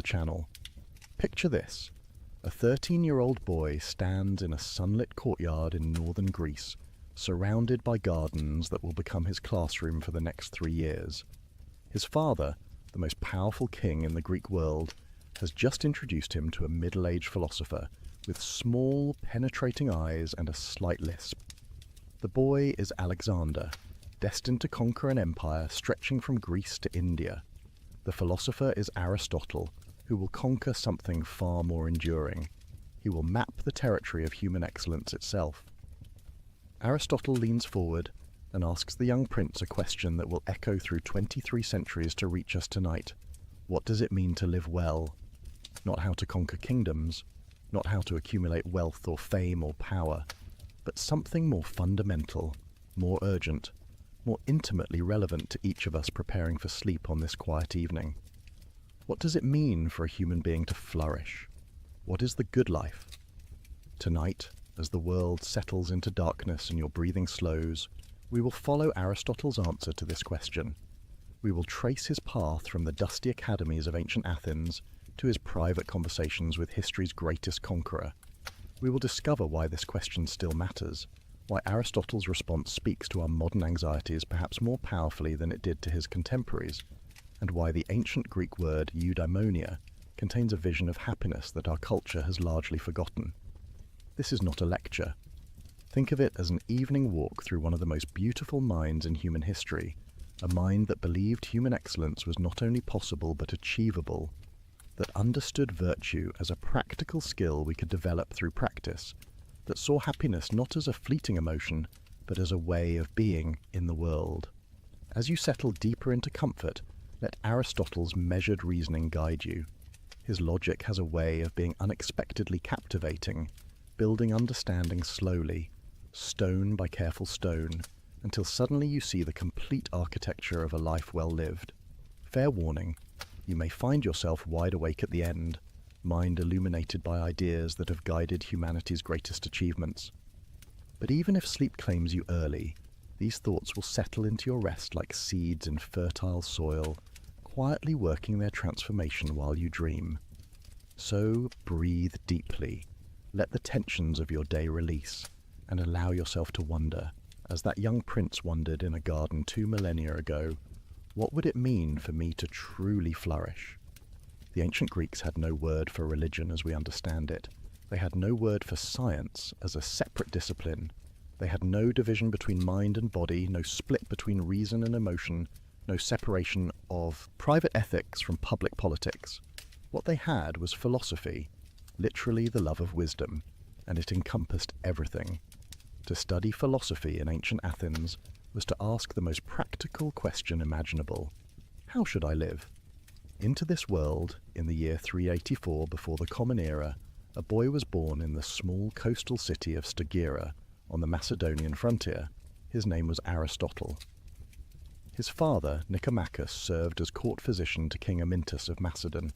channel. Picture this. A 13-year-old boy stands in a sunlit courtyard in northern Greece, surrounded by gardens that will become his classroom for the next 3 years. His father, the most powerful king in the Greek world, has just introduced him to a middle-aged philosopher with small, penetrating eyes and a slight lisp. The boy is Alexander, destined to conquer an empire stretching from Greece to India. The philosopher is Aristotle, who will conquer something far more enduring. He will map the territory of human excellence itself. Aristotle leans forward and asks the young prince a question that will echo through 23 centuries to reach us tonight. What does it mean to live well? Not how to conquer kingdoms, not how to accumulate wealth or fame or power, but something more fundamental, more urgent, more intimately relevant to each of us preparing for sleep on this quiet evening. What does it mean for a human being to flourish? What is the good life? Tonight, as the world settles into darkness and your breathing slows, we will follow Aristotle's answer to this question. We will trace his path from the dusty academies of ancient Athens to his private conversations with history's greatest conqueror. We will discover why this question still matters, why Aristotle's response speaks to our modern anxieties perhaps more powerfully than it did to his contemporaries, and why the ancient Greek word eudaimonia contains a vision of happiness that our culture has largely forgotten. This is not a lecture. Think of it as an evening walk through one of the most beautiful minds in human history, a mind that believed human excellence was not only possible but achievable, that understood virtue as a practical skill we could develop through practice, that saw happiness not as a fleeting emotion, but as a way of being in the world. As you settle deeper into comfort, let Aristotle's measured reasoning guide you. His logic has a way of being unexpectedly captivating, building understanding slowly, stone by careful stone, until suddenly you see the complete architecture of a life well lived. Fair warning, you may find yourself wide awake at the end, mind illuminated by ideas that have guided humanity's greatest achievements. But even if sleep claims you early, these thoughts will settle into your rest like seeds in fertile soil, quietly working their transformation while you dream. So breathe deeply, let the tensions of your day release, and allow yourself to wonder, as that young prince wondered in a garden 2 millennia ago, what would it mean for me to truly flourish? The ancient Greeks had no word for religion as we understand it. They had no word for science as a separate discipline. They had no division between mind and body, no split between reason and emotion, no separation of private ethics from public politics. What they had was philosophy, literally the love of wisdom, and it encompassed everything. To study philosophy in ancient Athens was to ask the most practical question imaginable. How should I live? Into this world, in the year 384 before the Common Era, a boy was born in the small coastal city of Stagira on the Macedonian frontier. His name was Aristotle. His father, Nicomachus, served as court physician to King Amyntas of Macedon,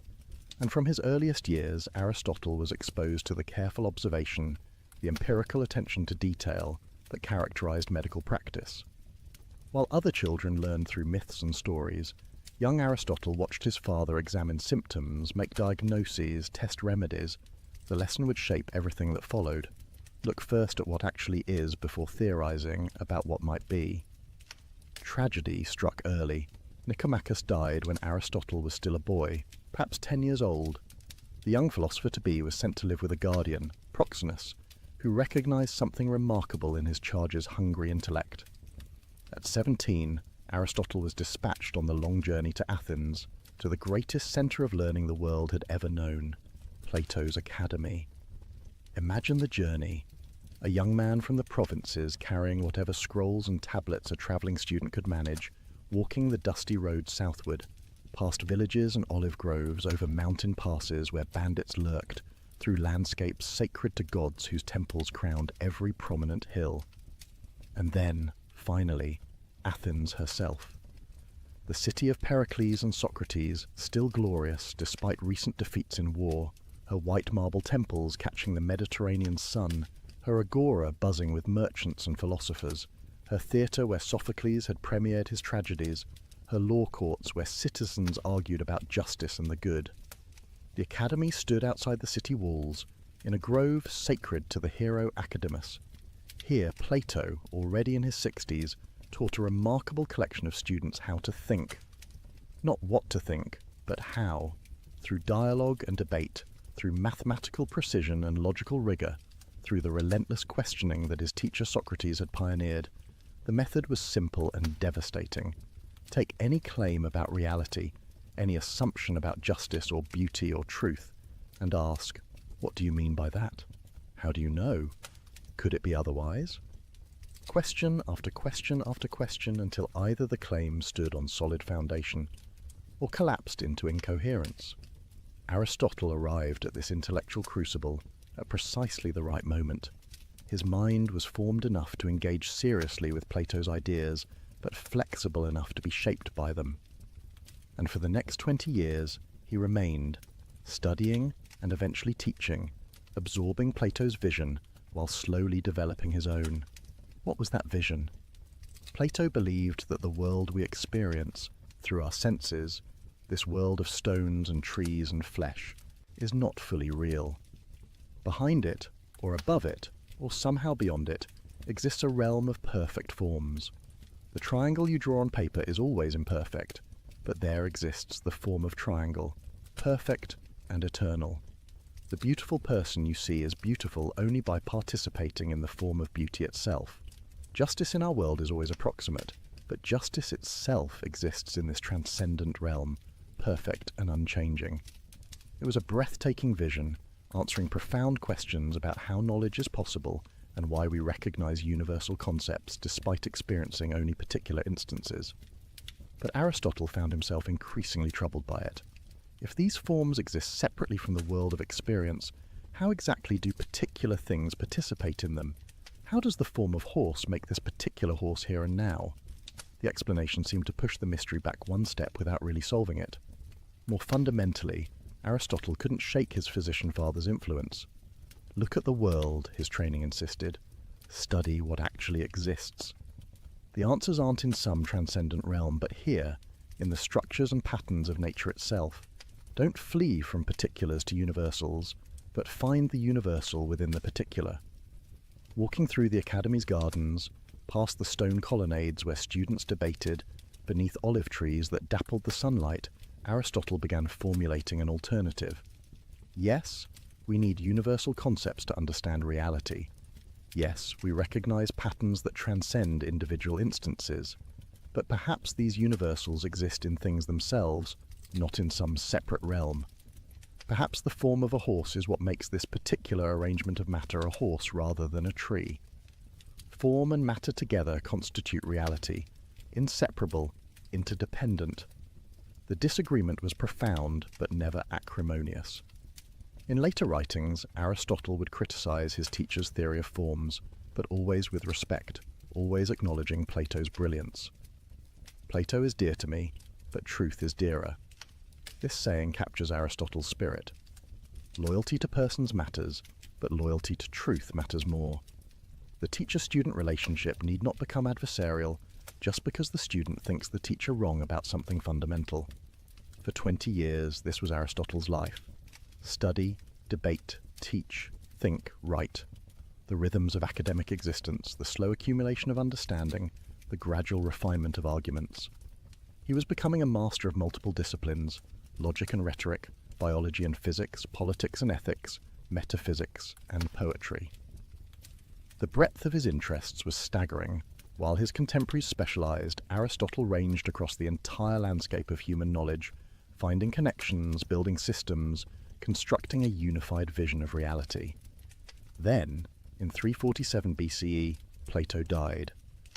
and from his earliest years Aristotle was exposed to the careful observation, the empirical attention to detail that characterized medical practice. While other children learned through myths and stories, young Aristotle watched his father examine symptoms, make diagnoses, test remedies. The lesson would shape everything that followed. Look first at what actually is before theorizing about what might be. Tragedy struck early. Nicomachus died when Aristotle was still a boy, perhaps 10 years old. The young philosopher-to-be was sent to live with a guardian, Proxenus, who recognized something remarkable in his charge's hungry intellect. At 17, Aristotle was dispatched on the long journey to Athens, to the greatest center of learning the world had ever known, Plato's Academy. Imagine the journey. A young man from the provinces carrying whatever scrolls and tablets a traveling student could manage, walking the dusty road southward, past villages and olive groves, over mountain passes where bandits lurked, through landscapes sacred to gods whose temples crowned every prominent hill. And then, finally, Athens herself. The city of Pericles and Socrates, still glorious despite recent defeats in war, her white marble temples catching the Mediterranean sun, her agora buzzing with merchants and philosophers, her theatre where Sophocles had premiered his tragedies, her law courts where citizens argued about justice and the good. The academy stood outside the city walls, in a grove sacred to the hero Academus. Here, Plato, already in his 60s, taught a remarkable collection of students how to think. Not what to think, but how. Through dialogue and debate, through mathematical precision and logical rigor, through the relentless questioning that his teacher Socrates had pioneered. The method was simple and devastating. Take any claim about reality, any assumption about justice or beauty or truth, and ask, what do you mean by that? How do you know? Could it be otherwise? Question after question after question until either the claim stood on solid foundation or collapsed into incoherence. Aristotle arrived at this intellectual crucible at precisely the right moment. His mind was formed enough to engage seriously with Plato's ideas, but flexible enough to be shaped by them. And for the next 20 years, he remained, studying and eventually teaching, absorbing Plato's vision while slowly developing his own. What was that vision? Plato believed that the world we experience through our senses, this world of stones and trees and flesh, is not fully real. Behind it, or above it, or somehow beyond it, exists a realm of perfect forms. The triangle you draw on paper is always imperfect, but there exists the form of triangle, perfect and eternal. The beautiful person you see is beautiful only by participating in the form of beauty itself. Justice in our world is always approximate, but justice itself exists in this transcendent realm, perfect and unchanging. It was a breathtaking vision, answering profound questions about how knowledge is possible and why we recognize universal concepts despite experiencing only particular instances. But Aristotle found himself increasingly troubled by it. If these forms exist separately from the world of experience, how exactly do particular things participate in them? How does the form of horse make this particular horse here and now? The explanation seemed to push the mystery back one step without really solving it. More fundamentally, Aristotle couldn't shake his physician father's influence. Look at the world, his training insisted. Study what actually exists. The answers aren't in some transcendent realm, but here, in the structures and patterns of nature itself. Don't flee from particulars to universals, but find the universal within the particular. Walking through the academy's gardens, past the stone colonnades where students debated, beneath olive trees that dappled the sunlight, Aristotle began formulating an alternative. Yes, we need universal concepts to understand reality. Yes, we recognize patterns that transcend individual instances, but perhaps these universals exist in things themselves, not in some separate realm. Perhaps the form of a horse is what makes this particular arrangement of matter a horse rather than a tree. Form and matter together constitute reality, inseparable, interdependent. The disagreement was profound, but never acrimonious. In later writings, Aristotle would criticize his teacher's theory of forms, but always with respect, always acknowledging Plato's brilliance. Plato is dear to me, but truth is dearer. This saying captures Aristotle's spirit. Loyalty to persons matters, but loyalty to truth matters more. The teacher-student relationship need not become adversarial just because the student thinks the teacher wrong about something fundamental. For 20 years, this was Aristotle's life. Study, debate, teach, think, write. The rhythms of academic existence, the slow accumulation of understanding, the gradual refinement of arguments. He was becoming a master of multiple disciplines, logic and rhetoric, biology and physics, politics and ethics, metaphysics and poetry. The breadth of his interests was staggering. While his contemporaries specialized, Aristotle ranged across the entire landscape of human knowledge, finding connections, building systems, constructing a unified vision of reality. Then, in 347 BCE, Plato died.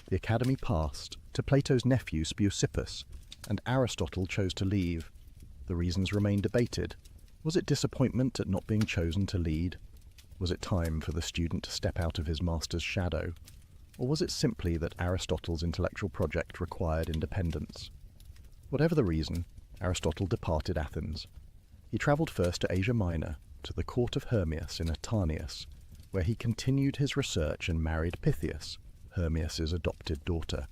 The academy passed to Plato's nephew Speusippus, and Aristotle chose to leave. The reasons remain debated. Was it disappointment at not being chosen to lead? Was it time for the student to step out of his master's shadow? Or was it simply that Aristotle's intellectual project required independence? Whatever the reason, Aristotle departed Athens. He travelled first to Asia Minor, to the court of Hermias in Atanius, where he continued his research and married Pythias, Hermias' adopted daughter.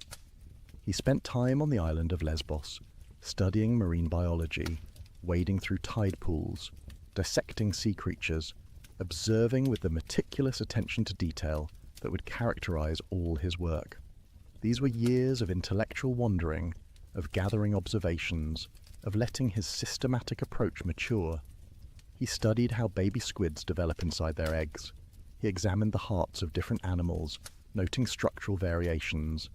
He spent time on the island of Lesbos, studying marine biology, wading through tide pools, dissecting sea creatures, observing with the meticulous attention to detail that would characterize all his work. These were years of intellectual wandering, of gathering observations, of letting his systematic approach mature. He studied how baby squids develop inside their eggs. He examined the hearts of different animals, noting structural variations.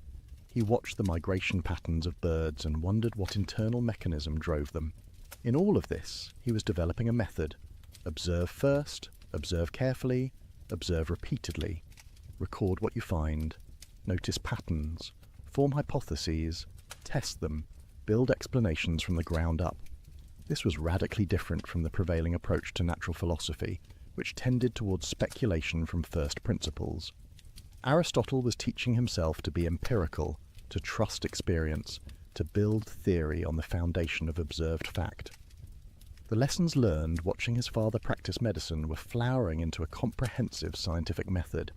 He watched the migration patterns of birds and wondered what internal mechanism drove them. In all of this, he was developing a method. Observe first, observe carefully, observe repeatedly. Record what you find. Notice patterns. Form hypotheses. Test them. Build explanations from the ground up. This was radically different from the prevailing approach to natural philosophy, which tended towards speculation from first principles. Aristotle was teaching himself to be empirical, to trust experience, to build theory on the foundation of observed fact. The lessons learned watching his father practice medicine were flowering into a comprehensive scientific method.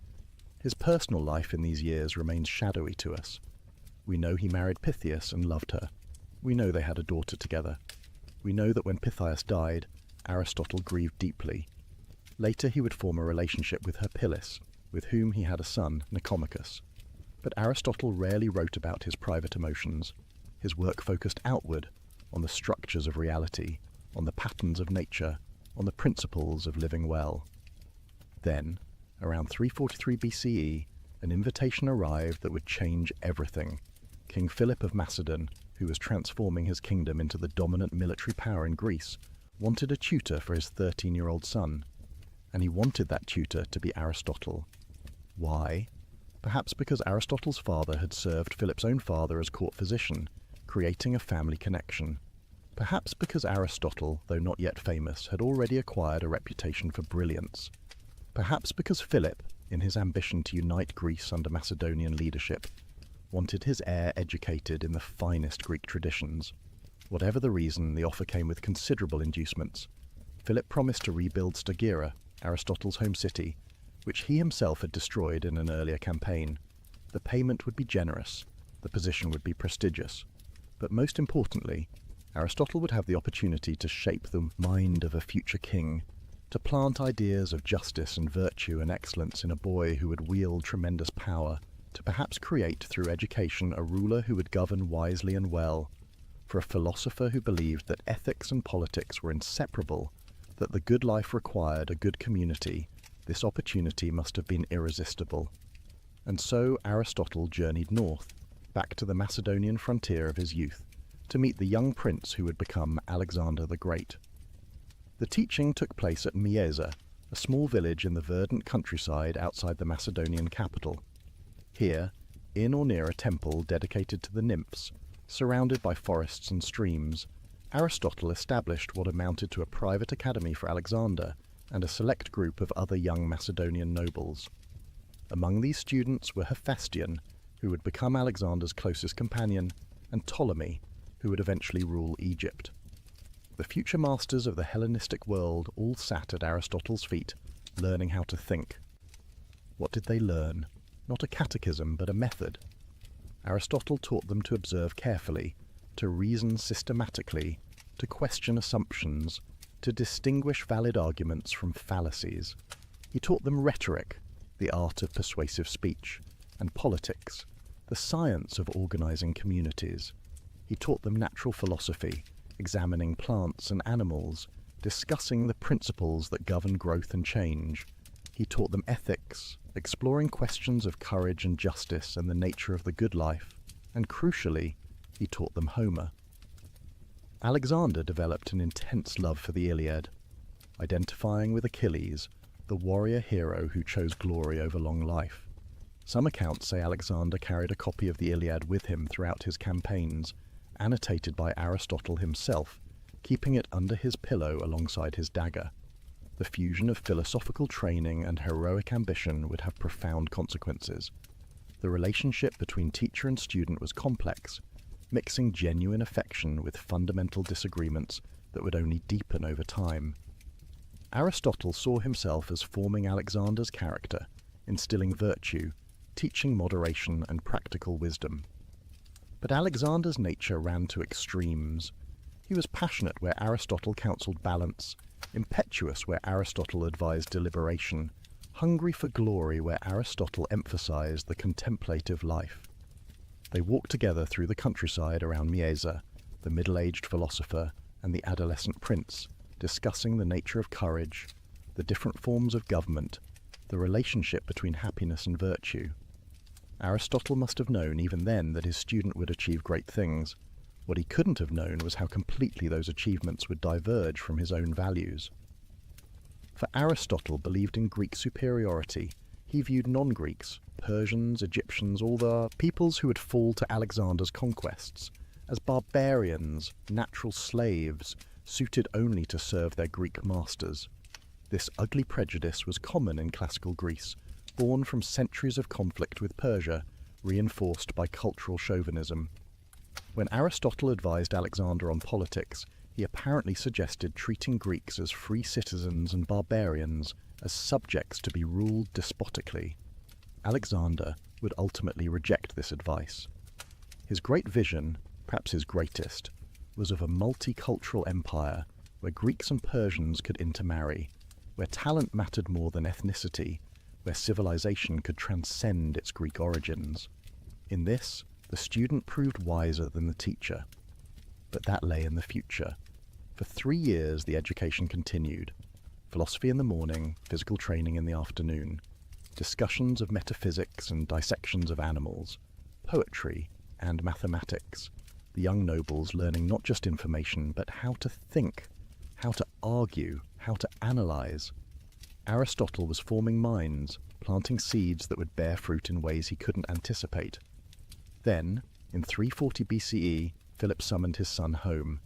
His personal life in these years remains shadowy to us. We know he married Pythias and loved her. We know they had a daughter together. We know that when Pythias died, Aristotle grieved deeply. Later he would form a relationship with Herpyllis, with whom he had a son, Nicomachus. But Aristotle rarely wrote about his private emotions. His work focused outward, on the structures of reality, on the patterns of nature, on the principles of living well. Then, around 343 BCE, an invitation arrived that would change everything. King Philip of Macedon, who was transforming his kingdom into the dominant military power in Greece, wanted a tutor for his 13-year-old son, and he wanted that tutor to be Aristotle. Why? Perhaps because Aristotle's father had served Philip's own father as court physician, creating a family connection. Perhaps because Aristotle, though not yet famous, had already acquired a reputation for brilliance. Perhaps because Philip, in his ambition to unite Greece under Macedonian leadership, wanted his heir educated in the finest Greek traditions. Whatever the reason, the offer came with considerable inducements. Philip promised to rebuild Stagira, Aristotle's home city, which he himself had destroyed in an earlier campaign. The payment would be generous, the position would be prestigious, but most importantly, Aristotle would have the opportunity to shape the mind of a future king, to plant ideas of justice and virtue and excellence in a boy who would wield tremendous power, to perhaps create through education a ruler who would govern wisely and well, for a philosopher who believed that ethics and politics were inseparable, that the good life required a good community. This opportunity must have been irresistible. And so Aristotle journeyed north, back to the Macedonian frontier of his youth, to meet the young prince who would become Alexander the Great. The teaching took place at Mieza, a small village in the verdant countryside outside the Macedonian capital. Here, in or near a temple dedicated to the nymphs, surrounded by forests and streams, Aristotle established what amounted to a private academy for Alexander and a select group of other young Macedonian nobles. Among these students were Hephaestion, who would become Alexander's closest companion, and Ptolemy, who would eventually rule Egypt. The future masters of the Hellenistic world all sat at Aristotle's feet, learning how to think. What did they learn? Not a catechism, but a method. Aristotle taught them to observe carefully, to reason systematically, to question assumptions, to distinguish valid arguments from fallacies. He taught them rhetoric, the art of persuasive speech, and politics, the science of organizing communities. He taught them natural philosophy, examining plants and animals, discussing the principles that govern growth and change. He taught them ethics, exploring questions of courage and justice and the nature of the good life, and crucially, he taught them Homer. Alexander developed an intense love for the Iliad, identifying with Achilles, the warrior hero who chose glory over long life. Some accounts say Alexander carried a copy of the Iliad with him throughout his campaigns, annotated by Aristotle himself, keeping it under his pillow alongside his dagger. The fusion of philosophical training and heroic ambition would have profound consequences. The relationship between teacher and student was complex, mixing genuine affection with fundamental disagreements that would only deepen over time. Aristotle saw himself as forming Alexander's character, instilling virtue, teaching moderation and practical wisdom. But Alexander's nature ran to extremes. He was passionate where Aristotle counseled balance. impetuous where Aristotle advised deliberation, hungry for glory where Aristotle emphasized the contemplative life. They walked together through the countryside around Mieza, the middle-aged philosopher and the adolescent prince, discussing the nature of courage, the different forms of government, the relationship between happiness and virtue. Aristotle must have known even then that his student would achieve great things. What he couldn't have known was how completely those achievements would diverge from his own values. For Aristotle believed in Greek superiority. He viewed non-Greeks, Persians, Egyptians, all the peoples who would fall to Alexander's conquests, as barbarians, natural slaves, suited only to serve their Greek masters. This ugly prejudice was common in classical Greece, born from centuries of conflict with Persia, reinforced by cultural chauvinism. When Aristotle advised Alexander on politics, he apparently suggested treating Greeks as free citizens and barbarians, as subjects to be ruled despotically. Alexander would ultimately reject this advice. His great vision, perhaps his greatest, was of a multicultural empire where Greeks and Persians could intermarry, where talent mattered more than ethnicity, where civilization could transcend its Greek origins. In this, the student proved wiser than the teacher. But that lay in the future. For 3 years the education continued. Philosophy in the morning, physical training in the afternoon, discussions of metaphysics and dissections of animals, poetry and mathematics, the young nobles learning not just information but how to think, how to argue, how to analyze. Aristotle was forming minds, planting seeds that would bear fruit in ways he couldn't anticipate. Then, in 340 BCE, Philip summoned his son home.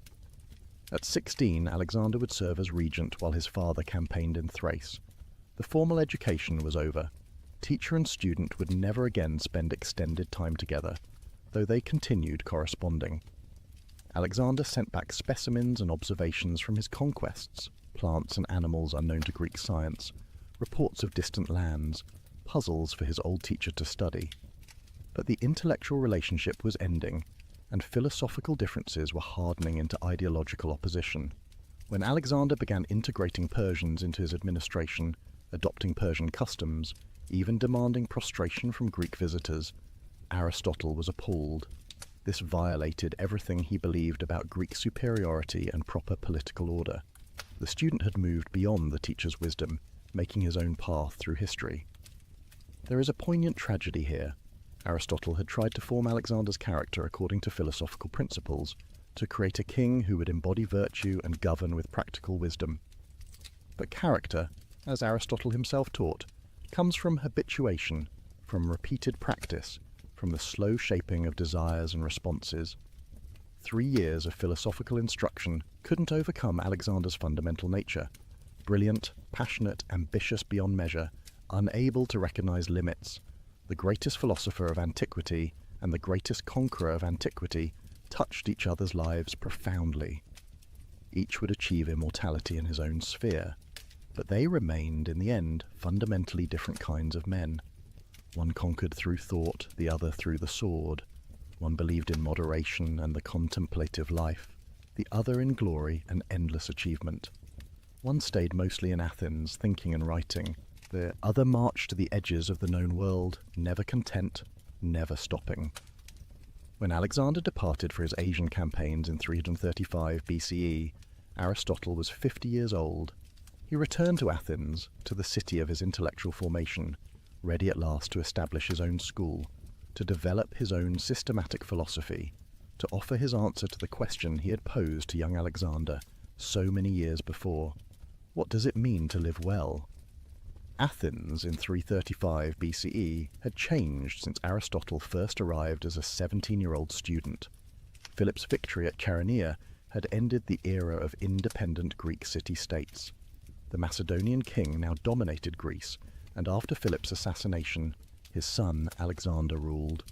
At 16, Alexander would serve as regent while his father campaigned in Thrace. The formal education was over. Teacher and student would never again spend extended time together, though they continued corresponding. Alexander sent back specimens and observations from his conquests, plants and animals unknown to Greek science, reports of distant lands, puzzles for his old teacher to study. But the intellectual relationship was ending, and philosophical differences were hardening into ideological opposition. When Alexander began integrating Persians into his administration, adopting Persian customs, even demanding prostration from Greek visitors, Aristotle was appalled. This violated everything he believed about Greek superiority and proper political order. The student had moved beyond the teacher's wisdom, making his own path through history. There is a poignant tragedy here. Aristotle had tried to form Alexander's character according to philosophical principles, to create a king who would embody virtue and govern with practical wisdom. But character, as Aristotle himself taught, comes from habituation, from repeated practice, from the slow shaping of desires and responses. 3 years of philosophical instruction couldn't overcome Alexander's fundamental nature. Brilliant, passionate, ambitious beyond measure, unable to recognize limits, the greatest philosopher of antiquity and the greatest conqueror of antiquity touched each other's lives profoundly. Each would achieve immortality in his own sphere, but they remained, in the end, fundamentally different kinds of men. One conquered through thought, the other through the sword. One believed in moderation and the contemplative life, the other in glory and endless achievement. One stayed mostly in Athens, thinking and writing. The other marched to the edges of the known world, never content, never stopping. When Alexander departed for his Asian campaigns in 335 BCE, Aristotle was 50 years old. He returned to Athens, to the city of his intellectual formation, ready at last to establish his own school, to develop his own systematic philosophy, to offer his answer to the question he had posed to young Alexander so many years before. What does it mean to live well? Athens in 335 BCE had changed since Aristotle first arrived as a 17-year-old student. Philip's victory at Chaeronea had ended the era of independent Greek city-states. The Macedonian king now dominated Greece, and after Philip's assassination, his son Alexander ruled.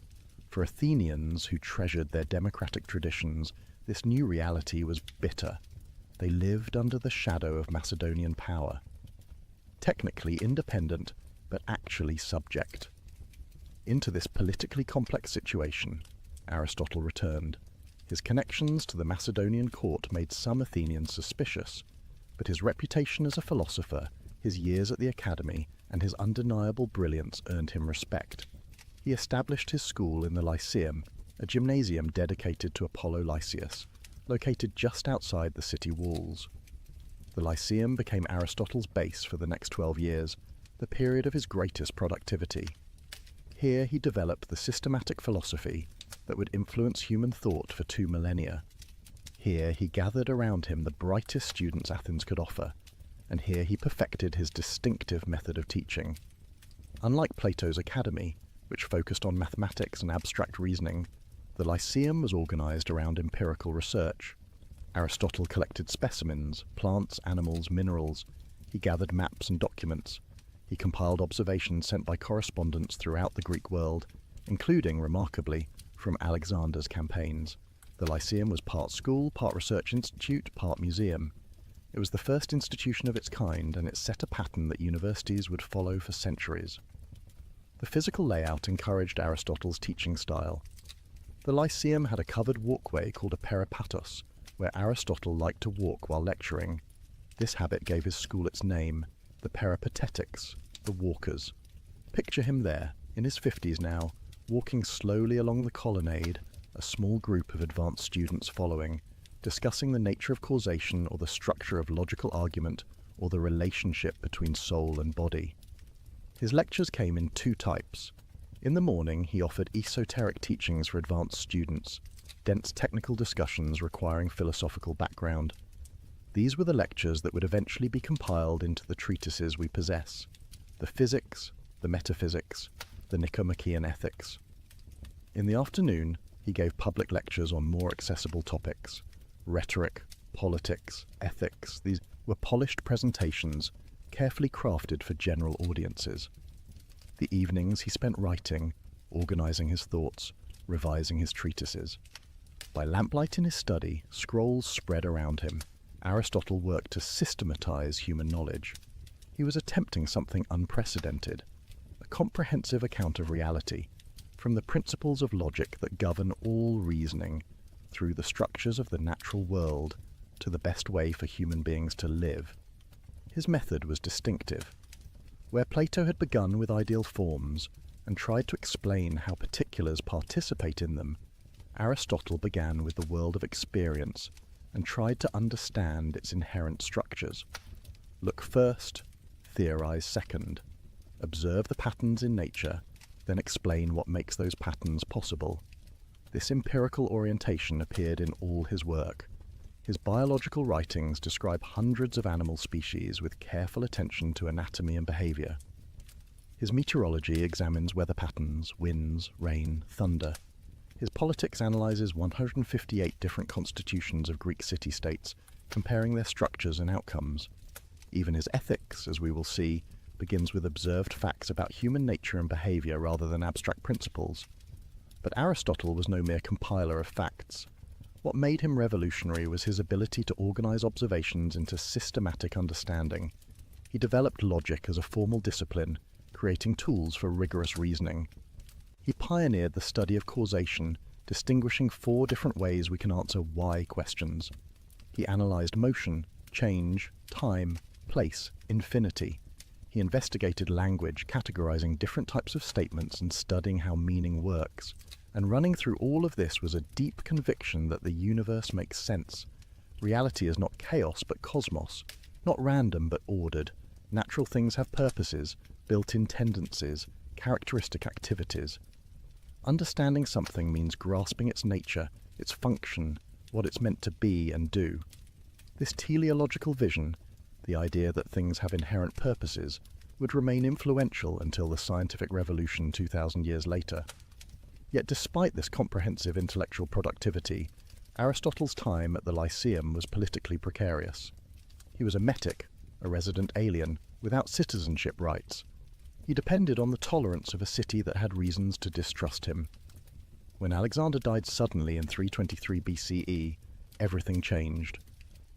For Athenians who treasured their democratic traditions, this new reality was bitter. They lived under the shadow of Macedonian power. Technically independent, but actually subject. Into this politically complex situation, Aristotle returned. His connections to the Macedonian court made some Athenians suspicious, but his reputation as a philosopher, his years at the academy, and his undeniable brilliance earned him respect. He established his school in the Lyceum, a gymnasium dedicated to Apollo Lysias, located just outside the city walls. The Lyceum became Aristotle's base for the next 12 years, the period of his greatest productivity. Here he developed the systematic philosophy that would influence human thought for 2 millennia. Here he gathered around him the brightest students Athens could offer, and here he perfected his distinctive method of teaching. Unlike Plato's academy, which focused on mathematics and abstract reasoning, the Lyceum was organized around empirical research. Aristotle collected specimens, plants, animals, minerals. He gathered maps and documents. He compiled observations sent by correspondents throughout the Greek world, including, remarkably, from Alexander's campaigns. The Lyceum was part school, part research institute, part museum. It was the first institution of its kind, and it set a pattern that universities would follow for centuries. The physical layout encouraged Aristotle's teaching style. The Lyceum had a covered walkway called a peripatos, where Aristotle liked to walk while lecturing. This habit gave his school its name, the Peripatetics, the walkers. Picture him there, in his 50s now, walking slowly along the colonnade, a small group of advanced students following, discussing the nature of causation or the structure of logical argument or the relationship between soul and body. His lectures came in 2 types. In the morning, he offered esoteric teachings for advanced students, dense technical discussions requiring philosophical background. These were the lectures that would eventually be compiled into the treatises we possess: the Physics, the Metaphysics, the Nicomachean Ethics. In the afternoon, he gave public lectures on more accessible topics: rhetoric, politics, ethics. These were polished presentations, carefully crafted for general audiences. The evenings he spent writing, organizing his thoughts, revising his treatises. By lamplight in his study, scrolls spread around him. Aristotle worked to systematize human knowledge. He was attempting something unprecedented, a comprehensive account of reality, from the principles of logic that govern all reasoning, through the structures of the natural world, to the best way for human beings to live. His method was distinctive. Where Plato had begun with ideal forms and tried to explain how particulars participate in them, Aristotle began with the world of experience and tried to understand its inherent structures. Look first, theorize second. Observe the patterns in nature, then explain what makes those patterns possible. This empirical orientation appeared in all his work. His biological writings describe hundreds of animal species with careful attention to anatomy and behavior. His meteorology examines weather patterns, winds, rain, thunder. His politics analyzes 158 different constitutions of Greek city-states, comparing their structures and outcomes. Even his ethics, as we will see, begins with observed facts about human nature and behavior rather than abstract principles. But Aristotle was no mere compiler of facts. What made him revolutionary was his ability to organize observations into systematic understanding. He developed logic as a formal discipline, creating tools for rigorous reasoning. He pioneered the study of causation, distinguishing 4 different ways we can answer why questions. He analyzed motion, change, time, place, infinity. He investigated language, categorizing different types of statements and studying how meaning works. And running through all of this was a deep conviction that the universe makes sense. Reality is not chaos but cosmos, not random but ordered. Natural things have purposes, built-in tendencies, characteristic activities. Understanding something means grasping its nature, its function, what it's meant to be and do. This teleological vision, the idea that things have inherent purposes, would remain influential until the scientific revolution 2,000 years later. Yet despite this comprehensive intellectual productivity, Aristotle's time at the Lyceum was politically precarious. He was a metic, a resident alien, without citizenship rights. He depended on the tolerance of a city that had reasons to distrust him. When Alexander died suddenly in 323 BCE, everything changed.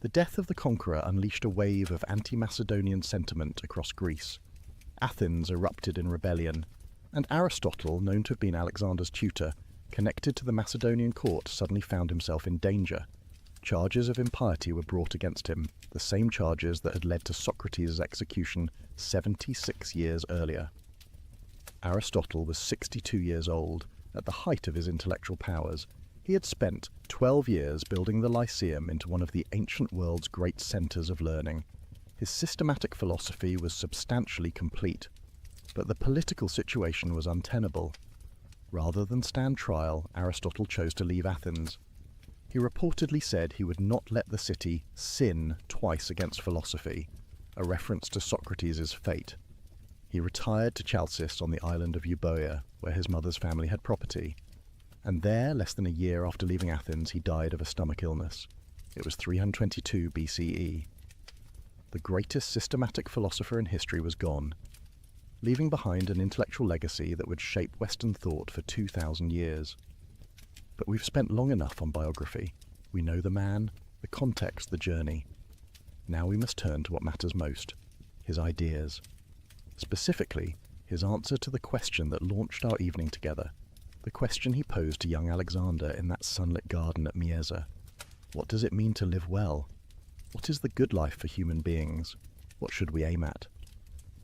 The death of the conqueror unleashed a wave of anti-Macedonian sentiment across Greece. Athens erupted in rebellion, and Aristotle, known to have been Alexander's tutor, connected to the Macedonian court, suddenly found himself in danger. Charges of impiety were brought against him. the same charges that had led to Socrates' execution 76 years earlier. Aristotle was 62 years old, at the height of his intellectual powers. He had spent 12 years building the Lyceum into one of the ancient world's great centres of learning. His systematic philosophy was substantially complete, but the political situation was untenable. Rather than stand trial, Aristotle chose to leave Athens. He reportedly said he would not let the city sin twice against philosophy, a reference to Socrates' fate. He retired to Chalcis on the island of Euboea, where his mother's family had property. And there, less than a year after leaving Athens, he died of a stomach illness. It was 322 BCE. The greatest systematic philosopher in history was gone, leaving behind an intellectual legacy that would shape Western thought for 2,000 years. But we've spent long enough on biography. We know the man, the context, the journey. Now we must turn to what matters most, his ideas. Specifically, his answer to the question that launched our evening together, the question he posed to young Alexander in that sunlit garden at Mieza. What does it mean to live well? What is the good life for human beings? What should we aim at?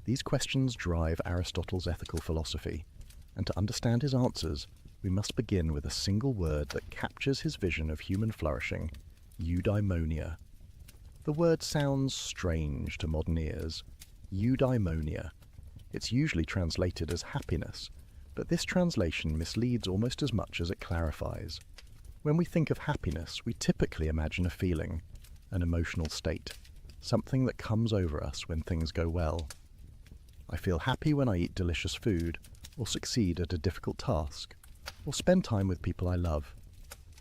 These questions drive Aristotle's ethical philosophy, and to understand his answers, we must begin with a single word that captures his vision of human flourishing: eudaimonia. The word sounds strange to modern ears. Eudaimonia. It's usually translated as happiness, but this translation misleads almost as much as it clarifies. When we think of happiness, we typically imagine a feeling, an emotional state, something that comes over us when things go well. I feel happy when I eat delicious food, or succeed at a difficult task, or spend time with people I love.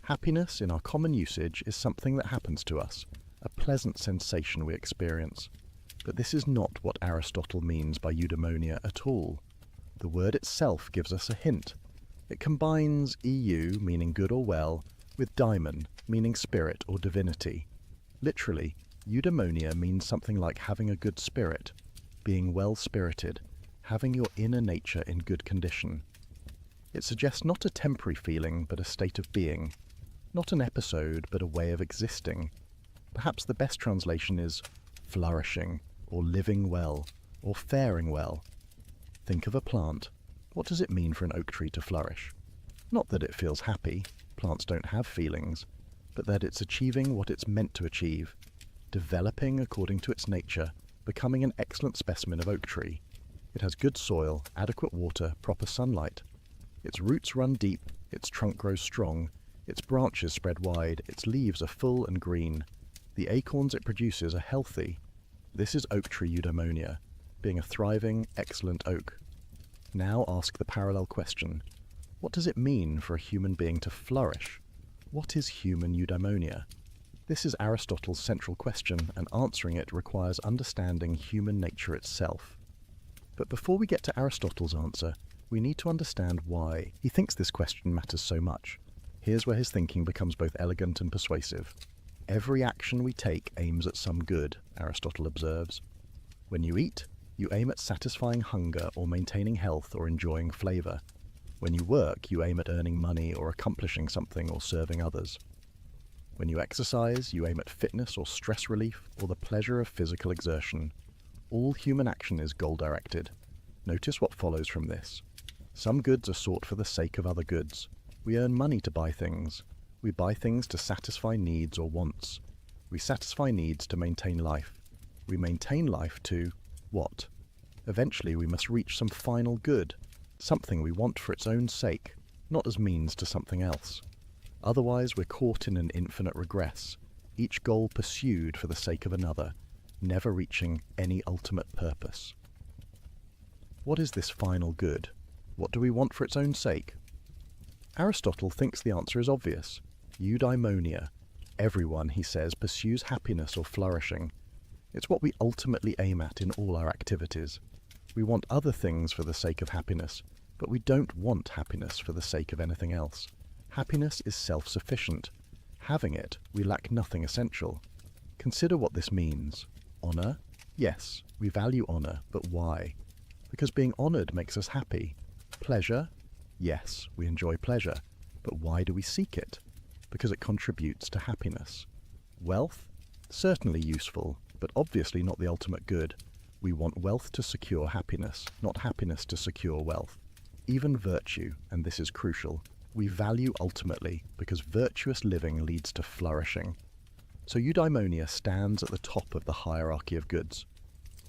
Happiness, in our common usage, is something that happens to us, a pleasant sensation we experience. But this is not what Aristotle means by eudaimonia at all. The word itself gives us a hint. It combines eu, meaning good or well, with daimon, meaning spirit or divinity. Literally, eudaimonia means something like having a good spirit, being well-spirited, having your inner nature in good condition. It suggests not a temporary feeling, but a state of being. Not an episode, but a way of existing. Perhaps the best translation is flourishing, or living well, or faring well. Think of a plant. What does it mean for an oak tree to flourish? Not that it feels happy, plants don't have feelings, but that it's achieving what it's meant to achieve, developing according to its nature, becoming an excellent specimen of oak tree. It has good soil, adequate water, proper sunlight. Its roots run deep, its trunk grows strong, its branches spread wide, its leaves are full and green. The acorns it produces are healthy. This is oak tree eudaimonia, being a thriving, excellent oak. Now ask the parallel question. What does it mean for a human being to flourish? What is human eudaimonia? This is Aristotle's central question, and answering it requires understanding human nature itself. But before we get to Aristotle's answer, we need to understand why he thinks this question matters so much. Here's where his thinking becomes both elegant and persuasive. Every action we take aims at some good, Aristotle observes. When you eat, you aim at satisfying hunger or maintaining health or enjoying flavour. When you work, you aim at earning money or accomplishing something or serving others. When you exercise, you aim at fitness or stress relief or the pleasure of physical exertion. All human action is goal-directed. Notice what follows from this. Some goods are sought for the sake of other goods. We earn money to buy things. We buy things to satisfy needs or wants. We satisfy needs to maintain life. We maintain life to what? Eventually we must reach some final good, something we want for its own sake, not as means to something else. Otherwise we're caught in an infinite regress, each goal pursued for the sake of another, never reaching any ultimate purpose. What is this final good? What do we want for its own sake? Aristotle thinks the answer is obvious. Eudaimonia. Everyone, he says, pursues happiness or flourishing. It's what we ultimately aim at in all our activities. We want other things for the sake of happiness, but we don't want happiness for the sake of anything else. Happiness is self-sufficient. Having it, we lack nothing essential. Consider what this means. Honour? Yes, we value honour, but why? Because being honoured makes us happy. Pleasure? Yes, we enjoy pleasure, but why do we seek it? Because it contributes to happiness. Wealth? Certainly useful, but obviously not the ultimate good. We want wealth to secure happiness, not happiness to secure wealth. Even virtue, and this is crucial, we value ultimately because virtuous living leads to flourishing. So eudaimonia stands at the top of the hierarchy of goods.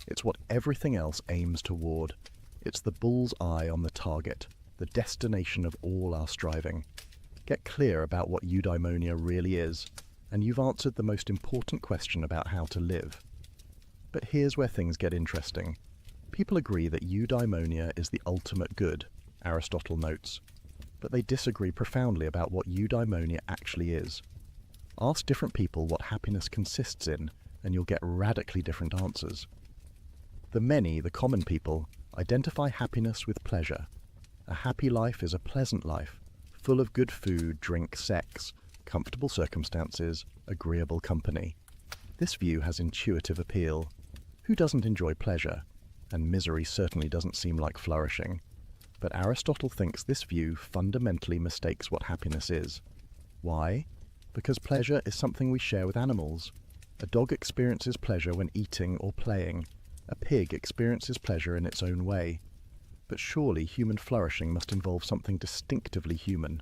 It's what everything else aims toward. It's the bull's eye on the target, the destination of all our striving. Get clear about what eudaimonia really is, and you've answered the most important question about how to live. But here's where things get interesting. People agree that eudaimonia is the ultimate good, Aristotle notes, but they disagree profoundly about what eudaimonia actually is. Ask different people what happiness consists in, and you'll get radically different answers. The common people, identify happiness with pleasure. A happy life is a pleasant life, full of good food, drink, sex, comfortable circumstances, agreeable company. This view has intuitive appeal. Who doesn't enjoy pleasure? And misery certainly doesn't seem like flourishing. But Aristotle thinks this view fundamentally mistakes what happiness is. Why? Because pleasure is something we share with animals. A dog experiences pleasure when eating or playing. A pig experiences pleasure in its own way. But surely human flourishing must involve something distinctively human.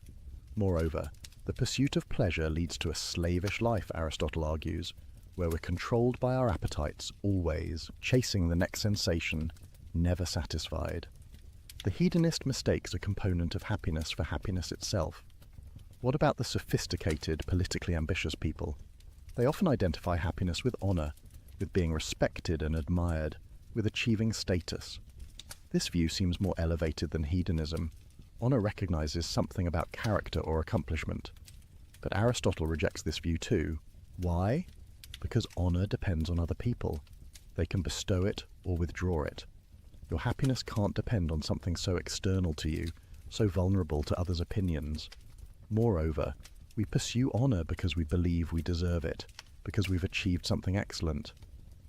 Moreover, the pursuit of pleasure leads to a slavish life, Aristotle argues, where we're controlled by our appetites, always, chasing the next sensation, never satisfied. The hedonist mistakes a component of happiness for happiness itself. What about the sophisticated, politically ambitious people? They often identify happiness with honor, with being respected and admired, with achieving status. This view seems more elevated than hedonism. Honor recognizes something about character or accomplishment. But Aristotle rejects this view too. Why? Because honor depends on other people. They can bestow it or withdraw it. Your happiness can't depend on something so external to you, so vulnerable to others' opinions. Moreover, we pursue honor because we believe we deserve it, because we've achieved something excellent.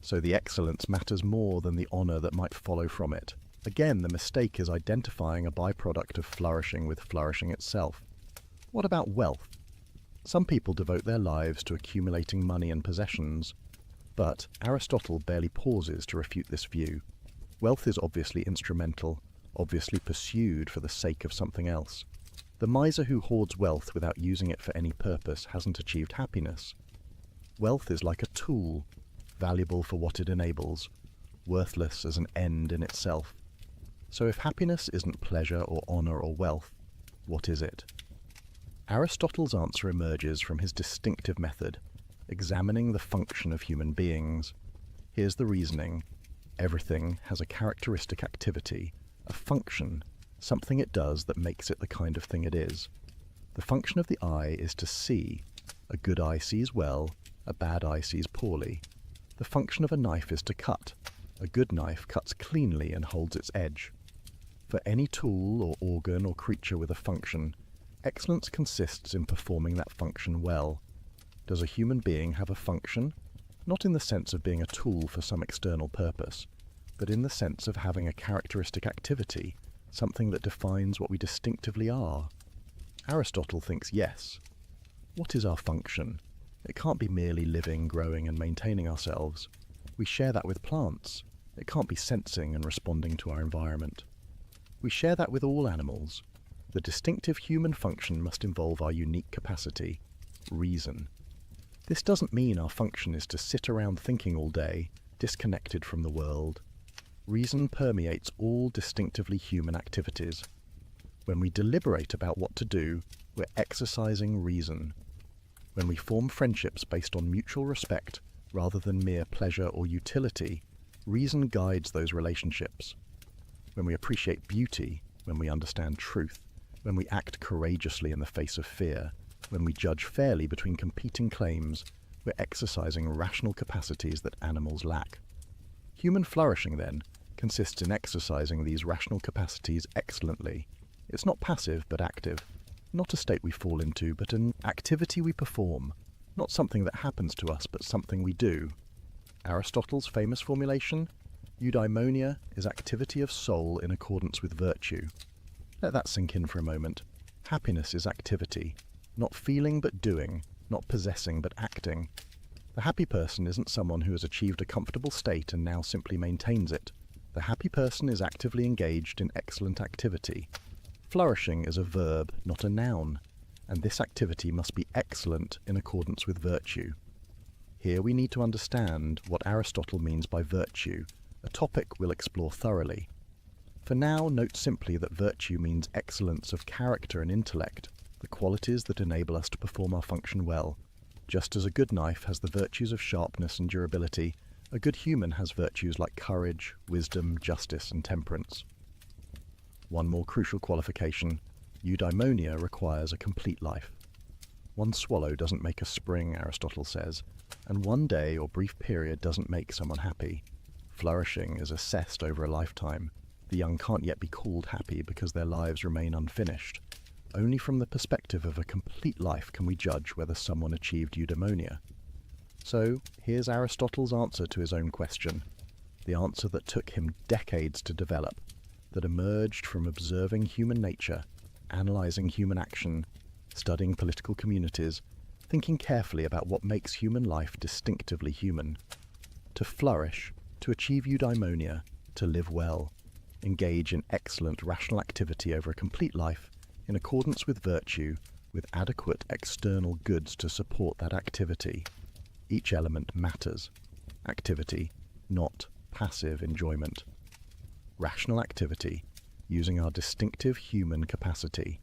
So the excellence matters more than the honor that might follow from it. Again, the mistake is identifying a byproduct of flourishing with flourishing itself. What about wealth? Some people devote their lives to accumulating money and possessions, but Aristotle barely pauses to refute this view. Wealth is obviously instrumental, obviously pursued for the sake of something else. The miser who hoards wealth without using it for any purpose hasn't achieved happiness. Wealth is like a tool, valuable for what it enables, worthless as an end in itself. So if happiness isn't pleasure or honor or wealth, what is it? Aristotle's answer emerges from his distinctive method, examining the function of human beings. Here's the reasoning. Everything has a characteristic activity, a function, something it does that makes it the kind of thing it is. The function of the eye is to see. A good eye sees well, a bad eye sees poorly. The function of a knife is to cut. A good knife cuts cleanly and holds its edge. For any tool or organ or creature with a function, excellence consists in performing that function well. Does a human being have a function? Not in the sense of being a tool for some external purpose, but in the sense of having a characteristic activity, something that defines what we distinctively are. Aristotle thinks yes. What is our function? It can't be merely living, growing, and maintaining ourselves. We share that with plants. It can't be sensing and responding to our environment. We share that with all animals. The distinctive human function must involve our unique capacity, reason. This doesn't mean our function is to sit around thinking all day, disconnected from the world. Reason permeates all distinctively human activities. When we deliberate about what to do, we're exercising reason. When we form friendships based on mutual respect rather than mere pleasure or utility, reason guides those relationships. When we appreciate beauty, when we understand truth, when we act courageously in the face of fear, when we judge fairly between competing claims, we're exercising rational capacities that animals lack. Human flourishing, then, consists in exercising these rational capacities excellently. It's not passive, but active. Not a state we fall into, but an activity we perform. Not something that happens to us, but something we do. Aristotle's famous formulation? Eudaimonia is activity of soul in accordance with virtue. Let that sink in for a moment. Happiness is activity. Not feeling but doing, not possessing but acting. The happy person isn't someone who has achieved a comfortable state and now simply maintains it. The happy person is actively engaged in excellent activity. Flourishing is a verb, not a noun, and this activity must be excellent in accordance with virtue. Here we need to understand what Aristotle means by virtue, a topic we'll explore thoroughly. For now, note simply that virtue means excellence of character and intellect, the qualities that enable us to perform our function well. Just as a good knife has the virtues of sharpness and durability, a good human has virtues like courage, wisdom, justice, and temperance. One more crucial qualification: eudaimonia requires a complete life. One swallow doesn't make a spring, Aristotle says, and one day or brief period doesn't make someone happy. Flourishing is assessed over a lifetime. The young can't yet be called happy because their lives remain unfinished. Only from the perspective of a complete life can we judge whether someone achieved eudaimonia. So, here's Aristotle's answer to his own question, the answer that took him decades to develop, that emerged from observing human nature, analysing human action, studying political communities, thinking carefully about what makes human life distinctively human. To flourish, to achieve eudaimonia, to live well, engage in excellent rational activity over a complete life, in accordance with virtue, with adequate external goods to support that activity. Each element matters. Activity, not passive enjoyment. Rational activity, using our distinctive human capacity.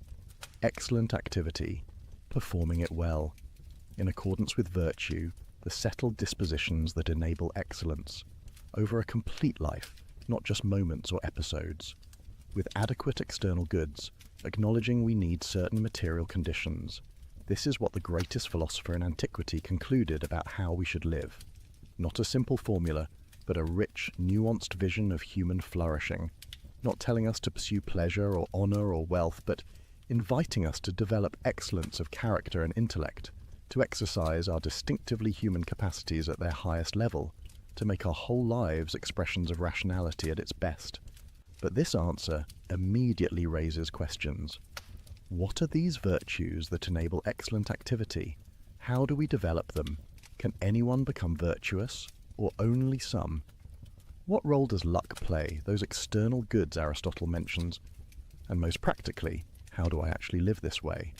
Excellent activity, performing it well. In accordance with virtue, the settled dispositions that enable excellence. Over a complete life, not just moments or episodes. With adequate external goods, acknowledging we need certain material conditions. This is what the greatest philosopher in antiquity concluded about how we should live. Not a simple formula, but a rich, nuanced vision of human flourishing, not telling us to pursue pleasure or honour or wealth, but inviting us to develop excellence of character and intellect, to exercise our distinctively human capacities at their highest level, to make our whole lives expressions of rationality at its best. But this answer immediately raises questions. What are these virtues that enable excellent activity? How do we develop them? Can anyone become virtuous, or only some? What role does luck play, those external goods Aristotle mentions? And most practically, how do I actually live this way?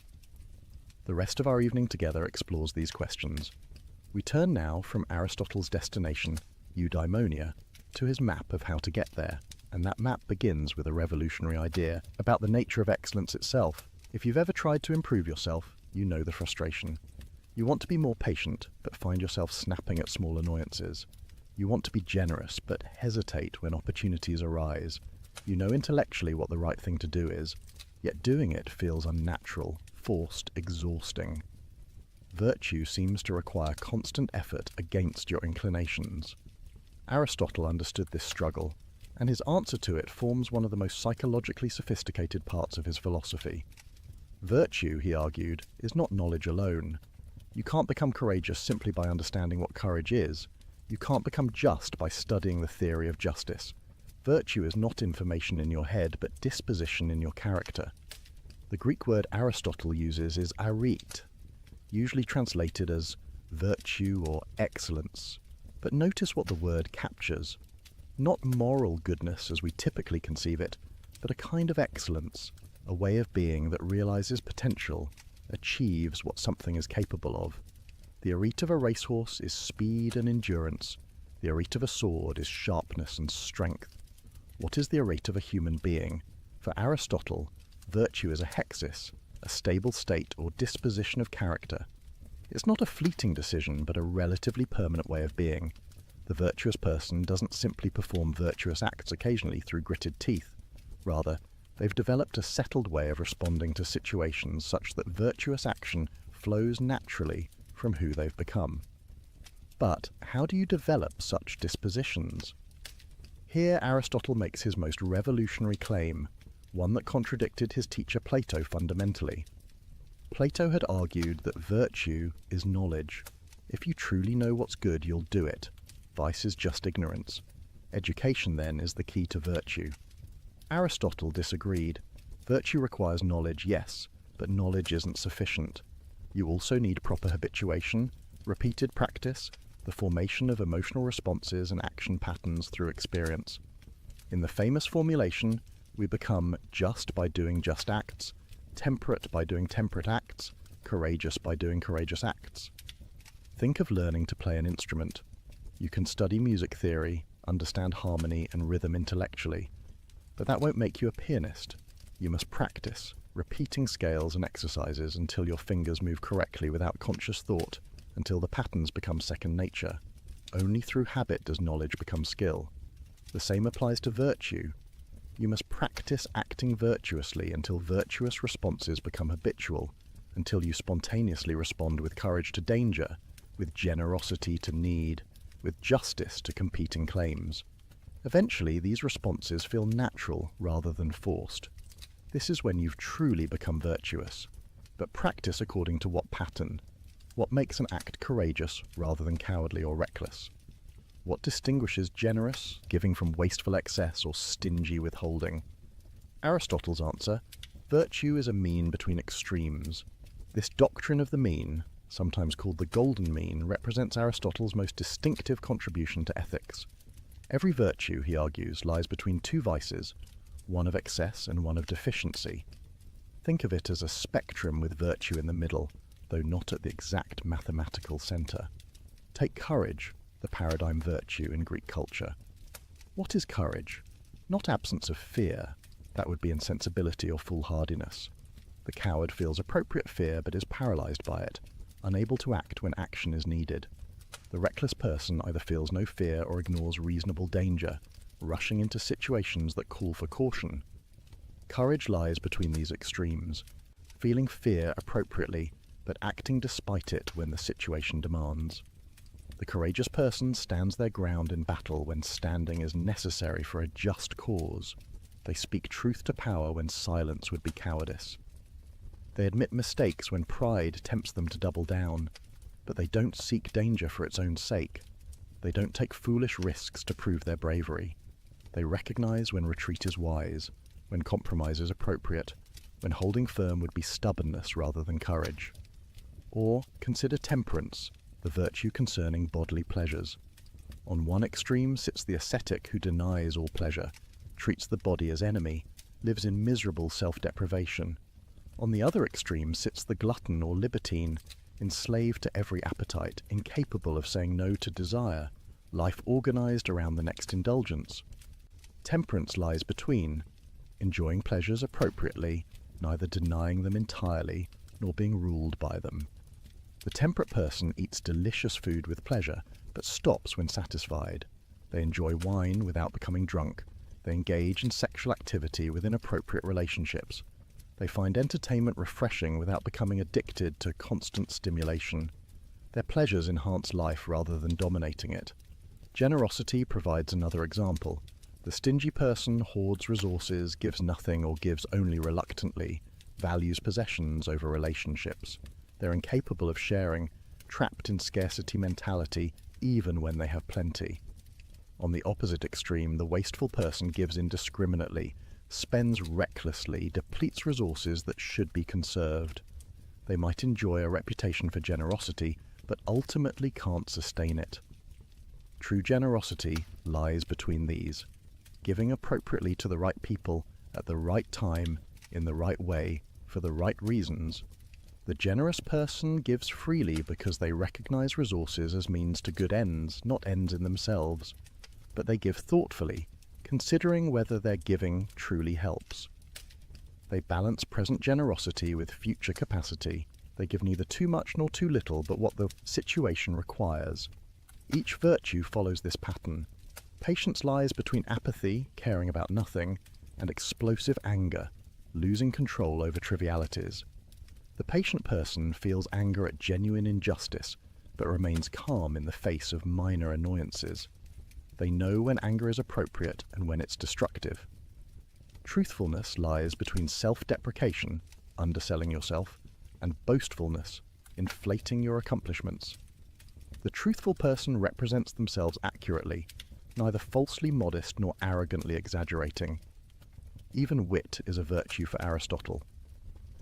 The rest of our evening together explores these questions. We turn now from Aristotle's destination, eudaimonia, to his map of how to get there, and that map begins with a revolutionary idea about the nature of excellence itself. If you've ever tried to improve yourself, you know the frustration. You want to be more patient, but find yourself snapping at small annoyances. You want to be generous, but hesitate when opportunities arise. You know intellectually what the right thing to do is, yet doing it feels unnatural, forced, exhausting. Virtue seems to require constant effort against your inclinations. Aristotle understood this struggle, and his answer to it forms one of the most psychologically sophisticated parts of his philosophy. Virtue, he argued, is not knowledge alone. You can't become courageous simply by understanding what courage is. You can't become just by studying the theory of justice. Virtue is not information in your head, but disposition in your character. The Greek word Aristotle uses is arete, usually translated as virtue or excellence. But notice what the word captures. Not moral goodness as we typically conceive it, but a kind of excellence, a way of being that realizes potential, achieves what something is capable of. The arete of a racehorse is speed and endurance. The arete of a sword is sharpness and strength. What is the arete of a human being? For Aristotle, virtue is a hexis, a stable state or disposition of character. It's not a fleeting decision, but a relatively permanent way of being. The virtuous person doesn't simply perform virtuous acts occasionally through gritted teeth. Rather, they've developed a settled way of responding to situations such that virtuous action flows naturally from who they've become. But how do you develop such dispositions? Here Aristotle makes his most revolutionary claim, one that contradicted his teacher Plato fundamentally. Plato had argued that virtue is knowledge. If you truly know what's good, you'll do it. Vice is just ignorance. Education, then, is the key to virtue. Aristotle disagreed. Virtue requires knowledge, yes, but knowledge isn't sufficient. You also need proper habituation, repeated practice, the formation of emotional responses and action patterns through experience. In the famous formulation, we become just by doing just acts, temperate by doing temperate acts, courageous by doing courageous acts. Think of learning to play an instrument. You can study music theory, understand harmony and rhythm intellectually, but that won't make you a pianist. You must practice, repeating scales and exercises until your fingers move correctly without conscious thought, until the patterns become second nature. Only through habit does knowledge become skill. The same applies to virtue. You must practice acting virtuously until virtuous responses become habitual, until you spontaneously respond with courage to danger, with generosity to need, with justice to competing claims. Eventually, these responses feel natural rather than forced. This is when you've truly become virtuous. But practice according to what pattern? What makes an act courageous rather than cowardly or reckless? What distinguishes generous, giving from wasteful excess, or stingy withholding? Aristotle's answer: virtue is a mean between extremes. This doctrine of the mean, sometimes called the golden mean, represents Aristotle's most distinctive contribution to ethics. Every virtue, he argues, lies between two vices, one of excess and one of deficiency. Think of it as a spectrum with virtue in the middle, though not at the exact mathematical center. Take courage, the paradigm virtue in Greek culture. What is courage? Not absence of fear. That would be insensibility or foolhardiness. The coward feels appropriate fear but is paralyzed by it, unable to act when action is needed. The reckless person either feels no fear or ignores reasonable danger, rushing into situations that call for caution. Courage lies between these extremes, feeling fear appropriately, but acting despite it when the situation demands. The courageous person stands their ground in battle when standing is necessary for a just cause. They speak truth to power when silence would be cowardice. They admit mistakes when pride tempts them to double down, but they don't seek danger for its own sake. They don't take foolish risks to prove their bravery. They recognize when retreat is wise, when compromise is appropriate, when holding firm would be stubbornness rather than courage. Or consider temperance, the virtue concerning bodily pleasures. On one extreme sits the ascetic who denies all pleasure, treats the body as enemy, lives in miserable self-deprivation. On the other extreme sits the glutton or libertine, enslaved to every appetite, incapable of saying no to desire, life organized around the next indulgence. Temperance lies between, enjoying pleasures appropriately, neither denying them entirely, nor being ruled by them. The temperate person eats delicious food with pleasure, but stops when satisfied. They enjoy wine without becoming drunk. They engage in sexual activity within appropriate relationships. They find entertainment refreshing without becoming addicted to constant stimulation. Their pleasures enhance life rather than dominating it. Generosity provides another example. The stingy person hoards resources, gives nothing or gives only reluctantly, values possessions over relationships. They're incapable of sharing, trapped in scarcity mentality even when they have plenty. On the opposite extreme, the wasteful person gives indiscriminately, spends recklessly, depletes resources that should be conserved. They might enjoy a reputation for generosity, but ultimately can't sustain it. True generosity lies between these, giving appropriately to the right people, at the right time, in the right way, for the right reasons. The generous person gives freely because they recognize resources as means to good ends, not ends in themselves. But they give thoughtfully, considering whether their giving truly helps. They balance present generosity with future capacity. They give neither too much nor too little, but what the situation requires. Each virtue follows this pattern. Patience lies between apathy, caring about nothing, and explosive anger, losing control over trivialities. The patient person feels anger at genuine injustice, but remains calm in the face of minor annoyances. They know when anger is appropriate and when it's destructive. Truthfulness lies between self-deprecation, underselling yourself, and boastfulness, inflating your accomplishments. The truthful person represents themselves accurately, neither falsely modest nor arrogantly exaggerating. Even wit is a virtue for Aristotle.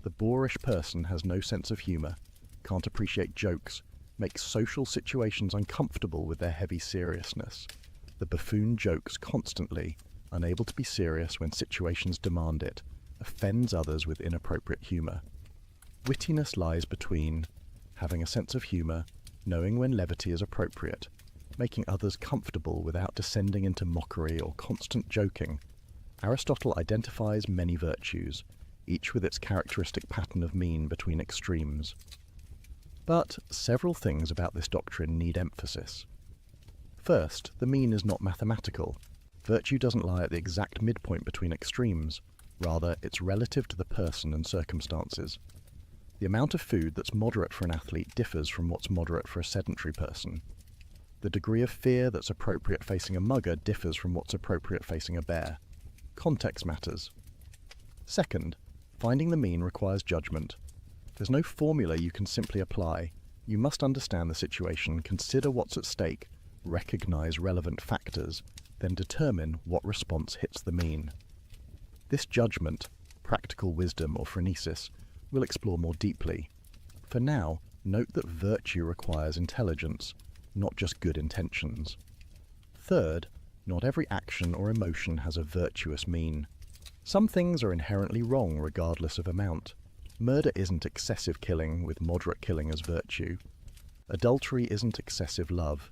The boorish person has no sense of humor, can't appreciate jokes, makes social situations uncomfortable with their heavy seriousness. The buffoon jokes constantly, unable to be serious when situations demand it, offends others with inappropriate humour. Wittiness lies between having a sense of humour, knowing when levity is appropriate, making others comfortable without descending into mockery or constant joking. Aristotle identifies many virtues, each with its characteristic pattern of mean between extremes. But several things about this doctrine need emphasis. First, the mean is not mathematical. Virtue doesn't lie at the exact midpoint between extremes. Rather, it's relative to the person and circumstances. The amount of food that's moderate for an athlete differs from what's moderate for a sedentary person. The degree of fear that's appropriate facing a mugger differs from what's appropriate facing a bear. Context matters. Second, finding the mean requires judgment. There's no formula you can simply apply. You must understand the situation, consider what's at stake, recognize relevant factors, then determine what response hits the mean. This judgment, practical wisdom or phronesis, we'll explore more deeply. For now, note that virtue requires intelligence, not just good intentions. Third, not every action or emotion has a virtuous mean. Some things are inherently wrong regardless of amount. Murder isn't excessive killing with moderate killing as virtue. Adultery isn't excessive love.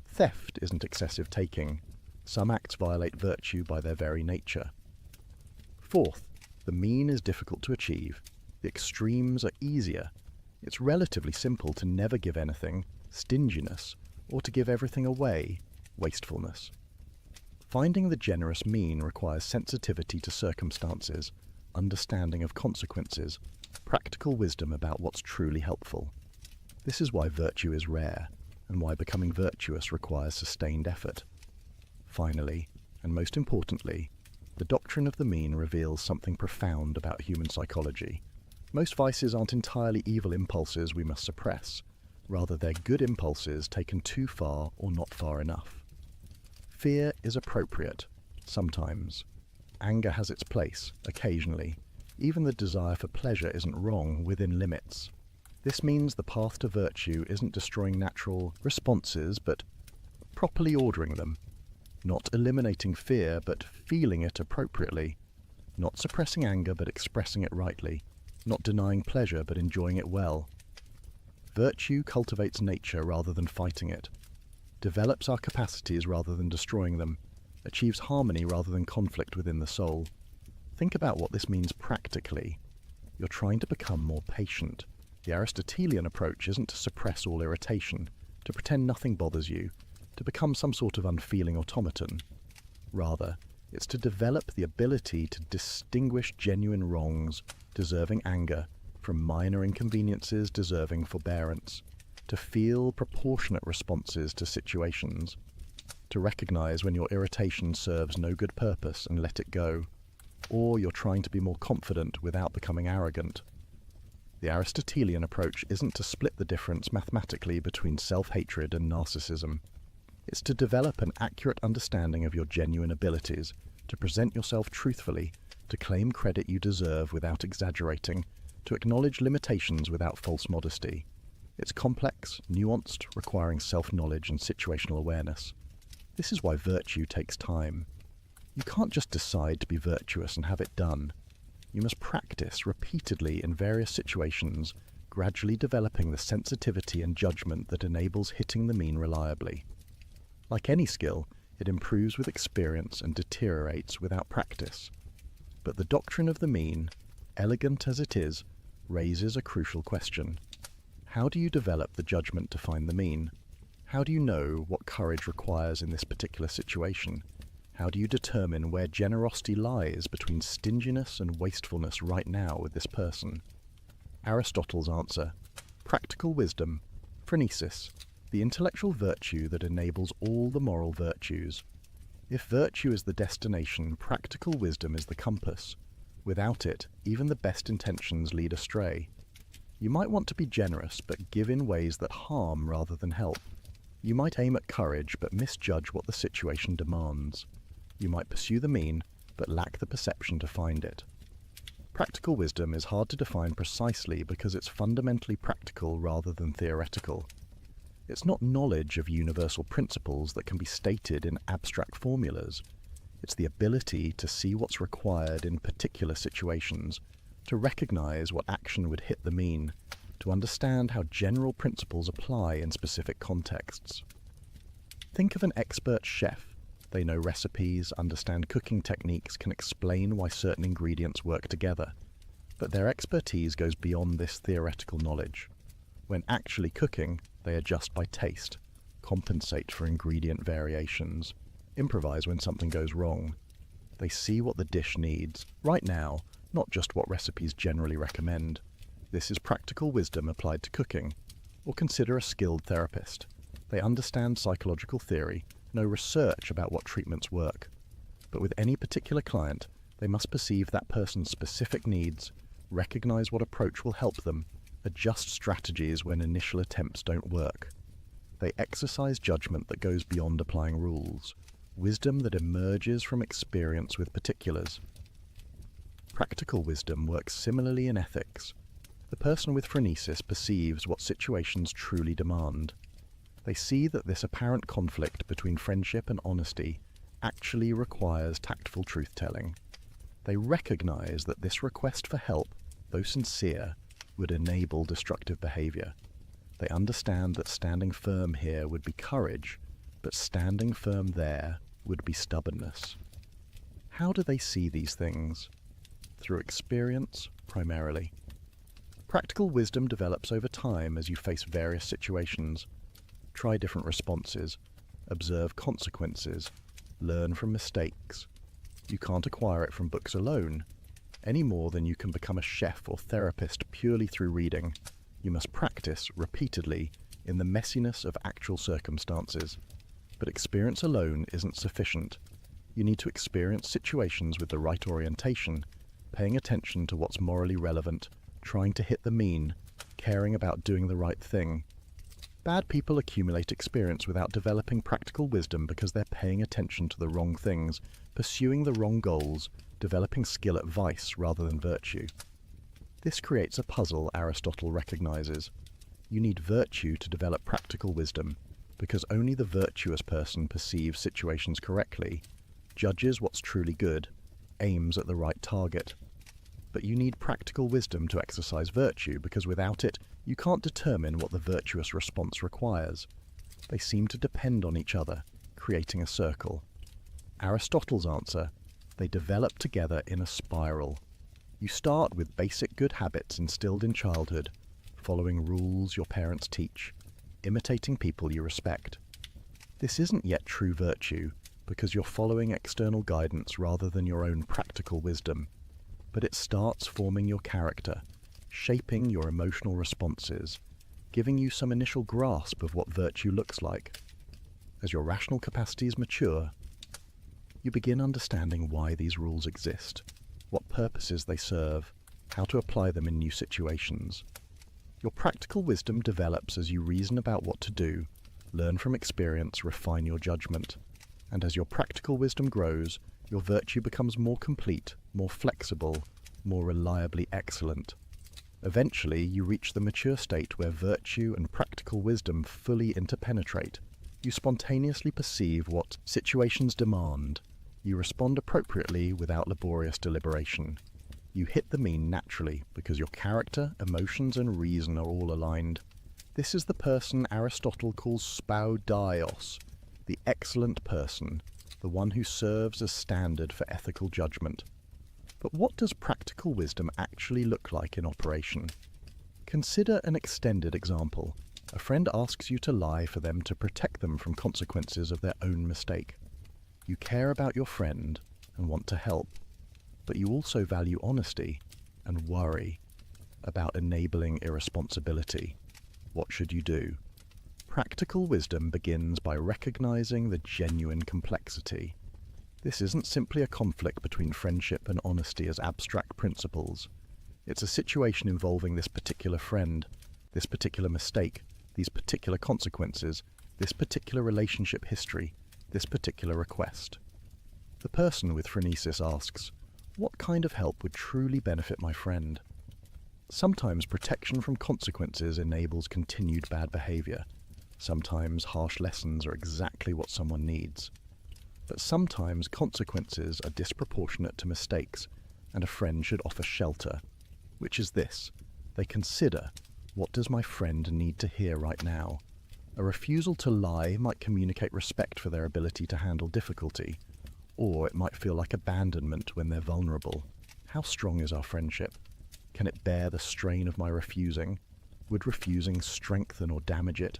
Theft isn't excessive taking. Some acts violate virtue by their very nature. Fourth, the mean is difficult to achieve. The extremes are easier. It's relatively simple to never give anything, stinginess, or to give everything away, wastefulness. Finding the generous mean requires sensitivity to circumstances, understanding of consequences, practical wisdom about what's truly helpful. This is why virtue is rare, and why becoming virtuous requires sustained effort. Finally, and most importantly, the doctrine of the mean reveals something profound about human psychology. Most vices aren't entirely evil impulses we must suppress. Rather, they're good impulses taken too far or not far enough. Fear is appropriate, sometimes. Anger has its place, occasionally. Even the desire for pleasure isn't wrong within limits. This means the path to virtue isn't destroying natural responses, but properly ordering them. Not eliminating fear, but feeling it appropriately. Not suppressing anger, but expressing it rightly. Not denying pleasure, but enjoying it well. Virtue cultivates nature rather than fighting it. Develops our capacities rather than destroying them. Achieves harmony rather than conflict within the soul. Think about what this means practically. You're trying to become more patient. The Aristotelian approach isn't to suppress all irritation, to pretend nothing bothers you, to become some sort of unfeeling automaton. Rather, it's to develop the ability to distinguish genuine wrongs, deserving anger, from minor inconveniences deserving forbearance, to feel proportionate responses to situations, to recognize when your irritation serves no good purpose and let it go, or you're trying to be more confident without becoming arrogant. The Aristotelian approach isn't to split the difference mathematically between self-hatred and narcissism. It's to develop an accurate understanding of your genuine abilities, to present yourself truthfully, to claim credit you deserve without exaggerating, to acknowledge limitations without false modesty. It's complex, nuanced, requiring self-knowledge and situational awareness. This is why virtue takes time. You can't just decide to be virtuous and have it done. You must practice repeatedly in various situations, gradually developing the sensitivity and judgment that enables hitting the mean reliably. Like any skill, it improves with experience and deteriorates without practice. But the doctrine of the mean, elegant as it is, raises a crucial question. How do you develop the judgment to find the mean? How do you know what courage requires in this particular situation? How do you determine where generosity lies between stinginess and wastefulness right now with this person? Aristotle's answer: practical wisdom, phronesis, the intellectual virtue that enables all the moral virtues. If virtue is the destination, practical wisdom is the compass. Without it, even the best intentions lead astray. You might want to be generous, but give in ways that harm rather than help. You might aim at courage, but misjudge what the situation demands. You might pursue the mean, but lack the perception to find it. Practical wisdom is hard to define precisely because it's fundamentally practical rather than theoretical. It's not knowledge of universal principles that can be stated in abstract formulas. It's the ability to see what's required in particular situations, to recognize what action would hit the mean, to understand how general principles apply in specific contexts. Think of an expert chef. They know recipes, understand cooking techniques, can explain why certain ingredients work together. But their expertise goes beyond this theoretical knowledge. When actually cooking, they adjust by taste, compensate for ingredient variations, improvise when something goes wrong. They see what the dish needs, right now, not just what recipes generally recommend. This is practical wisdom applied to cooking. Or consider a skilled therapist. They understand psychological theory, know research about what treatments work. But with any particular client, they must perceive that person's specific needs, recognize what approach will help them, adjust strategies when initial attempts don't work. They exercise judgment that goes beyond applying rules, wisdom that emerges from experience with particulars. Practical wisdom works similarly in ethics. The person with phronesis perceives what situations truly demand. They see that this apparent conflict between friendship and honesty actually requires tactful truth-telling. They recognize that this request for help, though sincere, would enable destructive behavior. They understand that standing firm here would be courage, but standing firm there would be stubbornness. How do they see these things? Through experience, primarily. Practical wisdom develops over time as you face various situations. Try different responses, observe consequences, learn from mistakes. You can't acquire it from books alone, any more than you can become a chef or therapist purely through reading. You must practice repeatedly in the messiness of actual circumstances. But experience alone isn't sufficient. You need to experience situations with the right orientation, paying attention to what's morally relevant, trying to hit the mean, caring about doing the right thing. Bad people accumulate experience without developing practical wisdom because they're paying attention to the wrong things, pursuing the wrong goals, developing skill at vice rather than virtue. This creates a puzzle Aristotle recognizes. You need virtue to develop practical wisdom, because only the virtuous person perceives situations correctly, judges what's truly good, aims at the right target. But you need practical wisdom to exercise virtue, because without it, you can't determine what the virtuous response requires. They seem to depend on each other, creating a circle. Aristotle's answer: they develop together in a spiral. You start with basic good habits instilled in childhood, following rules your parents teach, imitating people you respect. This isn't yet true virtue, because you're following external guidance rather than your own practical wisdom. But it starts forming your character, shaping your emotional responses, giving you some initial grasp of what virtue looks like. As your rational capacities mature, you begin understanding why these rules exist, what purposes they serve, how to apply them in new situations. Your practical wisdom develops as you reason about what to do, learn from experience, refine your judgment. And as your practical wisdom grows, your virtue becomes more complete, more flexible, more reliably excellent. Eventually, you reach the mature state where virtue and practical wisdom fully interpenetrate. You spontaneously perceive what situations demand. You respond appropriately without laborious deliberation. You hit the mean naturally because your character, emotions, and reason are all aligned. This is the person Aristotle calls spoudios, the excellent person, the one who serves as standard for ethical judgment. But what does practical wisdom actually look like in operation? Consider an extended example. A friend asks you to lie for them to protect them from consequences of their own mistake. You care about your friend and want to help, but you also value honesty and worry about enabling irresponsibility. What should you do? Practical wisdom begins by recognizing the genuine complexity. This isn't simply a conflict between friendship and honesty as abstract principles. It's a situation involving this particular friend, this particular mistake, these particular consequences, this particular relationship history, this particular request. The person with phronesis asks, what kind of help would truly benefit my friend? Sometimes protection from consequences enables continued bad behavior. Sometimes harsh lessons are exactly what someone needs. But sometimes consequences are disproportionate to mistakes, and a friend should offer shelter, which is this. They consider, what does my friend need to hear right now? A refusal to lie might communicate respect for their ability to handle difficulty, or it might feel like abandonment when they're vulnerable. How strong is our friendship? Can it bear the strain of my refusing? Would refusing strengthen or damage it?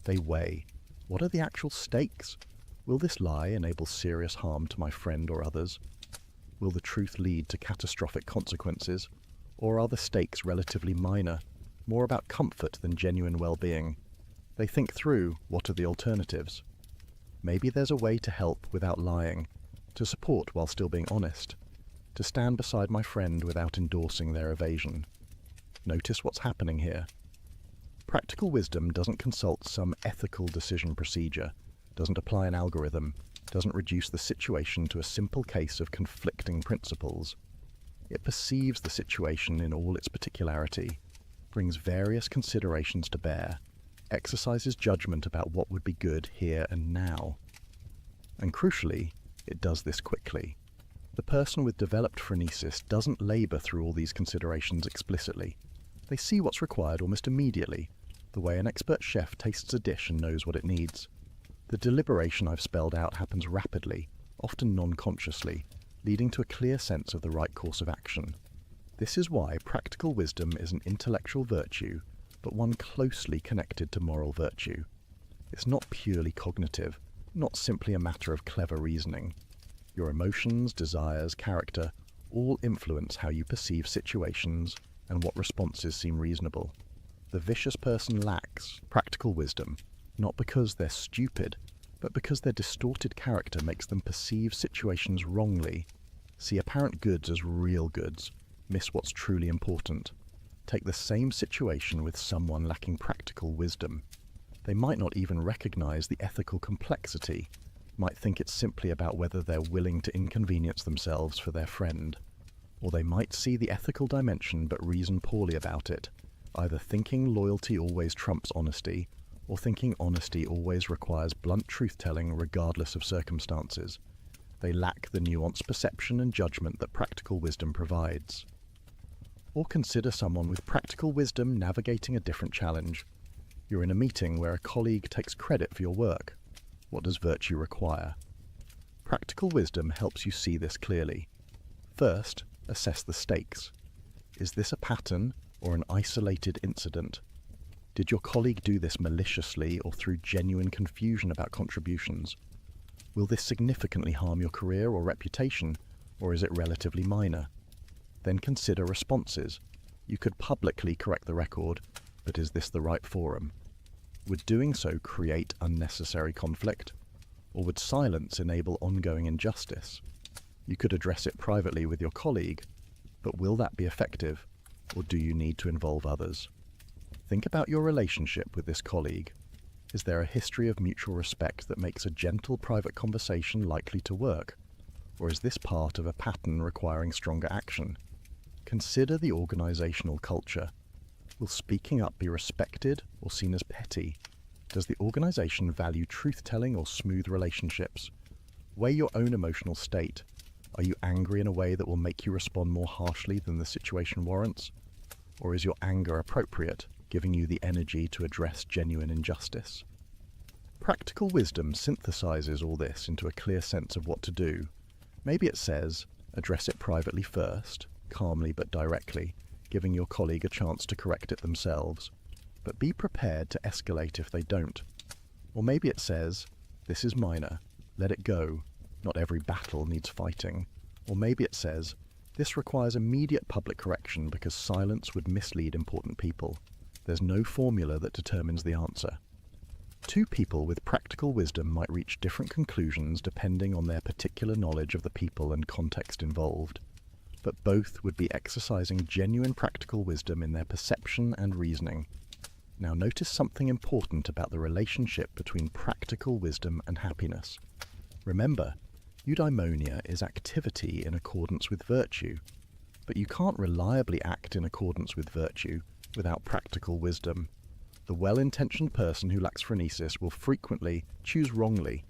They weigh. What are the actual stakes? Will this lie enable serious harm to my friend or others? Will the truth lead to catastrophic consequences? Or are the stakes relatively minor, more about comfort than genuine well-being? They think through, what are the alternatives? Maybe there's a way to help without lying, to support while still being honest, to stand beside my friend without endorsing their evasion. Notice what's happening here. Practical wisdom doesn't consult some ethical decision procedure, doesn't apply an algorithm, doesn't reduce the situation to a simple case of conflicting principles. It perceives the situation in all its particularity, brings various considerations to bear, exercises judgment about what would be good here and now. And crucially, it does this quickly. The person with developed phronesis doesn't labour through all these considerations explicitly. They see what's required almost immediately, the way an expert chef tastes a dish and knows what it needs. The deliberation I've spelled out happens rapidly, often non-consciously, leading to a clear sense of the right course of action. This is why practical wisdom is an intellectual virtue, but one closely connected to moral virtue. It's not purely cognitive, not simply a matter of clever reasoning. Your emotions, desires, character all influence how you perceive situations and what responses seem reasonable. The vicious person lacks practical wisdom, not because they're stupid, but because their distorted character makes them perceive situations wrongly, see apparent goods as real goods, miss what's truly important. Take the same situation with someone lacking practical wisdom. They might not even recognize the ethical complexity, might think it's simply about whether they're willing to inconvenience themselves for their friend. Or they might see the ethical dimension but reason poorly about it, either thinking loyalty always trumps honesty, or thinking honesty always requires blunt truth-telling regardless of circumstances. They lack the nuanced perception and judgment that practical wisdom provides. Or consider someone with practical wisdom navigating a different challenge. You're in a meeting where a colleague takes credit for your work. What does virtue require? Practical wisdom helps you see this clearly. First, assess the stakes. Is this a pattern or an isolated incident? Did your colleague do this maliciously or through genuine confusion about contributions? Will this significantly harm your career or reputation, or is it relatively minor? Then consider responses. You could publicly correct the record, but is this the right forum? Would doing so create unnecessary conflict? Or would silence enable ongoing injustice? You could address it privately with your colleague, but will that be effective, or do you need to involve others? Think about your relationship with this colleague. Is there a history of mutual respect that makes a gentle private conversation likely to work? Or is this part of a pattern requiring stronger action? Consider the organizational culture. Will speaking up be respected or seen as petty? Does the organization value truth-telling or smooth relationships? Weigh your own emotional state. Are you angry in a way that will make you respond more harshly than the situation warrants? Or is your anger appropriate, giving you the energy to address genuine injustice? Practical wisdom synthesizes all this into a clear sense of what to do. Maybe it says, address it privately first, calmly but directly, giving your colleague a chance to correct it themselves, but be prepared to escalate if they don't. Or maybe it says, this is minor, let it go, not every battle needs fighting. Or maybe it says, this requires immediate public correction because silence would mislead important people. There's no formula that determines the answer. Two people with practical wisdom might reach different conclusions depending on their particular knowledge of the people and context involved, but both would be exercising genuine practical wisdom in their perception and reasoning. Now notice something important about the relationship between practical wisdom and happiness. Remember, eudaimonia is activity in accordance with virtue, but you can't reliably act in accordance with virtue without practical wisdom. The well-intentioned person who lacks phronesis will frequently choose wrongly,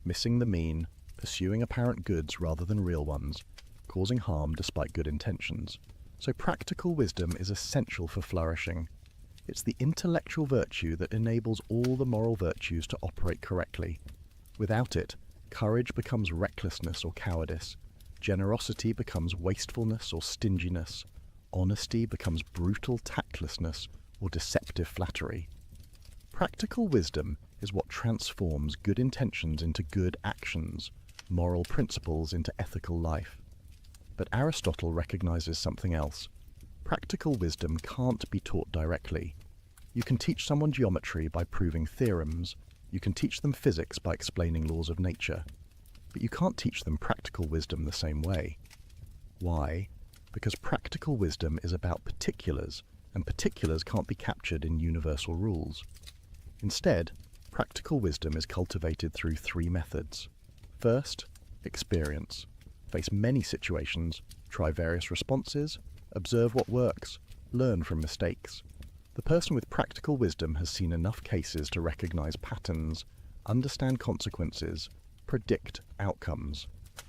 missing the mean, pursuing apparent goods rather than real ones, causing harm despite good intentions. So practical wisdom is essential for flourishing. It's the intellectual virtue that enables all the moral virtues to operate correctly. Without it, courage becomes recklessness or cowardice, generosity becomes wastefulness or stinginess, honesty becomes brutal tactlessness or deceptive flattery. Practical wisdom is what transforms good intentions into good actions, moral principles into ethical life. But Aristotle recognizes something else. Practical wisdom can't be taught directly. You can teach someone geometry by proving theorems, you can teach them physics by explaining laws of nature, but you can't teach them practical wisdom the same way. Why? Because practical wisdom is about particulars, and particulars can't be captured in universal rules. Instead, practical wisdom is cultivated through three methods. First, experience. Face many situations, try various responses, observe what works, learn from mistakes. The person with practical wisdom has seen enough cases to recognize patterns, understand consequences, predict outcomes.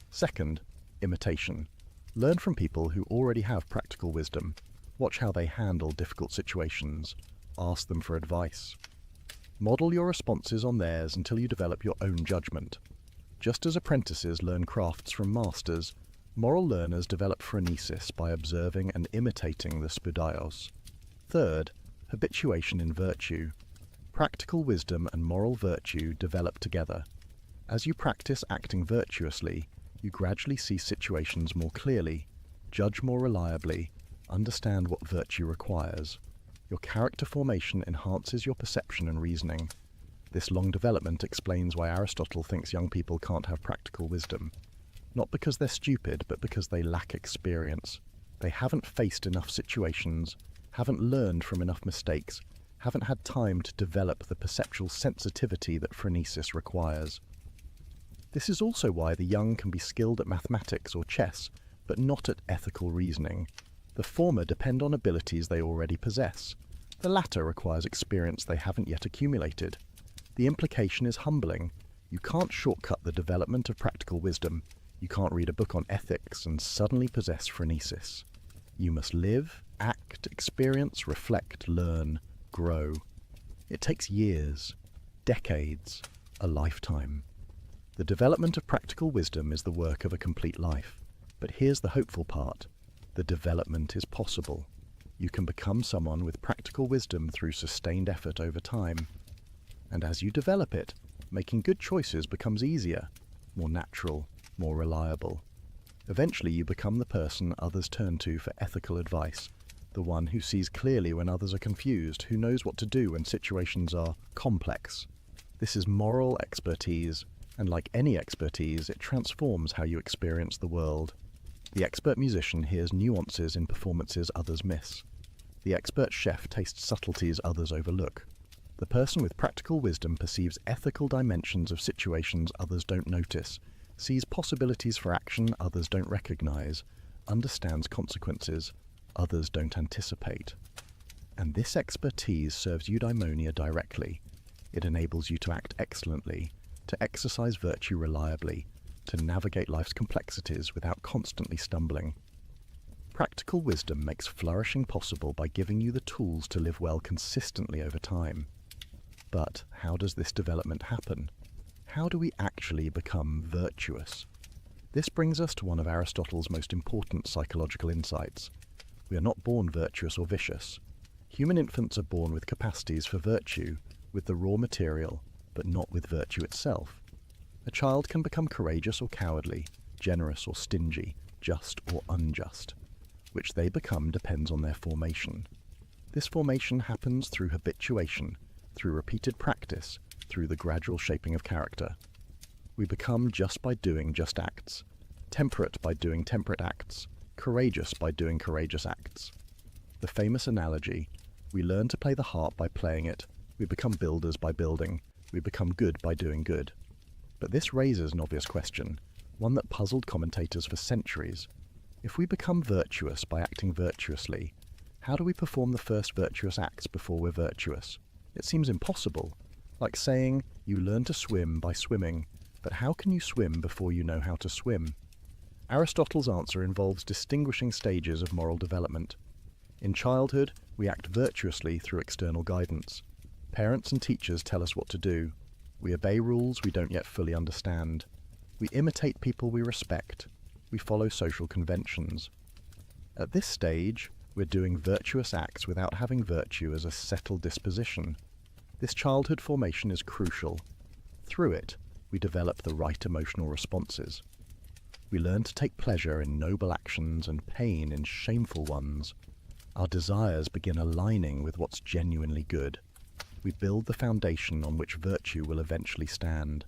Second, imitation. Learn from people who already have practical wisdom. Watch how they handle difficult situations. Ask them for advice. Model your responses on theirs until you develop your own judgment. Just as apprentices learn crafts from masters, moral learners develop phronesis by observing and imitating the spoudios. Third, habituation in virtue. Practical wisdom and moral virtue develop together. As you practice acting virtuously, you gradually see situations more clearly, judge more reliably, understand what virtue requires. Your character formation enhances your perception and reasoning. This long development explains why Aristotle thinks young people can't have practical wisdom. Not because they're stupid, but because they lack experience. They haven't faced enough situations, haven't learned from enough mistakes, haven't had time to develop the perceptual sensitivity that phronesis requires. This is also why the young can be skilled at mathematics or chess, but not at ethical reasoning. The former depend on abilities they already possess. The latter requires experience they haven't yet accumulated. The implication is humbling. You can't shortcut the development of practical wisdom. You can't read a book on ethics and suddenly possess phronesis. You must live, act, experience, reflect, learn, grow. It takes years, decades, a lifetime. The development of practical wisdom is the work of a complete life. But here's the hopeful part. The development is possible. You can become someone with practical wisdom through sustained effort over time. And as you develop it, making good choices becomes easier, more natural, more reliable. Eventually you become the person others turn to for ethical advice, the one who sees clearly when others are confused, who knows what to do when situations are complex. This is moral expertise, and like any expertise, it transforms how you experience the world. The expert musician hears nuances in performances others miss. The expert chef tastes subtleties others overlook. The person with practical wisdom perceives ethical dimensions of situations others don't notice, sees possibilities for action others don't recognize, understands consequences others don't anticipate. And this expertise serves eudaimonia directly. It enables you to act excellently, to exercise virtue reliably, to navigate life's complexities without constantly stumbling. Practical wisdom makes flourishing possible by giving you the tools to live well consistently over time. But how does this development happen? How do we actually become virtuous? This brings us to one of Aristotle's most important psychological insights. We are not born virtuous or vicious. Human infants are born with capacities for virtue, with the raw material, but not with virtue itself. A child can become courageous or cowardly, generous or stingy, just or unjust. Which they become depends on their formation. This formation happens through habituation, through repeated practice, through the gradual shaping of character. We become just by doing just acts, temperate by doing temperate acts, courageous by doing courageous acts. The famous analogy, we learn to play the harp by playing it, we become builders by building, we become good by doing good. But this raises an obvious question, one that puzzled commentators for centuries. If we become virtuous by acting virtuously, how do we perform the first virtuous acts before we're virtuous? It seems impossible, like saying you learn to swim by swimming, but how can you swim before you know how to swim? Aristotle's answer involves distinguishing stages of moral development. In childhood, we act virtuously through external guidance. Parents and teachers tell us what to do. We obey rules we don't yet fully understand. We imitate people we respect. We follow social conventions. At this stage, we're doing virtuous acts without having virtue as a settled disposition. This childhood formation is crucial. Through it, we develop the right emotional responses. We learn to take pleasure in noble actions and pain in shameful ones. Our desires begin aligning with what's genuinely good. We build the foundation on which virtue will eventually stand.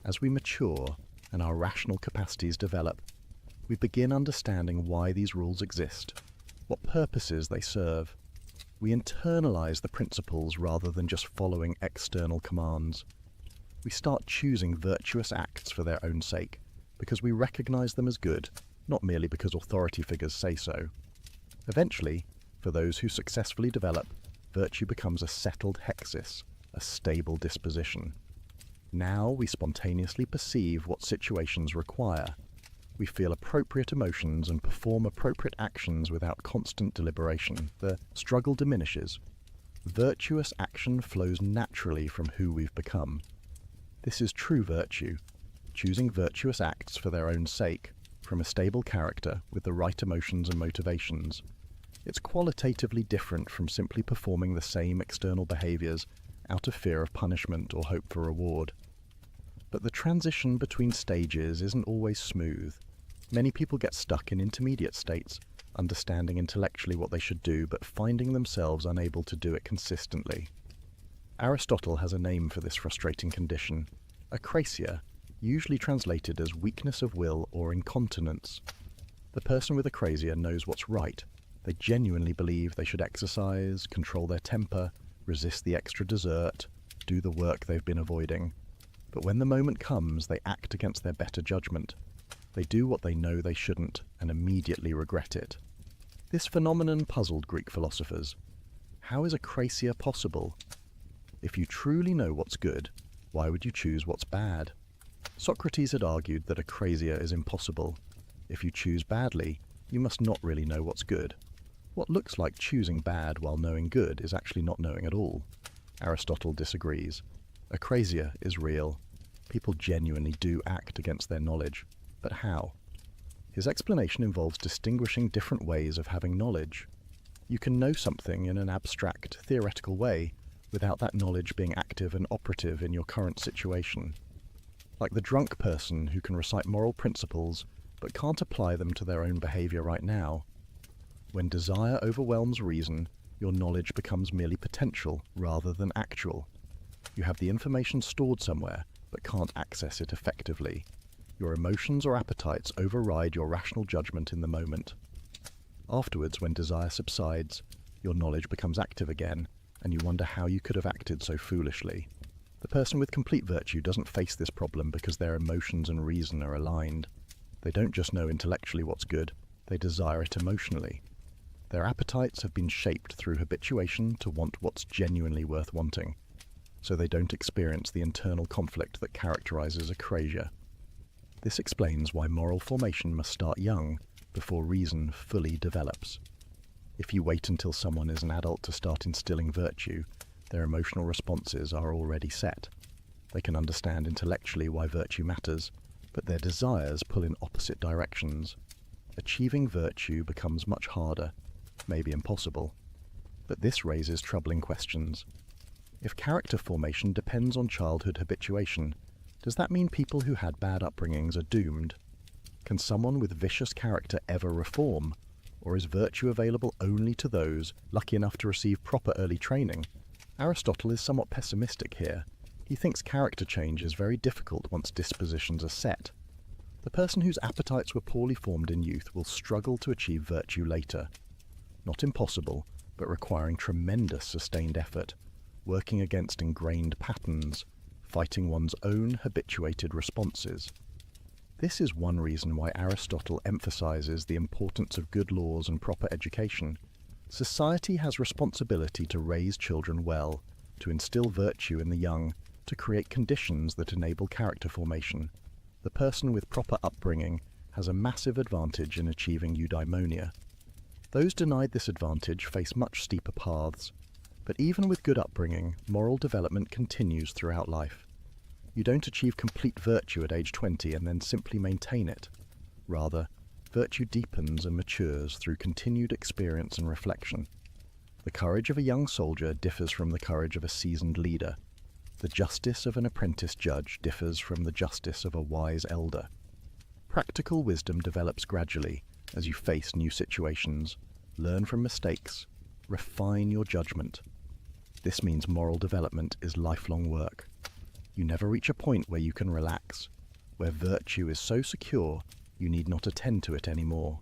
As we mature and our rational capacities develop, we begin understanding why these rules exist, what purposes they serve. We internalize the principles rather than just following external commands. We start choosing virtuous acts for their own sake, because we recognize them as good, not merely because authority figures say so. Eventually, for those who successfully develop, virtue becomes a settled hexis, a stable disposition. Now we spontaneously perceive what situations require. We feel appropriate emotions and perform appropriate actions without constant deliberation. The struggle diminishes. Virtuous action flows naturally from who we've become. This is true virtue, choosing virtuous acts for their own sake, from a stable character with the right emotions and motivations. It's qualitatively different from simply performing the same external behaviors out of fear of punishment or hope for reward. But the transition between stages isn't always smooth. Many people get stuck in intermediate states, understanding intellectually what they should do, but finding themselves unable to do it consistently. Aristotle has a name for this frustrating condition: acrasia, usually translated as weakness of will or incontinence. The person with acrasia knows what's right. They genuinely believe they should exercise, control their temper, resist the extra dessert, do the work they've been avoiding. But when the moment comes, they act against their better judgment. They do what they know they shouldn't and immediately regret it. This phenomenon puzzled Greek philosophers. How is acrasia possible? If you truly know what's good, why would you choose what's bad? Socrates had argued that acrasia is impossible. If you choose badly, you must not really know what's good. What looks like choosing bad while knowing good is actually not knowing at all. Aristotle disagrees. Acrasia is real. People genuinely do act against their knowledge. But how? His explanation involves distinguishing different ways of having knowledge. You can know something in an abstract, theoretical way without that knowledge being active and operative in your current situation. Like the drunk person who can recite moral principles but can't apply them to their own behavior right now. When desire overwhelms reason, your knowledge becomes merely potential rather than actual. You have the information stored somewhere but can't access it effectively. Your emotions or appetites override your rational judgment in the moment. Afterwards, when desire subsides, your knowledge becomes active again, and you wonder how you could have acted so foolishly. The person with complete virtue doesn't face this problem because their emotions and reason are aligned. They don't just know intellectually what's good, they desire it emotionally. Their appetites have been shaped through habituation to want what's genuinely worth wanting, so they don't experience the internal conflict that characterizes acrasia. This explains why moral formation must start young, before reason fully develops. If you wait until someone is an adult to start instilling virtue, their emotional responses are already set. They can understand intellectually why virtue matters, but their desires pull in opposite directions. Achieving virtue becomes much harder, maybe impossible. But this raises troubling questions. If character formation depends on childhood habituation, does that mean people who had bad upbringings are doomed? Can someone with vicious character ever reform? Or is virtue available only to those lucky enough to receive proper early training? Aristotle is somewhat pessimistic here. He thinks character change is very difficult once dispositions are set. The person whose appetites were poorly formed in youth will struggle to achieve virtue later. Not impossible, but requiring tremendous sustained effort, working against ingrained patterns, fighting one's own habituated responses. This is one reason why Aristotle emphasizes the importance of good laws and proper education. Society has responsibility to raise children well, to instill virtue in the young, to create conditions that enable character formation. The person with proper upbringing has a massive advantage in achieving eudaimonia. Those denied this advantage face much steeper paths, but even with good upbringing, moral development continues throughout life. You don't achieve complete virtue at age 20 and then simply maintain it. Rather, virtue deepens and matures through continued experience and reflection. The courage of a young soldier differs from the courage of a seasoned leader. The justice of an apprentice judge differs from the justice of a wise elder. Practical wisdom develops gradually as you face new situations, learn from mistakes, refine your judgment. This means moral development is lifelong work. You never reach a point where you can relax, where virtue is so secure you need not attend to it anymore.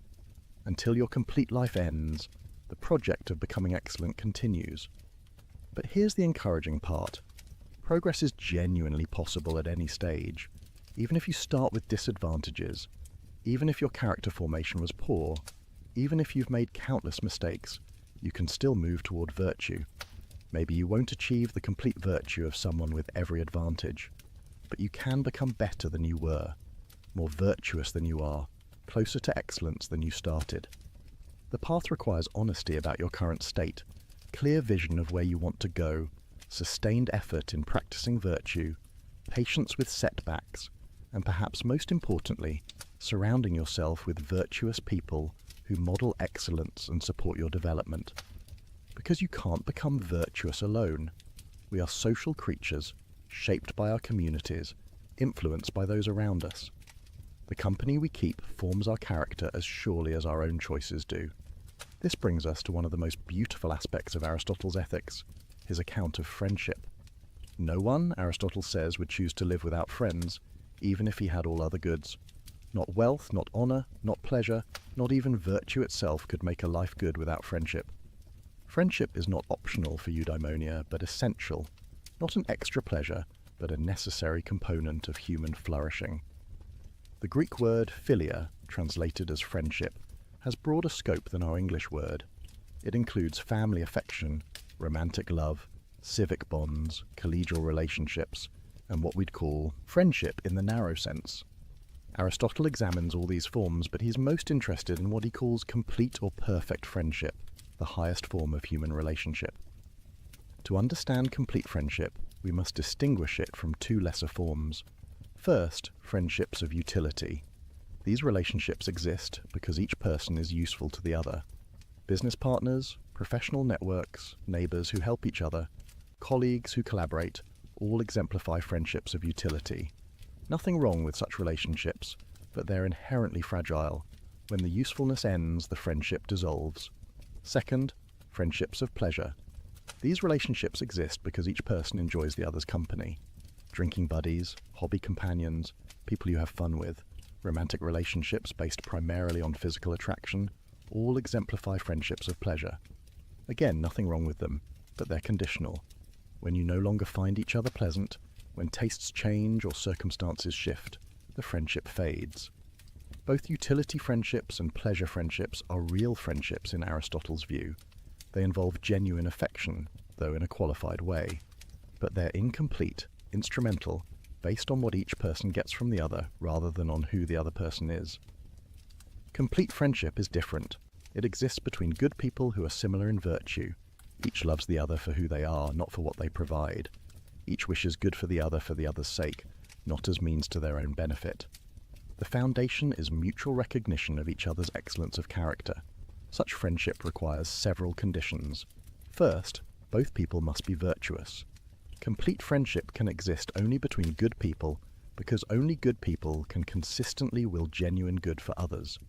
Until your complete life ends, the project of becoming excellent continues. But here's the encouraging part. Progress is genuinely possible at any stage. Even if you start with disadvantages, even if your character formation was poor, even if you've made countless mistakes, you can still move toward virtue. Maybe you won't achieve the complete virtue of someone with every advantage, but you can become better than you were, more virtuous than you are, closer to excellence than you started. The path requires honesty about your current state, clear vision of where you want to go, sustained effort in practicing virtue, patience with setbacks, and perhaps most importantly, surrounding yourself with virtuous people who model excellence and support your development. Because you can't become virtuous alone. We are social creatures, shaped by our communities, influenced by those around us. The company we keep forms our character as surely as our own choices do. This brings us to one of the most beautiful aspects of Aristotle's ethics, his account of friendship. No one, Aristotle says, would choose to live without friends, even if he had all other goods. Not wealth, not honor, not pleasure, not even virtue itself could make a life good without friendship. Friendship is not optional for eudaimonia, but essential. Not an extra pleasure, but a necessary component of human flourishing. The Greek word philia, translated as friendship, has broader scope than our English word. It includes family affection, romantic love, civic bonds, collegial relationships, and what we'd call friendship in the narrow sense. Aristotle examines all these forms, but he's most interested in what he calls complete or perfect friendship, the highest form of human relationship. To understand complete friendship, we must distinguish it from two lesser forms. First, friendships of utility. These relationships exist because each person is useful to the other. Business partners, professional networks, neighbors who help each other, colleagues who collaborate, all exemplify friendships of utility. Nothing wrong with such relationships, but they're inherently fragile. When the usefulness ends, the friendship dissolves. Second, friendships of pleasure. These relationships exist because each person enjoys the other's company. Drinking buddies, hobby companions, people you have fun with, romantic relationships based primarily on physical attraction, all exemplify friendships of pleasure. Again, nothing wrong with them, but they're conditional. When you no longer find each other pleasant, when tastes change or circumstances shift, the friendship fades. Both utility friendships and pleasure friendships are real friendships in Aristotle's view. They involve genuine affection, though in a qualified way. But they're incomplete, instrumental, based on what each person gets from the other rather than on who the other person is. Complete friendship is different. It exists between good people who are similar in virtue. Each loves the other for who they are, not for what they provide. Each wishes good for the other's sake, not as means to their own benefit. The foundation is mutual recognition of each other's excellence of character. Such friendship requires several conditions. First, both people must be virtuous. Complete friendship can exist only between good people, because only good people can consistently will genuine good for others.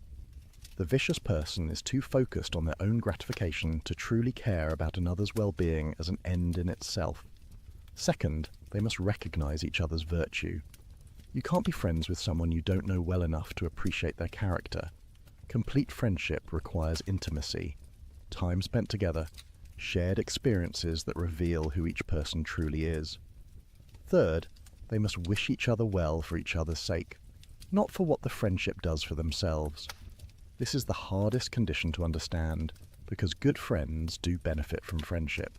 The vicious person is too focused on their own gratification to truly care about another's well-being as an end in itself. Second, they must recognize each other's virtue. You can't be friends with someone you don't know well enough to appreciate their character. Complete friendship requires intimacy, time spent together, shared experiences that reveal who each person truly is. Third, they must wish each other well for each other's sake, not for what the friendship does for themselves. This is the hardest condition to understand, because good friends do benefit from friendship.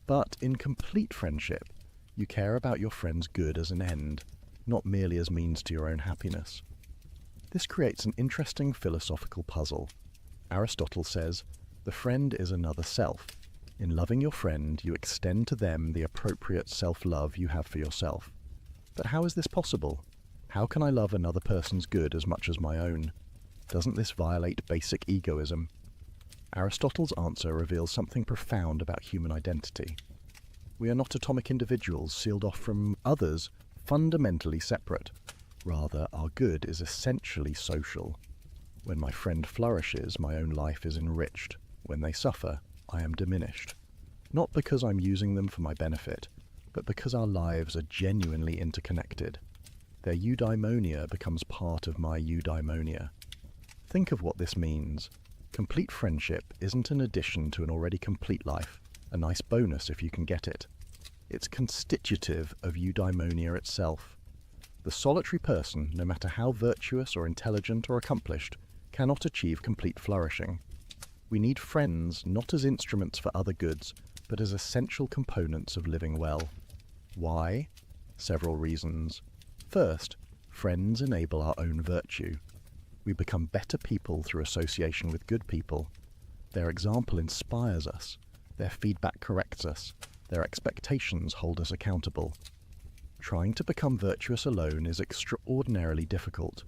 But in complete friendship, you care about your friend's good as an end, not merely as means to your own happiness. This creates an interesting philosophical puzzle. Aristotle says, the friend is another self. In loving your friend, you extend to them the appropriate self-love you have for yourself. But how is this possible? How can I love another person's good as much as my own? Doesn't this violate basic egoism? Aristotle's answer reveals something profound about human identity. We are not atomic individuals sealed off from others, fundamentally separate. Rather, our good is essentially social. When my friend flourishes, my own life is enriched. When they suffer, I am diminished. Not because I'm using them for my benefit, but because our lives are genuinely interconnected. Their eudaimonia becomes part of my eudaimonia. Think of what this means. Complete friendship isn't an addition to an already complete life, a nice bonus if you can get it. It's constitutive of eudaimonia itself. The solitary person, no matter how virtuous or intelligent or accomplished, cannot achieve complete flourishing. We need friends not as instruments for other goods, but as essential components of living well. Why? Several reasons. First, friends enable our own virtue. We become better people through association with good people. Their example inspires us. Their feedback corrects us. Their expectations hold us accountable. Trying to become virtuous alone is extraordinarily difficult.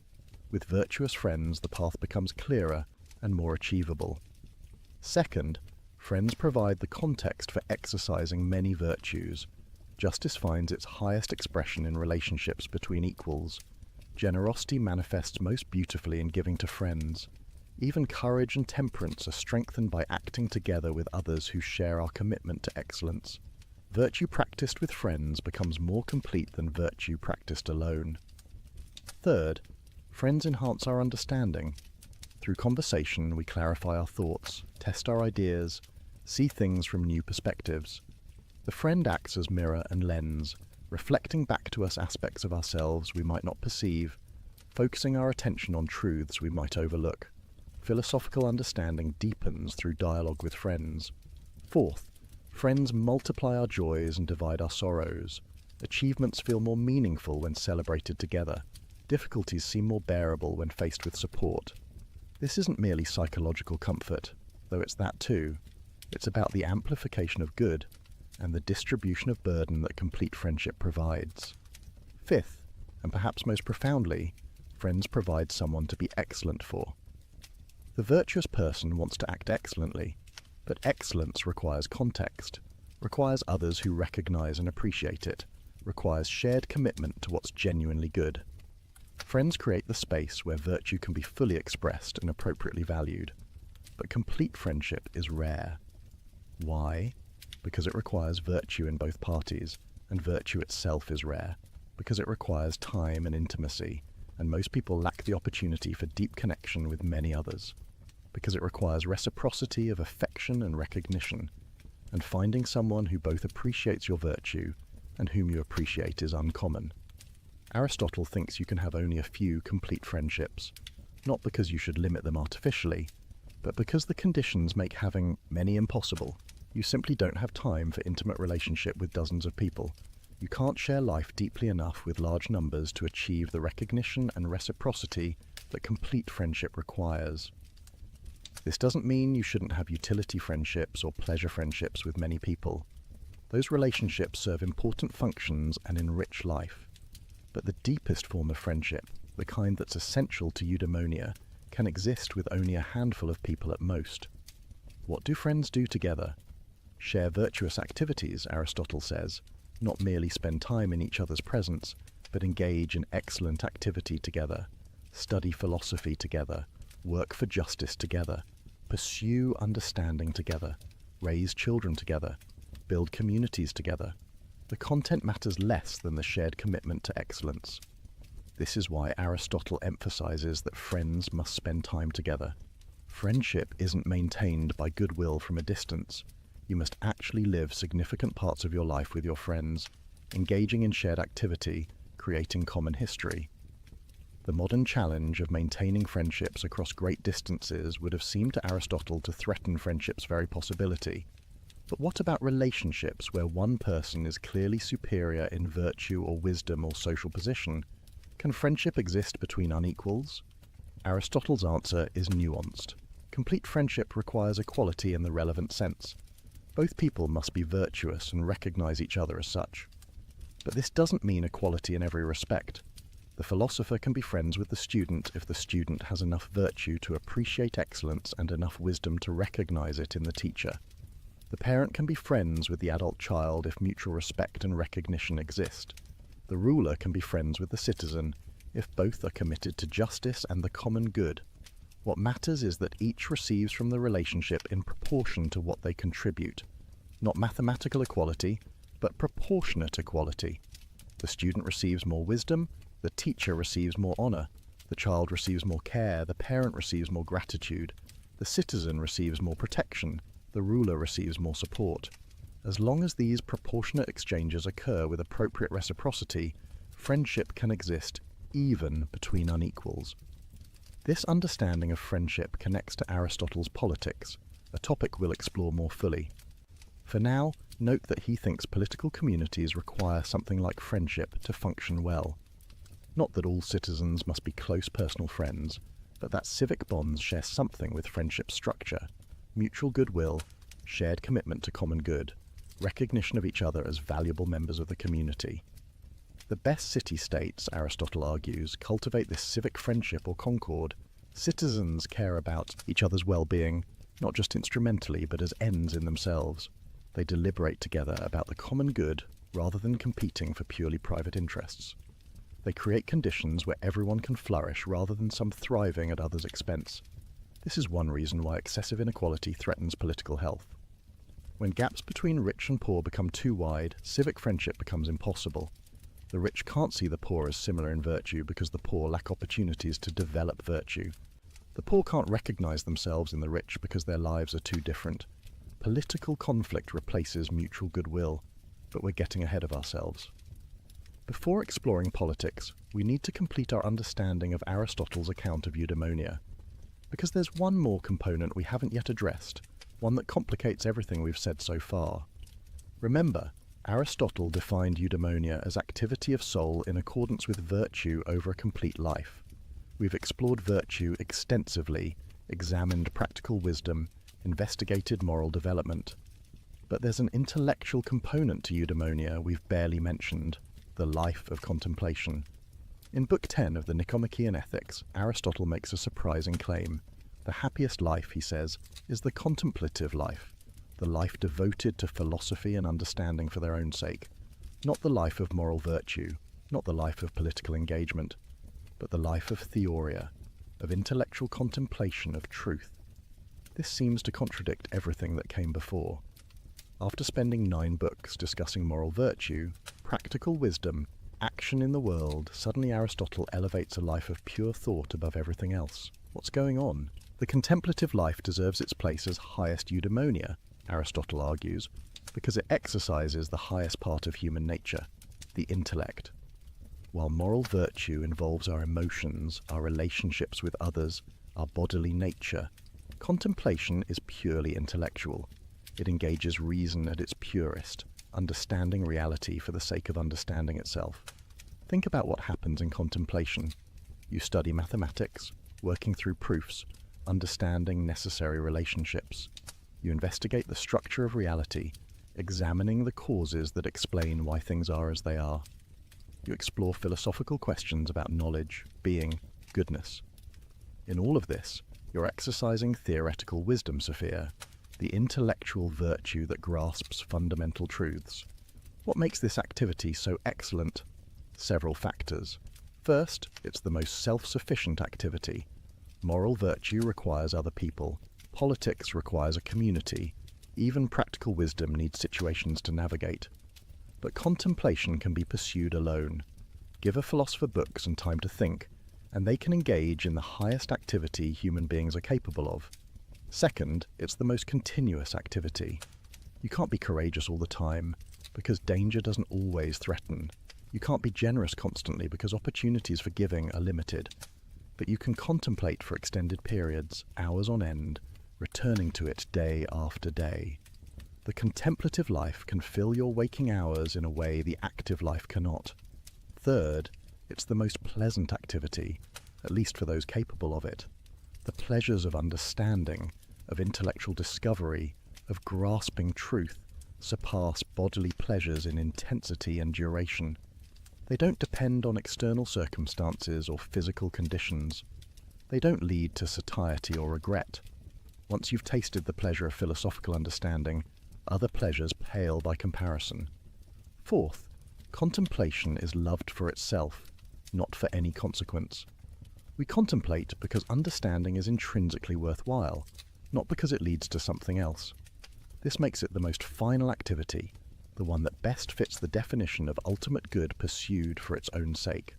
With virtuous friends, the path becomes clearer and more achievable. Second, friends provide the context for exercising many virtues. Justice finds its highest expression in relationships between equals. Generosity manifests most beautifully in giving to friends. Even courage and temperance are strengthened by acting together with others who share our commitment to excellence. Virtue practiced with friends becomes more complete than virtue practiced alone. Third, friends enhance our understanding. Through conversation, we clarify our thoughts, test our ideas, see things from new perspectives. The friend acts as mirror and lens, reflecting back to us aspects of ourselves we might not perceive, focusing our attention on truths we might overlook. Philosophical understanding deepens through dialogue with friends. Fourth, friends multiply our joys and divide our sorrows. Achievements feel more meaningful when celebrated together. Difficulties seem more bearable when faced with support. This isn't merely psychological comfort, though it's that too. It's about the amplification of good and the distribution of burden that complete friendship provides. Fifth, and perhaps most profoundly, friends provide someone to be excellent for. The virtuous person wants to act excellently, but excellence requires context, requires others who recognize and appreciate it, requires shared commitment to what's genuinely good. Friends create the space where virtue can be fully expressed and appropriately valued, but complete friendship is rare. Why? Because it requires virtue in both parties, and virtue itself is rare, because it requires time and intimacy, and most people lack the opportunity for deep connection with many others, because it requires reciprocity of affection and recognition, and finding someone who both appreciates your virtue and whom you appreciate is uncommon. Aristotle thinks you can have only a few complete friendships, not because you should limit them artificially, but because the conditions make having many impossible. You simply don't have time for intimate relationship with dozens of people. You can't share life deeply enough with large numbers to achieve the recognition and reciprocity that complete friendship requires. This doesn't mean you shouldn't have utility friendships or pleasure friendships with many people. Those relationships serve important functions and enrich life. But the deepest form of friendship, the kind that's essential to eudaimonia, can exist with only a handful of people at most. What do friends do together? Share virtuous activities, Aristotle says, not merely spend time in each other's presence, but engage in excellent activity together, study philosophy together, work for justice together, pursue understanding together, raise children together, build communities together. The content matters less than the shared commitment to excellence. This is why Aristotle emphasizes that friends must spend time together. Friendship isn't maintained by goodwill from a distance. You must actually live significant parts of your life with your friends, engaging in shared activity, creating common history. The modern challenge of maintaining friendships across great distances would have seemed to Aristotle to threaten friendship's very possibility. But what about relationships where one person is clearly superior in virtue or wisdom or social position? Can friendship exist between unequals? Aristotle's answer is nuanced. Complete friendship requires equality in the relevant sense. Both people must be virtuous and recognize each other as such. But this doesn't mean equality in every respect. The philosopher can be friends with the student if the student has enough virtue to appreciate excellence and enough wisdom to recognize it in the teacher. The parent can be friends with the adult child if mutual respect and recognition exist. The ruler can be friends with the citizen if both are committed to justice and the common good. What matters is that each receives from the relationship in proportion to what they contribute. Not mathematical equality, but proportionate equality. The student receives more wisdom, the teacher receives more honor, the child receives more care, the parent receives more gratitude, the citizen receives more protection, the ruler receives more support. As long as these proportionate exchanges occur with appropriate reciprocity, friendship can exist even between unequals. This understanding of friendship connects to Aristotle's politics, a topic we'll explore more fully. For now, note that he thinks political communities require something like friendship to function well. Not that all citizens must be close personal friends, but that civic bonds share something with friendship structure: mutual goodwill, shared commitment to common good, recognition of each other as valuable members of the community. The best city-states, Aristotle argues, cultivate this civic friendship or concord. Citizens care about each other's well-being, not just instrumentally, but as ends in themselves. They deliberate together about the common good rather than competing for purely private interests. They create conditions where everyone can flourish rather than some thriving at others' expense. This is one reason why excessive inequality threatens political health. When gaps between rich and poor become too wide, civic friendship becomes impossible. The rich can't see the poor as similar in virtue because the poor lack opportunities to develop virtue. The poor can't recognize themselves in the rich because their lives are too different. Political conflict replaces mutual goodwill, but we're getting ahead of ourselves. Before exploring politics, we need to complete our understanding of Aristotle's account of eudaimonia. Because there's one more component we haven't yet addressed, one that complicates everything we've said so far. Remember, Aristotle defined eudaimonia as activity of soul in accordance with virtue over a complete life. We've explored virtue extensively, examined practical wisdom, investigated moral development. But there's an intellectual component to eudaimonia we've barely mentioned: the life of contemplation. In Book 10 of the Nicomachean Ethics, Aristotle makes a surprising claim. The happiest life, he says, is the contemplative life, the life devoted to philosophy and understanding for their own sake. Not the life of moral virtue, not the life of political engagement, but the life of theoria, of intellectual contemplation of truth. This seems to contradict everything that came before. After spending 9 books discussing moral virtue, practical wisdom, action in the world, suddenly Aristotle elevates a life of pure thought above everything else. What's going on? The contemplative life deserves its place as highest eudaimonia, Aristotle argues, because it exercises the highest part of human nature, the intellect. While moral virtue involves our emotions, our relationships with others, our bodily nature, contemplation is purely intellectual. It engages reason at its purest, understanding reality for the sake of understanding itself. Think about what happens in contemplation. You study mathematics, working through proofs, understanding necessary relationships. You investigate the structure of reality, examining the causes that explain why things are as they are. You explore philosophical questions about knowledge, being, goodness. In all of this, you're exercising theoretical wisdom, Sophia, the intellectual virtue that grasps fundamental truths. What makes this activity so excellent? Several factors. First, it's the most self-sufficient activity. Moral virtue requires other people. Politics requires a community. Even practical wisdom needs situations to navigate. But contemplation can be pursued alone. Give a philosopher books and time to think, and they can engage in the highest activity human beings are capable of. Second, it's the most continuous activity. You can't be courageous all the time, because danger doesn't always threaten. You can't be generous constantly because opportunities for giving are limited. But you can contemplate for extended periods, hours on end, returning to it day after day. The The contemplative life can fill your waking hours in a way the active life cannot. Third, it's the most pleasant activity, at least for those capable of it. The pleasures of understanding, of intellectual discovery, of grasping truth, surpass bodily pleasures in intensity and duration. They don't depend on external circumstances or physical conditions. They don't lead to satiety or regret. Once you've tasted the pleasure of philosophical understanding, other pleasures pale by comparison. Fourth, contemplation is loved for itself, not for any consequence. We contemplate because understanding is intrinsically worthwhile, not because it leads to something else. This makes it the most final activity, the one that best fits the definition of ultimate good pursued for its own sake.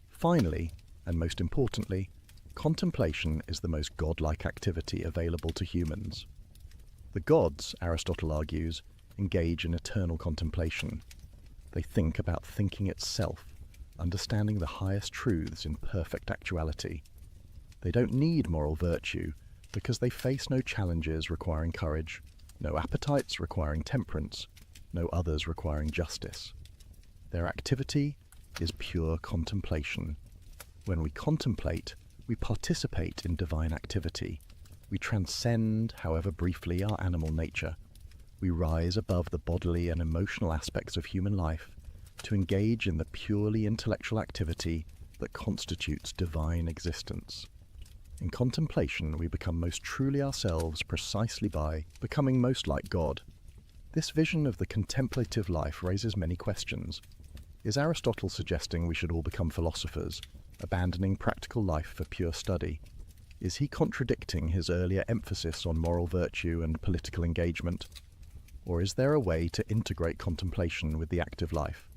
Finally, and most importantly, contemplation is the most godlike activity available to humans. The gods, Aristotle argues, engage in eternal contemplation. They think about thinking itself, understanding the highest truths in perfect actuality. They don't need moral virtue because they face no challenges requiring courage, no appetites requiring temperance, no others requiring justice. Their activity is pure contemplation. When we contemplate, we participate in divine activity. We transcend, however briefly, our animal nature. We rise above the bodily and emotional aspects of human life to engage in the purely intellectual activity that constitutes divine existence. In contemplation, we become most truly ourselves precisely by becoming most like God. This vision of the contemplative life raises many questions. Is Aristotle suggesting we should all become philosophers, abandoning practical life for pure study? Is he contradicting his earlier emphasis on moral virtue and political engagement? Or is there a way to integrate contemplation with the active life?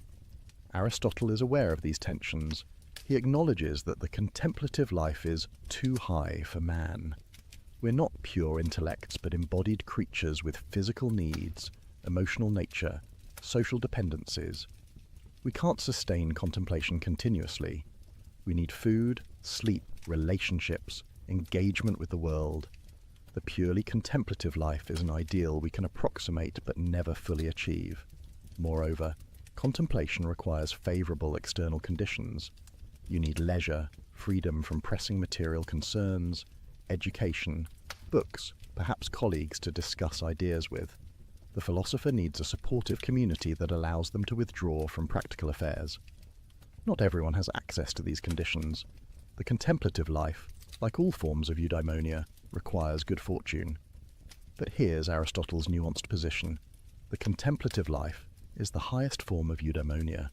Aristotle is aware of these tensions. He acknowledges that the contemplative life is too high for man. We're not pure intellects, but embodied creatures with physical needs, emotional nature, social dependencies. We can't sustain contemplation continuously. We need food, sleep, relationships, engagement with the world. The purely contemplative life is an ideal we can approximate but never fully achieve. Moreover, contemplation requires favorable external conditions. You need leisure, freedom from pressing material concerns, education, books, perhaps colleagues to discuss ideas with. The philosopher needs a supportive community that allows them to withdraw from practical affairs. Not everyone has access to these conditions. The contemplative life, like all forms of eudaimonia, requires good fortune. But here's Aristotle's nuanced position. The contemplative life is the highest form of eudaimonia,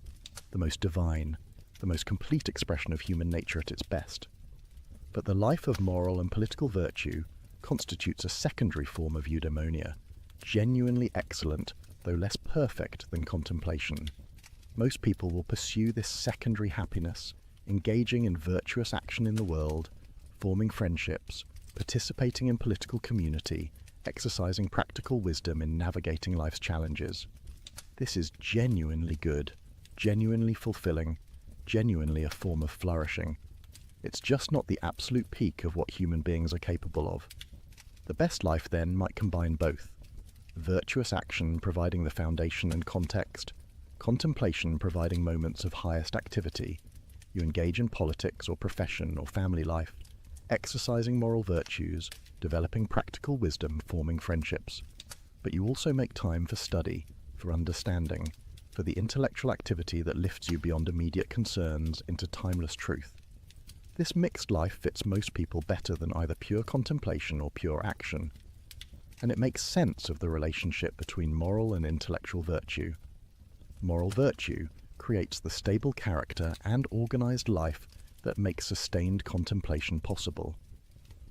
the most divine, the most complete expression of human nature at its best. But the life of moral and political virtue constitutes a secondary form of eudaimonia, genuinely excellent, though less perfect than contemplation. Most people will pursue this secondary happiness, engaging in virtuous action in the world, forming friendships, participating in political community, exercising practical wisdom in navigating life's challenges. This is genuinely good, genuinely fulfilling, genuinely a form of flourishing. It's just not the absolute peak of what human beings are capable of. The best life, then, might combine both. Virtuous action providing the foundation and context, contemplation providing moments of highest activity. You engage in politics or profession or family life, exercising moral virtues, developing practical wisdom, forming friendships. But you also make time for study, for understanding, for the intellectual activity that lifts you beyond immediate concerns into timeless truth. This mixed life fits most people better than either pure contemplation or pure action. And it makes sense of the relationship between moral and intellectual virtue. Moral virtue creates the stable character and organized life that makes sustained contemplation possible.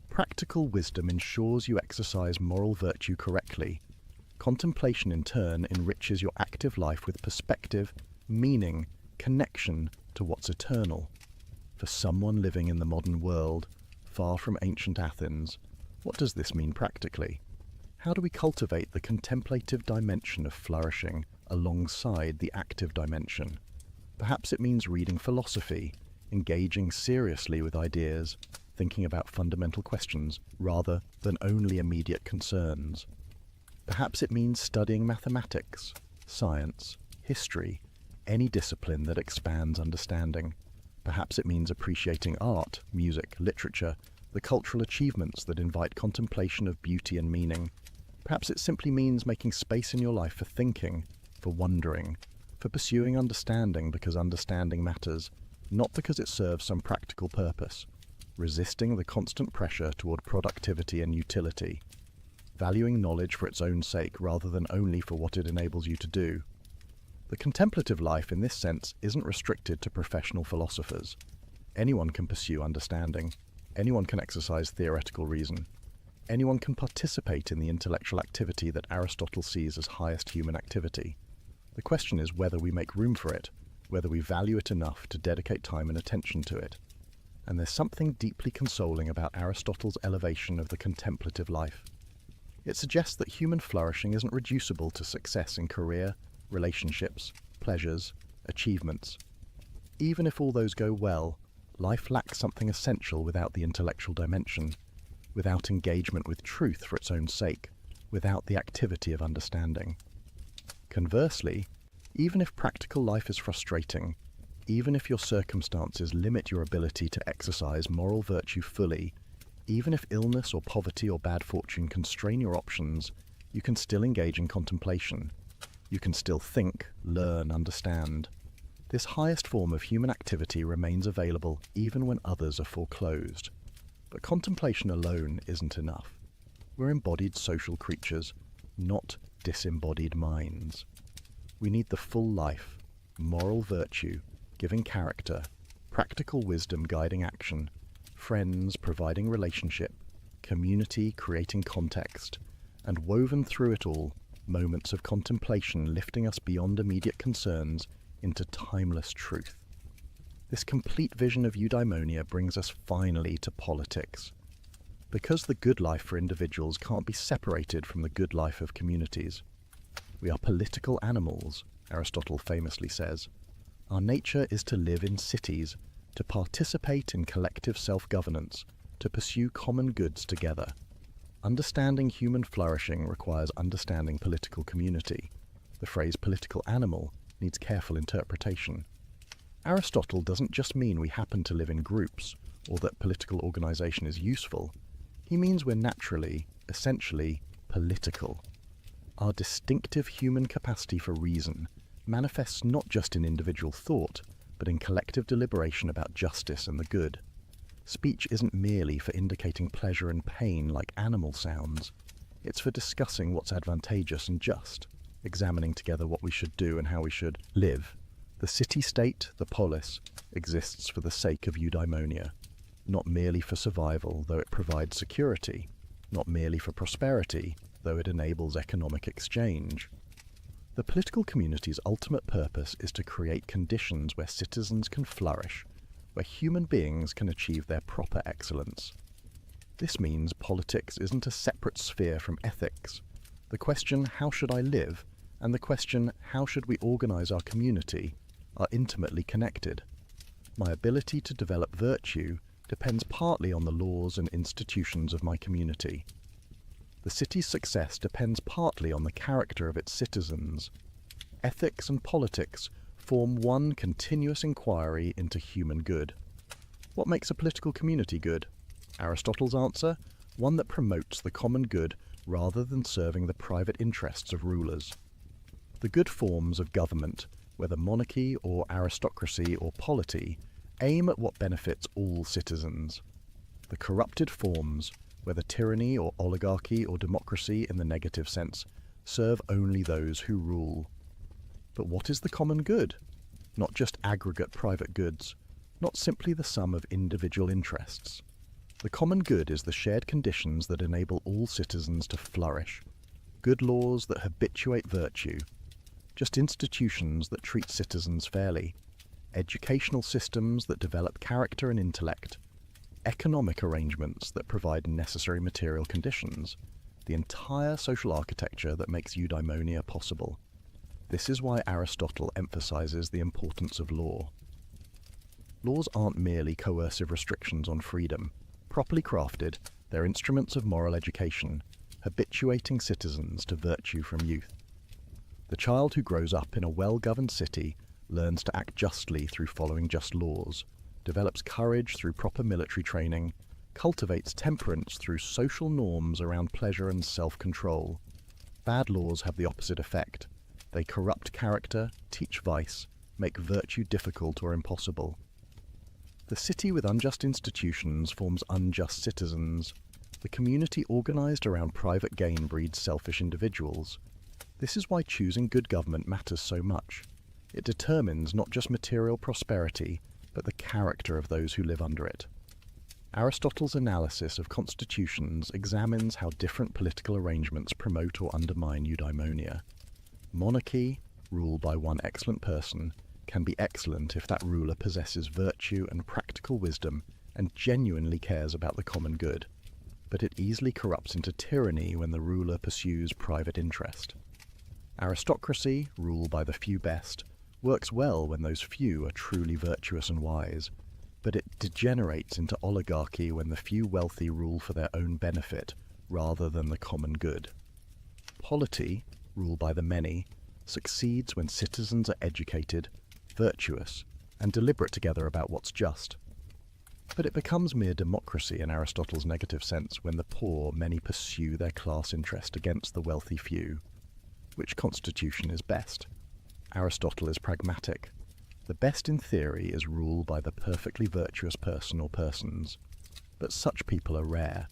Practical wisdom ensures you exercise moral virtue correctly. Contemplation, in turn, enriches your active life with perspective, meaning, connection to what's eternal. For someone living in the modern world, far from ancient Athens, what does this mean practically? How do we cultivate the contemplative dimension of flourishing alongside the active dimension? Perhaps it means reading philosophy, engaging seriously with ideas, thinking about fundamental questions rather than only immediate concerns. Perhaps it means studying mathematics, science, history, any discipline that expands understanding. Perhaps it means appreciating art, music, literature, the cultural achievements that invite contemplation of beauty and meaning. Perhaps it simply means making space in your life for thinking, for wondering, for pursuing understanding because understanding matters, not because it serves some practical purpose, resisting the constant pressure toward productivity and utility, valuing knowledge for its own sake rather than only for what it enables you to do. The contemplative life in this sense isn't restricted to professional philosophers. Anyone can pursue understanding. Anyone can exercise theoretical reason. Anyone can participate in the intellectual activity that Aristotle sees as highest human activity. The question is whether we make room for it, whether we value it enough to dedicate time and attention to it. And there's something deeply consoling about Aristotle's elevation of the contemplative life. It suggests that human flourishing isn't reducible to success in career, relationships, pleasures, achievements. Even if all those go well, life lacks something essential without the intellectual dimension, without engagement with truth for its own sake, without the activity of understanding. Conversely, even if practical life is frustrating, even if your circumstances limit your ability to exercise moral virtue fully, even if illness or poverty or bad fortune constrain your options, you can still engage in contemplation. You can still think, learn, understand. This highest form of human activity remains available even when others are foreclosed. But contemplation alone isn't enough. We're embodied social creatures, not disembodied minds. We need the full life, moral virtue, giving character, practical wisdom guiding action, friends providing relationship, community creating context, and woven through it all, moments of contemplation lifting us beyond immediate concerns into timeless truth. This complete vision of eudaimonia brings us finally to politics. Because the good life for individuals can't be separated from the good life of communities. We are political animals, Aristotle famously says. Our nature is to live in cities, to participate in collective self-governance, to pursue common goods together. Understanding human flourishing requires understanding political community. The phrase political animal needs careful interpretation. Aristotle doesn't just mean we happen to live in groups, or that political organization is useful. He means we're naturally, essentially, political. Our distinctive human capacity for reason manifests not just in individual thought, but in collective deliberation about justice and the good. Speech isn't merely for indicating pleasure and pain like animal sounds. It's for discussing what's advantageous and just, examining together what we should do and how we should live. The city-state, the polis, exists for the sake of eudaimonia, not merely for survival, though it provides security, not merely for prosperity, though it enables economic exchange. The political community's ultimate purpose is to create conditions where citizens can flourish, where human beings can achieve their proper excellence. This means politics isn't a separate sphere from ethics. The question, how should I live, and the question, how should we organize our community, are intimately connected. My ability to develop virtue depends partly on the laws and institutions of my community. The city's success depends partly on the character of its citizens. Ethics and politics form one continuous inquiry into human good. What makes a political community good? Aristotle's answer, one that promotes the common good rather than serving the private interests of rulers. The good forms of government, whether monarchy or aristocracy or polity, aim at what benefits all citizens. The corrupted forms, whether tyranny or oligarchy or democracy in the negative sense, serve only those who rule. But what is the common good? Not just aggregate private goods, not simply the sum of individual interests. The common good is the shared conditions that enable all citizens to flourish, good laws that habituate virtue, just institutions that treat citizens fairly, educational systems that develop character and intellect, economic arrangements that provide necessary material conditions, the entire social architecture that makes eudaimonia possible. This is why Aristotle emphasizes the importance of law. Laws aren't merely coercive restrictions on freedom. Properly crafted, they're instruments of moral education, habituating citizens to virtue from youth. The child who grows up in a well-governed city learns to act justly through following just laws, develops courage through proper military training, cultivates temperance through social norms around pleasure and self-control. Bad laws have the opposite effect. They corrupt character, teach vice, make virtue difficult or impossible. The city with unjust institutions forms unjust citizens. The community organized around private gain breeds selfish individuals. This is why choosing good government matters so much. It determines not just material prosperity, but the character of those who live under it. Aristotle's analysis of constitutions examines how different political arrangements promote or undermine eudaimonia. Monarchy, ruled by one excellent person, can be excellent if that ruler possesses virtue and practical wisdom and genuinely cares about the common good. But it easily corrupts into tyranny when the ruler pursues private interest. Aristocracy, ruled by the few best, works well when those few are truly virtuous and wise, but it degenerates into oligarchy when the few wealthy rule for their own benefit rather than the common good. Polity, ruled by the many, succeeds when citizens are educated, virtuous, and deliberate together about what's just. But it becomes mere democracy in Aristotle's negative sense when the poor many pursue their class interest against the wealthy few. Which constitution is best? Aristotle is pragmatic. The best in theory is ruled by the perfectly virtuous person or persons, but such people are rare.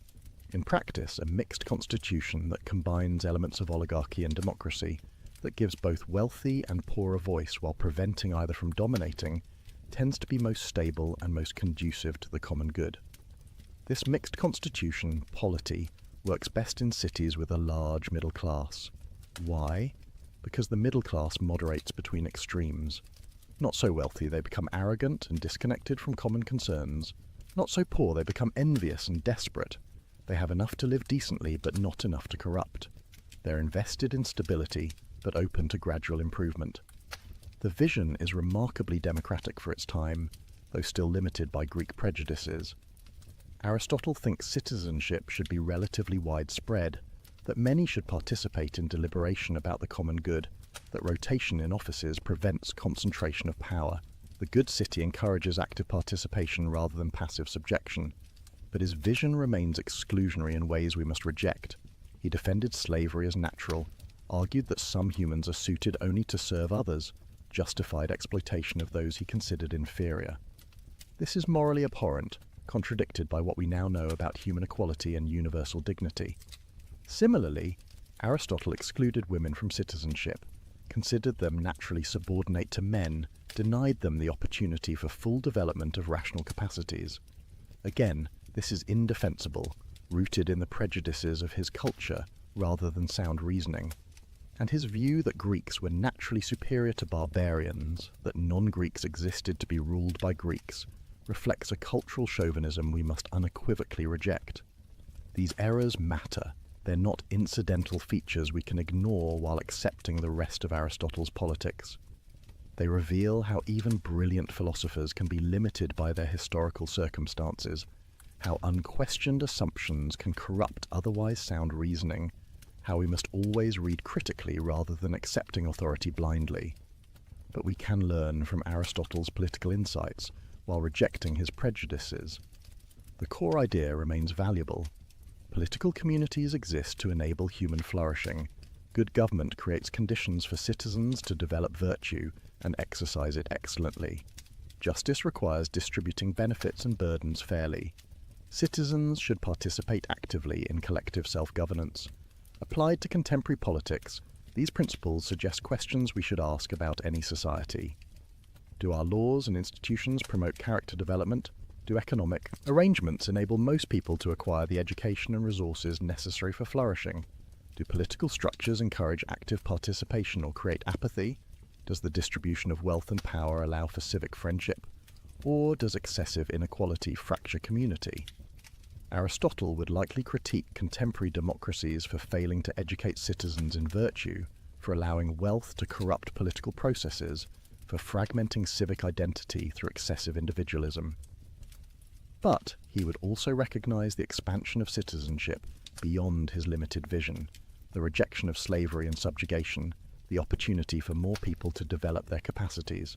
In practice, a mixed constitution that combines elements of oligarchy and democracy, that gives both wealthy and poor a voice while preventing either from dominating, tends to be most stable and most conducive to the common good. This mixed constitution, polity, works best in cities with a large middle class. Why? Because the middle class moderates between extremes. Not so wealthy, they become arrogant and disconnected from common concerns. Not so poor, they become envious and desperate. They have enough to live decently, but not enough to corrupt. They're invested in stability, but open to gradual improvement. The vision is remarkably democratic for its time, though still limited by Greek prejudices. Aristotle thinks citizenship should be relatively widespread, that many should participate in deliberation about the common good, that rotation in offices prevents concentration of power. The good city encourages active participation rather than passive subjection. But his vision remains exclusionary in ways we must reject. He defended slavery as natural, argued that some humans are suited only to serve others, justified exploitation of those he considered inferior. This is morally abhorrent, contradicted by what we now know about human equality and universal dignity. Similarly, Aristotle excluded women from citizenship, considered them naturally subordinate to men, denied them the opportunity for full development of rational capacities. Again, this is indefensible, rooted in the prejudices of his culture rather than sound reasoning. And his view that Greeks were naturally superior to barbarians, that non-Greeks existed to be ruled by Greeks, reflects a cultural chauvinism we must unequivocally reject. These errors matter. They're not incidental features we can ignore while accepting the rest of Aristotle's politics. They reveal how even brilliant philosophers can be limited by their historical circumstances, how unquestioned assumptions can corrupt otherwise sound reasoning, how we must always read critically rather than accepting authority blindly. But we can learn from Aristotle's political insights while rejecting his prejudices. The core idea remains valuable. Political communities exist to enable human flourishing. Good government creates conditions for citizens to develop virtue and exercise it excellently. Justice requires distributing benefits and burdens fairly. Citizens should participate actively in collective self-governance. Applied to contemporary politics, these principles suggest questions we should ask about any society. Do our laws and institutions promote character development? Do economic arrangements enable most people to acquire the education and resources necessary for flourishing? Do political structures encourage active participation or create apathy? Does the distribution of wealth and power allow for civic friendship? Or does excessive inequality fracture community? Aristotle would likely critique contemporary democracies for failing to educate citizens in virtue, for allowing wealth to corrupt political processes, for fragmenting civic identity through excessive individualism. But he would also recognize the expansion of citizenship beyond his limited vision, the rejection of slavery and subjugation, the opportunity for more people to develop their capacities.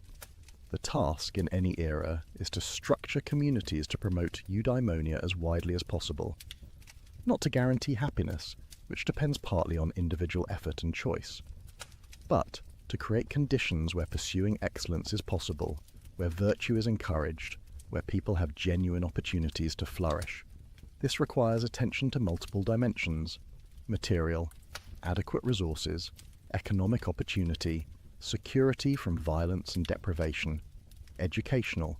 The task in any era is to structure communities to promote eudaimonia as widely as possible, not to guarantee happiness, which depends partly on individual effort and choice, but to create conditions where pursuing excellence is possible, where virtue is encouraged, where people have genuine opportunities to flourish. This requires attention to multiple dimensions: material, adequate resources, economic opportunity, security from violence and deprivation, educational,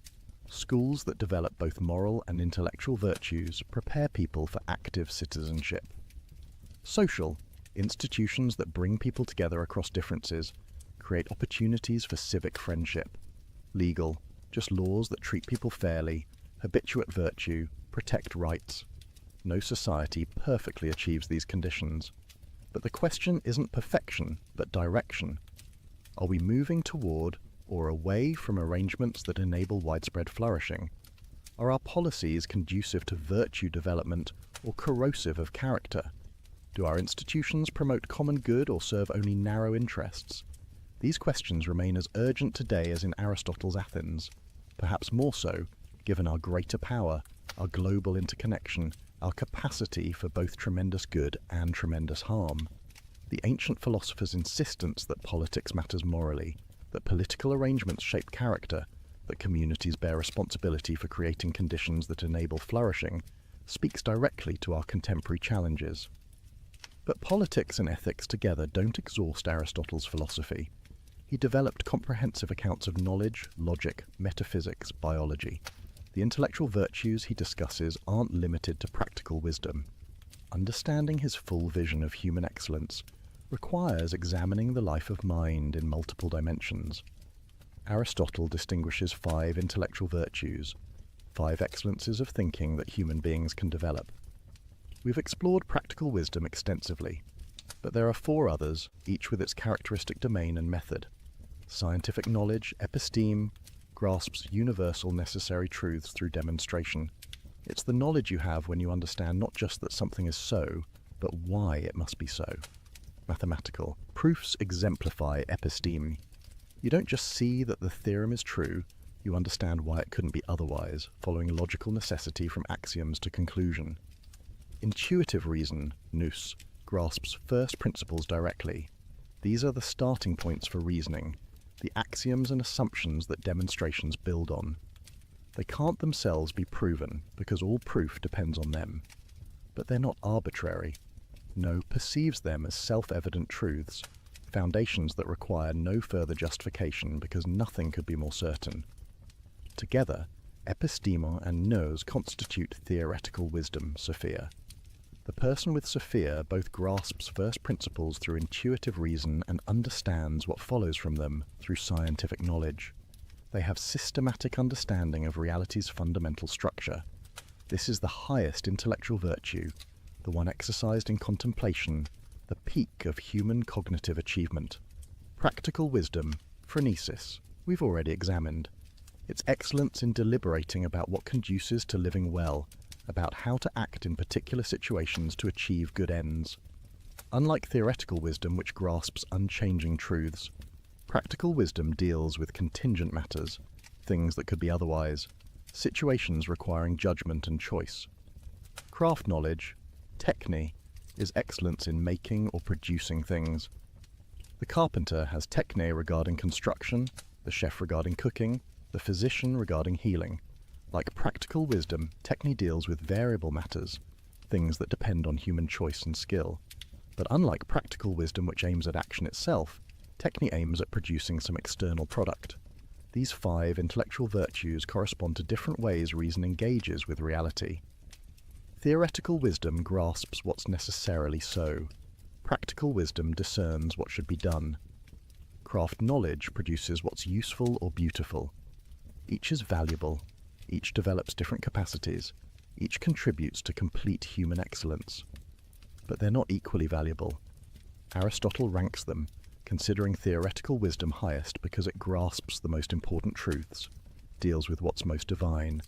schools that develop both moral and intellectual virtues prepare people for active citizenship. Social, institutions that bring people together across differences, create opportunities for civic friendship. Legal, just laws that treat people fairly, habituate virtue, protect rights. No society perfectly achieves these conditions. But the question isn't perfection, but direction. Are we moving toward or away from arrangements that enable widespread flourishing? Are our policies conducive to virtue development or corrosive of character? Do our institutions promote common good or serve only narrow interests? These questions remain as urgent today as in Aristotle's Athens, perhaps more so, given our greater power, our global interconnection, our capacity for both tremendous good and tremendous harm. The ancient philosophers' insistence that politics matters morally, that political arrangements shape character, that communities bear responsibility for creating conditions that enable flourishing, speaks directly to our contemporary challenges. But politics and ethics together don't exhaust Aristotle's philosophy. He developed comprehensive accounts of knowledge, logic, metaphysics, biology. The intellectual virtues he discusses aren't limited to practical wisdom. Understanding his full vision of human excellence requires examining the life of mind in multiple dimensions. Aristotle distinguishes 5 intellectual virtues, 5 excellences of thinking that human beings can develop. We've explored practical wisdom extensively, but there are 4 others, each with its characteristic domain and method. Scientific knowledge, episteme, grasps universal necessary truths through demonstration. It's the knowledge you have when you understand not just that something is so, but why it must be so. Mathematical. Proofs exemplify episteme. You don't just see that the theorem is true, you understand why it couldn't be otherwise, following logical necessity from axioms to conclusion. Intuitive reason, nous, grasps first principles directly. These are the starting points for reasoning, the axioms and assumptions that demonstrations build on. They can't themselves be proven, because all proof depends on them. But they're not arbitrary. No perceives them as self-evident truths, foundations that require no further justification because nothing could be more certain. Together, episteme and nous constitute theoretical wisdom, Sophia. The person with Sophia both grasps first principles through intuitive reason and understands what follows from them through scientific knowledge. They have systematic understanding of reality's fundamental structure. This is the highest intellectual virtue, the one exercised in contemplation, the peak of human cognitive achievement. Practical wisdom, phronesis, we've already examined. Its excellence in deliberating about what conduces to living well, about how to act in particular situations to achieve good ends. Unlike theoretical wisdom, which grasps unchanging truths, practical wisdom deals with contingent matters, things that could be otherwise, situations requiring judgment and choice. Craft knowledge, techne, is excellence in making or producing things. The carpenter has techne regarding construction, the chef regarding cooking, the physician regarding healing. Like practical wisdom, techne deals with variable matters, things that depend on human choice and skill. But unlike practical wisdom, which aims at action itself, techne aims at producing some external product. These 5 intellectual virtues correspond to different ways reason engages with reality. Theoretical wisdom grasps what's necessarily so. Practical wisdom discerns what should be done. Craft knowledge produces what's useful or beautiful. Each is valuable. Each develops different capacities. Each contributes to complete human excellence. But they're not equally valuable. Aristotle ranks them, considering theoretical wisdom highest because it grasps the most important truths, deals with what's most divine,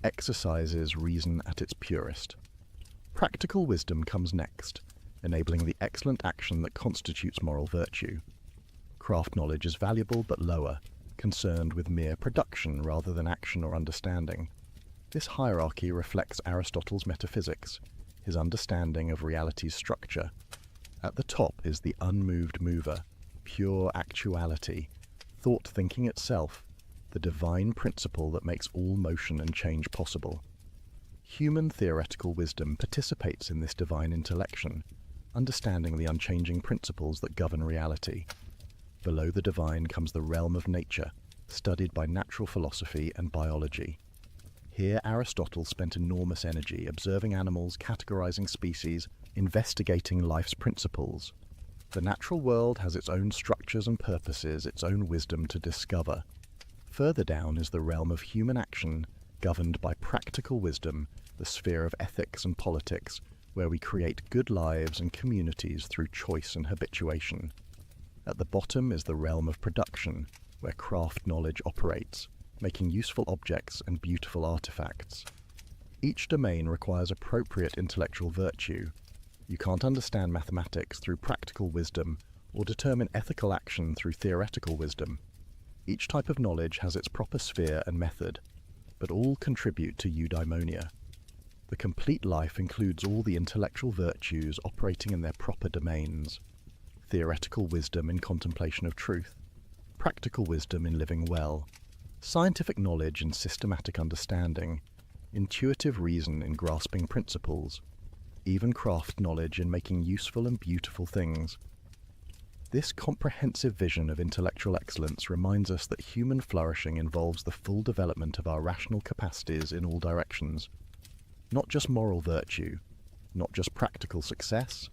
exercises reason at its purest. Practical wisdom comes next, enabling the excellent action that constitutes moral virtue. Craft knowledge is valuable but lower, concerned with mere production rather than action or understanding. This hierarchy reflects Aristotle's metaphysics, his understanding of reality's structure. At the top is the unmoved mover, pure actuality, thought thinking itself, the divine principle that makes all motion and change possible. Human theoretical wisdom participates in this divine intellection, understanding the unchanging principles that govern reality. Below the divine comes the realm of nature, studied by natural philosophy and biology. Here Aristotle spent enormous energy observing animals, categorizing species, investigating life's principles. The natural world has its own structures and purposes, its own wisdom to discover. Further down is the realm of human action, governed by practical wisdom, the sphere of ethics and politics, where we create good lives and communities through choice and habituation. At the bottom is the realm of production, where craft knowledge operates, making useful objects and beautiful artifacts. Each domain requires appropriate intellectual virtue. You can't understand mathematics through practical wisdom or determine ethical action through theoretical wisdom. Each type of knowledge has its proper sphere and method, but all contribute to eudaimonia. The complete life includes all the intellectual virtues operating in their proper domains. Theoretical wisdom in contemplation of truth, practical wisdom in living well, scientific knowledge in systematic understanding, intuitive reason in grasping principles, even craft knowledge in making useful and beautiful things. This comprehensive vision of intellectual excellence reminds us that human flourishing involves the full development of our rational capacities in all directions. Not just moral virtue, not just practical success,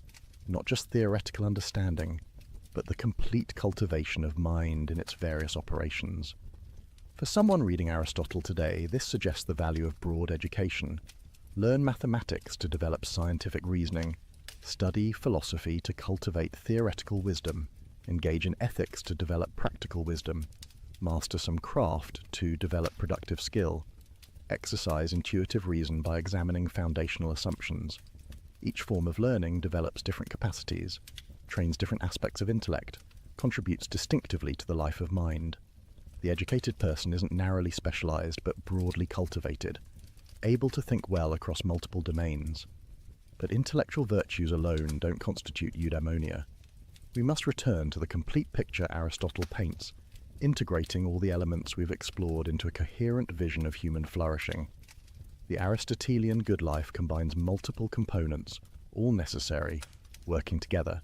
not just theoretical understanding, but the complete cultivation of mind in its various operations. For someone reading Aristotle today, this suggests the value of broad education. Learn mathematics to develop scientific reasoning, study philosophy to cultivate theoretical wisdom, engage in ethics to develop practical wisdom, master some craft to develop productive skill, exercise intuitive reason by examining foundational assumptions. Each form of learning develops different capacities, trains different aspects of intellect, contributes distinctively to the life of mind. The educated person isn't narrowly specialized but broadly cultivated, able to think well across multiple domains. But intellectual virtues alone don't constitute eudaimonia. We must return to the complete picture Aristotle paints, integrating all the elements we've explored into a coherent vision of human flourishing. The Aristotelian good life combines multiple components, all necessary, working together.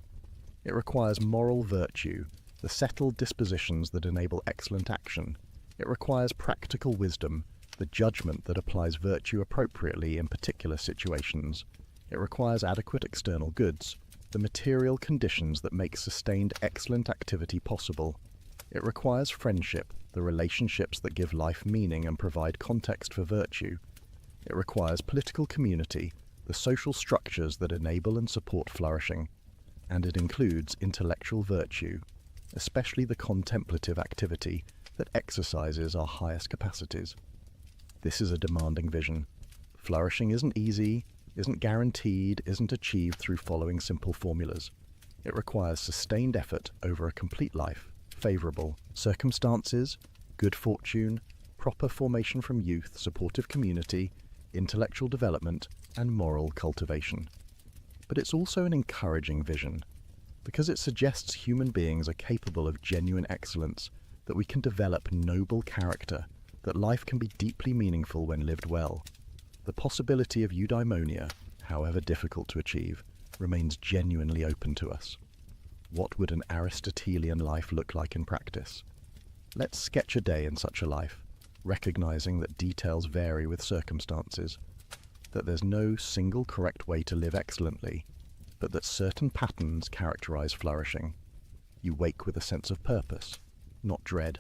It requires moral virtue, the settled dispositions that enable excellent action. It requires practical wisdom, the judgment that applies virtue appropriately in particular situations. It requires adequate external goods, the material conditions that make sustained excellent activity possible. It requires friendship, the relationships that give life meaning and provide context for virtue. It requires political community, the social structures that enable and support flourishing. And it includes intellectual virtue, especially the contemplative activity that exercises our highest capacities. This is a demanding vision. Flourishing isn't easy, isn't guaranteed, isn't achieved through following simple formulas. It requires sustained effort over a complete life, favorable circumstances, good fortune, proper formation from youth, supportive community, intellectual development, and moral cultivation. But it's also an encouraging vision, because it suggests human beings are capable of genuine excellence, that we can develop noble character, that life can be deeply meaningful when lived well. The possibility of eudaimonia, however difficult to achieve, remains genuinely open to us. What would an Aristotelian life look like in practice? Let's sketch a day in such a life, recognizing that details vary with circumstances, that there's no single correct way to live excellently, but that certain patterns characterize flourishing. You wake with a sense of purpose, not dread.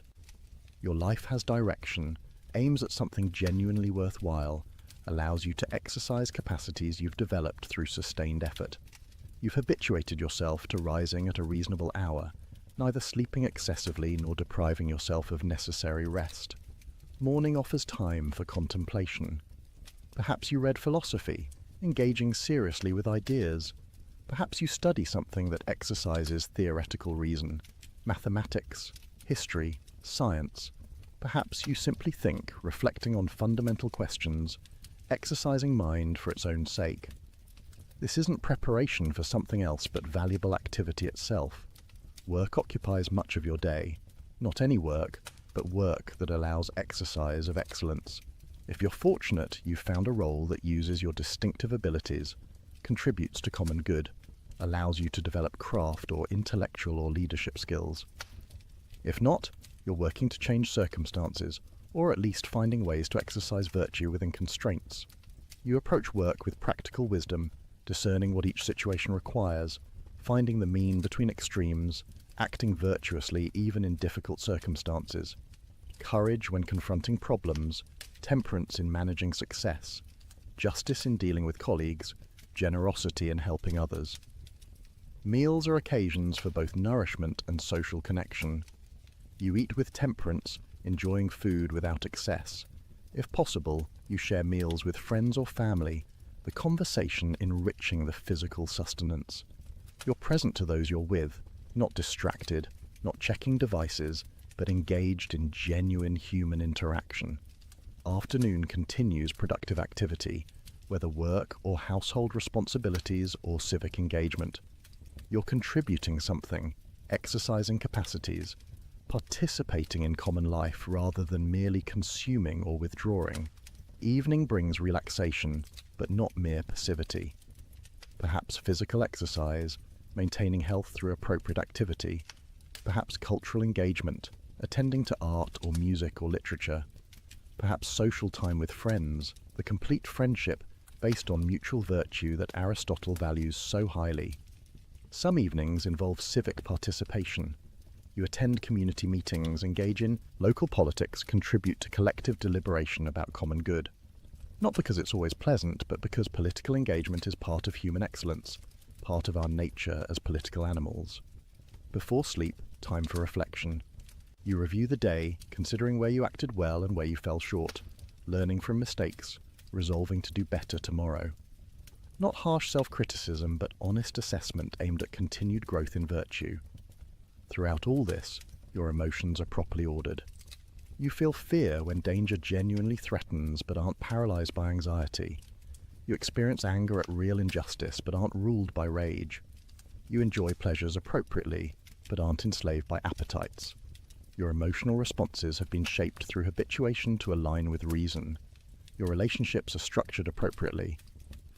Your life has direction, aims at something genuinely worthwhile, allows you to exercise capacities you've developed through sustained effort. You've habituated yourself to rising at a reasonable hour, neither sleeping excessively nor depriving yourself of necessary rest. Morning offers time for contemplation. Perhaps you read philosophy, engaging seriously with ideas. Perhaps you study something that exercises theoretical reason, mathematics, history, science. Perhaps you simply think, reflecting on fundamental questions, exercising mind for its own sake. This isn't preparation for something else but valuable activity itself. Work occupies much of your day. Not any work, but work that allows exercise of excellence. If you're fortunate, you've found a role that uses your distinctive abilities, contributes to common good, allows you to develop craft or intellectual or leadership skills. If not, you're working to change circumstances, or at least finding ways to exercise virtue within constraints. You approach work with practical wisdom, discerning what each situation requires, finding the mean between extremes, acting virtuously even in difficult circumstances, courage when confronting problems, temperance in managing success, justice in dealing with colleagues, generosity in helping others. Meals are occasions for both nourishment and social connection. You eat with temperance, enjoying food without excess. If possible, you share meals with friends or family, the conversation enriching the physical sustenance. You're present to those you're with, not distracted, not checking devices, but engaged in genuine human interaction. Afternoon continues productive activity, whether work or household responsibilities or civic engagement. You're contributing something, exercising capacities, participating in common life rather than merely consuming or withdrawing. Evening brings relaxation, but not mere passivity. Perhaps physical exercise, maintaining health through appropriate activity. Perhaps cultural engagement, attending to art or music or literature. Perhaps social time with friends, the complete friendship based on mutual virtue that Aristotle values so highly. Some evenings involve civic participation. You attend community meetings, engage in local politics, contribute to collective deliberation about common good. Not because it's always pleasant, but because political engagement is part of human excellence, part of our nature as political animals. Before sleep, time for reflection. You review the day, considering where you acted well and where you fell short, learning from mistakes, resolving to do better tomorrow. Not harsh self-criticism, but honest assessment aimed at continued growth in virtue. Throughout all this, your emotions are properly ordered. You feel fear when danger genuinely threatens but aren't paralyzed by anxiety. You experience anger at real injustice but aren't ruled by rage. You enjoy pleasures appropriately but aren't enslaved by appetites. Your emotional responses have been shaped through habituation to align with reason. Your relationships are structured appropriately.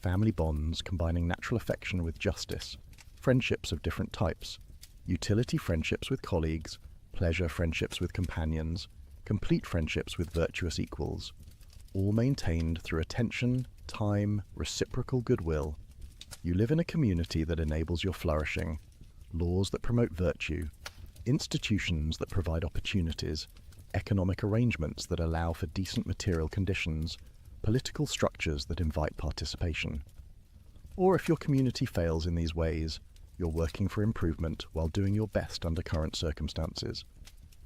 Family bonds combining natural affection with justice. Friendships of different types. Utility friendships with colleagues. Pleasure friendships with companions. Complete friendships with virtuous equals. All maintained through attention, time, reciprocal goodwill. You live in a community that enables your flourishing. Laws that promote virtue. Institutions that provide opportunities. Economic arrangements that allow for decent material conditions. Political structures that invite participation. Or if your community fails in these ways, you're working for improvement while doing your best under current circumstances.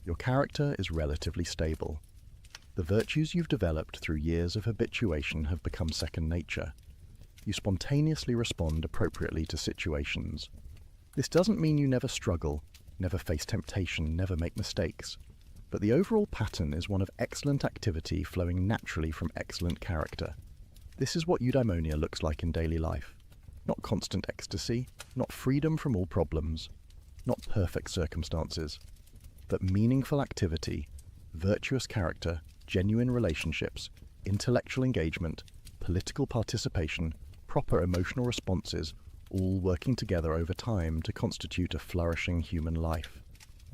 Your character is relatively stable. The virtues you've developed through years of habituation have become second nature. You spontaneously respond appropriately to situations. This doesn't mean you never struggle, never face temptation, never make mistakes. But the overall pattern is one of excellent activity flowing naturally from excellent character. This is what eudaimonia looks like in daily life. Not constant ecstasy, not freedom from all problems, not perfect circumstances, but meaningful activity, virtuous character, genuine relationships, intellectual engagement, political participation, proper emotional responses, all working together over time to constitute a flourishing human life.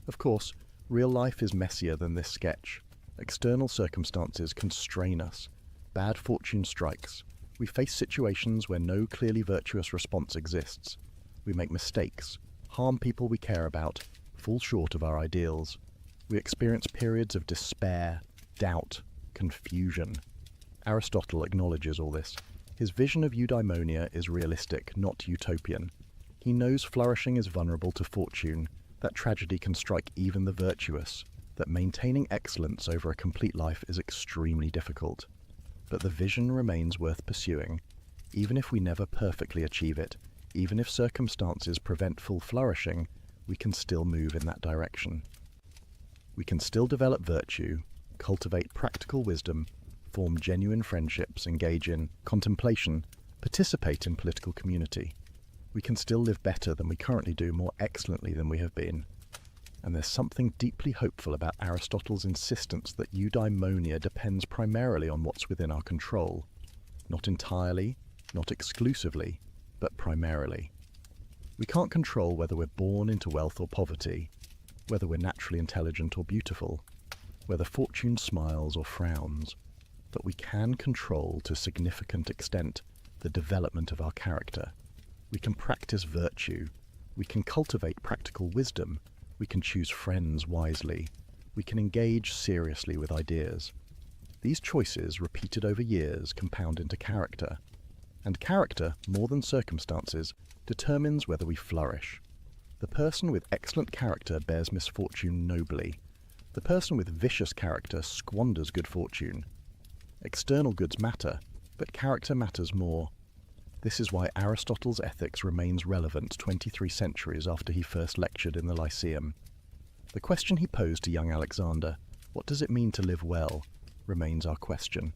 Of course, real life is messier than this sketch. External circumstances constrain us. Bad fortune strikes. We face situations where no clearly virtuous response exists. We make mistakes, harm people we care about, fall short of our ideals. We experience periods of despair, doubt, confusion. Aristotle acknowledges all this. His vision of eudaimonia is realistic, not utopian. He knows flourishing is vulnerable to fortune, that tragedy can strike even the virtuous, that maintaining excellence over a complete life is extremely difficult. But the vision remains worth pursuing. Even if we never perfectly achieve it, even if circumstances prevent full flourishing, we can still move in that direction. We can still develop virtue, cultivate practical wisdom, form genuine friendships, engage in contemplation, participate in political community. We can still live better than we currently do, more excellently than we have been. And there's something deeply hopeful about Aristotle's insistence that eudaimonia depends primarily on what's within our control. Not entirely, not exclusively, but primarily. We can't control whether we're born into wealth or poverty, whether we're naturally intelligent or beautiful, whether fortune smiles or frowns, but we can control to a significant extent the development of our character. We can practice virtue, we can cultivate practical wisdom, we can choose friends wisely, we can engage seriously with ideas. These choices, repeated over years, compound into character. And character, more than circumstances, determines whether we flourish. The person with excellent character bears misfortune nobly. The person with vicious character squanders good fortune. External goods matter, but character matters more. This is why Aristotle's ethics remains relevant 23 centuries after he first lectured in the Lyceum. The question he posed to young Alexander, what does it mean to live well, remains our question.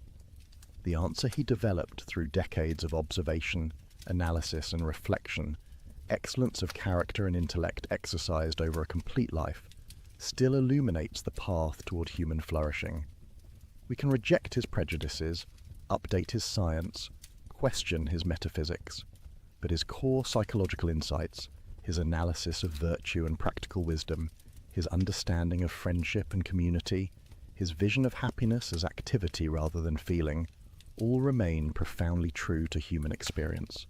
The answer he developed through decades of observation, analysis and reflection, excellence of character and intellect exercised over a complete life, still illuminates the path toward human flourishing. We can reject his prejudices, update his science, question his metaphysics, but his core psychological insights, his analysis of virtue and practical wisdom, his understanding of friendship and community, his vision of happiness as activity rather than feeling, all remain profoundly true to human experience.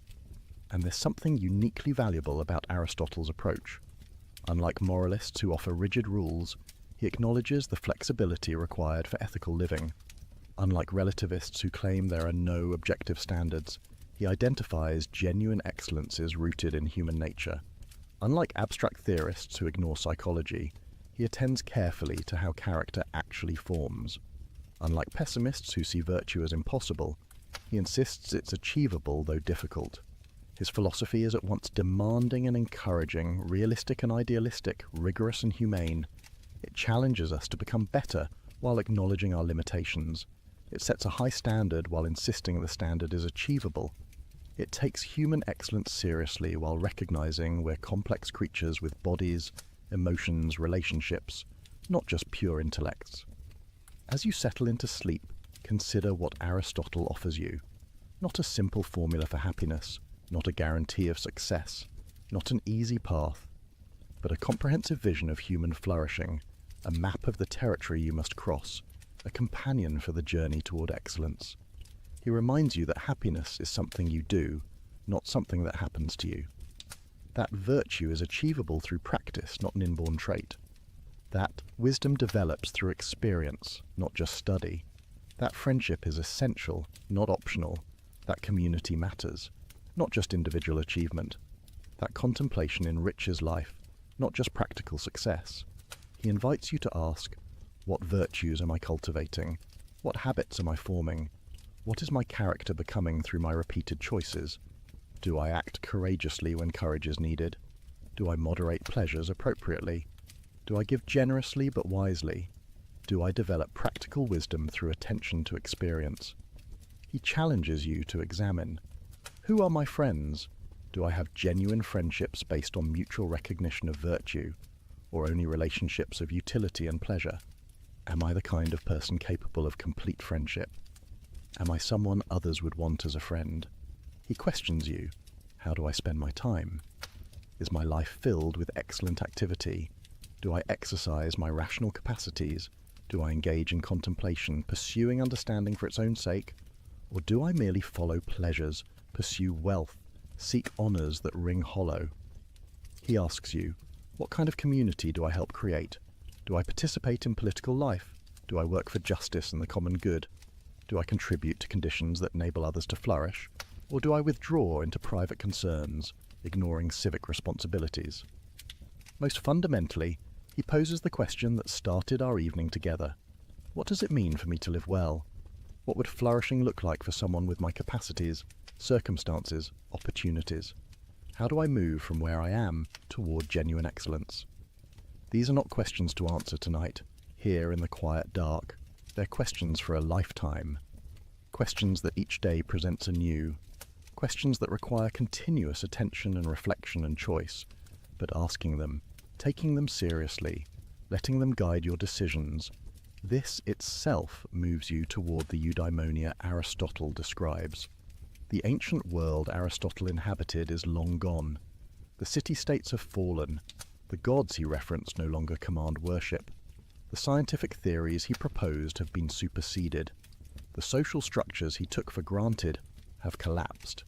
And there's something uniquely valuable about Aristotle's approach. Unlike moralists who offer rigid rules, he acknowledges the flexibility required for ethical living. Unlike relativists who claim there are no objective standards, he identifies genuine excellences rooted in human nature. Unlike abstract theorists who ignore psychology, he attends carefully to how character actually forms. Unlike pessimists who see virtue as impossible, he insists it's achievable though difficult. His philosophy is at once demanding and encouraging, realistic and idealistic, rigorous and humane. It challenges us to become better while acknowledging our limitations. It sets a high standard while insisting the standard is achievable. It takes human excellence seriously while recognizing we're complex creatures with bodies, emotions, relationships, not just pure intellects. As you settle into sleep, consider what Aristotle offers you. Not a simple formula for happiness, not a guarantee of success, not an easy path, but a comprehensive vision of human flourishing, a map of the territory you must cross, a companion for the journey toward excellence. He reminds you that happiness is something you do, not something that happens to you. That virtue is achievable through practice, not an inborn trait. That wisdom develops through experience, not just study. That friendship is essential, not optional. That community matters, not just individual achievement. That contemplation enriches life, not just practical success. He invites you to ask, what virtues am I cultivating? What habits am I forming? What is my character becoming through my repeated choices? Do I act courageously when courage is needed? Do I moderate pleasures appropriately? Do I give generously but wisely? Do I develop practical wisdom through attention to experience? He challenges you to examine, who are my friends? Do I have genuine friendships based on mutual recognition of virtue, or only relationships of utility and pleasure? Am I the kind of person capable of complete friendship? Am I someone others would want as a friend? He questions you. How do I spend my time? Is my life filled with excellent activity? Do I exercise my rational capacities? Do I engage in contemplation, pursuing understanding for its own sake? Or do I merely follow pleasures, pursue wealth, seek honours that ring hollow? He asks you, what kind of community do I help create? Do I participate in political life? Do I work for justice and the common good? Do I contribute to conditions that enable others to flourish? Or do I withdraw into private concerns, ignoring civic responsibilities? Most fundamentally, he poses the question that started our evening together. What does it mean for me to live well? What would flourishing look like for someone with my capacities? circumstances, opportunities. How do I move from where I am toward genuine excellence? These are not questions to answer tonight, here in the quiet dark. They're questions for a lifetime. Questions that each day presents anew. Questions that require continuous attention and reflection and choice, but asking them, taking them seriously, letting them guide your decisions. This itself moves you toward the eudaimonia Aristotle describes. The ancient world Aristotle inhabited is long gone. The city-states have fallen. The gods he referenced no longer command worship. The scientific theories he proposed have been superseded. The social structures he took for granted have collapsed.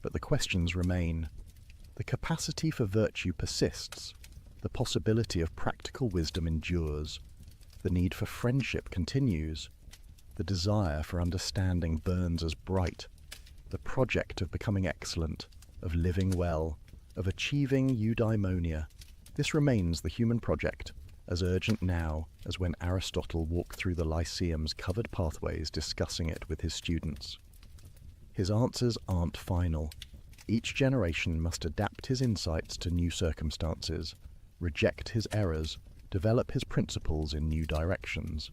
But the questions remain. The capacity for virtue persists. The possibility of practical wisdom endures. The need for friendship continues. The desire for understanding burns as bright. The project of becoming excellent, of living well, of achieving eudaimonia. This remains the human project, as urgent now as when Aristotle walked through the Lyceum's covered pathways discussing it with his students. His answers aren't final. Each generation must adapt his insights to new circumstances, reject his errors, develop his principles in new directions.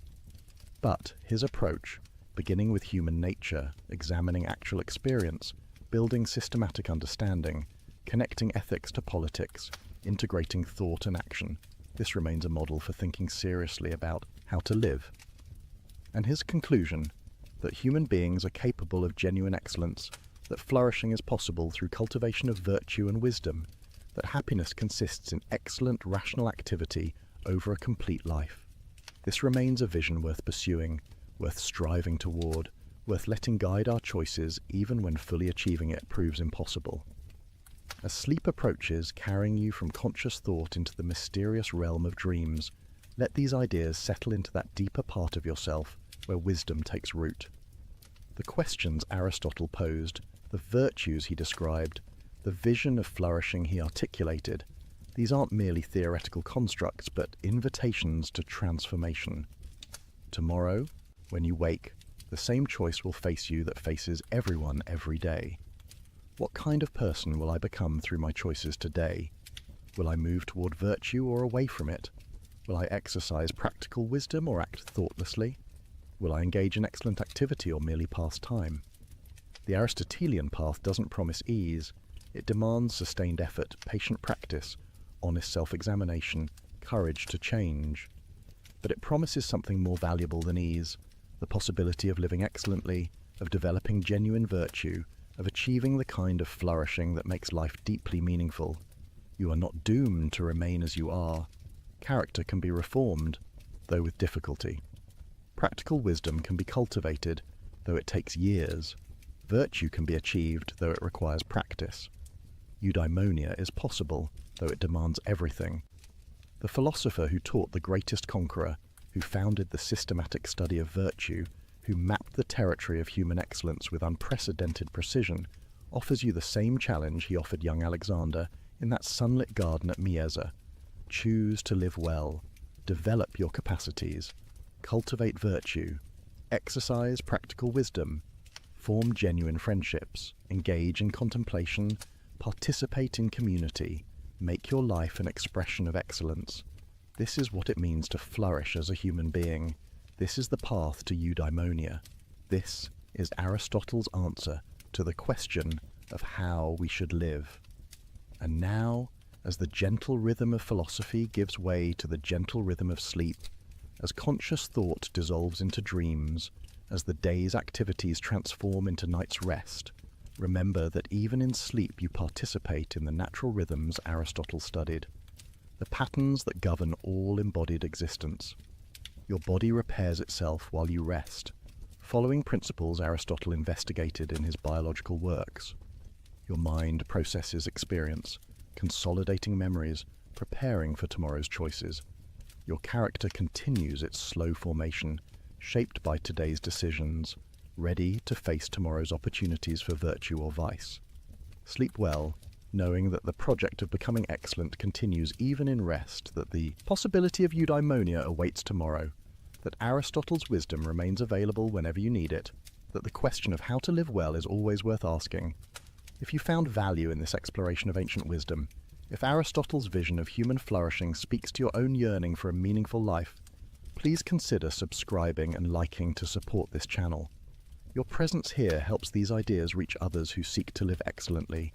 But his approach, beginning with human nature, examining actual experience, building systematic understanding, connecting ethics to politics, integrating thought and action, this remains a model for thinking seriously about how to live. And his conclusion, that human beings are capable of genuine excellence, that flourishing is possible through cultivation of virtue and wisdom, that happiness consists in excellent rational activity over a complete life. This remains a vision worth pursuing, worth striving toward, worth letting guide our choices even when fully achieving it proves impossible. As sleep approaches, carrying you from conscious thought into the mysterious realm of dreams, let these ideas settle into that deeper part of yourself where wisdom takes root. The questions Aristotle posed, the virtues he described, the vision of flourishing he articulated, these aren't merely theoretical constructs, but invitations to transformation. Tomorrow, when you wake, the same choice will face you that faces everyone every day. What kind of person will I become through my choices today? Will I move toward virtue or away from it? Will I exercise practical wisdom or act thoughtlessly? Will I engage in excellent activity or merely pass time? The Aristotelian path doesn't promise ease. It demands sustained effort, patient practice, honest self-examination, courage to change. But it promises something more valuable than ease, the possibility of living excellently, of developing genuine virtue, of achieving the kind of flourishing that makes life deeply meaningful. You are not doomed to remain as you are. Character can be reformed, though with difficulty. Practical wisdom can be cultivated, though it takes years. Virtue can be achieved, though it requires practice. Eudaimonia is possible, though it demands everything. The philosopher who taught the greatest conqueror, who founded the systematic study of virtue, who mapped the territory of human excellence with unprecedented precision, offers you the same challenge he offered young Alexander in that sunlit garden at Mieza. Choose to live well, develop your capacities, cultivate virtue, exercise practical wisdom, form genuine friendships, engage in contemplation, participate in community, make your life an expression of excellence. This is what it means to flourish as a human being. This is the path to eudaimonia. This is Aristotle's answer to the question of how we should live. And now, as the gentle rhythm of philosophy gives way to the gentle rhythm of sleep, as conscious thought dissolves into dreams, as the day's activities transform into night's rest, remember that even in sleep you participate in the natural rhythms Aristotle studied, the patterns that govern all embodied existence. Your body repairs itself while you rest, following principles Aristotle investigated in his biological works. Your mind processes experience, consolidating memories, preparing for tomorrow's choices. Your character continues its slow formation, shaped by today's decisions, ready to face tomorrow's opportunities for virtue or vice. Sleep well, knowing that the project of becoming excellent continues even in rest, that the possibility of eudaimonia awaits tomorrow, that Aristotle's wisdom remains available whenever you need it, that the question of how to live well is always worth asking. If you found value in this exploration of ancient wisdom, if Aristotle's vision of human flourishing speaks to your own yearning for a meaningful life, please consider subscribing and liking to support this channel. Your presence here helps these ideas reach others who seek to live excellently.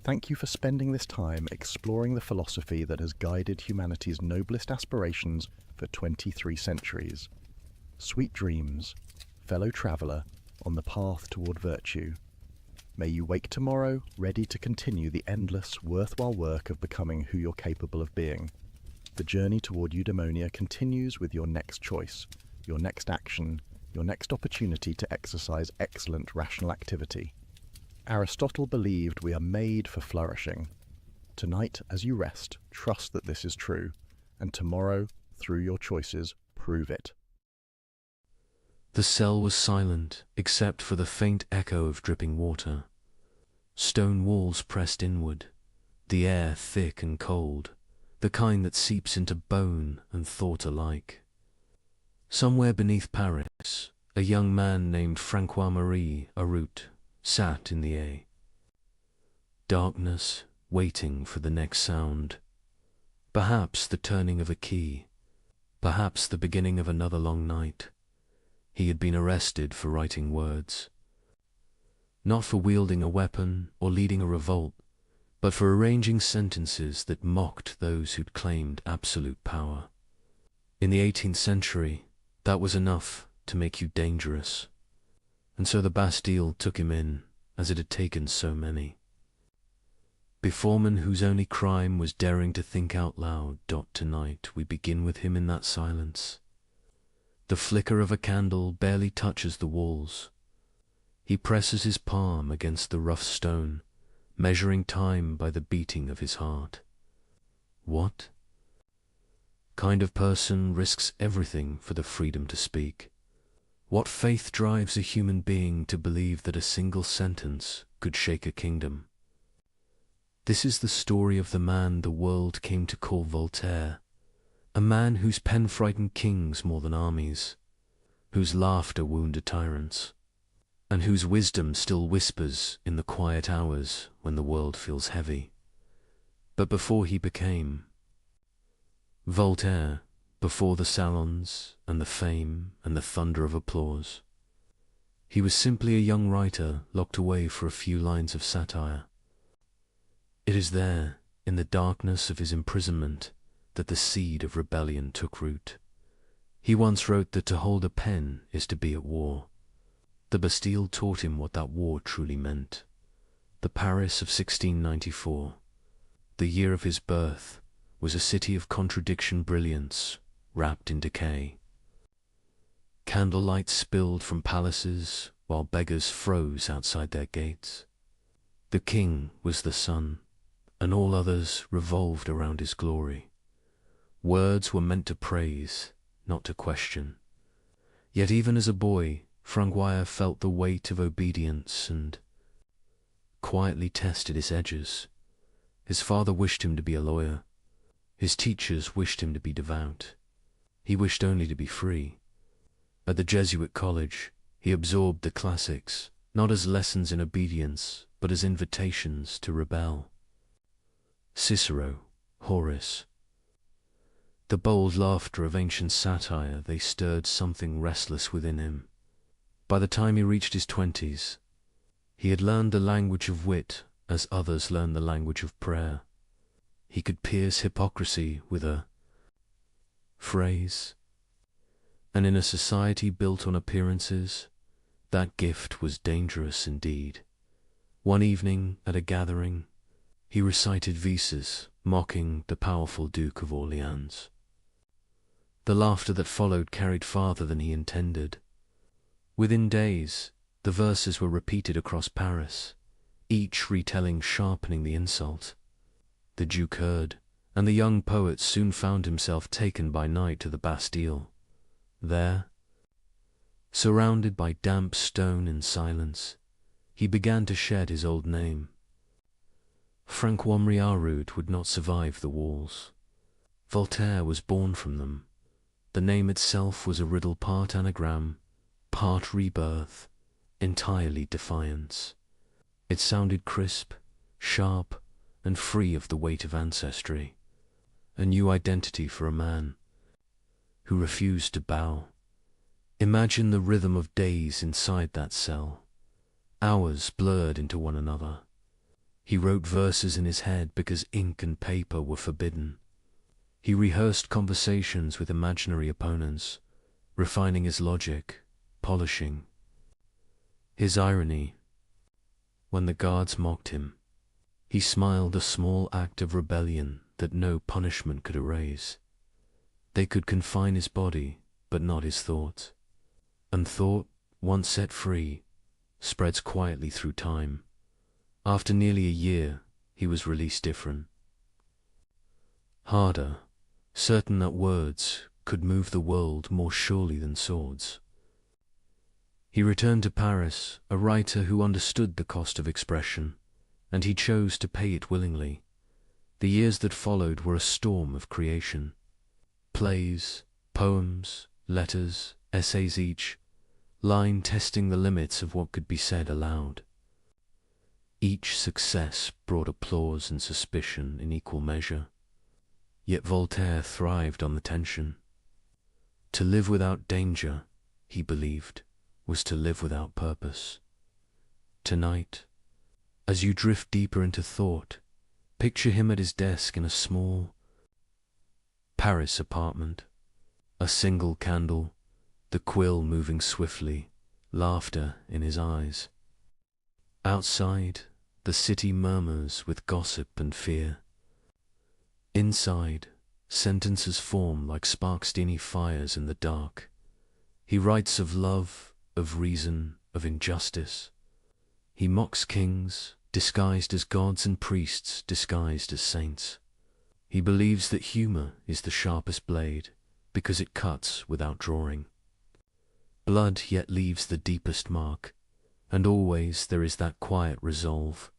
Thank you for spending this time exploring the philosophy that has guided humanity's noblest aspirations for 23 centuries. Sweet dreams, fellow traveller, on the path toward virtue. May you wake tomorrow ready to continue the endless, worthwhile work of becoming who you're capable of being. The journey toward eudaimonia continues with your next choice, your next action, your next opportunity to exercise excellent rational activity. Aristotle believed we are made for flourishing. Tonight, as you rest, trust that this is true, and tomorrow, through your choices, prove it. The cell was silent, except for the faint echo of dripping water. Stone walls pressed inward, the air thick and cold, the kind that seeps into bone and thought alike. Somewhere beneath Paris, a young man named Francois-Marie Arout sat in the A. Darkness, waiting for the next sound. Perhaps the turning of a key, perhaps the beginning of another long night. He had been arrested for writing words. Not for wielding a weapon or leading a revolt, but for arranging sentences that mocked those who'd claimed absolute power. In the 18th century, that was enough to make you dangerous. And so the Bastille took him in, as it had taken so many. Beforeman whose only crime was daring to think out loud. Tonight we begin with him in that silence. The flicker of a candle barely touches the walls. He presses his palm against the rough stone, measuring time by the beating of his heart. What kind of person risks everything for the freedom to speak? What faith drives a human being to believe that a single sentence could shake a kingdom? This is the story of the man the world came to call Voltaire, a man whose pen frightened kings more than armies, whose laughter wounded tyrants, and whose wisdom still whispers in the quiet hours when the world feels heavy. But before he became Voltaire, before the salons and the fame and the thunder of applause, he was simply a young writer locked away for a few lines of satire. It is there, in the darkness of his imprisonment, that the seed of rebellion took root. He once wrote that to hold a pen is to be at war. The Bastille taught him what that war truly meant. The Paris of 1694, the year of his birth, was a city of contradiction brilliance, wrapped in decay. Candlelight spilled from palaces, while beggars froze outside their gates. The king was the sun, and all others revolved around his glory. Words were meant to praise, not to question. Yet even as a boy, Francois felt the weight of obedience and quietly tested its edges. His father wished him to be a lawyer. His teachers wished him to be devout. He wished only to be free. At the Jesuit college, he absorbed the classics, not as lessons in obedience, but as invitations to rebel. Cicero, Horace. The bold laughter of ancient satire, they stirred something restless within him. By the time he reached his 20s, he had learned the language of wit as others learn the language of prayer. He could pierce hypocrisy with a phrase. And in a society built on appearances, that gift was dangerous indeed. One evening at a gathering, he recited verses mocking the powerful Duke of Orleans. The laughter that followed carried farther than he intended. Within days, the verses were repeated across Paris, each retelling sharpening the insult. The Duke heard, and the young poet soon found himself taken by night to the Bastille. There, surrounded by damp stone and silence, he began to shed his old name. Francois-Marie Arout would not survive the walls. Voltaire was born from them. The name itself was a riddle, part anagram, part rebirth, entirely defiance. It sounded crisp, sharp, and free of the weight of ancestry. A new identity for a man who refused to bow. Imagine the rhythm of days inside that cell. Hours blurred into one another. He wrote verses in his head because ink and paper were forbidden. He rehearsed conversations with imaginary opponents, refining his logic, polishing his irony. When the guards mocked him, he smiled, a small act of rebellion that no punishment could erase. They could confine his body, but not his thought. And thought, once set free, spreads quietly through time. After nearly a year, he was released different. Harder, certain that words could move the world more surely than swords. He returned to Paris, a writer who understood the cost of expression, and he chose to pay it willingly. The years that followed were a storm of creation. Plays, poems, letters, essays, each line testing the limits of what could be said aloud. Each success brought applause and suspicion in equal measure. Yet Voltaire thrived on the tension. To live without danger, he believed, was to live without purpose. Tonight, as you drift deeper into thought, picture him at his desk in a small Paris apartment. A single candle, the quill moving swiftly, laughter in his eyes. Outside, the city murmurs with gossip and fear. Inside, sentences form like spark-steamy fires in the dark. He writes of love, of reason, of injustice. He mocks kings, disguised as gods, and priests, disguised as saints. He believes that humor is the sharpest blade, because it cuts without drawing. Blood yet leaves the deepest mark, and always there is that quiet resolve,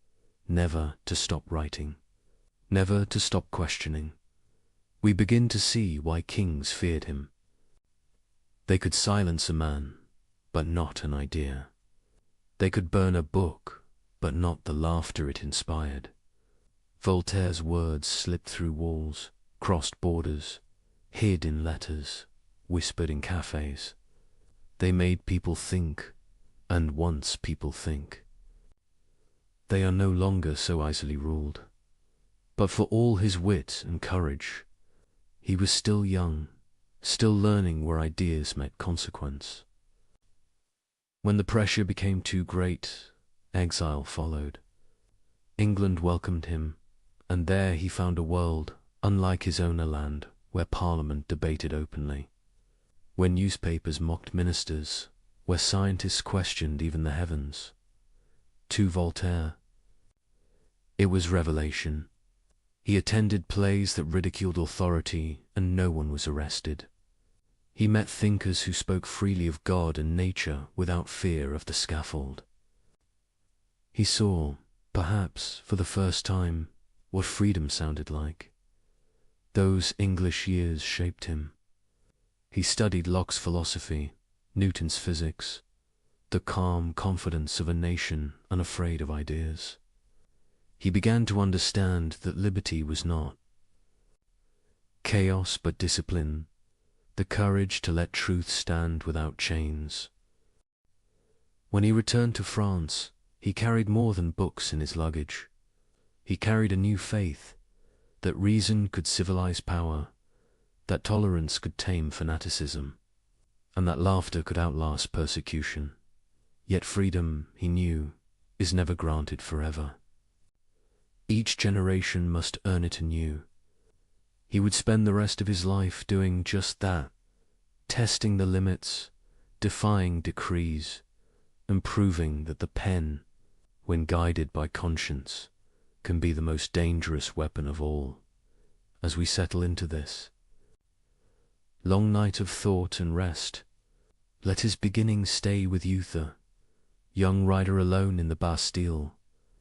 never to stop writing, never to stop questioning. We begin to see why kings feared him. They could silence a man, but not an idea. They could burn a book, but not the laughter it inspired. Voltaire's words slipped through walls, crossed borders, hid in letters, whispered in cafes. They made people think, and once people think, they are no longer so easily ruled. But for all his wit and courage, he was still young, still learning where ideas met consequence. When the pressure became too great, exile followed. England welcomed him, and there he found a world unlike his own land, where Parliament debated openly, where newspapers mocked ministers, where scientists questioned even the heavens. To Voltaire, it was revelation. He attended plays that ridiculed authority, and no one was arrested. He met thinkers who spoke freely of God and nature without fear of the scaffold. He saw, perhaps for the first time, what freedom sounded like. Those English years shaped him. He studied Locke's philosophy, Newton's physics, the calm confidence of a nation unafraid of ideas. He began to understand that liberty was not chaos but discipline, the courage to let truth stand without chains. When he returned to France, he carried more than books in his luggage. He carried a new faith, that reason could civilize power, that tolerance could tame fanaticism, and that laughter could outlast persecution. Yet freedom, he knew, is never granted forever. Each generation must earn it anew. He would spend the rest of his life doing just that, testing the limits, defying decrees, and proving that the pen, when guided by conscience, can be the most dangerous weapon of all. As we settle into this long night of thought and rest, let his beginning stay with Uther, young rider alone in the Bastille,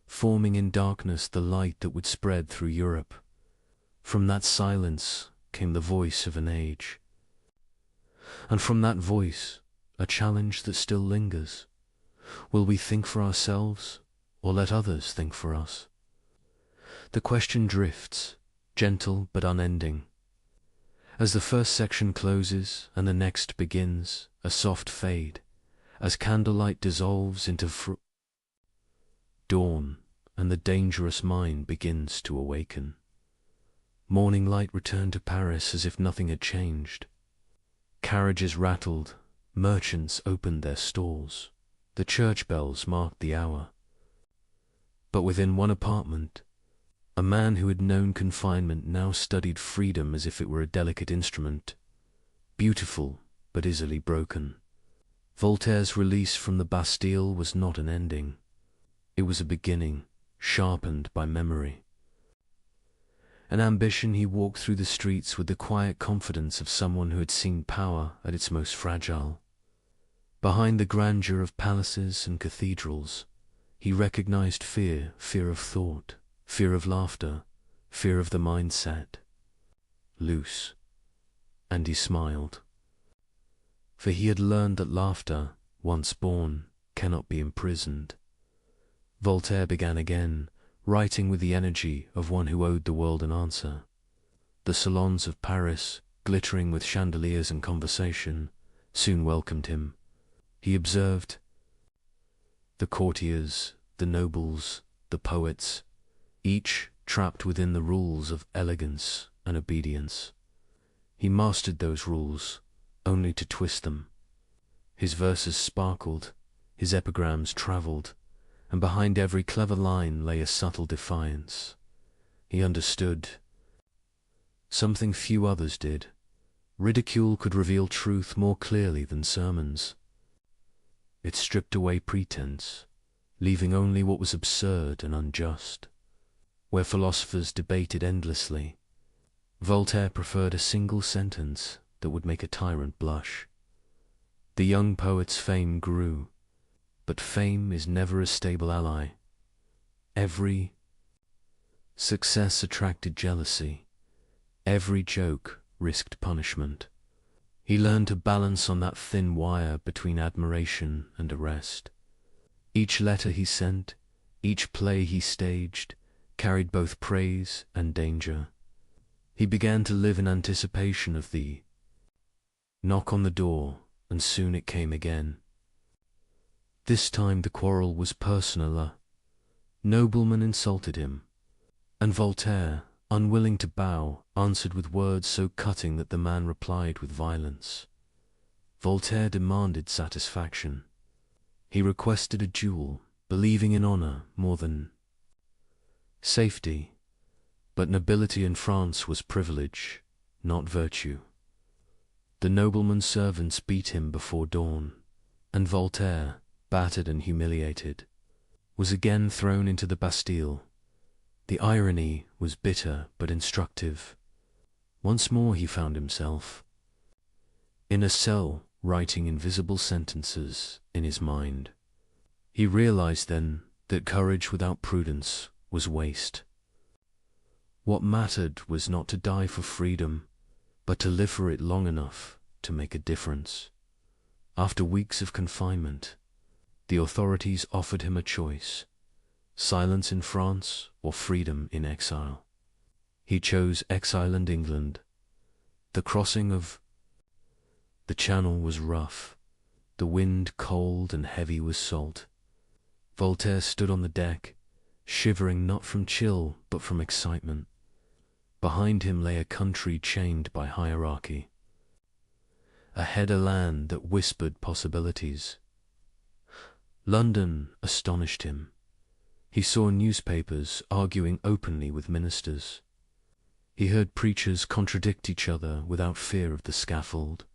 forming in darkness the light that would spread through Europe. From that silence came the voice of an age, and from that voice a challenge that still lingers. Will we think for ourselves, or let others think for us? The question drifts, gentle but unending. As the first section closes and the next begins, a soft fade, as candlelight dissolves into dawn, and the dangerous mind begins to awaken. Morning light returned to Paris as if nothing had changed. Carriages rattled, merchants opened their stalls, the church bells marked the hour. But within one apartment, a man who had known confinement now studied freedom as if it were a delicate instrument, beautiful but easily broken. Voltaire's release from the Bastille was not an ending. It was a beginning, sharpened by memory. An ambition, he walked through the streets with the quiet confidence of someone who had seen power at its most fragile. Behind the grandeur of palaces and cathedrals, he recognized fear, fear of thought, fear of laughter, fear of the mindset. Loose. And he smiled. For he had learned that laughter, once born, cannot be imprisoned. Voltaire began again, writing with the energy of one who owed the world an answer. The salons of Paris, glittering with chandeliers and conversation, soon welcomed him. He observed the courtiers, the nobles, the poets, each trapped within the rules of elegance and obedience. He mastered those rules, only to twist them. His verses sparkled, his epigrams travelled, and behind every clever line lay a subtle defiance. He understood something few others did. Ridicule could reveal truth more clearly than sermons. It stripped away pretense, leaving only what was absurd and unjust. Where philosophers debated endlessly, Voltaire preferred a single sentence that would make a tyrant blush. The young poet's fame grew, but fame is never a stable ally. Every success attracted jealousy. Every joke risked punishment. He learned to balance on that thin wire between admiration and arrest. Each letter he sent, each play he staged, carried both praise and danger. He began to live in anticipation of the knock on the door, and soon it came again. This time the quarrel was personal. Noblemen insulted him, and Voltaire, unwilling to bow, answered with words so cutting that the man replied with violence. Voltaire demanded satisfaction. He requested a duel, believing in honor more than safety. But nobility in France was privilege, not virtue. The nobleman's servants beat him before dawn, and Voltaire, battered and humiliated, was again thrown into the Bastille. The irony was bitter but instructive. Once more he found himself in a cell, writing invisible sentences in his mind. He realized then that courage without prudence was waste. What mattered was not to die for freedom, but to live for it long enough to make a difference. After weeks of confinement, the authorities offered him a choice: silence in France or freedom in exile. He chose exile in England. The crossing of the Channel was rough, the wind cold and heavy with salt. Voltaire stood on the deck, shivering not from chill but from excitement. Behind him lay a country chained by hierarchy. Ahead a land that whispered possibilities. London astonished him. He saw newspapers arguing openly with ministers. He heard preachers contradict each other without fear of the scaffold.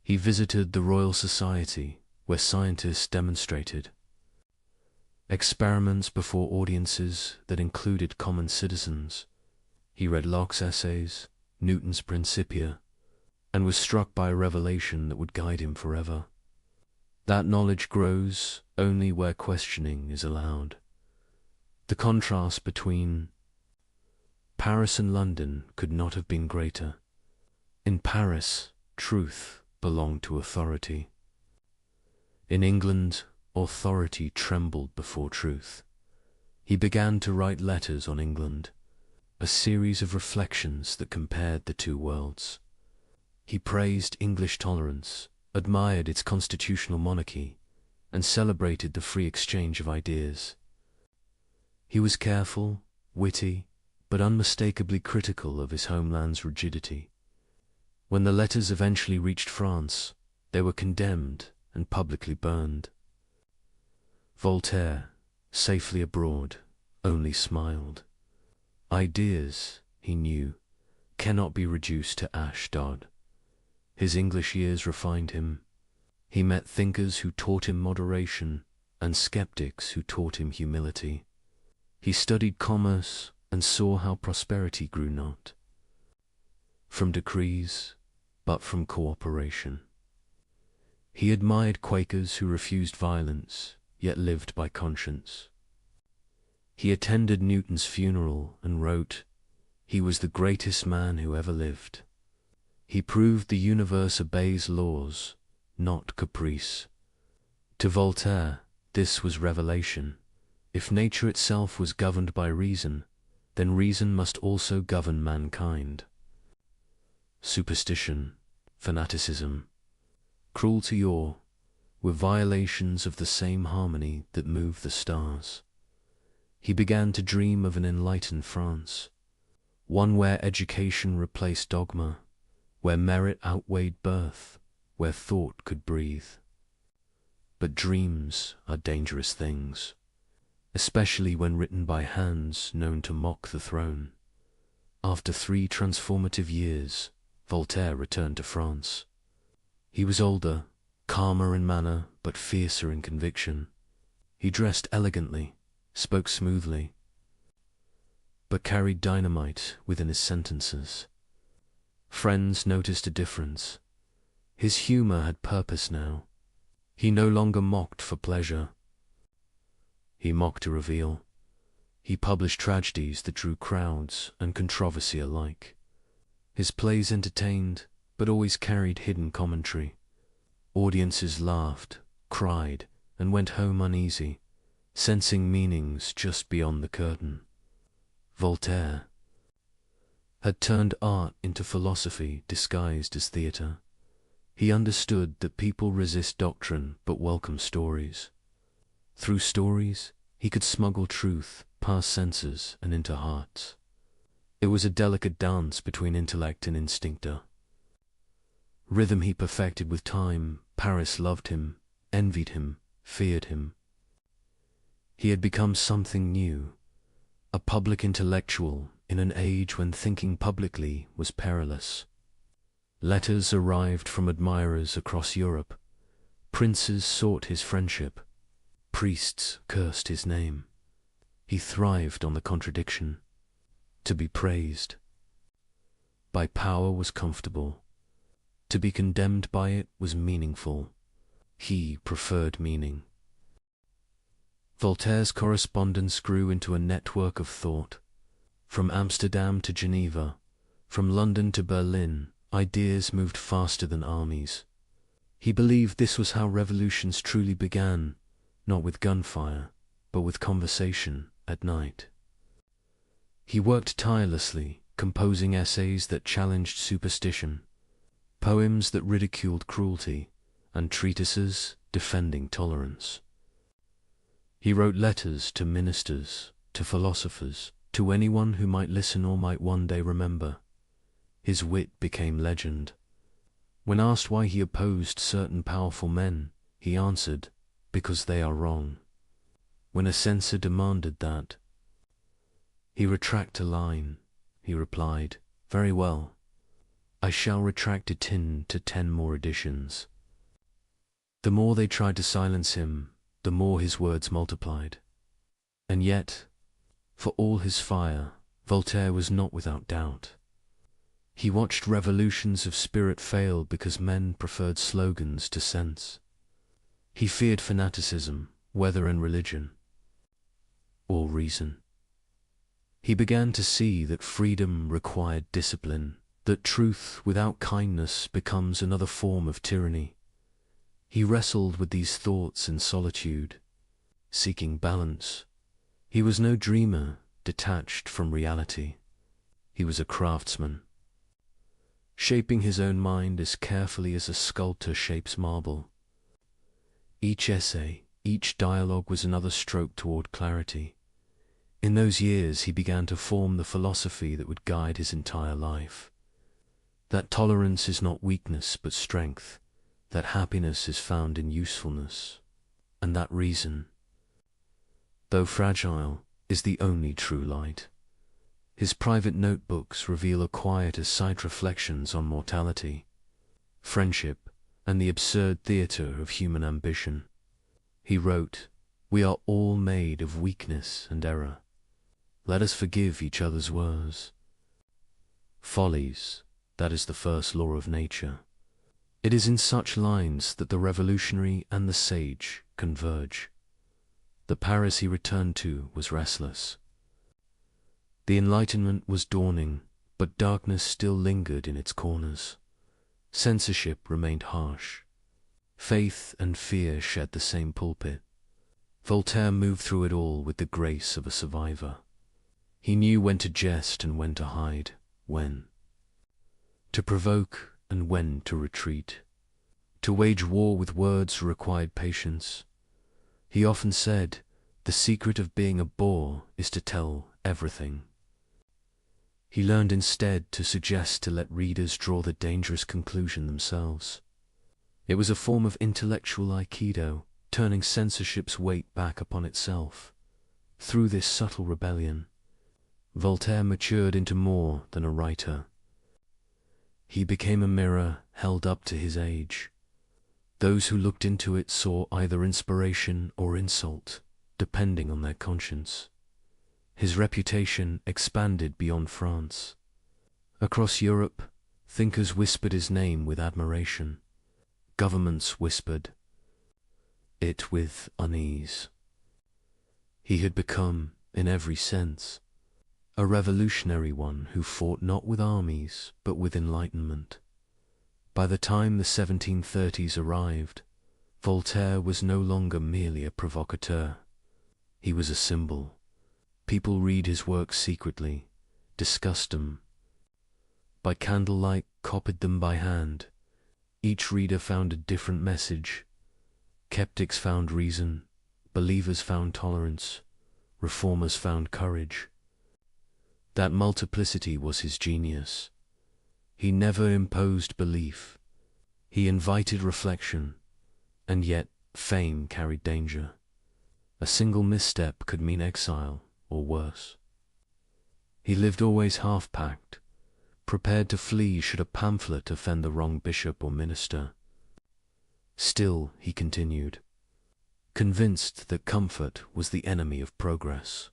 He visited the Royal Society, where scientists demonstrated experiments before audiences that included common citizens. He read Locke's essays, Newton's Principia, and was struck by a revelation that would guide him forever. That knowledge grows only where questioning is allowed. The contrast between Paris and London could not have been greater. In Paris, truth belonged to authority. In England, authority trembled before truth. He began to write letters on England, a series of reflections that compared the two worlds. He praised English tolerance, admired its constitutional monarchy, and celebrated the free exchange of ideas. He was careful, witty, but unmistakably critical of his homeland's rigidity. When the letters eventually reached France, they were condemned and publicly burned. Voltaire, safely abroad, only smiled. Ideas, he knew, cannot be reduced to Ashdod. His English years refined him. He met thinkers who taught him moderation and skeptics who taught him humility. He studied commerce and saw how prosperity grew not from decrees, but from cooperation. He admired Quakers who refused violence, yet lived by conscience. He attended Newton's funeral and wrote, "He was the greatest man who ever lived." He proved the universe obeys laws, not caprice. To Voltaire, this was revelation. If nature itself was governed by reason, then reason must also govern mankind. Superstition, fanaticism, cruelty or were violations of the same harmony that move the stars. He began to dream of an enlightened France, one where education replaced dogma, where merit outweighed birth, where thought could breathe. But dreams are dangerous things, especially when written by hands known to mock the throne. After 3 transformative years, Voltaire returned to France. He was older, calmer in manner, but fiercer in conviction. He dressed elegantly, spoke smoothly, but carried dynamite within his sentences. Friends noticed a difference. His humor had purpose now. He no longer mocked for pleasure. He mocked to reveal. He published tragedies that drew crowds and controversy alike. His plays entertained, but always carried hidden commentary. Audiences laughed, cried, and went home uneasy, sensing meanings just beyond the curtain. Voltaire had turned art into philosophy disguised as theatre. He understood that people resist doctrine but welcome stories. Through stories, he could smuggle truth past senses and into hearts. It was a delicate dance between intellect and instinctor. Rhythm he perfected with time. Paris loved him, envied him, feared him. He had become something new, a public intellectual in an age when thinking publicly was perilous. Letters arrived from admirers across Europe. Princes sought his friendship. Priests cursed his name. He thrived on the contradiction. To be praised by power was comfortable. To be condemned by it was meaningful. He preferred meaning. Voltaire's correspondence grew into a network of thought. From Amsterdam to Geneva, from London to Berlin, ideas moved faster than armies. He believed this was how revolutions truly began, not with gunfire, but with conversation at night. He worked tirelessly, composing essays that challenged superstition, poems that ridiculed cruelty, and treatises defending tolerance. He wrote letters to ministers, to philosophers, to anyone who might listen or might one day remember. His wit became legend. When asked why he opposed certain powerful men, he answered, "Because they are wrong." When a censor demanded that he retract a line, he replied, "Very well, I shall retract it into 10 more editions." The more they tried to silence him, the more his words multiplied. And yet, for all his fire, Voltaire was not without doubt. He watched revolutions of spirit fail because men preferred slogans to sense. He feared fanaticism, whether in religion or reason. He began to see that freedom required discipline, that truth without kindness becomes another form of tyranny. He wrestled with these thoughts in solitude, seeking balance. He was no dreamer, detached from reality. He was a craftsman, shaping his own mind as carefully as a sculptor shapes marble. Each essay, each dialogue was another stroke toward clarity. In those years he began to form the philosophy that would guide his entire life. That tolerance is not weakness but strength, that happiness is found in usefulness, and that reason, though fragile, is the only true light. His private notebooks reveal a quiet aside reflections on mortality, friendship, and the absurd theatre of human ambition. He wrote, "We are all made of weakness and error. Let us forgive each other's woes. Follies, that is the first law of nature." It is in such lines that the revolutionary and the sage converge. The Paris he returned to was restless. The Enlightenment was dawning, but darkness still lingered in its corners. Censorship remained harsh. Faith and fear shared the same pulpit. Voltaire moved through it all with the grace of a survivor. He knew when to jest and when to hide, when to provoke and when to retreat. To wage war with words required patience. He often said, "The secret of being a bore is to tell everything." He learned instead to suggest to let readers draw the dangerous conclusion themselves. It was a form of intellectual aikido, turning censorship's weight back upon itself. Through this subtle rebellion, Voltaire matured into more than a writer. He became a mirror held up to his age. Those who looked into it saw either inspiration or insult, depending on their conscience. His reputation expanded beyond France. Across Europe, thinkers whispered his name with admiration. Governments whispered it with unease. He had become, in every sense, a revolutionary one who fought not with armies, but with enlightenment. By the time the 1730s arrived, Voltaire was no longer merely a provocateur. He was a symbol. People read his works secretly, discussed them, by candlelight copied them by hand. Each reader found a different message. Skeptics found reason, believers found tolerance, reformers found courage. That multiplicity was his genius. He never imposed belief. He invited reflection, and yet fame carried danger. A single misstep could mean exile, or worse. He lived always half-packed, prepared to flee should a pamphlet offend the wrong bishop or minister. Still, he continued, convinced that comfort was the enemy of progress.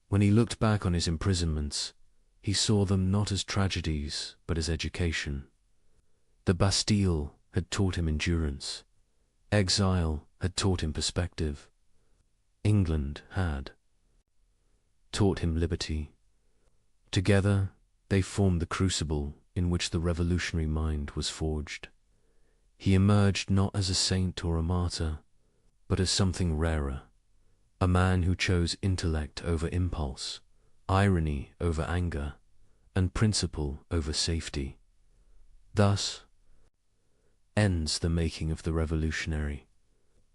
When he looked back on his imprisonments, he saw them not as tragedies, but as education. The Bastille had taught him endurance. Exile had taught him perspective. England had taught him liberty. Together, they formed the crucible in which the revolutionary mind was forged. He emerged not as a saint or a martyr, but as something rarer, a man who chose intellect over impulse, irony over anger, and principle over safety. Thus ends the making of the revolutionary.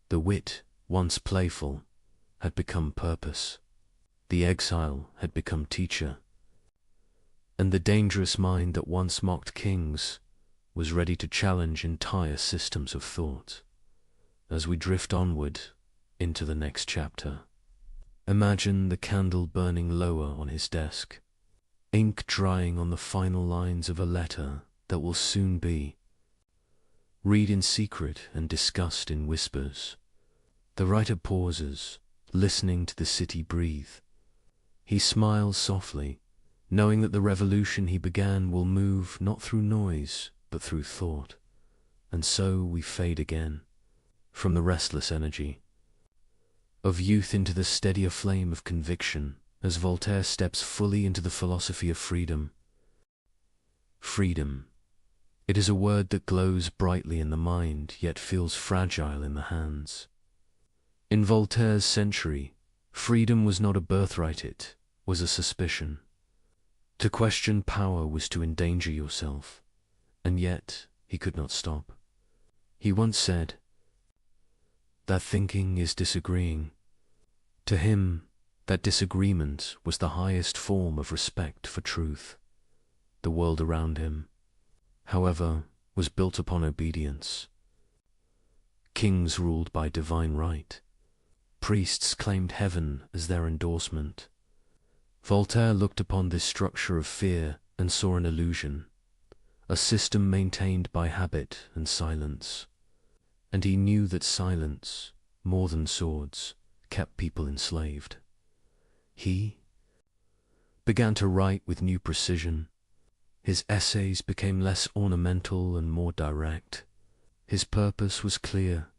The wit, once playful, had become purpose. The exile had become teacher. And the dangerous mind that once mocked kings was ready to challenge entire systems of thought. As we drift onward into the next chapter, imagine the candle burning lower on his desk, ink drying on the final lines of a letter that will soon be. Read in secret and discussed in whispers. The writer pauses, listening to the city breathe. He smiles softly, knowing that the revolution he began will move not through noise, but through thought. And so we fade again, from the restless energy of youth into the steadier flame of conviction, as Voltaire steps fully into the philosophy of freedom. Freedom. It is a word that glows brightly in the mind, yet feels fragile in the hands. In Voltaire's century, freedom was not a birthright, it was a suspicion. To question power was to endanger yourself, and yet he could not stop. He once said that thinking is disagreeing. To him, that disagreement was the highest form of respect for truth. The world around him, however, was built upon obedience. Kings ruled by divine right. Priests claimed heaven as their endorsement. Voltaire looked upon this structure of fear and saw an illusion, a system maintained by habit and silence. And he knew that silence, more than swords, kept people enslaved. He began to write with new precision. His essays became less ornamental and more direct. His purpose was clear,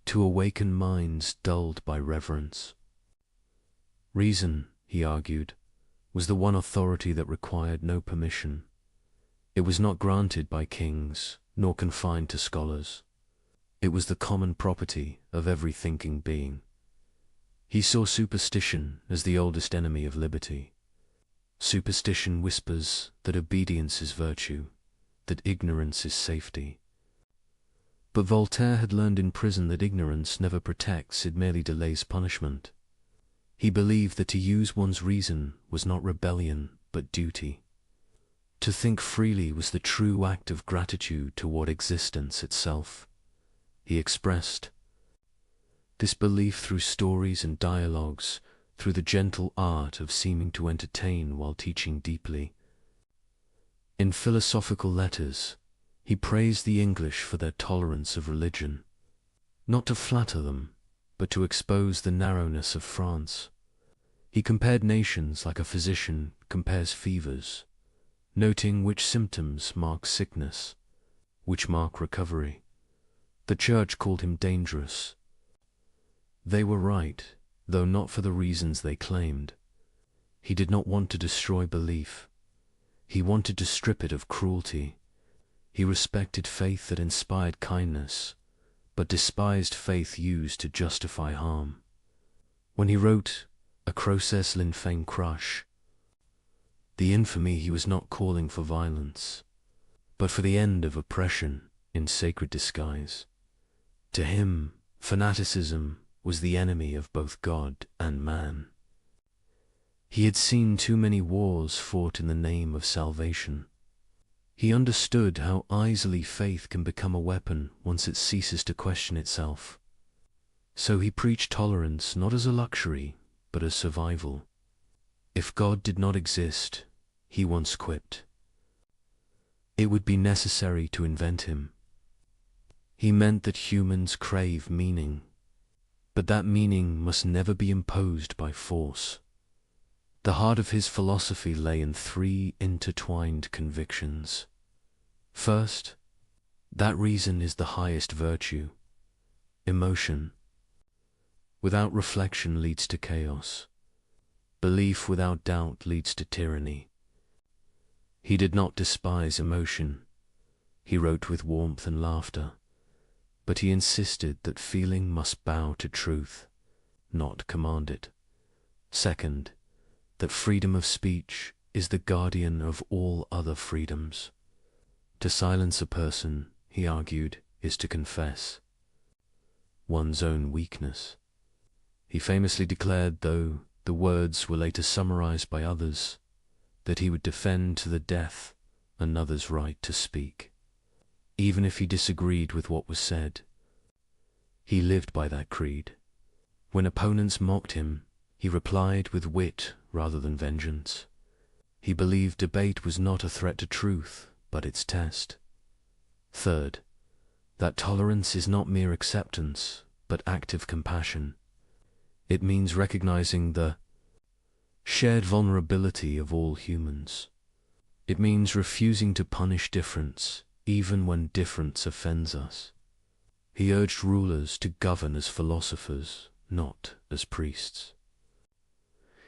to awaken minds dulled by reverence. Reason, he argued, was the one authority that required no permission. It was not granted by kings, nor confined to scholars. It was the common property of every thinking being. He saw superstition as the oldest enemy of liberty. Superstition whispers that obedience is virtue, that ignorance is safety. But Voltaire had learned in prison that ignorance never protects, it merely delays punishment. He believed that to use one's reason was not rebellion, but duty. To think freely was the true act of gratitude toward existence itself. He expressed this belief through stories and dialogues, through the gentle art of seeming to entertain while teaching deeply. In philosophical letters, he praised the English for their tolerance of religion, not to flatter them, but to expose the narrowness of France. He compared nations like a physician compares fevers, noting which symptoms mark sickness, which mark recovery. The Church called him dangerous. They were right, though not for the reasons they claimed. He did not want to destroy belief. He wanted to strip it of cruelty. He respected faith that inspired kindness, but despised faith used to justify harm. When he wrote Acroces l'infâme crush, the infamy, he was not calling for violence, but for the end of oppression in sacred disguise. To him, fanaticism was the enemy of both God and man. He had seen too many wars fought in the name of salvation. He understood how easily faith can become a weapon once it ceases to question itself. So he preached tolerance not as a luxury, but as survival. If God did not exist, he once quipped, it would be necessary to invent him. He meant that humans crave meaning, but that meaning must never be imposed by force. The heart of his philosophy lay in three intertwined convictions. First, that reason is the highest virtue. Emotion without reflection leads to chaos. Belief without doubt leads to tyranny. He did not despise emotion. He wrote with warmth and laughter, but he insisted that feeling must bow to truth, not command it. Second, that freedom of speech is the guardian of all other freedoms. To silence a person, he argued, is to confess one's own weakness. He famously declared, though the words were later summarized by others, that he would defend to the death another's right to speak, even if he disagreed with what was said. He lived by that creed. When opponents mocked him, he replied with wit rather than vengeance. He believed debate was not a threat to truth, but its test. Third, that tolerance is not mere acceptance, but active compassion. It means recognizing the shared vulnerability of all humans. It means refusing to punish difference, even when difference offends us. He urged rulers to govern as philosophers, not as priests.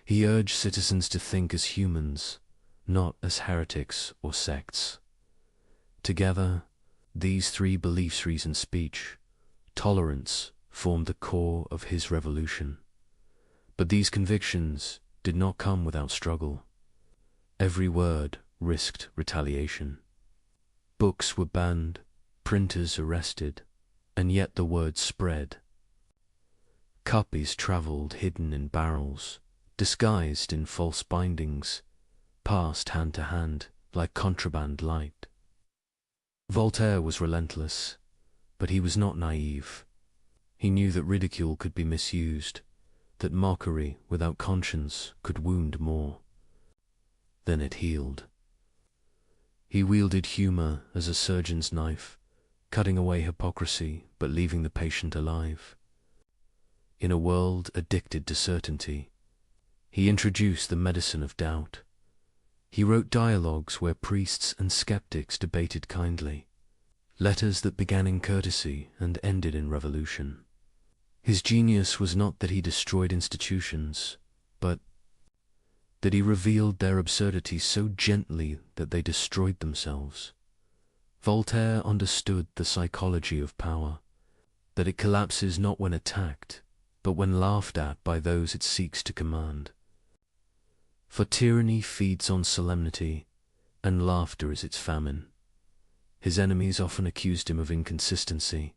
He urged citizens to think as humans, not as heretics or sects. Together, these three beliefs, reason, speech, tolerance, formed the core of his revolution. But these convictions did not come without struggle. Every word risked retaliation. Books were banned, printers arrested, and yet the word spread. Copies travelled hidden in barrels, disguised in false bindings, passed hand to hand like contraband light. Voltaire was relentless, but he was not naive. He knew that ridicule could be misused, that mockery without conscience could wound more than it healed. He wielded humor as a surgeon's knife, cutting away hypocrisy but leaving the patient alive. In a world addicted to certainty, he introduced the medicine of doubt. He wrote dialogues where priests and skeptics debated kindly, letters that began in courtesy and ended in revolution. His genius was not that he destroyed institutions, but that he revealed their absurdity so gently that they destroyed themselves. Voltaire understood the psychology of power, that it collapses not when attacked, but when laughed at by those it seeks to command. For tyranny feeds on solemnity, and laughter is its famine. His enemies often accused him of inconsistency.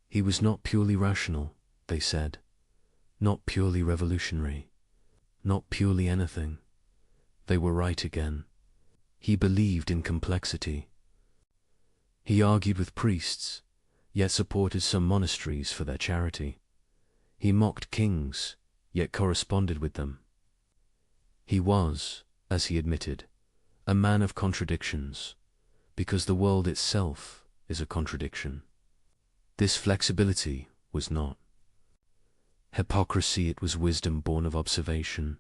He was not purely rational, they said, not purely revolutionary, not purely anything. They were right again. He believed in complexity. He argued with priests, yet supported some monasteries for their charity. He mocked kings, yet corresponded with them. He was, as he admitted, a man of contradictions, because the world itself is a contradiction. This flexibility was not hypocrisy, it was wisdom born of observation.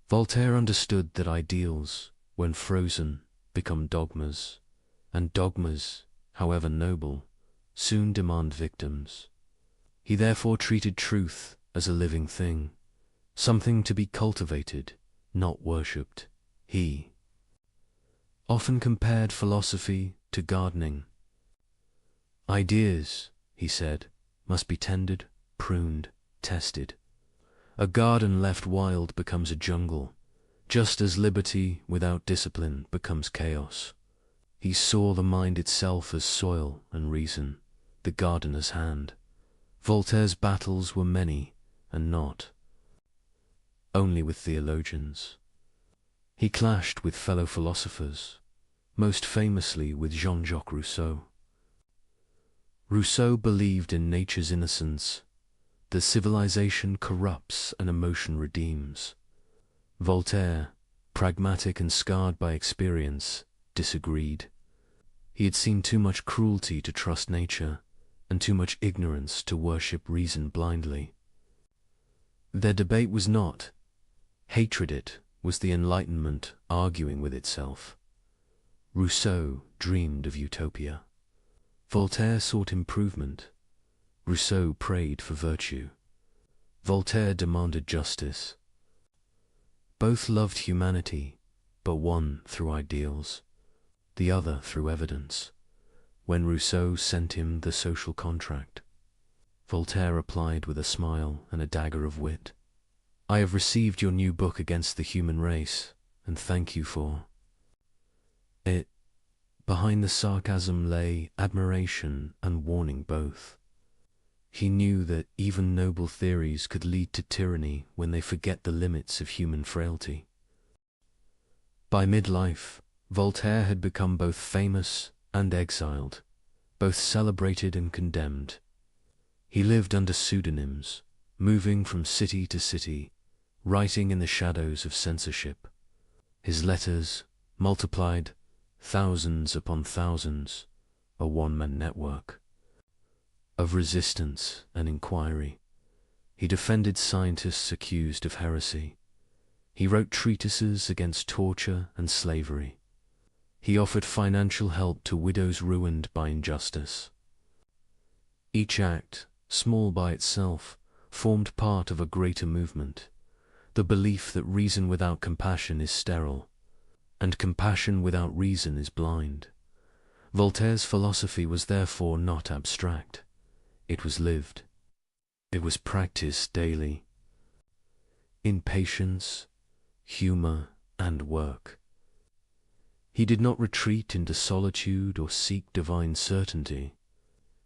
Voltaire understood that ideals, when frozen, become dogmas, and dogmas, however noble, soon demand victims. He therefore treated truth as a living thing, something to be cultivated, not worshipped. He often compared philosophy to gardening. Ideas, he said, must be tended, pruned, tested. A garden left wild becomes a jungle, just as liberty without discipline becomes chaos. He saw the mind itself as soil and reason, the gardener's hand. Voltaire's battles were many, and not only with theologians. He clashed with fellow philosophers, most famously with Jean-Jacques Rousseau. Rousseau believed in nature's innocence, that civilization corrupts and emotion redeems. Voltaire, pragmatic and scarred by experience, disagreed. He had seen too much cruelty to trust nature, and too much ignorance to worship reason blindly. Their debate was not hatred, it was the Enlightenment arguing with itself. Rousseau dreamed of utopia. Voltaire sought improvement. Rousseau prayed for virtue. Voltaire demanded justice. Both loved humanity, but one through ideals, the other through evidence. When Rousseau sent him the social contract, Voltaire replied with a smile and a dagger of wit, "I have received your new book against the human race, and thank you for it." Behind the sarcasm lay admiration and warning both. He knew that even noble theories could lead to tyranny when they forget the limits of human frailty. By midlife, Voltaire had become both famous and exiled, both celebrated and condemned. He lived under pseudonyms, moving from city to city, writing in the shadows of censorship. His letters, multiplied thousands upon thousands, a one-man network of resistance and inquiry. He defended scientists accused of heresy. He wrote treatises against torture and slavery. He offered financial help to widows ruined by injustice. Each act, small by itself, formed part of a greater movement, the belief that reason without compassion is sterile, and compassion without reason is blind. Voltaire's philosophy was therefore not abstract. It was lived. It was practiced daily, in patience, humor, and work. He did not retreat into solitude or seek divine certainty.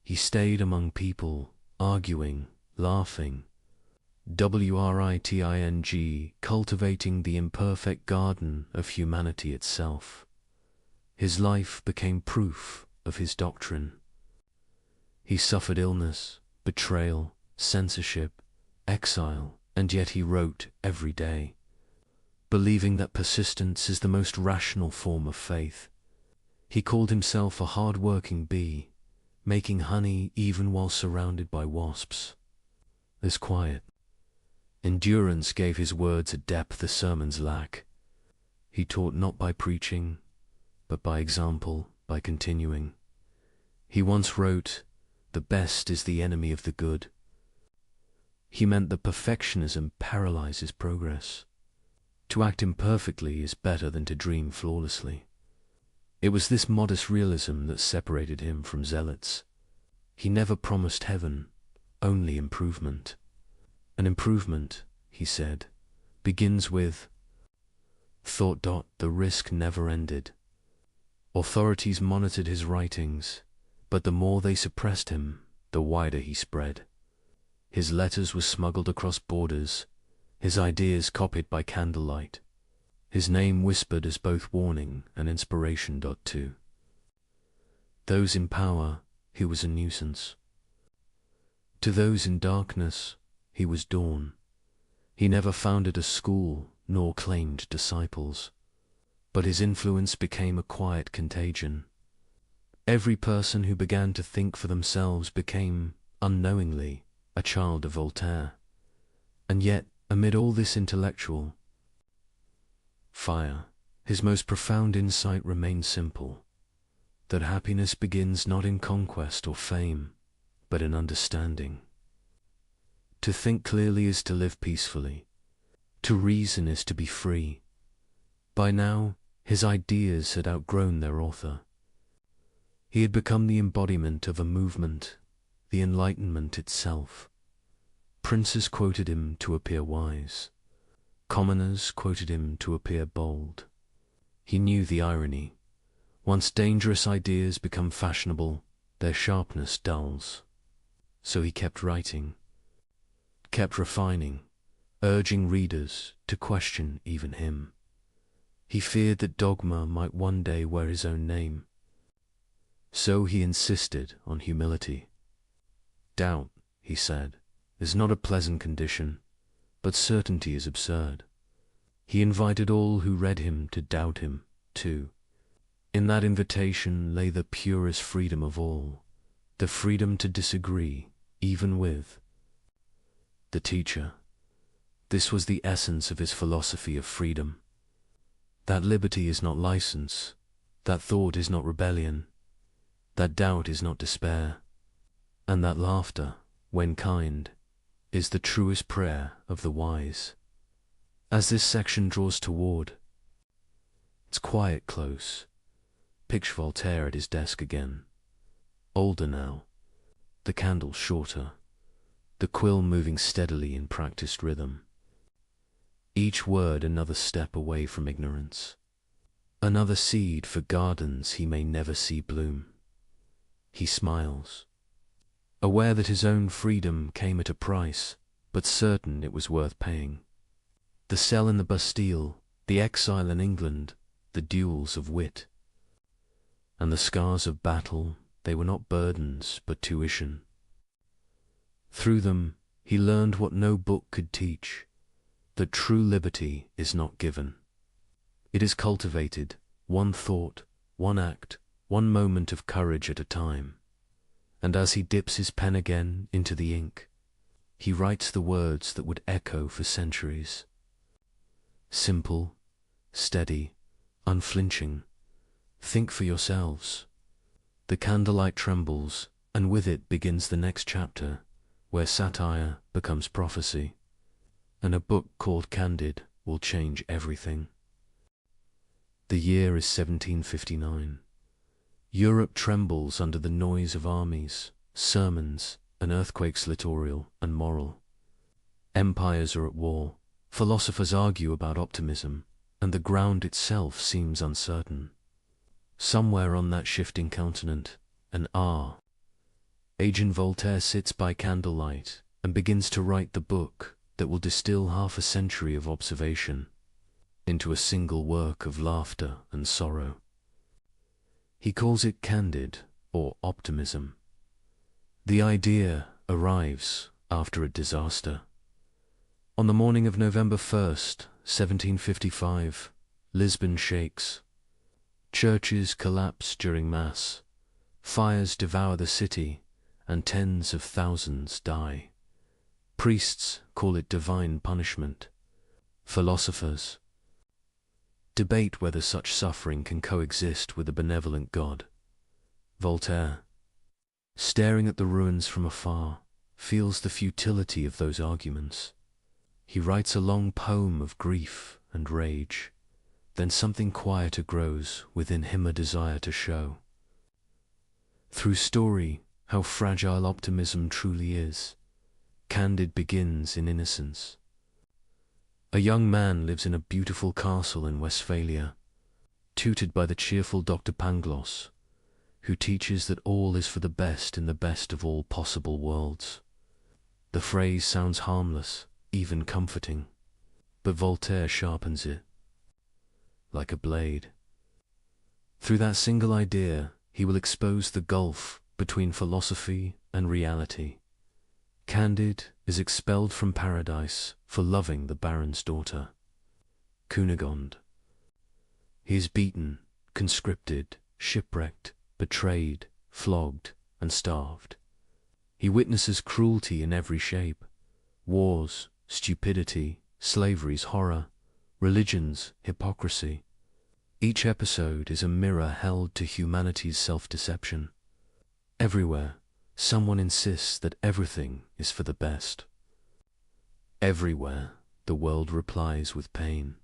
He stayed among people, arguing, laughing, writing, cultivating the imperfect garden of humanity itself. His life became proof of his doctrine. He suffered illness, betrayal, censorship, exile, and yet he wrote every day, believing that persistence is the most rational form of faith. He called himself a hard-working bee, making honey even while surrounded by wasps. This quiet endurance gave his words a depth the sermons lack. He taught not by preaching, but by example, by continuing. He once wrote, "The best is the enemy of the good." He meant that perfectionism paralyzes progress. To act imperfectly is better than to dream flawlessly. It was this modest realism that separated him from zealots. He never promised heaven, only improvement. An improvement, he said, begins with thought. The risk never ended. Authorities monitored his writings, but the more they suppressed him, the wider he spread. His letters were smuggled across borders, his ideas copied by candlelight, his name whispered as both warning and inspiration. To those in power, he was a nuisance. To those in darkness, he was dawn. He never founded a school nor claimed disciples, but his influence became a quiet contagion. Every person who began to think for themselves became, unknowingly, a child of Voltaire. And yet, amid all this intellectual fire, his most profound insight remained simple, that happiness begins not in conquest or fame, but in understanding. To think clearly is to live peacefully. To reason is to be free. By now, his ideas had outgrown their author. He had become the embodiment of a movement, the Enlightenment itself. Princes quoted him to appear wise. Commoners quoted him to appear bold. He knew the irony. Once dangerous ideas become fashionable, their sharpness dulls. So he kept writing, kept refining, urging readers to question even him. He feared that dogma might one day wear his own name. So he insisted on humility. Doubt, he said, is not a pleasant condition, but certainty is absurd. He invited all who read him to doubt him, too. In that invitation lay the purest freedom of all, the freedom to disagree, even with the teacher. This was the essence of his philosophy of freedom. That liberty is not license, that thought is not rebellion, that doubt is not despair, and that laughter, when kind, is the truest prayer of the wise. As this section draws toward its quiet close, picture Voltaire at his desk again, older now, the candle shorter, the quill moving steadily in practiced rhythm. Each word another step away from ignorance, another seed for gardens he may never see bloom. He smiles, aware that his own freedom came at a price, but certain it was worth paying. The cell in the Bastille, the exile in England, the duels of wit, and the scars of battle, they were not burdens but tuition. Through them he learned what no book could teach, that true liberty is not given. It is cultivated, one thought, one act, one moment of courage at a time. And as he dips his pen again into the ink, he writes the words that would echo for centuries. Simple, steady, unflinching. Think for yourselves. The candlelight trembles, and with it begins the next chapter, where satire becomes prophecy, and a book called Candid will change everything. The year is 1759. Europe trembles under the noise of armies, sermons, and earthquakes littoral and moral. Empires are at war, philosophers argue about optimism, and the ground itself seems uncertain. Somewhere on that shifting continent, an aging Voltaire sits by candlelight and begins to write the book that will distill half a century of observation into a single work of laughter and sorrow. He calls it candid, or optimism. The idea arrives after a disaster. On the morning of November 1st, 1755, Lisbon shakes. Churches collapse during Mass. Fires devour the city, and tens of thousands die. Priests call it divine punishment. Philosophers debate whether such suffering can coexist with a benevolent God. Voltaire, staring at the ruins from afar, feels the futility of those arguments. He writes a long poem of grief and rage. Then something quieter grows within him, a desire to show, through story, how fragile optimism truly is. Candid begins in innocence. A young man lives in a beautiful castle in Westphalia, tutored by the cheerful Dr. Pangloss, who teaches that all is for the best in the best of all possible worlds. The phrase sounds harmless, even comforting, but Voltaire sharpens it like a blade. Through that single idea, he will expose the gulf between philosophy and reality. Candid is expelled from paradise for loving the Baron's daughter, Cunegonde. He is beaten, conscripted, shipwrecked, betrayed, flogged, and starved. He witnesses cruelty in every shape: wars, stupidity, slavery's horror, religion's hypocrisy. Each episode is a mirror held to humanity's self-deception. Everywhere, someone insists that everything is for the best. Everywhere, the world replies with pain.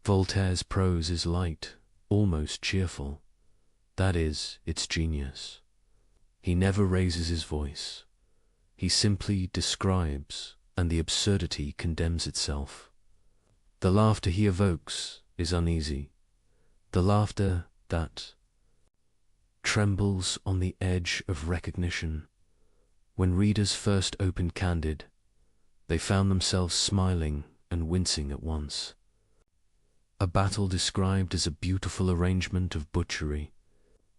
Voltaire's prose is light, almost cheerful. That is its genius. He never raises his voice. He simply describes, and the absurdity condemns itself. The laughter he evokes is uneasy. The laughter that trembles on the edge of recognition. When readers first opened Candid, they found themselves smiling and wincing at once. A battle described as a beautiful arrangement of butchery,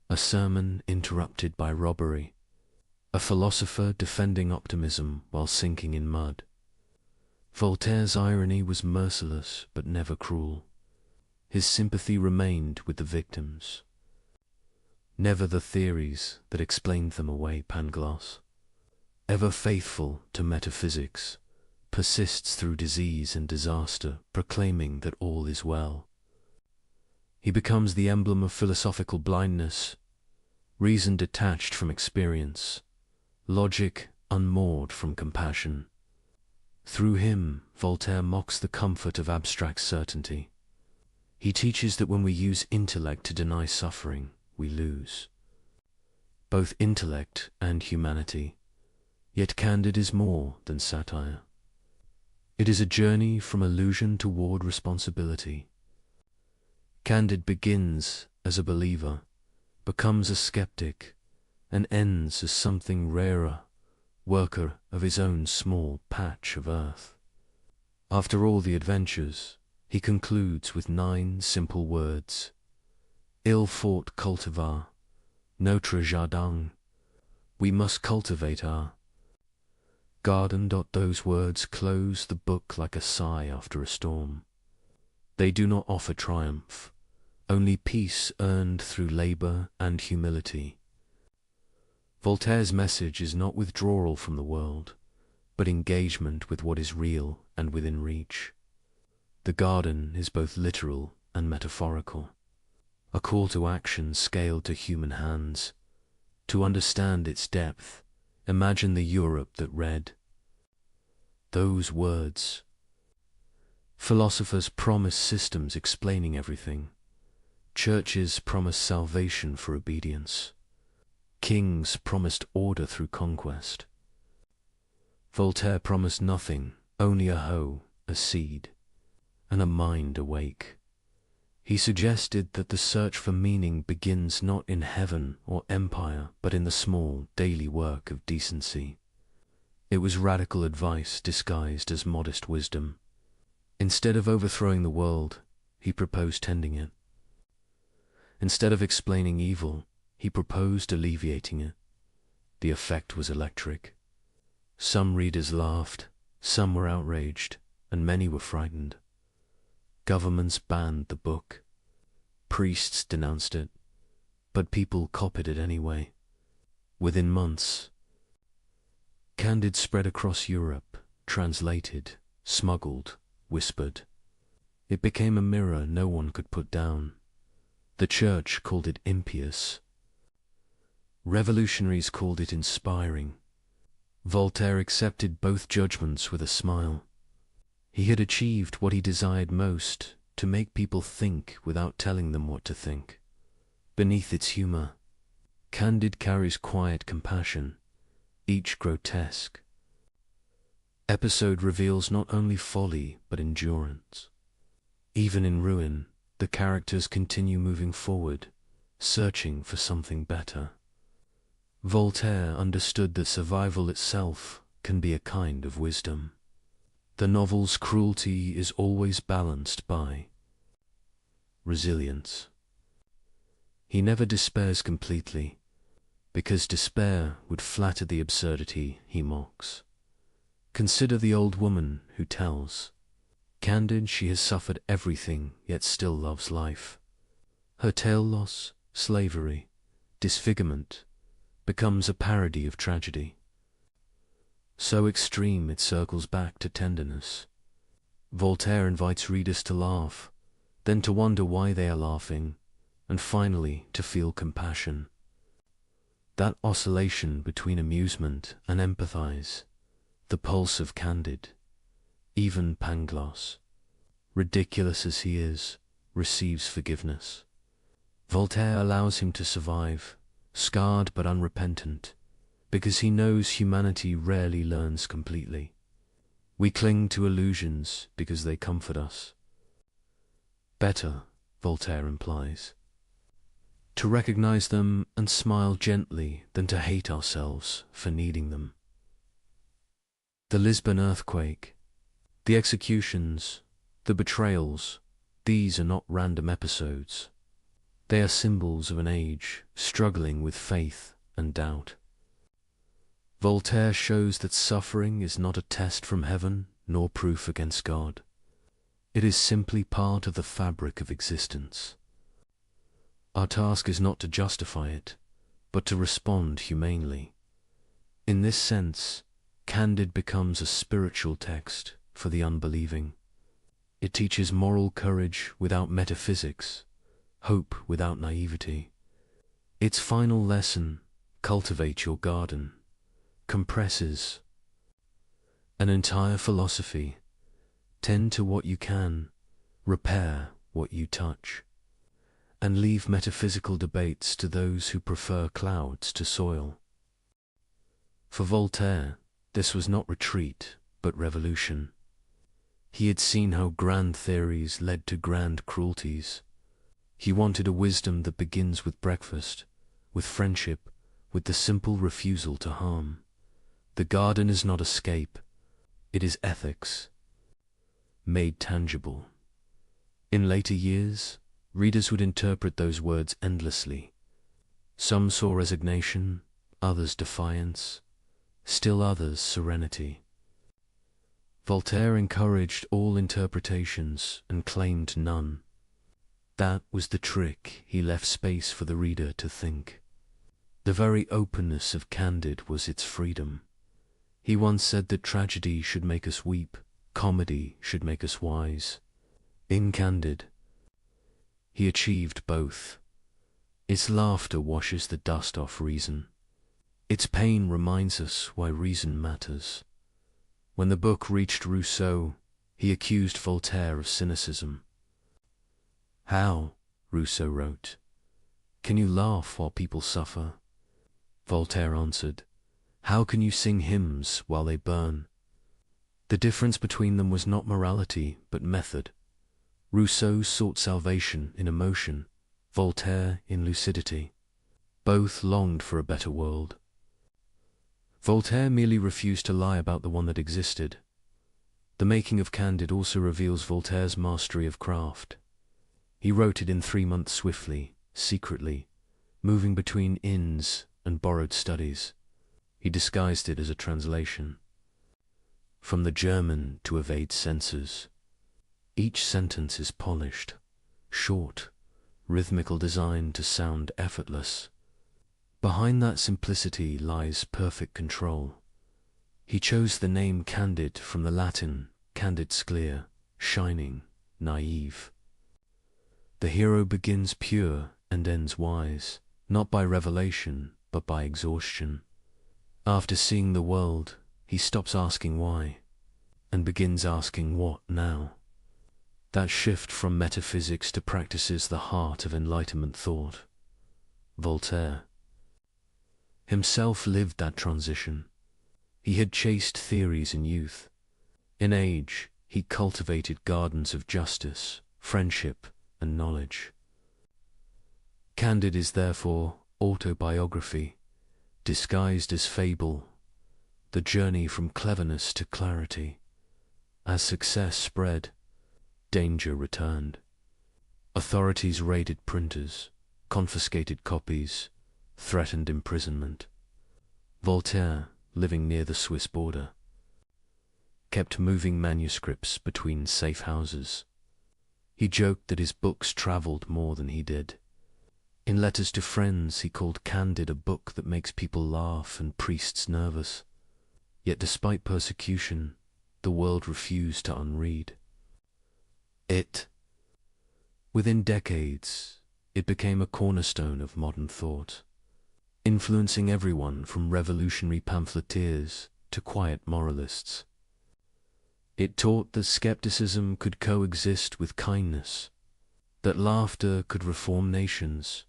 a sermon interrupted by robbery, a philosopher defending optimism while sinking in mud. Voltaire's irony was merciless but never cruel. His sympathy remained with the victims, never the theories that explained them away. Pangloss, ever faithful to metaphysics, persists through disease and disaster, proclaiming that all is well. He becomes the emblem of philosophical blindness, reason detached from experience, logic unmoored from compassion. Through him, Voltaire mocks the comfort of abstract certainty. He teaches that when we use intellect to deny suffering, we lose both intellect and humanity. Yet Candid is more than satire. It is a journey from illusion toward responsibility. Candid begins as a believer, becomes a skeptic, and ends as something rarer, worker of his own small patch of earth. After all the adventures, he concludes with 9 simple words: Il faut cultiver notre jardin. We must cultivate our garden. Those words close the book like a sigh after a storm. They do not offer triumph, only peace earned through labor and humility. Voltaire's message is not withdrawal from the world, but engagement with what is real and within reach. The garden is both literal and metaphorical, a call to action scaled to human hands. To understand its depth, imagine the Europe that read those words. Philosophers promise systems explaining everything. Churches promised salvation for obedience. Kings promised order through conquest. Voltaire promised nothing, only a hoe, a seed, and a mind awake. He suggested that the search for meaning begins not in heaven or empire, but in the small, daily work of decency. It was radical advice disguised as modest wisdom. Instead of overthrowing the world, he proposed tending it. Instead of explaining evil, he proposed alleviating it. The effect was electric. Some readers laughed, some were outraged, and many were frightened. Governments banned the book. Priests denounced it, but people copied it anyway. Within months, Candide spread across Europe, translated, smuggled, whispered. It became a mirror no one could put down. The church called it impious. Revolutionaries called it inspiring. Voltaire accepted both judgments with a smile. He had achieved what he desired most, to make people think without telling them what to think. Beneath its humor, Candide carries quiet compassion, each grotesque episode reveals not only folly but endurance. Even in ruin, the characters continue moving forward, searching for something better. Voltaire understood that survival itself can be a kind of wisdom. The novel's cruelty is always balanced by resilience. He never despairs completely, because despair would flatter the absurdity he mocks. Consider the old woman who tells. Candid, she has suffered everything, yet still loves life. Her tail loss, slavery, disfigurement, becomes a parody of tragedy. So extreme it circles back to tenderness. Voltaire invites readers to laugh, then to wonder why they are laughing, and finally to feel compassion. That oscillation between amusement and empathize, the pulse of Candide, even Pangloss, ridiculous as he is, receives forgiveness. Voltaire allows him to survive, scarred but unrepentant, because he knows humanity rarely learns completely. We cling to illusions because they comfort us. Better, Voltaire implies, to recognize them and smile gently than to hate ourselves for needing them. The Lisbon earthquake, the executions, the betrayals, these are not random episodes. They are symbols of an age struggling with faith and doubt. Voltaire shows that suffering is not a test from heaven nor proof against God. It is simply part of the fabric of existence. Our task is not to justify it, but to respond humanely. In this sense, Candide becomes a spiritual text for the unbelieving. It teaches moral courage without metaphysics, hope without naivety. Its final lesson, cultivate your garden, compresses an entire philosophy. Tend to what you can, repair what you touch, and leave metaphysical debates to those who prefer clouds to soil. For Voltaire, this was not retreat, but revolution. He had seen how grand theories led to grand cruelties. He wanted a wisdom that begins with breakfast, with friendship, with the simple refusal to harm. The garden is not escape, it is ethics, made tangible. In later years, readers would interpret those words endlessly. Some saw resignation, others defiance, still others serenity. Voltaire encouraged all interpretations and claimed none. That was the trick. He left space for the reader to think. The very openness of Candide was its freedom. He once said that tragedy should make us weep, comedy should make us wise. In Candide, he achieved both. Its laughter washes the dust off reason. Its pain reminds us why reason matters. When the book reached Rousseau, he accused Voltaire of cynicism. How? Rousseau wrote. Can you laugh while people suffer? Voltaire answered, how can you sing hymns while they burn? The difference between them was not morality, but method. Rousseau sought salvation in emotion, Voltaire in lucidity. Both longed for a better world. Voltaire merely refused to lie about the one that existed. The making of Candide also reveals Voltaire's mastery of craft. He wrote it in 3 months swiftly, secretly, moving between inns and borrowed studies. He disguised it as a translation. From the German to evade censors. Each sentence is polished, short, rhythmical design to sound effortless. Behind that simplicity lies perfect control. He chose the name Candide from the Latin candid sclere, shining, naive. The hero begins pure and ends wise, not by revelation, but by exhaustion. After seeing the world, he stops asking why, and begins asking what now. That shift from metaphysics to practice is the heart of Enlightenment thought. Voltaire himself lived that transition. He had chased theories in youth. In age, he cultivated gardens of justice, friendship, and knowledge. Candide is therefore autobiography, disguised as fable, the journey from cleverness to clarity. As success spread, danger returned. Authorities raided printers, confiscated copies, threatened imprisonment. Voltaire, living near the Swiss border, kept moving manuscripts between safe houses. He joked that his books travelled more than he did. In letters to friends, he called Candide a book that makes people laugh and priests nervous. Yet despite persecution, the world refused to unread it. Within decades, it became a cornerstone of modern thought, influencing everyone from revolutionary pamphleteers to quiet moralists. It taught that skepticism could coexist with kindness, that laughter could reform nations.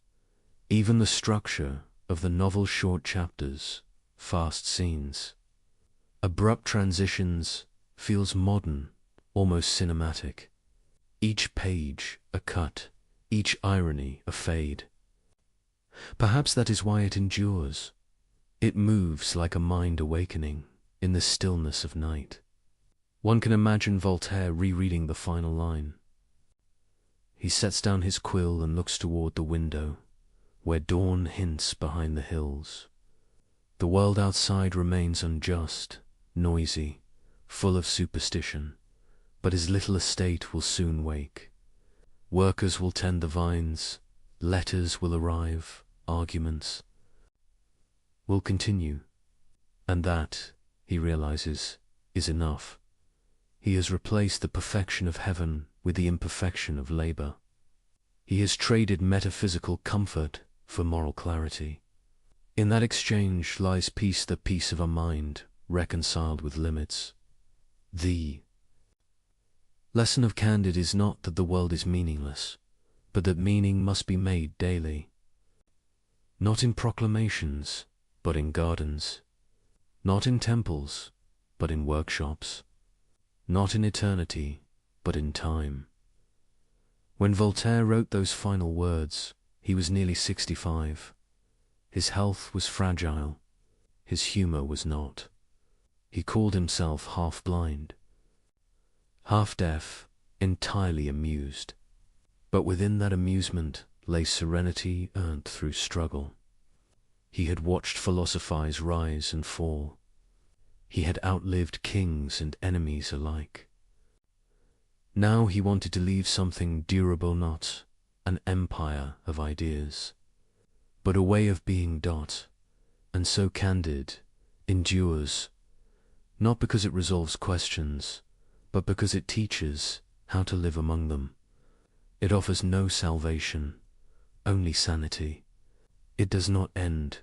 Even the structure of the novel's short chapters, fast scenes, abrupt transitions, feels modern, almost cinematic. Each page a cut, each irony a fade. Perhaps that is why it endures. It moves like a mind awakening in the stillness of night. One can imagine Voltaire rereading the final line. He sets down his quill and looks toward the window, where dawn hints behind the hills. The world outside remains unjust, noisy, full of superstition, but his little estate will soon wake. Workers will tend the vines, letters will arrive, arguments will continue, and that, he realizes, is enough. He has replaced the perfection of heaven with the imperfection of labor. He has traded metaphysical comfort for moral clarity. In that exchange lies peace, the peace of a mind reconciled with limits. The lesson of Candide is not that the world is meaningless, but that meaning must be made daily. Not in proclamations, but in gardens. Not in temples, but in workshops. Not in eternity, but in time. When Voltaire wrote those final words, he was nearly 65. His health was fragile. His humor was not. He called himself half-blind, half-deaf, entirely amused. But within that amusement lay serenity earned through struggle. He had watched philosophers rise and fall. He had outlived kings and enemies alike. Now he wanted to leave something durable, not an empire of ideas, but a way of being. And so Candide endures, not because it resolves questions, but because it teaches how to live among them. It offers no salvation, only sanity. It does not end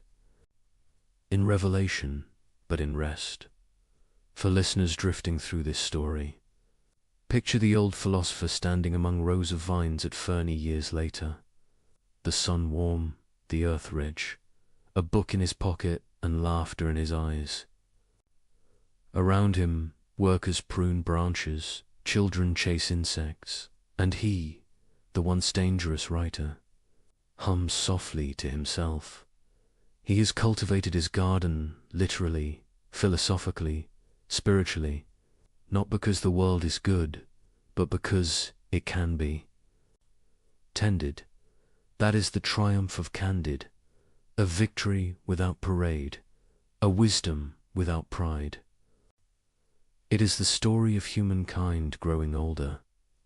in revelation, but in rest. For listeners drifting through this story, picture the old philosopher standing among rows of vines at Ferney years later, the sun warm, the earth rich, a book in his pocket and laughter in his eyes. Around him, workers prune branches, children chase insects, and he, the once dangerous writer, hums softly to himself. He has cultivated his garden, literally, philosophically, spiritually, not because the world is good, but because it can be. Tended, that is the triumph of Candid, a victory without parade, a wisdom without pride. It is the story of humankind growing older,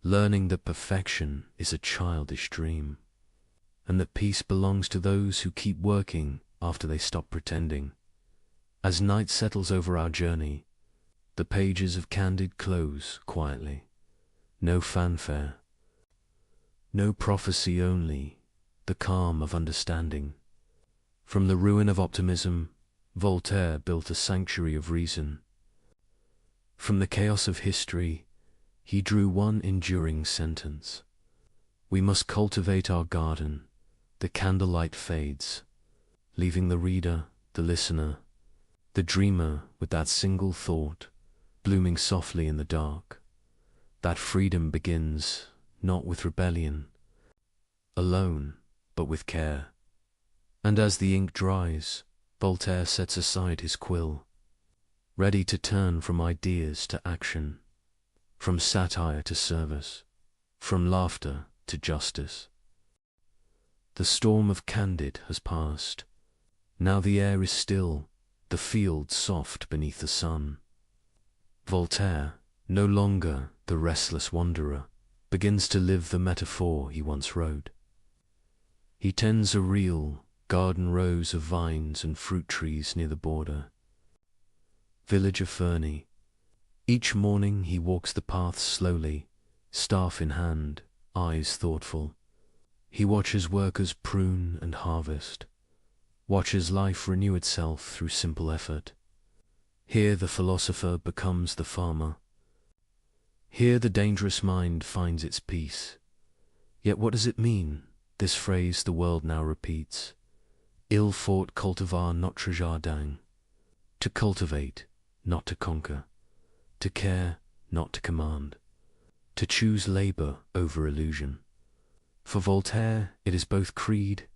learning that perfection is a childish dream, and that peace belongs to those who keep working after they stop pretending. As night settles over our journey, the pages of Candid close quietly. No fanfare, no prophecy, only the calm of understanding. From the ruin of optimism, Voltaire built a sanctuary of reason. From the chaos of history, he drew one enduring sentence: we must cultivate our garden. The candlelight fades, leaving the reader, the listener, the dreamer with that single thought, blooming softly in the dark. That freedom begins not with rebellion, alone, but with care. And as the ink dries, Voltaire sets aside his quill, ready to turn from ideas to action, from satire to service, from laughter to justice. The storm of Candid has passed. Now the air is still, the field soft beneath the sun. Voltaire, no longer the restless wanderer, begins to live the metaphor he once wrote. He tends a real garden rows of vines and fruit trees near the border. Village of Ferney. Each morning he walks the paths slowly, staff in hand, eyes thoughtful. He watches workers prune and harvest, watches life renew itself through simple effort. Here the philosopher becomes the farmer. Here the dangerous mind finds its peace. Yet what does it mean, this phrase the world now repeats? Il faut cultiver notre jardin. To cultivate, not to conquer. To care, not to command. To choose labor over illusion. For Voltaire, it is both creed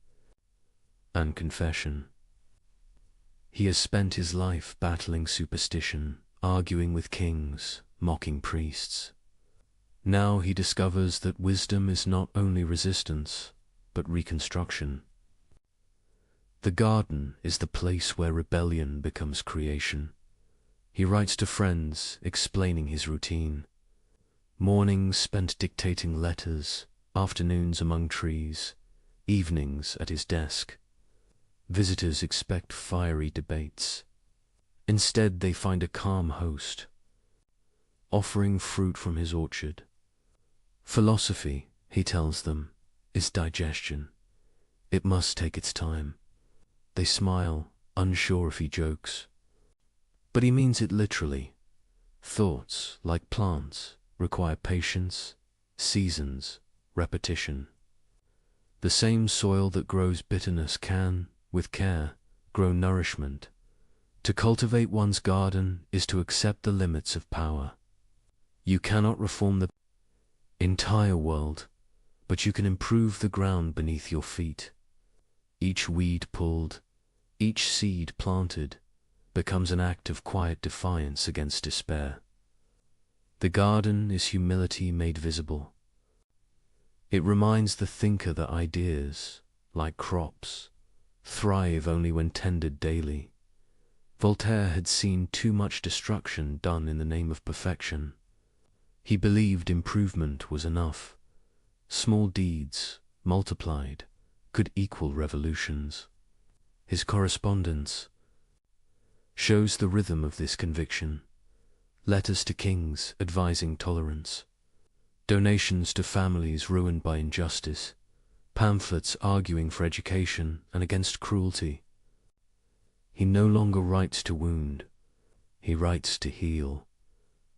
and confession. He has spent his life battling superstition, arguing with kings, mocking priests. Now he discovers that wisdom is not only resistance, but reconstruction. The garden is the place where rebellion becomes creation. He writes to friends, explaining his routine. Mornings spent dictating letters, afternoons among trees, evenings at his desk. Visitors expect fiery debates. Instead, they find a calm host, offering fruit from his orchard. Philosophy, he tells them, is digestion. It must take its time. They smile, unsure if he jokes. But he means it literally. Thoughts, like plants, require patience, seasons, repetition. The same soil that grows bitterness can, with care, grow nourishment. To cultivate one's garden is to accept the limits of power. You cannot reform the entire world, but you can improve the ground beneath your feet. Each weed pulled, each seed planted, becomes an act of quiet defiance against despair. The garden is humility made visible. It reminds the thinker that ideas, like crops, thrive only when tended daily. Voltaire had seen too much destruction done in the name of perfection. He believed improvement was enough. Small deeds, multiplied, could equal revolutions. His correspondence shows the rhythm of this conviction. Letters to kings advising tolerance. Donations to families ruined by injustice. Pamphlets arguing for education and against cruelty. He no longer writes to wound. He writes to heal.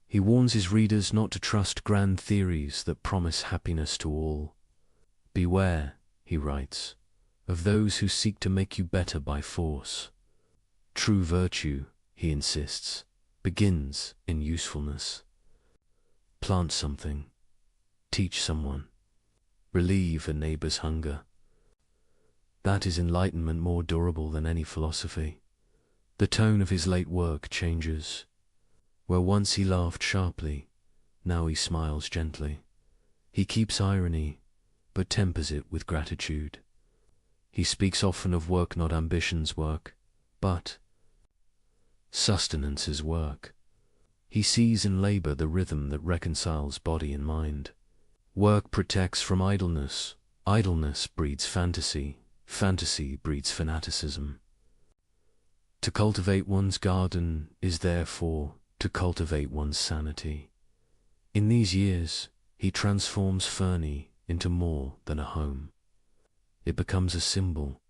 He warns his readers not to trust grand theories that promise happiness to all. Beware, he writes, of those who seek to make you better by force. True virtue, he insists, begins in usefulness. Plant something, teach someone, relieve a neighbor's hunger. That is enlightenment more durable than any philosophy. The tone of his late work changes. Where once he laughed sharply, now he smiles gently. He keeps irony, but tempers it with gratitude. He speaks often of work not ambition's work, but sustenance's work. He sees in labor the rhythm that reconciles body and mind. Work protects from idleness. Idleness breeds fantasy. Fantasy breeds fanaticism. To cultivate one's garden is therefore to cultivate one's sanity. In these years, he transforms Fernie into more than a home. It becomes a symbol.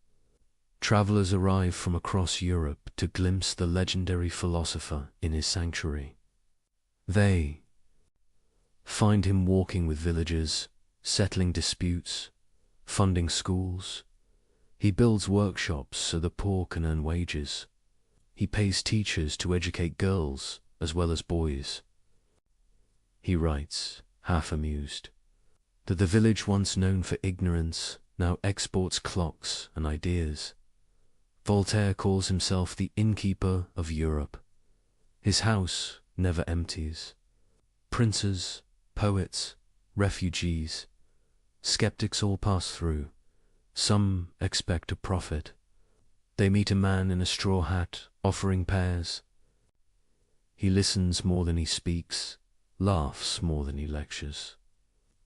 Travelers arrive from across Europe to glimpse the legendary philosopher in his sanctuary. They find him walking with villagers, settling disputes, funding schools. He builds workshops so the poor can earn wages. He pays teachers to educate girls as well as boys. He writes, half amused, that the village once known for ignorance now exports clocks and ideas. Voltaire calls himself the innkeeper of Europe. His house never empties. Princes, poets, refugees, skeptics all pass through. Some expect a profit. They meet a man in a straw hat offering pears. He listens more than he speaks, laughs more than he lectures.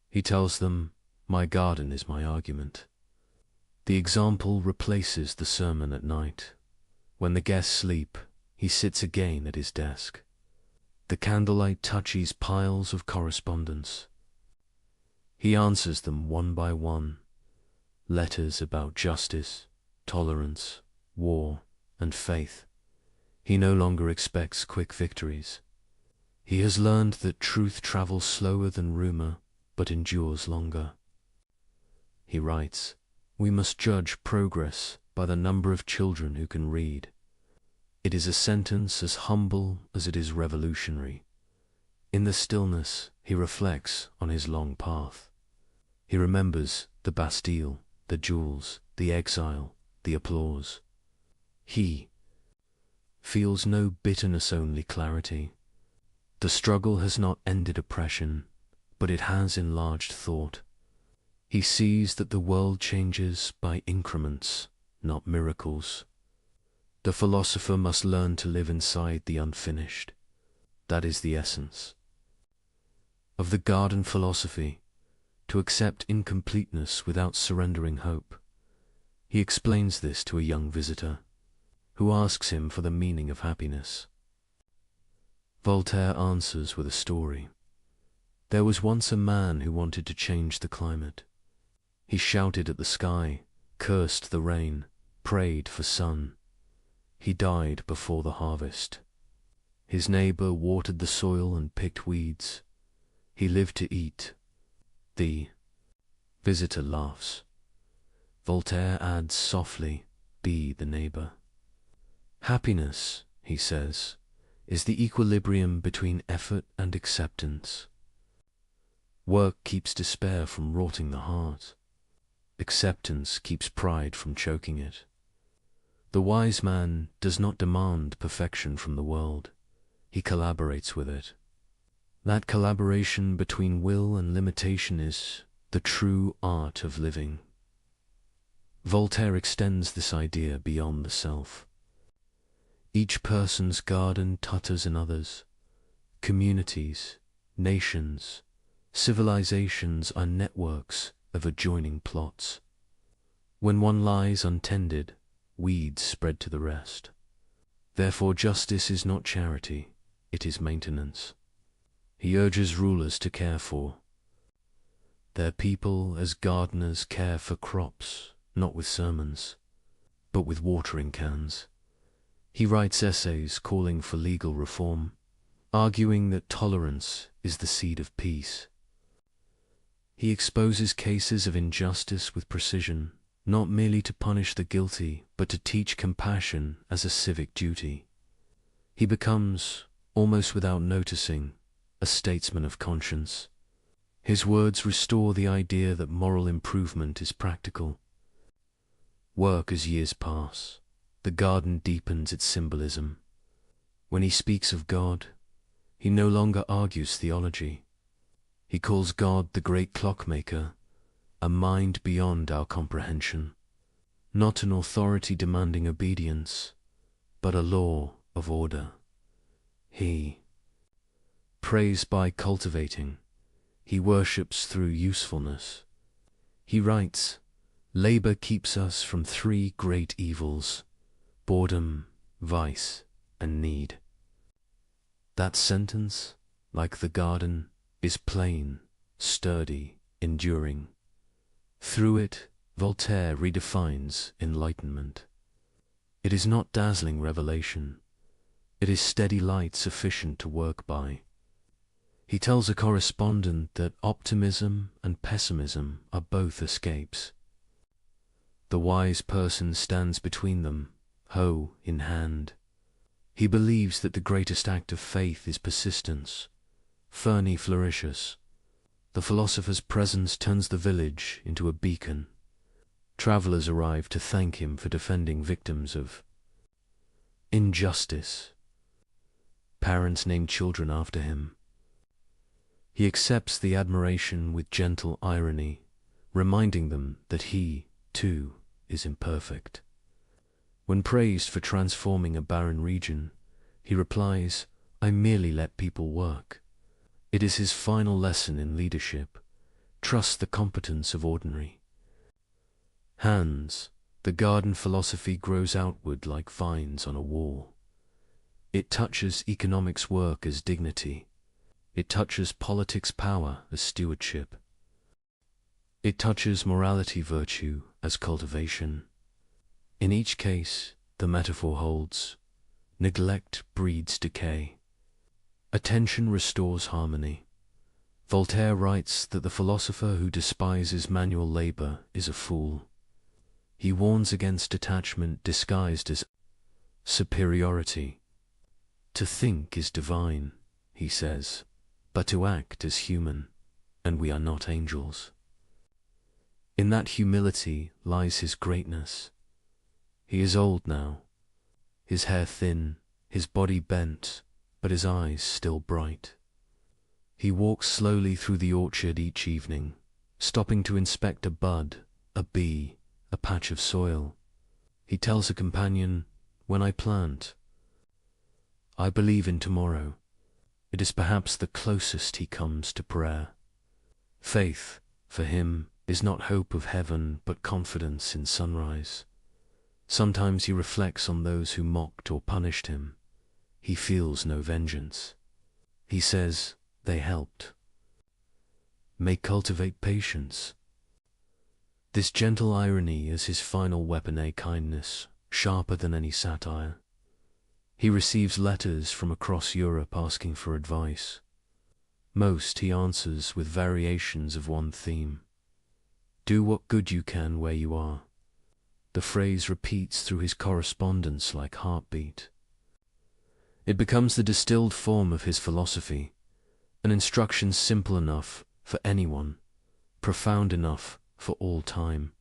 He tells them, "My garden is my argument." The example replaces the sermon at night. When the guests sleep, he sits again at his desk. The candlelight touches piles of correspondence. He answers them one by one. Letters about justice, tolerance, war, and faith. He no longer expects quick victories. He has learned that truth travels slower than rumor, but endures longer. He writes, "We must judge progress by the number of children who can read." It is a sentence as humble as it is revolutionary. In the stillness, he reflects on his long path. He remembers the Bastille, the duels, the exile, the applause. He feels no bitterness, only clarity. The struggle has not ended oppression, but it has enlarged thought. He sees that the world changes by increments, not miracles. The philosopher must learn to live inside the unfinished. That is the essence of the garden philosophy, to accept incompleteness without surrendering hope. He explains this to a young visitor, who asks him for the meaning of happiness. Voltaire answers with a story. There was once a man who wanted to change the climate. He shouted at the sky, cursed the rain, prayed for sun. He died before the harvest. His neighbor watered the soil and picked weeds. He lived to eat. The visitor laughs. Voltaire adds softly, "Be the neighbor." Happiness, he says, is the equilibrium between effort and acceptance. Work keeps despair from rotting the heart. Acceptance keeps pride from choking it. The wise man does not demand perfection from the world. He collaborates with it. That collaboration between will and limitation is the true art of living. Voltaire extends this idea beyond the self. Each person's garden totters another's. Communities, nations, civilizations are networks of adjoining plots. When one lies untended, weeds spread to the rest. Therefore justice is not charity, it is maintenance. He urges rulers to care for their people as gardeners care for crops, not with sermons, but with watering cans. He writes essays calling for legal reform, arguing that tolerance is the seed of peace. He exposes cases of injustice with precision, not merely to punish the guilty, but to teach compassion as a civic duty. He becomes, almost without noticing, a statesman of conscience. His words restore the idea that moral improvement is practical. Work as years pass. The garden deepens its symbolism. When he speaks of God, he no longer argues theology. He calls God the great clockmaker, a mind beyond our comprehension, not an authority demanding obedience, but a law of order. He prays by cultivating. He worships through usefulness. He writes, "Labor keeps us from three great evils: boredom, vice, and need." That sentence, like the garden, is plain, sturdy, enduring. Through it, Voltaire redefines enlightenment. It is not dazzling revelation. It is steady light sufficient to work by. He tells a correspondent that optimism and pessimism are both escapes. The wise person stands between them, hoe in hand. He believes that the greatest act of faith is persistence. Fernie flourishes. The philosopher's presence turns the village into a beacon. Travelers arrive to thank him for defending victims of injustice. Parents name children after him. He accepts the admiration with gentle irony, reminding them that he, too, is imperfect. When praised for transforming a barren region, he replies, "I merely let people work." It is his final lesson in leadership. Trust the competence of ordinary hands. The garden philosophy grows outward like vines on a wall. It touches economics work as dignity. It touches politics power as stewardship. It touches morality virtue as cultivation. In each case, the metaphor holds: neglect breeds decay. Attention restores harmony. Voltaire writes that the philosopher who despises manual labor is a fool. He warns against detachment disguised as superiority. To think is divine, he says, but to act is human, and we are not angels. In that humility lies his greatness. He is old now, his hair thin, his body bent, but his eyes still bright. He walks slowly through the orchard each evening, stopping to inspect a bud, a bee, a patch of soil. He tells a companion, "When I plant, I believe in tomorrow." It is perhaps the closest he comes to prayer. Faith, for him, is not hope of heaven, but confidence in sunrise. Sometimes he reflects on those who mocked or punished him. He feels no vengeance. He says, "They helped." May cultivate patience. This gentle irony is his final weapon, a kindness, sharper than any satire. He receives letters from across Europe asking for advice. Most he answers with variations of one theme. Do what good you can where you are. The phrase repeats through his correspondence like heartbeat. It becomes the distilled form of his philosophy, an instruction simple enough for anyone, profound enough for all time.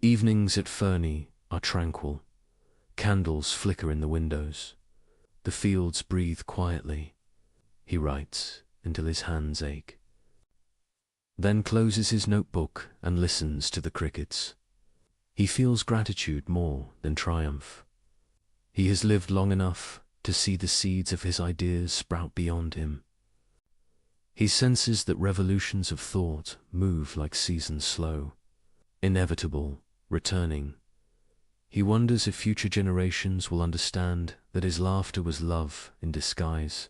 Evenings at Fernie are tranquil. Candles flicker in the windows. The fields breathe quietly. He writes until his hands ache. Then closes his notebook and listens to the crickets. He feels gratitude more than triumph. He has lived long enough to see the seeds of his ideas sprout beyond him. He senses that revolutions of thought move like seasons slow, inevitable, returning. He wonders if future generations will understand that his laughter was love in disguise.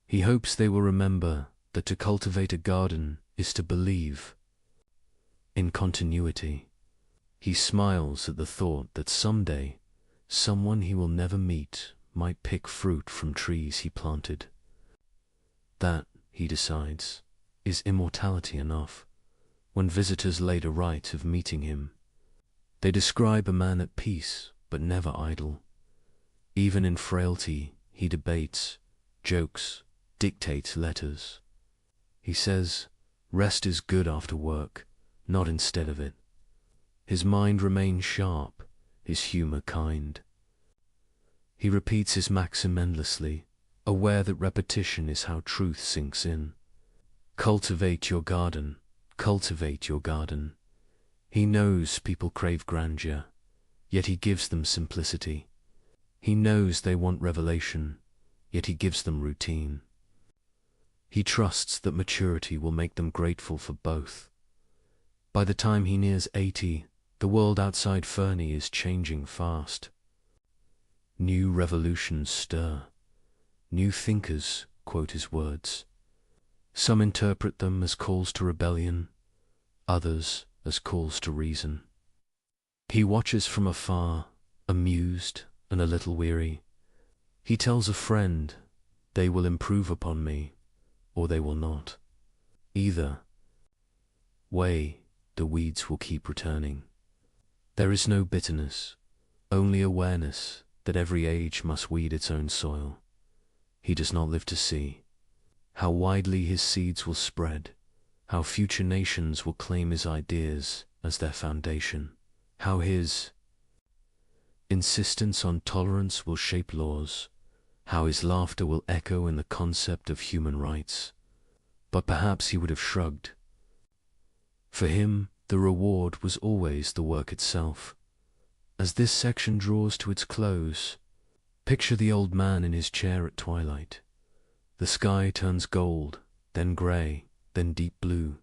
He hopes they will remember that to cultivate a garden is to believe in continuity. He smiles at the thought that someday someone he will never meet might pick fruit from trees he planted. That, he decides, is immortality enough. When visitors later write of meeting him, They describe a man at peace, but never idle. Even in frailty, he debates, jokes, dictates letters. He says, rest is good after work, not instead of it. His mind remains sharp, his humor kind. He repeats his maxim endlessly, aware that repetition is how truth sinks in. Cultivate your garden, cultivate your garden. He knows people crave grandeur, yet he gives them simplicity. He knows they want revelation, yet he gives them routine. He trusts that maturity will make them grateful for both. By the time he nears 80, the world outside Fernie is changing fast. New revolutions stir. New thinkers quote his words. Some interpret them as calls to rebellion, others as calls to reason. He watches from afar, amused and a little weary. He tells a friend, they will improve upon me, or they will not. Either way, the weeds will keep returning. There is no bitterness, only awareness that every age must weed its own soil. He does not live to see how widely his seeds will spread, how future nations will claim his ideas as their foundation, how his insistence on tolerance will shape laws, how his laughter will echo in the concept of human rights. But perhaps he would have shrugged. For him, the reward was always the work itself. As this section draws to its close, picture the old man in his chair at twilight. The sky turns gold, then grey, then deep blue.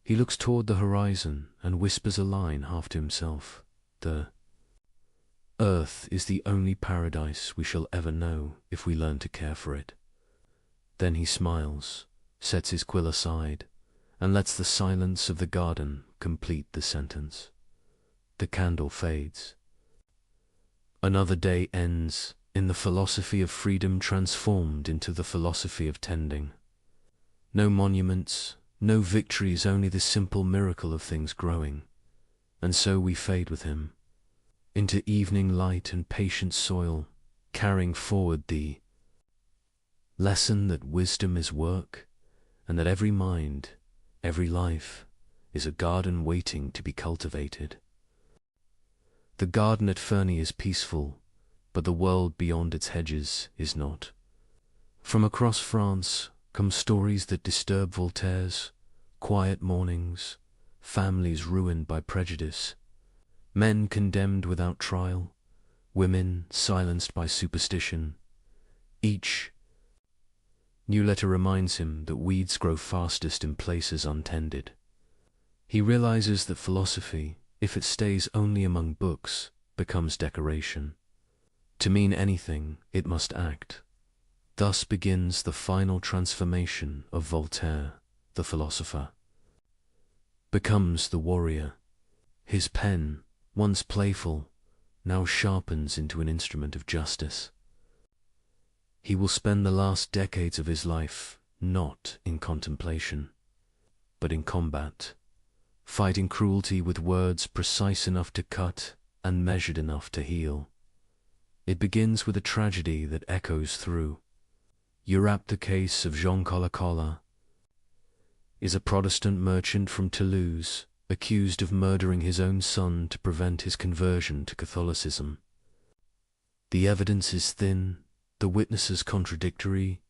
He looks toward the horizon and whispers a line half to himself. The earth is the only paradise we shall ever know if we learn to care for it. Then he smiles, sets his quill aside, and lets the silence of the garden complete the sentence. The candle fades. Another day ends in the philosophy of freedom transformed into the philosophy of tending. No monuments, no victories, only the simple miracle of things growing. And so we fade with him, into evening light and patient soil, carrying forward the lesson that wisdom is work, and that every mind, every life, is a garden waiting to be cultivated. The garden at Fernie is peaceful, but the world beyond its hedges is not. From across France come stories that disturb Voltaire's quiet mornings, families ruined by prejudice, men condemned without trial, women silenced by superstition. Each new letter reminds him that weeds grow fastest in places untended. He realizes that philosophy, if it stays only among books, becomes decoration. To mean anything, it must act. Thus begins the final transformation of Voltaire, the philosopher. Becomes the warrior. His pen, once playful, now sharpens into an instrument of justice. He will spend the last decades of his life not in contemplation, but in combat, fighting cruelty with words precise enough to cut and measured enough to heal. It begins with a tragedy that echoes through. Urap, the case of Jean Cola, is a Protestant merchant from Toulouse, accused of murdering his own son to prevent his conversion to Catholicism. The evidence is thin, the witnesses contradictory,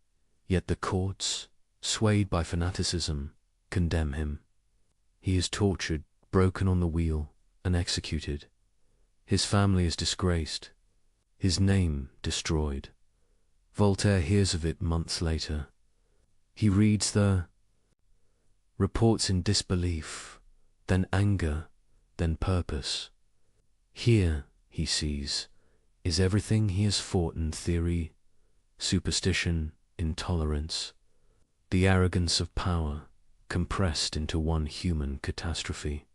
yet the courts, swayed by fanaticism, condemn him. He is tortured, broken on the wheel, and executed. His family is disgraced, his name destroyed. Voltaire hears of it months later. He reads the reports in disbelief, then anger, then purpose. Here, he sees, is everything he has fought in theory, superstition, intolerance, the arrogance of power, compressed into one human catastrophe.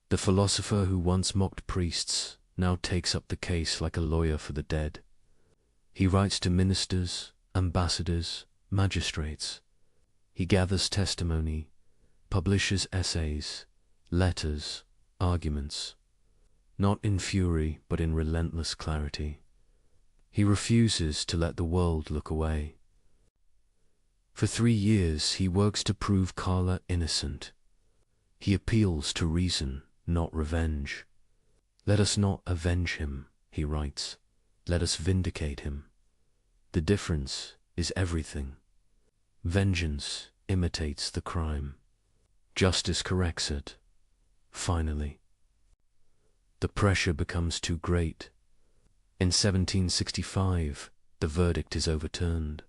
The philosopher who once mocked priests now takes up the case like a lawyer for the dead. He writes to ministers, ambassadors, magistrates. He gathers testimony, publishes essays, letters, arguments. not in fury but in relentless clarity. He refuses to let the world look away. For 3 years he works to prove Carla innocent. He appeals to reason, not revenge. Let us not avenge him, he writes. Let us vindicate him. The difference is everything. Vengeance imitates the crime. Justice corrects it. Finally, the pressure becomes too great. In 1765, the verdict is overturned.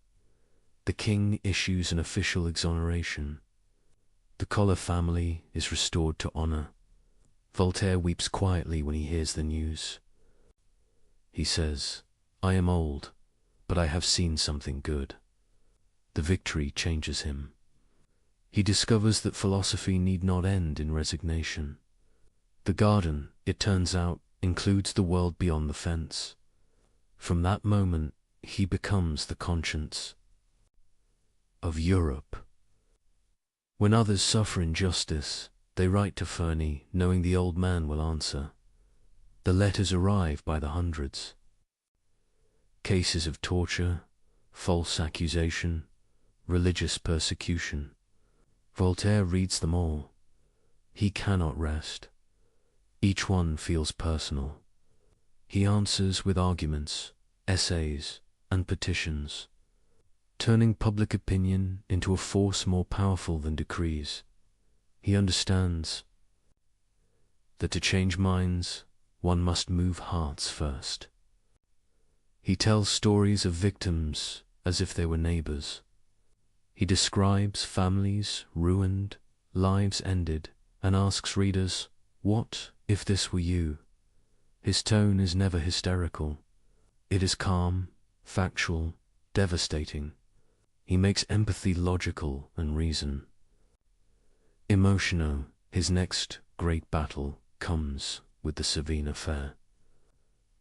The king issues an official exoneration. The Collar family is restored to honor. Voltaire weeps quietly when he hears the news. He says, "I am old, but I have seen something good." The victory changes him. He discovers that philosophy need not end in resignation. The garden, it turns out, includes the world beyond the fence. From that moment, he becomes the conscience of Europe. When others suffer injustice, they write to Ferney, knowing the old man will answer. The letters arrive by the hundreds. Cases of torture, false accusation, religious persecution. Voltaire reads them all. He cannot rest. Each one feels personal. He answers with arguments, essays, and petitions, turning public opinion into a force more powerful than decrees. He understands that to change minds, one must move hearts first. He tells stories of victims as if they were neighbors. He describes families ruined, lives ended, and asks readers, "What if this were you?" His tone is never hysterical. It is calm, factual, devastating. He makes empathy logical and reason. Emotional, his next great battle comes with the Savine affair.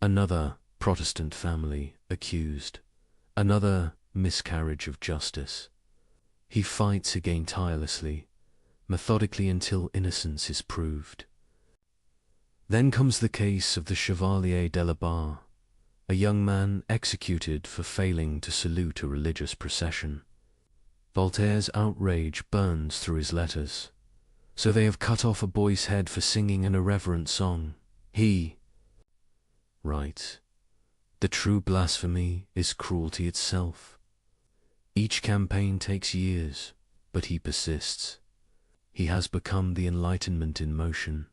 Another Protestant family accused, another miscarriage of justice. He fights again tirelessly, methodically until innocence is proved. Then comes the case of the Chevalier de la Barre, a young man executed for failing to salute a religious procession. Voltaire's outrage burns through his letters. So they have cut off a boy's head for singing an irreverent song. He writes, "The true blasphemy is cruelty itself. Each campaign takes years, but he persists. He has become the Enlightenment in motion.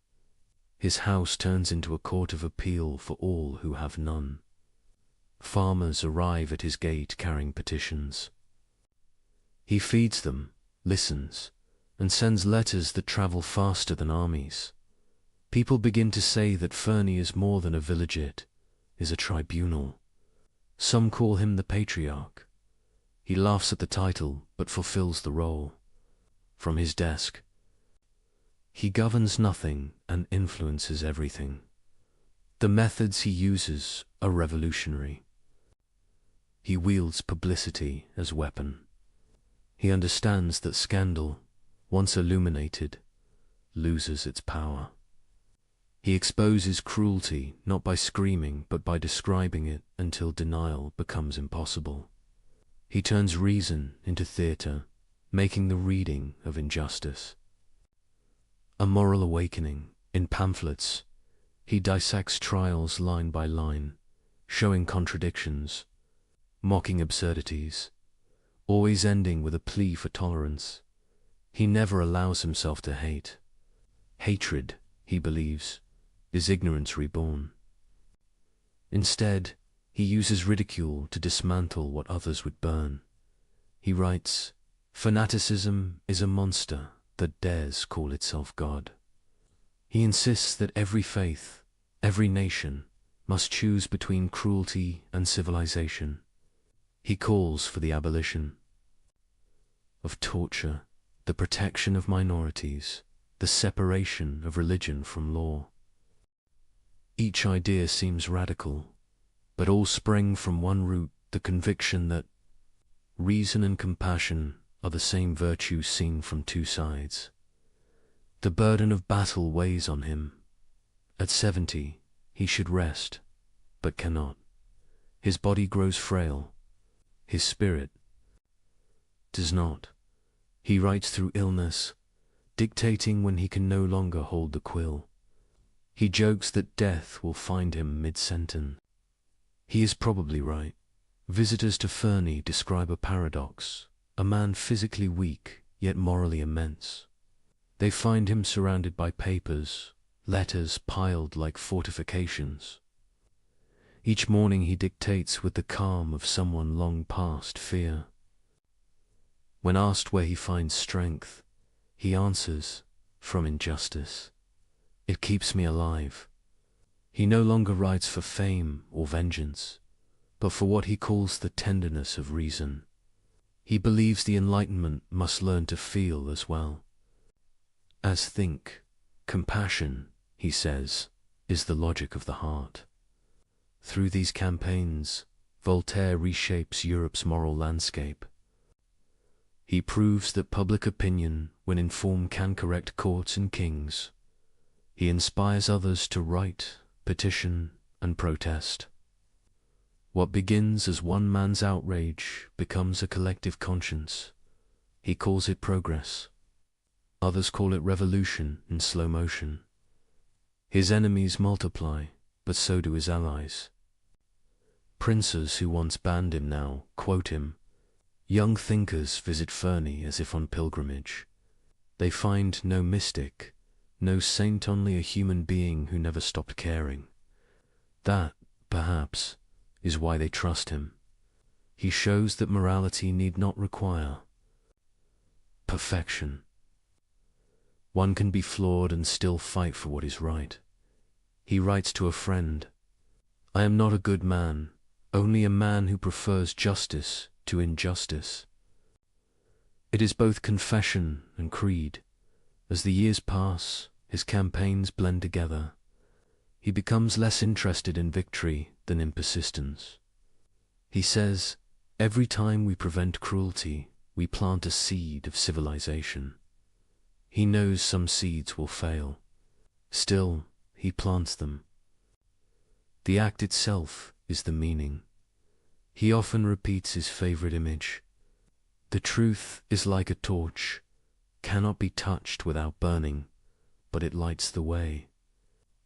His house turns into a court of appeal for all who have none. Farmers arrive at his gate carrying petitions. He feeds them, listens, and sends letters that travel faster than armies. People begin to say that Ferney is more than a villageate, is a tribunal. Some call him the patriarch. He laughs at the title, but fulfills the role. From his desk, he governs nothing and influences everything. The methods he uses are revolutionary. He wields publicity as weapon. He understands that scandal, once illuminated, loses its power. He exposes cruelty not by screaming but by describing it until denial becomes impossible. He turns reason into theatre, making the reading of injustice a moral awakening. In pamphlets, he dissects trials line by line, showing contradictions, mocking absurdities, always ending with a plea for tolerance. He never allows himself to hate. Hatred, he believes, is ignorance reborn. Instead, he uses ridicule to dismantle what others would burn. He writes, "Fanaticism is a monster that dares call itself God." He insists that every faith, every nation, must choose between cruelty and civilization. He calls for the abolition of torture, the protection of minorities, the separation of religion from law. Each idea seems radical, but all spring from one root, the conviction that reason and compassion are the same virtues seen from two sides. The burden of battle weighs on him. At 70, He should rest, but cannot. His body grows frail. His spirit does not. He writes through illness, dictating when he can no longer hold the quill. He jokes that death will find him mid-sentence. He is probably right. Visitors to Fernie describe a paradox, a man physically weak, yet morally immense. They find him surrounded by papers, letters piled like fortifications. Each morning he dictates with the calm of someone long past fear. When asked where he finds strength, he answers, from injustice. It keeps me alive. He no longer writes for fame or vengeance, but for what he calls the tenderness of reason. He believes the Enlightenment must learn to feel as well as think. Compassion, he says, is the logic of the heart. Through these campaigns, Voltaire reshapes Europe's moral landscape. He proves that public opinion, when informed, can correct courts and kings. He inspires others to write, petition, and protest. What begins as one man's outrage becomes a collective conscience. He calls it progress. Others call it revolution in slow motion. His enemies multiply, but so do his allies. Princes who once banned him now quote him. Young thinkers visit Fernie as if on pilgrimage. They find no mystic, no saint, only a human being who never stopped caring. That, perhaps, is why they trust him. He shows that morality need not require perfection. One can be flawed and still fight for what is right. He writes to a friend, "I am not a good man, only a man who prefers justice to injustice." It is both confession and creed. As the years pass, his campaigns blend together. He becomes less interested in victory than in persistence. He says, "Every time we prevent cruelty, we plant a seed of civilization." He knows some seeds will fail. Still, he plants them. The act itself is the meaning. He often repeats his favorite image. The truth is like a torch, cannot be touched without burning, but it lights the way.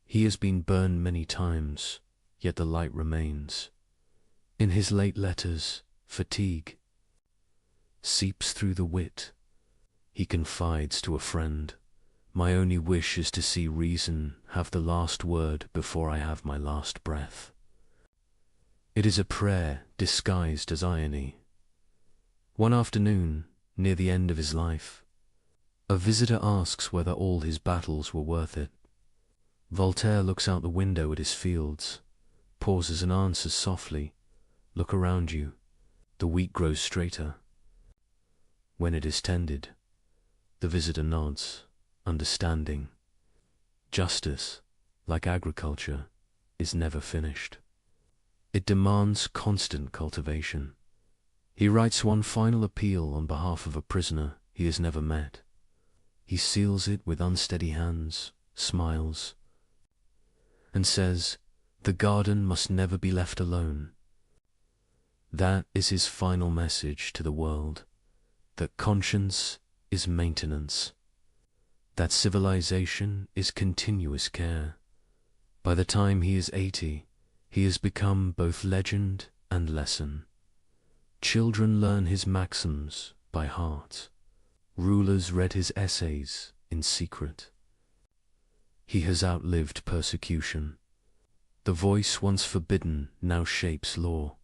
He has been burned many times, yet the light remains. In his late letters, fatigue seeps through the wit. He confides to a friend, "My only wish is to see reason have the last word before I have my last breath." It is a prayer disguised as irony. One afternoon, near the end of his life, a visitor asks whether all his battles were worth it. Voltaire looks out the window at his fields, pauses and answers softly, "Look around you. The wheat grows straighter when it is tended." The visitor nods, understanding. Justice, like agriculture, is never finished. It demands constant cultivation. He writes one final appeal on behalf of a prisoner he has never met. He seals it with unsteady hands, smiles, and says, "The garden must never be left alone." That is his final message to the world, that conscience is maintenance, that civilization is continuous care. By the time he is 80, he has become both legend and lesson. Children learn his maxims by heart. Rulers read his essays in secret. He has outlived persecution. The voice once forbidden now shapes law.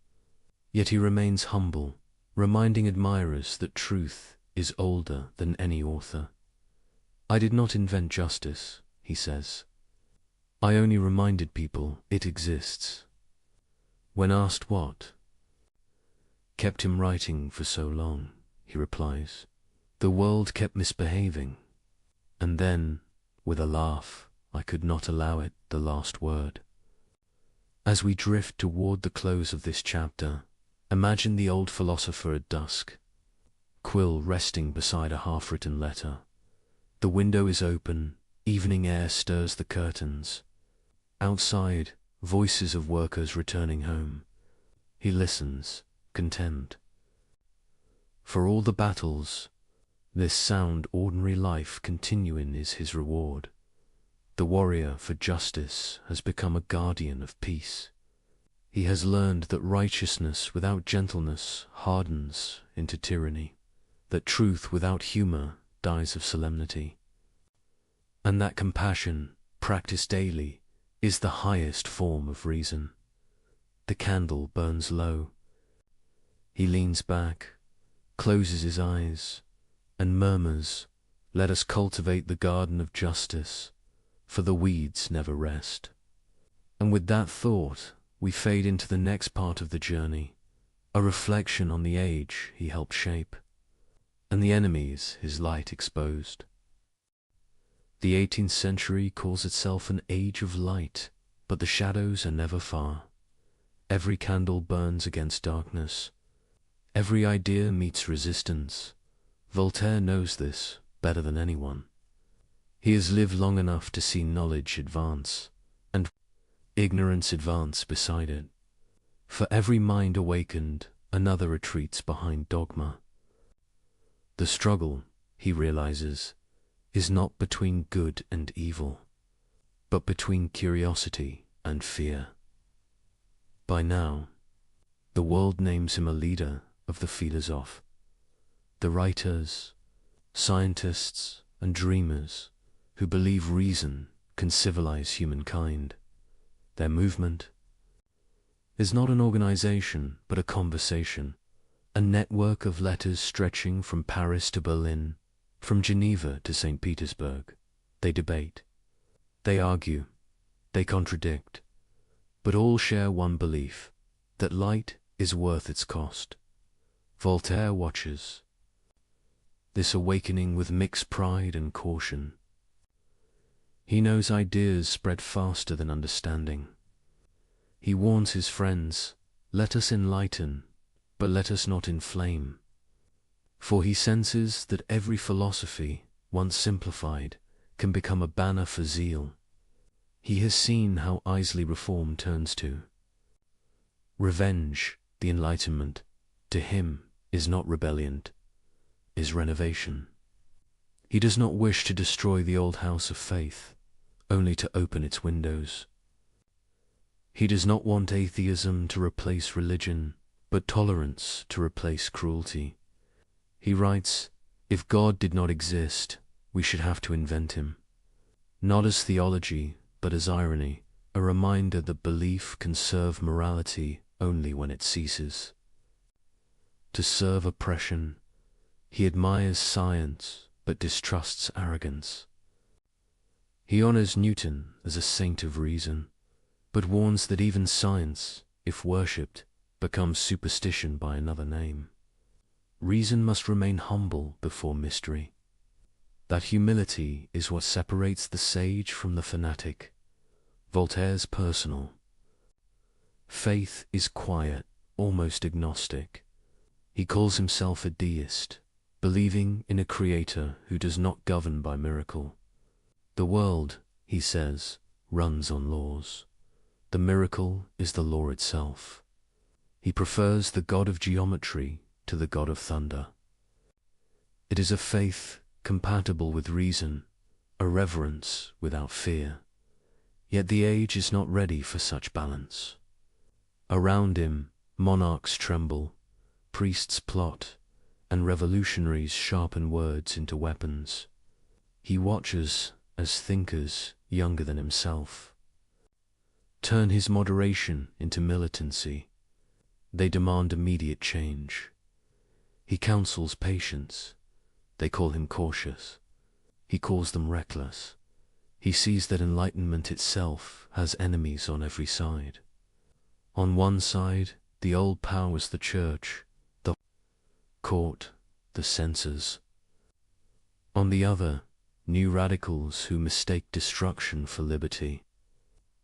Yet he remains humble, reminding admirers that truth is older than any author. "I did not invent justice," he says. "I only reminded people it exists." When asked what kept him writing for so long, he replies, "The world kept misbehaving, and then, with a laugh, I could not allow it the last word." As we drift toward the close of this chapter, imagine the old philosopher at dusk, quill resting beside a half-written letter. The window is open, evening air stirs the curtains. Outside, voices of workers returning home. He listens, content. For all the battles, this sound ordinary life continuing is his reward. The warrior for justice has become a guardian of peace. He has learned that righteousness without gentleness hardens into tyranny, that truth without humor dies of solemnity, and that compassion, practiced daily, is the highest form of reason. The candle burns low. He leans back, closes his eyes, and murmurs, "Let us cultivate the garden of justice, for the weeds never rest." And with that thought, we fade into the next part of the journey, a reflection on the age he helped shape, and the enemies his light exposed. The 18th century calls itself an age of light, but the shadows are never far. Every candle burns against darkness. Every idea meets resistance. Voltaire knows this better than anyone. He has lived long enough to see knowledge advance, and ignorance advance beside it. For every mind awakened, another retreats behind dogma. The struggle, he realizes, is not between good and evil, but between curiosity and fear. By now, the world names him a leader of the philosophes, the writers, scientists, and dreamers who believe reason can civilize humankind. Their movement is not an organization, but a conversation, a network of letters stretching from Paris to Berlin, from Geneva to St. Petersburg. They debate, they argue, they contradict, but all share one belief, that light is worth its cost. Voltaire watches this awakening with mixed pride and caution. He knows ideas spread faster than understanding. He warns his friends, "Let us enlighten, but let us not inflame." For he senses that every philosophy, once simplified, can become a banner for zeal. He has seen how easily reform turns to. Revenge, the Enlightenment, to him is not rebellion, is renovation. He does not wish to destroy the old house of faith, only to open its windows. He does not want atheism to replace religion, but tolerance to replace cruelty. He writes, "If God did not exist, we should have to invent him." Not as theology, but as irony, a reminder that belief can serve morality only when it ceases to serve oppression. He admires science, but distrusts arrogance. He honors Newton as a saint of reason, but warns that even science, if worshipped, becomes superstition by another name. Reason must remain humble before mystery. That humility is what separates the sage from the fanatic. Voltaire's personal faith is quiet, almost agnostic. He calls himself a deist, believing in a creator who does not govern by miracle. The world, he says, runs on laws. The miracle is the law itself. He prefers the god of geometry to the god of thunder. It is a faith compatible with reason, a reverence without fear. Yet the age is not ready for such balance. Around him, monarchs tremble, priests plot, and revolutionaries sharpen words into weapons. He watches as thinkers younger than himself turn his moderation into militancy. They demand immediate change. He counsels patience. They call him cautious. He calls them reckless. He sees that enlightenment itself has enemies on every side. On one side, the old powers, the church, the court, the censors. On the other, new radicals who mistake destruction for liberty.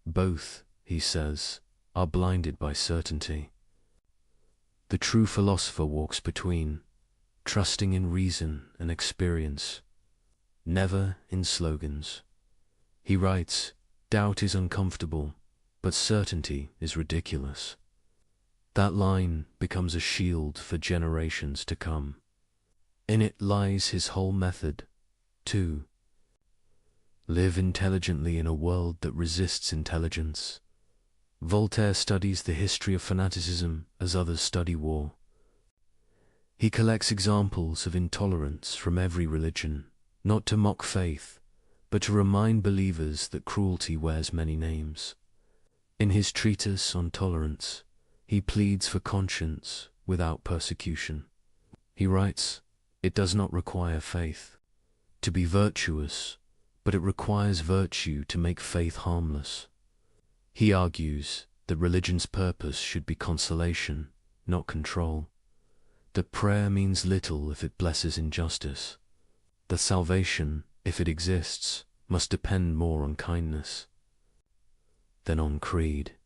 Both, he says, are blinded by certainty. The true philosopher walks between, trusting in reason and experience, never in slogans. He writes, Doubt is uncomfortable, but certainty is ridiculous. That line becomes a shield for generations to come. In it lies his whole method. 2. Live intelligently in a world that resists intelligence. Voltaire studies the history of fanaticism as others study war. He collects examples of intolerance from every religion, not to mock faith, but to remind believers that cruelty wears many names. In his treatise on tolerance, he pleads for conscience without persecution. He writes, "It does not require faith to be virtuous, but it requires virtue to make faith harmless." He argues that religion's purpose should be consolation, not control. That prayer means little if it blesses injustice. That salvation, if it exists, must depend more on kindness than on creed.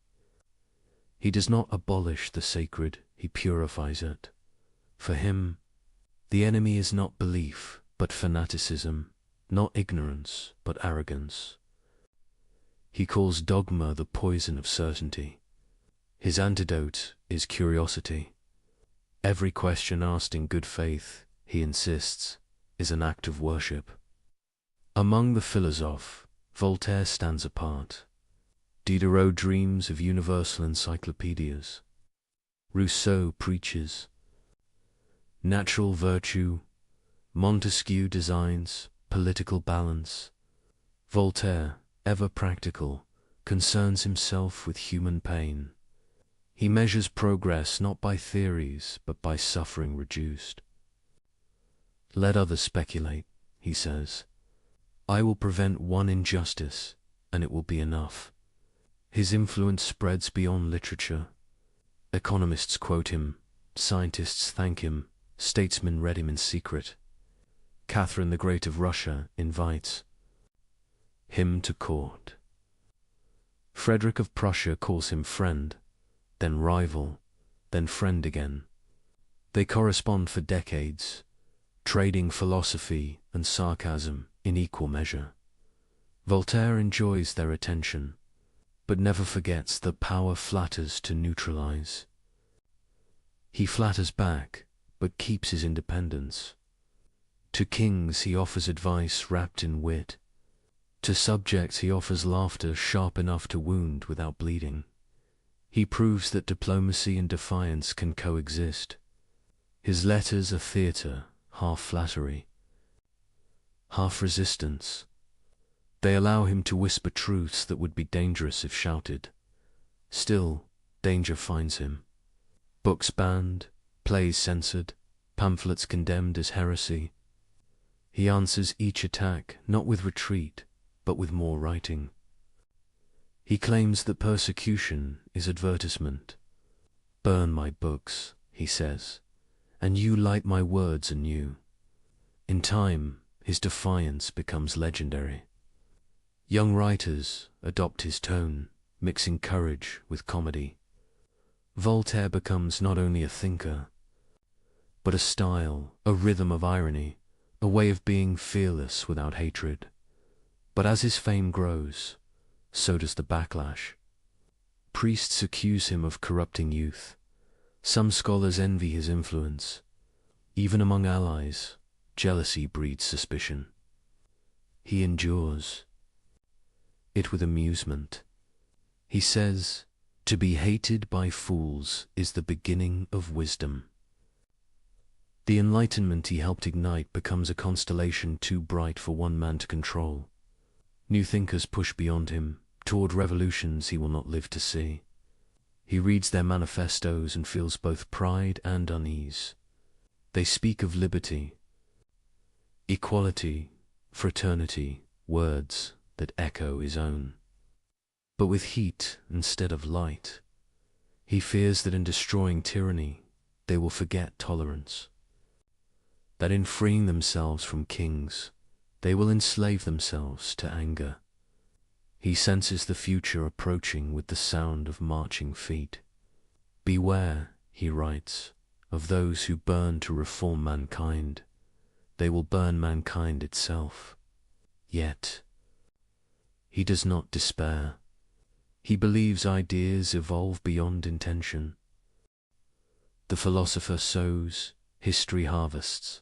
He does not abolish the sacred, he purifies it. For him, the enemy is not belief, but fanaticism, not ignorance, but arrogance. He calls dogma the poison of certainty. His antidote is curiosity. Every question asked in good faith, he insists, is an act of worship. Among the philosophes, Voltaire stands apart. Diderot dreams of universal encyclopedias. Rousseau preaches natural virtue. Montesquieu designs political balance. Voltaire, ever practical, concerns himself with human pain. He measures progress not by theories, but by suffering reduced. Let others speculate, he says. I will prevent one injustice, and it will be enough. His influence spreads beyond literature. Economists quote him, scientists thank him, statesmen read him in secret. Catherine the Great of Russia invites him to court. Frederick of Prussia calls him friend, then rival, then friend again. They correspond for decades, trading philosophy and sarcasm in equal measure. Voltaire enjoys their attention, but never forgets that power flatters to neutralize. He flatters back, but keeps his independence. To kings he offers advice wrapped in wit. To subjects he offers laughter sharp enough to wound without bleeding. He proves that diplomacy and defiance can coexist. His letters are theatre, half flattery, half resistance. They allow him to whisper truths that would be dangerous if shouted. Still, danger finds him. Books banned, plays censored, pamphlets condemned as heresy. He answers each attack not with retreat, but with more writing. He claims that persecution is advertisement. Burn my books, he says, and you light my words anew. In time, his defiance becomes legendary. Young writers adopt his tone, mixing courage with comedy. Voltaire becomes not only a thinker, but a style, a rhythm of irony, a way of being fearless without hatred. But as his fame grows, so does the backlash. Priests accuse him of corrupting youth. Some scholars envy his influence. Even among allies, jealousy breeds suspicion. He endures it with amusement. He says, "To be hated by fools is the beginning of wisdom." The enlightenment he helped ignite becomes a constellation too bright for one man to control. New thinkers push beyond him, toward revolutions he will not live to see. He reads their manifestos and feels both pride and unease. They speak of liberty, equality, fraternity, words that echo his own. But with heat instead of light. He fears that in destroying tyranny, they will forget tolerance. That in freeing themselves from kings, they will enslave themselves to anger. He senses the future approaching with the sound of marching feet. Beware, he writes, of those who burn to reform mankind. They will burn mankind itself. Yet, he does not despair. He believes ideas evolve beyond intention. The philosopher sows, history harvests.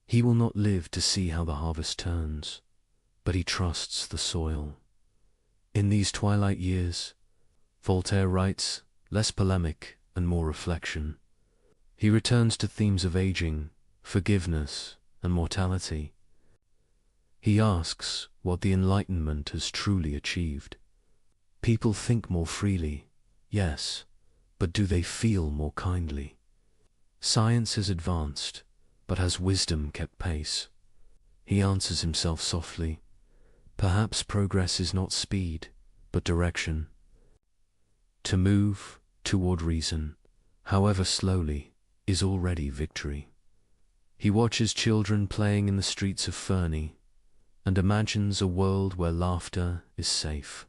He will not live to see how the harvest turns, but he trusts the soil. In these twilight years, Voltaire writes, less polemic and more reflection. He returns to themes of aging, forgiveness, and mortality. He asks what the Enlightenment has truly achieved. People think more freely, yes, but do they feel more kindly? Science has advanced, but has wisdom kept pace? He answers himself softly, perhaps progress is not speed, but direction. To move toward reason, however slowly, is already victory. He watches children playing in the streets of Fernie, and imagines a world where laughter is safe.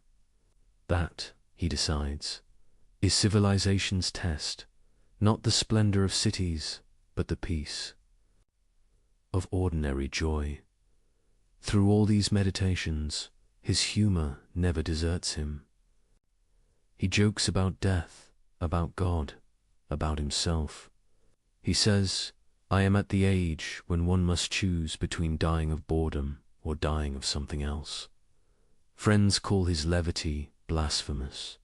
That, he decides, is civilization's test, not the splendor of cities, but the peace of ordinary joy. Through all these meditations, his humor never deserts him. He jokes about death, about God, about himself. He says, I am at the age when one must choose between dying of boredom or dying of something else. Friends call his levity blasphemous.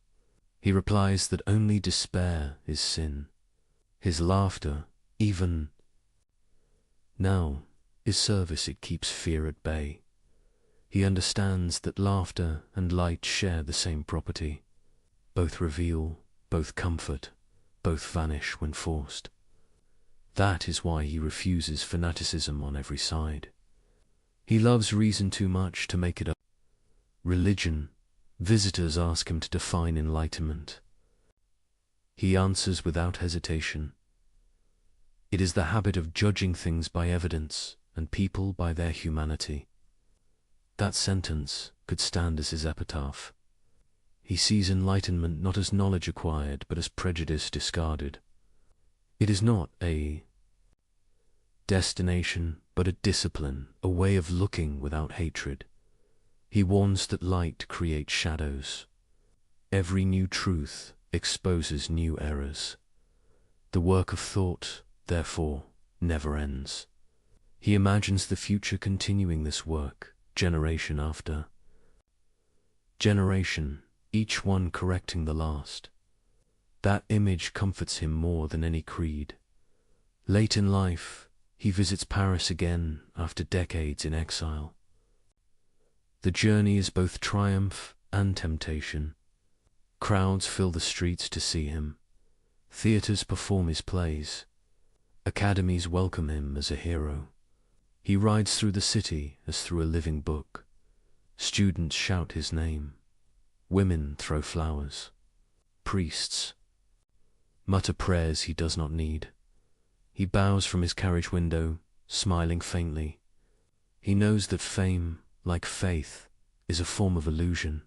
He replies that only despair is sin. His laughter, even now, is service it keeps fear at bay. He understands that laughter and light share the same property. Both reveal, both comfort, both vanish when forced. That is why he refuses fanaticism on every side. He loves reason too much to make it a religion. Visitors ask him to define enlightenment. He answers without hesitation. It is the habit of judging things by evidence and people by their humanity. That sentence could stand as his epitaph. He sees enlightenment not as knowledge acquired, but as prejudice discarded. It is not a destination, but a discipline, a way of looking without hatred. He warns that light creates shadows. Every new truth exposes new errors. The work of thought, therefore, never ends. He imagines the future continuing this work, generation after generation, each one correcting the last. That image comforts him more than any creed. Late in life, he visits Paris again after decades in exile. The journey is both triumph and temptation. Crowds fill the streets to see him. Theaters perform his plays. Academies welcome him as a hero. He rides through the city as through a living book. Students shout his name. Women throw flowers. Priests mutter prayers he does not need. He bows from his carriage window, smiling faintly. He knows that fame, like faith, is a form of illusion.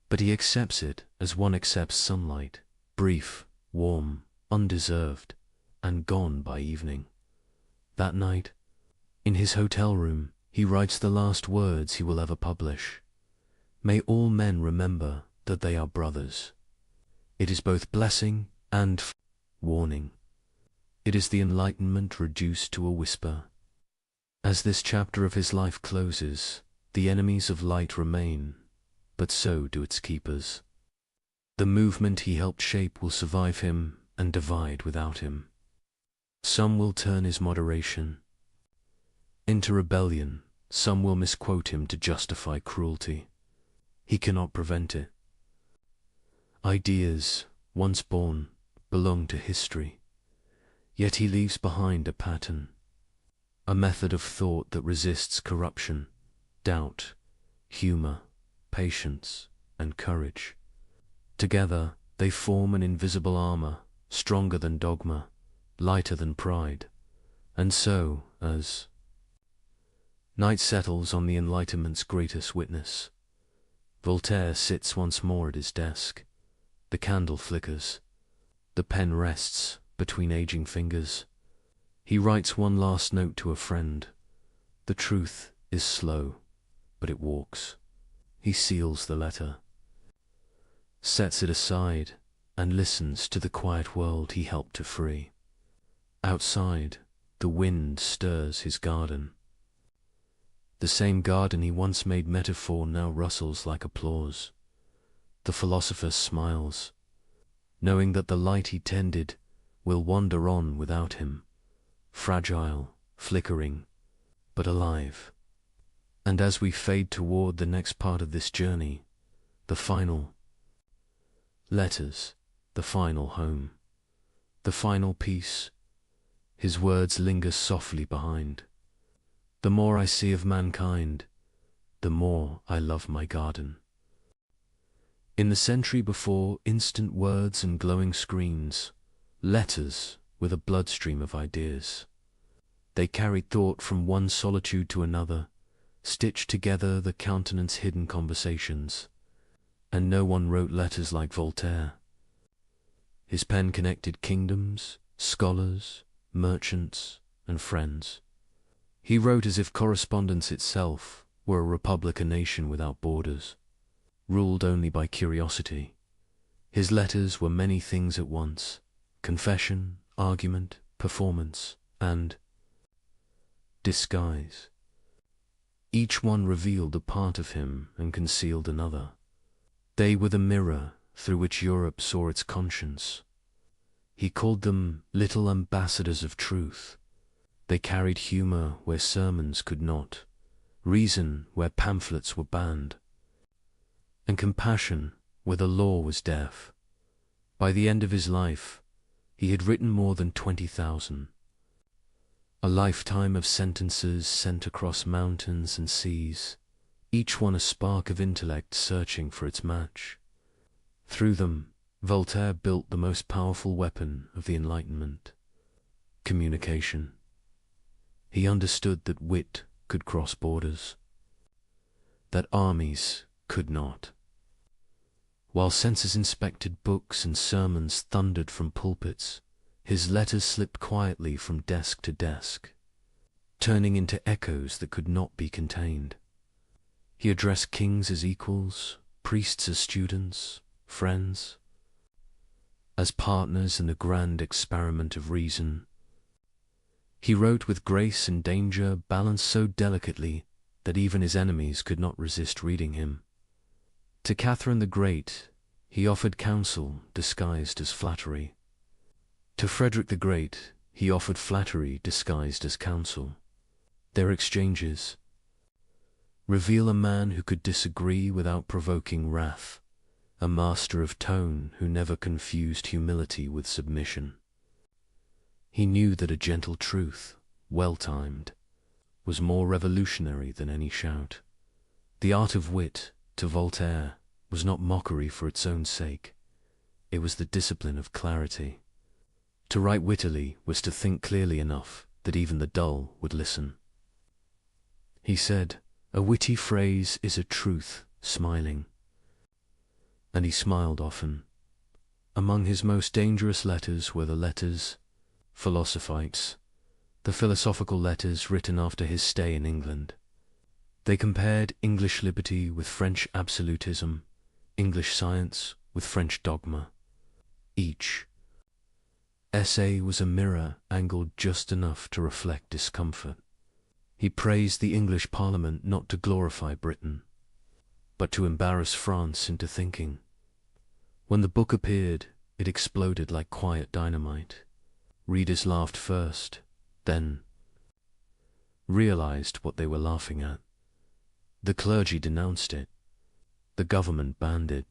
But he accepts it as one accepts sunlight, brief, warm, undeserved, and gone by evening. That night, in his hotel room, he writes the last words he will ever publish. May all men remember that they are brothers. It is both blessing and warning. It is the Enlightenment reduced to a whisper. As this chapter of his life closes, the enemies of light remain, but so do its keepers. The movement he helped shape will survive him and divide without him. Some will turn his moderation into rebellion, some will misquote him to justify cruelty. He cannot prevent it. Ideas, once born, belong to history. Yet he leaves behind a pattern, a method of thought that resists corruption, doubt, humor, patience, and courage. Together, they form an invisible armor, stronger than dogma, lighter than pride. And so, as night settles on the Enlightenment's greatest witness, Voltaire sits once more at his desk. The candle flickers. The pen rests between aging fingers. He writes one last note to a friend. The truth is slow, but it walks. he seals the letter, sets it aside, and listens to the quiet world he helped to free. Outside, the wind stirs his garden. The same garden he once made metaphor now rustles like applause. The philosopher smiles, knowing that the light he tended will wander on without him, fragile, flickering, but alive. And as we fade toward the next part of this journey, the final letters, the final home, the final peace, his words linger softly behind. The more I see of mankind, the more I love my garden. In the century before instant words and glowing screens, letters were the bloodstream of ideas. They carried thought from one solitude to another, stitched together the countenance-hidden conversations, and no one wrote letters like Voltaire. His pen connected kingdoms, scholars, merchants, and friends. He wrote as if correspondence itself were a republic, a nation without borders, ruled only by curiosity. His letters were many things at once: confession, argument, performance, and disguise. Each one revealed a part of him and concealed another. They were the mirror through which Europe saw its conscience. He called them little ambassadors of truth. They carried humor where sermons could not, reason where pamphlets were banned, and compassion where the law was deaf. By the end of his life, he had written more than 20,000. A lifetime of sentences sent across mountains and seas, each one a spark of intellect searching for its match. Through them, Voltaire built the most powerful weapon of the Enlightenment: communication. He understood that wit could cross borders, that armies could not. While census-inspected books and sermons thundered from pulpits, his letters slipped quietly from desk to desk, turning into echoes that could not be contained. He addressed kings as equals, priests as students, friends as partners in the grand experiment of reason. He wrote with grace and danger balanced so delicately that even his enemies could not resist reading him. To Catherine the Great, he offered counsel disguised as flattery. To Frederick the Great, he offered flattery disguised as counsel. Their exchanges reveal a man who could disagree without provoking wrath, a master of tone who never confused humility with submission. He knew that a gentle truth, well-timed, was more revolutionary than any shout. The art of wit, to Voltaire, was not mockery for its own sake. It was the discipline of clarity. To write wittily was to think clearly enough that even the dull would listen. He said, "A witty phrase is a truth smiling." And he smiled often. Among his most dangerous letters were the letters Philosophites, the philosophical letters written after his stay in England. They compared English liberty with French absolutism, English science with French dogma. Each essay was a mirror angled just enough to reflect discomfort. He praised the English Parliament not to glorify Britain, but to embarrass France into thinking. When the book appeared, it exploded like quiet dynamite. Readers laughed first, then realized what they were laughing at. The clergy denounced it. The government banned it.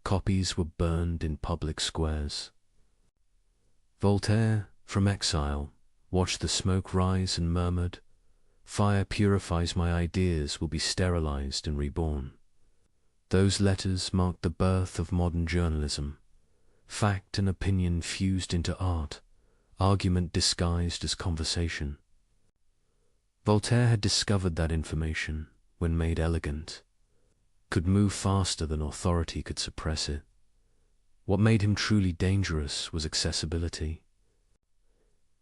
Copies were burned in public squares. Voltaire, from exile, watched the smoke rise and murmured, "Fire purifies my ideas, will be sterilized and reborn." Those letters marked the birth of modern journalism. Fact and opinion fused into art, argument disguised as conversation. Voltaire had discovered that information, when made elegant, could move faster than authority could suppress it. What made him truly dangerous was accessibility.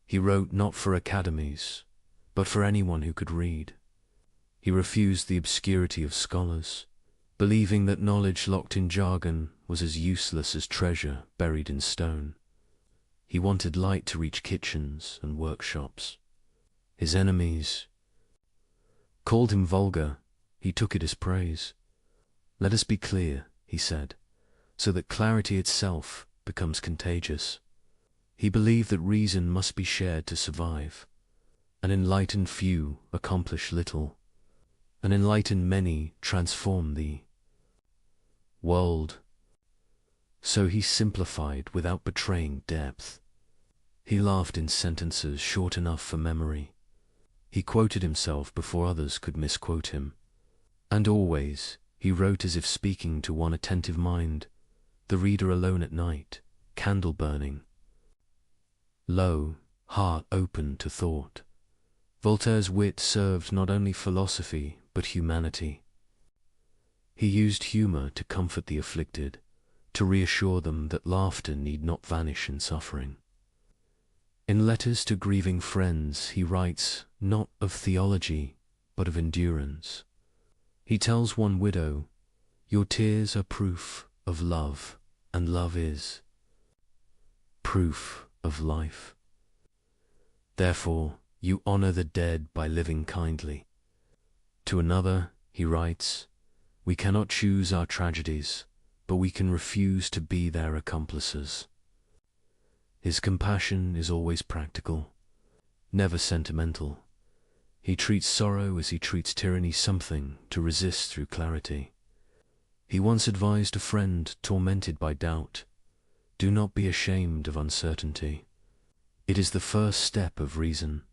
He wrote not for academies, but for anyone who could read. He refused the obscurity of scholars, believing that knowledge locked in jargon was as useless as treasure buried in stone. He wanted light to reach kitchens and workshops. His enemies called him vulgar. He took it as praise. "Let us be clear," he said, "so that clarity itself becomes contagious." He believed that reason must be shared to survive. An enlightened few accomplish little. An enlightened many transform the world. So he simplified without betraying depth. He laughed in sentences short enough for memory. He quoted himself before others could misquote him. And always he wrote as if speaking to one attentive mind, the reader alone at night, candle burning. Lo, heart open to thought. Voltaire's wit served not only philosophy but humanity. He used humor to comfort the afflicted, to reassure them that laughter need not vanish in suffering. In letters to grieving friends, he writes not of theology, but of endurance. He tells one widow, "Your tears are proof of love, and love is proof of life. Therefore, you honor the dead by living kindly." To another, he writes, "We cannot choose our tragedies, but we can refuse to be their accomplices." His compassion is always practical, never sentimental. He treats sorrow as he treats tyranny, something to resist through clarity. He once advised a friend tormented by doubt, "Do not be ashamed of uncertainty. It is the first step of reason,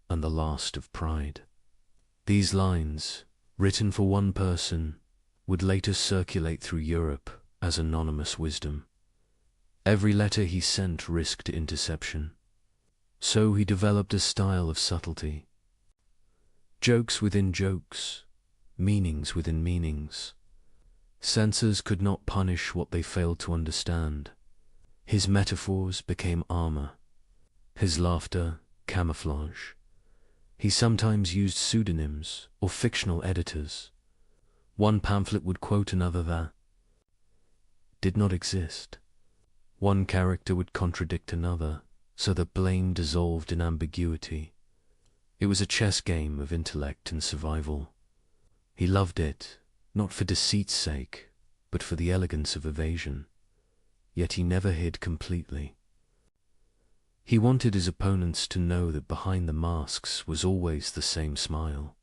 and the last of pride." These lines, written for one person, would later circulate through Europe as anonymous wisdom. Every letter he sent risked interception. So he developed a style of subtlety. Jokes within jokes, meanings within meanings. Censors could not punish what they failed to understand. His metaphors became armor. His laughter, camouflage. He sometimes used pseudonyms or fictional editors. One pamphlet would quote another that did not exist. One character would contradict another, so that blame dissolved in ambiguity. It was a chess game of intellect and survival. He loved it, not for deceit's sake, but for the elegance of evasion. Yet he never hid completely. He wanted his opponents to know that behind the masks was always the same smile.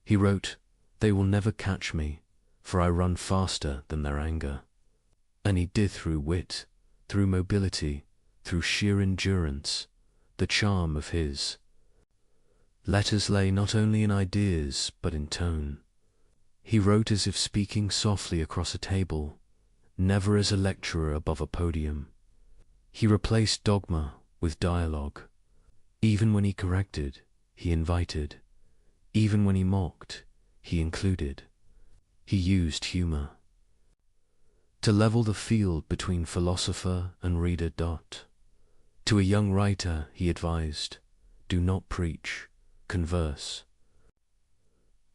He wrote, "They will never catch me, for I run faster than their anger." And he did through wit, through mobility, through sheer endurance. The charm of his letters lay not only in ideas, but in tone. He wrote as if speaking softly across a table, never as a lecturer above a podium. He replaced dogma with dialogue. Even when he corrected, he invited. Even when he mocked, he included. He used humor to level the field between philosopher and reader. To a young writer, he advised, "Do not preach, converse."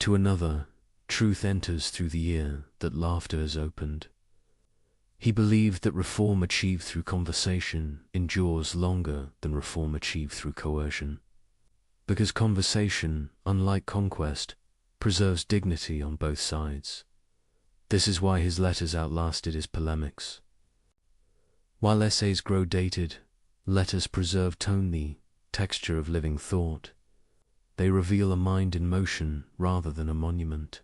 To another, truth enters through the ear that laughter has opened. He believed that reform achieved through conversation endures longer than reform achieved through coercion. Because conversation, unlike conquest, preserves dignity on both sides. This is why his letters outlasted his polemics. While essays grow dated, letters preserve tone, the texture of living thought. They reveal a mind in motion rather than a monument.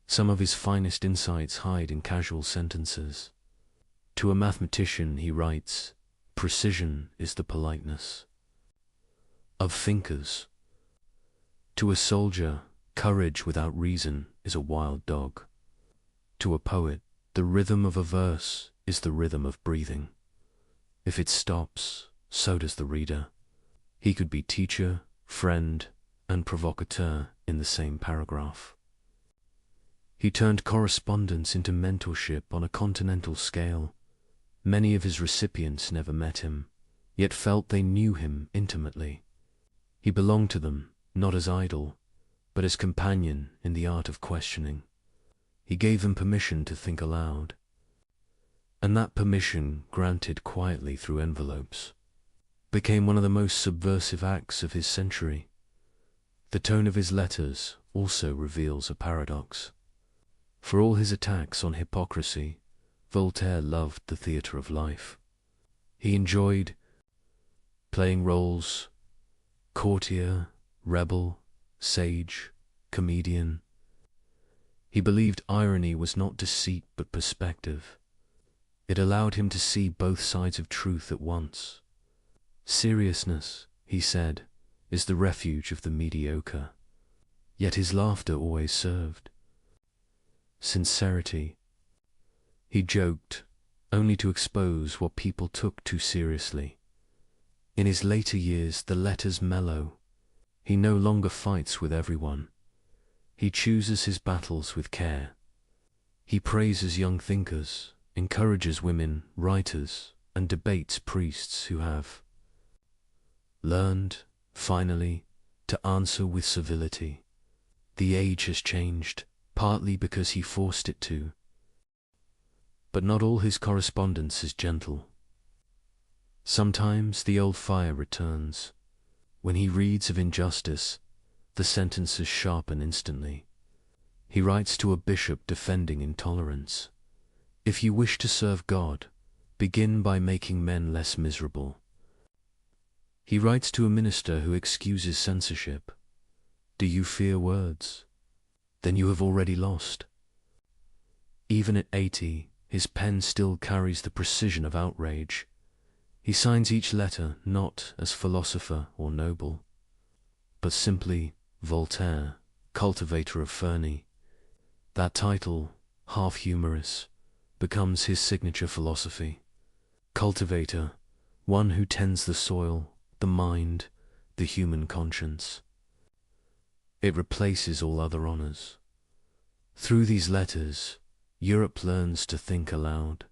Some of his finest insights hide in casual sentences. To a mathematician, he writes, "Precision is the politeness of thinkers." To a soldier, courage without reason is a wild dog. To a poet, the rhythm of a verse is the rhythm of breathing. If it stops, so does the reader. He could be teacher, friend, and provocateur in the same paragraph. He turned correspondence into mentorship on a continental scale. Many of his recipients never met him, yet felt they knew him intimately. He belonged to them, not as idol, but as companion in the art of questioning. He gave them permission to think aloud. And that permission, granted quietly through envelopes, became one of the most subversive acts of his century. The tone of his letters also reveals a paradox. For all his attacks on hypocrisy, Voltaire loved the theatre of life. He enjoyed playing roles: courtier, rebel, sage, comedian. He believed irony was not deceit but perspective. It allowed him to see both sides of truth at once. Seriousness, he said, is the refuge of the mediocre. Yet his laughter always served. Sincerity. He joked, only to expose what people took too seriously. In his later years, the letters mellow. He no longer fights with everyone. He chooses his battles with care. He praises young thinkers, encourages women, writers, and debates priests who have learned, finally, to answer with civility. The age has changed, partly because he forced it to. But not all his correspondence is gentle. Sometimes the old fire returns. When he reads of injustice, the sentences sharpen instantly. He writes to a bishop defending intolerance. If you wish to serve God, begin by making men less miserable. He writes to a minister who excuses censorship. Do you fear words? Then you have already lost. Even at 80, his pen still carries the precision of outrage. He signs each letter not as philosopher or noble, but simply Voltaire, cultivator of Ferney. That title, half humorous, becomes his signature philosophy. Cultivator, one who tends the soil, the mind, the human conscience. It replaces all other honors. Through these letters, Europe learns to think aloud.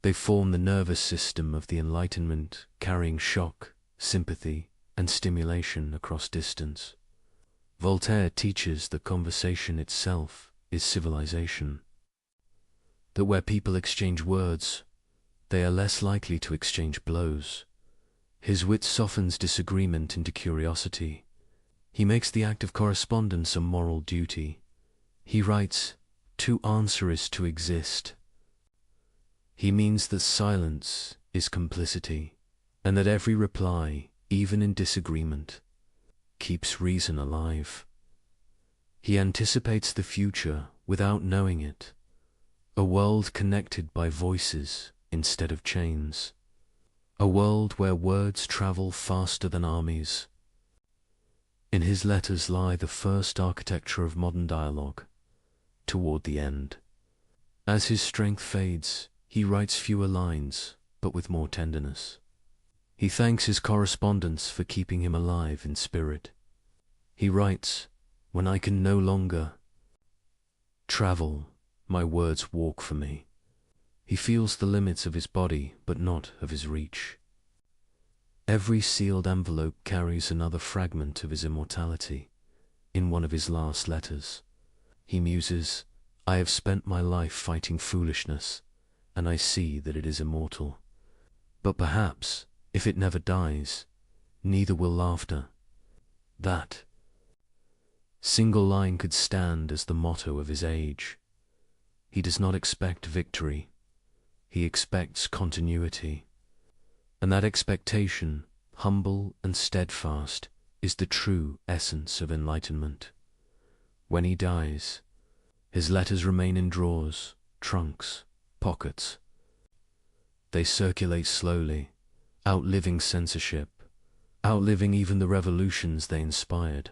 They form the nervous system of the Enlightenment, carrying shock, sympathy, and stimulation across distance. Voltaire teaches that conversation itself is civilization. That where people exchange words, they are less likely to exchange blows. His wit softens disagreement into curiosity. He makes the act of correspondence a moral duty. He writes, "To answer is to exist." He means that silence is complicity, and that every reply, even in disagreement, keeps reason alive. He anticipates the future without knowing it, a world connected by voices instead of chains, a world where words travel faster than armies. In his letters lie the first architecture of modern dialogue, toward the end. As his strength fades, he writes fewer lines, but with more tenderness. He thanks his correspondents for keeping him alive in spirit. He writes, "When I can no longer travel, my words walk for me." He feels the limits of his body, but not of his reach. Every sealed envelope carries another fragment of his immortality. In one of his last letters, he muses, "I have spent my life fighting foolishness, and I see that it is immortal. But perhaps, if it never dies, neither will laughter." That single line could stand as the motto of his age. He does not expect victory. He expects continuity. And that expectation, humble and steadfast, is the true essence of enlightenment. When he dies, his letters remain in drawers, trunks, pockets. They circulate slowly, outliving censorship, outliving even the revolutions they inspired.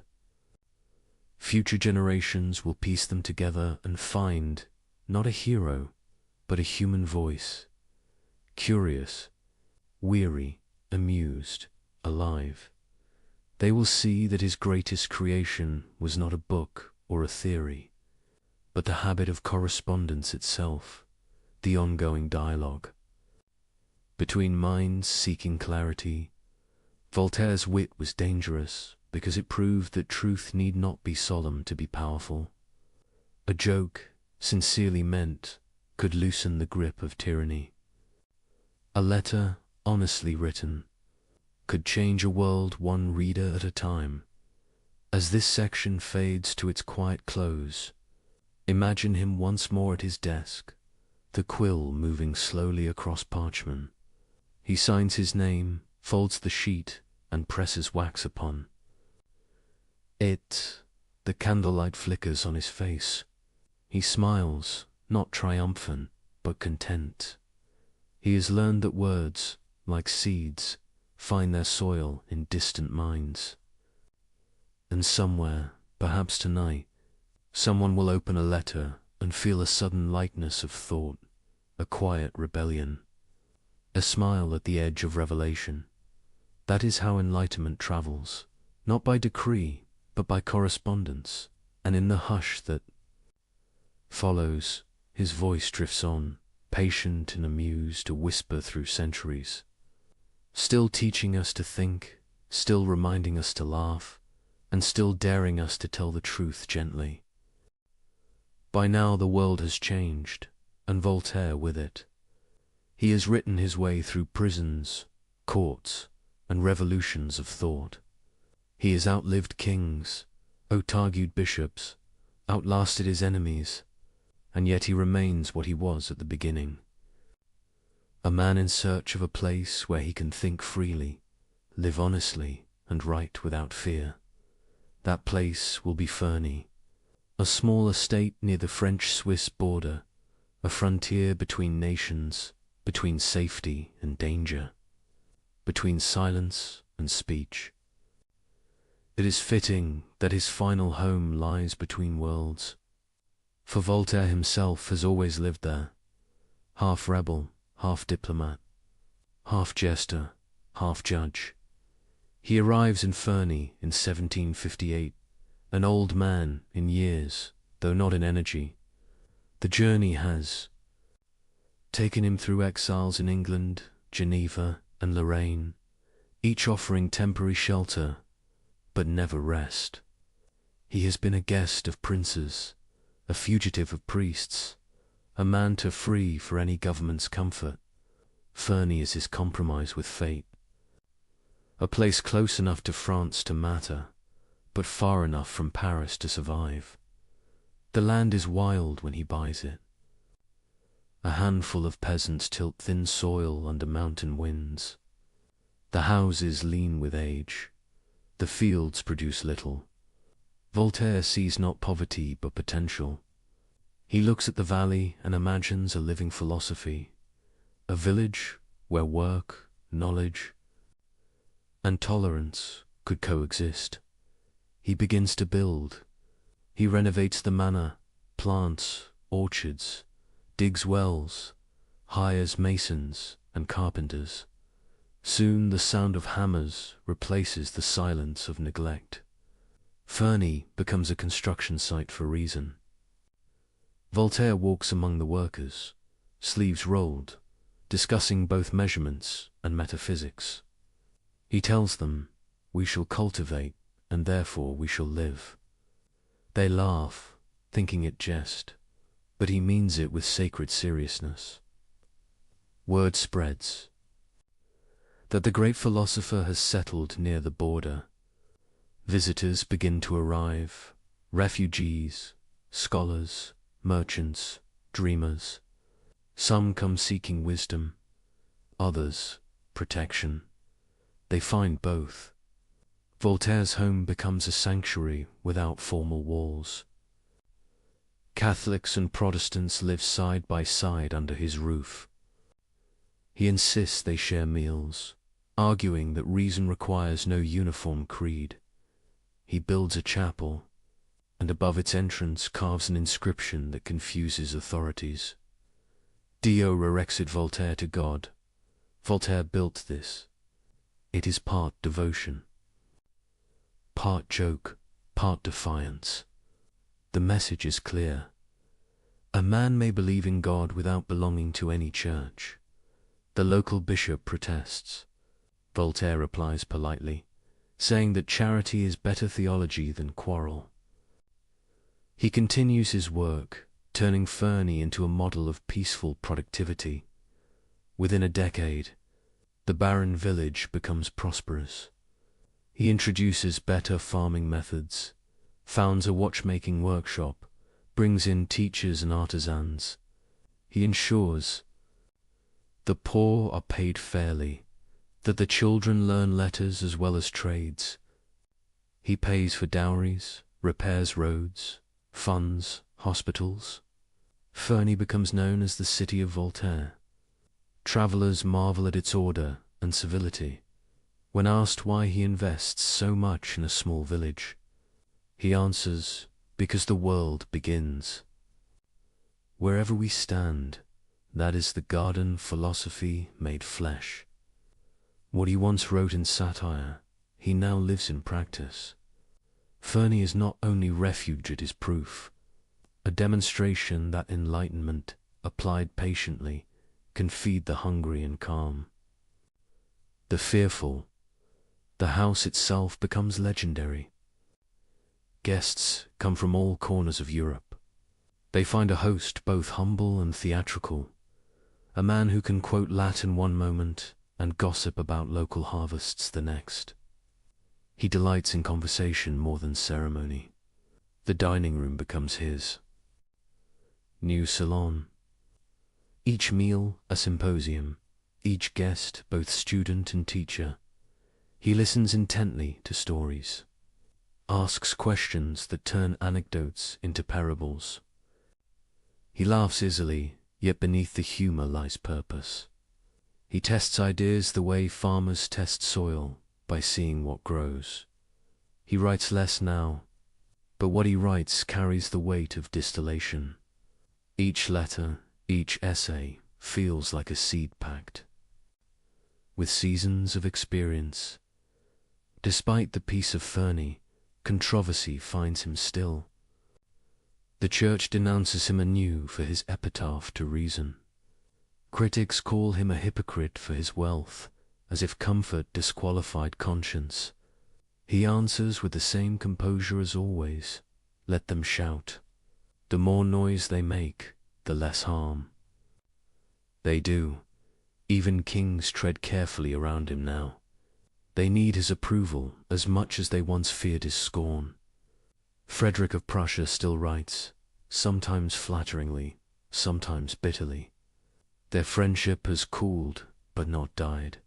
Future generations will piece them together and find not a hero, but a human voice, curious, weary, amused, alive. They will see that his greatest creation was not a book or a theory, but the habit of correspondence itself, the ongoing dialogue. Between minds seeking clarity, Voltaire's wit was dangerous because it proved that truth need not be solemn to be powerful. A joke, sincerely meant, could loosen the grip of tyranny. A letter, honestly written, could change a world one reader at a time. As this section fades to its quiet close, imagine him once more at his desk, the quill moving slowly across parchment. He signs his name, folds the sheet, and presses wax upon it. The candlelight flickers on his face. He smiles, not triumphant, but content. He has learned that words, like seeds, find their soil in distant minds. And somewhere, perhaps tonight, someone will open a letter and feel a sudden lightness of thought, a quiet rebellion, a smile at the edge of revelation. That is how enlightenment travels, not by decree, but by correspondence. And in the hush that follows, his voice drifts on, patient and amused, to whisper through centuries, still teaching us to think, still reminding us to laugh, and still daring us to tell the truth gently. By now the world has changed, and Voltaire with it. He has written his way through prisons, courts, and revolutions of thought. He has outlived kings, out-argued bishops, outlasted his enemies, and yet he remains what he was at the beginning. A man in search of a place where he can think freely, live honestly, and write without fear. That place will be Ferney, a small estate near the French-Swiss border, a frontier between nations, between safety and danger, between silence and speech. It is fitting that his final home lies between worlds, for Voltaire himself has always lived there, half rebel, half diplomat, half jester, half judge. He arrives in Ferney in 1758, an old man in years, though not in energy. The journey has taken him through exiles in England, Geneva, and Lorraine, each offering temporary shelter, but never rest. He has been a guest of princes, a fugitive of priests, a man too free for any government's comfort. Ferney is his compromise with fate. A place close enough to France to matter, but far enough from Paris to survive. The land is wild when he buys it. A handful of peasants tilt thin soil under mountain winds. The houses lean with age. The fields produce little. Voltaire sees not poverty but potential. He looks at the valley and imagines a living philosophy, a village where work, knowledge, and tolerance could coexist. He begins to build. He renovates the manor, plants orchards, digs wells, hires masons and carpenters. Soon the sound of hammers replaces the silence of neglect. Ferney becomes a construction site for reason. Voltaire walks among the workers, sleeves rolled, discussing both measurements and metaphysics. He tells them, "We shall cultivate, and therefore we shall live." They laugh, thinking it jest, but he means it with sacred seriousness. Word spreads that the great philosopher has settled near the border. Visitors begin to arrive, refugees, scholars, merchants, dreamers. Some come seeking wisdom, others protection. They find both. Voltaire's home becomes a sanctuary without formal walls. Catholics and Protestants live side by side under his roof. He insists they share meals, arguing that reason requires no uniform creed. He builds a chapel, and above its entrance carves an inscription that confuses authorities. Dio rerexit Voltaire to God. Voltaire built this. It is part devotion, part joke, part defiance. The message is clear. A man may believe in God without belonging to any church. The local bishop protests. Voltaire replies politely, saying that charity is better theology than quarrel. He continues his work, turning Fernie into a model of peaceful productivity. Within a decade, the barren village becomes prosperous. He introduces better farming methods, founds a watchmaking workshop, brings in teachers and artisans. He ensures the poor are paid fairly, that the children learn letters as well as trades. He pays for dowries, repairs roads, funds hospitals. Fernie becomes known as the city of Voltaire. Travellers marvel at its order and civility. When asked why he invests so much in a small village, he answers, because the world begins. Wherever we stand, that is the garden philosophy made flesh. What he once wrote in satire, he now lives in practice. Fernie is not only refuge, it is proof, a demonstration that enlightenment, applied patiently, can feed the hungry and calm the fearful. The house itself becomes legendary. Guests come from all corners of Europe. They find a host both humble and theatrical, a man who can quote Latin one moment and gossip about local harvests the next. He delights in conversation more than ceremony. The dining room becomes his new salon. Each meal a symposium, each guest both student and teacher. He listens intently to stories, asks questions that turn anecdotes into parables. He laughs easily, yet beneath the humor lies purpose. He tests ideas the way farmers test soil, by seeing what grows. He writes less now, but what he writes carries the weight of distillation. Each letter, each essay, feels like a seed packed with seasons of experience. Despite the peace of Fernie, controversy finds him still. The church denounces him anew for his epitaph to reason. Critics call him a hypocrite for his wealth, as if comfort disqualified conscience. He answers with the same composure as always. Let them shout. The more noise they make, the less harm. They do. Even kings tread carefully around him now. They need his approval as much as they once feared his scorn. Frederick of Prussia still writes, sometimes flatteringly, sometimes bitterly. Their friendship has cooled, but not died.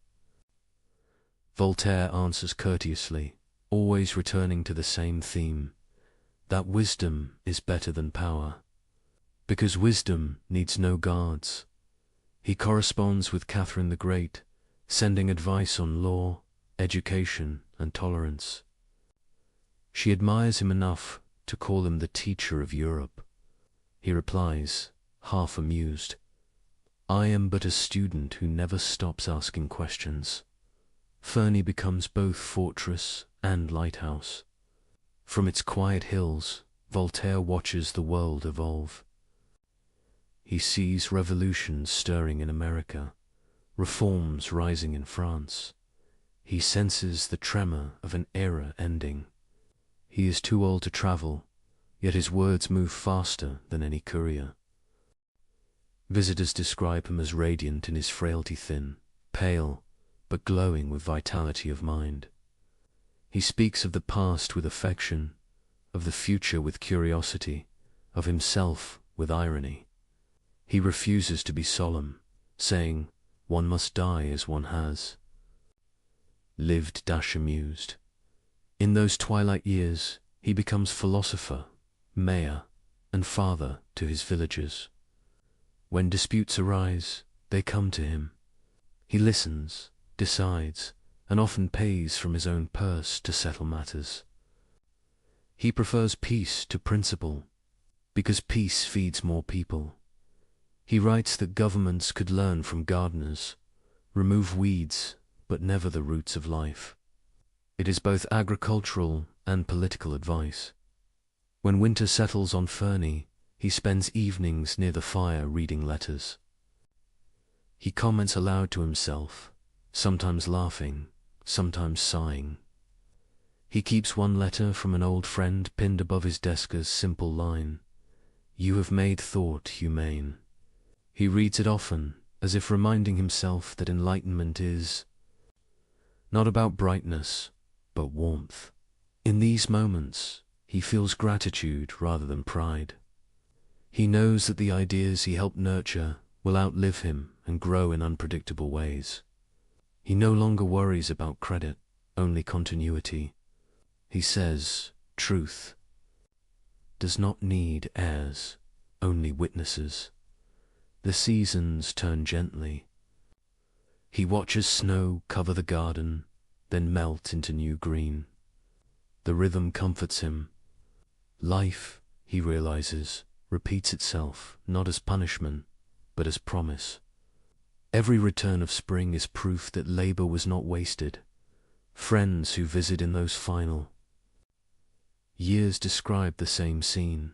Voltaire answers courteously, always returning to the same theme, that wisdom is better than power, because wisdom needs no guards. He corresponds with Catherine the Great, sending advice on law, education, and tolerance. She admires him enough to call him the teacher of Europe. He replies, half amused, I am but a student who never stops asking questions. Fernie becomes both fortress and lighthouse. From its quiet hills, Voltaire watches the world evolve. He sees revolutions stirring in America, reforms rising in France. He senses the tremor of an era ending. He is too old to travel, yet his words move faster than any courier. Visitors describe him as radiant in his frailty, thin, pale, but glowing with vitality of mind. He speaks of the past with affection, of the future with curiosity, of himself with irony. He refuses to be solemn, saying, one must die as one has lived amused. In those twilight years, he becomes philosopher, mayor, and father to his villagers. When disputes arise, they come to him. He listens, decides, and often pays from his own purse to settle matters. He prefers peace to principle, because peace feeds more people. He writes that governments could learn from gardeners, remove weeds, but never the roots of life. It is both agricultural and political advice. When winter settles on Fernie, he spends evenings near the fire reading letters. He comments aloud to himself, sometimes laughing, sometimes sighing. He keeps one letter from an old friend pinned above his desk as simple line, You have made thought humane. He reads it often, as if reminding himself that enlightenment is not about brightness, but warmth. In these moments, he feels gratitude rather than pride. He knows that the ideas he helped nurture will outlive him and grow in unpredictable ways. He no longer worries about credit, only continuity. He says, truth does not need heirs, only witnesses. The seasons turn gently. He watches snow cover the garden, then melt into new green. The rhythm comforts him. Life, he realizes, repeats itself, not as punishment, but as promise. Every return of spring is proof that labor was not wasted. Friends who visit in those final years describe the same scene.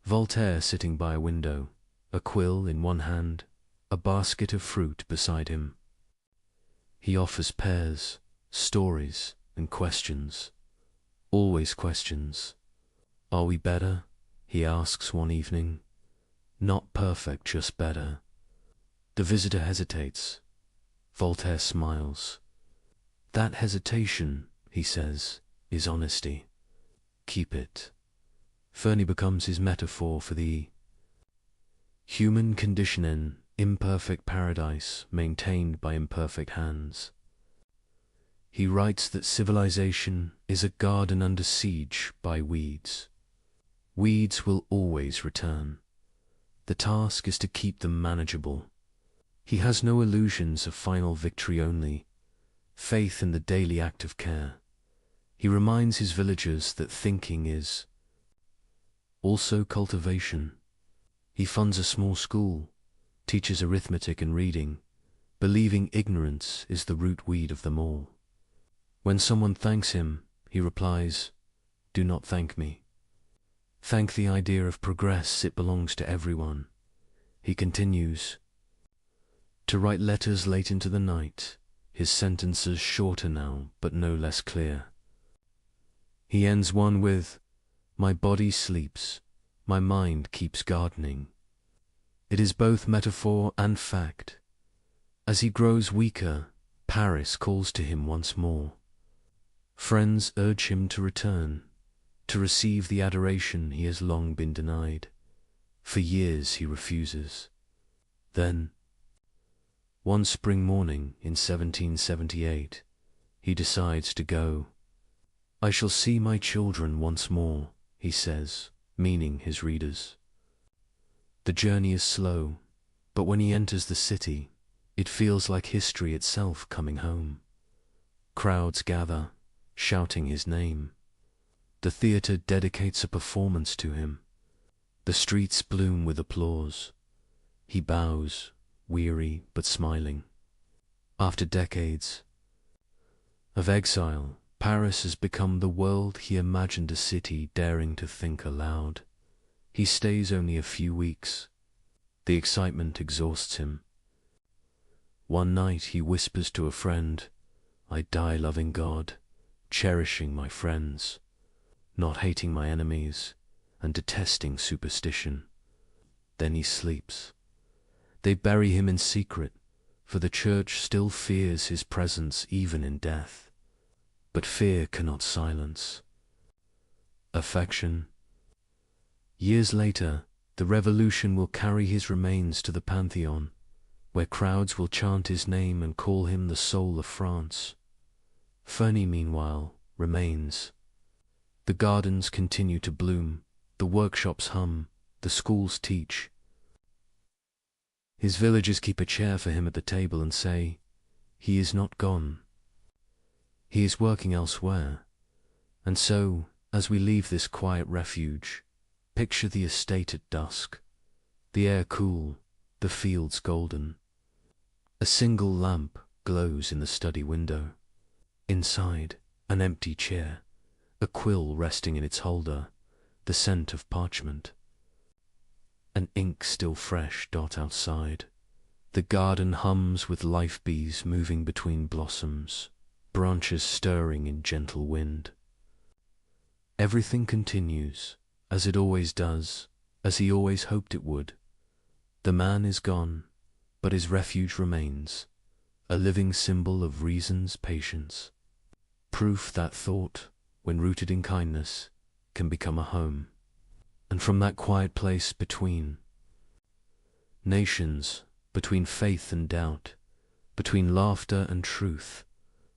Voltaire sitting by a window, a quill in one hand, a basket of fruit beside him. He offers pears, stories, and questions. Always questions. Are we better? He asks one evening. Not perfect, just better. The visitor hesitates. Voltaire smiles. That hesitation, he says, is honesty. Keep it. Fernie becomes his metaphor for the human condition in imperfect paradise maintained by imperfect hands. He writes that civilization is a garden under siege by weeds. Weeds will always return. The task is to keep them manageable. He has no illusions of final victory, only faith in the daily act of care. He reminds his villagers that thinking is also cultivation. He funds a small school, teaches arithmetic and reading, believing ignorance is the root weed of them all. When someone thanks him, he replies, "Do not thank me. Thank the idea of progress, it belongs to everyone." He continues to write letters late into the night, his sentences shorter now, but no less clear. He ends one with, "My body sleeps, my mind keeps gardening." It is both metaphor and fact. As he grows weaker, Paris calls to him once more. Friends urge him to return, to receive the adoration he has long been denied. For years he refuses. Then, one spring morning in 1778, he decides to go. "I shall see my children once more," he says, meaning his readers. The journey is slow, but when he enters the city, it feels like history itself coming home. Crowds gather, shouting his name. The theater dedicates a performance to him. The streets bloom with applause. He bows, weary but smiling. After decades of exile, Paris has become the world he imagined a city daring to think aloud. He stays only a few weeks. The excitement exhausts him. One night he whispers to a friend, "I die loving God, cherishing my friends, not hating my enemies, and detesting superstition." Then he sleeps. They bury him in secret, for the church still fears his presence even in death. But fear cannot silence affection. Years later, the revolution will carry his remains to the Pantheon, where crowds will chant his name and call him the soul of France. Fernie, meanwhile, remains. The gardens continue to bloom, the workshops hum, the schools teach. His villagers keep a chair for him at the table and say, "He is not gone. He is working elsewhere." And so, as we leave this quiet refuge, picture the estate at dusk, the air cool, the fields golden. A single lamp glows in the study window. Inside, an empty chair, a quill resting in its holder, the scent of parchment. An ink still fresh dot outside. The garden hums with life bees moving between blossoms, branches stirring in gentle wind. Everything continues, as it always does, as he always hoped it would. The man is gone, but his refuge remains, a living symbol of reason's patience. Proof that thought, when rooted in kindness, can become a home. And from that quiet place between nations, between faith and doubt, between laughter and truth,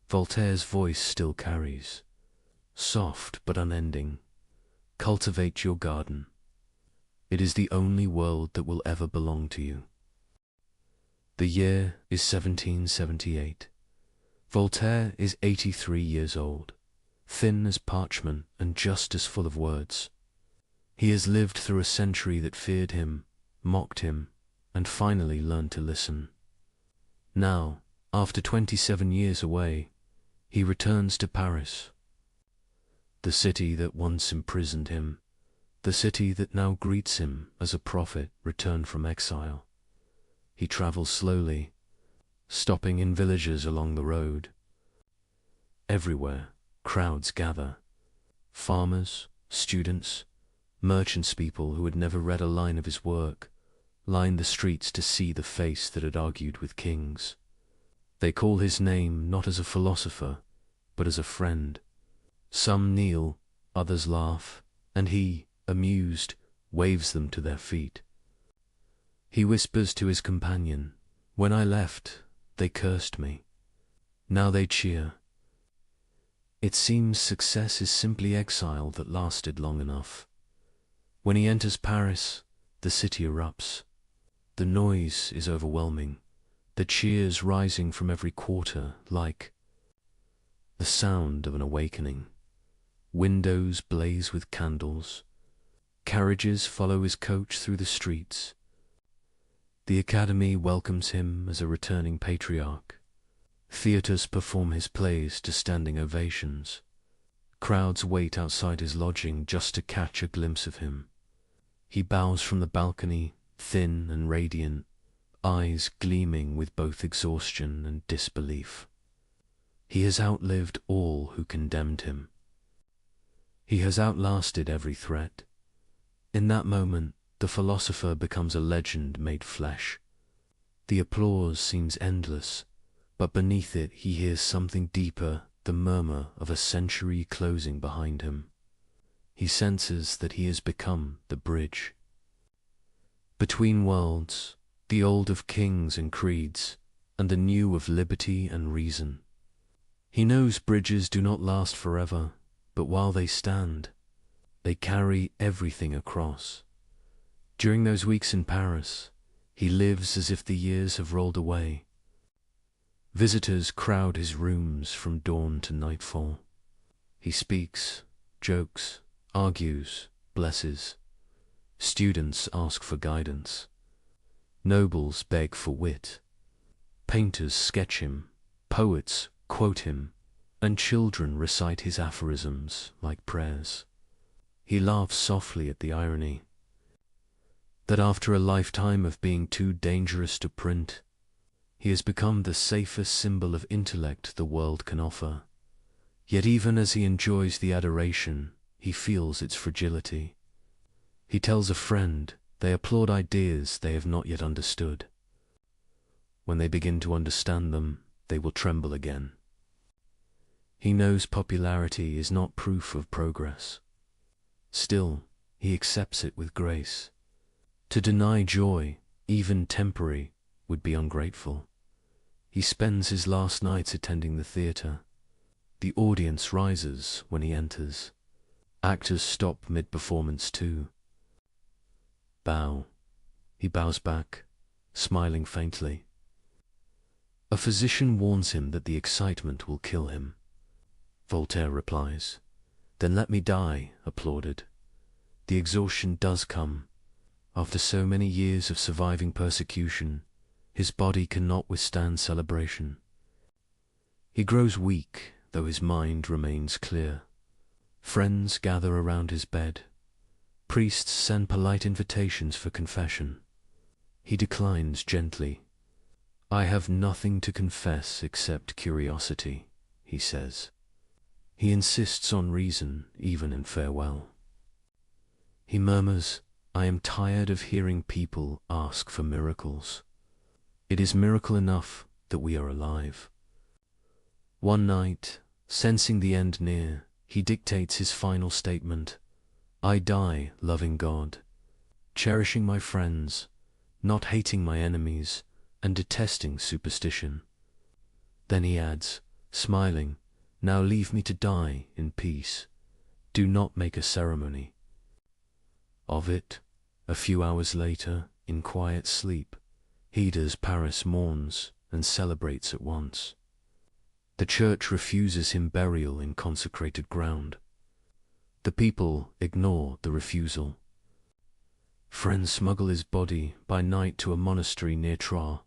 Voltaire's voice still carries, soft but unending, cultivate your garden. It is the only world that will ever belong to you. The year is 1778. Voltaire is 83 years old, thin as parchment and just as full of words. He has lived through a century that feared him, mocked him, and finally learned to listen. Now, after 27 years away, he returns to Paris, the city that once imprisoned him, the city that now greets him as a prophet returned from exile. He travels slowly, stopping in villages along the road. Everywhere, crowds gather. Farmers, students, merchants, people who had never read a line of his work, lined the streets to see the face that had argued with kings. They call his name not as a philosopher, but as a friend. Some kneel, others laugh, and he, amused, waves them to their feet. He whispers to his companion, "When I left, they cursed me. Now they cheer." It seems success is simply exile that lasted long enough. When he enters Paris, the city erupts. The noise is overwhelming, the cheers rising from every quarter like the sound of an awakening. Windows blaze with candles. Carriages follow his coach through the streets. The Academy welcomes him as a returning patriarch. Theatres perform his plays to standing ovations. Crowds wait outside his lodging just to catch a glimpse of him. He bows from the balcony, thin and radiant, eyes gleaming with both exhaustion and disbelief. He has outlived all who condemned him. He has outlasted every threat. In that moment, the philosopher becomes a legend made flesh. The applause seems endless, but beneath it he hears something deeper, the murmur of a century closing behind him. He senses that he has become the bridge between worlds, the old of kings and creeds, and the new of liberty and reason. He knows bridges do not last forever, but while they stand, they carry everything across. During those weeks in Paris, he lives as if the years have rolled away. Visitors crowd his rooms from dawn to nightfall. He speaks, jokes, argues, blesses. Students ask for guidance. Nobles beg for wit. Painters sketch him, poets quote him, and children recite his aphorisms like prayers. He laughs softly at the irony that after a lifetime of being too dangerous to print, he has become the safest symbol of intellect the world can offer. Yet even as he enjoys the adoration, he feels its fragility. He tells a friend they applaud ideas they have not yet understood. When they begin to understand them, they will tremble again. He knows popularity is not proof of progress. Still, he accepts it with grace. To deny joy, even temporary, would be ungrateful. He spends his last nights attending the theatre. The audience rises when he enters. Actors stop mid-performance too. Bow. He bows back, smiling faintly. A physician warns him that the excitement will kill him. Voltaire replies, "Then let me die," applauded. The exhaustion does come. After so many years of surviving persecution, his body cannot withstand celebration. He grows weak, though his mind remains clear. Friends gather around his bed. Priests send polite invitations for confession. He declines gently. "I have nothing to confess except curiosity," he says. He insists on reason, even in farewell. He murmurs, I am tired of hearing people ask for miracles. It is miracle enough that we are alive. One night, sensing the end near, he dictates his final statement. I die loving God, cherishing my friends, not hating my enemies, and detesting superstition. Then he adds, smiling, now leave me to die in peace. Do not make a ceremony of it. A few hours later, in quiet sleep, he does Paris mourns and celebrates at once. The church refuses him burial in consecrated ground. The people ignore the refusal. Friends smuggle his body by night to a monastery near Troyes,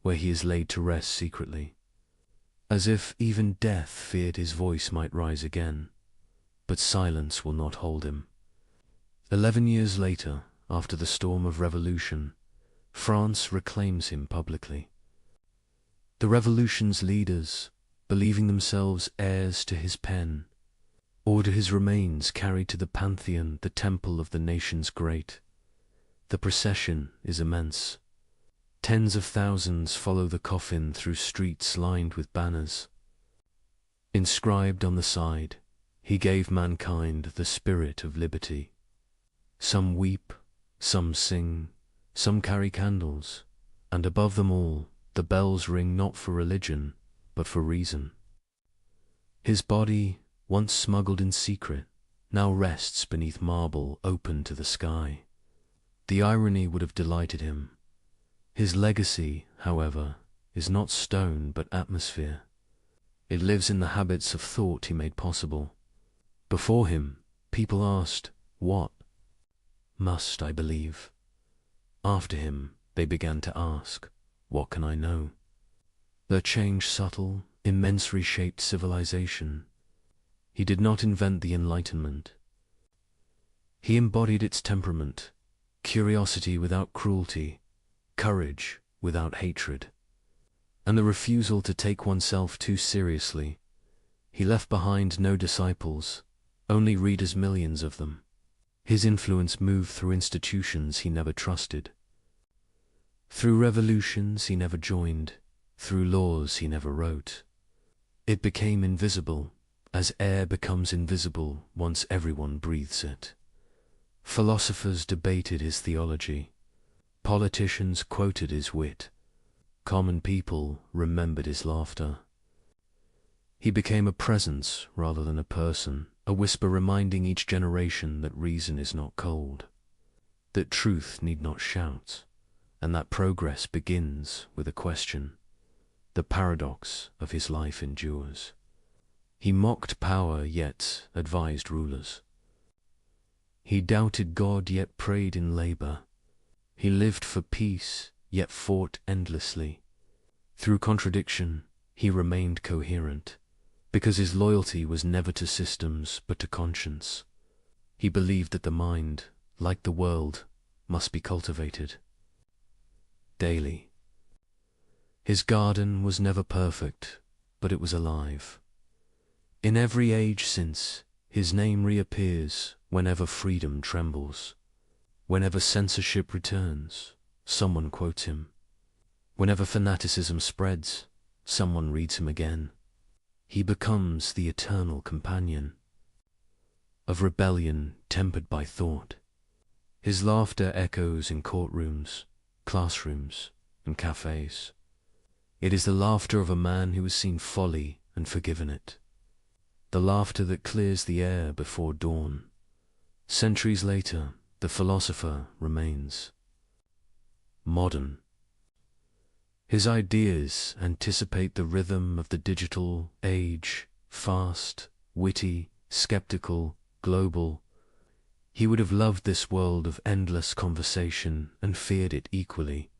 where he is laid to rest secretly, as if even death feared his voice might rise again. But silence will not hold him. 11 years later, after the storm of revolution, France reclaims him publicly. The revolution's leaders, believing themselves heirs to his pen, order his remains carried to the Pantheon, the temple of the nation's great. The procession is immense. Tens of thousands follow the coffin through streets lined with banners. Inscribed on the side, he gave mankind the spirit of liberty. Some weep, some sing, some carry candles, and above them all, the bells ring not for religion, but for reason. His body, once smuggled in secret, now rests beneath marble open to the sky. The irony would have delighted him. His legacy, however, is not stone but atmosphere. It lives in the habits of thought he made possible. Before him, people asked, what must I believe? After him, they began to ask, what can I know? Their change subtle, immensely shaped civilization. He did not invent the Enlightenment. He embodied its temperament, curiosity without cruelty, courage without hatred, and the refusal to take oneself too seriously. He left behind no disciples, only readers, millions of them. His influence moved through institutions he never trusted. Through revolutions he never joined, through laws he never wrote. It became invisible, as air becomes invisible once everyone breathes it. Philosophers debated his theology. Politicians quoted his wit. Common people remembered his laughter. He became a presence rather than a person, a whisper reminding each generation that reason is not cold, that truth need not shout, and that progress begins with a question. The paradox of his life endures. He mocked power yet advised rulers. He doubted God yet prayed in labor. He lived for peace yet fought endlessly. Through contradiction, he remained coherent, because his loyalty was never to systems but to conscience. He believed that the mind, like the world, must be cultivated daily. His garden was never perfect, but it was alive. In every age since, his name reappears whenever freedom trembles. Whenever censorship returns, someone quotes him. Whenever fanaticism spreads, someone reads him again. He becomes the eternal companion of rebellion tempered by thought. His laughter echoes in courtrooms, classrooms, and cafes. It is the laughter of a man who has seen folly and forgiven it. The laughter that clears the air before dawn. Centuries later, the philosopher remains modern. His ideas anticipate the rhythm of the digital age, fast, witty, skeptical, global. He would have loved this world of endless conversation and feared it equally.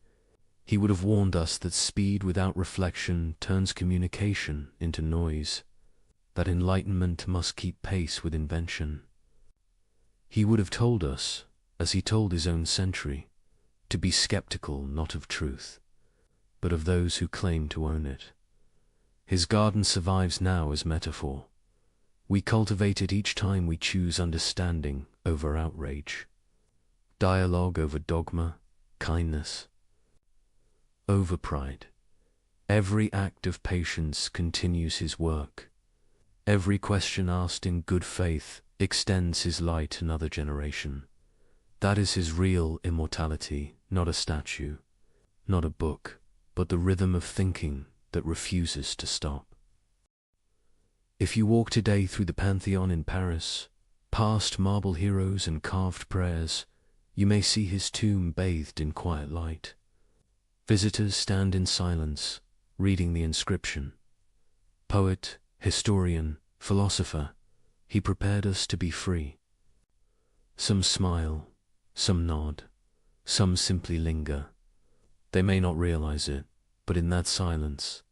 He would have warned us that speed without reflection turns communication into noise, that enlightenment must keep pace with invention. He would have told us, as he told his own century, to be skeptical not of truth, but of those who claim to own it. His garden survives now as metaphor. We cultivate it each time we choose understanding over outrage. dialogue over dogma, kindness, over pride. Every act of patience continues his work. Every question asked in good faith extends his light another generation. That is his real immortality, not a statue, not a book, but the rhythm of thinking that refuses to stop. If you walk today through the Pantheon in Paris, past marble heroes and carved prayers, you may see his tomb bathed in quiet light. Visitors stand in silence, reading the inscription. Poet, historian, philosopher, he prepared us to be free. Some smile, some nod, some simply linger. They may not realize it, but in that silence,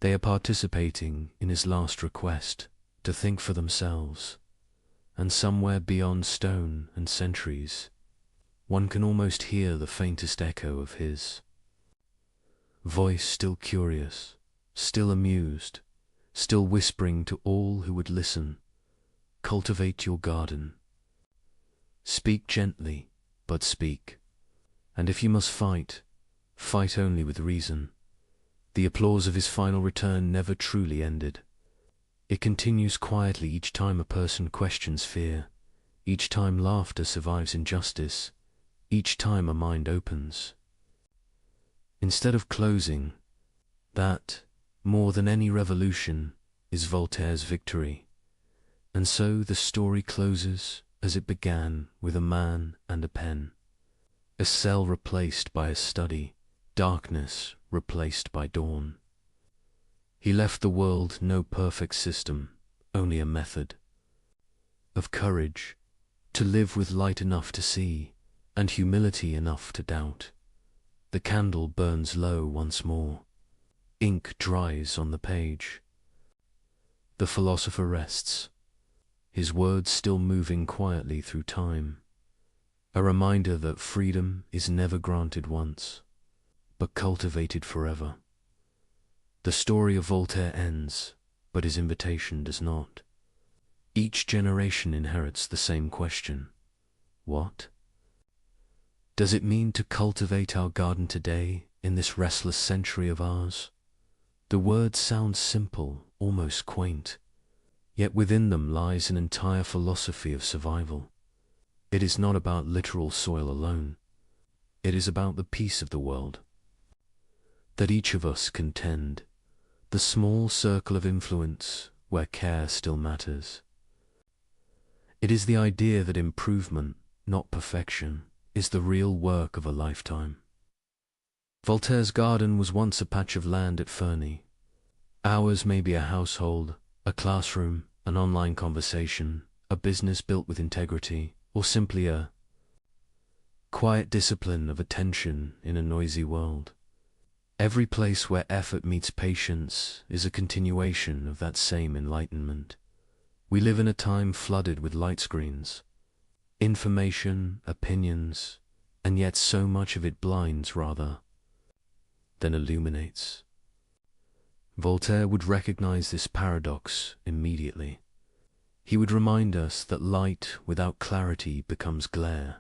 they are participating in his last request to think for themselves. And somewhere beyond stone and centuries, one can almost hear the faintest echo of his voice, still curious, still amused, still whispering to all who would listen, cultivate your garden. Speak gently, but speak. And if you must fight, fight only with reason. The applause of his final return never truly ended. It continues quietly each time a person questions fear, each time laughter survives injustice, each time a mind opens. Instead of closing, that, more than any revolution, is Voltaire's victory. And so the story closes as it began, with a man and a pen. A cell replaced by a study, darkness replaced by dawn. He left the world no perfect system, only a method of courage, to live with light enough to see, and humility enough to doubt. The candle burns low once more. Ink dries on the page. The philosopher rests, his words still moving quietly through time. A reminder that freedom is never granted once, but cultivated forever. The story of Voltaire ends, but his invitation does not. Each generation inherits the same question. What does it mean to cultivate our garden today in this restless century of ours? The words sound simple, almost quaint, yet within them lies an entire philosophy of survival. It is not about literal soil alone. It is about the peace of the world that each of us can tend, the small circle of influence where care still matters. It is the idea that improvement, not perfection, is the real work of a lifetime. Voltaire's garden was once a patch of land at Ferney. Ours may be a household, a classroom, an online conversation, a business built with integrity, or simply a quiet discipline of attention in a noisy world. Every place where effort meets patience is a continuation of that same enlightenment. We live in a time flooded with light screens, information, opinions, and yet so much of it blinds rather than illuminates. Voltaire would recognize this paradox immediately. He would remind us that light without clarity becomes glare,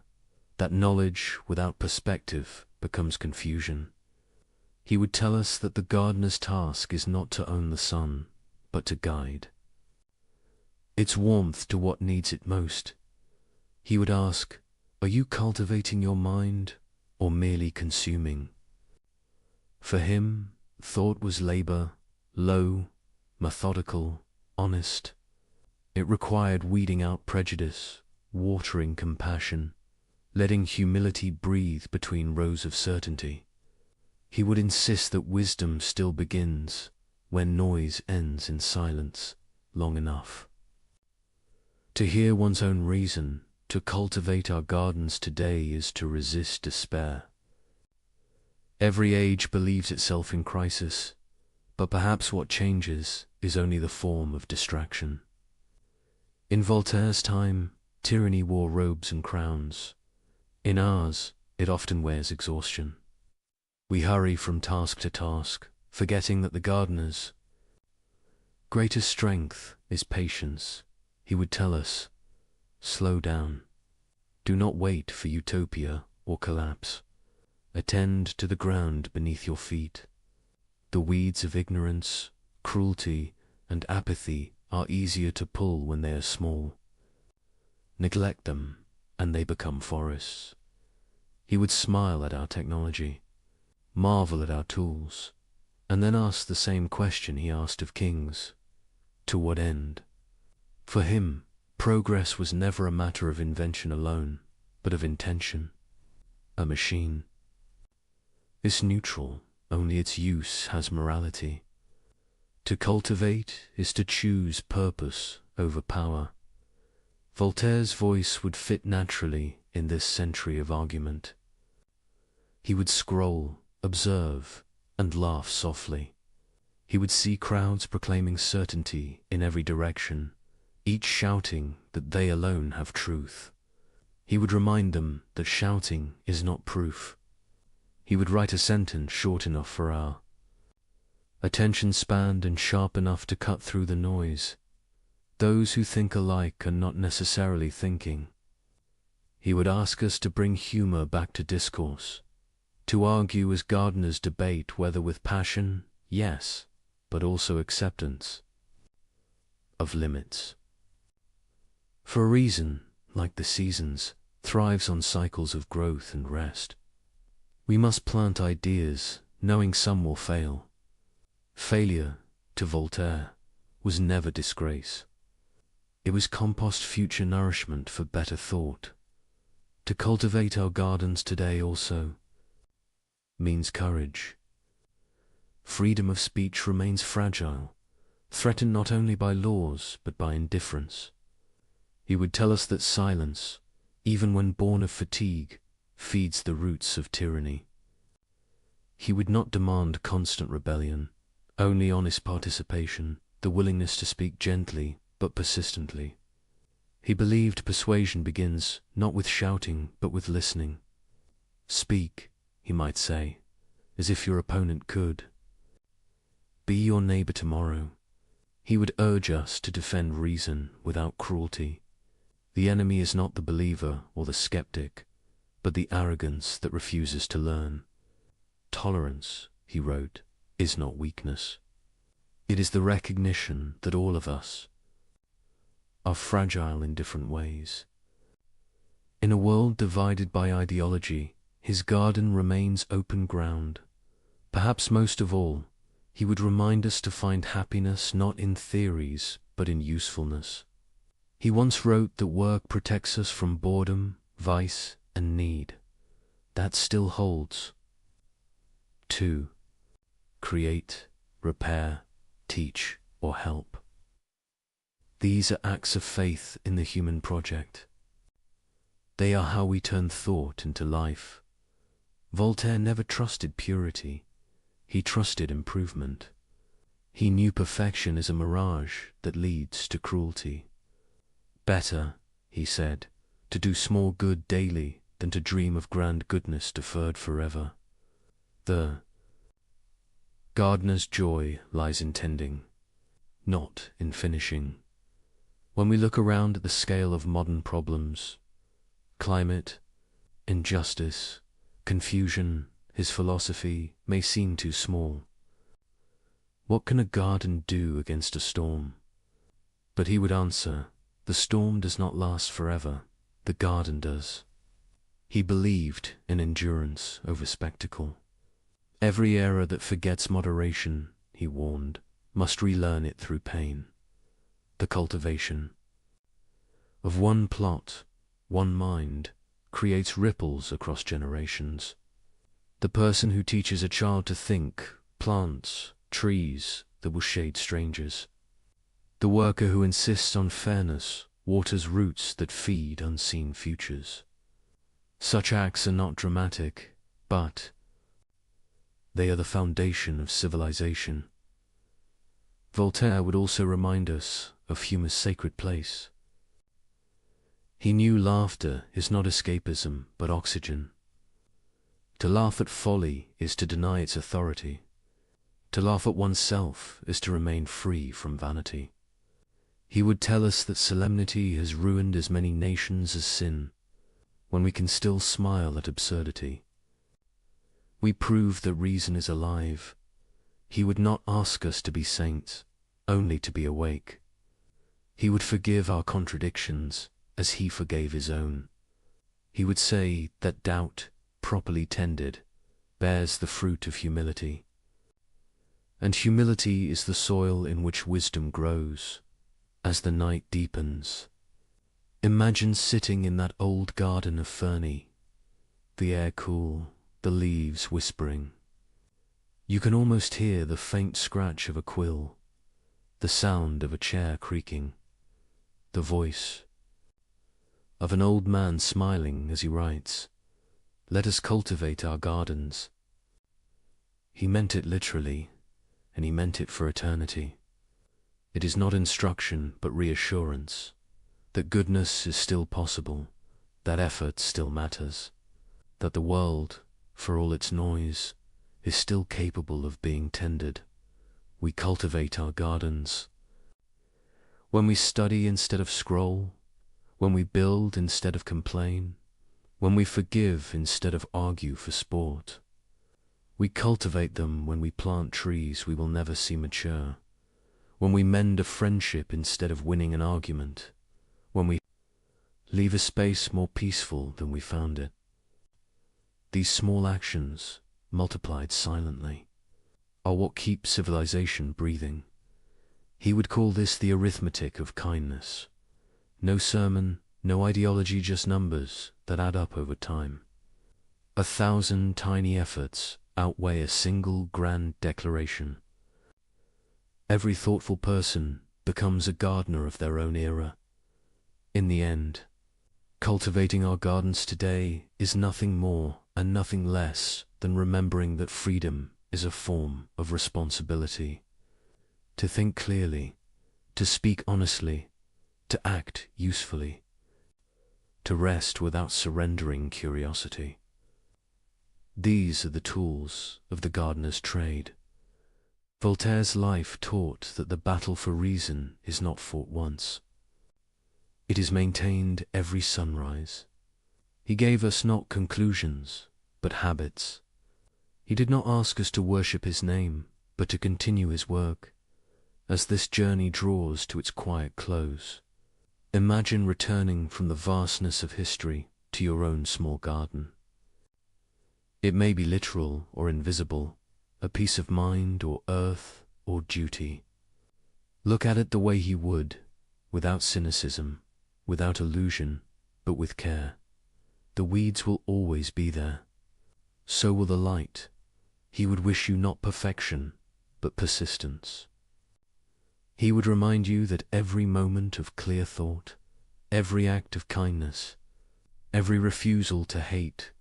that knowledge without perspective becomes confusion. He would tell us that the gardener's task is not to own the sun, but to guide its warmth to what needs it most. He would ask, are you cultivating your mind or merely consuming? For him, thought was labor, low, methodical, honest. It required weeding out prejudice, watering compassion, letting humility breathe between rows of certainty. He would insist that wisdom still begins when noise ends in silence long enough. To hear one's own reason, to cultivate our gardens today is to resist despair. Every age believes itself in crisis, but perhaps what changes is only the form of distraction. In Voltaire's time, tyranny wore robes and crowns. In ours, it often wears exhaustion. We hurry from task to task, forgetting that the gardener's greatest strength is patience. He would tell us, slow down. Do not wait for utopia or collapse. Attend to the ground beneath your feet. The weeds of ignorance, cruelty, and apathy are easier to pull when they are small. Neglect them, and they become forests. He would smile at our technology, marvel at our tools, and then ask the same question he asked of kings. To what end? For him, progress was never a matter of invention alone, but of intention. A machine is neutral, only its use has morality. To cultivate is to choose purpose over power. Voltaire's voice would fit naturally in this century of argument. He would scroll, observe, and laugh softly. He would see crowds proclaiming certainty in every direction, each shouting that they alone have truth. He would remind them that shouting is not proof. He would write a sentence short enough for our attention span and sharp enough to cut through the noise. Those who think alike are not necessarily thinking. He would ask us to bring humor back to discourse, to argue as gardeners debate whether with passion, yes, but also acceptance of limits. For a reason, like the seasons, thrives on cycles of growth and rest. We must plant ideas, knowing some will fail. Failure, to Voltaire, was never disgrace. It was compost future nourishment for better thought. To cultivate our gardens today also means courage. Freedom of speech remains fragile, threatened not only by laws but by indifference. He would tell us that silence, even when born of fatigue, feeds the roots of tyranny. He would not demand constant rebellion, only honest participation, the willingness to speak gently but persistently. He believed persuasion begins not with shouting but with listening. Speak, he might say, as if your opponent could. Be your neighbor tomorrow. He would urge us to defend reason without cruelty. The enemy is not the believer or the skeptic, but the arrogance that refuses to learn. Tolerance, he wrote, is not weakness. It is the recognition that all of us are fragile in different ways. In a world divided by ideology, his garden remains open ground. Perhaps most of all, he would remind us to find happiness not in theories, but in usefulness. He once wrote that work protects us from boredom, vice, and need. That still holds. 2. Create, repair, teach, or help. These are acts of faith in the human project. They are how we turn thought into life. Voltaire never trusted purity. He trusted improvement. He knew perfection is a mirage that leads to cruelty. Better, he said, to do small good daily than to dream of grand goodness deferred forever. The gardener's joy lies in tending, not in finishing. When we look around at the scale of modern problems, climate, injustice, confusion, his philosophy may seem too small. What can a garden do against a storm? But he would answer, the storm does not last forever, the garden does. He believed in endurance over spectacle. Every era that forgets moderation, he warned, must relearn it through pain. The cultivation of one plot, one mind, creates ripples across generations. The person who teaches a child to think plants trees that will shade strangers. The worker who insists on fairness waters roots that feed unseen futures. Such acts are not dramatic, but they are the foundation of civilization. Voltaire would also remind us of humor's sacred place. He knew laughter is not escapism, but oxygen. To laugh at folly is to deny its authority. To laugh at oneself is to remain free from vanity. He would tell us that solemnity has ruined as many nations as sin. when we can still smile at absurdity. We prove that reason is alive. He would not ask us to be saints, only to be awake. He would forgive our contradictions as he forgave his own. He would say that doubt, properly tended, bears the fruit of humility. And humility is the soil in which wisdom grows, as the night deepens. Imagine sitting in that old garden of Fernie, the air cool, the leaves whispering. You can almost hear the faint scratch of a quill, the sound of a chair creaking, the voice of an old man smiling as he writes, "Let us cultivate our gardens." He meant it literally, and he meant it for eternity. It is not instruction, but reassurance, that goodness is still possible, that effort still matters, that the world, for all its noise, is still capable of being tended. We cultivate our gardens. When we study instead of scroll, when we build instead of complain, when we forgive instead of argue for sport. We cultivate them when we plant trees we will never see mature, when we mend a friendship instead of winning an argument, when we leave a space more peaceful than we found it. These small actions, multiplied silently, are what keep civilization breathing. He would call this the arithmetic of kindness. No sermon, no ideology, just numbers that add up over time. 1,000 tiny efforts outweigh a single grand declaration. Every thoughtful person becomes a gardener of their own era. In the end, cultivating our gardens today is nothing more and nothing less than remembering that freedom is a form of responsibility. To think clearly, to speak honestly, to act usefully, to rest without surrendering curiosity. These are the tools of the gardener's trade. Voltaire's life taught that the battle for reason is not fought once. It is maintained every sunrise. He gave us not conclusions, but habits. He did not ask us to worship his name, but to continue his work. As this journey draws to its quiet close, imagine returning from the vastness of history to your own small garden. It may be literal or invisible, a piece of mind or earth or duty. Look at it the way he would, without cynicism, without illusion, but with care. The weeds will always be there. So will the light. He would wish you not perfection, but persistence. He would remind you that every moment of clear thought, every act of kindness, every refusal to hate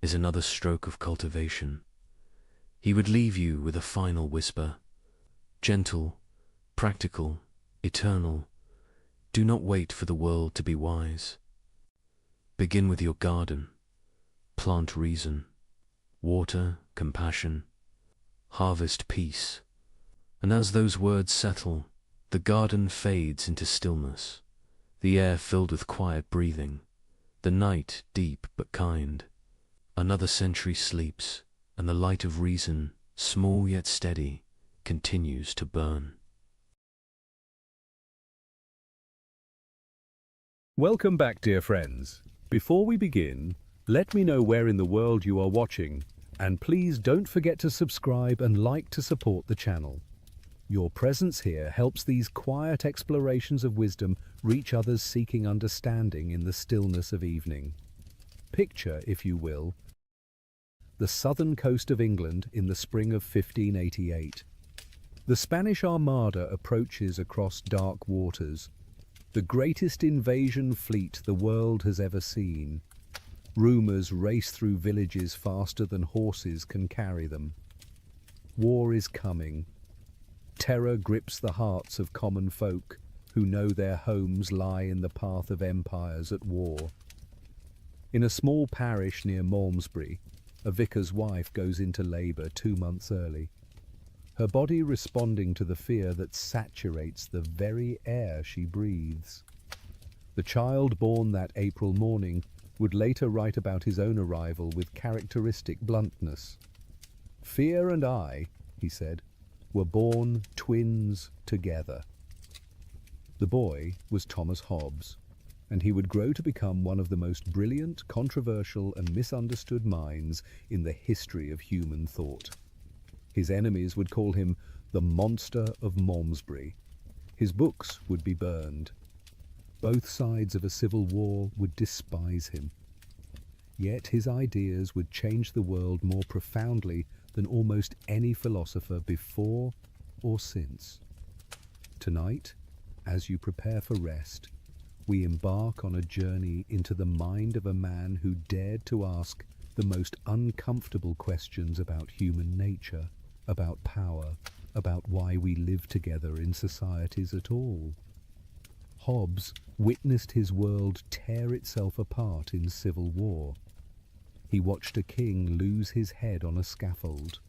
is another stroke of cultivation. He would leave you with a final whisper, gentle, practical, eternal. Do not wait for the world to be wise. Begin with your garden. Plant reason, water compassion, harvest peace. And as those words settle, the garden fades into stillness, the air filled with quiet breathing, the night deep but kind. Another century sleeps, and the light of reason, small yet steady, continues to burn. Welcome back, dear friends. Before we begin, let me know where in the world you are watching, and please don't forget to subscribe and like to support the channel. Your presence here helps these quiet explorations of wisdom reach others seeking understanding in the stillness of evening. Picture, if you will, the southern coast of England in the spring of 1588. The Spanish Armada approaches across dark waters, the greatest invasion fleet the world has ever seen. Rumours race through villages faster than horses can carry them. War is coming. Terror grips the hearts of common folk who know their homes lie in the path of empires at war. In a small parish near Malmesbury, a vicar's wife goes into labour 2 months early, her body responding to the fear that saturates the very air she breathes. The child born that April morning would later write about his own arrival with characteristic bluntness. "Fear and I," he said, "were born twins together." The boy was Thomas Hobbes, and he would grow to become one of the most brilliant, controversial, and misunderstood minds in the history of human thought. His enemies would call him the monster of Malmesbury. His books would be burned. Both sides of a civil war would despise him. Yet his ideas would change the world more profoundly than almost any philosopher before or since. Tonight, as you prepare for rest, we embark on a journey into the mind of a man who dared to ask the most uncomfortable questions about human nature, about power, about why we live together in societies at all. Hobbes witnessed his world tear itself apart in civil war. He watched a king lose his head on a scaffold.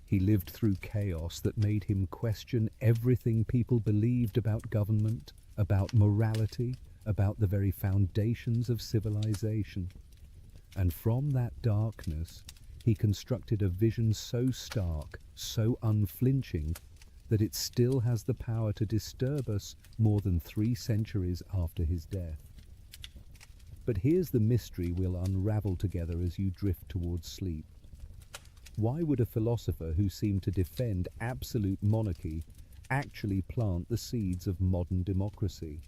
He lived through chaos that made him question everything people believed about government, about morality, about the very foundations of civilization. And from that darkness, he constructed a vision so stark, so unflinching, that it still has the power to disturb us more than 3 centuries after his death. But here's the mystery we'll unravel together as you drift towards sleep. Why would a philosopher who seemed to defend absolute monarchy actually plant the seeds of modern democracy?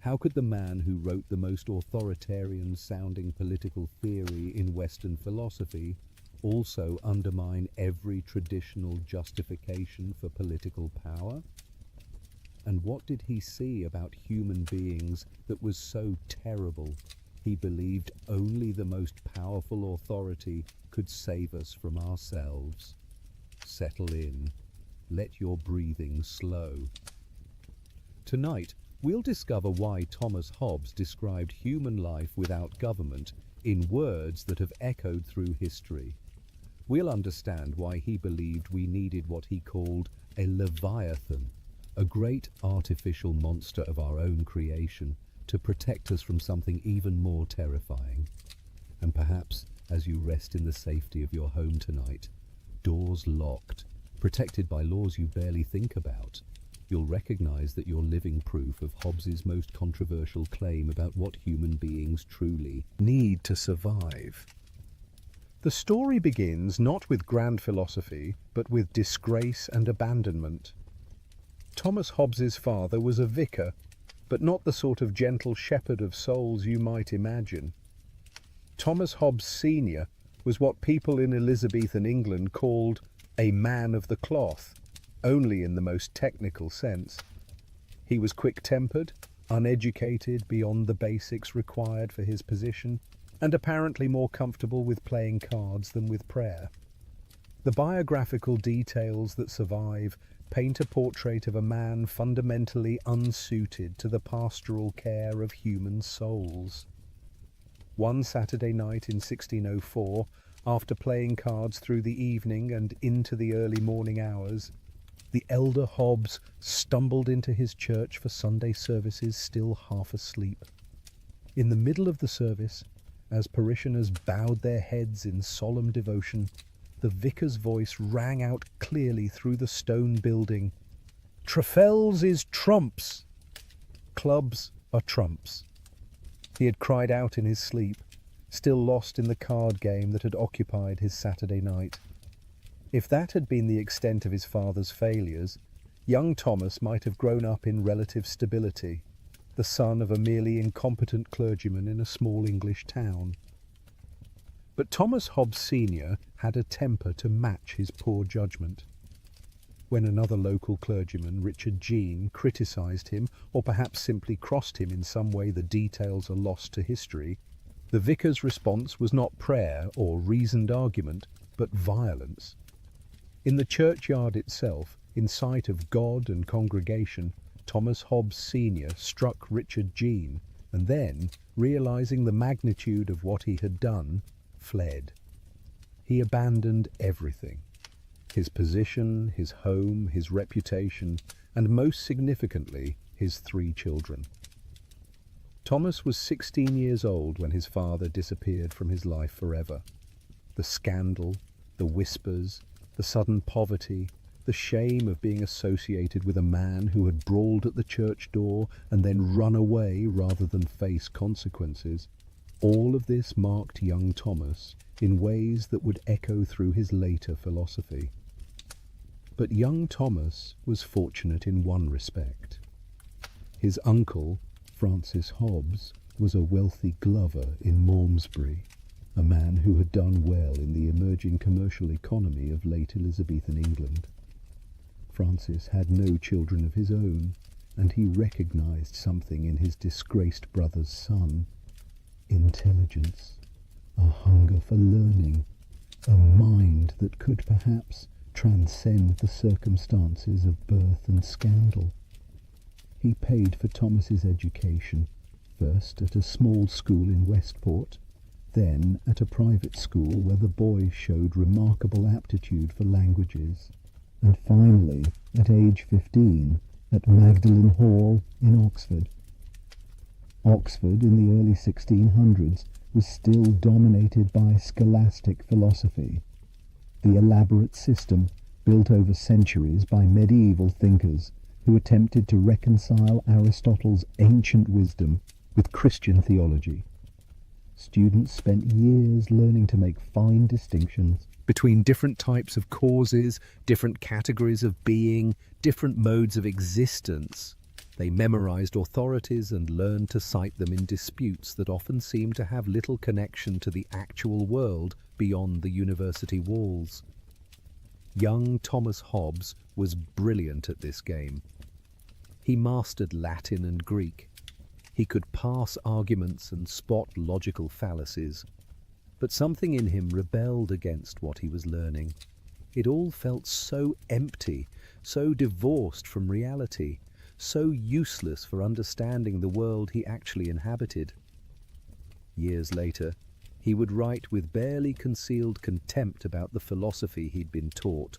How could the man who wrote the most authoritarian-sounding political theory in Western philosophy also undermine every traditional justification for political power? And what did he see about human beings that was so terrible he believed only the most powerful authority could save us from ourselves? Settle in. Let your breathing slow. Tonight, we'll discover why Thomas Hobbes described human life without government in words that have echoed through history. We'll understand why he believed we needed what he called a leviathan, a great artificial monster of our own creation, to protect us from something even more terrifying. And perhaps, as you rest in the safety of your home tonight, doors locked, protected by laws you barely think about, you'll recognize that you're living proof of Hobbes's most controversial claim about what human beings truly need to survive. The story begins not with grand philosophy, but with disgrace and abandonment. Thomas Hobbes's father was a vicar, but not the sort of gentle shepherd of souls you might imagine. Thomas Hobbes Sr. was what people in Elizabethan England called a man of the cloth, only in the most technical sense. He was quick-tempered, uneducated beyond the basics required for his position, and apparently more comfortable with playing cards than with prayer. The biographical details that survive paint a portrait of a man fundamentally unsuited to the pastoral care of human souls. One Saturday night in 1604, after playing cards through the evening and into the early morning hours, the elder Hobbes stumbled into his church for Sunday services still half asleep. In the middle of the service, as parishioners bowed their heads in solemn devotion, the vicar's voice rang out clearly through the stone building. "Trafels is trumps! Clubs are trumps." He had cried out in his sleep, still lost in the card game that had occupied his Saturday night. If that had been the extent of his father's failures, young Thomas might have grown up in relative stability, the son of a merely incompetent clergyman in a small English town. But Thomas Hobbes Sr. had a temper to match his poor judgment. When another local clergyman, Richard Jean, criticised him, or perhaps simply crossed him in some way the details are lost to history, the vicar's response was not prayer or reasoned argument, but violence. In the churchyard itself, in sight of God and congregation, Thomas Hobbes Sr. struck Richard Jean, and then, realizing the magnitude of what he had done, fled. He abandoned everything: his position, his home, his reputation, and most significantly, his 3 children. Thomas was 16 years old when his father disappeared from his life forever. The scandal, the whispers, the sudden poverty, the shame of being associated with a man who had brawled at the church door and then run away rather than face consequences, all of this marked young Thomas in ways that would echo through his later philosophy. But young Thomas was fortunate in one respect. His uncle, Francis Hobbes, was a wealthy glover in Malmesbury, a man who had done well in the emerging commercial economy of late Elizabethan England. Francis had no children of his own, and he recognized something in his disgraced brother's son: intelligence, a hunger for learning, a mind that could perhaps transcend the circumstances of birth and scandal. He paid for Thomas's education, first at a small school in Westport, then at a private school where the boy showed remarkable aptitude for languages, and finally, at age 15, at Magdalen Hall in Oxford. Oxford in the early 1600s was still dominated by scholastic philosophy, the elaborate system built over centuries by medieval thinkers who attempted to reconcile Aristotle's ancient wisdom with Christian theology. Students spent years learning to make fine distinctions between different types of causes, different categories of being, different modes of existence. They memorized authorities and learned to cite them in disputes that often seemed to have little connection to the actual world beyond the university walls. Young Thomas Hobbes was brilliant at this game. He mastered Latin and Greek. He could parse arguments and spot logical fallacies. But something in him rebelled against what he was learning. It all felt so empty, so divorced from reality, so useless for understanding the world he actually inhabited. Years later, he would write with barely concealed contempt about the philosophy he'd been taught,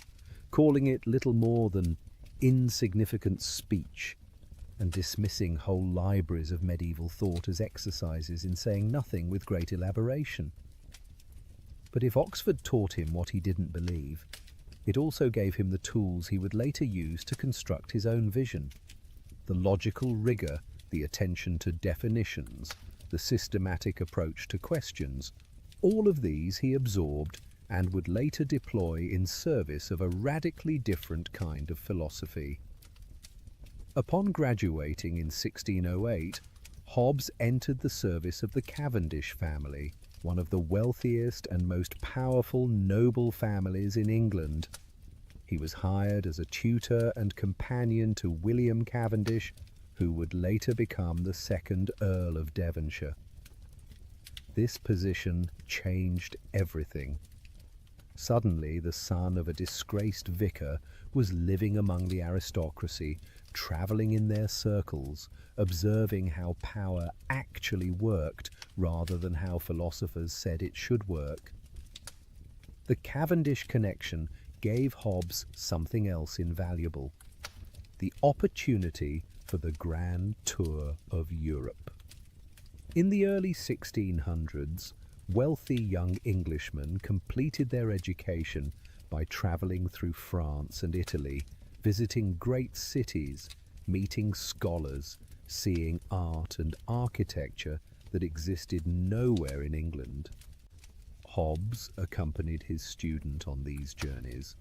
calling it little more than insignificant speech, and dismissing whole libraries of medieval thought as exercises in saying nothing with great elaboration. But if Oxford taught him what he didn't believe, it also gave him the tools he would later use to construct his own vision. The logical rigour, the attention to definitions, the systematic approach to questions, all of these he absorbed and would later deploy in service of a radically different kind of philosophy. Upon graduating in 1608, Hobbes entered the service of the Cavendish family, one of the wealthiest and most powerful noble families in England. He was hired as a tutor and companion to William Cavendish, who would later become the second Earl of Devonshire. This position changed everything. Suddenly, the son of a disgraced vicar was living among the aristocracy, travelling in their circles, observing how power actually worked rather than how philosophers said it should work. The Cavendish connection gave Hobbes something else invaluable: the opportunity for the grand tour of Europe. In the early 1600s, wealthy young Englishmen completed their education by travelling through France and Italy, visiting great cities, meeting scholars, seeing art and architecture that existed nowhere in England. Hobbes accompanied his student on these journeys,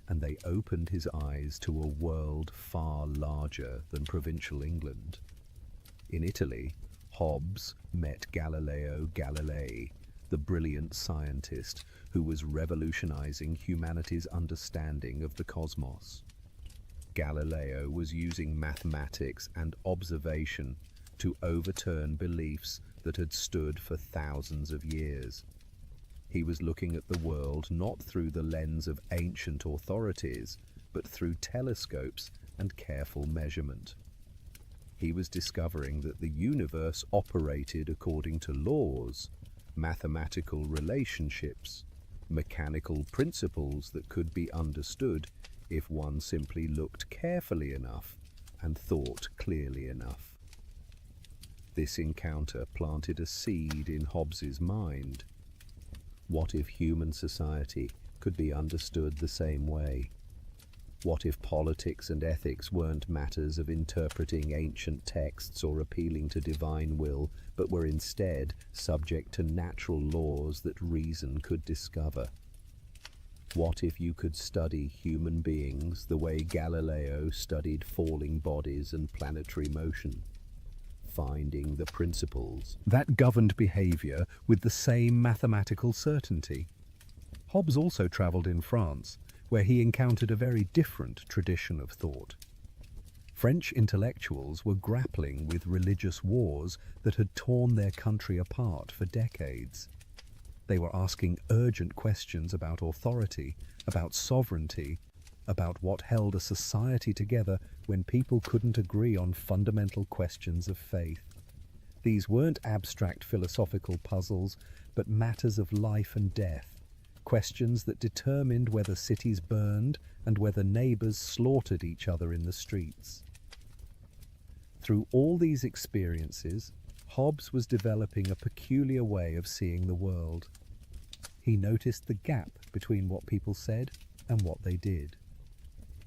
and they opened his eyes to a world far larger than provincial England. In Italy, Hobbes met Galileo Galilei, the brilliant scientist who was revolutionizing humanity's understanding of the cosmos. Galileo was using mathematics and observation to overturn beliefs that had stood for thousands of years. He was looking at the world not through the lens of ancient authorities, but through telescopes and careful measurement. He was discovering that the universe operated according to laws, mathematical relationships, mechanical principles that could be understood if one simply looked carefully enough and thought clearly enough. This encounter planted a seed in Hobbes's mind. What if human society could be understood the same way? What if politics and ethics weren't matters of interpreting ancient texts or appealing to divine will, but were instead subject to natural laws that reason could discover? What if you could study human beings the way Galileo studied falling bodies and planetary motion, finding the principles that governed behavior with the same mathematical certainty? Hobbes also traveled in France, where he encountered a very different tradition of thought. French intellectuals were grappling with religious wars that had torn their country apart for decades. They were asking urgent questions about authority, about sovereignty, about what held a society together when people couldn't agree on fundamental questions of faith. These weren't abstract philosophical puzzles, but matters of life and death. Questions that determined whether cities burned and whether neighbors slaughtered each other in the streets. Through all these experiences, Hobbes was developing a peculiar way of seeing the world. He noticed the gap between what people said and what they did.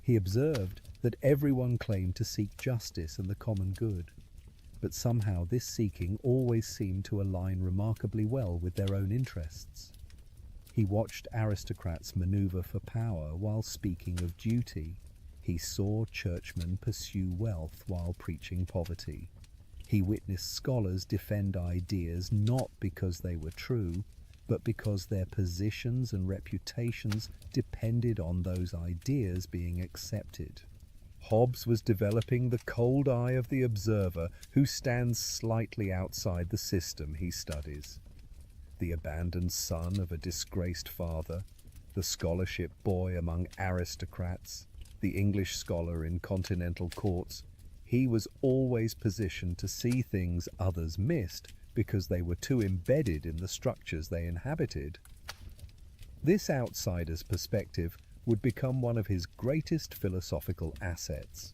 He observed that everyone claimed to seek justice and the common good, but somehow this seeking always seemed to align remarkably well with their own interests. He watched aristocrats maneuver for power while speaking of duty. He saw churchmen pursue wealth while preaching poverty. He witnessed scholars defend ideas not because they were true, but because their positions and reputations depended on those ideas being accepted. Hobbes was developing the cold eye of the observer who stands slightly outside the system he studies. The abandoned son of a disgraced father, the scholarship boy among aristocrats, the English scholar in continental courts, he was always positioned to see things others missed because they were too embedded in the structures they inhabited. This outsider's perspective would become one of his greatest philosophical assets.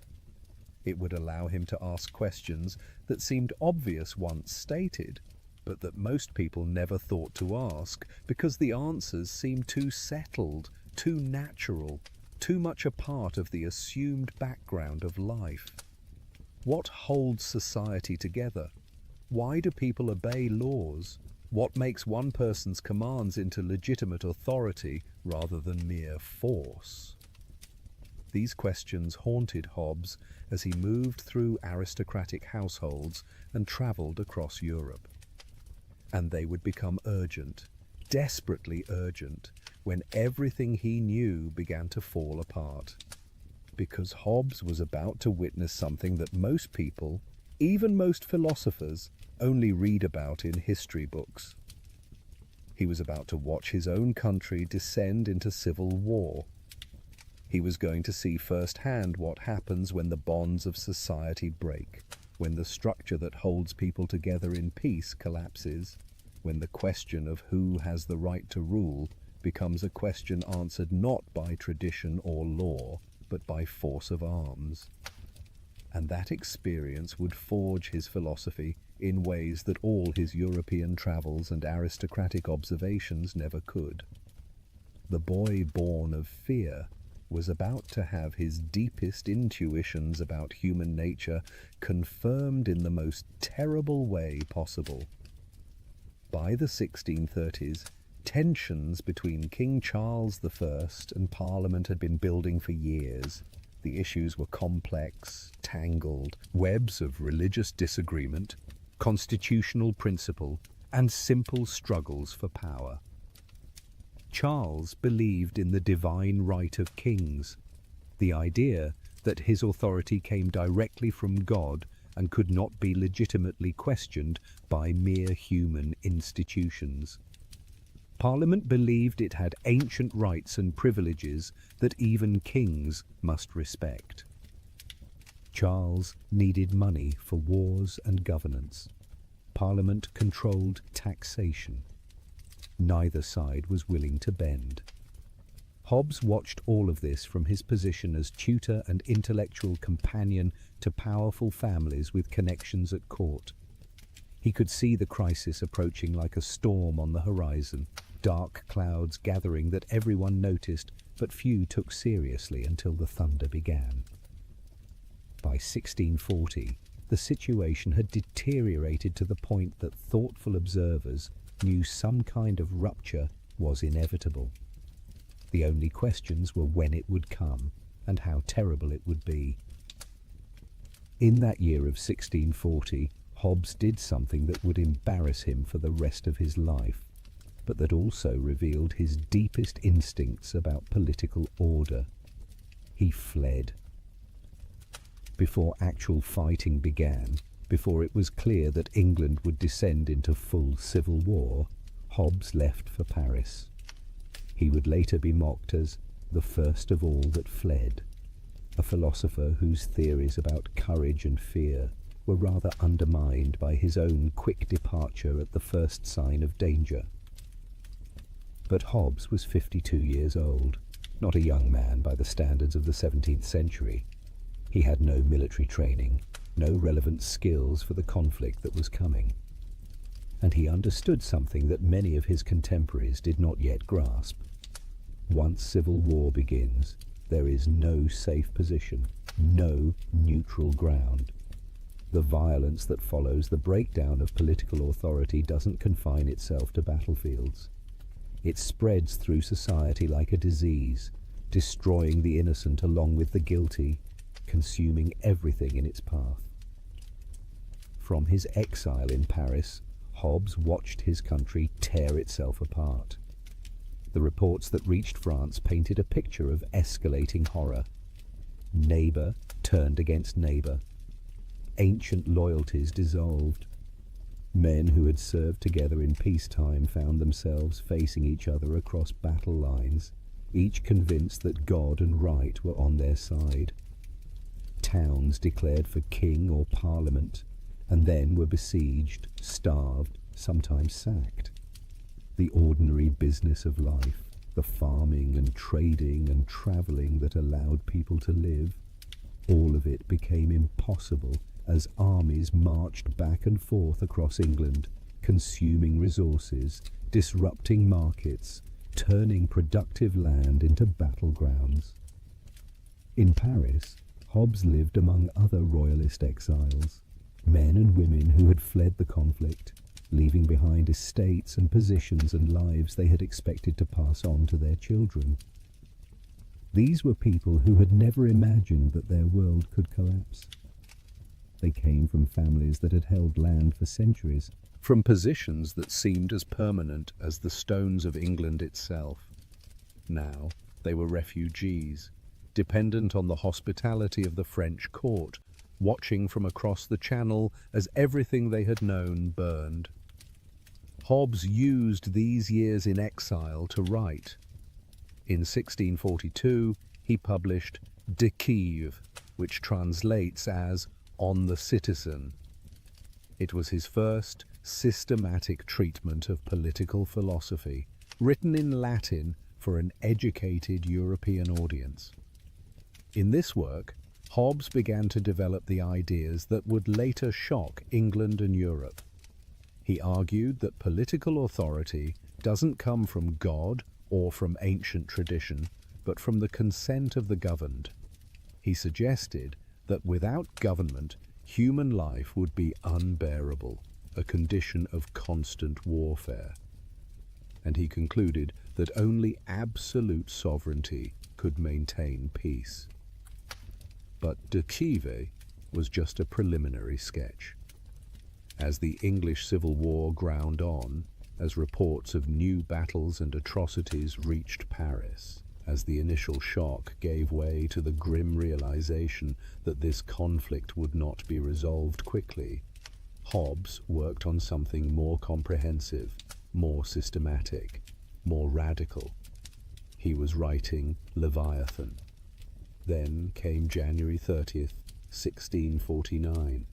It would allow him to ask questions that seemed obvious once stated, but that most people never thought to ask because the answers seemed too settled, too natural, too much a part of the assumed background of life. What holds society together? Why do people obey laws? What makes one person's commands into legitimate authority rather than mere force? These questions haunted Hobbes as he moved through aristocratic households and travelled across Europe. And they would become urgent, desperately urgent, when everything he knew began to fall apart. Because Hobbes was about to witness something that most people, even most philosophers, only read about in history books. He was about to watch his own country descend into civil war. He was going to see firsthand what happens when the bonds of society break, when the structure that holds people together in peace collapses, when the question of who has the right to rule becomes a question answered not by tradition or law, but by force of arms. And that experience would forge his philosophy in ways that all his European travels and aristocratic observations never could. The boy born of fear was about to have his deepest intuitions about human nature confirmed in the most terrible way possible. By the 1630s, tensions between King Charles I and Parliament had been building for years. The issues were complex, tangled, webs of religious disagreement, constitutional principle, and simple struggles for power. Charles believed in the divine right of kings, the idea that his authority came directly from God and could not be legitimately questioned by mere human institutions. Parliament believed it had ancient rights and privileges that even kings must respect. Charles needed money for wars and governance. Parliament controlled taxation. Neither side was willing to bend. Hobbes watched all of this from his position as tutor and intellectual companion to powerful families with connections at court. He could see the crisis approaching like a storm on the horizon, dark clouds gathering that everyone noticed but few took seriously until the thunder began. By 1640, the situation had deteriorated to the point that thoughtful observers knew some kind of rupture was inevitable. The only questions were when it would come and how terrible it would be. In that year of 1640, Hobbes did something that would embarrass him for the rest of his life, but that also revealed his deepest instincts about political order. He fled. Before actual fighting began, before it was clear that England would descend into full civil war, Hobbes left for Paris. He would later be mocked as the first of all that fled, a philosopher whose theories about courage and fear were rather undermined by his own quick departure at the first sign of danger. But Hobbes was 52 years old, not a young man by the standards of the 17th century. He had no military training, no relevant skills for the conflict that was coming. And he understood something that many of his contemporaries did not yet grasp. Once civil war begins, there is no safe position, no neutral ground. The violence that follows the breakdown of political authority doesn't confine itself to battlefields. It spreads through society like a disease, destroying the innocent along with the guilty, consuming everything in its path. From his exile in Paris, Hobbes watched his country tear itself apart. The reports that reached France painted a picture of escalating horror. Neighbour turned against neighbour. Ancient loyalties dissolved. Men who had served together in peacetime found themselves facing each other across battle lines, each convinced that God and right were on their side. Towns declared for king or parliament, and then were besieged, starved, sometimes sacked. The ordinary business of life, the farming and trading and travelling that allowed people to live, all of it became impossible as armies marched back and forth across England, consuming resources, disrupting markets, turning productive land into battlegrounds. In Paris, Hobbes lived among other royalist exiles, men and women who had fled the conflict, leaving behind estates and positions and lives they had expected to pass on to their children. These were people who had never imagined that their world could collapse. They came from families that had held land for centuries, from positions that seemed as permanent as the stones of England itself. Now they were refugees, dependent on the hospitality of the French court, watching from across the Channel as everything they had known burned. Hobbes used these years in exile to write. In 1642, he published De Quive, which translates as On the Citizen. It was his first systematic treatment of political philosophy, written in Latin for an educated European audience. In this work, Hobbes began to develop the ideas that would later shock England and Europe. He argued that political authority doesn't come from God or from ancient tradition, but from the consent of the governed. He suggested that without government, human life would be unbearable, a condition of constant warfare. And he concluded that only absolute sovereignty could maintain peace. But De Quive was just a preliminary sketch. As the English Civil War ground on, as reports of new battles and atrocities reached Paris, as the initial shock gave way to the grim realization that this conflict would not be resolved quickly, Hobbes worked on something more comprehensive, more systematic, more radical. He was writing Leviathan. Then came January 30th, 1649.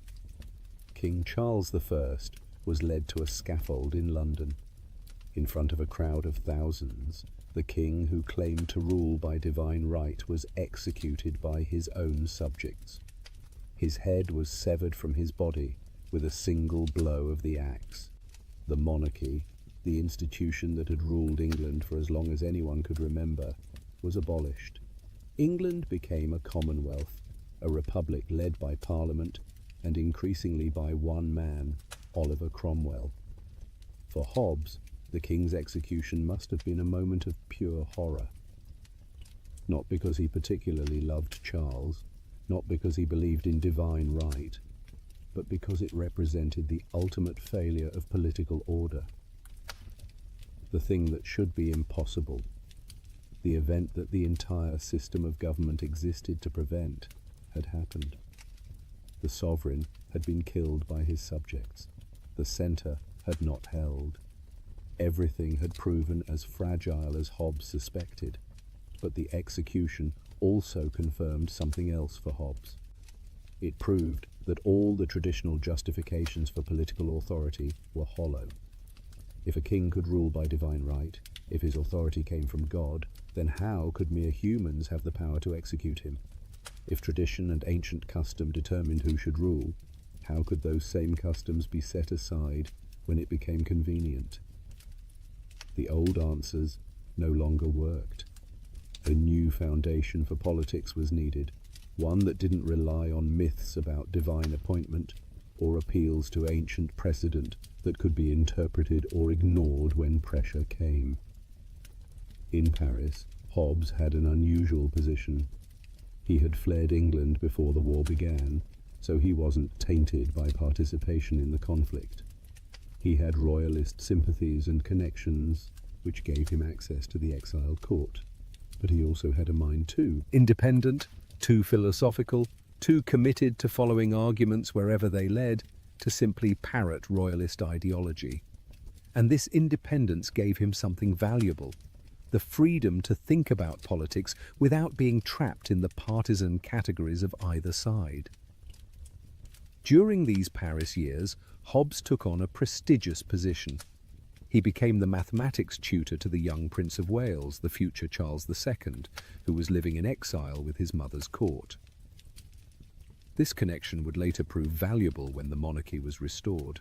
King Charles I was led to a scaffold in London. In front of a crowd of thousands, the king who claimed to rule by divine right was executed by his own subjects. His head was severed from his body, with a single blow of the axe. The monarchy, the institution that had ruled England for as long as anyone could remember, was abolished. England became a commonwealth, a republic led by Parliament and increasingly by one man, Oliver Cromwell. For Hobbes, the king's execution must have been a moment of pure horror. Not because he particularly loved Charles, not because he believed in divine right, but because it represented the ultimate failure of political order. The thing that should be impossible, the event that the entire system of government existed to prevent, had happened. The sovereign had been killed by his subjects. The centre had not held. Everything had proven as fragile as Hobbes suspected, but the execution also confirmed something else for Hobbes. It proved that all the traditional justifications for political authority were hollow. If a king could rule by divine right, if his authority came from God, then how could mere humans have the power to execute him? If tradition and ancient custom determined who should rule, how could those same customs be set aside when it became convenient? The old answers no longer worked. A new foundation for politics was needed, one that didn't rely on myths about divine appointment or appeals to ancient precedent that could be interpreted or ignored when pressure came. In Paris, Hobbes had an unusual position. He had fled England before the war began, so he wasn't tainted by participation in the conflict. He had royalist sympathies and connections, which gave him access to the exiled court. But he also had a mind too. Independent, too philosophical, too committed to following arguments wherever they led, to simply parrot royalist ideology. And this independence gave him something valuable: the freedom to think about politics without being trapped in the partisan categories of either side. During these Paris years, Hobbes took on a prestigious position. He became the mathematics tutor to the young Prince of Wales, the future Charles II, who was living in exile with his mother's court. This connection would later prove valuable when the monarchy was restored.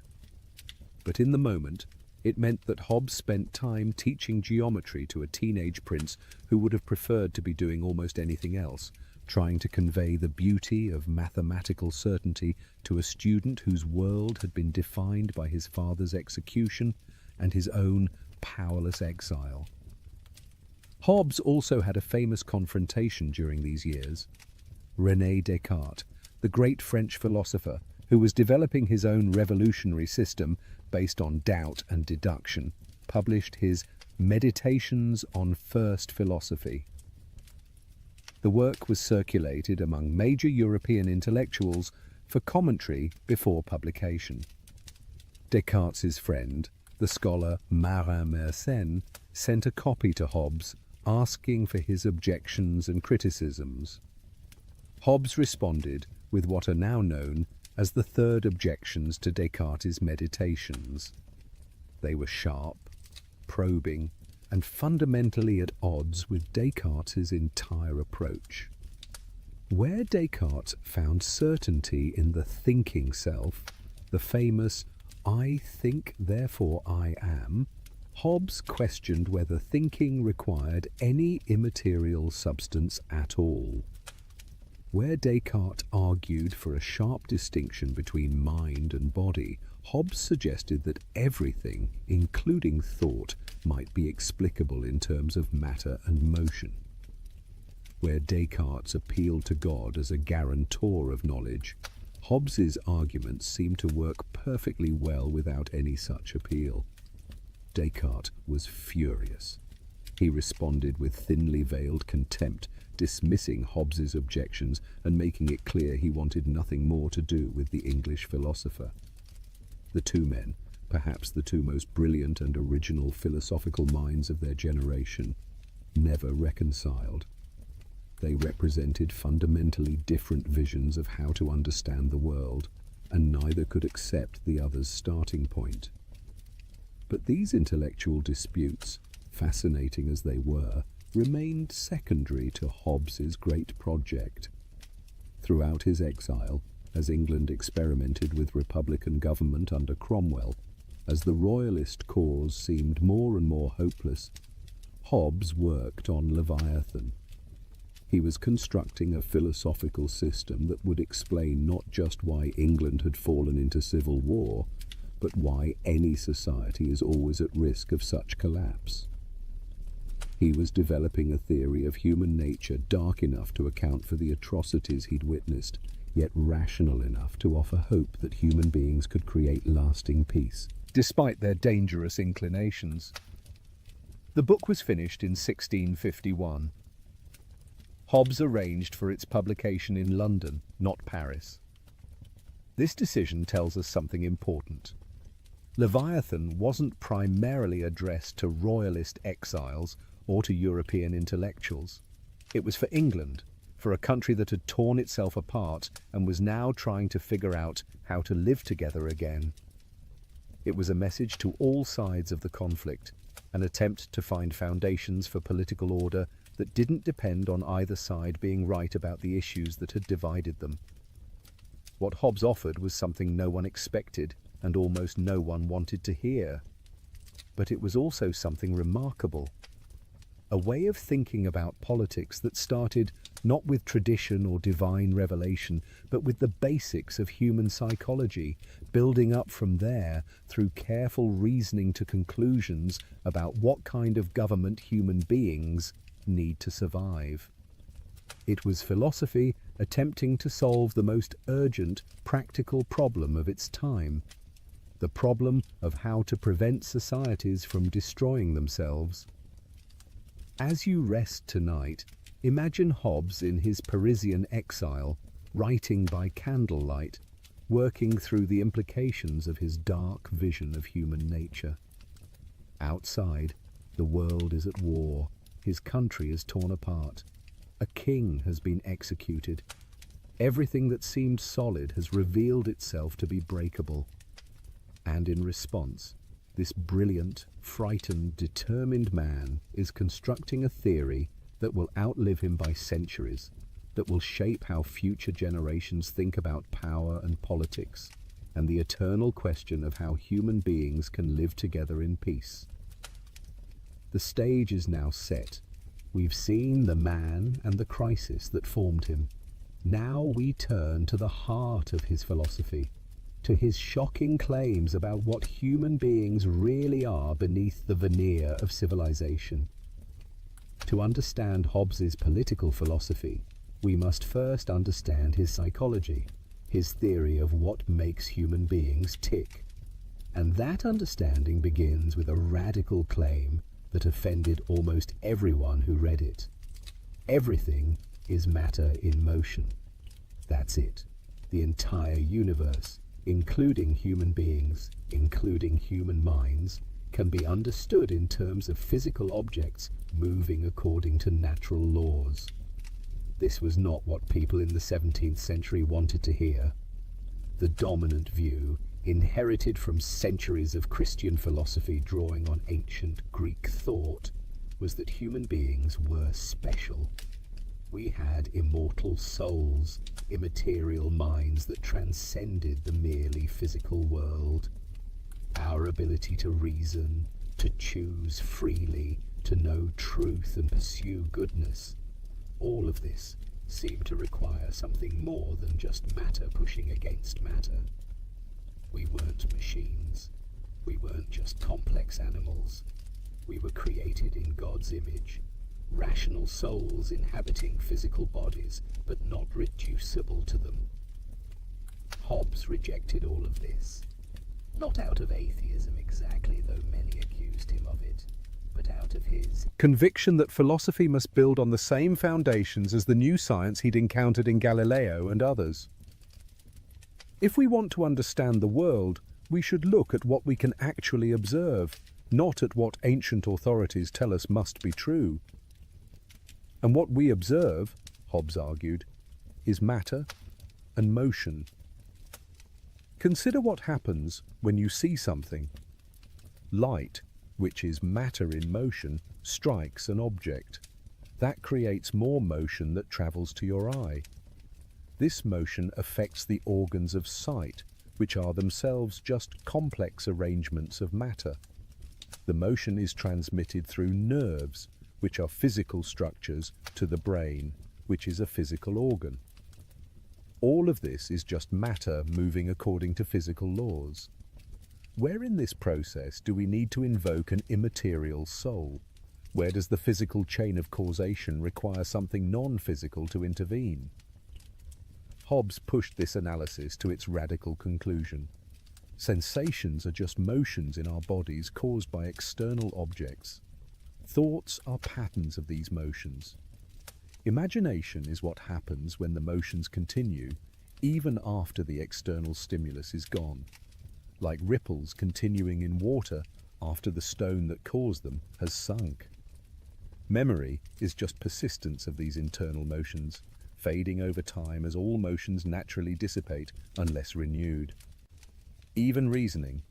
But in the moment, it meant that Hobbes spent time teaching geometry to a teenage prince who would have preferred to be doing almost anything else, trying to convey the beauty of mathematical certainty to a student whose world had been defined by his father's execution and his own powerless exile. Hobbes also had a famous confrontation during these years. René Descartes, the great French philosopher who was developing his own revolutionary system based on doubt and deduction, published his Meditations on First Philosophy. The work was circulated among major European intellectuals for commentary before publication. Descartes' friend, the scholar Marin Mersenne, sent a copy to Hobbes asking for his objections and criticisms. Hobbes responded with what are now known as the third objections to Descartes' Meditations. They were sharp, probing, and fundamentally at odds with Descartes' entire approach. Where Descartes found certainty in the thinking self, the famous "I think, therefore I am," Hobbes questioned whether thinking required any immaterial substance at all. Where Descartes argued for a sharp distinction between mind and body, Hobbes suggested that everything, including thought, might be explicable in terms of matter and motion. Where Descartes appealed to God as a guarantor of knowledge, Hobbes's arguments seemed to work perfectly well without any such appeal. Descartes was furious. He responded with thinly veiled contempt, dismissing Hobbes's objections and making it clear he wanted nothing more to do with the English philosopher. The two men, perhaps the two most brilliant and original philosophical minds of their generation, never reconciled. They represented fundamentally different visions of how to understand the world, and neither could accept the other's starting point. But these intellectual disputes, fascinating as they were, remained secondary to Hobbes's great project. Throughout his exile, as England experimented with republican government under Cromwell, as the royalist cause seemed more and more hopeless, Hobbes worked on Leviathan. He was constructing a philosophical system that would explain not just why England had fallen into civil war, but why any society is always at risk of such collapse. He was developing a theory of human nature dark enough to account for the atrocities he'd witnessed, yet rational enough to offer hope that human beings could create lasting peace, despite their dangerous inclinations. The book was finished in 1651. Hobbes arranged for its publication in London, not Paris. This decision tells us something important. Leviathan wasn't primarily addressed to royalist exiles or to European intellectuals. It was for England, for a country that had torn itself apart and was now trying to figure out how to live together again. It was a message to all sides of the conflict, an attempt to find foundations for political order that didn't depend on either side being right about the issues that had divided them. What Hobbes offered was something no one expected and almost no one wanted to hear. But it was also something remarkable. A way of thinking about politics that started not with tradition or divine revelation, but with the basics of human psychology, building up from there through careful reasoning to conclusions about what kind of government human beings need to survive. It was philosophy attempting to solve the most urgent, practical problem of its time, the problem of how to prevent societies from destroying themselves. As you rest tonight, imagine Hobbes in his Parisian exile, writing by candlelight, working through the implications of his dark vision of human nature. Outside, the world is at war. His country is torn apart. A king has been executed. Everything that seemed solid has revealed itself to be breakable. And in response, this brilliant, frightened, determined man is constructing a theory that will outlive him by centuries, that will shape how future generations think about power and politics, and the eternal question of how human beings can live together in peace. The stage is now set. We've seen the man and the crisis that formed him. Now we turn to the heart of his philosophy, to his shocking claims about what human beings really are beneath the veneer of civilization. To understand Hobbes's political philosophy, we must first understand his psychology, his theory of what makes human beings tick. And that understanding begins with a radical claim that offended almost everyone who read it. Everything is matter in motion. That's it. The entire universe, including human beings, including human minds, can be understood in terms of physical objects moving according to natural laws. This was not what people in the 17th century wanted to hear. The dominant view, inherited from centuries of Christian philosophy drawing on ancient Greek thought, was that human beings were special. We had immortal souls, immaterial minds that transcended the merely physical world. Our ability to reason, to choose freely, to know truth and pursue goodness, all of this seemed to require something more than just matter pushing against matter. We weren't machines. We weren't just complex animals. We were created in God's image, rational souls inhabiting physical bodies, but not reducible to them. Hobbes rejected all of this. Not out of atheism exactly, though many accused him of it, but out of his conviction that philosophy must build on the same foundations as the new science he'd encountered in Galileo and others. If we want to understand the world, we should look at what we can actually observe, not at what ancient authorities tell us must be true. And what we observe, Hobbes argued, is matter and motion. Consider what happens when you see something. Light, which is matter in motion, strikes an object. That creates more motion that travels to your eye. This motion affects the organs of sight, which are themselves just complex arrangements of matter. The motion is transmitted through nerves, which are physical structures, to the brain, which is a physical organ. All of this is just matter moving according to physical laws. Where in this process do we need to invoke an immaterial soul? Where does the physical chain of causation require something non-physical to intervene? Hobbes pushed this analysis to its radical conclusion. Sensations are just motions in our bodies caused by external objects. Thoughts are patterns of these motions. Imagination is what happens when the motions continue, even after the external stimulus is gone, like ripples continuing in water after the stone that caused them has sunk. Memory is just persistence of these internal motions, fading over time as all motions naturally dissipate unless renewed. Even reasoning,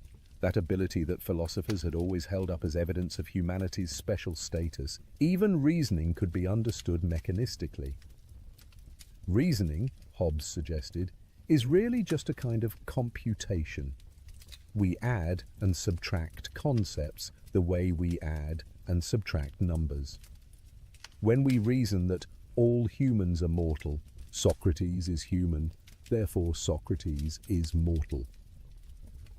that ability that philosophers had always held up as evidence of humanity's special status, even reasoning could be understood mechanistically. Reasoning, Hobbes suggested, is really just a kind of computation. We add and subtract concepts the way we add and subtract numbers. When we reason that all humans are mortal, Socrates is human, therefore Socrates is mortal,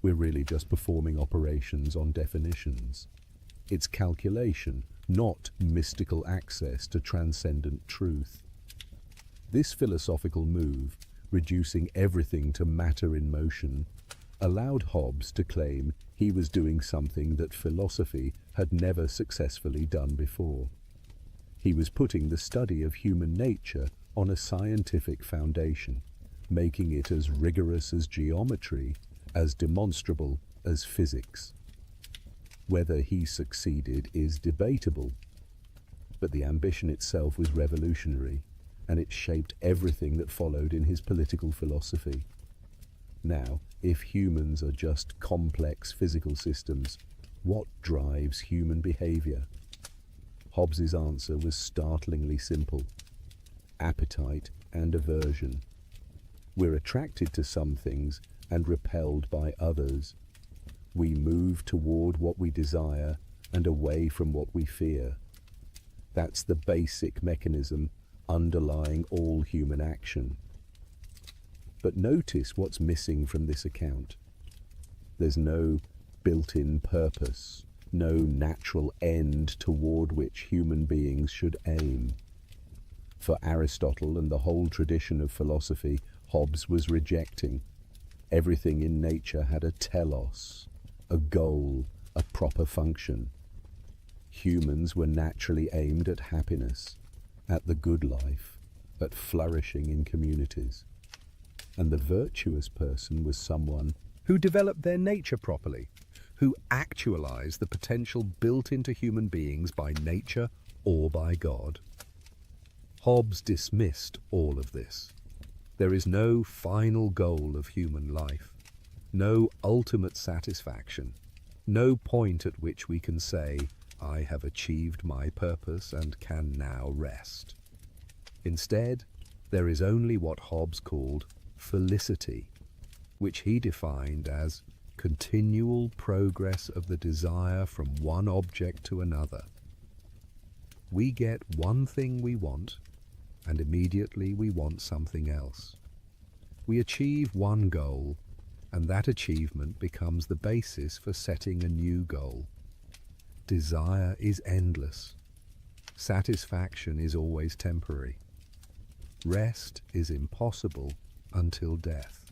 we're really just performing operations on definitions. It's calculation, not mystical access to transcendent truth. This philosophical move, reducing everything to matter in motion, allowed Hobbes to claim he was doing something that philosophy had never successfully done before. He was putting the study of human nature on a scientific foundation, making it as rigorous as geometry, as demonstrable as physics. Whether he succeeded is debatable, but the ambition itself was revolutionary, and it shaped everything that followed in his political philosophy. Now, if humans are just complex physical systems, what drives human behavior? Hobbes's answer was startlingly simple: appetite and aversion. We're attracted to some things and repelled by others. We move toward what we desire and away from what we fear. That's the basic mechanism underlying all human action. But notice what's missing from this account. There's no built-in purpose, no natural end toward which human beings should aim. For Aristotle and the whole tradition of philosophy, Hobbes was rejecting. Everything in nature had a telos, a goal, a proper function. Humans were naturally aimed at happiness, at the good life, at flourishing in communities. And the virtuous person was someone who developed their nature properly, who actualized the potential built into human beings by nature or by God. Hobbes dismissed all of this. There is no final goal of human life, no ultimate satisfaction, no point at which we can say, I have achieved my purpose and can now rest. Instead, there is only what Hobbes called felicity, which he defined as continual progress of the desire from one object to another. We get one thing we want, and immediately we want something else. We achieve one goal, and that achievement becomes the basis for setting a new goal. Desire is endless. Satisfaction is always temporary. Rest is impossible until death.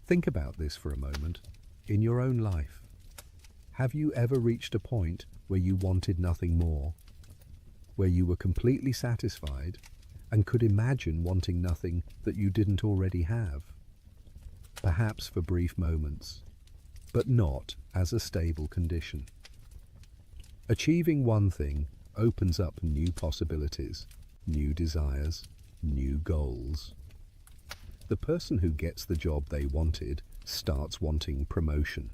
Think about this for a moment. In your own life, have you ever reached a point where you wanted nothing more? Where you were completely satisfied and could imagine wanting nothing that you didn't already have? Perhaps for brief moments, but not as a stable condition. Achieving one thing opens up new possibilities, new desires, new goals. The person who gets the job they wanted starts wanting promotion.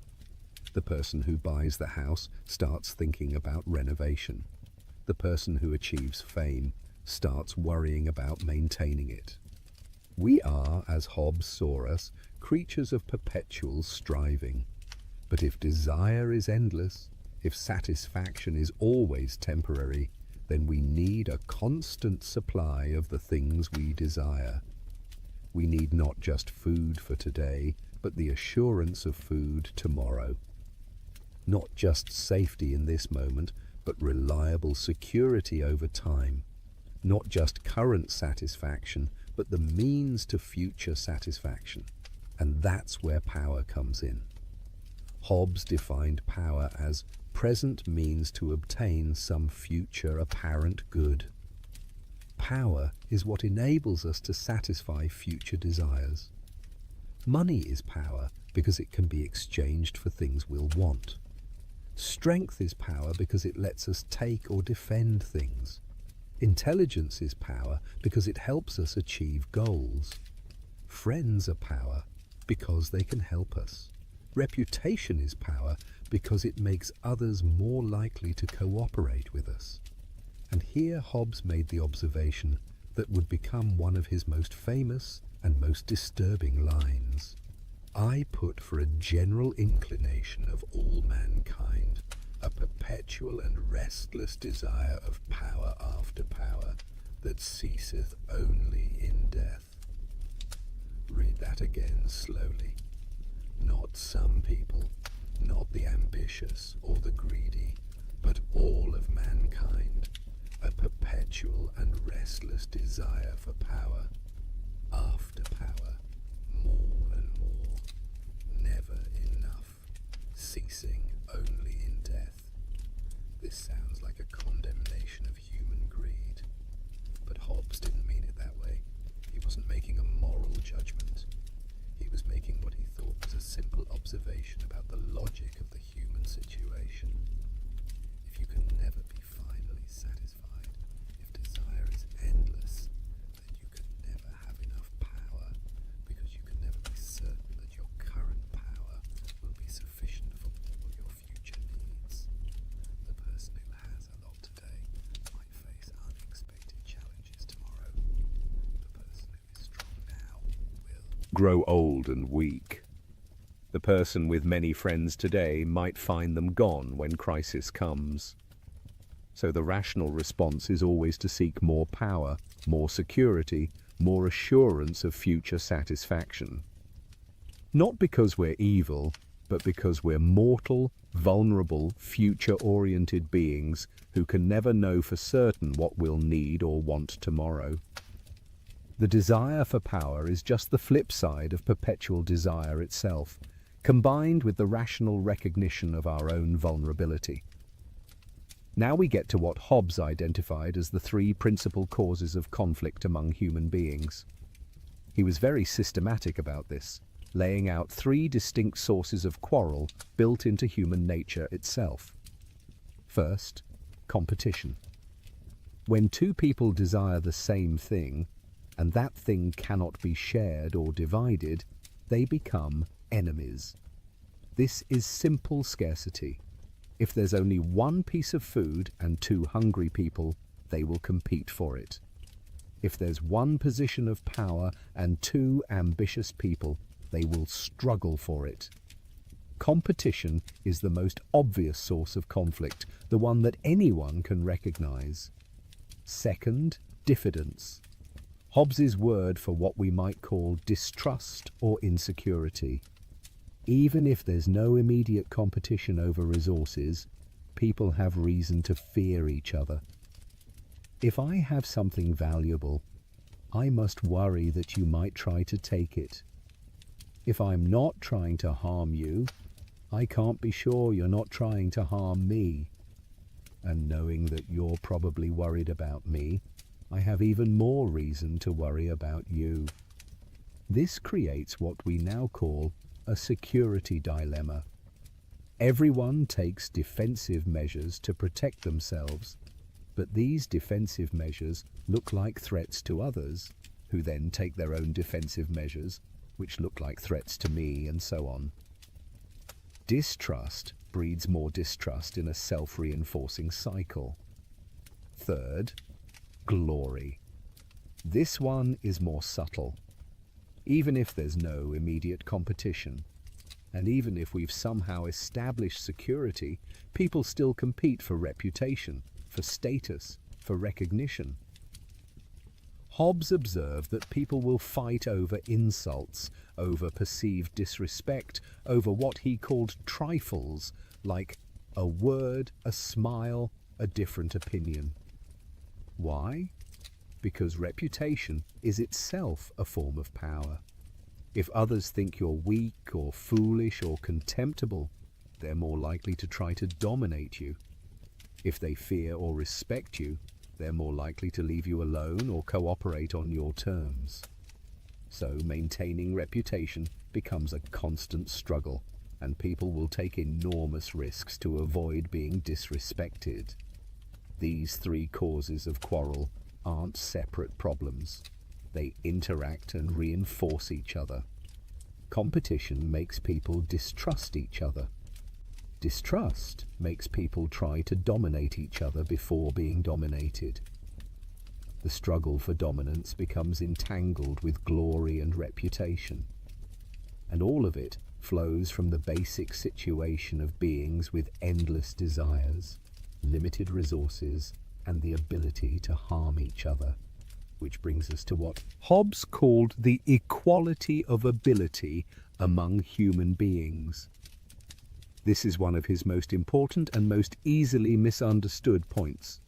The person who buys the house starts thinking about renovation. The person who achieves fame starts worrying about maintaining it. We are, as Hobbes saw us, creatures of perpetual striving. But if desire is endless, if satisfaction is always temporary, then we need a constant supply of the things we desire. We need not just food for today, but the assurance of food tomorrow. Not just safety in this moment, but reliable security over time. Not just current satisfaction, but the means to future satisfaction. And that's where power comes in. Hobbes defined power as present means to obtain some future apparent good. Power is what enables us to satisfy future desires. Money is power because it can be exchanged for things we'll want. Strength is power because it lets us take or defend things. Intelligence is power because it helps us achieve goals. Friends are power because they can help us. Reputation is power because it makes others more likely to cooperate with us. And here Hobbes made the observation that would become one of his most famous and most disturbing lines. I put for a general inclination of all mankind a perpetual and restless desire of power after power that ceaseth only in death. Read that again slowly. Not some people, not the ambitious or the greedy, but all of mankind, a perpetual and restless desire for power, after power, more and more, never enough, ceasing only in death. This sounds like a condemnation of human greed, but Hobbes didn't mean it that way. He wasn't making a moral judgment. He was making what he thought was a simple observation about the logic of the human situation. If you can never be finally satisfied, if desire is endless, then you can never have enough power, because you can never be certain that your current power will be sufficient for all your future needs. The person who has a lot today might face unexpected challenges tomorrow. The person who is strong now will grow old and weak. The person with many friends today might find them gone when crisis comes. So the rational response is always to seek more power, more security, more assurance of future satisfaction. Not because we're evil, but because we're mortal, vulnerable, future-oriented beings who can never know for certain what we'll need or want tomorrow. The desire for power is just the flip side of perpetual desire itself, combined with the rational recognition of our own vulnerability. Now we get to what Hobbes identified as the three principal causes of conflict among human beings. He was very systematic about this, laying out three distinct sources of quarrel built into human nature itself. First, competition. When two people desire the same thing, and that thing cannot be shared or divided, they become enemies. This is simple scarcity. If there's only one piece of food and two hungry people, they will compete for it. If there's one position of power and two ambitious people, they will struggle for it. Competition is the most obvious source of conflict, the one that anyone can recognize. Second, diffidence. Hobbes's word for what we might call distrust or insecurity. Even if there's no immediate competition over resources, people have reason to fear each other. If I have something valuable, I must worry that you might try to take it. If I'm not trying to harm you, I can't be sure you're not trying to harm me. And knowing that you're probably worried about me, I have even more reason to worry about you. This creates what we now call a security dilemma. Everyone takes defensive measures to protect themselves, but these defensive measures look like threats to others, who then take their own defensive measures, which look like threats to me, and so on. Distrust breeds more distrust in a self-reinforcing cycle. Third, glory. This one is more subtle. even if there's no immediate competition. And even if we've somehow established security, people still compete for reputation, for status, for recognition. Hobbes observed that people will fight over insults, over perceived disrespect, over what he called trifles, like a word, a smile, a different opinion. Why? Because reputation is itself a form of power. If others think you're weak or foolish or contemptible, they're more likely to try to dominate you. If they fear or respect you, they're more likely to leave you alone or cooperate on your terms. So maintaining reputation becomes a constant struggle, and people will take enormous risks to avoid being disrespected. These three causes of quarrel aren't separate problems. They interact and reinforce each other. Competition makes people distrust each other. Distrust makes people try to dominate each other before being dominated. The struggle for dominance becomes entangled with glory and reputation. And all of it flows from the basic situation of beings with endless desires, limited resources, and the ability to harm each other. Which brings us to what Hobbes called the equality of ability among human beings. This is one of his most important and most easily misunderstood points.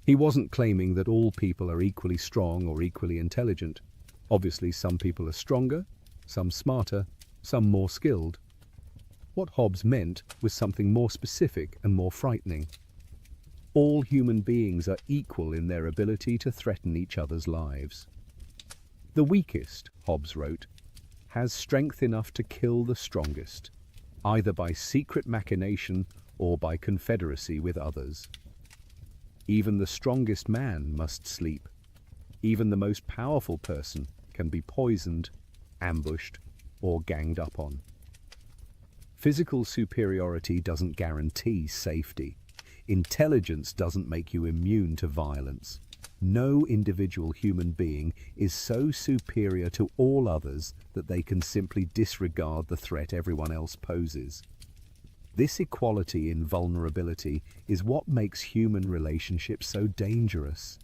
He wasn't claiming that all people are equally strong or equally intelligent. Obviously, some people are stronger, some smarter, some more skilled. What Hobbes meant was something more specific and more frightening. All human beings are equal in their ability to threaten each other's lives. The weakest, Hobbes wrote, has strength enough to kill the strongest, either by secret machination or by confederacy with others. Even the strongest man must sleep. Even the most powerful person can be poisoned, ambushed, or ganged up on. Physical superiority doesn't guarantee safety. Intelligence doesn't make you immune to violence. No individual human being is so superior to all others that they can simply disregard the threat everyone else poses. This equality in vulnerability is what makes human relationships so dangerous.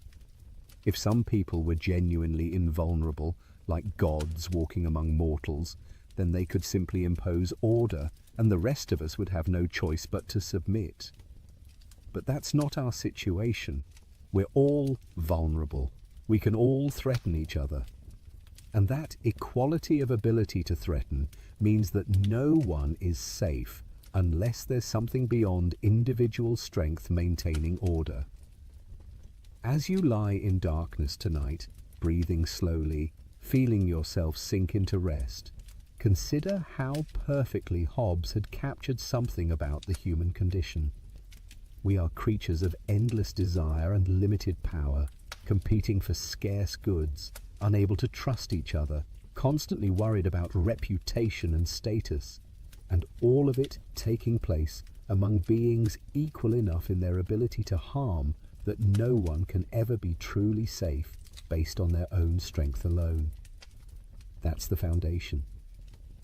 If some people were genuinely invulnerable, like gods walking among mortals, then they could simply impose order, and the rest of us would have no choice but to submit. But that's not our situation. We're all vulnerable. We can all threaten each other. And that equality of ability to threaten means that no one is safe unless there's something beyond individual strength maintaining order. As you lie in darkness tonight, breathing slowly, feeling yourself sink into rest, consider how perfectly Hobbes had captured something about the human condition. We are creatures of endless desire and limited power, competing for scarce goods, unable to trust each other, constantly worried about reputation and status, and all of it taking place among beings equal enough in their ability to harm that no one can ever be truly safe based on their own strength alone. That's the foundation.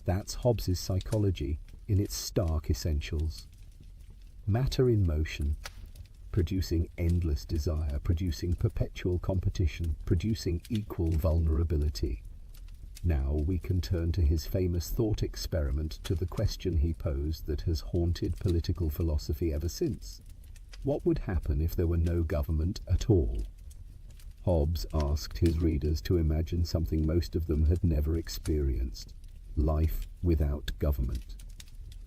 That's Hobbes's psychology in its stark essentials. Matter in motion, producing endless desire, producing perpetual competition, producing equal vulnerability. Now we can turn to his famous thought experiment, to the question he posed that has haunted political philosophy ever since. What would happen if there were no government at all? Hobbes asked his readers to imagine something most of them had never experienced: life without government.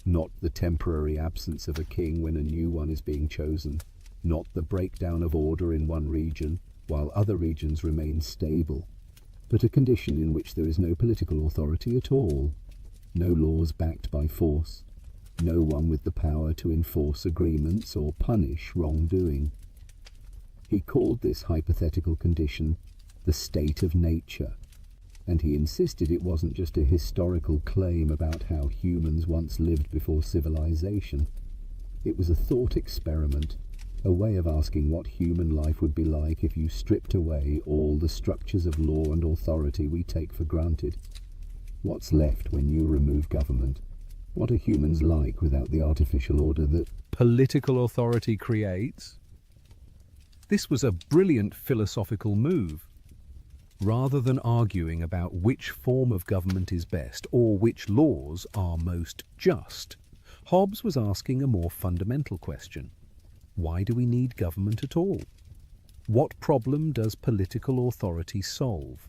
Not the temporary absence of a king when a new one is being chosen, not the breakdown of order in one region while other regions remain stable, but a condition in which there is no political authority at all, no laws backed by force, no one with the power to enforce agreements or punish wrongdoing. He called this hypothetical condition the state of nature, and he insisted it wasn't just a historical claim about how humans once lived before civilization. It was a thought experiment, a way of asking what human life would be like if you stripped away all the structures of law and authority we take for granted. What's left when you remove government? What are humans like without the artificial order that political authority creates? This was a brilliant philosophical move. Rather than arguing about which form of government is best or which laws are most just, Hobbes was asking a more fundamental question. Why do we need government at all? What problem does political authority solve?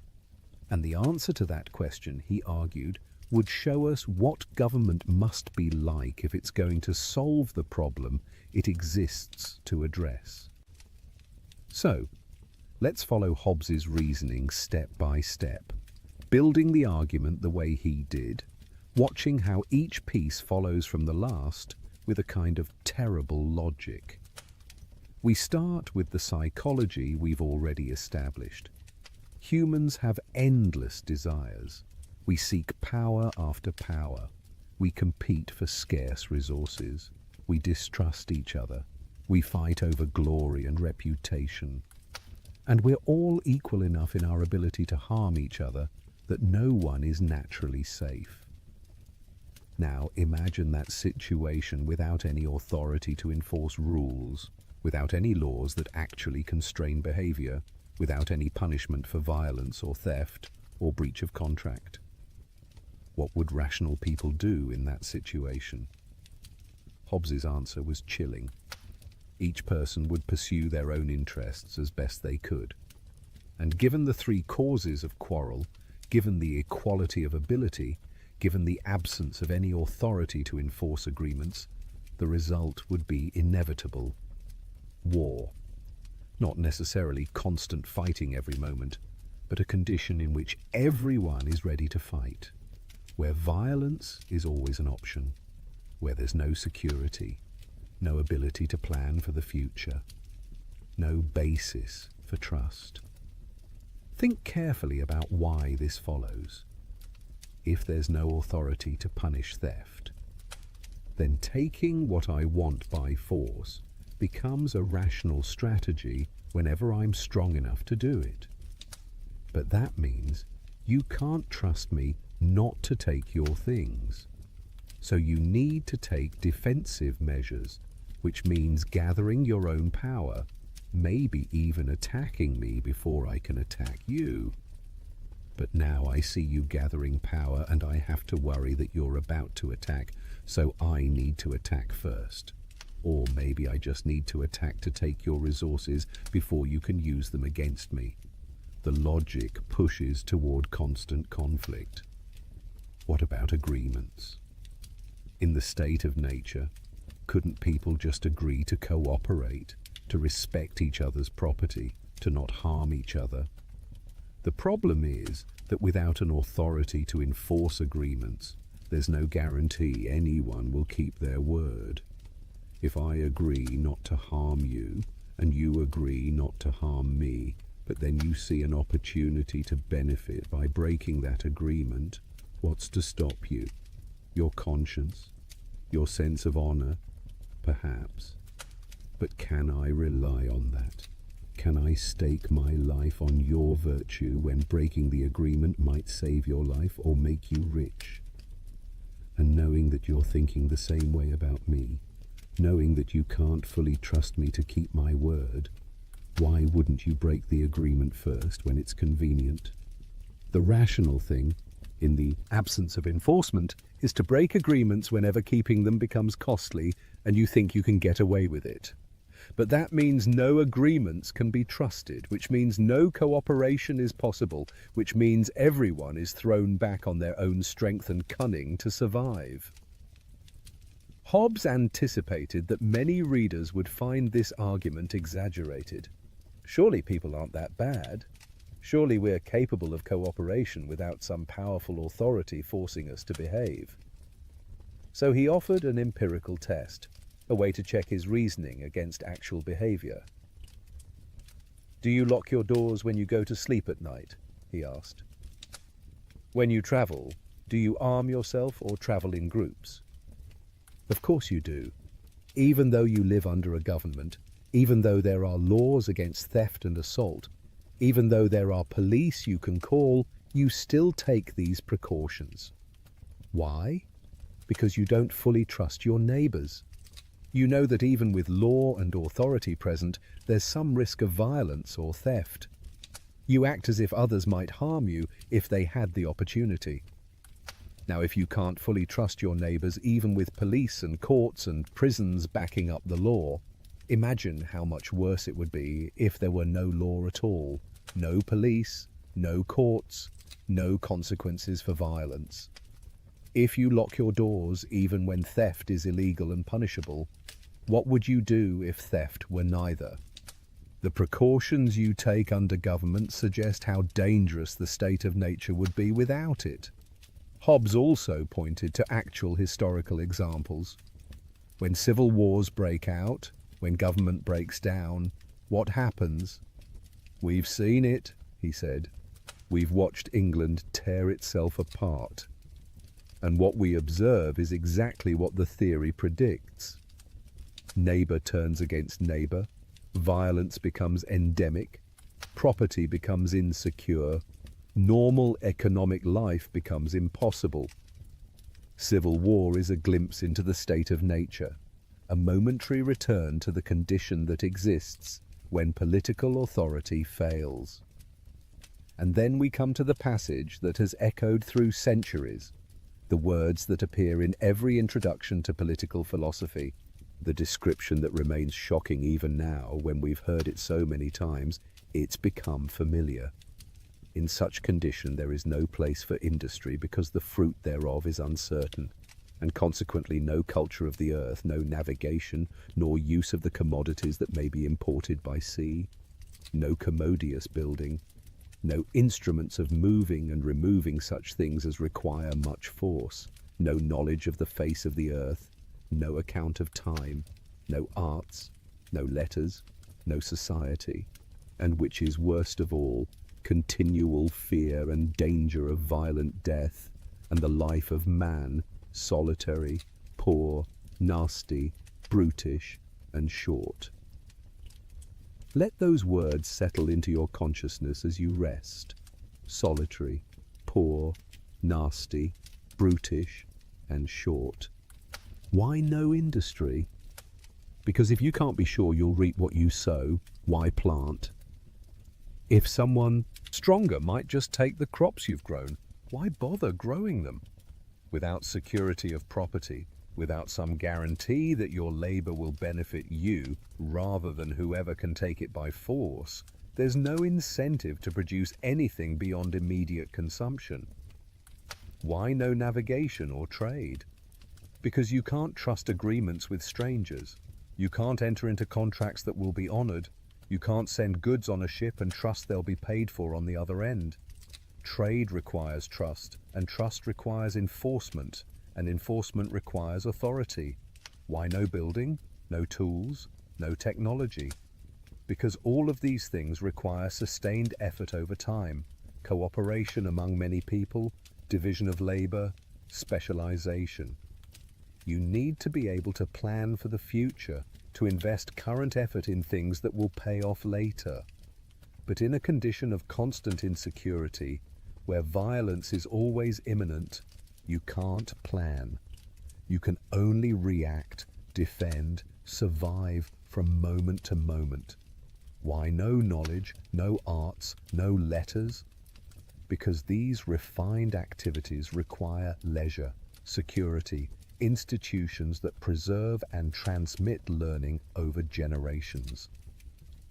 And the answer to that question, he argued, would show us what government must be like if it's going to solve the problem it exists to address. So, let's follow Hobbes's reasoning step by step, building the argument the way he did, watching how each piece follows from the last with a kind of terrible logic. We start with the psychology we've already established. Humans have endless desires. We seek power after power. We compete for scarce resources. We distrust each other. We fight over glory and reputation. And we're all equal enough in our ability to harm each other that no one is naturally safe. Now imagine that situation without any authority to enforce rules, without any laws that actually constrain behavior, without any punishment for violence or theft or breach of contract. What would rational people do in that situation? Hobbes's answer was chilling. Each person would pursue their own interests as best they could. And given the three causes of quarrel, given the equality of ability, given the absence of any authority to enforce agreements, the result would be inevitable. War. Not necessarily constant fighting every moment, but a condition in which everyone is ready to fight, where violence is always an option, where there's no security, no ability to plan for the future, no basis for trust. Think carefully about why this follows. If there's no authority to punish theft, then taking what I want by force becomes a rational strategy whenever I'm strong enough to do it. But that means you can't trust me not to take your things. So you need to take defensive measures, which means gathering your own power, maybe even attacking me before I can attack you. But now I see you gathering power and I have to worry that you're about to attack, so I need to attack first. Or maybe I just need to attack to take your resources before you can use them against me. The logic pushes toward constant conflict. What about agreements? In the state of nature, couldn't people just agree to cooperate, to respect each other's property, to not harm each other? The problem is that without an authority to enforce agreements, there's no guarantee anyone will keep their word. If I agree not to harm you, and you agree not to harm me, but then you see an opportunity to benefit by breaking that agreement, what's to stop you? Your conscience? Your sense of honor? Perhaps. But can I rely on that? Can I stake my life on your virtue when breaking the agreement might save your life or make you rich? And knowing that you're thinking the same way about me, knowing that you can't fully trust me to keep my word, why wouldn't you break the agreement first when it's convenient? The rational thing, in the absence of enforcement, is to break agreements whenever keeping them becomes costly and you think you can get away with it. But that means no agreements can be trusted, which means no cooperation is possible, which means everyone is thrown back on their own strength and cunning to survive. Hobbes anticipated that many readers would find this argument exaggerated. Surely people aren't that bad. Surely we're capable of cooperation without some powerful authority forcing us to behave. So he offered an empirical test, a way to check his reasoning against actual behavior. Do you lock your doors when you go to sleep at night? He asked. When you travel, do you arm yourself or travel in groups? Of course you do. Even though you live under a government, Even though there are laws against theft and assault, even though there are police you can call, you still take these precautions. Why? Because you don't fully trust your neighbors. You know that even with law and authority present, there's some risk of violence or theft. You act as if others might harm you if they had the opportunity. Now, if you can't fully trust your neighbors, even with police and courts and prisons backing up the law, imagine how much worse it would be if there were no law at all, no police, no courts, no consequences for violence. If you lock your doors even when theft is illegal and punishable, what would you do if theft were neither? The precautions you take under government suggest how dangerous the state of nature would be without it. Hobbes also pointed to actual historical examples. When civil wars break out, when government breaks down, what happens? We've seen it, he said. We've watched England tear itself apart. And what we observe is exactly what the theory predicts. Neighbor turns against neighbor, violence becomes endemic, property becomes insecure, normal economic life becomes impossible. Civil war is a glimpse into the state of nature, a momentary return to the condition that exists when political authority fails. And then we come to the passage that has echoed through centuries, the words that appear in every introduction to political philosophy, the description that remains shocking even now when we've heard it so many times, it's become familiar. In such condition there is no place for industry because the fruit thereof is uncertain, and consequently no culture of the earth, no navigation, nor use of the commodities that may be imported by sea, no commodious building, no instruments of moving and removing such things as require much force, no knowledge of the face of the earth, no account of time, no arts, no letters, no society, and which is worst of all, continual fear and danger of violent death, and the life of man, solitary, poor, nasty, brutish, and short. Let those words settle into your consciousness as you rest. Solitary, poor, nasty, brutish, and short. Why no industry? Because if you can't be sure you'll reap what you sow, why plant? If someone stronger might just take the crops you've grown, why bother growing them? Without security of property, without some guarantee that your labor will benefit you rather than whoever can take it by force, there's no incentive to produce anything beyond immediate consumption. Why no navigation or trade? Because you can't trust agreements with strangers. You can't enter into contracts that will be honored. You can't send goods on a ship and trust they'll be paid for on the other end. Trade requires trust, and trust requires enforcement, and enforcement requires authority. Why no building, no tools, no technology? Because all of these things require sustained effort over time, cooperation among many people, division of labor, specialization. You need to be able to plan for the future, to invest current effort in things that will pay off later. But in a condition of constant insecurity, where violence is always imminent, you can't plan. You can only react, defend, survive from moment to moment. Why no knowledge, no arts, no letters? Because these refined activities require leisure, security, institutions that preserve and transmit learning over generations.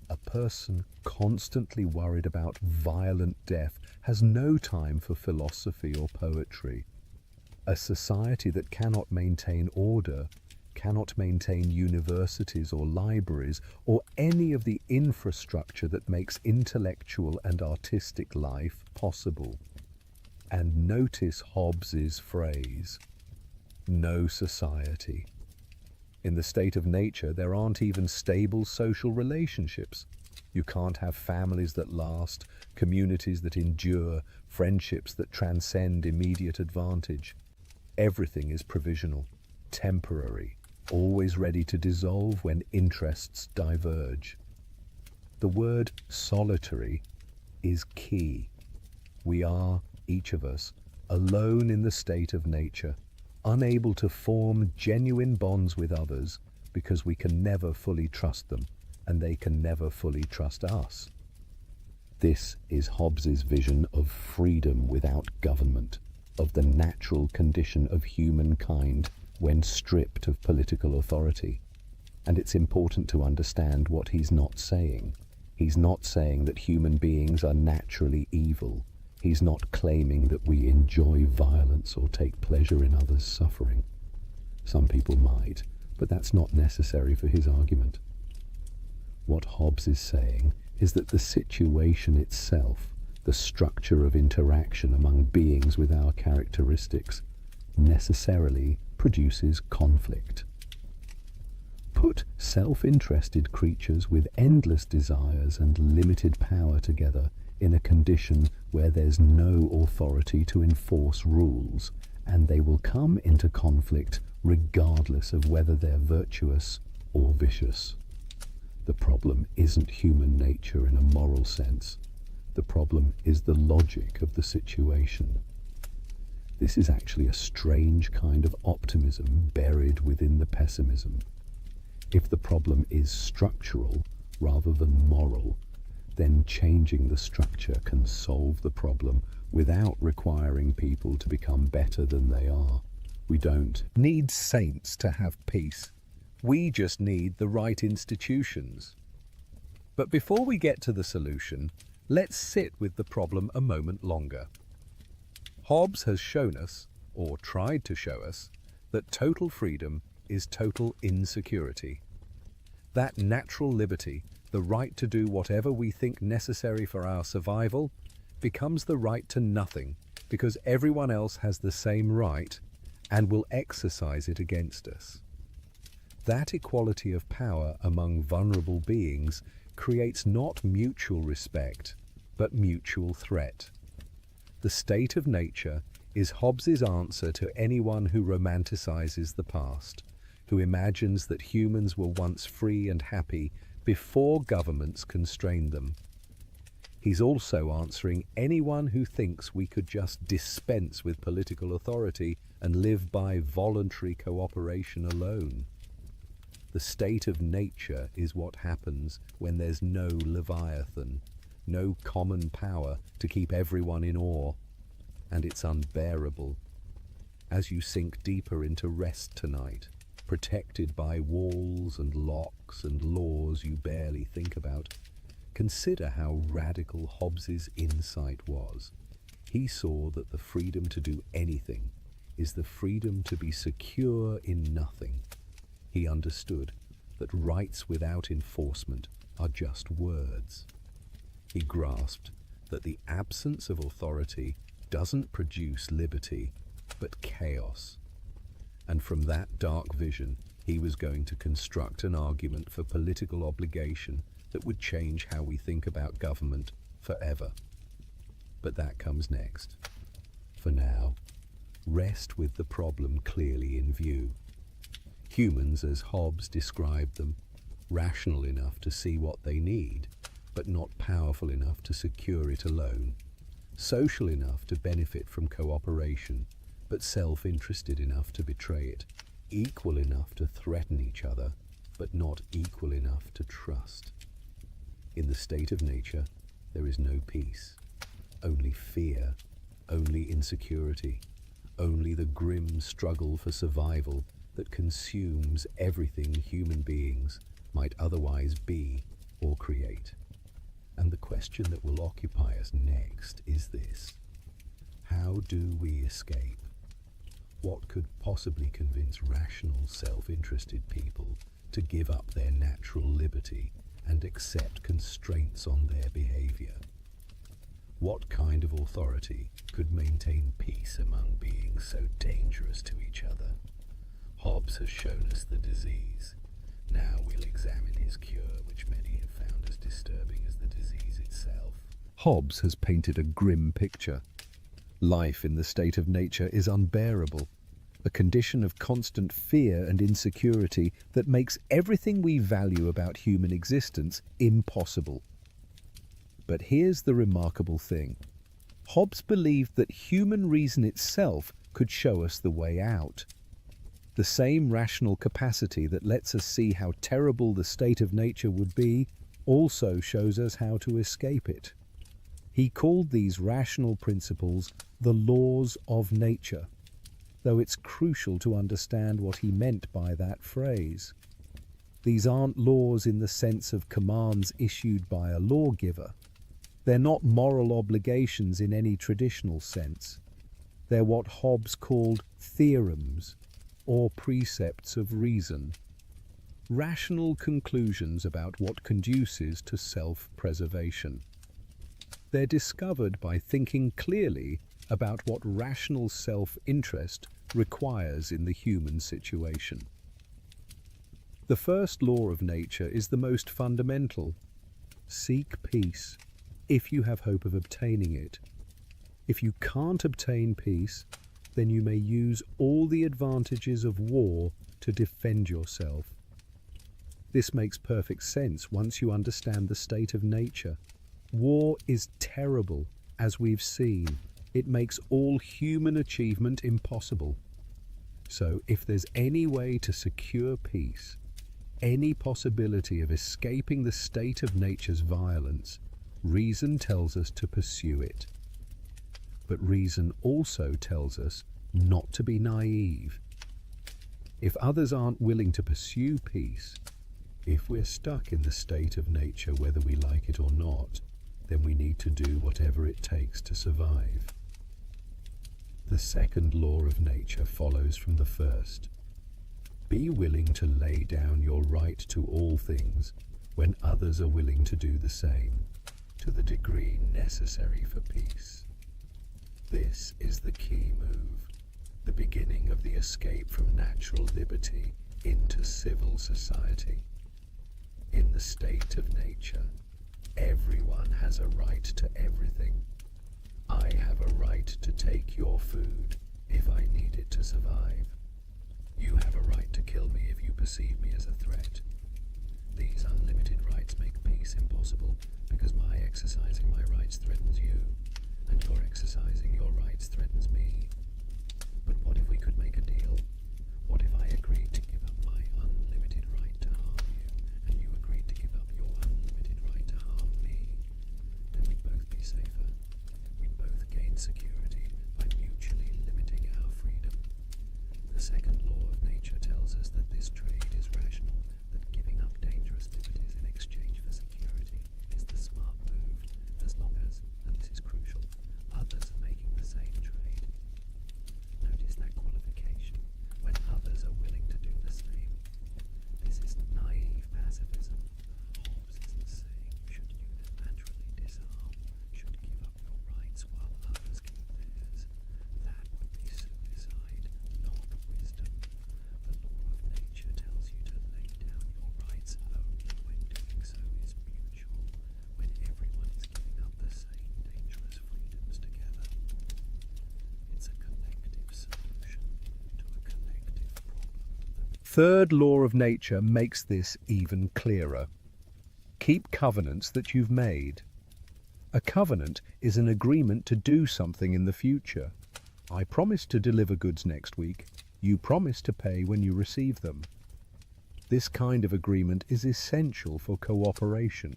A person constantly worried about violent death has no time for philosophy or poetry. A society that cannot maintain order, cannot maintain universities or libraries, or any of the infrastructure that makes intellectual and artistic life possible. And notice Hobbes's phrase, no society. In the state of nature, there aren't even stable social relationships. You can't have families that last, communities that endure, friendships that transcend immediate advantage. Everything is provisional, temporary, always ready to dissolve when interests diverge. The word solitary is key. We are, each of us, alone in the state of nature, unable to form genuine bonds with others because we can never fully trust them and they can never fully trust us. This is Hobbes's vision of freedom without government, of the natural condition of humankind when stripped of political authority. And it's important to understand what he's not saying. He's not saying that human beings are naturally evil. He's not claiming that we enjoy violence or take pleasure in others' suffering. Some people might, but that's not necessary for his argument. What Hobbes is saying is that the situation itself, the structure of interaction among beings with our characteristics, necessarily produces conflict. Put self-interested creatures with endless desires and limited power together in a condition where there's no authority to enforce rules, and they will come into conflict regardless of whether they're virtuous or vicious. The problem isn't human nature in a moral sense. The problem is the logic of the situation. This is actually a strange kind of optimism buried within the pessimism. If the problem is structural rather than moral, then changing the structure can solve the problem without requiring people to become better than they are. We don't need saints to have peace. We just need the right institutions. But before we get to the solution, let's sit with the problem a moment longer. Hobbes has shown us, or tried to show us, that total freedom is total insecurity. That natural liberty, the right to do whatever we think necessary for our survival, becomes the right to nothing because everyone else has the same right and will exercise it against us. That equality of power among vulnerable beings creates not mutual respect, but mutual threat. The state of nature is Hobbes's answer to anyone who romanticizes the past, who imagines that humans were once free and happy before governments constrained them. He's also answering anyone who thinks we could just dispense with political authority and live by voluntary cooperation alone. The state of nature is what happens when there's no Leviathan, no common power to keep everyone in awe, and it's unbearable. As you sink deeper into rest tonight, protected by walls and locks and laws you barely think about, consider how radical Hobbes's insight was. He saw that the freedom to do anything is the freedom to be secure in nothing. He understood that rights without enforcement are just words. He grasped that the absence of authority doesn't produce liberty, but chaos. And from that dark vision, he was going to construct an argument for political obligation that would change how we think about government forever. But that comes next. For now, rest with the problem clearly in view. Humans, as Hobbes described them, rational enough to see what they need, but not powerful enough to secure it alone, social enough to benefit from cooperation, but self-interested enough to betray it, equal enough to threaten each other, but not equal enough to trust. In the state of nature, there is no peace, only fear, only insecurity, only the grim struggle for survival that consumes everything human beings might otherwise be or create. And the question that will occupy us next is this: how do we escape? What could possibly convince rational, self-interested people to give up their natural liberty and accept constraints on their behavior? What kind of authority could maintain peace among beings so dangerous to each other? Hobbes has shown us the disease. Now we'll examine his cure, which many have found as disturbing as the disease itself. Hobbes has painted a grim picture. Life in the state of nature is unbearable. a condition of constant fear and insecurity that makes everything we value about human existence impossible. But here's the remarkable thing. Hobbes believed that human reason itself could show us the way out. The same rational capacity that lets us see how terrible the state of nature would be also shows us how to escape it. He called these rational principles the laws of nature, though it's crucial to understand what he meant by that phrase. These aren't laws in the sense of commands issued by a lawgiver. They're not moral obligations in any traditional sense. They're what Hobbes called theorems, or precepts of reason, rational conclusions about what conduces to self-preservation. They're discovered by thinking clearly about what rational self-interest requires in the human situation. The first law of nature is the most fundamental. Seek peace, if you have hope of obtaining it. If you can't obtain peace, then you may use all the advantages of war to defend yourself. This makes perfect sense once you understand the state of nature. War is terrible, as we've seen. It makes all human achievement impossible. So if there's any way to secure peace, any possibility of escaping the state of nature's violence, reason tells us to pursue it. But reason also tells us not to be naive. If others aren't willing to pursue peace, if we're stuck in the state of nature whether we like it or not, then we need to do whatever it takes to survive. The second law of nature follows from the first. Be willing to lay down your right to all things when others are willing to do the same, to the degree necessary for peace. This is the key move, the beginning of the escape from natural liberty into civil society. In the state of nature, everyone has a right to everything. I have a right to take your food if I need it to survive. You have a right to kill me if you perceive me as a threat. These unlimited rights make peace impossible because my exercising my rights threatens you, and your exercising your rights threatens me. But what if we could make a deal? What if I agreed to give up my unlimited right to harm you, and you agreed to give up your unlimited right to harm me? Then we'd both be safer. We'd both gain security by mutually limiting our freedom. The second law of nature tells us that this trade is rational, that giving up dangerous liberties in exchange for security is the smart move, as long as, and this is crucial, others are making the same trade. Notice that qualification, when others are willing to do the same. This isn't naive pacifism. Hobbes isn't saying you should unilaterally disarm, should give up your rights while others keep theirs. That would be suicide, not wisdom. The law of nature tells you to lay down your rights only when doing so is mutual, when everyone is giving up the same dangerous freedoms together. It's a collective solution to a collective problem. Third law of nature makes this even clearer. Keep covenants that you've made. A covenant is an agreement to do something in the future. I promise to deliver goods next week. You promise to pay when you receive them. This kind of agreement is essential for cooperation.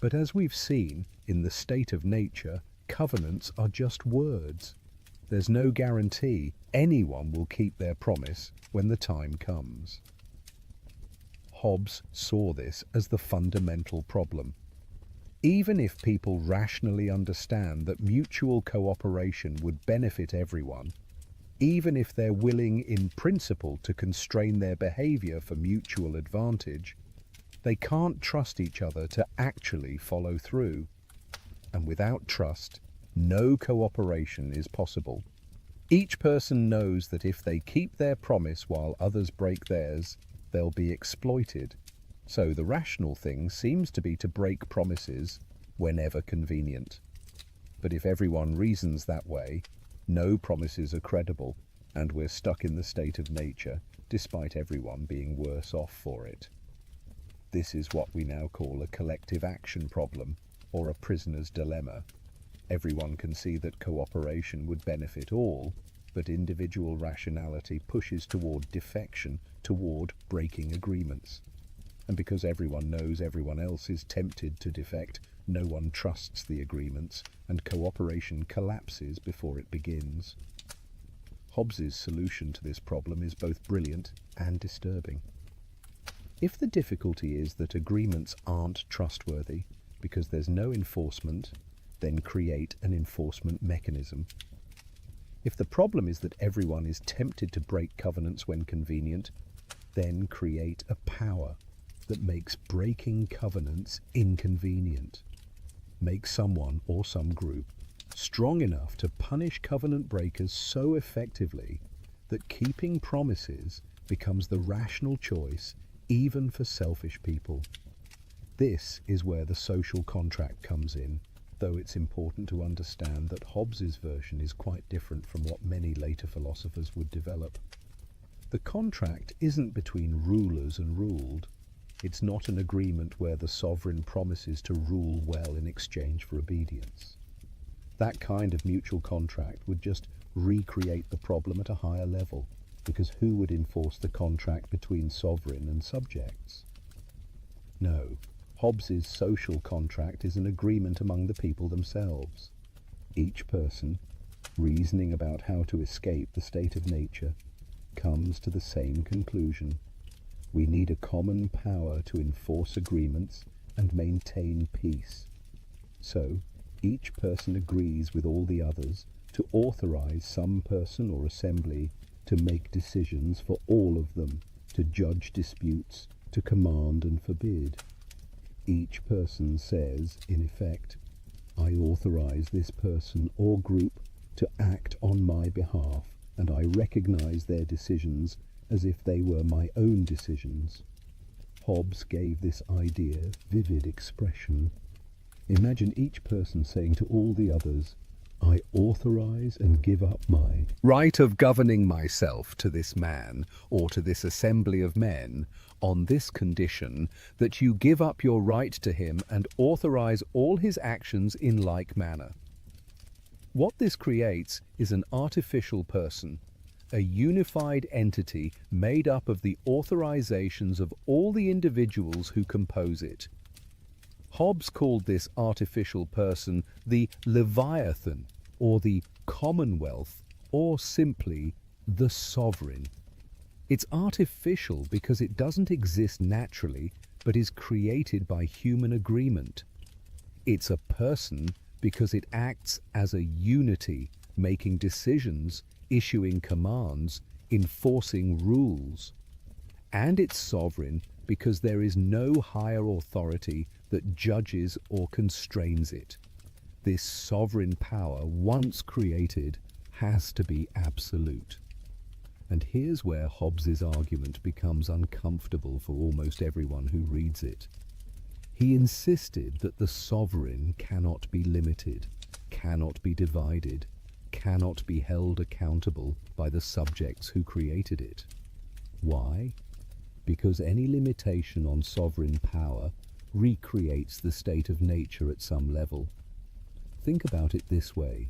But as we've seen, in the state of nature, covenants are just words. There's no guarantee anyone will keep their promise when the time comes. Hobbes saw this as the fundamental problem. Even if people rationally understand that mutual cooperation would benefit everyone, even if they're willing in principle to constrain their behavior for mutual advantage, they can't trust each other to actually follow through. And without trust, no cooperation is possible. Each person knows that if they keep their promise while others break theirs, they'll be exploited. So the rational thing seems to be to break promises whenever convenient. But if everyone reasons that way, no promises are credible, and we're stuck in the state of nature, despite everyone being worse off for it. This is what we now call a collective action problem, or a prisoner's dilemma. Everyone can see that cooperation would benefit all, but individual rationality pushes toward defection, toward breaking agreements. And because everyone knows everyone else is tempted to defect, no one trusts the agreements, and cooperation collapses before it begins. Hobbes's solution to this problem is both brilliant and disturbing. If the difficulty is that agreements aren't trustworthy because there's no enforcement, then create an enforcement mechanism. If the problem is that everyone is tempted to break covenants when convenient, then create a power that makes breaking covenants inconvenient. Make someone or some group strong enough to punish covenant breakers so effectively that keeping promises becomes the rational choice even for selfish people. This is where the social contract comes in, though it's important to understand that Hobbes's version is quite different from what many later philosophers would develop. The contract isn't between rulers and ruled. It's not an agreement where the sovereign promises to rule well in exchange for obedience. That kind of mutual contract would just recreate the problem at a higher level, because who would enforce the contract between sovereign and subjects? No, Hobbes's social contract is an agreement among the people themselves. Each person, reasoning about how to escape the state of nature, comes to the same conclusion. We need a common power to enforce agreements and maintain peace. So, each person agrees with all the others to authorize some person or assembly to make decisions for all of them, to judge disputes, to command and forbid. Each person says, in effect, I authorize this person or group to act on my behalf, and I recognize their decisions as if they were my own decisions. Hobbes gave this idea vivid expression. Imagine each person saying to all the others, I authorize and give up my right of governing myself to this man or to this assembly of men on this condition that you give up your right to him and authorize all his actions in like manner. What this creates is an artificial person, a unified entity made up of the authorizations of all the individuals who compose it. Hobbes called this artificial person the Leviathan, or the Commonwealth, or simply the Sovereign. It's artificial because it doesn't exist naturally, but is created by human agreement. It's a person because it acts as a unity, making decisions, issuing commands, enforcing rules. And it's sovereign because there is no higher authority that judges or constrains it. This sovereign power, once created, has to be absolute. And here's where Hobbes's argument becomes uncomfortable for almost everyone who reads it. He insisted that the sovereign cannot be limited, cannot be divided, cannot be held accountable by the subjects who created it. Why? Because any limitation on sovereign power recreates the state of nature at some level. Think about it this way.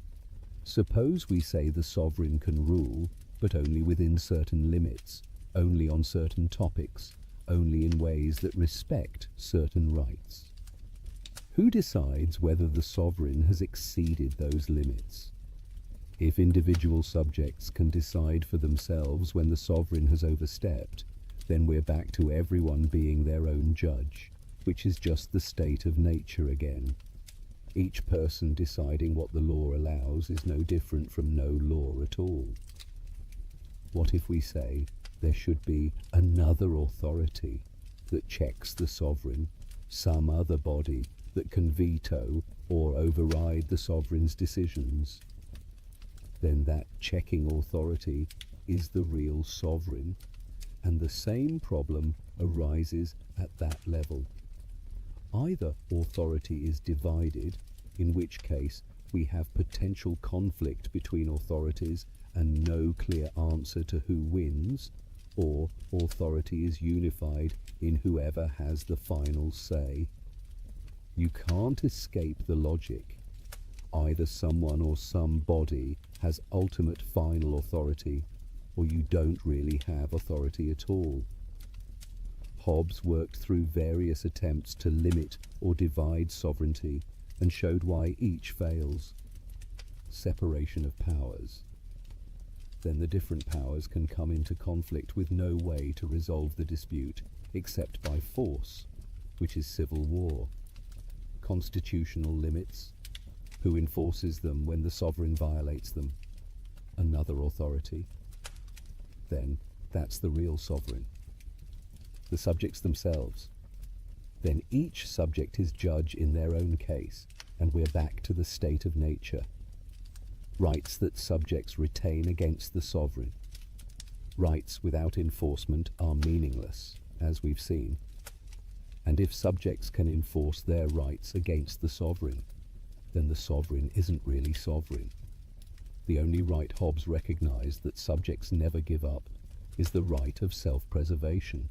Suppose we say the sovereign can rule, but only within certain limits, only on certain topics, only in ways that respect certain rights. Who decides whether the sovereign has exceeded those limits? If individual subjects can decide for themselves when the sovereign has overstepped, then we're back to everyone being their own judge, which is just the state of nature again. Each person deciding what the law allows is no different from no law at all. What if we say there should be another authority that checks the sovereign, some other body that can veto or override the sovereign's decisions? Then that checking authority is the real sovereign, and the same problem arises at that level. Either authority is divided, in which case we have potential conflict between authorities and no clear answer to who wins, or authority is unified in whoever has the final say. You can't escape the logic. Either someone or somebody has ultimate final authority, or you don't really have authority at all. Hobbes worked through various attempts to limit or divide sovereignty and showed why each fails. Separation of powers. Then the different powers can come into conflict with no way to resolve the dispute except by force, which is civil war. Constitutional limits. Who enforces them when the sovereign violates them? Another authority. Then that's the real sovereign. The subjects themselves. Then each subject is judge in their own case, and we're back to the state of nature. Rights that subjects retain against the sovereign. Rights without enforcement are meaningless, as we've seen. And if subjects can enforce their rights against the sovereign, then the sovereign isn't really sovereign. The only right Hobbes recognized that subjects never give up is the right of self-preservation.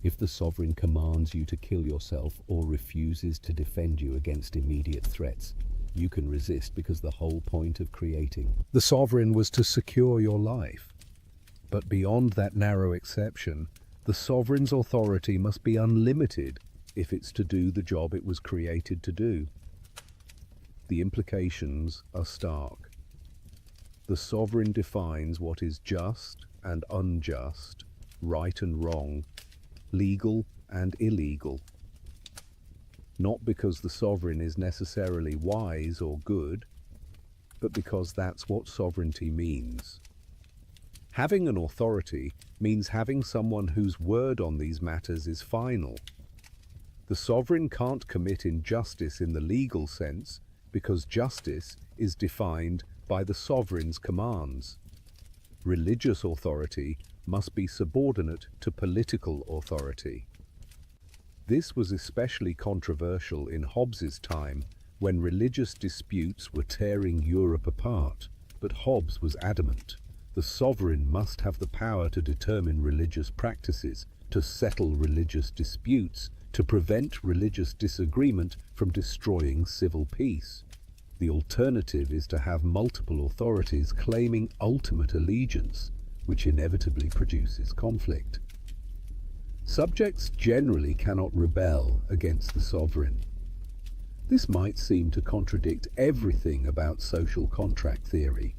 If the sovereign commands you to kill yourself or refuses to defend you against immediate threats, you can resist because the whole point of creating The sovereign was to secure your life. But beyond that narrow exception, the sovereign's authority must be unlimited if it's to do the job it was created to do. The implications are stark. The sovereign defines what is just and unjust, right and wrong, legal and illegal. Not because the sovereign is necessarily wise or good, but because that's what sovereignty means. Having an authority means having someone whose word on these matters is final. The sovereign can't commit injustice in the legal sense because justice is defined by the sovereign's commands. Religious authority must be subordinate to political authority. This was especially controversial in Hobbes's time, when religious disputes were tearing Europe apart, but Hobbes was adamant. The sovereign must have the power to determine religious practices, to settle religious disputes, to prevent religious disagreement from destroying civil peace. The alternative is to have multiple authorities claiming ultimate allegiance, which inevitably produces conflict. Subjects generally cannot rebel against the sovereign. This might seem to contradict everything about social contract theory,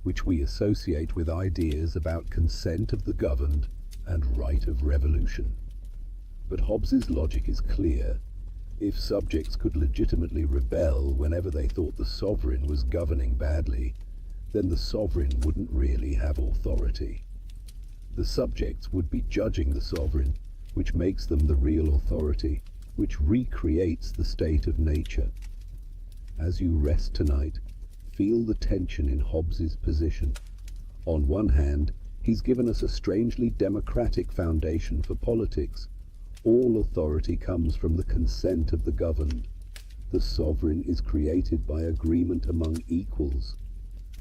which we associate with ideas about consent of the governed and right of revolution. But Hobbes's logic is clear. If subjects could legitimately rebel whenever they thought the sovereign was governing badly, then the sovereign wouldn't really have authority. The subjects would be judging the sovereign, which makes them the real authority, which recreates the state of nature. As you rest tonight, feel the tension in Hobbes's position. On one hand, he's given us a strangely democratic foundation for politics. All authority comes from the consent of the governed. The sovereign is created by agreement among equals.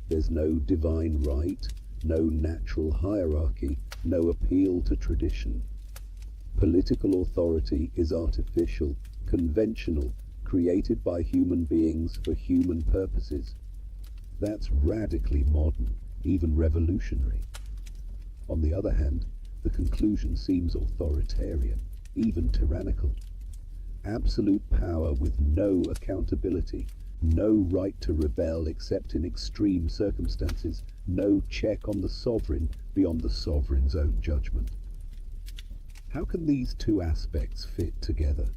There's no divine right, no natural hierarchy, no appeal to tradition. Political authority is artificial, conventional, created by human beings for human purposes. That's radically modern, even revolutionary. On the other hand, the conclusion seems authoritarian, even tyrannical. Absolute power with no accountability, no right to rebel except in extreme circumstances, no check on the sovereign beyond the sovereign's own judgment. How can these two aspects fit together?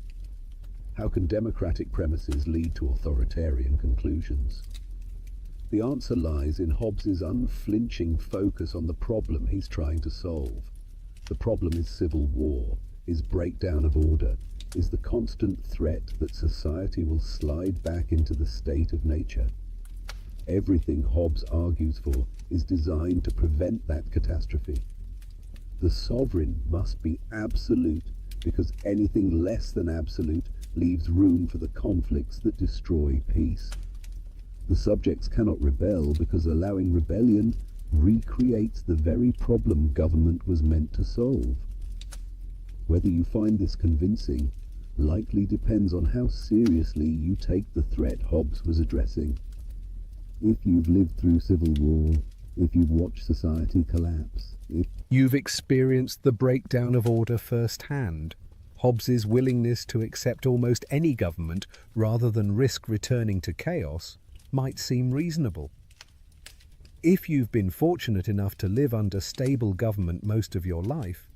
How can democratic premises lead to authoritarian conclusions? The answer lies in Hobbes's unflinching focus on the problem he's trying to solve. The problem is civil war, is breakdown of order, is the constant threat that society will slide back into the state of nature. Everything Hobbes argues for is designed to prevent that catastrophe. The sovereign must be absolute because anything less than absolute leaves room for the conflicts that destroy peace. The subjects cannot rebel because allowing rebellion recreates the very problem government was meant to solve. Whether you find this convincing likely depends on how seriously you take the threat Hobbes was addressing. If you've lived through civil war, if you've watched society collapse, if you've experienced the breakdown of order firsthand, Hobbes's willingness to accept almost any government rather than risk returning to chaos might seem reasonable. If you've been fortunate enough to live under stable government most of your life,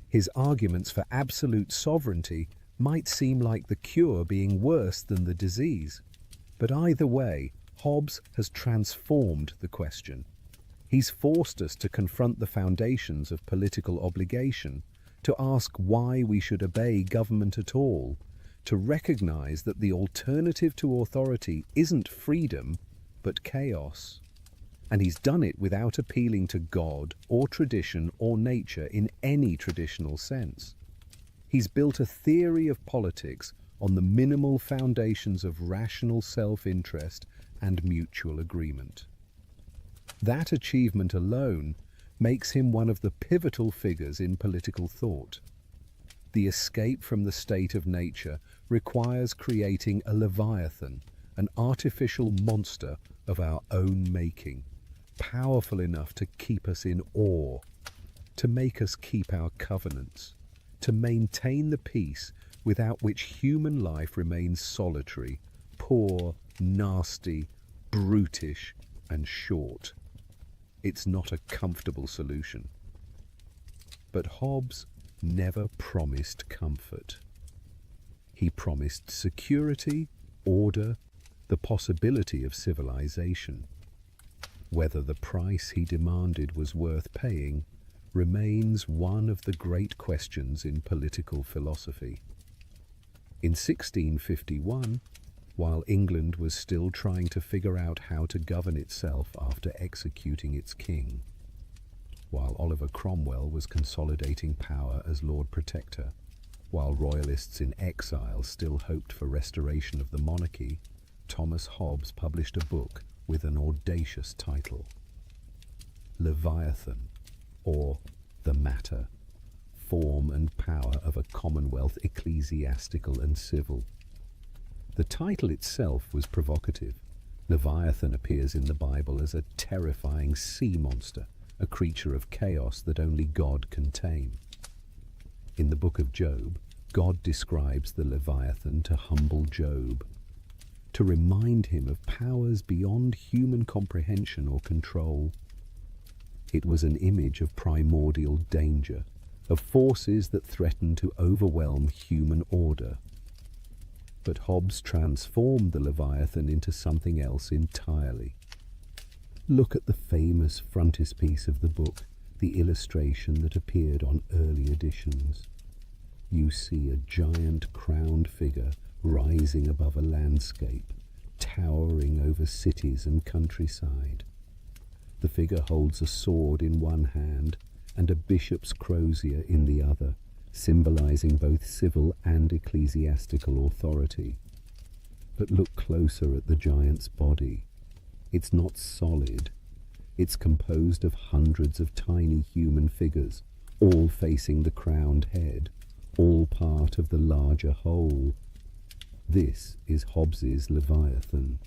his arguments for absolute sovereignty might seem like the cure being worse than the disease. But either way, Hobbes has transformed the question. He's forced us to confront the foundations of political obligation, to ask why we should obey government at all, to recognize that the alternative to authority isn't freedom, but chaos. And he's done it without appealing to God or tradition or nature in any traditional sense. He's built a theory of politics on the minimal foundations of rational self-interest and mutual agreement. That achievement alone makes him one of the pivotal figures in political thought. The escape from the state of nature requires creating a leviathan, an artificial monster of our own making, powerful enough to keep us in awe, to make us keep our covenants, to maintain the peace without which human life remains solitary, poor, nasty, brutish, and short. It's not a comfortable solution. But Hobbes never promised comfort. He promised security, order, the possibility of civilization. Whether the price he demanded was worth paying remains one of the great questions in political philosophy. In 1651, while England was still trying to figure out how to govern itself after executing its king, while Oliver Cromwell was consolidating power as Lord Protector, while royalists in exile still hoped for restoration of the monarchy, Thomas Hobbes published a book with an audacious title, Leviathan, or The Matter, Form and Power of a Commonwealth Ecclesiastical and Civil. The title itself was provocative. Leviathan appears in the Bible as a terrifying sea monster, a creature of chaos that only God can tame. In the book of Job, God describes the Leviathan to humble Job, to remind him of powers beyond human comprehension or control. It was an image of primordial danger, of forces that threaten to overwhelm human order. But Hobbes transformed the Leviathan into something else entirely. Look at the famous frontispiece of the book, the illustration that appeared on early editions. You see a giant crowned figure rising above a landscape, towering over cities and countryside. The figure holds a sword in one hand and a bishop's crozier in the other, symbolizing both civil and ecclesiastical authority. But look closer at the giant's body. It's not solid. It's composed of hundreds of tiny human figures, all facing the crowned head, all part of the larger whole. This is Hobbes's Leviathan.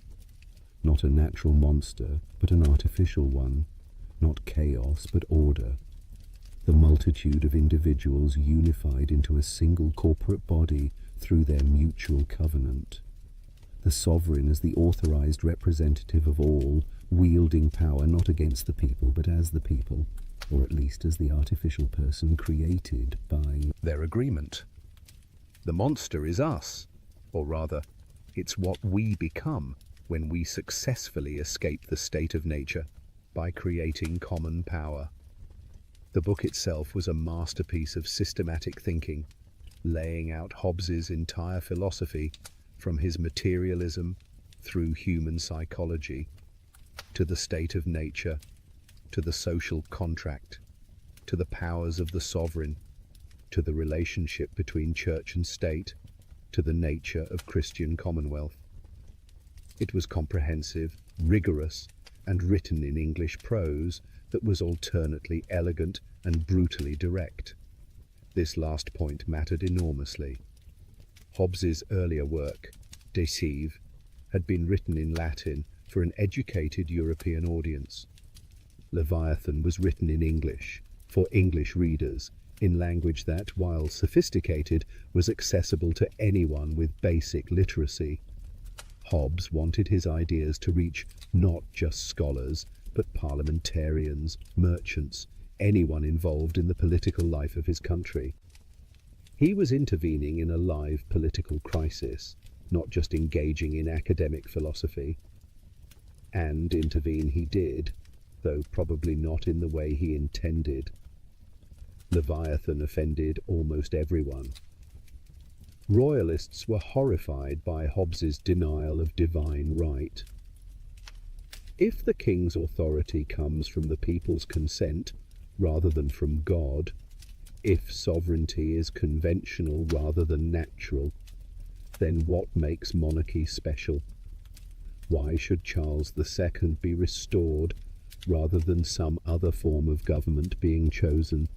Not a natural monster, but an artificial one. Not chaos, but order. The multitude of individuals unified into a single corporate body through their mutual covenant. The sovereign as the authorized representative of all, wielding power not against the people, but as the people, or at least as the artificial person created by their agreement. The monster is us, or rather, it's what we become when we successfully escape the state of nature by creating common power. The book itself was a masterpiece of systematic thinking, laying out Hobbes's entire philosophy from his materialism through human psychology, to the state of nature, to the social contract, to the powers of the sovereign, to the relationship between church and state, to the nature of Christian commonwealth. It was comprehensive, rigorous, and written in English prose that was alternately elegant and brutally direct. This last point mattered enormously. Hobbes's earlier work, Deceive, had been written in Latin for an educated European audience. Leviathan was written in English, for English readers, in language that, while sophisticated, was accessible to anyone with basic literacy. Hobbes wanted his ideas to reach not just scholars, but parliamentarians, merchants, anyone involved in the political life of his country. He was intervening in a live political crisis, not just engaging in academic philosophy. And intervene he did, though probably not in the way he intended. Leviathan offended almost everyone. Royalists were horrified by Hobbes's denial of divine right. If the king's authority comes from the people's consent rather than from God, if sovereignty is conventional rather than natural, then what makes monarchy special? Why should Charles II be restored rather than some other form of government being chosen?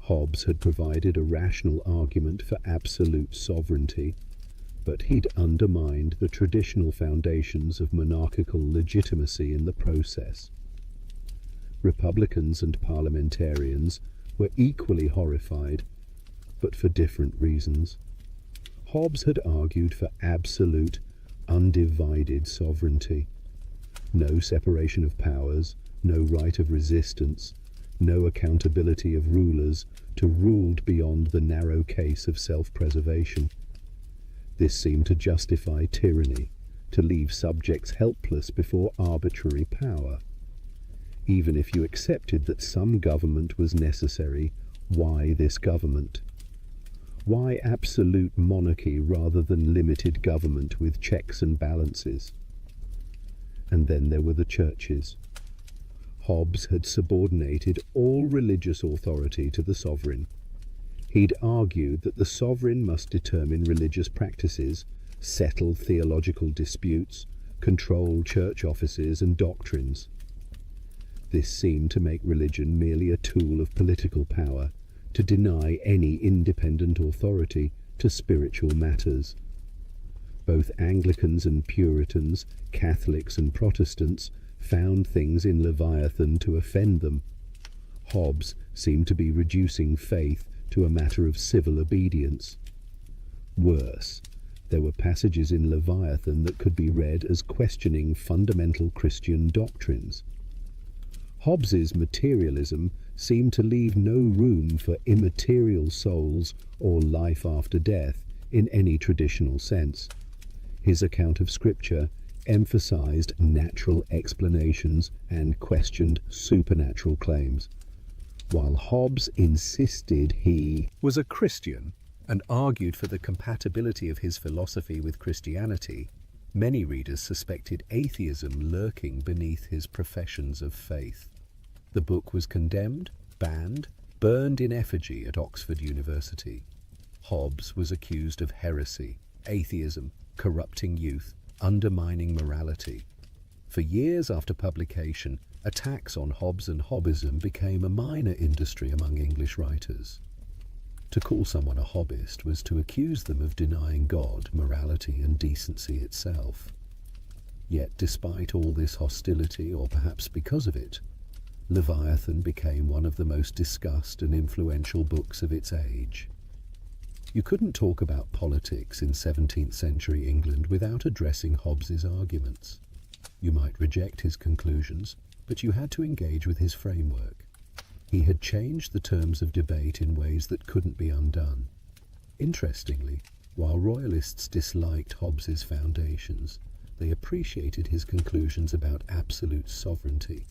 Hobbes had provided a rational argument for absolute sovereignty, but he'd undermined the traditional foundations of monarchical legitimacy in the process. Republicans and parliamentarians were equally horrified, but for different reasons. Hobbes had argued for absolute, undivided sovereignty. No separation of powers, no right of resistance, no accountability of rulers to ruled beyond the narrow case of self-preservation. This seemed to justify tyranny, to leave subjects helpless before arbitrary power. Even if you accepted that some government was necessary, why this government? Why absolute monarchy rather than limited government with checks and balances? And then there were the churches. Hobbes had subordinated all religious authority to the sovereign. He'd argued that the sovereign must determine religious practices, settle theological disputes, control church offices and doctrines. This seemed to make religion merely a tool of political power, to deny any independent authority to spiritual matters. Both Anglicans and Puritans, Catholics and Protestants, found things in Leviathan to offend them. Hobbes seemed to be reducing faith to a matter of civil obedience. Worse, there were passages in Leviathan that could be read as questioning fundamental Christian doctrines. Hobbes's materialism seemed to leave no room for immaterial souls or life after death in any traditional sense. His account of Scripture emphasized natural explanations and questioned supernatural claims, while Hobbes insisted he was a Christian and argued for the compatibility of his philosophy with Christianity. Many readers suspected atheism lurking beneath his professions of faith. The book was condemned, banned, burned in effigy at Oxford University. Hobbes was accused of heresy, atheism, corrupting youth, undermining morality. For years after publication, attacks on Hobbes and Hobbism became a minor industry among English writers. To call someone a Hobbist was to accuse them of denying God, morality, and decency itself. Yet despite all this hostility, or perhaps because of it, Leviathan became one of the most discussed and influential books of its age. You couldn't talk about politics in 17th century England without addressing Hobbes's arguments. You might reject his conclusions, but you had to engage with his framework. He had changed the terms of debate in ways that couldn't be undone. Interestingly, while royalists disliked Hobbes's foundations, they appreciated his conclusions about absolute sovereignty.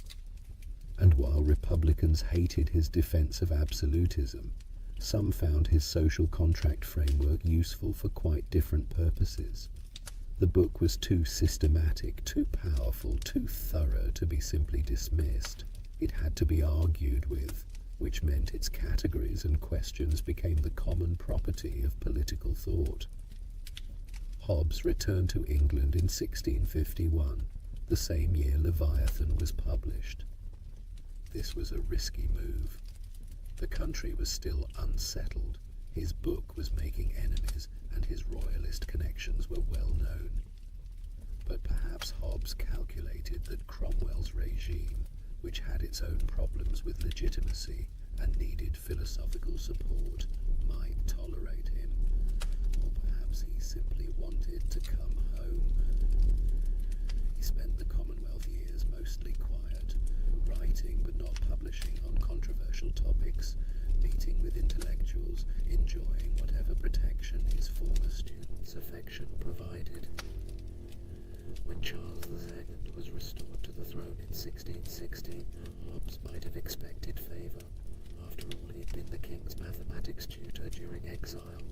And while Republicans hated his defense of absolutism, some found his social contract framework useful for quite different purposes. The book was too systematic, too powerful, too thorough to be simply dismissed. It had to be argued with, which meant its categories and questions became the common property of political thought. Hobbes returned to England in 1651, The same year Leviathan was published. This was a risky move. The country was still unsettled, his book was making enemies, and his royalist connections were well known. But perhaps Hobbes calculated that Cromwell's regime, which had its own problems with legitimacy and needed philosophical support, might tolerate him. Or perhaps he simply wanted to come home. He spent the Commonwealth years mostly quiet, writing but not publishing on controversial topics, meeting with intellectuals, enjoying whatever protection his former students' affection provided. When Charles II was restored to the throne in 1660, Hobbes might have expected favour. After all, he'd been the king's mathematics tutor during exile.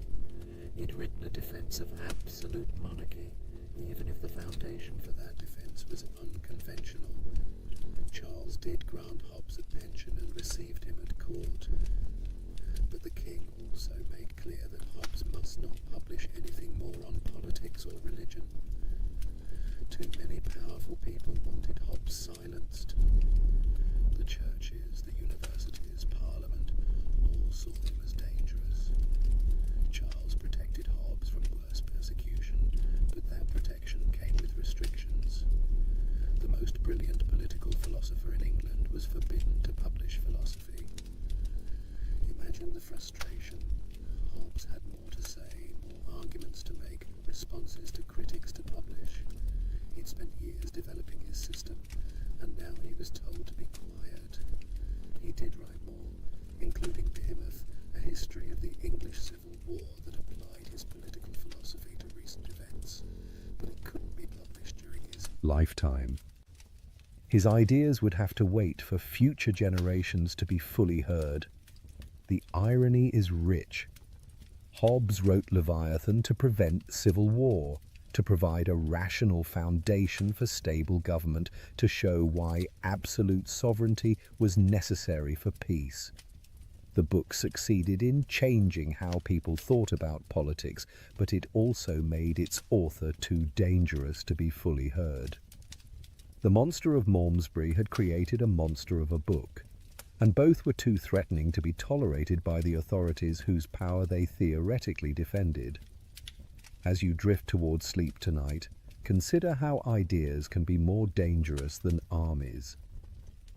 He'd written a defence of absolute monarchy, even if the foundation for that defence was unconventional. Charles did grant Hobbes a pension and received him at court. But the king also made clear that Hobbes must not publish anything more on politics or religion. Too many powerful people wanted Hobbes silenced. The churches, the universities, Parliament, all saw him as dangerous. Charles protected Hobbes from worse persecution, but that protection came with restrictions. The most brilliant political philosopher in England was forbidden to publish philosophy. Imagine the frustration. Hobbes had more to say, more arguments to make, responses to critics to publish. He'd spent years developing his system, and now he was told to be quiet. He did write more, including Behemoth, a history of the English Civil War that applied his political philosophy to recent events, but it couldn't be published during his lifetime. His ideas would have to wait for future generations to be fully heard. The irony is rich. Hobbes wrote Leviathan to prevent civil war, to provide a rational foundation for stable government, to show why absolute sovereignty was necessary for peace. The book succeeded in changing how people thought about politics, but it also made its author too dangerous to be fully heard. The monster of Malmesbury had created a monster of a book, and both were too threatening to be tolerated by the authorities whose power they theoretically defended. As you drift towards sleep tonight, consider how ideas can be more dangerous than armies.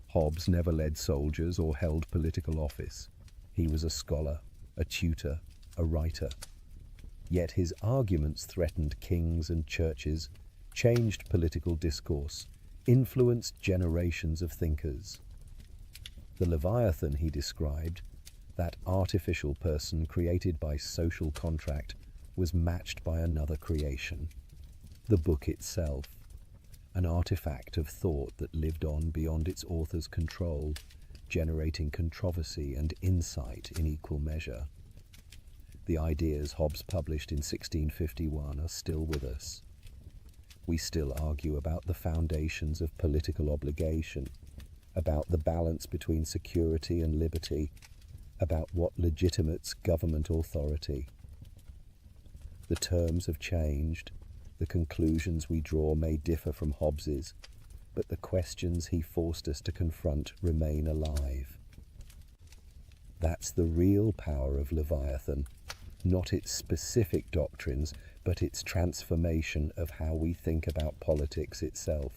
Hobbes never led soldiers or held political office. He was a scholar, a tutor, a writer. Yet his arguments threatened kings and churches, changed political discourse, influenced generations of thinkers. The Leviathan he described, that artificial person created by social contract, was matched by another creation, the book itself, an artifact of thought that lived on beyond its author's control, generating controversy and insight in equal measure. The ideas Hobbes published in 1651 are still with us. We still argue about the foundations of political obligation, about the balance between security and liberty, about what legitimates government authority. The terms have changed, the conclusions we draw may differ from Hobbes's, but the questions he forced us to confront remain alive. That's the real power of Leviathan, not its specific doctrines, but its transformation of how we think about politics itself.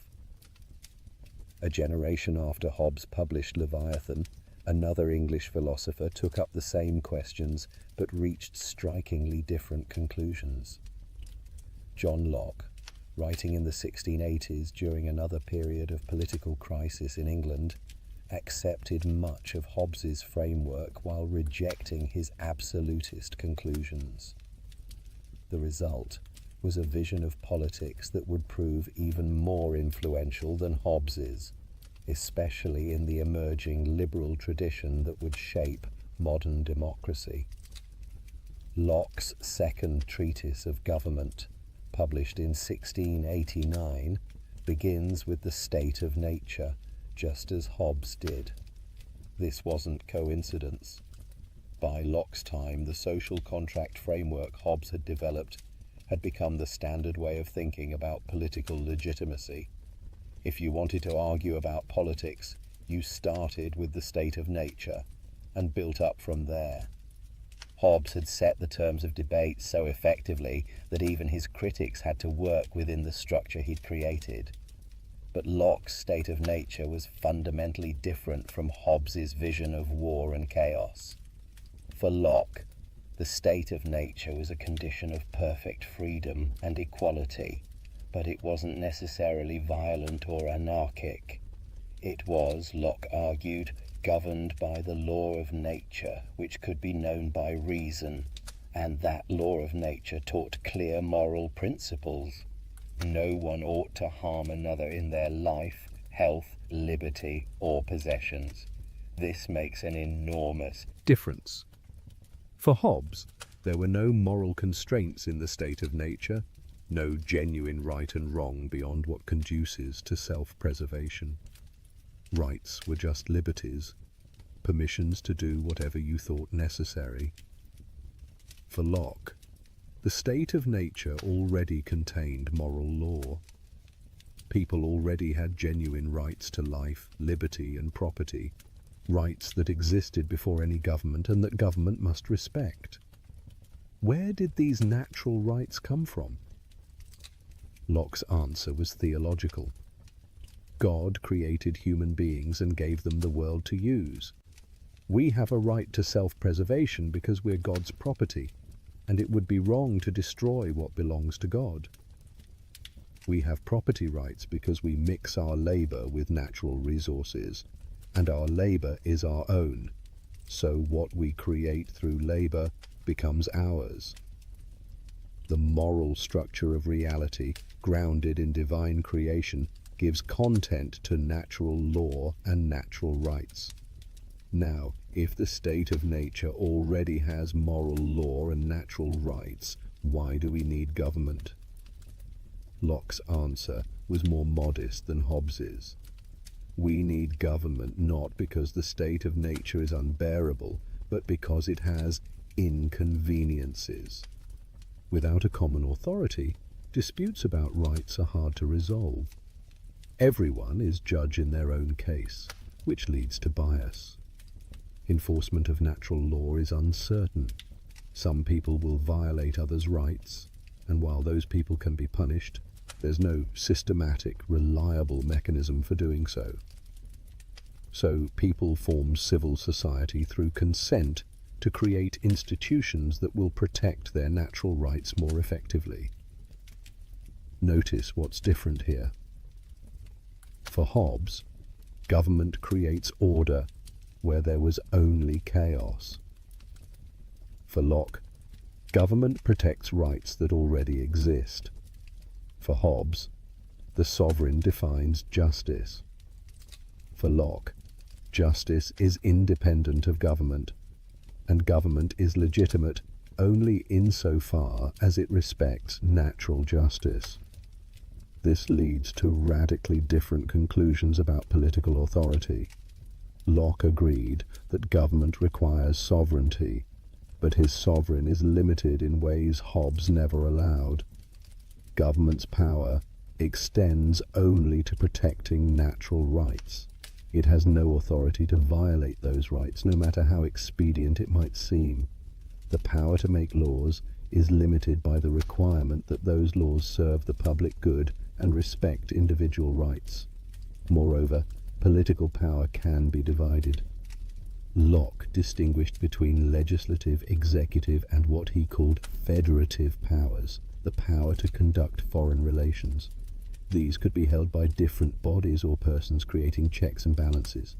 A generation after Hobbes published Leviathan, another English philosopher took up the same questions but reached strikingly different conclusions. John Locke, writing in the 1680s during another period of political crisis in England, accepted much of Hobbes's framework while rejecting his absolutist conclusions. The result was a vision of politics that would prove even more influential than Hobbes's, especially in the emerging liberal tradition that would shape modern democracy. Locke's second treatise of government, published in 1689, begins with the state of nature, just as Hobbes did. This wasn't coincidence. By Locke's time, the social contract framework Hobbes had developed had become the standard way of thinking about political legitimacy. If you wanted to argue about politics, you started with the state of nature and built up from there. Hobbes had set the terms of debate so effectively that even his critics had to work within the structure he'd created. But Locke's state of nature was fundamentally different from Hobbes's vision of war and chaos. For Locke, the state of nature was a condition of perfect freedom and equality, but it wasn't necessarily violent or anarchic. It was, Locke argued, governed by the law of nature, which could be known by reason, and that law of nature taught clear moral principles. No one ought to harm another in their life, health, liberty, or possessions. This makes an enormous difference. For Hobbes, there were no moral constraints in the state of nature, no genuine right and wrong beyond what conduces to self-preservation. Rights were just liberties, permissions to do whatever you thought necessary. For Locke, the state of nature already contained moral law. People already had genuine rights to life, liberty, and property, rights that existed before any government and that government must respect. Where did these natural rights come from? Locke's answer was theological. God created human beings and gave them the world to use. We have a right to self-preservation because we're God's property, and it would be wrong to destroy what belongs to God. We have property rights because we mix our labor with natural resources, and our labor is our own, so what we create through labor becomes ours. The moral structure of reality, grounded in divine creation, gives content to natural law and natural rights. Now, if the state of nature already has moral law and natural rights, why do we need government? Locke's answer was more modest than Hobbes's. We need government not because the state of nature is unbearable, but because it has inconveniences. Without a common authority, disputes about rights are hard to resolve. Everyone is judge in their own case, which leads to bias. Enforcement of natural law is uncertain. Some people will violate others' rights, and while those people can be punished, there's no systematic, reliable mechanism for doing so. So people form civil society through consent to create institutions that will protect their natural rights more effectively. Notice what's different here. For Hobbes, government creates order where there was only chaos. For Locke, government protects rights that already exist. For Hobbes, the sovereign defines justice. For Locke, justice is independent of government, and government is legitimate only insofar as it respects natural justice. This leads to radically different conclusions about political authority. Locke agreed that government requires sovereignty, but his sovereign is limited in ways Hobbes never allowed. Government's power extends only to protecting natural rights. It has no authority to violate those rights, no matter how expedient it might seem. The power to make laws is limited by the requirement that those laws serve the public good and respect individual rights. Moreover, political power can be divided. Locke distinguished between legislative, executive, and what he called federative powers, the power to conduct foreign relations. These could be held by different bodies or persons creating checks and balances.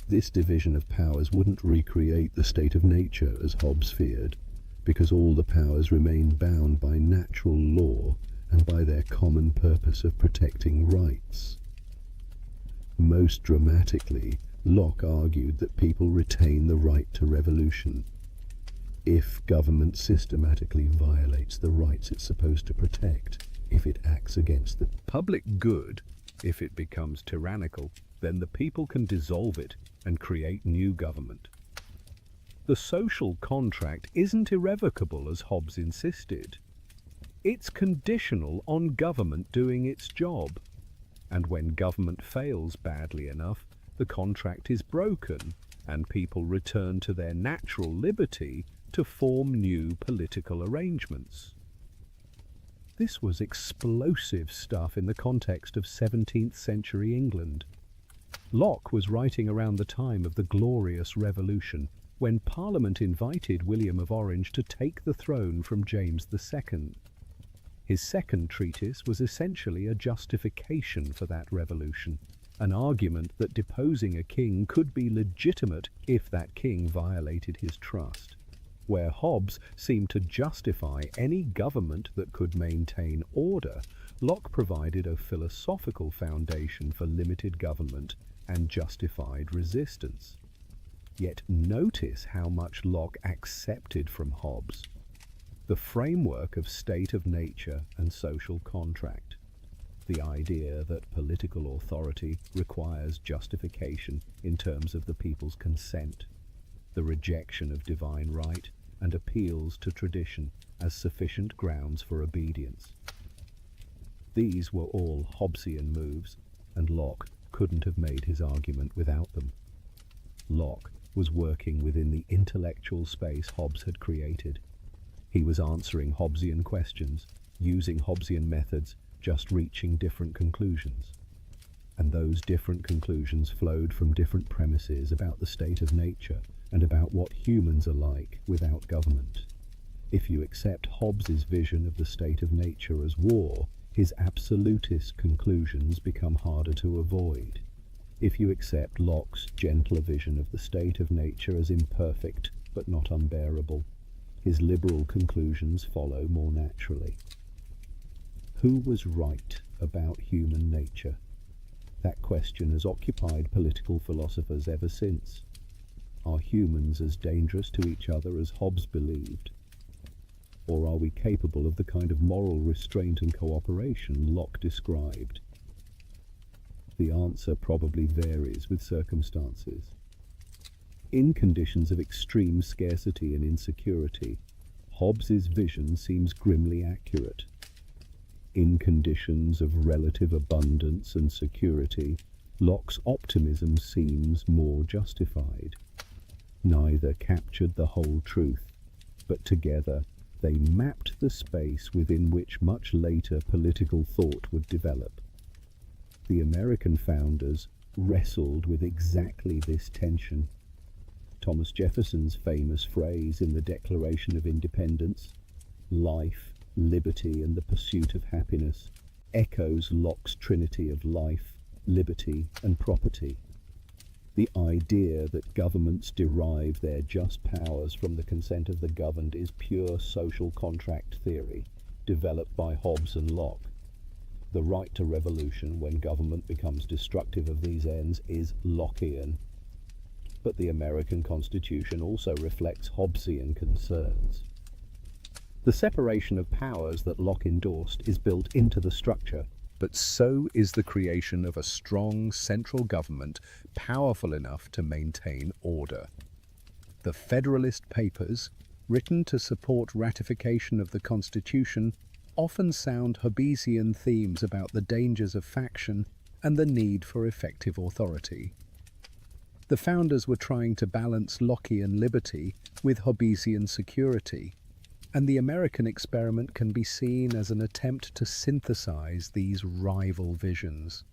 This division of powers wouldn't recreate the state of nature as Hobbes feared, because all the powers remain bound by natural law and by their common purpose of protecting rights. Most dramatically, Locke argued that people retain the right to revolution. If government systematically violates the rights it's supposed to protect, if it acts against the public good, if it becomes tyrannical, then the people can dissolve it and create new government. The social contract isn't irrevocable as Hobbes insisted. It's conditional on government doing its job. and when government fails badly enough, the contract is broken and people return to their natural liberty to form new political arrangements. This was explosive stuff in the context of 17th century England. Locke was writing around the time of the Glorious Revolution, when Parliament invited William of Orange to take the throne from James II. His second treatise was essentially a justification for that revolution, an argument that deposing a king could be legitimate if that king violated his trust. Where Hobbes seemed to justify any government that could maintain order, Locke provided a philosophical foundation for limited government and justified resistance. Yet notice how much Locke accepted from Hobbes: the framework of state of nature and social contract, the idea that political authority requires justification in terms of the people's consent, the rejection of divine right, and appeals to tradition as sufficient grounds for obedience. These were all Hobbesian moves, and Locke couldn't have made his argument without them. Locke was working within the intellectual space Hobbes had created. He was answering Hobbesian questions, using Hobbesian methods, just reaching different conclusions. And those different conclusions flowed from different premises about the state of nature and about what humans are like without government. If you accept Hobbes's vision of the state of nature as war, his absolutist conclusions become harder to avoid. If you accept Locke's gentler vision of the state of nature as imperfect but not unbearable, his liberal conclusions follow more naturally. Who was right about human nature? That question has occupied political philosophers ever since. Are humans as dangerous to each other as Hobbes believed? Or are we capable of the kind of moral restraint and cooperation Locke described? The answer probably varies with circumstances. In conditions of extreme scarcity and insecurity, Hobbes's vision seems grimly accurate. In conditions of relative abundance and security, Locke's optimism seems more justified. Neither captured the whole truth, but together they mapped the space within which much later political thought would develop. The American founders wrestled with exactly this tension. Thomas Jefferson's famous phrase in the Declaration of Independence, "Life, liberty, and the pursuit of happiness," echoes Locke's trinity of life, liberty, and property. The idea that governments derive their just powers from the consent of the governed is pure social contract theory, developed by Hobbes and Locke. The right to revolution when government becomes destructive of these ends is Lockean. But the American Constitution also reflects Hobbesian concerns. The separation of powers that Locke endorsed is built into the structure, but so is the creation of a strong central government powerful enough to maintain order. The Federalist Papers, written to support ratification of the Constitution, often sound Hobbesian themes about the dangers of faction and the need for effective authority. The founders were trying to balance Lockean liberty with Hobbesian security, and the American experiment can be seen as an attempt to synthesize these rival visions.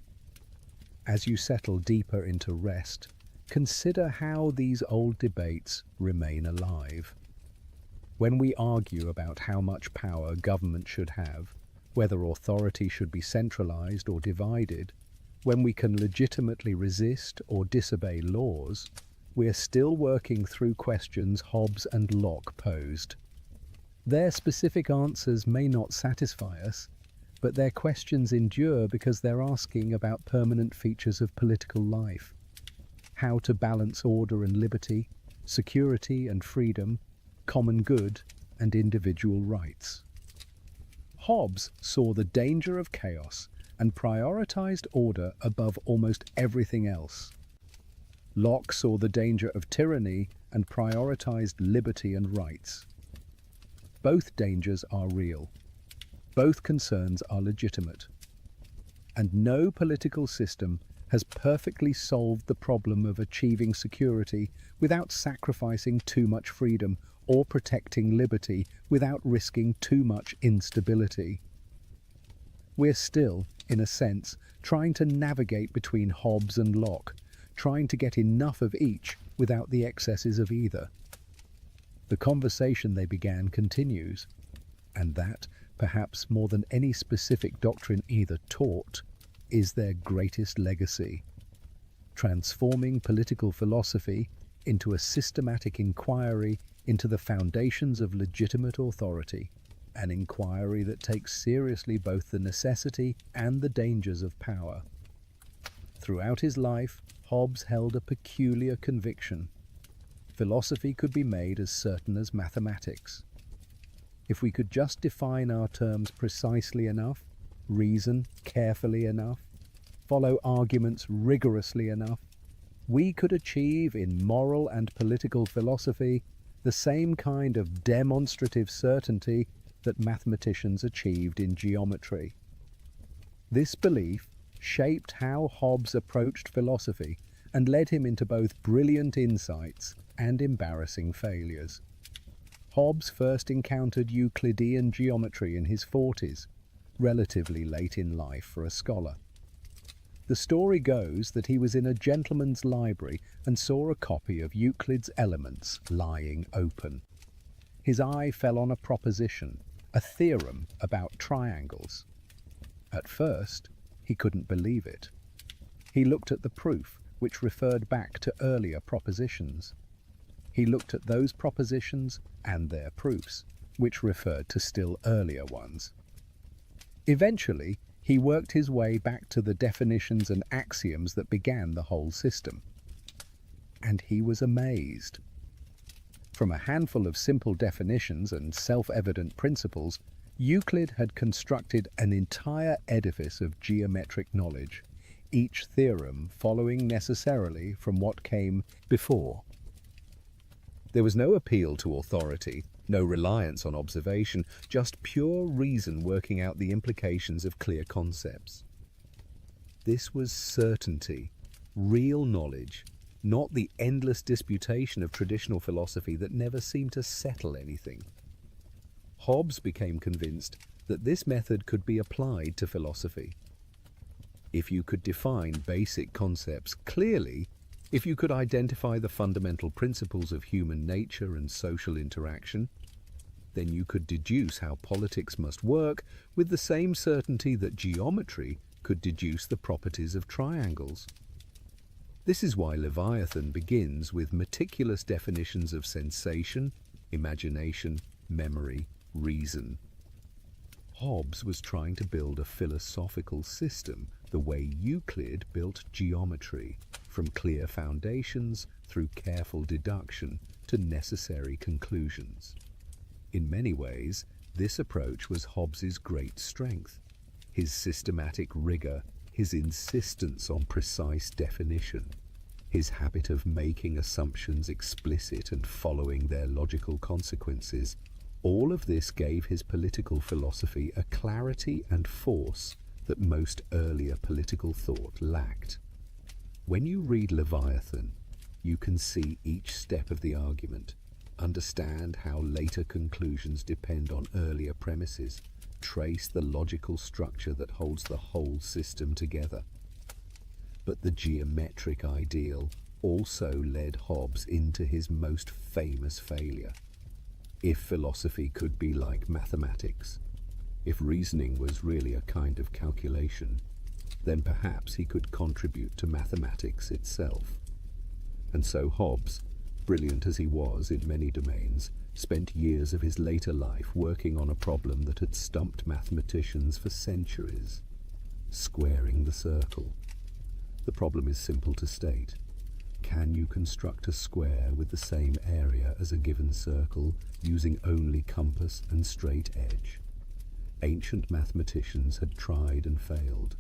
As you settle deeper into rest, consider how these old debates remain alive. When we argue about how much power government should have, whether authority should be centralized or divided, when we can legitimately resist or disobey laws, we are still working through questions Hobbes and Locke posed. Their specific answers may not satisfy us, but their questions endure because they're asking about permanent features of political life, how to balance order and liberty, security and freedom, common good and individual rights. Hobbes saw the danger of chaos and prioritized order above almost everything else. Locke saw the danger of tyranny and prioritized liberty and rights. Both dangers are real. Both concerns are legitimate. and no political system has perfectly solved the problem of achieving security without sacrificing too much freedom or protecting liberty without risking too much instability. We're still, in a sense, trying to navigate between Hobbes and Locke, trying to get enough of each without the excesses of either. The conversation they began continues, and that, perhaps more than any specific doctrine either taught, is their greatest legacy, transforming political philosophy into a systematic inquiry into the foundations of legitimate authority, an inquiry that takes seriously both the necessity and the dangers of power. Throughout his life, Hobbes held a peculiar conviction. Philosophy could be made as certain as mathematics. If we could just define our terms precisely enough, reason carefully enough, follow arguments rigorously enough, we could achieve in moral and political philosophy the same kind of demonstrative certainty that mathematicians achieved in geometry. This belief shaped how Hobbes approached philosophy and led him into both brilliant insights and embarrassing failures. Hobbes first encountered Euclidean geometry in his 40s, relatively late in life for a scholar. The story goes that he was in a gentleman's library and saw a copy of Euclid's Elements lying open. His eye fell on a proposition, a theorem about triangles. At first, he couldn't believe it. He looked at the proof, which referred back to earlier propositions. He looked at those propositions and their proofs, which referred to still earlier ones. Eventually, he worked his way back to the definitions and axioms that began the whole system. And he was amazed. From a handful of simple definitions and self-evident principles, Euclid had constructed an entire edifice of geometric knowledge, each theorem following necessarily from what came before. There was no appeal to authority, no reliance on observation, just pure reason working out the implications of clear concepts. This was certainty, real knowledge, not the endless disputation of traditional philosophy that never seemed to settle anything. Hobbes became convinced that this method could be applied to philosophy. If you could define basic concepts clearly, if you could identify the fundamental principles of human nature and social interaction, then you could deduce how politics must work with the same certainty that geometry could deduce the properties of triangles. This is why Leviathan begins with meticulous definitions of sensation, imagination, memory, reason. Hobbes was trying to build a philosophical system the way Euclid built geometry, from clear foundations through careful deduction to necessary conclusions. In many ways, this approach was Hobbes's great strength, his systematic rigor, his insistence on precise definition, his habit of making assumptions explicit and following their logical consequences. All of this gave his political philosophy a clarity and force that most earlier political thought lacked. When you read Leviathan, you can see each step of the argument, understand how later conclusions depend on earlier premises, trace the logical structure that holds the whole system together. But the geometric ideal also led Hobbes into his most famous failure. If philosophy could be like mathematics, if reasoning was really a kind of calculation, then perhaps he could contribute to mathematics itself. And so Hobbes, brilliant as he was in many domains, spent years of his later life working on a problem that had stumped mathematicians for centuries: squaring the circle. The problem is simple to state. Can you construct a square with the same area as a given circle using only compass and straight edge? Ancient mathematicians had tried and failed.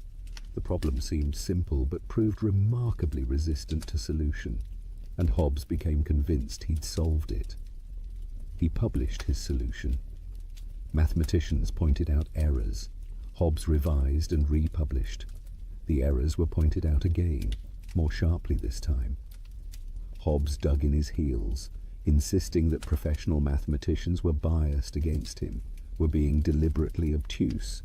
The problem seemed simple but proved remarkably resistant to solution, and Hobbes became convinced he'd solved it. He published his solution. Mathematicians pointed out errors. Hobbes revised and republished. The errors were pointed out again, more sharply this time. Hobbes dug in his heels, insisting that professional mathematicians were biased against him, were being deliberately obtuse,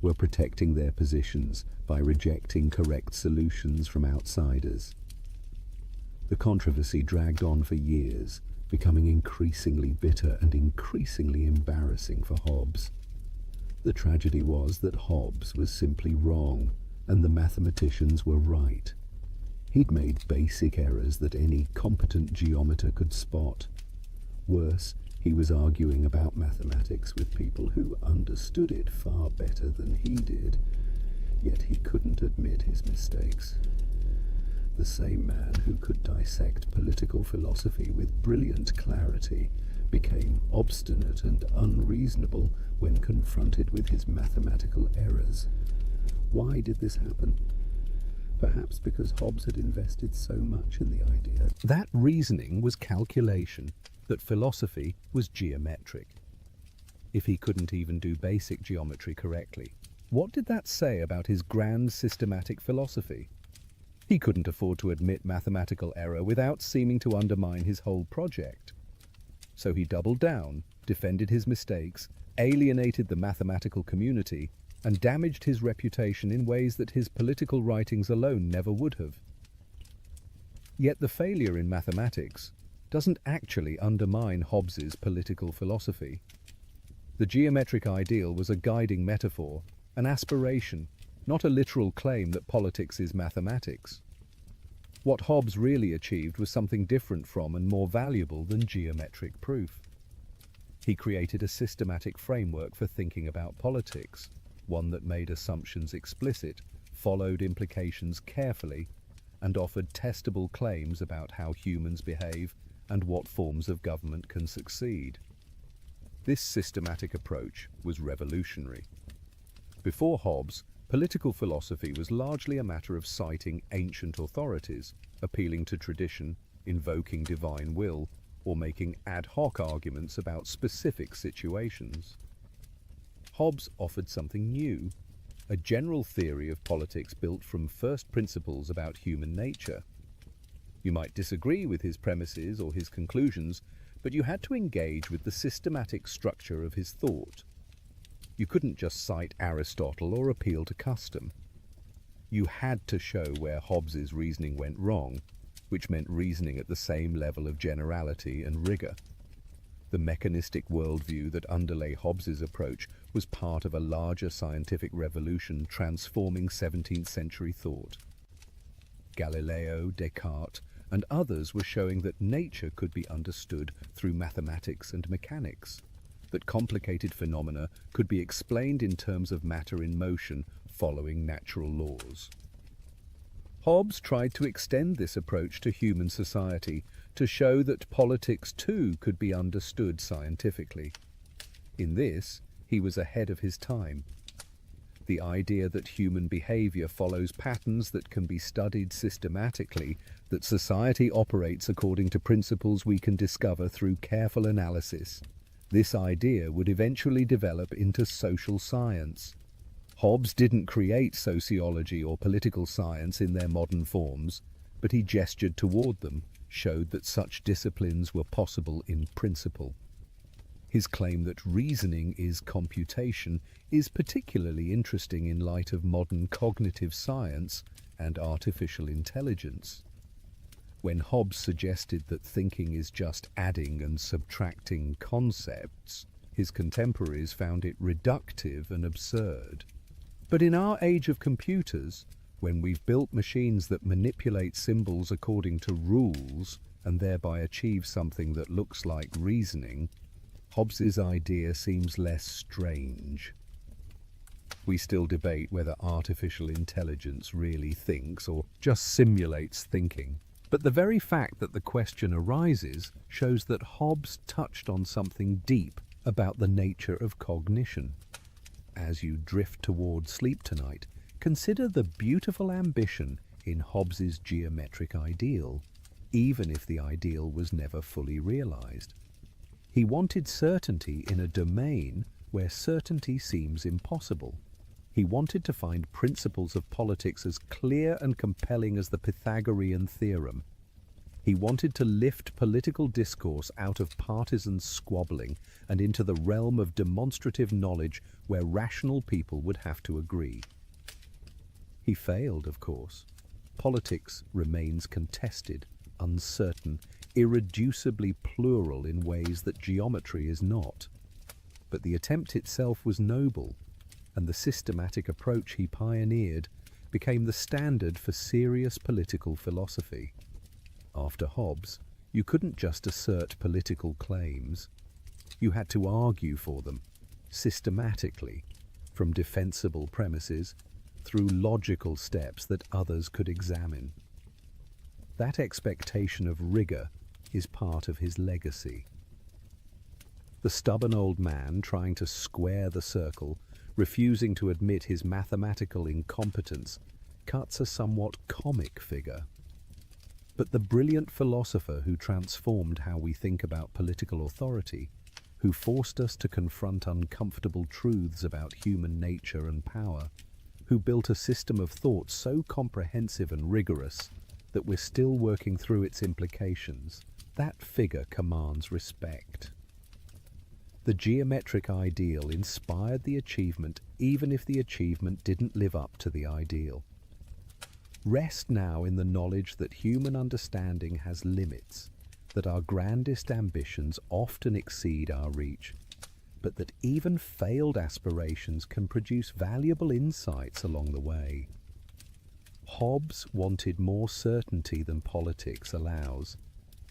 were protecting their positions by rejecting correct solutions from outsiders. The controversy dragged on for years, becoming increasingly bitter and increasingly embarrassing for Hobbes. The tragedy was that Hobbes was simply wrong, and the mathematicians were right. He'd made basic errors that any competent geometer could spot. Worse, he was arguing about mathematics with people who understood it far better than he did, yet he couldn't admit his mistakes. The same man who could dissect political philosophy with brilliant clarity became obstinate and unreasonable when confronted with his mathematical errors. Why did this happen? Perhaps because Hobbes had invested so much in the idea. That reasoning was calculation, that philosophy was geometric. If he couldn't even do basic geometry correctly, what did that say about his grand systematic philosophy? He couldn't afford to admit mathematical error without seeming to undermine his whole project. So he doubled down, defended his mistakes, alienated the mathematical community, and damaged his reputation in ways that his political writings alone never would have. Yet the failure in mathematics doesn't actually undermine Hobbes's political philosophy. The geometric ideal was a guiding metaphor, an aspiration, not a literal claim that politics is mathematics. What Hobbes really achieved was something different from and more valuable than geometric proof. He created a systematic framework for thinking about politics, one that made assumptions explicit, followed implications carefully, and offered testable claims about how humans behave and what forms of government can succeed. This systematic approach was revolutionary. Before Hobbes, political philosophy was largely a matter of citing ancient authorities, appealing to tradition, invoking divine will, or making ad hoc arguments about specific situations. Hobbes offered something new, a general theory of politics built from first principles about human nature. You might disagree with his premises or his conclusions, but you had to engage with the systematic structure of his thought. You couldn't just cite Aristotle or appeal to custom. You had to show where Hobbes's reasoning went wrong, which meant reasoning at the same level of generality and rigor. The mechanistic worldview that underlay Hobbes's approach was part of a larger scientific revolution transforming 17th century thought. Galileo, Descartes, and others were showing that nature could be understood through mathematics and mechanics, that complicated phenomena could be explained in terms of matter in motion following natural laws. Hobbes tried to extend this approach to human society to show that politics too could be understood scientifically. In this, he was ahead of his time. The idea that human behavior follows patterns that can be studied systematically, that society operates according to principles we can discover through careful analysis. This idea would eventually develop into social science. Hobbes didn't create sociology or political science in their modern forms, but he gestured toward them, showed that such disciplines were possible in principle. His claim that reasoning is computation is particularly interesting in light of modern cognitive science and artificial intelligence. When Hobbes suggested that thinking is just adding and subtracting concepts, his contemporaries found it reductive and absurd. But in our age of computers, when we've built machines that manipulate symbols according to rules and thereby achieve something that looks like reasoning, Hobbes's idea seems less strange. We still debate whether artificial intelligence really thinks or just simulates thinking. But the very fact that the question arises shows that Hobbes touched on something deep about the nature of cognition. As you drift toward sleep tonight, consider the beautiful ambition in Hobbes's geometric ideal, even if the ideal was never fully realized. He wanted certainty in a domain where certainty seems impossible. He wanted to find principles of politics as clear and compelling as the Pythagorean theorem. He wanted to lift political discourse out of partisan squabbling and into the realm of demonstrative knowledge where rational people would have to agree. He failed, of course. Politics remains contested, uncertain, irreducibly plural in ways that geometry is not. But the attempt itself was noble, and the systematic approach he pioneered became the standard for serious political philosophy. After Hobbes, you couldn't just assert political claims. You had to argue for them, systematically, from defensible premises through logical steps that others could examine. That expectation of rigor is part of his legacy. The stubborn old man trying to square the circle, refusing to admit his mathematical incompetence, cuts a somewhat comic figure. But the brilliant philosopher who transformed how we think about political authority, who forced us to confront uncomfortable truths about human nature and power, who built a system of thought so comprehensive and rigorous that we're still working through its implications, that figure commands respect. The geometric ideal inspired the achievement even if the achievement didn't live up to the ideal. Rest now in the knowledge that human understanding has limits, that our grandest ambitions often exceed our reach, but that even failed aspirations can produce valuable insights along the way. Hobbes wanted more certainty than politics allows,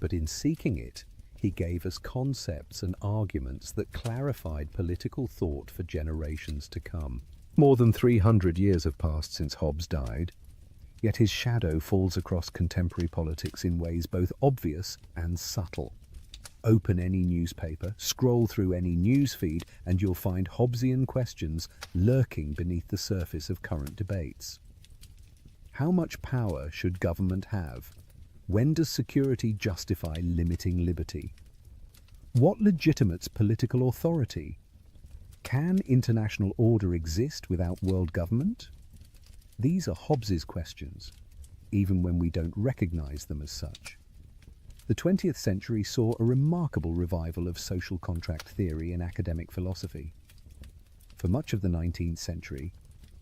but in seeking it, he gave us concepts and arguments that clarified political thought for generations to come. More than 300 years have passed since Hobbes died, yet his shadow falls across contemporary politics in ways both obvious and subtle. Open any newspaper, scroll through any news feed, and you'll find Hobbesian questions lurking beneath the surface of current debates. How much power should government have? When does security justify limiting liberty? What legitimates political authority? Can international order exist without world government? These are Hobbes's questions, even when we don't recognize them as such. The 20th century saw a remarkable revival of social contract theory in academic philosophy. For much of the 19th century,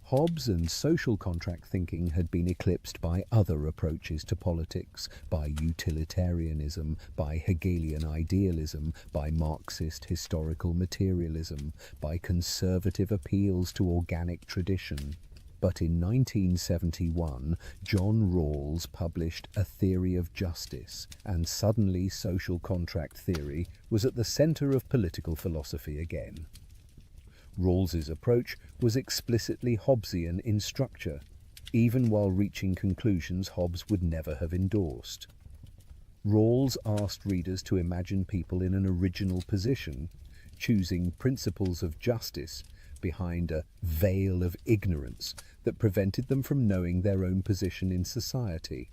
Hobbes and social contract thinking had been eclipsed by other approaches to politics, by utilitarianism, by Hegelian idealism, by Marxist historical materialism, by conservative appeals to organic tradition. But in 1971, John Rawls published A Theory of Justice, and suddenly social contract theory was at the center of political philosophy again. Rawls's approach was explicitly Hobbesian in structure, even while reaching conclusions Hobbes would never have endorsed. Rawls asked readers to imagine people in an original position, choosing principles of justice behind a veil of ignorance that prevented them from knowing their own position in society.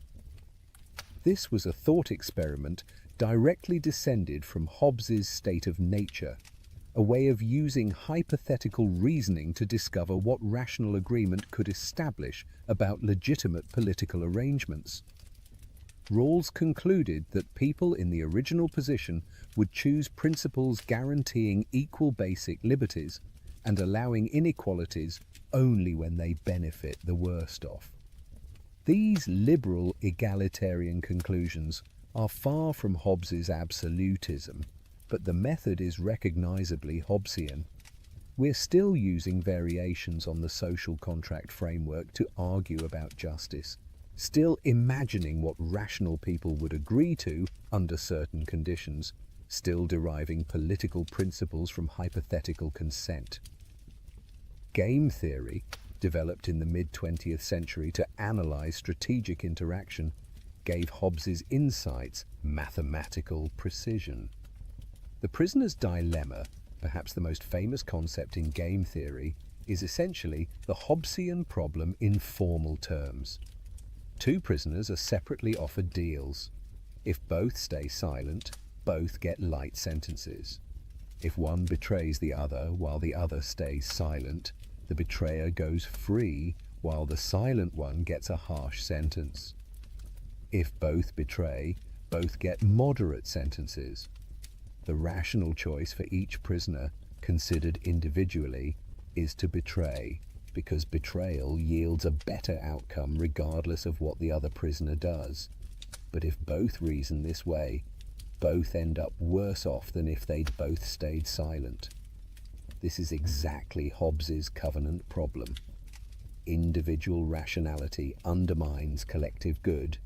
This was a thought experiment directly descended from Hobbes's state of nature, a way of using hypothetical reasoning to discover what rational agreement could establish about legitimate political arrangements. Rawls concluded that people in the original position would choose principles guaranteeing equal basic liberties and allowing inequalities only when they benefit the worst off. These liberal egalitarian conclusions are far from Hobbes's absolutism, but the method is recognizably Hobbesian. We're still using variations on the social contract framework to argue about justice, still imagining what rational people would agree to under certain conditions, still deriving political principles from hypothetical consent. Game theory, developed in the mid-20th century to analyze strategic interaction, gave Hobbes's insights mathematical precision. The prisoner's dilemma, perhaps the most famous concept in game theory, is essentially the Hobbesian problem in formal terms. Two prisoners are separately offered deals. If both stay silent, both get light sentences. If one betrays the other while the other stays silent, The betrayer goes free while the silent one gets a harsh sentence. If both betray, both get moderate sentences. The rational choice for each prisoner, considered individually, is to betray, because betrayal yields a better outcome regardless of what the other prisoner does. But if both reason this way, both end up worse off than if they'd both stayed silent. This is exactly Hobbes's covenant problem. Individual rationality undermines collective good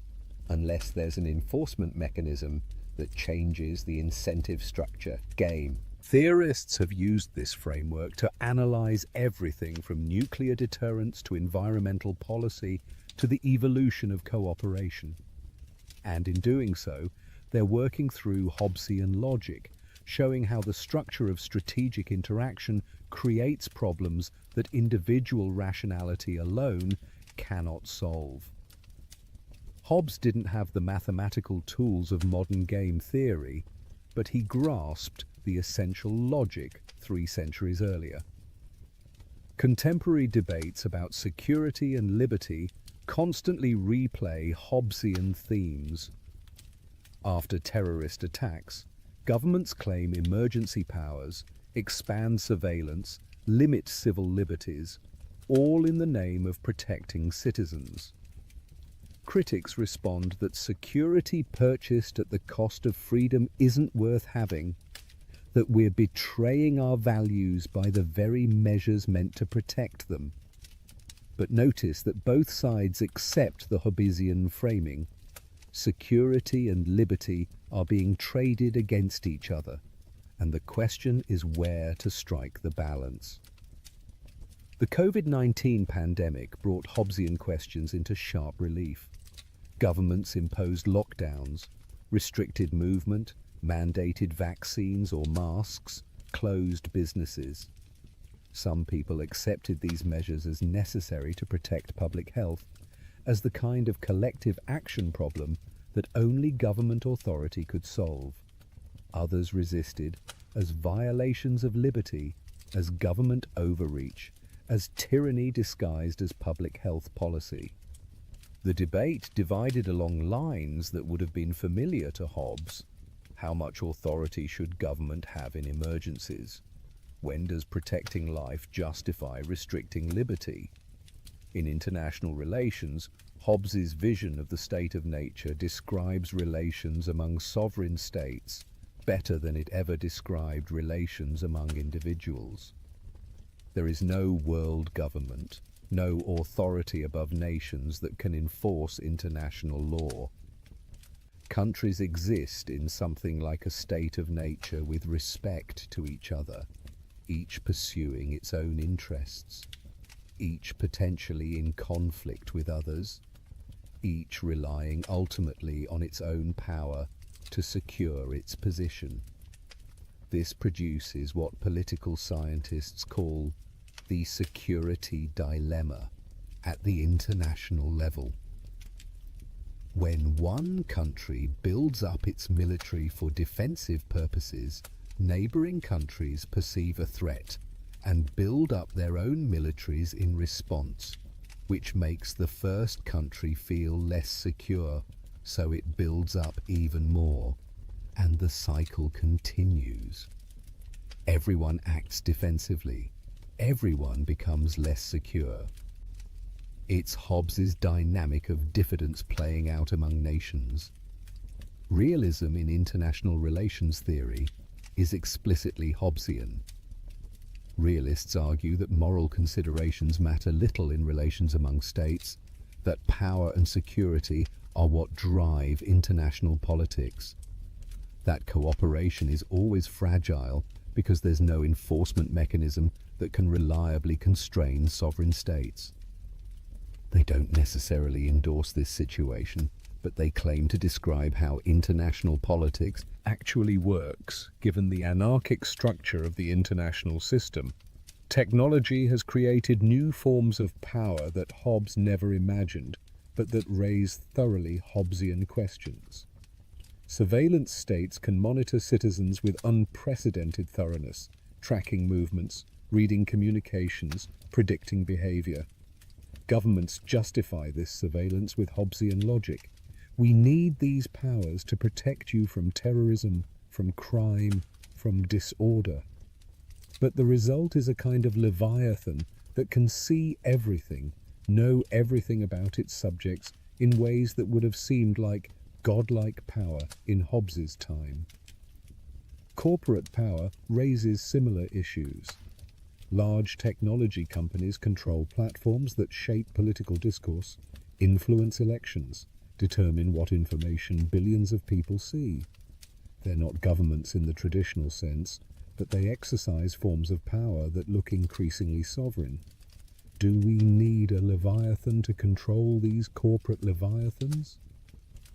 unless there's an enforcement mechanism that changes the incentive structure game. Theorists have used this framework to analyze everything from nuclear deterrence to environmental policy to the evolution of cooperation. And in doing so, they're working through Hobbesian logic, showing how the structure of strategic interaction creates problems that individual rationality alone cannot solve. Hobbes didn't have the mathematical tools of modern game theory, but he grasped the essential logic 3 centuries earlier. Contemporary debates about security and liberty constantly replay Hobbesian themes. After terrorist attacks, governments claim emergency powers, expand surveillance, limit civil liberties, all in the name of protecting citizens. Critics respond that security purchased at the cost of freedom isn't worth having, that we're betraying our values by the very measures meant to protect them. But notice that both sides accept the Hobbesian framing. Security and liberty are being traded against each other, and the question is where to strike the balance. The COVID-19 pandemic brought Hobbesian questions into sharp relief. Governments imposed lockdowns, restricted movement, mandated vaccines or masks, closed businesses. Some people accepted these measures as necessary to protect public health, as the kind of collective action problem that only government authority could solve. Others resisted as violations of liberty, as government overreach, as tyranny disguised as public health policy. The debate divided along lines that would have been familiar to Hobbes. How much authority should government have in emergencies? When does protecting life justify restricting liberty? In international relations, Hobbes's vision of the state of nature describes relations among sovereign states better than it ever described relations among individuals. There is no world government, no authority above nations that can enforce international law. Countries exist in something like a state of nature with respect to each other, each pursuing its own interests, each potentially in conflict with others, each relying ultimately on its own power to secure its position. This produces what political scientists call the security dilemma at the international level. When one country builds up its military for defensive purposes, neighboring countries perceive a threat and build up their own militaries in response, which makes the first country feel less secure, so it builds up even more, and the cycle continues. Everyone acts defensively. Everyone becomes less secure. It's Hobbes's dynamic of diffidence playing out among nations. Realism in international relations theory is explicitly Hobbesian. Realists argue that moral considerations matter little in relations among states, that power and security are what drive international politics, that cooperation is always fragile because there's no enforcement mechanism that can reliably constrain sovereign states. They don't necessarily endorse this situation, but they claim to describe how international politics actually works, given the anarchic structure of the international system. Technology has created new forms of power that Hobbes never imagined, but that raise thoroughly Hobbesian questions. Surveillance states can monitor citizens with unprecedented thoroughness, tracking movements, reading communications, predicting behavior. Governments justify this surveillance with Hobbesian logic. We need these powers to protect you from terrorism, from crime, from disorder. But the result is a kind of leviathan that can see everything, know everything about its subjects in ways that would have seemed like godlike power in Hobbes's time. Corporate power raises similar issues. Large technology companies control platforms that shape political discourse, influence elections, determine what information billions of people see. They're not governments in the traditional sense, but they exercise forms of power that look increasingly sovereign. Do we need a leviathan to control these corporate leviathans?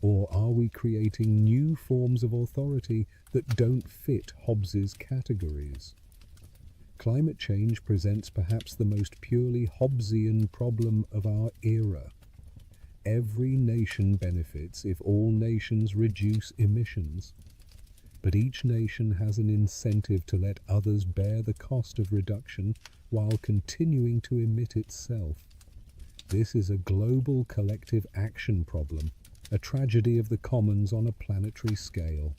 Or are we creating new forms of authority that don't fit Hobbes's categories? Climate change presents perhaps the most purely Hobbesian problem of our era. Every nation benefits if all nations reduce emissions, but each nation has an incentive to let others bear the cost of reduction while continuing to emit itself. This is a global collective action problem, a tragedy of the commons on a planetary scale.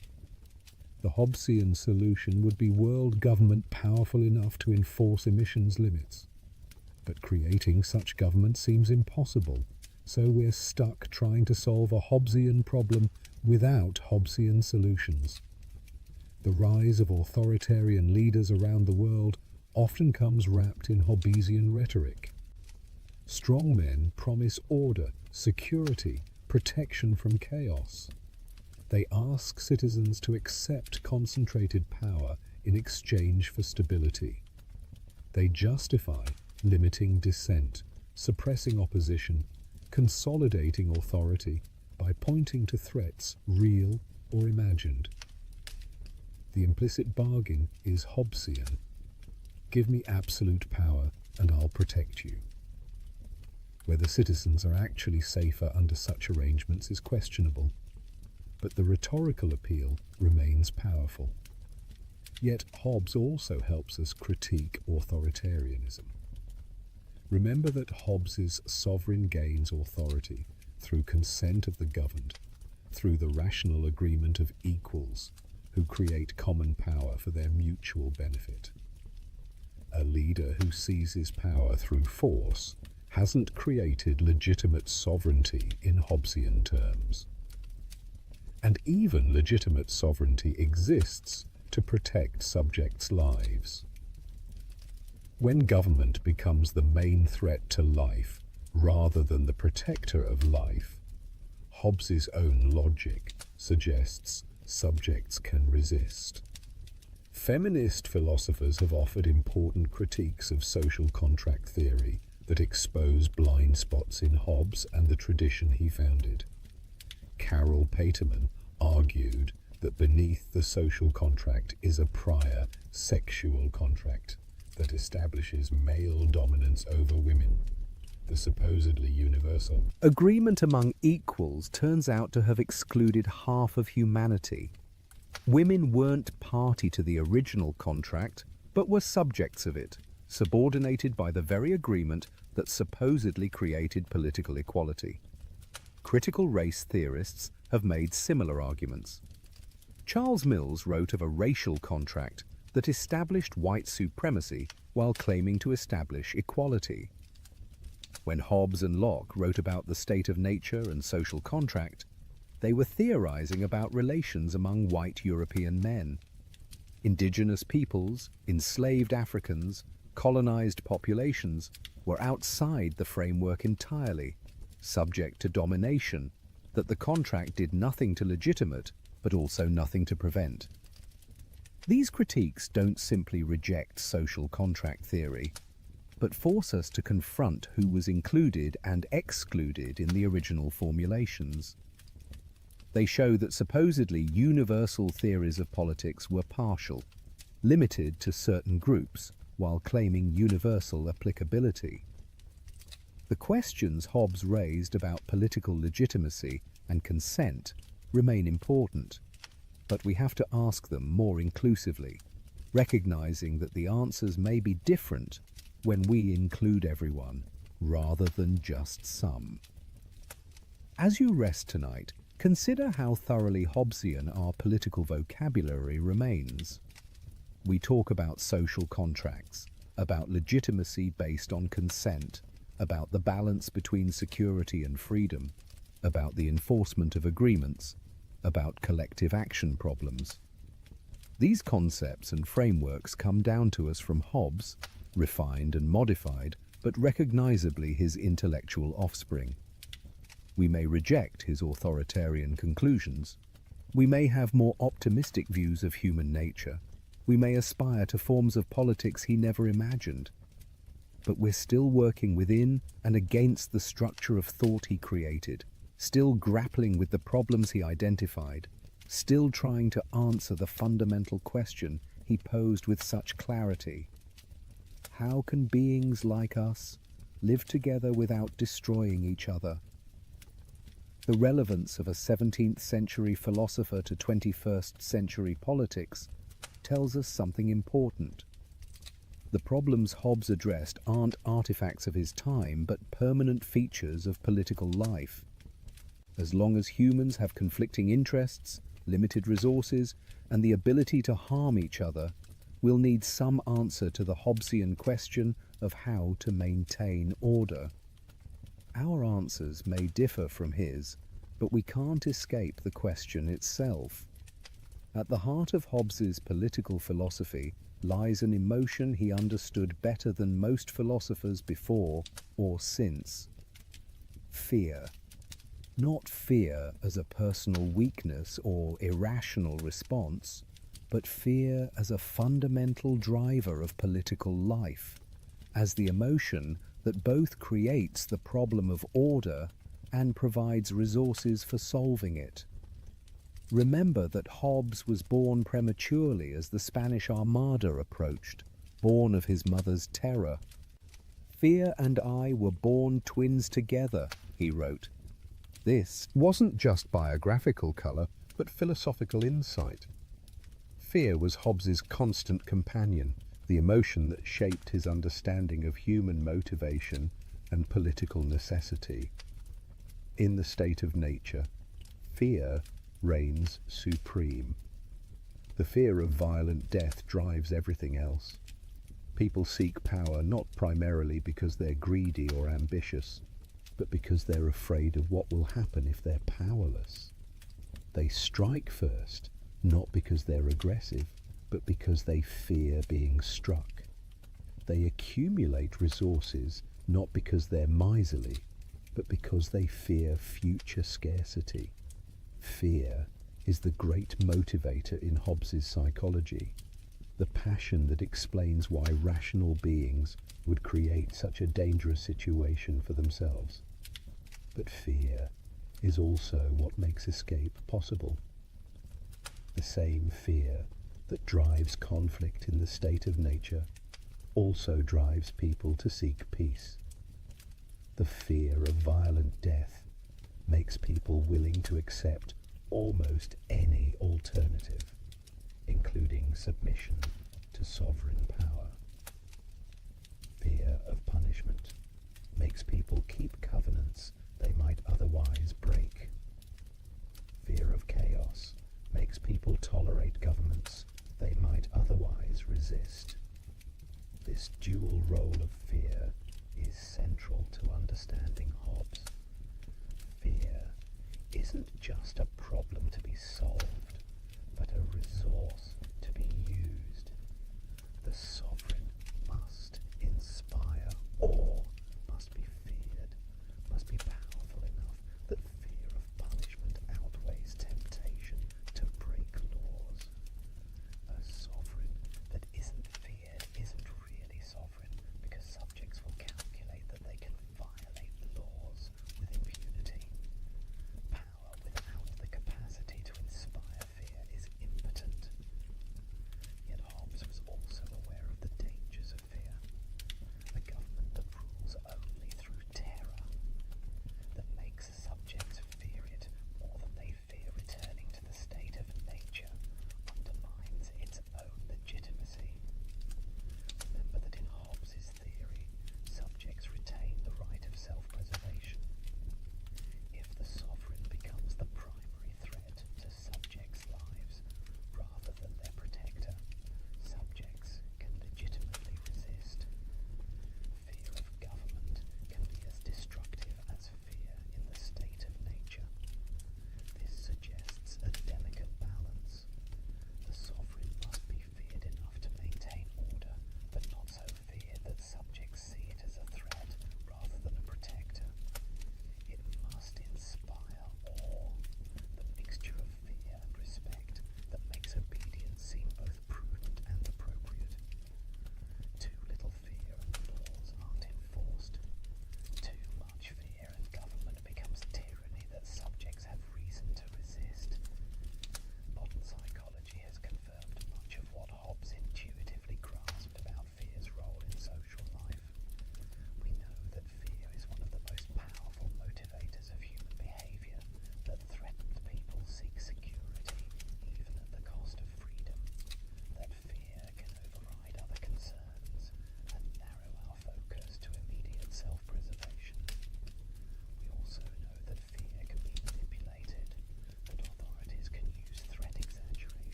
The Hobbesian solution would be world government powerful enough to enforce emissions limits. But creating such government seems impossible, so we're stuck trying to solve a Hobbesian problem without Hobbesian solutions. The rise of authoritarian leaders around the world often comes wrapped in Hobbesian rhetoric. Strongmen promise order, security, protection from chaos. They ask citizens to accept concentrated power in exchange for stability. They justify limiting dissent, suppressing opposition, consolidating authority by pointing to threats, real or imagined. The implicit bargain is Hobbesian. Give me absolute power and I'll protect you. Whether citizens are actually safer under such arrangements is questionable, but the rhetorical appeal remains powerful. Yet Hobbes also helps us critique authoritarianism. Remember that Hobbes's sovereign gains authority through consent of the governed, through the rational agreement of equals who create common power for their mutual benefit. A leader who seizes power through force hasn't created legitimate sovereignty in Hobbesian terms. And even legitimate sovereignty exists to protect subjects' lives. When government becomes the main threat to life rather than the protector of life, Hobbes's own logic suggests subjects can resist. Feminist philosophers have offered important critiques of social contract theory that expose blind spots in Hobbes and the tradition he founded. Carol Paterman argued that beneath the social contract is a prior sexual contract that establishes male dominance over women, the supposedly universal. Agreement among equals turns out to have excluded half of humanity. Women weren't party to the original contract, but were subjects of it, subordinated by the very agreement that supposedly created political equality. Critical race theorists have made similar arguments. Charles Mills wrote of a racial contract that established white supremacy while claiming to establish equality. When Hobbes and Locke wrote about the state of nature and social contract, they were theorizing about relations among white European men. Indigenous peoples, enslaved Africans, colonized populations were outside the framework entirely, subject to domination that the contract did nothing to legitimate, but also nothing to prevent. These critiques don't simply reject social contract theory, but force us to confront who was included and excluded in the original formulations. They show that supposedly universal theories of politics were partial, limited to certain groups, while claiming universal applicability. The questions Hobbes raised about political legitimacy and consent remain important, but we have to ask them more inclusively. recognizing that the answers may be different when we include everyone rather than just some. As you rest tonight, consider how thoroughly Hobbesian our political vocabulary remains. We talk about social contracts, about legitimacy based on consent, about the balance between security and freedom, about the enforcement of agreements, about collective action problems. These concepts and frameworks come down to us from Hobbes, refined and modified, but recognizably his intellectual offspring. We may reject his authoritarian conclusions. We may have more optimistic views of human nature. We may aspire to forms of politics he never imagined. But we're still working within and against the structure of thought he created, still grappling with the problems he identified, still trying to answer the fundamental question he posed with such clarity. How can beings like us live together without destroying each other? The relevance of a 17th century philosopher to 21st century politics tells us something important. The problems Hobbes addressed aren't artifacts of his time, but permanent features of political life. As long as humans have conflicting interests, limited resources, and the ability to harm each other, we'll need some answer to the Hobbesian question of how to maintain order. Our answers may differ from his, but we can't escape the question itself. At the heart of Hobbes's political philosophy lies an emotion he understood better than most philosophers before or since. Fear. Not fear as a personal weakness or irrational response, but fear as a fundamental driver of political life, as the emotion that both creates the problem of order and provides resources for solving it. Remember that Hobbes was born prematurely as the Spanish Armada approached, born of his mother's terror. "Fear and I were born twins together," he wrote. This wasn't just biographical colour, but philosophical insight. Fear was Hobbes's constant companion, the emotion that shaped his understanding of human motivation and political necessity. In the state of nature, fear reigns supreme. The fear of violent death drives everything else. People seek power not primarily because they're greedy or ambitious, but because they're afraid of what will happen if they're powerless. They strike first, not because they're aggressive, but because they fear being struck. They accumulate resources not because they're miserly, but because they fear future scarcity. Fear is the great motivator in Hobbes's psychology, the passion that explains why rational beings would create such a dangerous situation for themselves. But fear is also what makes escape possible. The same fear that drives conflict in the state of nature also drives people to seek peace. The fear of violent death makes people willing to accept almost any alternative, including submission to sovereign power. Fear of punishment makes people keep covenants they might otherwise break. Fear of chaos makes people tolerate governments they might otherwise resist. This dual role of fear is central to understanding Hobbes. Fear isn't just a problem to be solved, but a resource to be used. The sovereign must inspire awe, must be feared, must be powerful enough that fear of punishment outweighs temptation to break laws. A sovereign that isn't feared isn't really sovereign, because subjects will calculate that they can violate laws with impunity. Power without the capacity to inspire fear is impotent.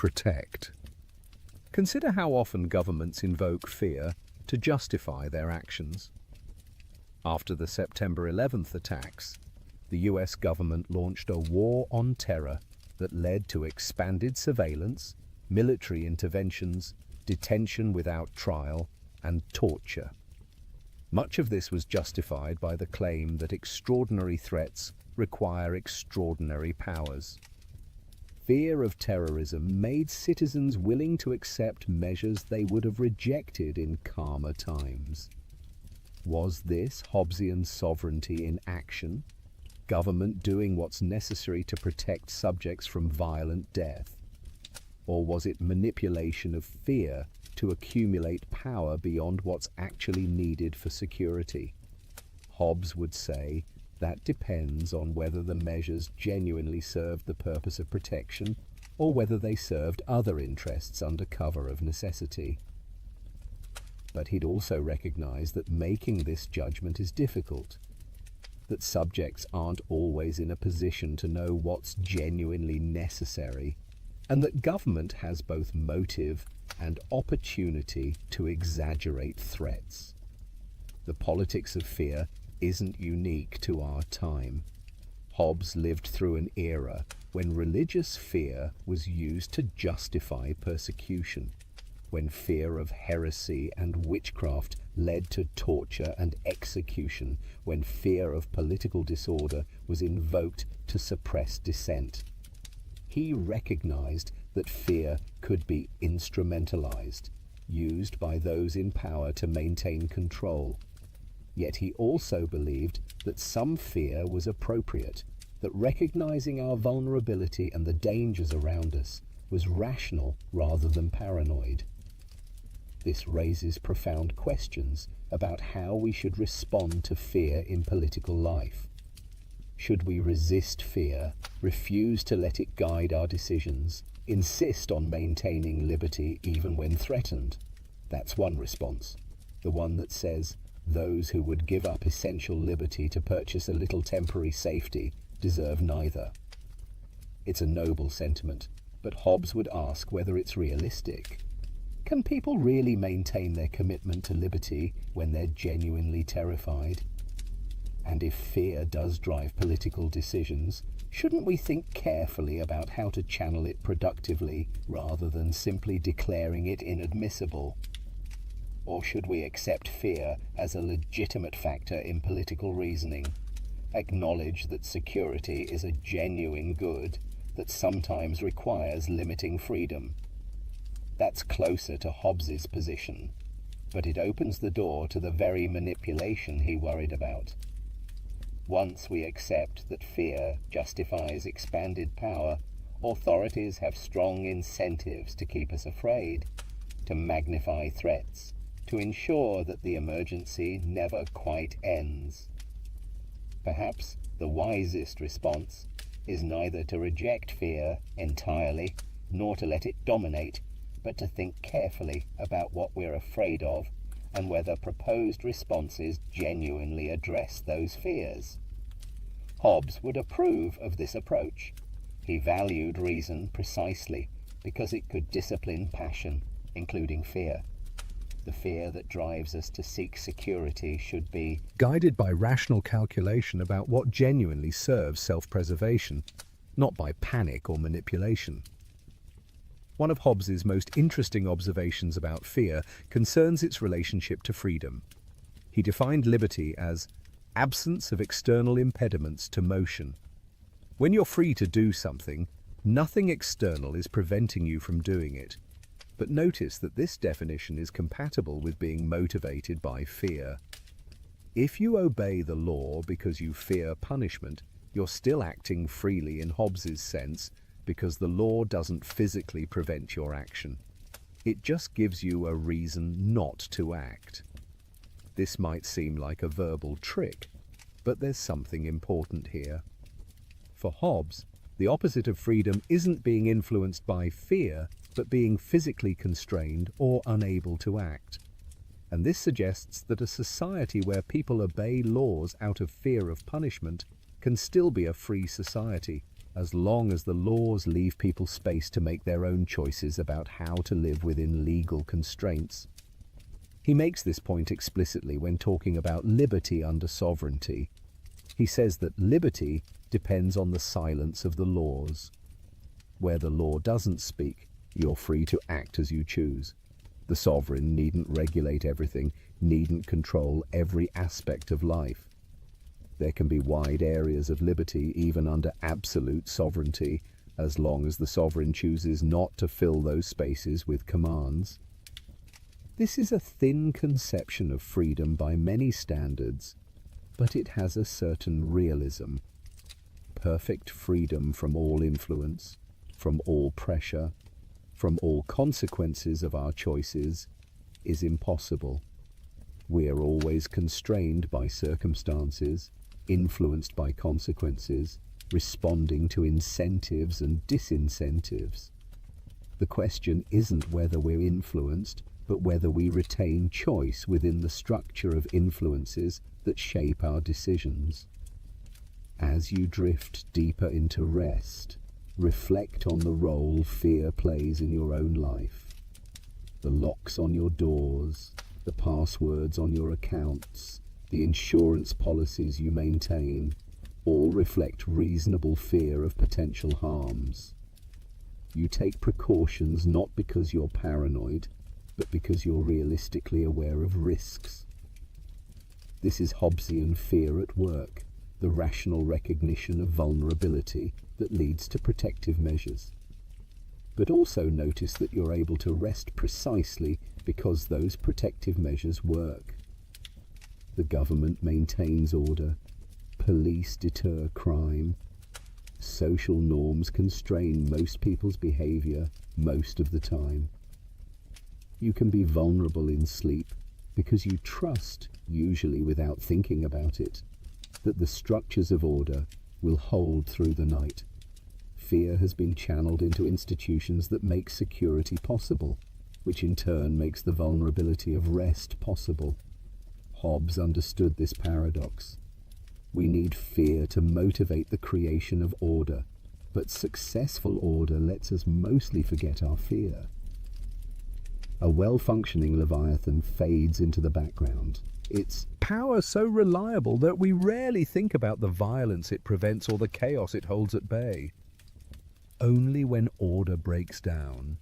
protect. Consider how often governments invoke fear to justify their actions. After the September 11th attacks, the US government launched a war on terror that led to expanded surveillance, military interventions, detention without trial, and torture. Much of this was justified by the claim that extraordinary threats require extraordinary powers. Fear of terrorism made citizens willing to accept measures they would have rejected in calmer times. Was this Hobbesian sovereignty in action? Government doing what's necessary to protect subjects from violent death? Or was it manipulation of fear to accumulate power beyond what's actually needed for security? Hobbes would say that depends on whether the measures genuinely served the purpose of protection or whether they served other interests under cover of necessity. But he'd also recognize that making this judgment is difficult, that subjects aren't always in a position to know what's genuinely necessary, and that government has both motive and opportunity to exaggerate threats. The politics of fear isn't unique to our time. Hobbes lived through an era when religious fear was used to justify persecution, when fear of heresy and witchcraft led to torture and execution, when fear of political disorder was invoked to suppress dissent. He recognized that fear could be instrumentalized, used by those in power to maintain control. Yet he also believed that some fear was appropriate, that recognizing our vulnerability and the dangers around us was rational rather than paranoid. This raises profound questions about how we should respond to fear in political life. Should we resist fear, refuse to let it guide our decisions, insist on maintaining liberty even when threatened? That's one response, the one that says, those who would give up essential liberty to purchase a little temporary safety deserve neither. It's a noble sentiment, but Hobbes would ask whether it's realistic. Can people really maintain their commitment to liberty when they're genuinely terrified? And if fear does drive political decisions, shouldn't we think carefully about how to channel it productively rather than simply declaring it inadmissible? Or should we accept fear as a legitimate factor in political reasoning, acknowledge that security is a genuine good that sometimes requires limiting freedom? That's closer to Hobbes's position, but it opens the door to the very manipulation he worried about. Once we accept that fear justifies expanded power, authorities have strong incentives to keep us afraid, to magnify threats, to ensure that the emergency never quite ends. Perhaps the wisest response is neither to reject fear entirely, nor to let it dominate, but to think carefully about what we're afraid of and whether proposed responses genuinely address those fears. Hobbes would approve of this approach. He valued reason precisely because it could discipline passion, including fear. The fear that drives us to seek security should be guided by rational calculation about what genuinely serves self-preservation, not by panic or manipulation. One of Hobbes's most interesting observations about fear concerns its relationship to freedom. He defined liberty as absence of external impediments to motion. When you're free to do something, nothing external is preventing you from doing it. But notice that this definition is compatible with being motivated by fear. If you obey the law because you fear punishment, you're still acting freely in Hobbes's sense because the law doesn't physically prevent your action. It just gives you a reason not to act. This might seem like a verbal trick, but there's something important here. For Hobbes, the opposite of freedom isn't being influenced by fear, but being physically constrained or unable to act. And this suggests that a society where people obey laws out of fear of punishment can still be a free society, as long as the laws leave people space to make their own choices about how to live within legal constraints. He makes this point explicitly when talking about liberty under sovereignty. He says that liberty depends on the silence of the laws. Where the law doesn't speak, you're free to act as you choose. The sovereign needn't regulate everything, needn't control every aspect of life. There can be wide areas of liberty even under absolute sovereignty, as long as the sovereign chooses not to fill those spaces with commands. This is a thin conception of freedom by many standards, but it has a certain realism. Perfect freedom from all influence, from all pressure, from all consequences of our choices is impossible. We are always constrained by circumstances, influenced by consequences, responding to incentives and disincentives. The question isn't whether we're influenced, but whether we retain choice within the structure of influences that shape our decisions. As you drift deeper into rest, reflect on the role fear plays in your own life. The locks on your doors, the passwords on your accounts, the insurance policies you maintain, all reflect reasonable fear of potential harms. You take precautions not because you're paranoid, but because you're realistically aware of risks. This is Hobbesian fear at work, the rational recognition of vulnerability that leads to protective measures. But also notice that you're able to rest precisely because those protective measures work. The government maintains order, police deter crime, social norms constrain most people's behavior most of the time. You can be vulnerable in sleep because you trust, usually without thinking about it, that the structures of order will hold through the night. Fear has been channeled into institutions that make security possible, which in turn makes the vulnerability of rest possible. Hobbes understood this paradox. We need fear to motivate the creation of order, but successful order lets us mostly forget our fear. A well-functioning Leviathan fades into the background. Its Power so reliable that we rarely think about the violence it prevents or the chaos it holds at bay. Only when order breaks down,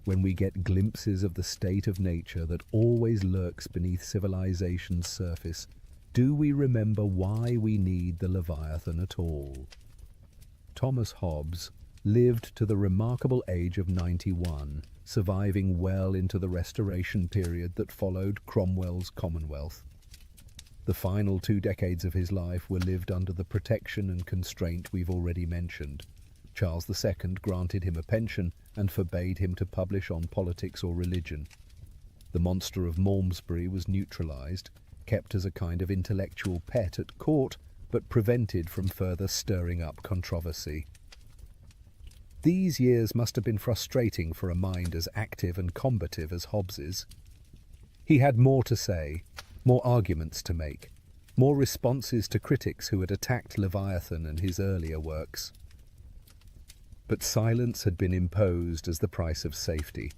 when we get glimpses of the state of nature that always lurks beneath civilization's surface, do we remember why we need the Leviathan at all. Thomas Hobbes lived to the remarkable age of 91, surviving well into the Restoration period that followed Cromwell's Commonwealth. The final 2 decades of his life were lived under the protection and constraint we've already mentioned. Charles II granted him a pension and forbade him to publish on politics or religion. The monster of Malmesbury was neutralized, kept as a kind of intellectual pet at court, but prevented from further stirring up controversy. These years must have been frustrating for a mind as active and combative as Hobbes's. He had more to say, more arguments to make, more responses to critics who had attacked Leviathan and his earlier works. But silence had been imposed as the price of safety.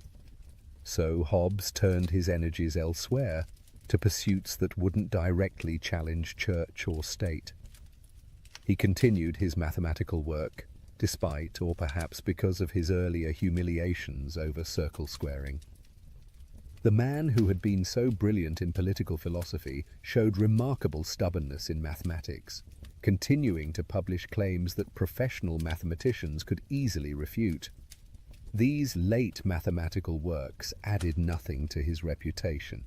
So Hobbes turned his energies elsewhere, to pursuits that wouldn't directly challenge church or state. He continued his mathematical work, despite, or perhaps because of his earlier humiliations over circle squaring. The man who had been so brilliant in political philosophy showed remarkable stubbornness in mathematics, continuing to publish claims that professional mathematicians could easily refute. These late mathematical works added nothing to his reputation,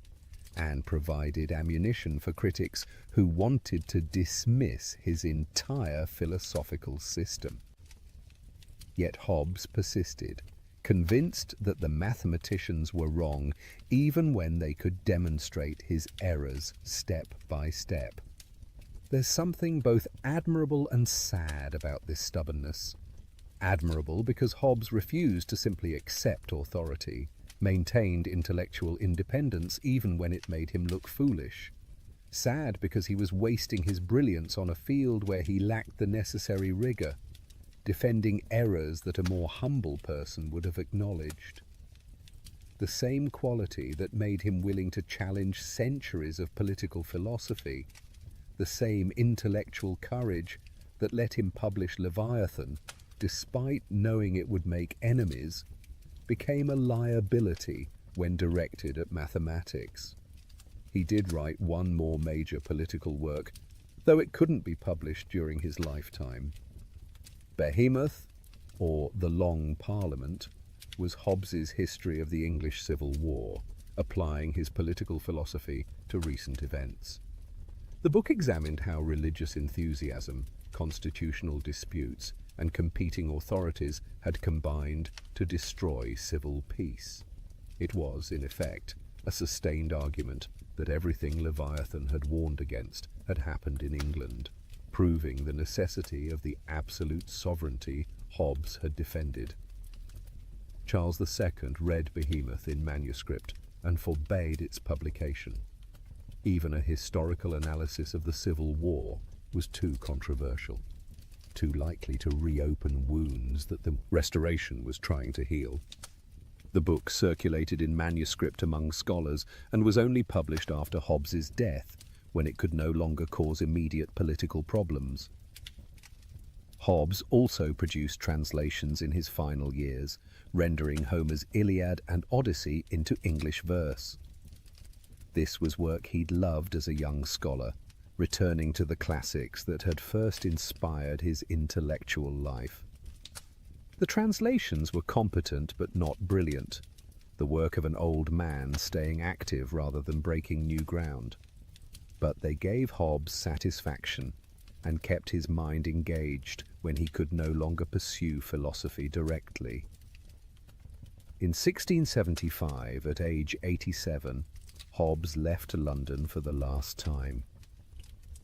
and provided ammunition for critics who wanted to dismiss his entire philosophical system. Yet Hobbes persisted, convinced that the mathematicians were wrong, even when they could demonstrate his errors step by step. There's something both admirable and sad about this stubbornness. Admirable because Hobbes refused to simply accept authority, maintained intellectual independence even when it made him look foolish. Sad because he was wasting his brilliance on a field where he lacked the necessary rigor. defending errors that a more humble person would have acknowledged. The same quality that made him willing to challenge centuries of political philosophy, the same intellectual courage that let him publish Leviathan, despite knowing it would make enemies, became a liability when directed at mathematics. He did write one more major political work, though it couldn't be published during his lifetime. Behemoth, or The Long Parliament, was Hobbes's history of the English Civil War, applying his political philosophy to recent events. The book examined how religious enthusiasm, constitutional disputes, and competing authorities had combined to destroy civil peace. It was, in effect, a sustained argument that everything Leviathan had warned against had happened in England, proving the necessity of the absolute sovereignty Hobbes had defended. Charles II read Behemoth in manuscript and forbade its publication. Even a historical analysis of the Civil War was too controversial, too likely to reopen wounds that the Restoration was trying to heal. The book circulated in manuscript among scholars and was only published after Hobbes's death, when it could no longer cause immediate political problems. Hobbes also produced translations in his final years, rendering Homer's Iliad and Odyssey into English verse. This was work he'd loved as a young scholar, returning to the classics that had first inspired his intellectual life. The translations were competent but not brilliant, the work of an old man staying active rather than breaking new ground. But they gave Hobbes satisfaction and kept his mind engaged when he could no longer pursue philosophy directly. In 1675, at age 87, Hobbes left London for the last time.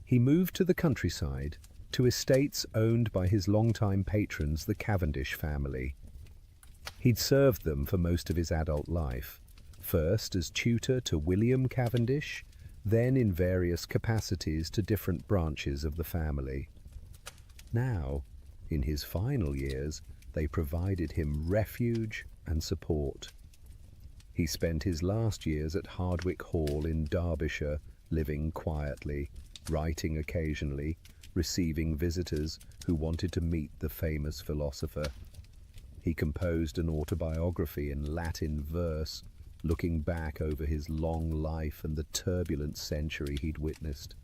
He moved to the countryside, to estates owned by his longtime patrons, the Cavendish family. He'd served them for most of his adult life, first as tutor to William Cavendish, then in various capacities to different branches of the family. Now, in his final years, they provided him refuge and support. He spent his last years at Hardwicke Hall in Derbyshire, living quietly, writing occasionally, receiving visitors who wanted to meet the famous philosopher. He composed an autobiography in Latin verse, looking back over his long life and the turbulent century he'd witnessed.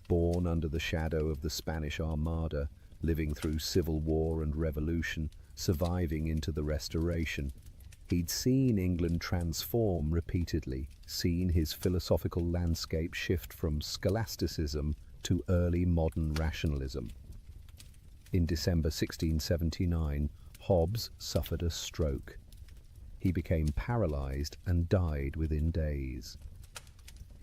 Born under the shadow of the Spanish Armada, living through civil war and revolution, surviving into the Restoration, he'd seen England transform repeatedly, seen his philosophical landscape shift from scholasticism to early modern rationalism. In December 1679, Hobbes suffered a stroke. He became paralyzed and died within days.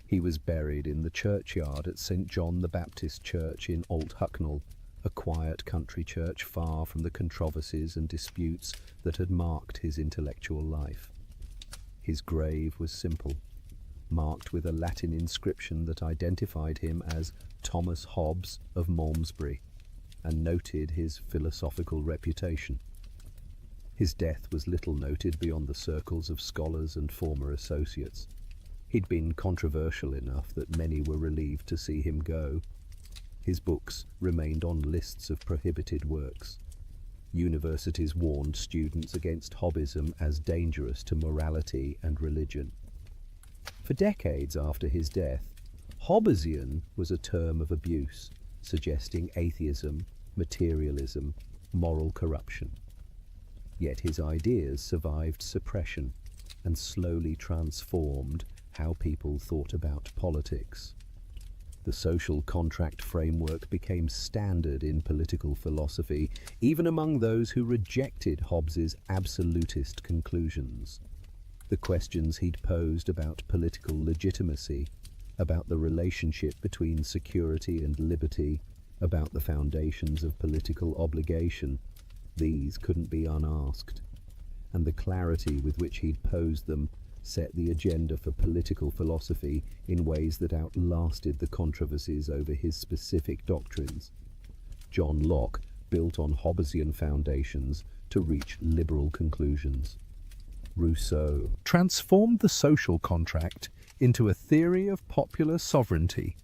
He was buried in the churchyard at St. John the Baptist Church in Old Hucknall, a quiet country church far from the controversies and disputes that had marked his intellectual life. His grave was simple, marked with a Latin inscription that identified him as Thomas Hobbes of Malmesbury and noted his philosophical reputation. His death was little noted beyond the circles of scholars and former associates. He'd been controversial enough that many were relieved to see him go. His books remained on lists of prohibited works. Universities warned students against Hobbesism as dangerous to morality and religion. For decades after his death, Hobbesian was a term of abuse, suggesting atheism, materialism, moral corruption. Yet his ideas survived suppression and slowly transformed how people thought about politics. The social contract framework became standard in political philosophy, even among those who rejected Hobbes's absolutist conclusions. The questions he'd posed about political legitimacy, about the relationship between security and liberty, about the foundations of political obligation, these couldn't be unasked, and the clarity with which he'd posed them set the agenda for political philosophy in ways that outlasted the controversies over his specific doctrines. John Locke built on Hobbesian foundations to reach liberal conclusions. Rousseau transformed the social contract into a theory of popular sovereignty.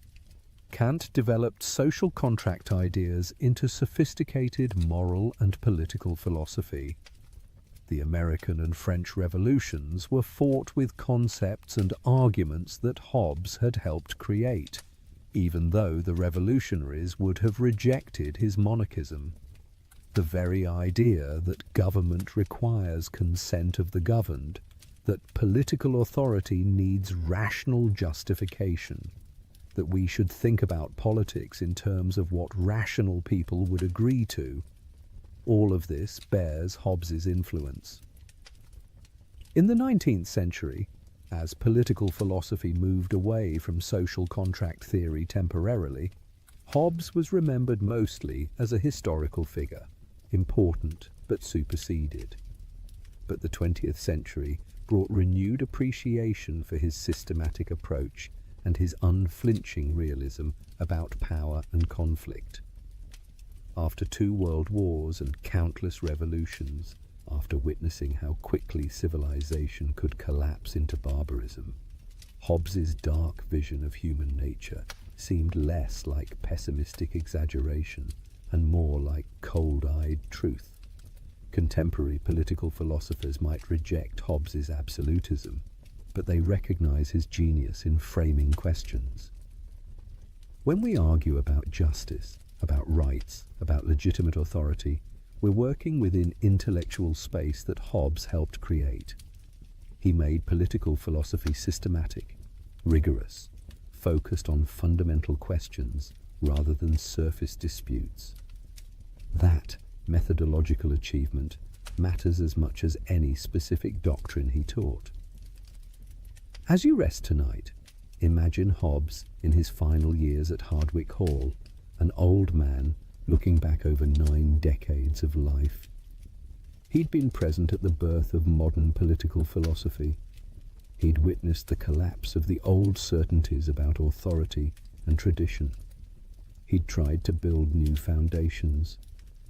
Kant developed social contract ideas into sophisticated moral and political philosophy. The American and French revolutions were fought with concepts and arguments that Hobbes had helped create, even though the revolutionaries would have rejected his monarchism. The very idea that government requires consent of the governed, that political authority needs rational justification, that we should think about politics in terms of what rational people would agree to, all of this bears Hobbes's influence. In the 19th century, as political philosophy moved away from social contract theory temporarily, Hobbes was remembered mostly as a historical figure, important but superseded. But the 20th century brought renewed appreciation for his systematic approach and his unflinching realism about power and conflict. After 2 world wars and countless revolutions, after witnessing how quickly civilization could collapse into barbarism, Hobbes's dark vision of human nature seemed less like pessimistic exaggeration and more like cold-eyed truth. Contemporary political philosophers might reject Hobbes's absolutism, but they recognize his genius in framing questions. When we argue about justice, about rights, about legitimate authority, we're working within intellectual space that Hobbes helped create. He made political philosophy systematic, rigorous, focused on fundamental questions rather than surface disputes. That methodological achievement matters as much as any specific doctrine he taught. As you rest tonight, imagine Hobbes in his final years at Hardwicke Hall, an old man looking back over 9 decades of life. He'd been present at the birth of modern political philosophy. He'd witnessed the collapse of the old certainties about authority and tradition. He'd tried to build new foundations,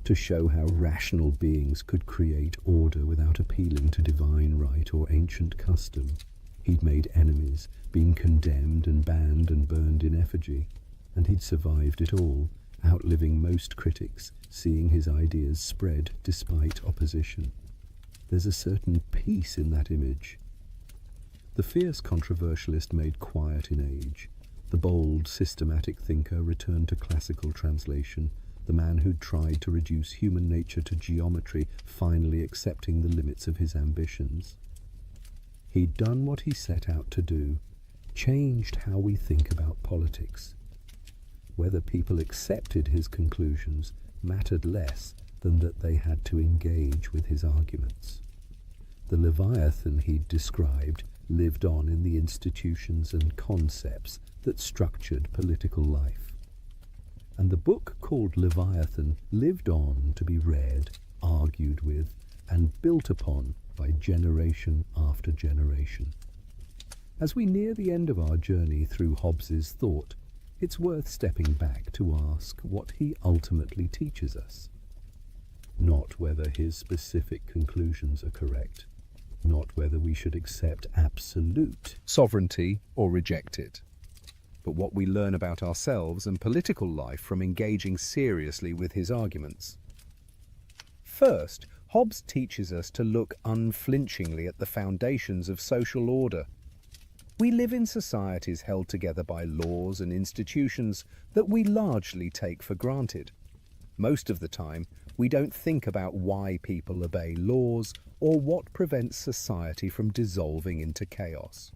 to show how rational beings could create order without appealing to divine right or ancient custom. He'd made enemies, been condemned and banned and burned in effigy, and he'd survived it all, outliving most critics, seeing his ideas spread despite opposition. There's a certain peace in that image. The fierce controversialist made quiet in age. The bold, systematic thinker returned to classical translation. The man who'd tried to reduce human nature to geometry, finally accepting the limits of his ambitions. He'd done what he set out to do, changed how we think about politics. Whether people accepted his conclusions mattered less than that they had to engage with his arguments. The Leviathan he'd described lived on in the institutions and concepts that structured political life. And the book called Leviathan lived on to be read, argued with, and built upon by generation after generation. As we near the end of our journey through Hobbes's thought, it's worth stepping back to ask what he ultimately teaches us. Not whether his specific conclusions are correct, not whether we should accept absolute sovereignty or reject it, but what we learn about ourselves and political life from engaging seriously with his arguments. First, Hobbes teaches us to look unflinchingly at the foundations of social order. We live in societies held together by laws and institutions that we largely take for granted. Most of the time, we don't think about why people obey laws or what prevents society from dissolving into chaos.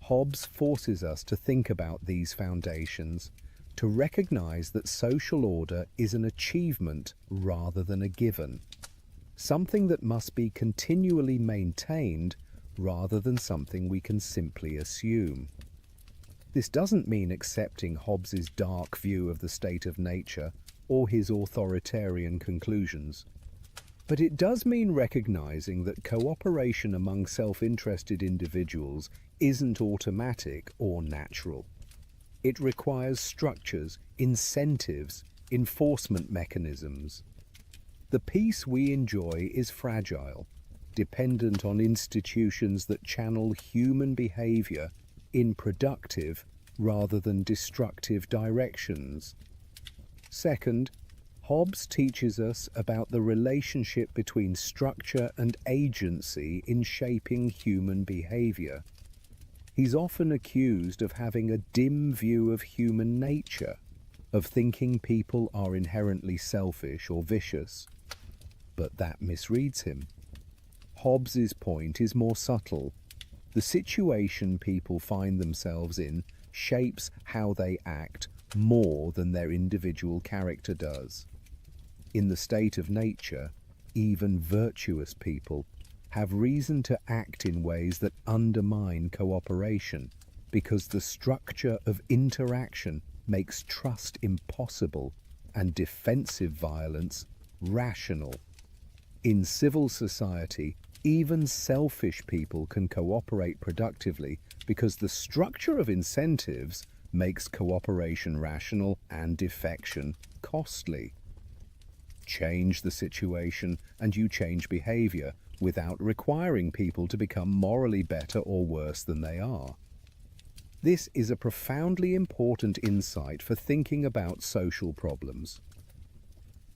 Hobbes forces us to think about these foundations, to recognize that social order is an achievement rather than a given, something that must be continually maintained rather than something we can simply assume. This doesn't mean accepting Hobbes's dark view of the state of nature or his authoritarian conclusions, but it does mean recognizing that cooperation among self-interested individuals isn't automatic or natural. It requires structures, incentives, enforcement mechanisms. The peace we enjoy is fragile, dependent on institutions that channel human behavior in productive rather than destructive directions. Second, Hobbes teaches us about the relationship between structure and agency in shaping human behavior. He's often accused of having a dim view of human nature, of thinking people are inherently selfish or vicious. But that misreads him. Hobbes's point is more subtle. The situation people find themselves in shapes how they act more than their individual character does. In the state of nature, even virtuous people have reason to act in ways that undermine cooperation, because the structure of interaction makes trust impossible and defensive violence rational. In civil society, even selfish people can cooperate productively because the structure of incentives makes cooperation rational and defection costly. Change the situation and you change behavior without requiring people to become morally better or worse than they are. This is a profoundly important insight for thinking about social problems.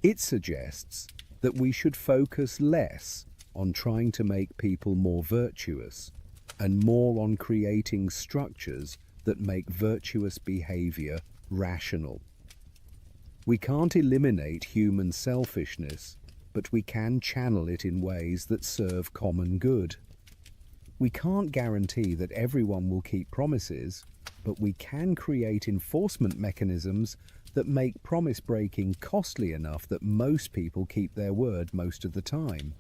It suggests that we should focus less on trying to make people more virtuous and more on creating structures that make virtuous behavior rational. We can't eliminate human selfishness, but we can channel it in ways that serve common good. We can't guarantee that everyone will keep promises, but we can create enforcement mechanisms that make promise breaking costly enough that most people keep their word most of the time.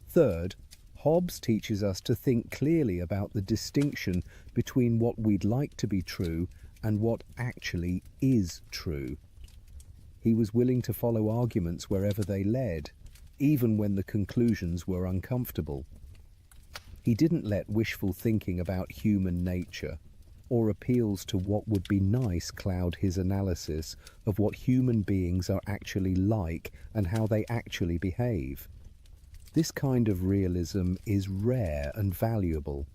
Third, Hobbes teaches us to think clearly about the distinction between what we'd like to be true and what actually is true. He was willing to follow arguments wherever they led, even when the conclusions were uncomfortable. He didn't let wishful thinking about human nature or appeals to what would be nice cloud his analysis of what human beings are actually like and how they actually behave. This kind of realism is rare and valuable.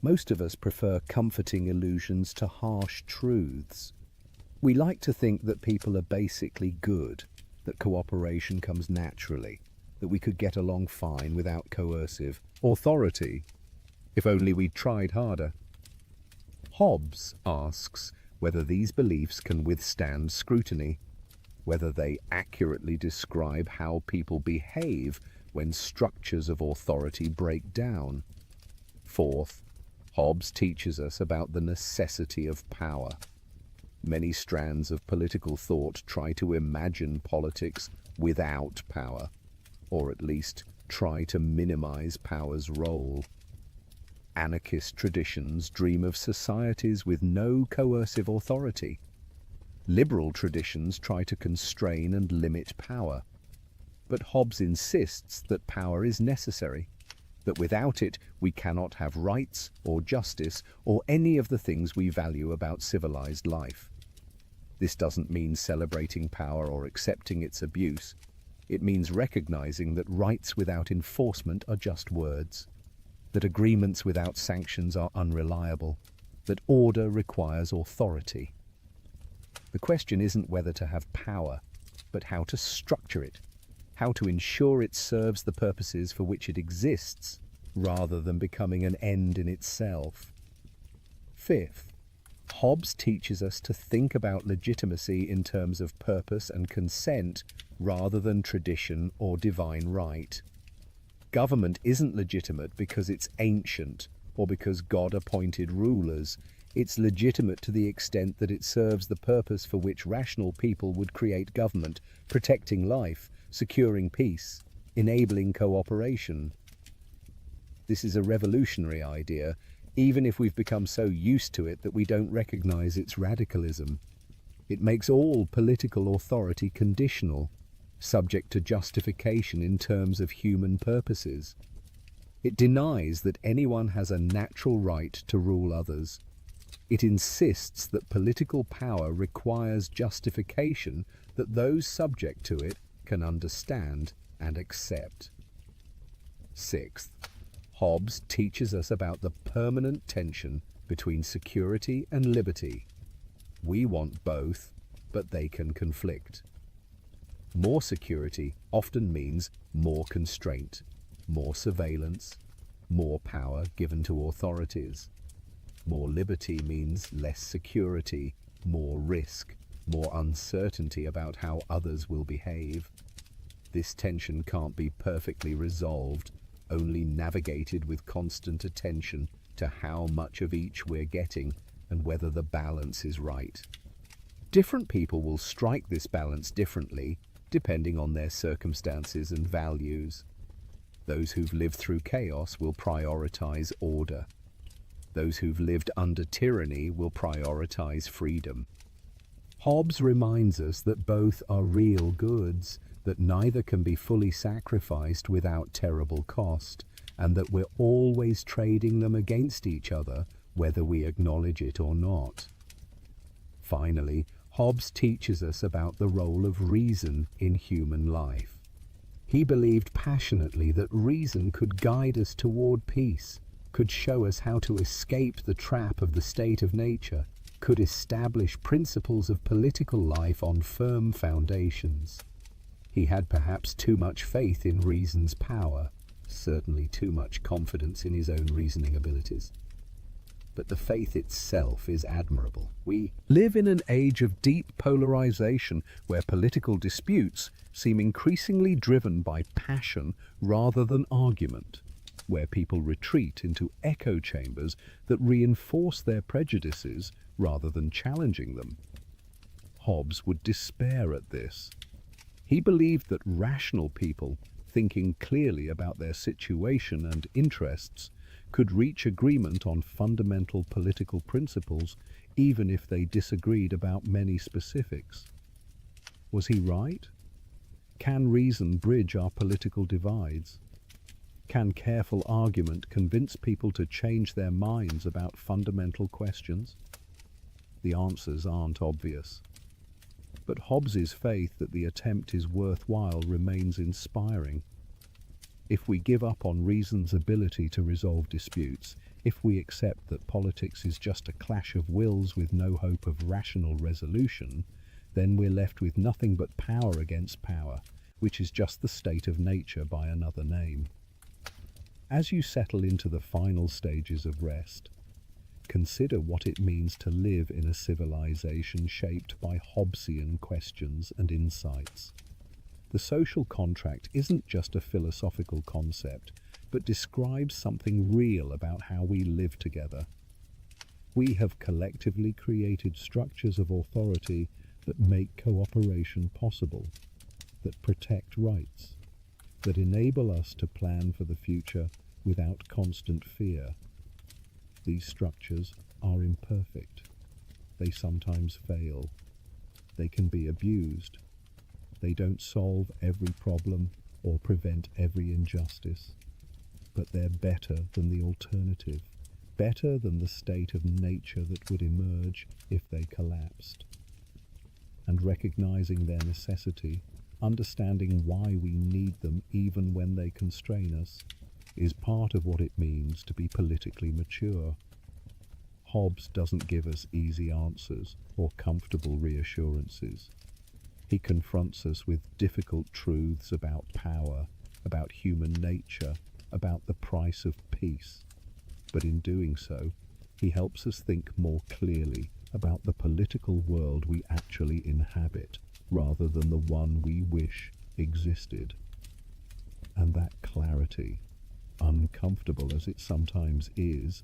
Most of us prefer comforting illusions to harsh truths. We like to think that people are basically good, that cooperation comes naturally, that we could get along fine without coercive authority, if only we tried harder. Hobbes asks whether these beliefs can withstand scrutiny, whether they accurately describe how people behave when structures of authority break down. Fourth, Hobbes teaches us about the necessity of power. Many strands of political thought try to imagine politics without power, or at least try to minimize power's role. Anarchist traditions dream of societies with no coercive authority. Liberal traditions try to constrain and limit power. But Hobbes insists that power is necessary, that without it we cannot have rights or justice or any of the things we value about civilized life. This doesn't mean celebrating power or accepting its abuse. It means recognizing that rights without enforcement are just words, that agreements without sanctions are unreliable, that order requires authority. The question isn't whether to have power, but how to structure it, how to ensure it serves the purposes for which it exists, rather than becoming an end in itself. Fifth, Hobbes teaches us to think about legitimacy in terms of purpose and consent rather than tradition or divine right. Government isn't legitimate because it's ancient or because God appointed rulers. It's legitimate to the extent that it serves the purpose for which rational people would create government, protecting life, securing peace, enabling cooperation. This is a revolutionary idea, even if we've become so used to it that we don't recognize its radicalism. It makes all political authority conditional, subject to justification in terms of human purposes. It denies that anyone has a natural right to rule others. It insists that political power requires justification that those subject to it can understand and accept. Sixth, Hobbes teaches us about the permanent tension between security and liberty. We want both, but they can conflict. More security often means more constraint, more surveillance, more power given to authorities. More liberty means less security, more risk, more uncertainty about how others will behave. This tension can't be perfectly resolved, only navigated with constant attention to how much of each we're getting and whether the balance is right. Different people will strike this balance differently, depending on their circumstances and values. Those who've lived through chaos will prioritize order. Those who've lived under tyranny will prioritize freedom. Hobbes reminds us that both are real goods, that neither can be fully sacrificed without terrible cost, and that we're always trading them against each other, whether we acknowledge it or not. Finally, Hobbes teaches us about the role of reason in human life. He believed passionately that reason could guide us toward peace, could show us how to escape the trap of the state of nature, could establish principles of political life on firm foundations. He had perhaps too much faith in reason's power, certainly too much confidence in his own reasoning abilities. But the faith itself is admirable. We live in an age of deep polarization where political disputes seem increasingly driven by passion rather than argument, where people retreat into echo chambers that reinforce their prejudices rather than challenging them. Hobbes would despair at this. He believed that rational people, thinking clearly about their situation and interests, could reach agreement on fundamental political principles even if they disagreed about many specifics. Was he right? Can reason bridge our political divides? Can careful argument convince people to change their minds about fundamental questions? The answers aren't obvious. But Hobbes's faith that the attempt is worthwhile remains inspiring. If we give up on reason's ability to resolve disputes, if we accept that politics is just a clash of wills with no hope of rational resolution, then we're left with nothing but power against power, which is just the state of nature by another name. As you settle into the final stages of rest, consider what it means to live in a civilization shaped by Hobbesian questions and insights. The social contract isn't just a philosophical concept, but describes something real about how we live together. We have collectively created structures of authority that make cooperation possible, that protect rights, that enable us to plan for the future without constant fear. These structures are imperfect. They sometimes fail. They can be abused. They don't solve every problem or prevent every injustice, but they're better than the alternative, better than the state of nature that would emerge if they collapsed. And recognizing their necessity, understanding why we need them even when they constrain us, is part of what it means to be politically mature. Hobbes doesn't give us easy answers or comfortable reassurances. He confronts us with difficult truths about power, about human nature, about the price of peace. But in doing so, he helps us think more clearly about the political world we actually inhabit, rather than the one we wish existed. And that clarity, uncomfortable as it sometimes is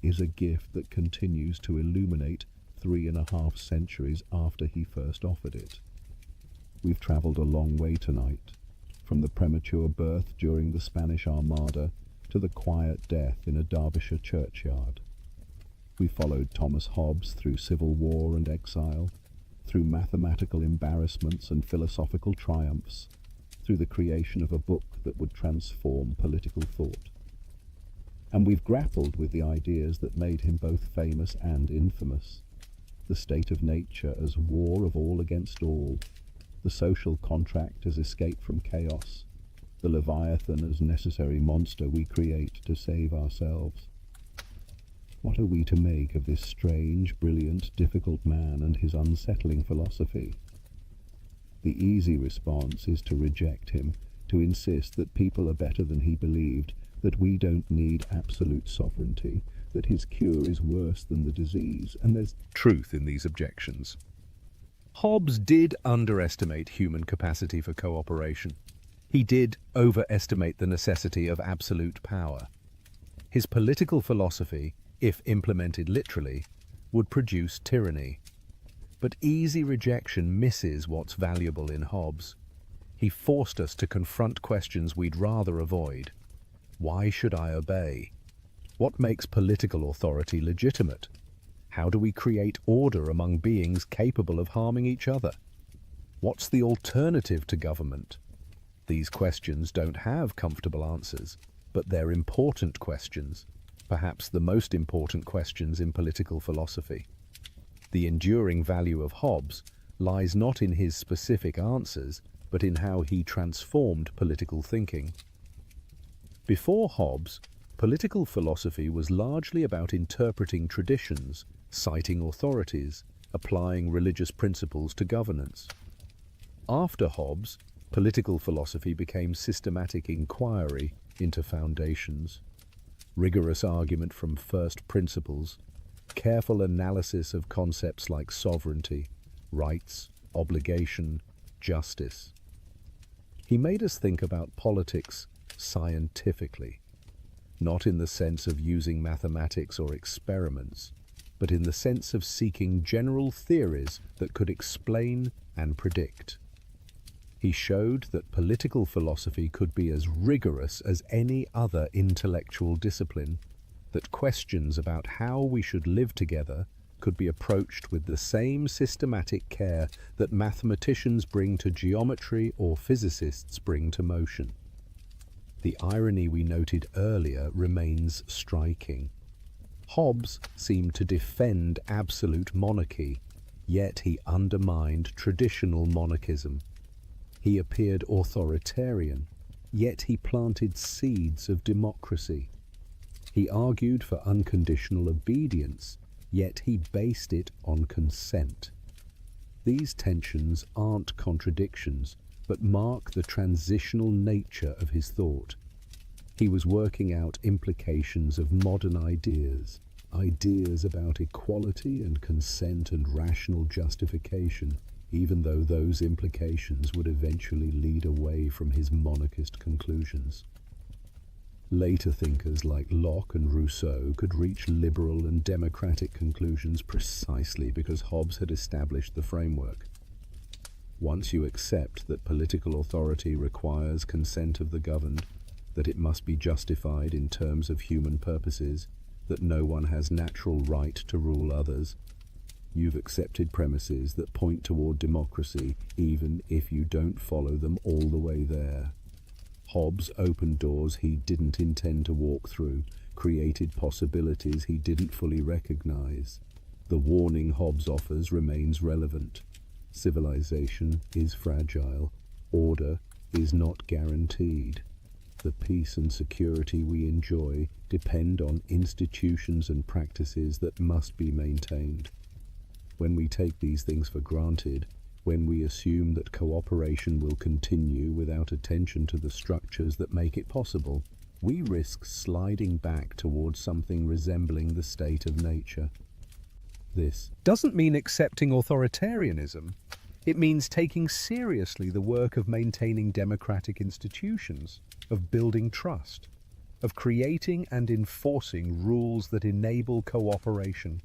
a gift that continues to illuminate 3.5 centuries after he first offered it. We've travelled a long way tonight, from the premature birth during the Spanish Armada to the quiet death in a Derbyshire churchyard. We followed Thomas Hobbes through civil war and exile, through mathematical embarrassments and philosophical triumphs, through the creation of a book that would transform political thought. and we've grappled with the ideas that made him both famous and infamous. The state of nature as war of all against all, the social contract as escape from chaos, the Leviathan as necessary monster we create to save ourselves. What are we to make of this strange, brilliant, difficult man and his unsettling philosophy? The easy response is to reject him, to insist that people are better than he believed, that we don't need absolute sovereignty, that his cure is worse than the disease, and there's Truth in these objections. Hobbes did underestimate human capacity for cooperation. He did overestimate the necessity of absolute power. His political philosophy, if implemented literally, would produce tyranny. But easy rejection misses what's valuable in Hobbes. He forced us to confront questions we'd rather avoid. Why should I obey? What makes political authority legitimate? How do we create order among beings capable of harming each other? What's the alternative to government? These questions don't have comfortable answers, but they're important questions, perhaps the most important questions in political philosophy. The enduring value of Hobbes lies not in his specific answers, but in how he transformed political thinking. Before Hobbes, political philosophy was largely about interpreting traditions, citing authorities, applying religious principles to governance. After Hobbes, political philosophy became systematic inquiry into foundations, rigorous argument from first principles, careful analysis of concepts like sovereignty, rights, obligation, justice. He made us think about politics scientifically, not in the sense of using mathematics or experiments, but in the sense of seeking general theories that could explain and predict. He showed that political philosophy could be as rigorous as any other intellectual discipline, that questions about how we should live together could be approached with the same systematic care that mathematicians bring to geometry or physicists bring to motion. The irony we noted earlier remains striking. Hobbes seemed to defend absolute monarchy, yet he undermined traditional monarchism. He appeared authoritarian, yet he planted seeds of democracy. He argued for unconditional obedience, yet he based it on consent. These tensions aren't contradictions, but mark the transitional nature of his thought. He was working out implications of modern ideas, ideas about equality and consent and rational justification, even though those implications would eventually lead away from his monarchist conclusions. Later thinkers like Locke and Rousseau could reach liberal and democratic conclusions precisely because Hobbes had established the framework. Once you accept that political authority requires consent of the governed, that it must be justified in terms of human purposes, that no one has natural right to rule others, you've accepted premises that point toward democracy even if you don't follow them all the way there. Hobbes opened doors he didn't intend to walk through, created possibilities he didn't fully recognize. The warning Hobbes offers remains relevant. Civilization is fragile. Order is not guaranteed. The peace and security we enjoy depend on institutions and practices that must be maintained. When we take these things for granted, when we assume that cooperation will continue without attention to the structures that make it possible, we risk sliding back towards something resembling the state of nature. This doesn't mean accepting authoritarianism. It means taking seriously the work of maintaining democratic institutions, of building trust, of creating and enforcing rules that enable cooperation.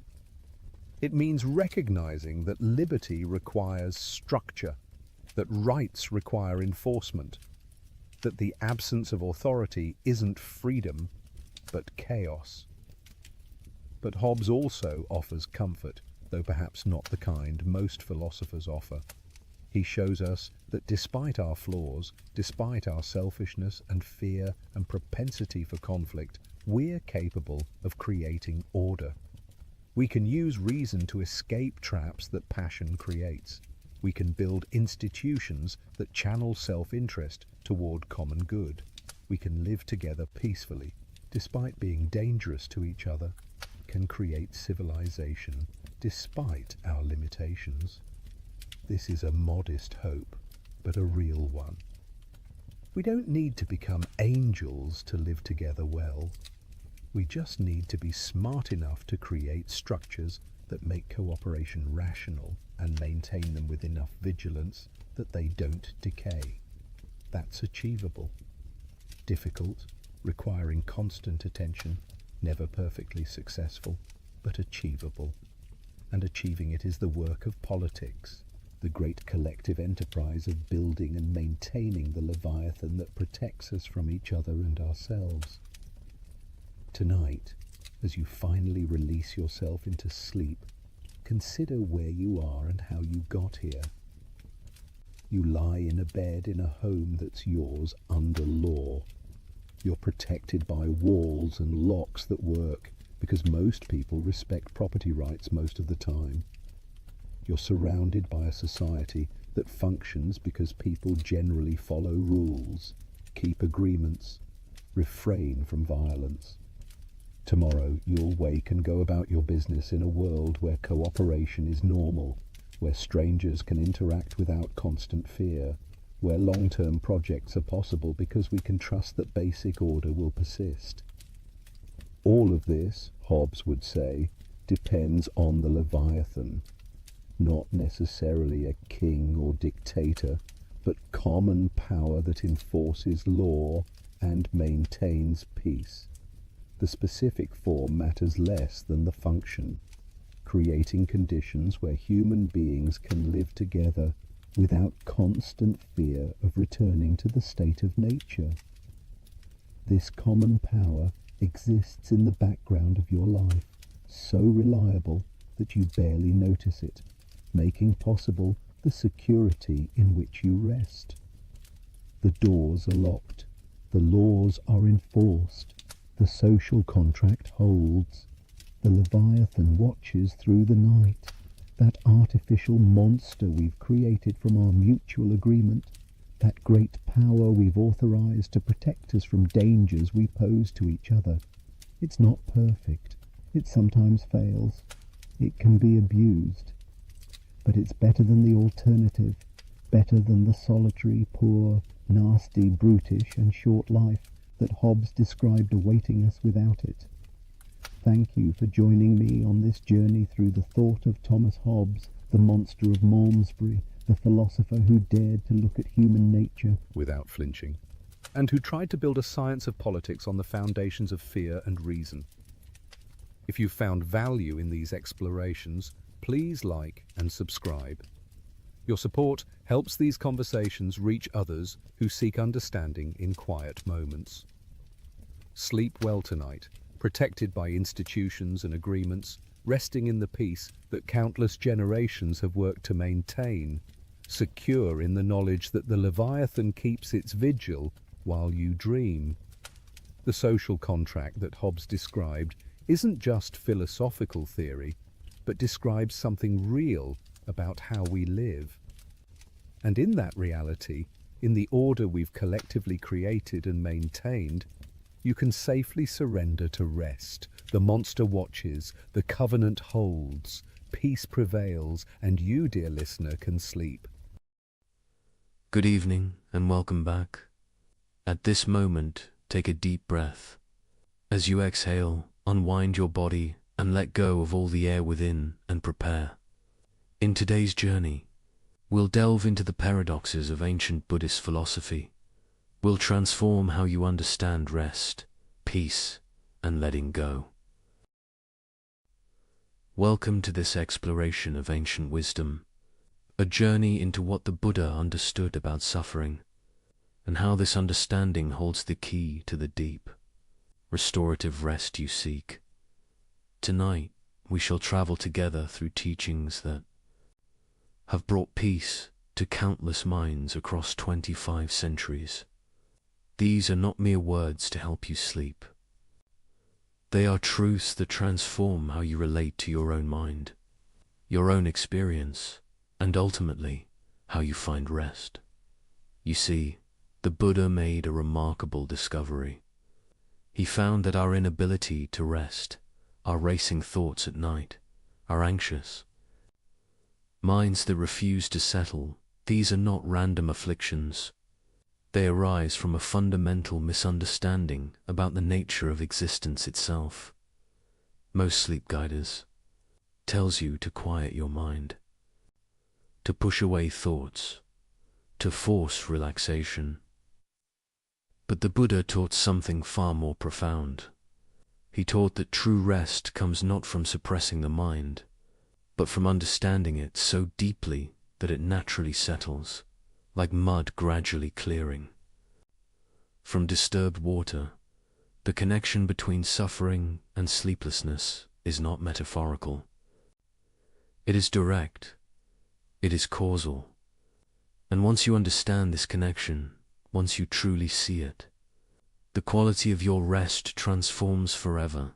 It means recognizing that liberty requires structure, that rights require enforcement, that the absence of authority isn't freedom, but chaos. But Hobbes also offers comfort, though perhaps not the kind most philosophers offer. He shows us that despite our flaws, despite our selfishness and fear and propensity for conflict, we're capable of creating order. We can use reason to escape traps that passion creates. We can build institutions that channel self-interest toward common good. We can live together peacefully, despite being dangerous to each other, can create civilization despite our limitations. This is a modest hope, but a real one. We don't need to become angels to live together well. We just need to be smart enough to create structures that make cooperation rational and maintain them with enough vigilance that they don't decay. That's achievable. Difficult, requiring constant attention, never perfectly successful, but achievable. And achieving it is the work of politics, the great collective enterprise of building and maintaining the Leviathan that protects us from each other and ourselves. Tonight, as you finally release yourself into sleep, consider where you are and how you got here. You lie in a bed in a home that's yours under law. You're protected by walls and locks that work because most people respect property rights most of the time. You're surrounded by a society that functions because people generally follow rules, keep agreements, refrain from violence. Tomorrow you'll wake and go about your business in a world where cooperation is normal, where strangers can interact without constant fear, where long-term projects are possible because we can trust that basic order will persist. All of this, Hobbes would say, depends on the Leviathan, not necessarily a king or dictator, but common power that enforces law and maintains peace. The specific form matters less than the function, creating conditions where human beings can live together without constant fear of returning to the state of nature. This common power exists in the background of your life, so reliable that you barely notice it, making possible the security in which you rest. The doors are locked, the laws are enforced, the social contract holds. The Leviathan watches through the night, that artificial monster we've created from our mutual agreement, that great power we've authorized to protect us from dangers we pose to each other. It's not perfect. It sometimes fails. It can be abused. But it's better than the alternative, better than the solitary, poor, nasty, brutish and short life that Hobbes described awaiting us without it. Thank you for joining me on this journey through the thought of Thomas Hobbes, the monster of Malmesbury, the philosopher who dared to look at human nature without flinching, and who tried to build a science of politics on the foundations of fear and reason. If you found value in these explorations, please like and subscribe. Your support helps these conversations reach others who seek understanding in quiet moments. Sleep well tonight, protected by institutions and agreements, resting in the peace that countless generations have worked to maintain, secure in the knowledge that the Leviathan keeps its vigil while you dream. The social contract that Hobbes described isn't just philosophical theory, but describes something real about how we live. And in that reality, in the order we've collectively created and maintained, you can safely surrender to rest. The monster watches, the covenant holds, peace prevails, and you, dear listener, can sleep. Good evening and welcome back. At this moment, take a deep breath. As you exhale, unwind your body and let go of all the air within and prepare. In today's journey, we'll delve into the paradoxes of ancient Buddhist philosophy. We'll transform how you understand rest, peace, and letting go. Welcome to this exploration of ancient wisdom, a journey into what the Buddha understood about suffering, and how this understanding holds the key to the deep, restorative rest you seek. Tonight, we shall travel together through teachings that have brought peace to countless minds across 25 centuries. These are not mere words to help you sleep. They are truths that transform how you relate to your own mind, your own experience, and ultimately, how you find rest. You see, the Buddha made a remarkable discovery. He found that our inability to rest, our racing thoughts at night, our anxious minds that refuse to settle, these are not random afflictions. They arise from a fundamental misunderstanding about the nature of existence itself. Most sleep guiders tells you to quiet your mind, to push away thoughts, to force relaxation. But the Buddha taught something far more profound. He taught that true rest comes not from suppressing the mind, but from understanding it so deeply that it naturally settles, like mud gradually clearing. From disturbed water, the connection between suffering and sleeplessness is not metaphorical. It is direct, it is causal. And once you understand this connection, once you truly see it, the quality of your rest transforms forever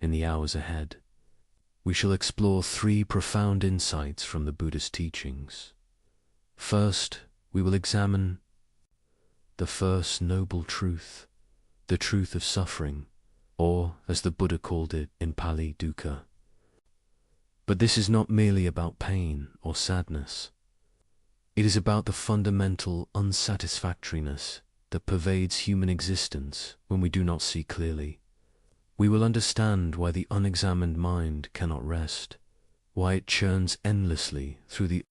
in the hours ahead. We shall explore 3 profound insights from the Buddha's teachings. First, we will examine the first noble truth, the truth of suffering, or, as the Buddha called it in Pali, dukkha. But this is not merely about pain or sadness. It is about the fundamental unsatisfactoriness that pervades human existence when we do not see clearly. We will understand why the unexamined mind cannot rest, why it churns endlessly through the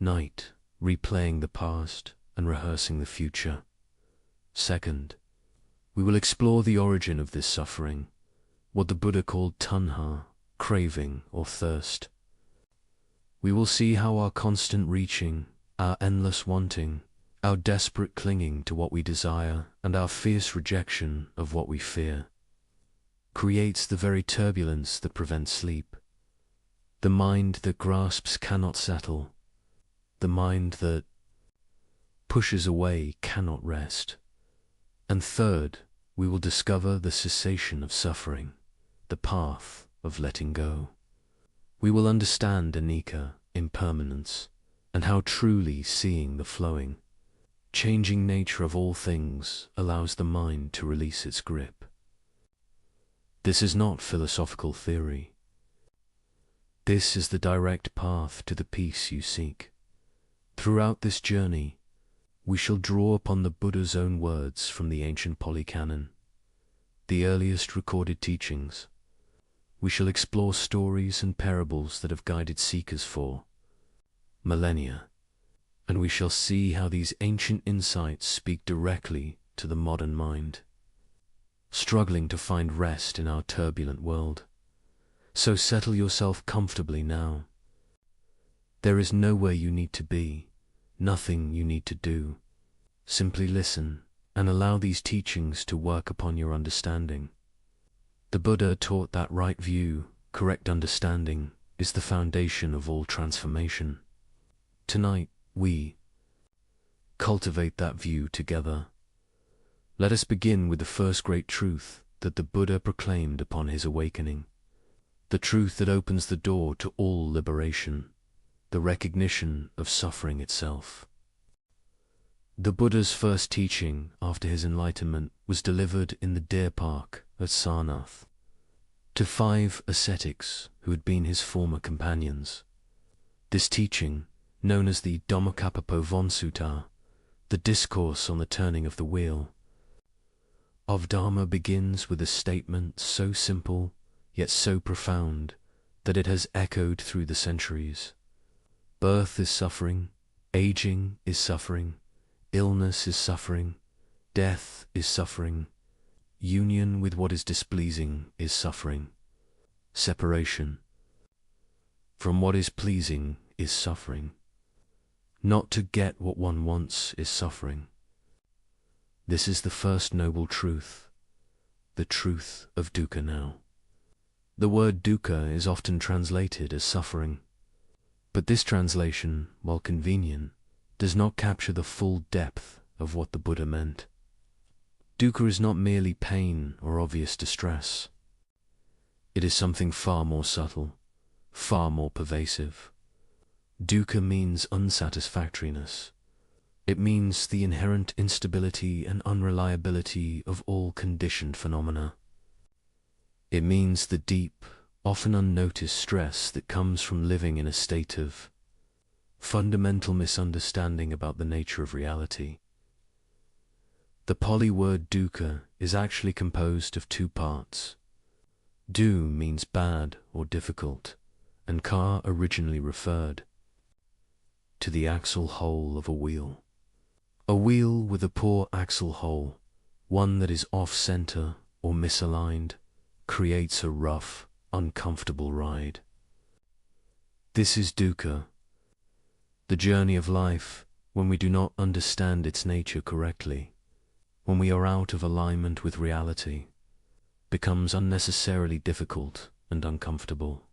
night, replaying the past and rehearsing the future. Second, we will explore the origin of this suffering, what the Buddha called tanha, craving or thirst. We will see how our constant reaching, our endless wanting, our desperate clinging to what we desire, and our fierce rejection of what we fear creates the very turbulence that prevents sleep. The mind that grasps cannot settle. The mind that pushes away cannot rest. And third, we will discover the cessation of suffering, the path of letting go. We will understand anicca, impermanence, and how truly seeing the flowing, changing nature of all things allows the mind to release its grip. This is not philosophical theory. This is the direct path to the peace you seek. Throughout this journey, we shall draw upon the Buddha's own words from the ancient Pali Canon, the earliest recorded teachings. We shall explore stories and parables that have guided seekers for millennia, and we shall see how these ancient insights speak directly to the modern mind, struggling to find rest in our turbulent world. So settle yourself comfortably now. There is nowhere you need to be, nothing you need to do. Simply listen and allow these teachings to work upon your understanding. The Buddha taught that right view, correct understanding, is the foundation of all transformation. Tonight, we cultivate that view together. Let us begin with the first great truth that the Buddha proclaimed upon his awakening, the truth that opens the door to all liberation, the recognition of suffering itself. The Buddha's first teaching after his enlightenment was delivered in the deer park at Sarnath to 5 ascetics who had been his former companions. This teaching, known as the Dhammacappapo Sutta, the discourse on the turning of the wheel of Dharma, begins with a statement so simple yet so profound that it has echoed through the centuries. Birth is suffering, aging is suffering, illness is suffering, death is suffering, union with what is displeasing is suffering, separation from what is pleasing is suffering. Not to get what one wants is suffering. This is the first noble truth, the truth of dukkha now. The word dukkha is often translated as suffering, but this translation, while convenient, does not capture the full depth of what the Buddha meant. Dukkha is not merely pain or obvious distress. It is something far more subtle, far more pervasive. Dukkha means unsatisfactoriness. It means the inherent instability and unreliability of all conditioned phenomena. It means the deep, often unnoticed stress that comes from living in a state of fundamental misunderstanding about the nature of reality. The Pali word dukkha is actually composed of two parts. Du means bad or difficult, and ka originally referred to the axle hole of a wheel. A wheel with a poor axle hole, one that is off-center or misaligned, creates a rough, uncomfortable ride. This is dukkha, the journey of life when we do not understand its nature correctly, when we are out of alignment with reality, becomes unnecessarily difficult and uncomfortable.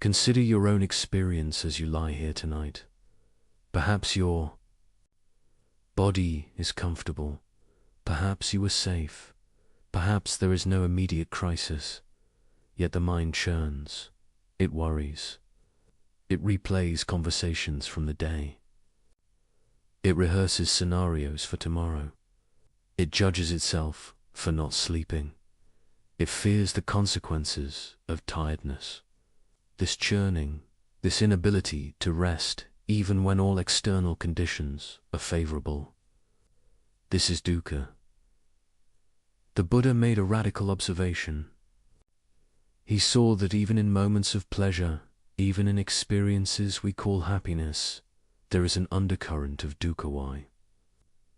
Consider your own experience as you lie here tonight. Perhaps your body is comfortable, perhaps you are safe, perhaps there is no immediate crisis, yet the mind churns, it worries, it replays conversations from the day, it rehearses scenarios for tomorrow, it judges itself for not sleeping, it fears the consequences of tiredness. This churning, this inability to rest even when all external conditions are favorable. This is dukkha. The Buddha made a radical observation. He saw that even in moments of pleasure, even in experiences we call happiness, there is an undercurrent of dukkha. Why?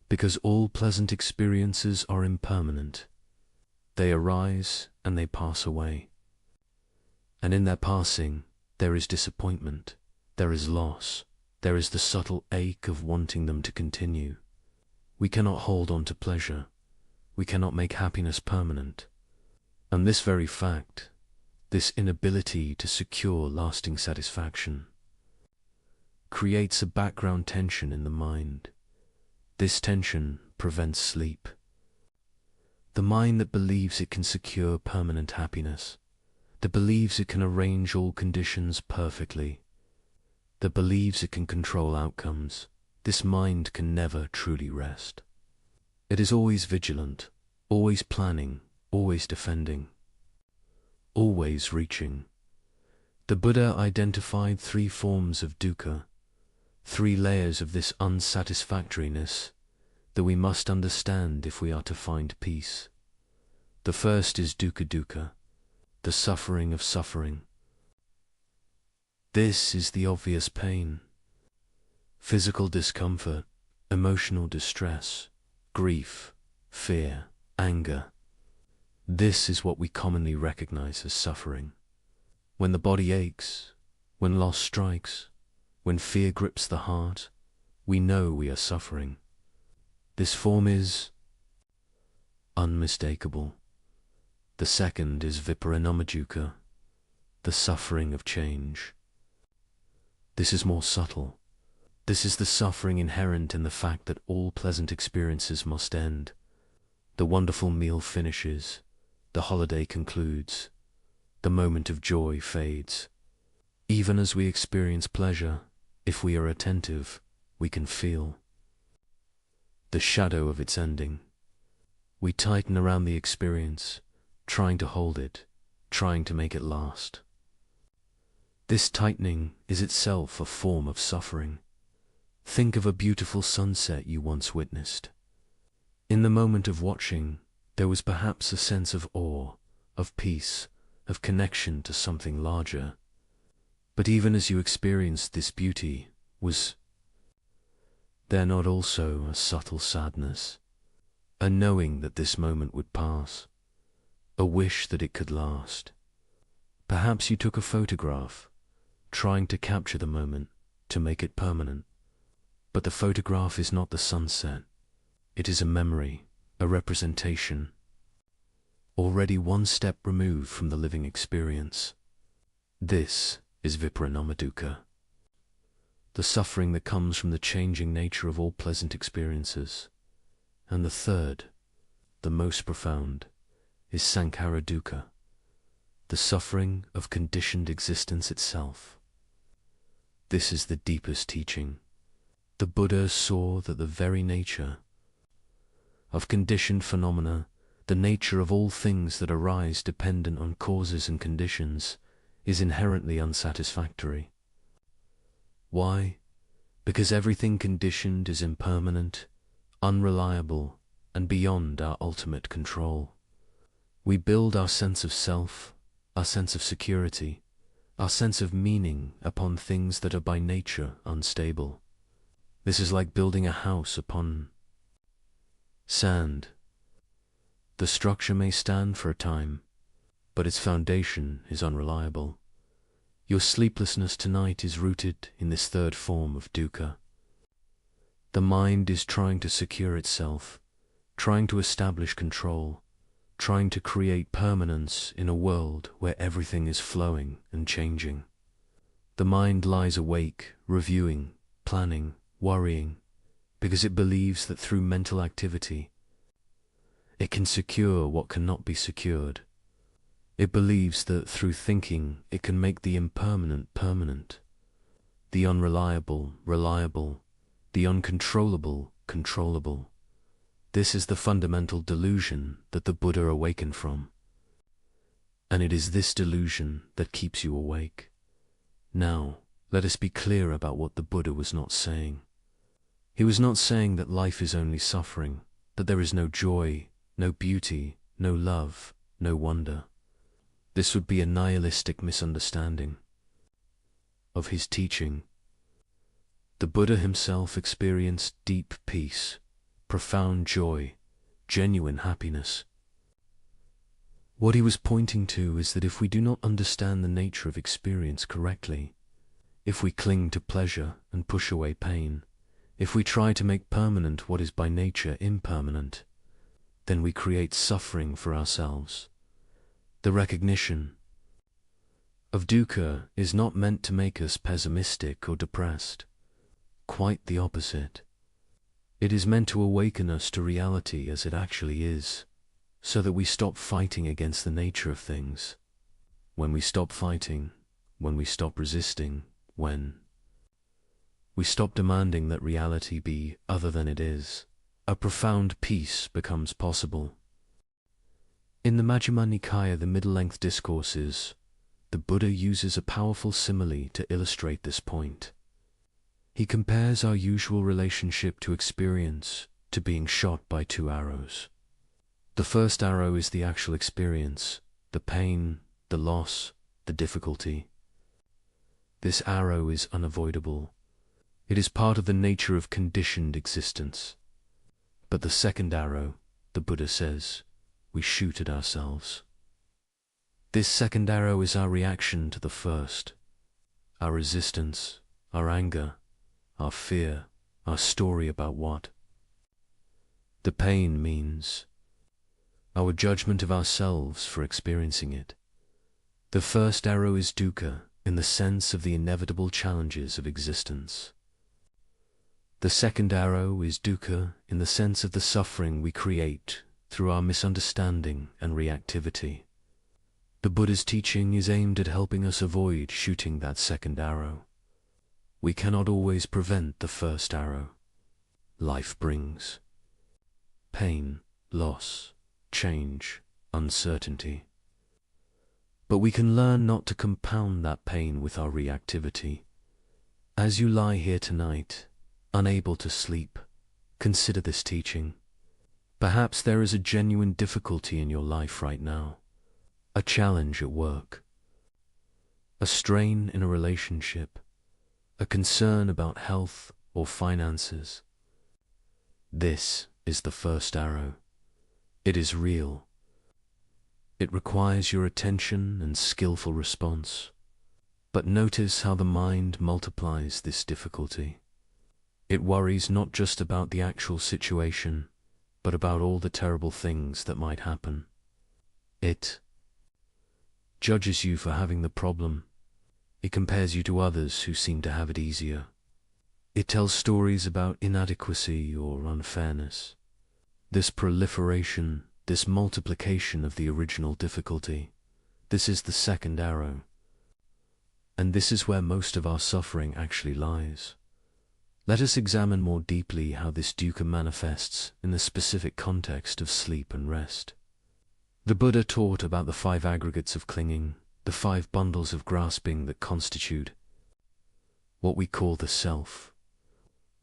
Because all pleasant experiences are impermanent. They arise and they pass away. And in their passing, there is disappointment, there is loss, there is the subtle ache of wanting them to continue. We cannot hold on to pleasure. We cannot make happiness permanent. And this very fact, this inability to secure lasting satisfaction, creates a background tension in the mind. This tension prevents sleep. The mind that believes it can secure permanent happiness, that believes it can arrange all conditions perfectly, that believes it can control outcomes, this mind can never truly rest. It is always vigilant, always planning, always defending, always reaching. The Buddha identified three forms of dukkha, three layers of this unsatisfactoriness that we must understand if we are to find peace. The first is dukkha, the suffering of suffering. This is the obvious pain, physical discomfort, emotional distress, grief, fear, anger. This is what we commonly recognize as suffering. When the body aches, when loss strikes, when fear grips the heart, we know we are suffering. This form is unmistakable. The second is viparinamadukkha, the suffering of change. This is more subtle. This is the suffering inherent in the fact that all pleasant experiences must end. The wonderful meal finishes, the holiday concludes, the moment of joy fades. Even as we experience pleasure, if we are attentive, we can feel the shadow of its ending. We tighten around the experience, trying to hold it, trying to make it last. This tightening is itself a form of suffering. Think of a beautiful sunset you once witnessed. In the moment of watching, there was perhaps a sense of awe, of peace, of connection to something larger. But even as you experienced this beauty, was there not also a subtle sadness, a knowing that this moment would pass, a wish that it could last? Perhaps you took a photograph, trying to capture the moment, to make it permanent. But the photograph is not the sunset. It is a memory, a representation, already one step removed from the living experience. This is viparinamadukkha, the suffering that comes from the changing nature of all pleasant experiences. And the third, the most profound, is sankhara dukkha, the the suffering of conditioned existence itself. This is the deepest teaching. The Buddha saw that the very nature of conditioned phenomena, the nature of all things that arise dependent on causes and conditions, is inherently unsatisfactory. Why? Because everything conditioned is impermanent, unreliable, and beyond our ultimate control. We build our sense of self, our sense of security, our sense of meaning upon things that are by nature unstable. This is like building a house upon sand. The structure may stand for a time, but its foundation is unreliable. Your sleeplessness tonight is rooted in this third form of dukkha. The mind is trying to secure itself, trying to establish control, trying to create permanence in a world where everything is flowing and changing. The mind lies awake, reviewing, planning, worrying, because it believes that through mental activity, it can secure what cannot be secured. It believes that through thinking it can make the impermanent permanent, the unreliable reliable, the uncontrollable controllable. This is the fundamental delusion that the Buddha awakened from. And it is this delusion that keeps you awake. Now, let us be clear about what the Buddha was not saying. He was not saying that life is only suffering, that there is no joy, no beauty, no love, no wonder. This would be a nihilistic misunderstanding of his teaching. The Buddha himself experienced deep peace, profound joy, genuine happiness. What he was pointing to is that if we do not understand the nature of experience correctly, if we cling to pleasure and push away pain, if we try to make permanent what is by nature impermanent, then we create suffering for ourselves. The recognition of dukkha is not meant to make us pessimistic or depressed. Quite the opposite. It is meant to awaken us to reality as it actually is, so that we stop fighting against the nature of things. When we stop fighting, when we stop resisting, when we stop demanding that reality be other than it is, a profound peace becomes possible. In the Majjhima Nikaya, the middle-length discourses, the Buddha uses a powerful simile to illustrate this point. He compares our usual relationship to experience to being shot by two arrows. The first arrow is the actual experience, the pain, the loss, the difficulty. This arrow is unavoidable. It is part of the nature of conditioned existence. But the second arrow, the Buddha says, we shoot at ourselves. This second arrow is our reaction to the first, our resistance, our anger, our fear, our story about what. The pain means our judgment of ourselves for experiencing it. The first arrow is dukkha in the sense of the inevitable challenges of existence. The second arrow is dukkha in the sense of the suffering we create through our misunderstanding and reactivity. The Buddha's teaching is aimed at helping us avoid shooting that second arrow. We cannot always prevent the first arrow. Life brings pain, loss, change, uncertainty. But we can learn not to compound that pain with our reactivity. As you lie here tonight, unable to sleep, consider this teaching. Perhaps there is a genuine difficulty in your life right now, a challenge at work, a strain in a relationship, a concern about health or finances. This is the first arrow. It is real. It requires your attention and skillful response. But notice how the mind multiplies this difficulty. It worries not just about the actual situation, but about all the terrible things that might happen. It judges you for having the problem. It compares you to others who seem to have it easier. It tells stories about inadequacy or unfairness. This proliferation, this multiplication of the original difficulty, This is the second arrow. And this is where most of our suffering actually lies. Let us examine more deeply how this dukkha manifests in the specific context of sleep and rest. The Buddha taught about the 5 aggregates of clinging, the 5 bundles of grasping that constitute what we call the self.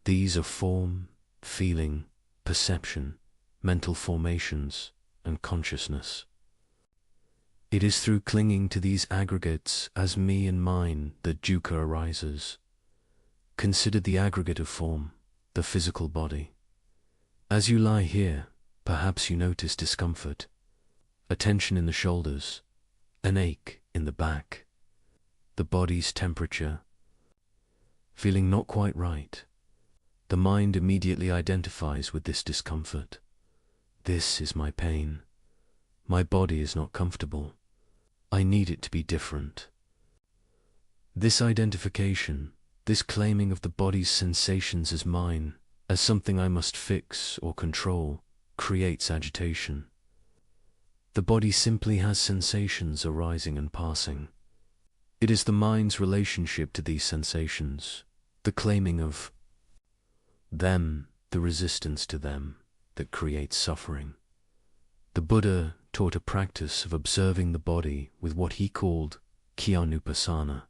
These are form, feeling, perception, mental formations, and consciousness. It is through clinging to these aggregates as me and mine that dukkha arises. Consider the aggregate of form, the physical body. As you lie here, perhaps you notice discomfort, a tension in the shoulders, an ache in the back, the body's temperature, feeling not quite right. The mind immediately identifies with this discomfort. This is my pain. My body is not comfortable. I need it to be different. This identification, this claiming of the body's sensations as mine, as something I must fix or control, creates agitation. The body simply has sensations arising and passing. It is the mind's relationship to these sensations, the claiming of them, the resistance to them, that creates suffering. The Buddha taught a practice of observing the body with what he called kyanupassana,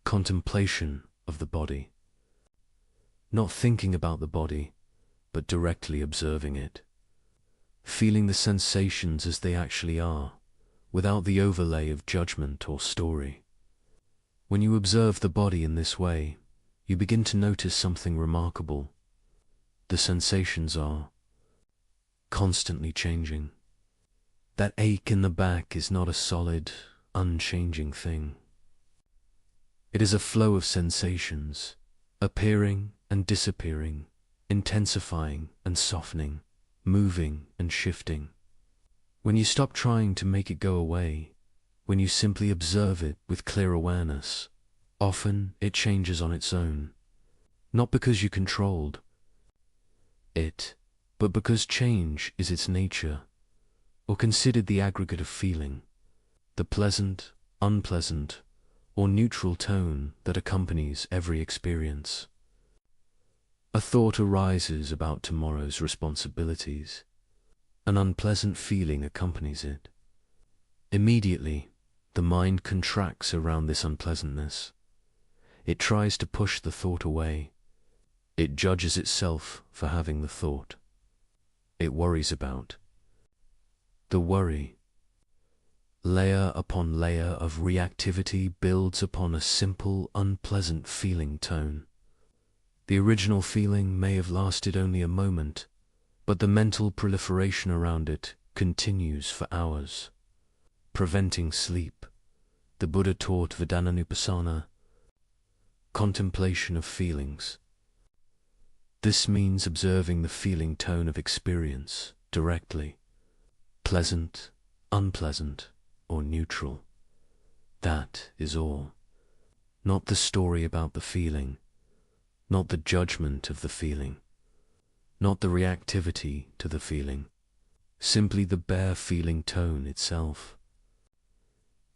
contemplation of the body. Not thinking about the body, but directly observing it. Feeling the sensations as they actually are, without the overlay of judgment or story. When you observe the body in this way, you begin to notice something remarkable. The sensations are constantly changing. That ache in the back is not a solid, unchanging thing. It is a flow of sensations, appearing and disappearing, intensifying and softening, moving and shifting. When you stop trying to make it go away, when you simply observe it with clear awareness, often it changes on its own, not because you controlled it, but because change is its nature. Or consider the aggregate of feeling, the pleasant, unpleasant, or neutral tone that accompanies every experience. A thought arises about tomorrow's responsibilities. An unpleasant feeling accompanies it. Immediately, the mind contracts around this unpleasantness. It tries to push the thought away. It judges itself for having the thought. It worries about the worry. Layer upon layer of reactivity builds upon a simple, unpleasant feeling tone. The original feeling may have lasted only a moment, but the mental proliferation around it continues for hours, preventing sleep. The Buddha taught Vedananupassana, contemplation of feelings. This means observing the feeling tone of experience directly, pleasant, unpleasant, or neutral. That is all. Not the story about the feeling, not the judgment of the feeling, not the reactivity to the feeling, simply the bare feeling tone itself.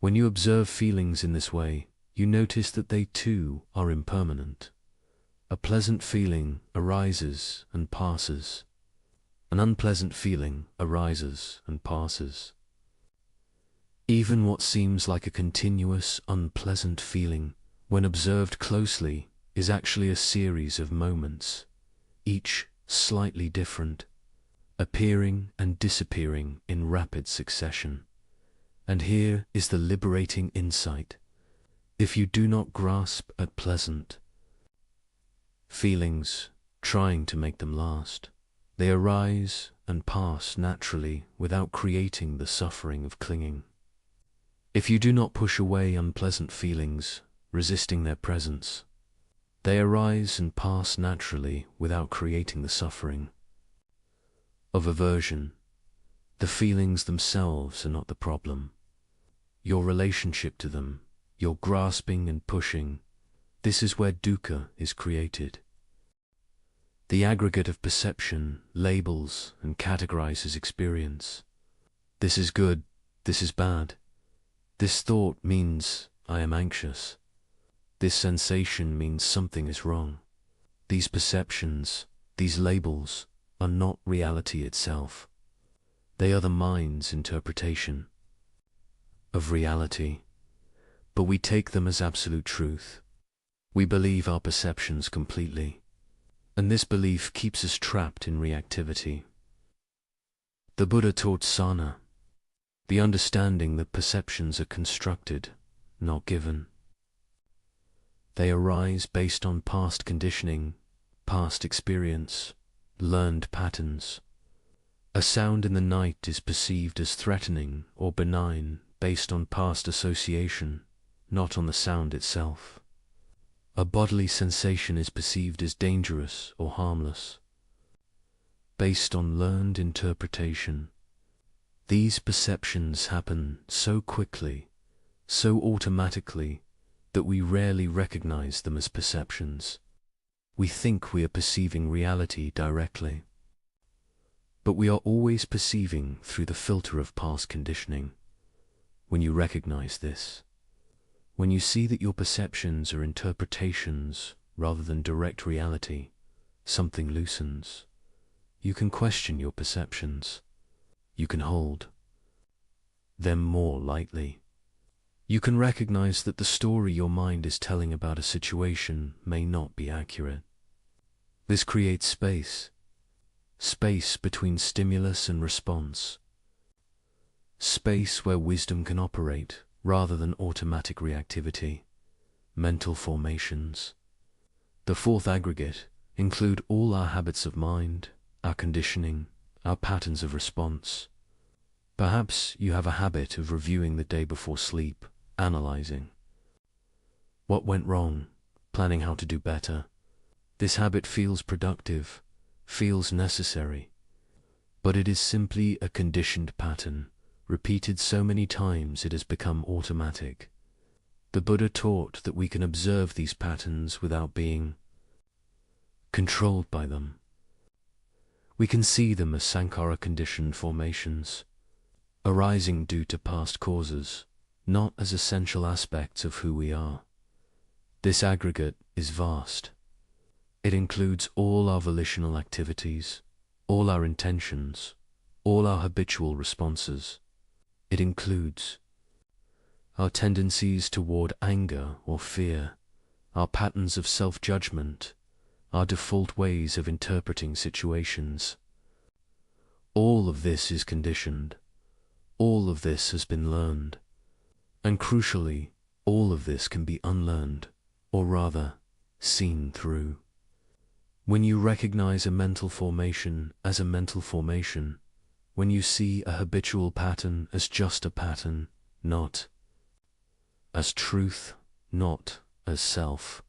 When you observe feelings in this way, you notice that they too are impermanent. A pleasant feeling arises and passes. An unpleasant feeling arises and passes. Even what seems like a continuous, unpleasant feeling, when observed closely, is actually a series of moments, each slightly different, appearing and disappearing in rapid succession. And here is the liberating insight. If you do not grasp at pleasant feelings, trying to make them last, they arise and pass naturally without creating the suffering of clinging. If you do not push away unpleasant feelings, resisting their presence, they arise and pass naturally without creating the suffering of aversion. The feelings themselves are not the problem. Your relationship to them, your grasping and pushing, this is where dukkha is created. The aggregate of perception labels and categorizes experience. This is good, this is bad. This thought means I am anxious. This sensation means something is wrong. These perceptions, these labels, are not reality itself. They are the mind's interpretation of reality, but we take them as absolute truth. We believe our perceptions completely, and this belief keeps us trapped in reactivity. The Buddha taught sana, the understanding that perceptions are constructed, not given. They arise based on past conditioning, past experience, learned patterns. A sound in the night is perceived as threatening or benign based on past association, not on the sound itself. A bodily sensation is perceived as dangerous or harmless, based on learned interpretation. These perceptions happen so quickly, so automatically, that we rarely recognize them as perceptions. We think we are perceiving reality directly, but we are always perceiving through the filter of past conditioning. When you recognize this, when you see that your perceptions are interpretations rather than direct reality, something loosens. You can question your perceptions. You can hold them more lightly. You can recognize that the story your mind is telling about a situation may not be accurate. This creates space between stimulus and response, space where wisdom can operate rather than automatic reactivity. Mental formations. The fourth aggregate include all our habits of mind, our conditioning, our patterns of response. Perhaps you have a habit of reviewing the day before sleep, analyzing what went wrong, planning how to do better. This habit feels productive, feels necessary, but it is simply a conditioned pattern, repeated so many times it has become automatic. The Buddha taught that we can observe these patterns without being controlled by them. We can see them as sankhara-conditioned formations, arising due to past causes, not as essential aspects of who we are. This aggregate is vast. It includes all our volitional activities, all our intentions, all our habitual responses. It includes our tendencies toward anger or fear, our patterns of self-judgment, our default ways of interpreting situations. All of this is conditioned. All of this has been learned. And crucially, all of this can be unlearned, or rather, seen through. When you recognize a mental formation as a mental formation, when you see a habitual pattern as just a pattern, not as truth, not as self,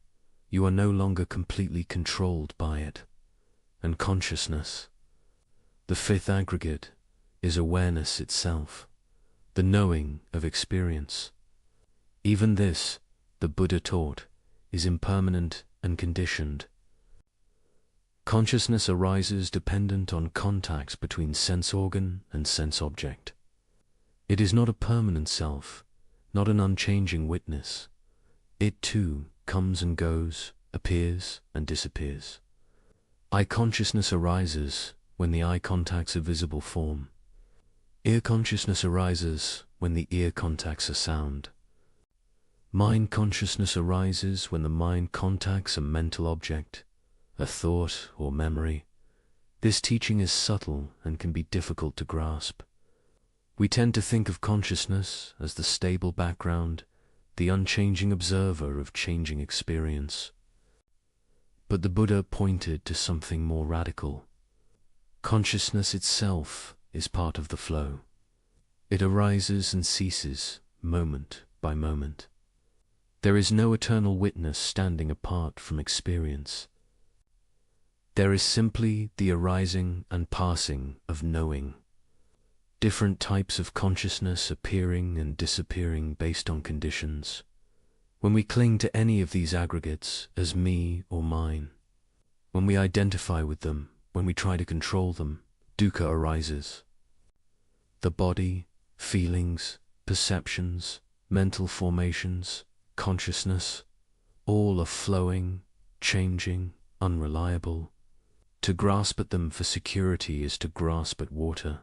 you are no longer completely controlled by it. And consciousness, the fifth aggregate, is awareness itself, the knowing of experience. Even this, the Buddha taught, is impermanent and conditioned. Consciousness arises dependent on contacts between sense organ and sense object. It is not a permanent self, not an unchanging witness. It too comes and goes, appears and disappears. Eye consciousness arises when the eye contacts a visible form. Ear consciousness arises when the ear contacts a sound. Mind consciousness arises when the mind contacts a mental object, a thought or memory. This teaching is subtle and can be difficult to grasp. We tend to think of consciousness as the stable background, the unchanging observer of changing experience. But the Buddha pointed to something more radical. Consciousness itself is part of the flow. It arises and ceases, moment by moment. There is no eternal witness standing apart from experience. There is simply the arising and passing of knowing. Different types of consciousness appearing and disappearing based on conditions. When we cling to any of these aggregates as me or mine, when we identify with them, when we try to control them, dukkha arises. The body, feelings, perceptions, mental formations, consciousness, all are flowing, changing, unreliable. To grasp at them for security is to grasp at water.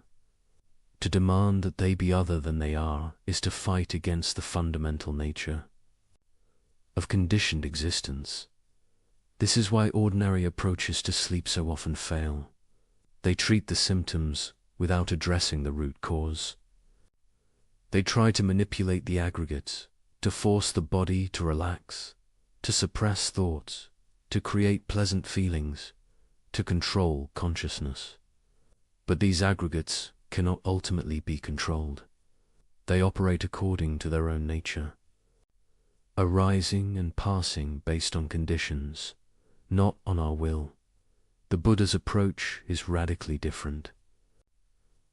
To demand that they be other than they are is to fight against the fundamental nature of conditioned existence. This is why ordinary approaches to sleep so often fail. They treat the symptoms without addressing the root cause. They try to manipulate the aggregates, to force the body to relax, to suppress thoughts, to create pleasant feelings, to control consciousness. But these aggregates cannot ultimately be controlled. They operate according to their own nature, arising and passing based on conditions, not on our will. The Buddha's approach is radically different.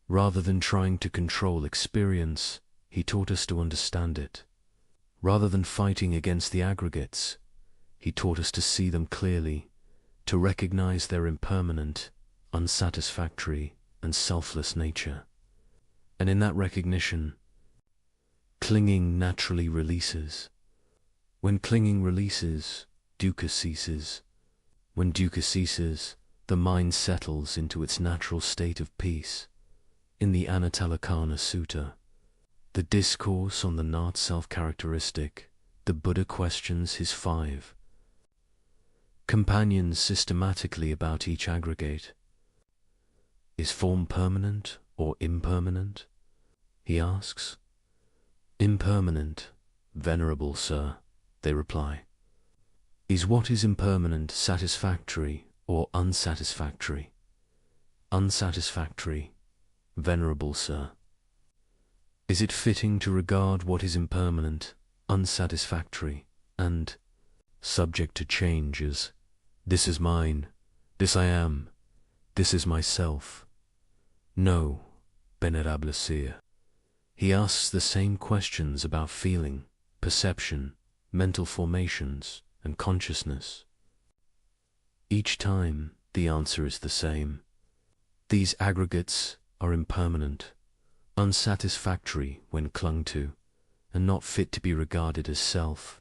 Rather than trying to control experience, he taught us to understand it. Rather than fighting against the aggregates, he taught us to see them clearly, to recognize their impermanent, unsatisfactory, and selfless nature. And in that recognition, clinging naturally releases. When clinging releases, dukkha ceases. When dukkha ceases, the mind settles into its natural state of peace. In the Anattalakkhana Sutta, the discourse on the not self-characteristic, the Buddha questions his 5 companions systematically about each aggregate. Is form permanent or impermanent? He asks. Impermanent, venerable sir, they reply. Is what is impermanent satisfactory or unsatisfactory? Unsatisfactory, venerable sir. Is it fitting to regard what is impermanent, unsatisfactory, and subject to change as, this is mine, this I am, this is myself? No, venerable sir. He asks the same questions about feeling, perception, mental formations, and consciousness. Each time, the answer is the same. These aggregates are impermanent, unsatisfactory when clung to, and not fit to be regarded as self.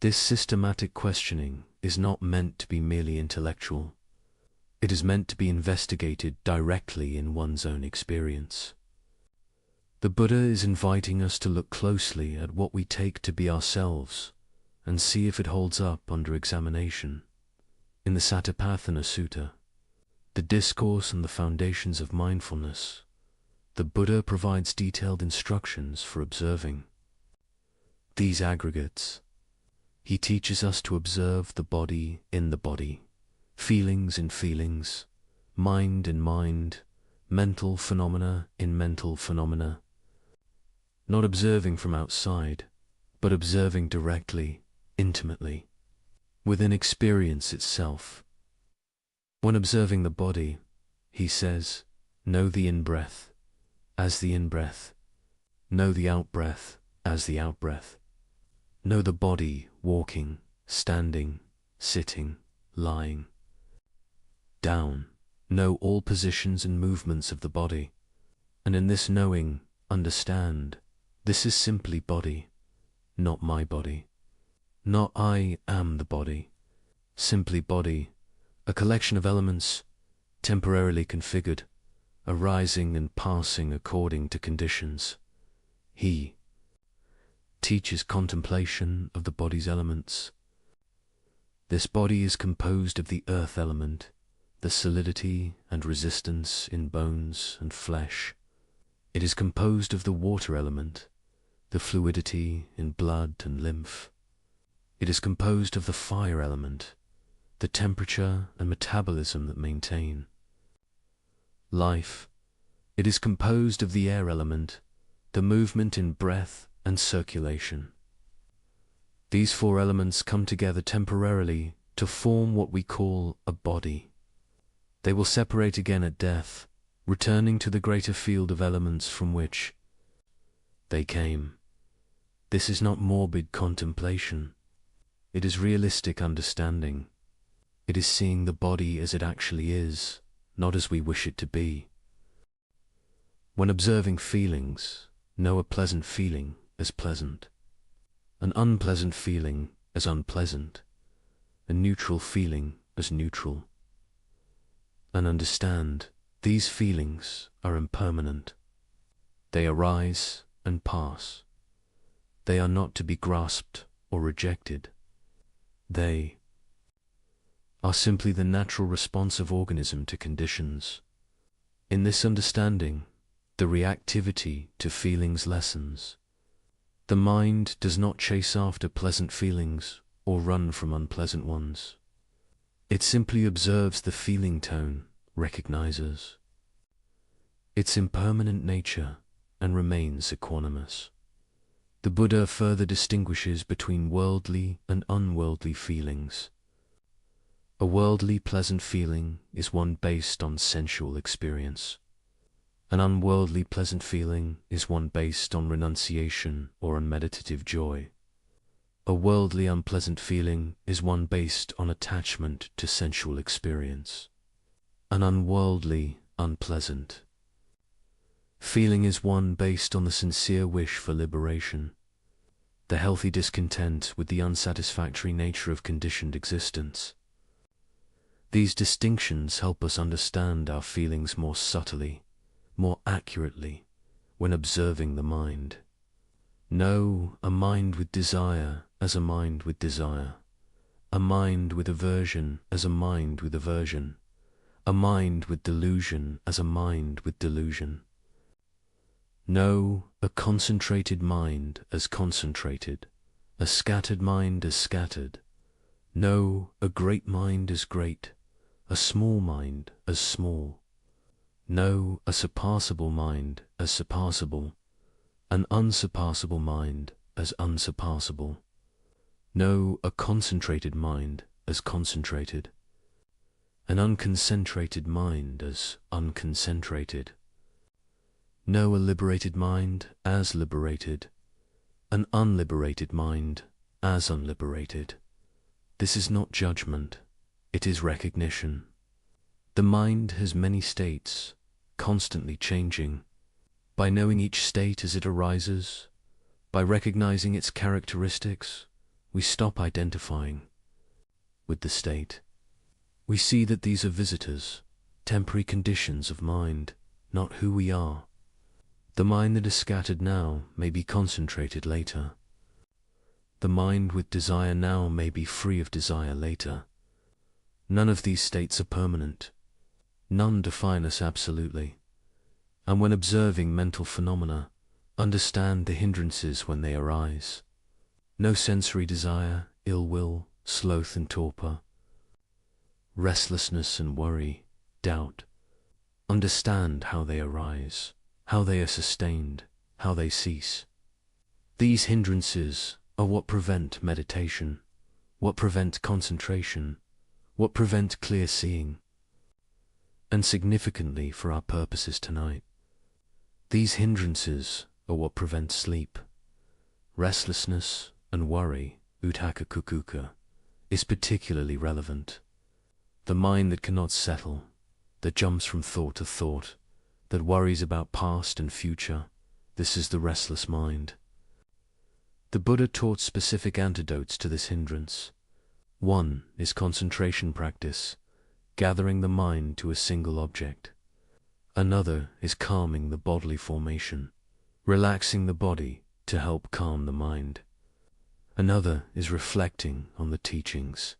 This systematic questioning is not meant to be merely intellectual. It is meant to be investigated directly in one's own experience. The Buddha is inviting us to look closely at what we take to be ourselves and see if it holds up under examination. In the Satipatthana Sutta, the discourse on the foundations of mindfulness, the Buddha provides detailed instructions for observing these aggregates. He teaches us to observe the body in the body, feelings in feelings, mind in mind, mental phenomena in mental phenomena. Not observing from outside, but observing directly, intimately, within experience itself. When observing the body, he says, know the in-breath as the in-breath, know the out-breath as the out-breath, know the body walking, standing, sitting, lying, down, know all positions and movements of the body, and in this knowing, understand, this is simply body, not my body. Not I am the body, simply body, a collection of elements temporarily configured, arising and passing according to conditions. He teaches contemplation of the body's elements. This body is composed of the earth element, the solidity and resistance in bones and flesh. It is composed of the water element, the fluidity in blood and lymph. It is composed of the fire element, the temperature and metabolism that maintain life. It is composed of the air element, the movement in breath and circulation. These 4 elements come together temporarily to form what we call a body. They will separate again at death, returning to the greater field of elements from which they came. This is not morbid contemplation. It is realistic understanding. It is seeing the body as it actually is, not as we wish it to be. When observing feelings, know a pleasant feeling as pleasant, an unpleasant feeling as unpleasant, a neutral feeling as neutral. And understand, these feelings are impermanent. They arise and pass. They are not to be grasped or rejected. They are simply the natural response of organism to conditions. In this understanding, the reactivity to feelings lessens. The mind does not chase after pleasant feelings or run from unpleasant ones. It simply observes the feeling tone, recognizes its impermanent nature, and remains equanimous. The Buddha further distinguishes between worldly and unworldly feelings. A worldly pleasant feeling is one based on sensual experience. An unworldly pleasant feeling is one based on renunciation or on meditative joy. A worldly unpleasant feeling is one based on attachment to sensual experience. An unworldly, unpleasant feeling is one based on the sincere wish for liberation, the healthy discontent with the unsatisfactory nature of conditioned existence. These distinctions help us understand our feelings more subtly, more accurately, when observing the mind. Know a mind with desire as a mind with desire, a mind with aversion as a mind with aversion, a mind with delusion as a mind with delusion. Know a concentrated mind as concentrated, a scattered mind as scattered. Know a great mind as great, a small mind as small. Know a surpassable mind as surpassable, an unsurpassable mind as unsurpassable. Know a concentrated mind as concentrated, an unconcentrated mind as unconcentrated. Know a liberated mind as liberated, an unliberated mind as unliberated. This is not judgment, it is recognition. The mind has many states, constantly changing. By knowing each state as it arises, by recognizing its characteristics, we stop identifying with the state. We see that these are visitors, temporary conditions of mind, not who we are. The mind that is scattered now may be concentrated later. The mind with desire now may be free of desire later. None of these states are permanent. None define us absolutely. And when observing mental phenomena, understand the hindrances when they arise. No sensory desire, ill will, sloth and torpor, restlessness and worry, doubt. Understand how they arise, how they are sustained, how they cease. These hindrances are what prevent meditation, what prevent concentration, what prevent clear seeing. And significantly for our purposes tonight, these hindrances are what prevent sleep. Restlessness and worry, uthaka kukuka, is particularly relevant. The mind that cannot settle, that jumps from thought to thought, that worries about past and future, this is the restless mind. The Buddha taught specific antidotes to this hindrance. One is concentration practice, gathering the mind to a single object. Another is calming the bodily formation, relaxing the body to help calm the mind. Another is reflecting on the teachings,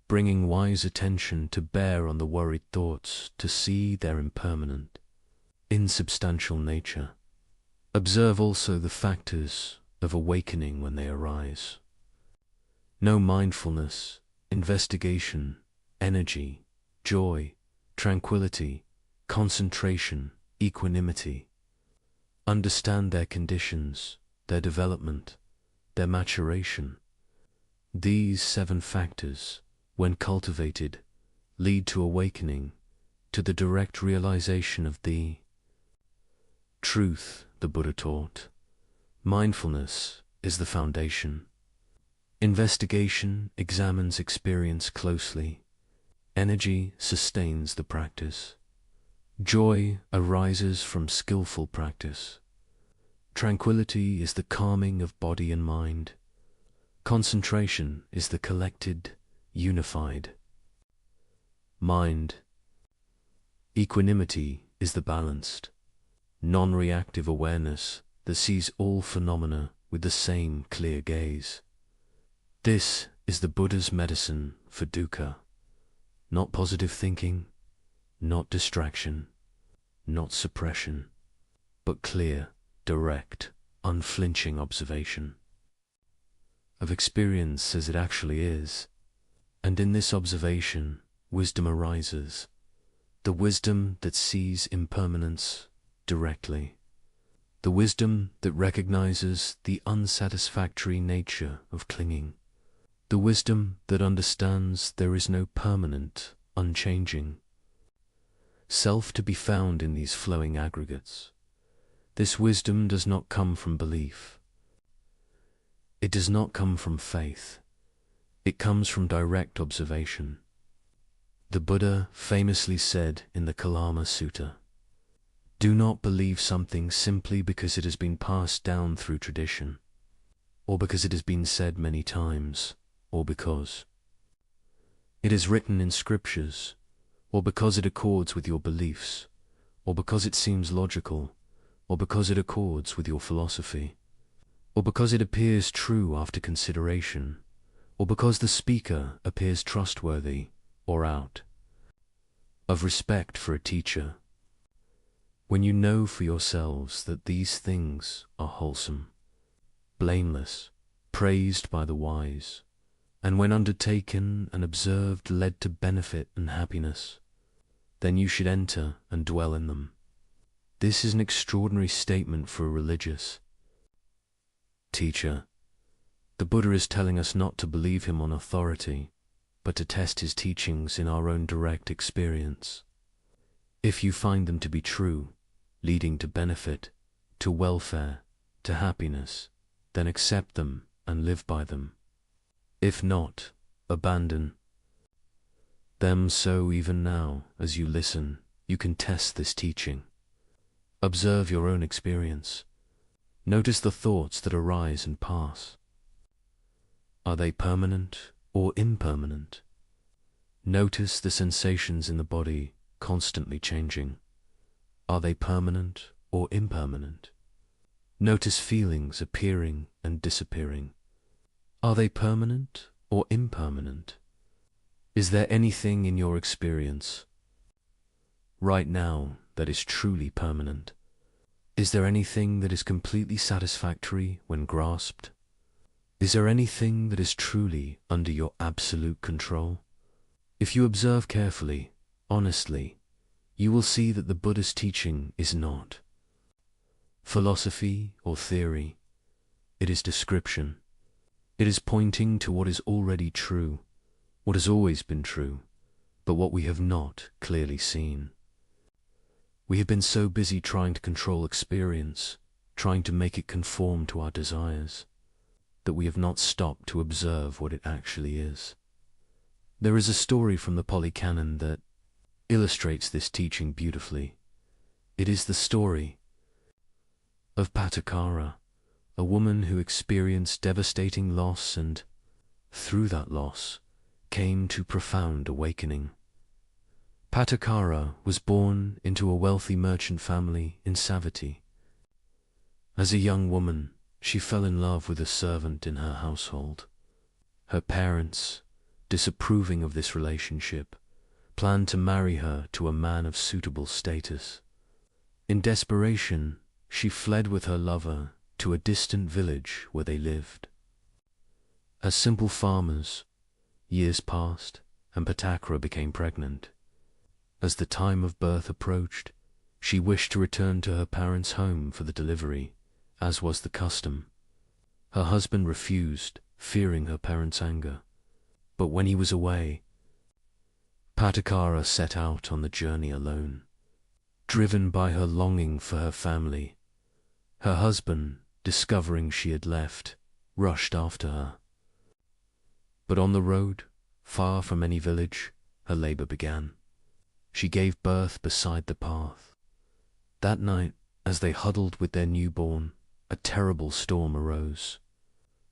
bringing wise attention to bear on the worried thoughts to see their impermanent, insubstantial nature. Observe also the factors of awakening when they arise. Know mindfulness, investigation, energy, joy, tranquility, concentration, equanimity. Understand their conditions, their development, their maturation. These 7 factors, when cultivated, lead to awakening, to the direct realization of the truth the Buddha taught. Mindfulness is the foundation. Investigation examines experience closely. Energy sustains the practice. Joy arises from skillful practice. Tranquility is the calming of body and mind. Concentration is the collected, unified mind. Equanimity is the balanced, non-reactive awareness that sees all phenomena with the same clear gaze. This is the Buddha's medicine for dukkha. Not positive thinking, not distraction, not suppression, but clear, direct, unflinching observation of experience as it actually is. And in this observation, wisdom arises, the wisdom that sees impermanence directly, the wisdom that recognizes the unsatisfactory nature of clinging, the wisdom that understands there is no permanent, unchanging self to be found in these flowing aggregates. This wisdom does not come from belief. It does not come from faith. It comes from direct observation. The Buddha famously said in the Kalama Sutta, "Do not believe something simply because it has been passed down through tradition, or because it has been said many times, or because it is written in scriptures, or because it accords with your beliefs, or because it seems logical, or because it accords with your philosophy, or because it appears true after consideration, or because the speaker appears trustworthy, or out of respect for a teacher. When you know for yourselves that these things are wholesome, blameless, praised by the wise, and when undertaken and observed led to benefit and happiness, then you should enter and dwell in them." This is an extraordinary statement for a religious teacher. The Buddha is telling us not to believe him on authority, but to test his teachings in our own direct experience. If you find them to be true, leading to benefit, to welfare, to happiness, then accept them and live by them. If not, abandon them. So even now, as you listen, you can test this teaching. Observe your own experience. Notice the thoughts that arise and pass. Are they permanent or impermanent? Notice the sensations in the body constantly changing. Are they permanent or impermanent? Notice feelings appearing and disappearing. Are they permanent or impermanent? Is there anything in your experience right now that is truly permanent? Is there anything that is completely satisfactory when grasped? Is there anything that is truly under your absolute control? If you observe carefully, honestly, you will see that the Buddha's teaching is not philosophy or theory. It is description. It is pointing to what is already true, what has always been true, but what we have not clearly seen. We have been so busy trying to control experience, trying to make it conform to our desires, that we have not stopped to observe what it actually is. There is a story from the Pali Canon that illustrates this teaching beautifully. It is the story of Pattakara, a woman who experienced devastating loss and, through that loss, came to profound awakening. Pattakara was born into a wealthy merchant family in Savatthi. As a young woman, she fell in love with a servant in her household. Her parents, disapproving of this relationship, planned to marry her to a man of suitable status. In desperation, she fled with her lover to a distant village where they lived. As simple farmers, years passed and Pattakara became pregnant. As the time of birth approached, she wished to return to her parents' home for the delivery, as was the custom. Her husband refused, fearing her parents' anger. But when he was away, Pattakara set out on the journey alone. Driven by her longing for her family, her husband, discovering she had left, rushed after her. But on the road, far from any village, her labor began. She gave birth beside the path. That night, as they huddled with their newborn, a terrible storm arose.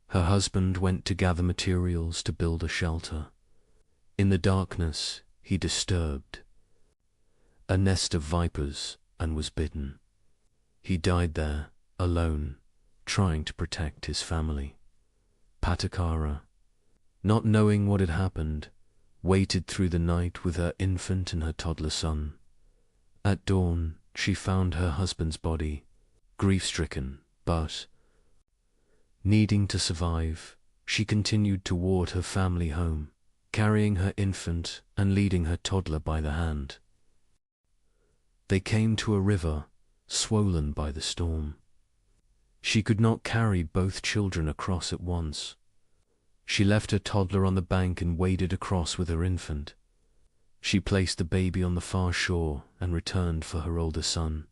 Her husband went to gather materials to build a shelter. In the darkness, he disturbed a nest of vipers and was bitten. He died there, alone, trying to protect his family. Patakara, not knowing what had happened, waited through the night with her infant and her toddler son. At dawn, she found her husband's body, grief-stricken, but needing to survive, she continued toward her family home, carrying her infant and leading her toddler by the hand. They came to a river, swollen by the storm. She could not carry both children across at once. She left her toddler on the bank and waded across with her infant. She placed the baby on the far shore and returned for her older son.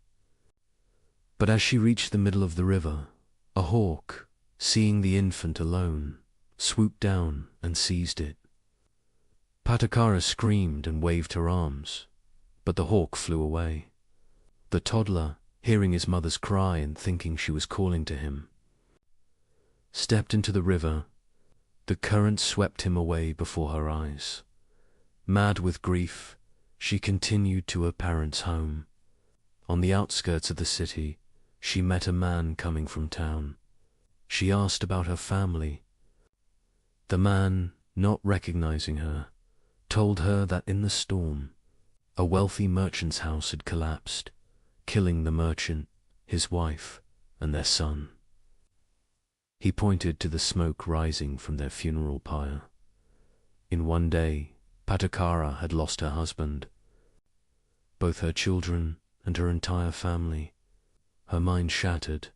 But as she reached the middle of the river, a hawk, seeing the infant alone, swooped down and seized it. Patakara screamed and waved her arms, but the hawk flew away. The toddler, hearing his mother's cry and thinking she was calling to him, stepped into the river. The current swept him away before her eyes. Mad with grief, she continued to her parents' home. On the outskirts of the city, she met a man coming from town. She asked about her family. The man, not recognizing her, told her that in the storm, a wealthy merchant's house had collapsed, killing the merchant, his wife, and their son. He pointed to the smoke rising from their funeral pyre. In one day, Patakara had lost her husband, both her children and her entire family. Her mind shattered.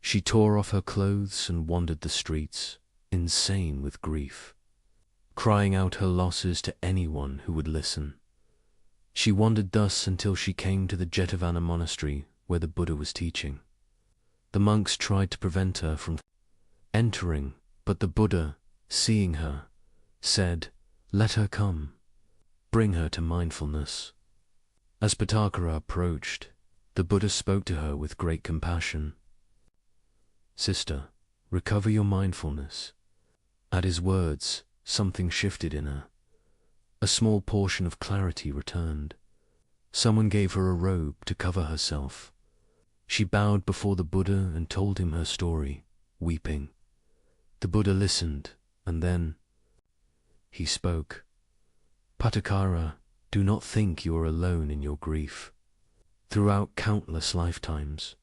She tore off her clothes and wandered the streets, insane with grief, crying out her losses to anyone who would listen. She wandered thus until she came to the Jetavana monastery where the Buddha was teaching. The monks tried to prevent her from entering, but the Buddha, seeing her, said, "Let her come. Bring her to mindfulness." As Patakara approached, the Buddha spoke to her with great compassion. "Sister, recover your mindfulness." At his words, something shifted in her. A small portion of clarity returned. Someone gave her a robe to cover herself. She bowed before the Buddha and told him her story, weeping. The Buddha listened, and then he spoke. "Patakara, do not think you are alone in your grief. Throughout countless lifetimes,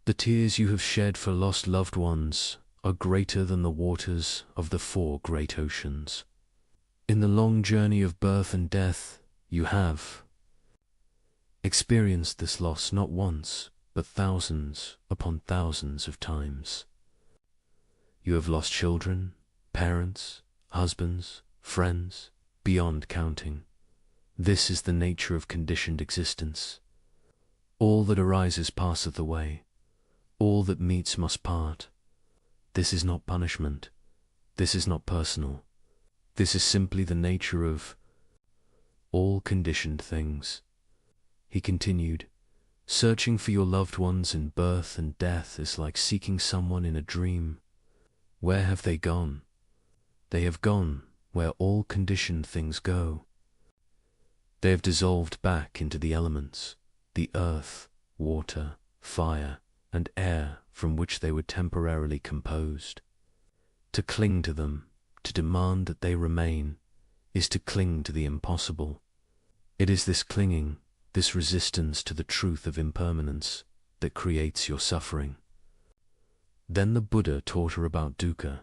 the tears you have shed for lost loved ones are greater than the waters of the 4 great oceans. In the long journey of birth and death, you have experienced this loss not once, but thousands upon thousands of times. You have lost children, parents, husbands, friends, beyond counting. This is the nature of conditioned existence. All that arises passeth away. All that meets must part. This is not punishment. This is not personal. This is simply the nature of all conditioned things." He continued, "Searching for your loved ones in birth and death is like seeking someone in a dream. Where have they gone? They have gone where all conditioned things go. They have dissolved back into the elements, the earth, water, fire, and air from which they were temporarily composed. To cling to them, to demand that they remain, is to cling to the impossible. It is this clinging, this resistance to the truth of impermanence, that creates your suffering." Then the Buddha taught her about dukkha,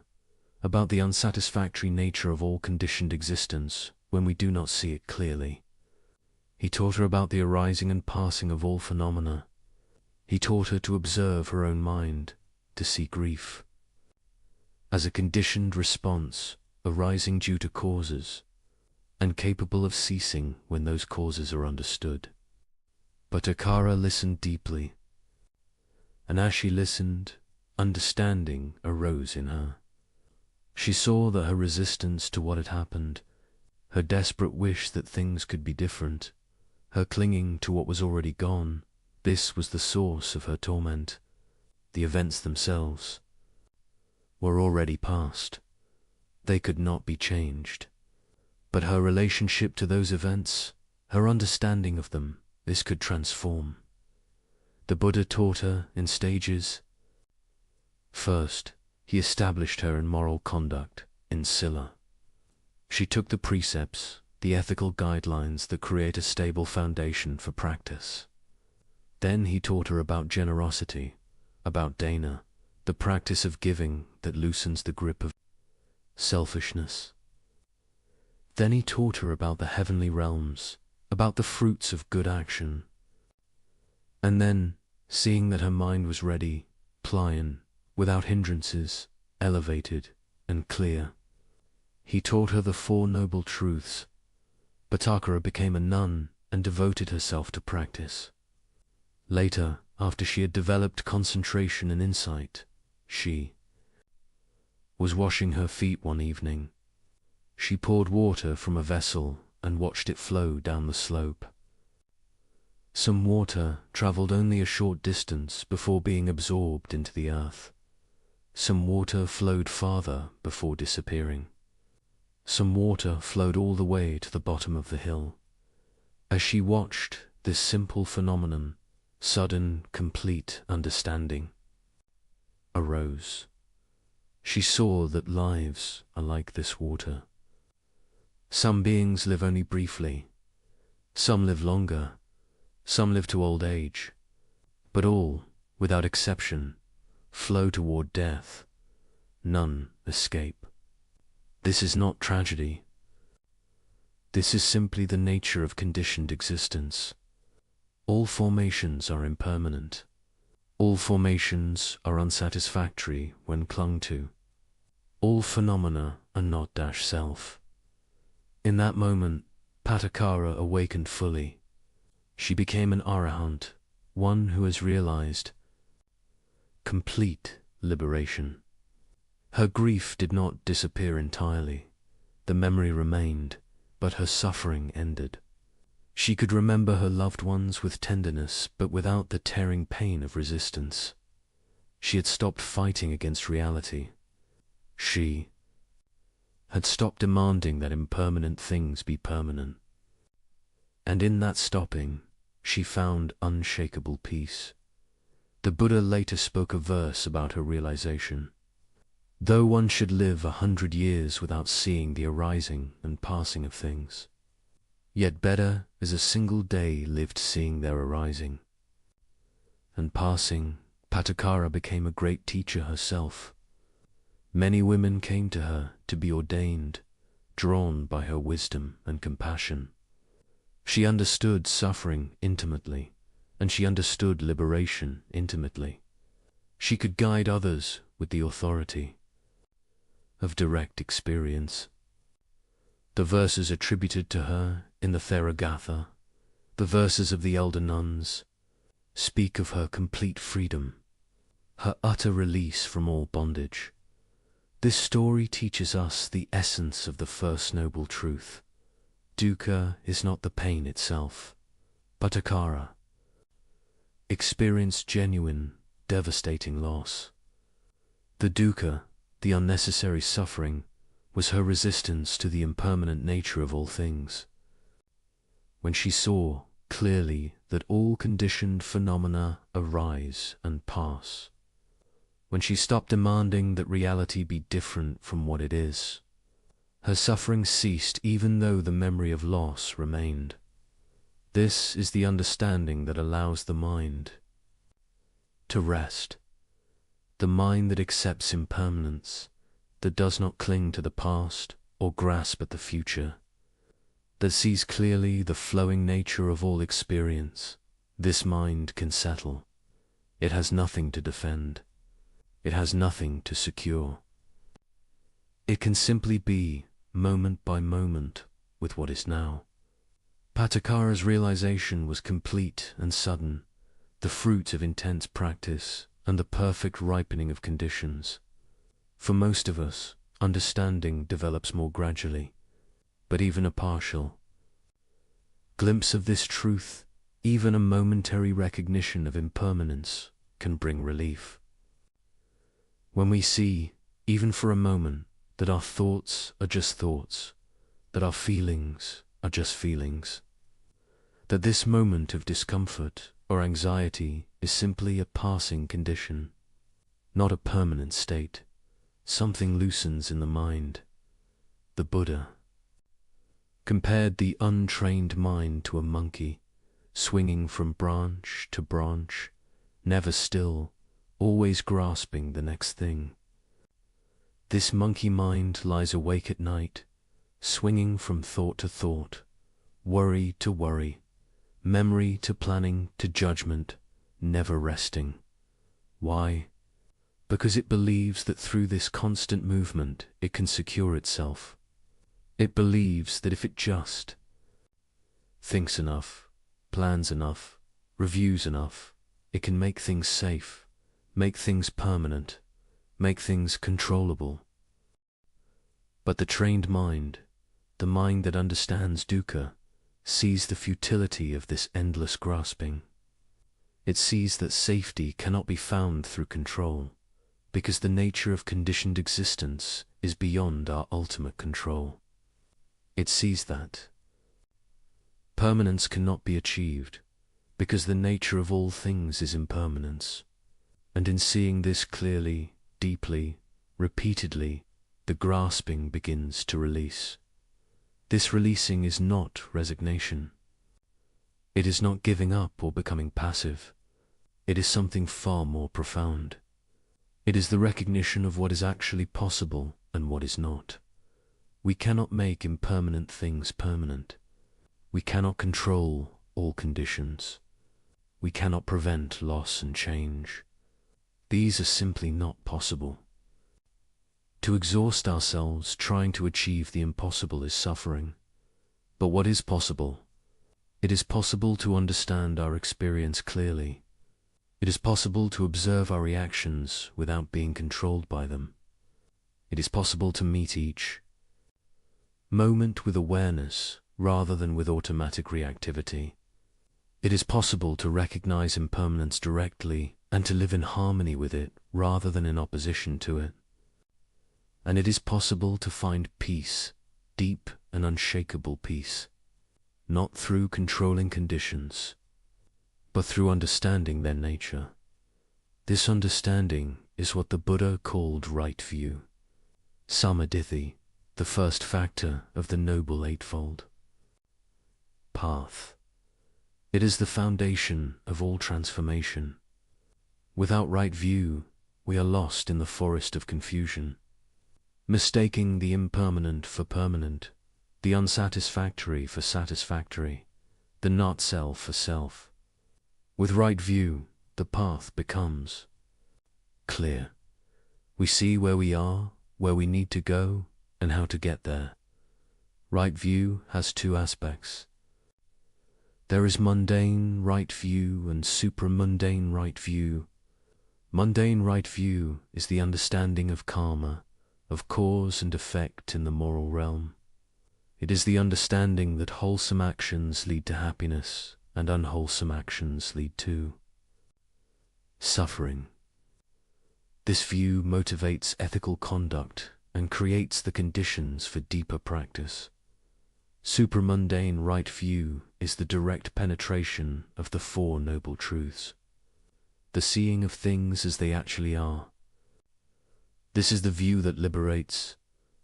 about the unsatisfactory nature of all conditioned existence when we do not see it clearly. He taught her about the arising and passing of all phenomena. He taught her to observe her own mind, to see grief as a conditioned response arising due to causes, and capable of ceasing when those causes are understood. But Akara listened deeply, and as she listened, understanding arose in her. She saw that her resistance to what had happened, her desperate wish that things could be different, her clinging to what was already gone, this was the source of her torment. the events themselves, were already past. They could not be changed. But her relationship to those events, her understanding of them, this could transform. The Buddha taught her in stages. First, he established her in moral conduct, in sila. She took the precepts, the ethical guidelines that create a stable foundation for practice. Then he taught her about generosity, about dana, the practice of giving that loosens the grip of selfishness. Then he taught her about the heavenly realms, about the fruits of good action. And then, seeing that her mind was ready, pliant, without hindrances, elevated and clear, he taught her the Four Noble Truths. Bhattakara became a nun and devoted herself to practice. Later, after she had developed concentration and insight, she was washing her feet one evening. She poured water from a vessel and watched it flow down the slope. Some water traveled only a short distance before being absorbed into the earth. Some water flowed farther before disappearing. Some water flowed all the way to the bottom of the hill. As she watched this simple phenomenon, sudden, complete understanding arose. She saw that lives are like this water. Some beings live only briefly. Some live longer. Some live to old age. But all, without exception, flow toward death. None escape. This is not tragedy. This is simply the nature of conditioned existence. All formations are impermanent. All formations are unsatisfactory when clung to. All phenomena are not self. In that moment, Bhattakara awakened fully. She became an arahant, one who has realized complete liberation. Her grief did not disappear entirely. The memory remained, but her suffering ended. She could remember her loved ones with tenderness, but without the tearing pain of resistance. She had stopped fighting against reality. She had stopped demanding that impermanent things be permanent. And in that stopping, she found unshakable peace. The Buddha later spoke a verse about her realization. Though one should live 100 years without seeing the arising and passing of things, yet better is a single day lived seeing their arising and passing. Bhattakara became a great teacher herself. Many women came to her to be ordained, drawn by her wisdom and compassion. She understood suffering intimately, and she understood liberation intimately. She could guide others with the authority of direct experience. The verses attributed to her in the Theragatha, the verses of the elder nuns, speak of her complete freedom, her utter release from all bondage. This story teaches us the essence of the first noble truth. Dukkha is not the pain itself. Bhattakara experienced genuine, devastating loss. The dukkha, the unnecessary suffering, was her resistance to the impermanent nature of all things. When she saw clearly that all conditioned phenomena arise and pass, when she stopped demanding that reality be different from what it is, her suffering ceased even though the memory of loss remained. This is the understanding that allows the mind to rest, the mind that accepts impermanence, that does not cling to the past or grasp at the future, that sees clearly the flowing nature of all experience. This mind can settle. It has nothing to defend. It has nothing to secure. It can simply be, moment by moment, with what is now. Bhattakara's realization was complete and sudden, the fruit of intense practice and the perfect ripening of conditions. For most of us, understanding develops more gradually, but even a partial glimpse of this truth, even a momentary recognition of impermanence, can bring relief. When we see, even for a moment, that our thoughts are just thoughts, that our feelings are just feelings, that this moment of discomfort or anxiety is simply a passing condition, not a permanent state, something loosens in the mind. The Buddha compared the untrained mind to a monkey, swinging from branch to branch, never still, always grasping the next thing. This monkey mind lies awake at night, swinging from thought to thought, worry to worry, memory to planning to judgment, never resting. Why? Because it believes that through this constant movement it can secure itself. It believes that if it just thinks enough, plans enough, reviews enough, it can make things safe, make things permanent, make things controllable. But the trained mind, the mind that understands dukkha, sees the futility of this endless grasping. It sees that safety cannot be found through control, because the nature of conditioned existence is beyond our ultimate control. It sees that permanence cannot be achieved, because the nature of all things is impermanence. And in seeing this clearly, deeply, repeatedly, the grasping begins to release. This releasing is not resignation. It is not giving up or becoming passive. It is something far more profound. It is the recognition of what is actually possible and what is not. We cannot make impermanent things permanent. We cannot control all conditions. We cannot prevent loss and change. These are simply not possible. To exhaust ourselves trying to achieve the impossible is suffering. But what is possible? It is possible to understand our experience clearly. It is possible to observe our reactions without being controlled by them. It is possible to meet each moment with awareness rather than with automatic reactivity. It is possible to recognize impermanence directly and to live in harmony with it rather than in opposition to it. And it is possible to find peace, deep and unshakable peace, not through controlling conditions, but through understanding their nature. This understanding is what the Buddha called right view, samadhi, the first factor of the Noble Eightfold Path. It is the foundation of all transformation. Without right view, we are lost in the forest of confusion, mistaking the impermanent for permanent, the unsatisfactory for satisfactory, the not self for self. With right view, the path becomes clear. We see where we are, where we need to go, and how to get there. Right view has two aspects. There is mundane right view and supramundane right view. Mundane right view is the understanding of karma, of cause and effect in the moral realm. It is the understanding that wholesome actions lead to happiness and unwholesome actions lead to suffering. This view motivates ethical conduct and creates the conditions for deeper practice. Supramundane right view is the direct penetration of the Four Noble Truths, the seeing of things as they actually are. This is the view that liberates,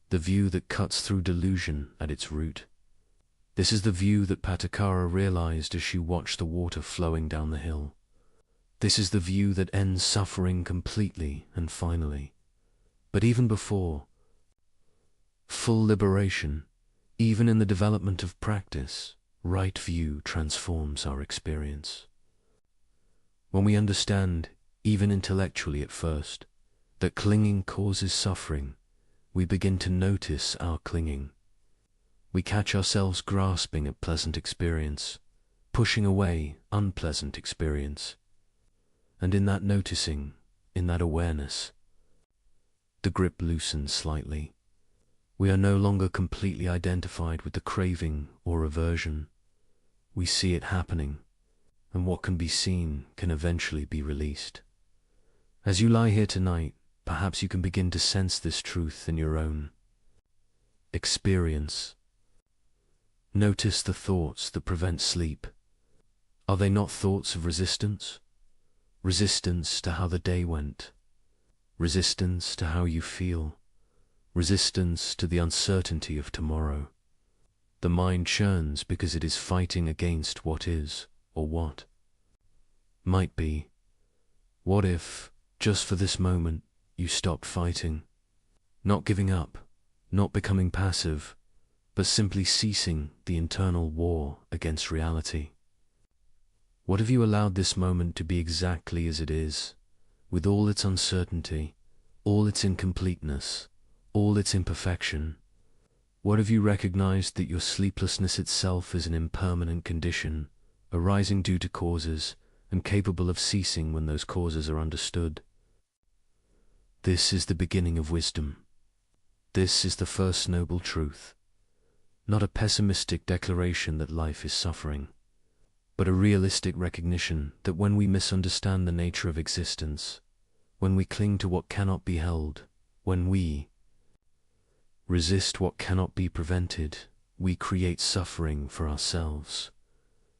the view that cuts through delusion at its root. This is the view that Patakara realized as she watched the water flowing down the hill. This is the view that ends suffering completely and finally. But even before full liberation, even in the development of practice, right view transforms our experience. When we understand, even intellectually at first, that clinging causes suffering, we begin to notice our clinging. We catch ourselves grasping at pleasant experience, pushing away unpleasant experience. And in that noticing, in that awareness, the grip loosens slightly. We are no longer completely identified with the craving or aversion. We see it happening, and what can be seen can eventually be released. As you lie here tonight, perhaps you can begin to sense this truth in your own experience. Notice the thoughts that prevent sleep. Are they not thoughts of resistance? Resistance to how the day went. Resistance to how you feel. Resistance to the uncertainty of tomorrow. The mind churns because it is fighting against what is, or what might be. What if, just for this moment, you stopped fighting? Not giving up, not becoming passive, but simply ceasing the internal war against reality. What if you allowed this moment to be exactly as it is, with all its uncertainty, all its incompleteness, all its imperfection? What if you recognized that your sleeplessness itself is an impermanent condition, arising due to causes, and capable of ceasing when those causes are understood? This is the beginning of wisdom. This is the first noble truth. Not a pessimistic declaration that life is suffering, but a realistic recognition that when we misunderstand the nature of existence, when we cling to what cannot be held, when we resist what cannot be prevented, we create suffering for ourselves.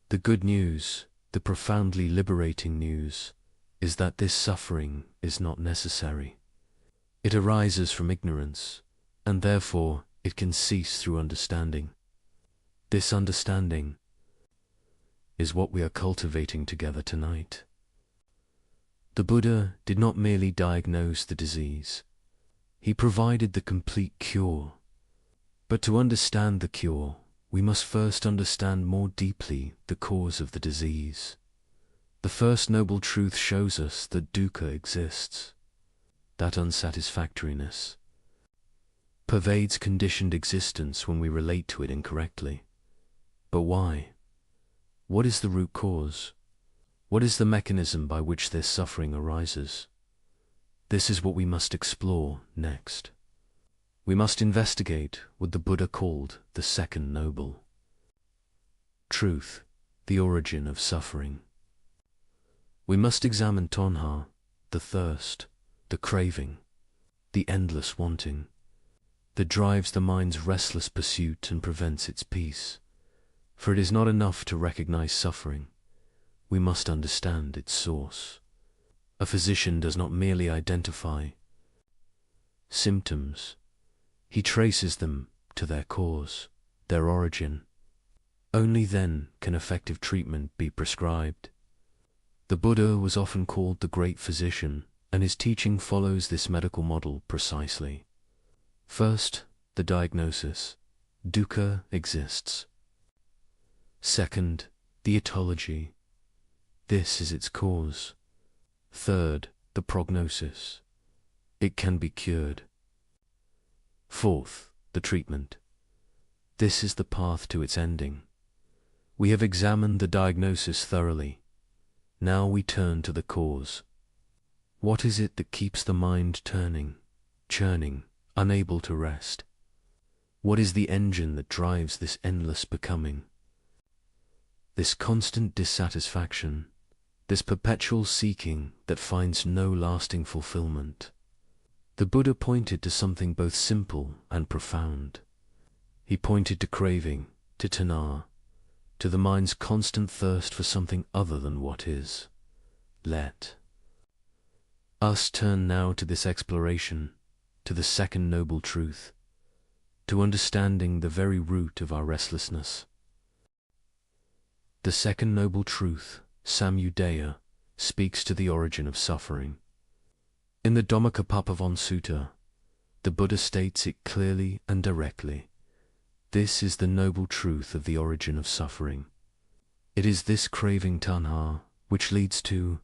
The good news, the profoundly liberating news, is that this suffering is not necessary. It arises from ignorance, and therefore it can cease through understanding. This understanding is what we are cultivating together tonight. The Buddha did not merely diagnose the disease. He provided the complete cure. But to understand the cure, we must first understand more deeply the cause of the disease. The first noble truth shows us that dukkha exists. That unsatisfactoriness pervades conditioned existence when we relate to it incorrectly. But why? What is the root cause? What is the mechanism by which this suffering arises? This is what we must explore next. We must investigate what the Buddha called the second noble truth, the origin of suffering. We must examine tanha, the thirst, the craving, the endless wanting, that drives the mind's restless pursuit and prevents its peace. For it is not enough to recognize suffering, we must understand its source. A physician does not merely identify symptoms, he traces them to their cause, their origin. Only then can effective treatment be prescribed. The Buddha was often called the great physician, and his teaching follows this medical model precisely. First, the diagnosis. Dukkha exists. Second, the etiology. This is its cause. Third, the prognosis. It can be cured. Fourth, the treatment. This is the path to its ending. We have examined the diagnosis thoroughly. Now we turn to the cause. What is it that keeps the mind turning, churning, unable to rest? What is the engine that drives this endless becoming? This constant dissatisfaction, this perpetual seeking that finds no lasting fulfillment. The Buddha pointed to something both simple and profound. He pointed to craving, to tanha, to the mind's constant thirst for something other than what is. Let us turn now to this exploration, to the second noble truth, to understanding the very root of our restlessness. The second noble truth, samudaya, speaks to the origin of suffering. In the Dhammacappavan Sutta, the Buddha states it clearly and directly. This is the noble truth of the origin of suffering. It is this craving tanha which leads to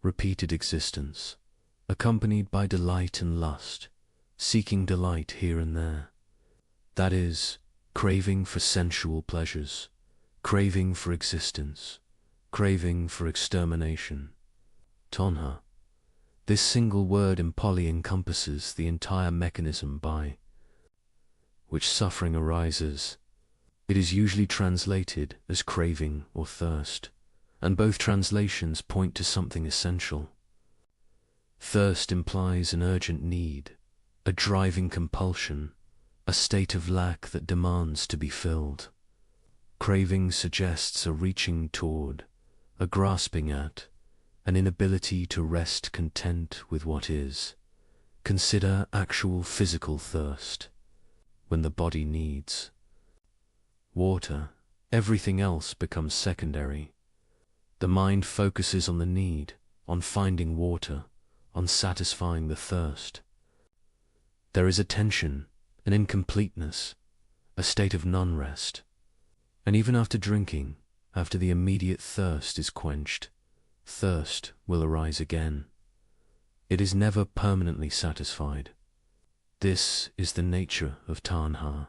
repeated existence, accompanied by delight and lust, seeking delight here and there. That is, craving for sensual pleasures, craving for existence, craving for extermination. Tanha. This single word in Pali encompasses the entire mechanism by which suffering arises. It is usually translated as craving or thirst, and both translations point to something essential. Thirst implies an urgent need, a driving compulsion, a state of lack that demands to be filled. Craving suggests a reaching toward, a grasping at, an inability to rest content with what is. Consider actual physical thirst. When the body needs water, everything else becomes secondary. The mind focuses on the need, on finding water, on satisfying the thirst. There is a tension, an incompleteness, a state of non-rest. And even after drinking, after the immediate thirst is quenched, thirst will arise again. It is never permanently satisfied. This is the nature of tanha.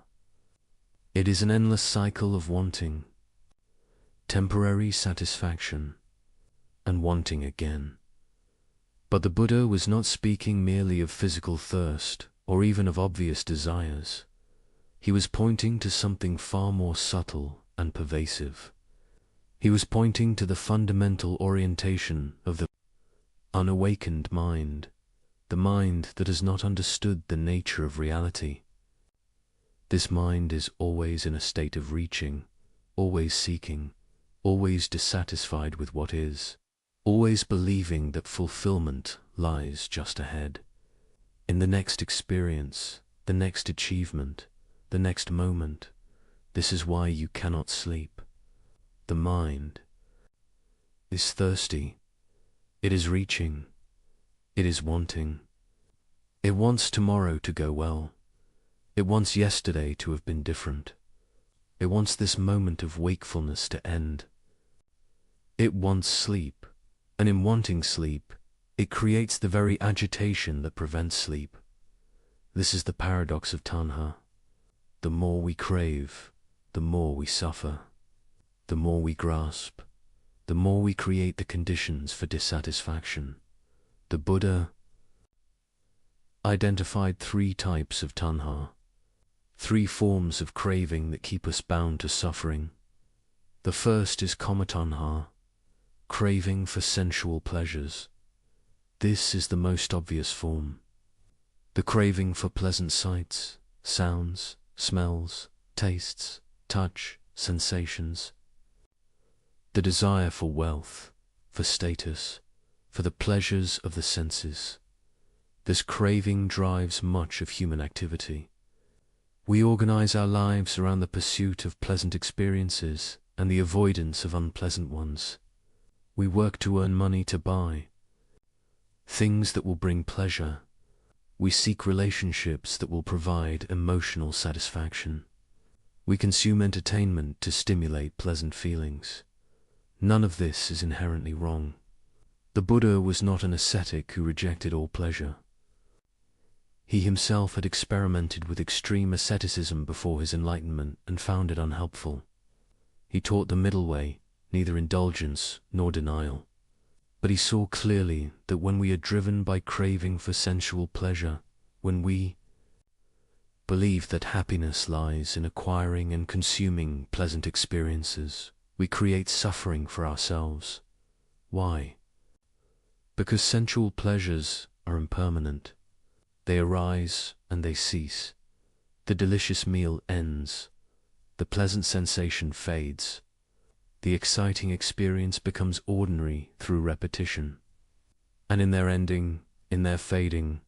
It is an endless cycle of wanting, temporary satisfaction, and wanting again. But the Buddha was not speaking merely of physical thirst, or even of obvious desires. He was pointing to something far more subtle and pervasive. He was pointing to the fundamental orientation of the unawakened mind, the mind that has not understood the nature of reality. This mind is always in a state of reaching, always seeking, always dissatisfied with what is, always believing that fulfillment lies just ahead. In the next experience, the next achievement, the next moment. This is why you cannot sleep. The mind is thirsty. It is reaching. It is wanting. It wants tomorrow to go well. It wants yesterday to have been different. It wants this moment of wakefulness to end. It wants sleep, and in wanting sleep, it creates the very agitation that prevents sleep. This is the paradox of tanha. The more we crave, the more we suffer. The more we grasp, the more we create the conditions for dissatisfaction. The Buddha identified 3 types of tanha, 3 forms of craving that keep us bound to suffering. The first is kama-tanha, craving for sensual pleasures. This is the most obvious form. The craving for pleasant sights, sounds, smells, tastes, touch, sensations. The desire for wealth, for status, for the pleasures of the senses. This craving drives much of human activity. We organize our lives around the pursuit of pleasant experiences and the avoidance of unpleasant ones. We work to earn money to buy things that will bring pleasure. We seek relationships that will provide emotional satisfaction. We consume entertainment to stimulate pleasant feelings. None of this is inherently wrong. The Buddha was not an ascetic who rejected all pleasure. He himself had experimented with extreme asceticism before his enlightenment and found it unhelpful. He taught the middle way, neither indulgence nor denial. But he saw clearly that when we are driven by craving for sensual pleasure, when we believe that happiness lies in acquiring and consuming pleasant experiences, we create suffering for ourselves. Why? Because sensual pleasures are impermanent. They arise and they cease. The delicious meal ends. The pleasant sensation fades. The exciting experience becomes ordinary through repetition. And in their ending, in their fading,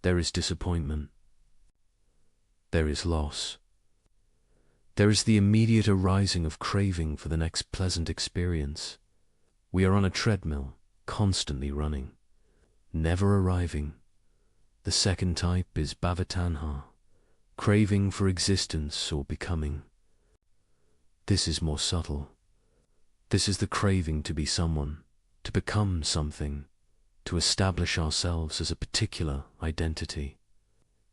there is disappointment. There is loss. There is the immediate arising of craving for the next pleasant experience. We are on a treadmill, constantly running, never arriving. The second type is bhavatanha, craving for existence or becoming. This is more subtle. This is the craving to be someone, to become something, to establish ourselves as a particular identity.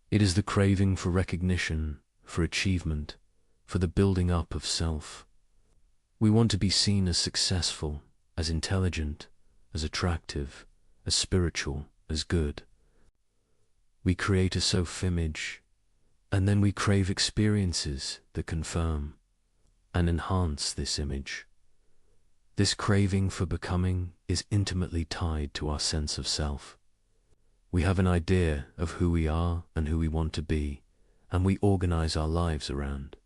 It is the craving for recognition, for achievement, for the building up of self. We want to be seen as successful, as intelligent, as attractive, as spiritual, as good. We create a self-image, and then we crave experiences that confirm and enhance this image. This craving for becoming is intimately tied to our sense of self. We have an idea of who we are and who we want to be, and we organize our lives around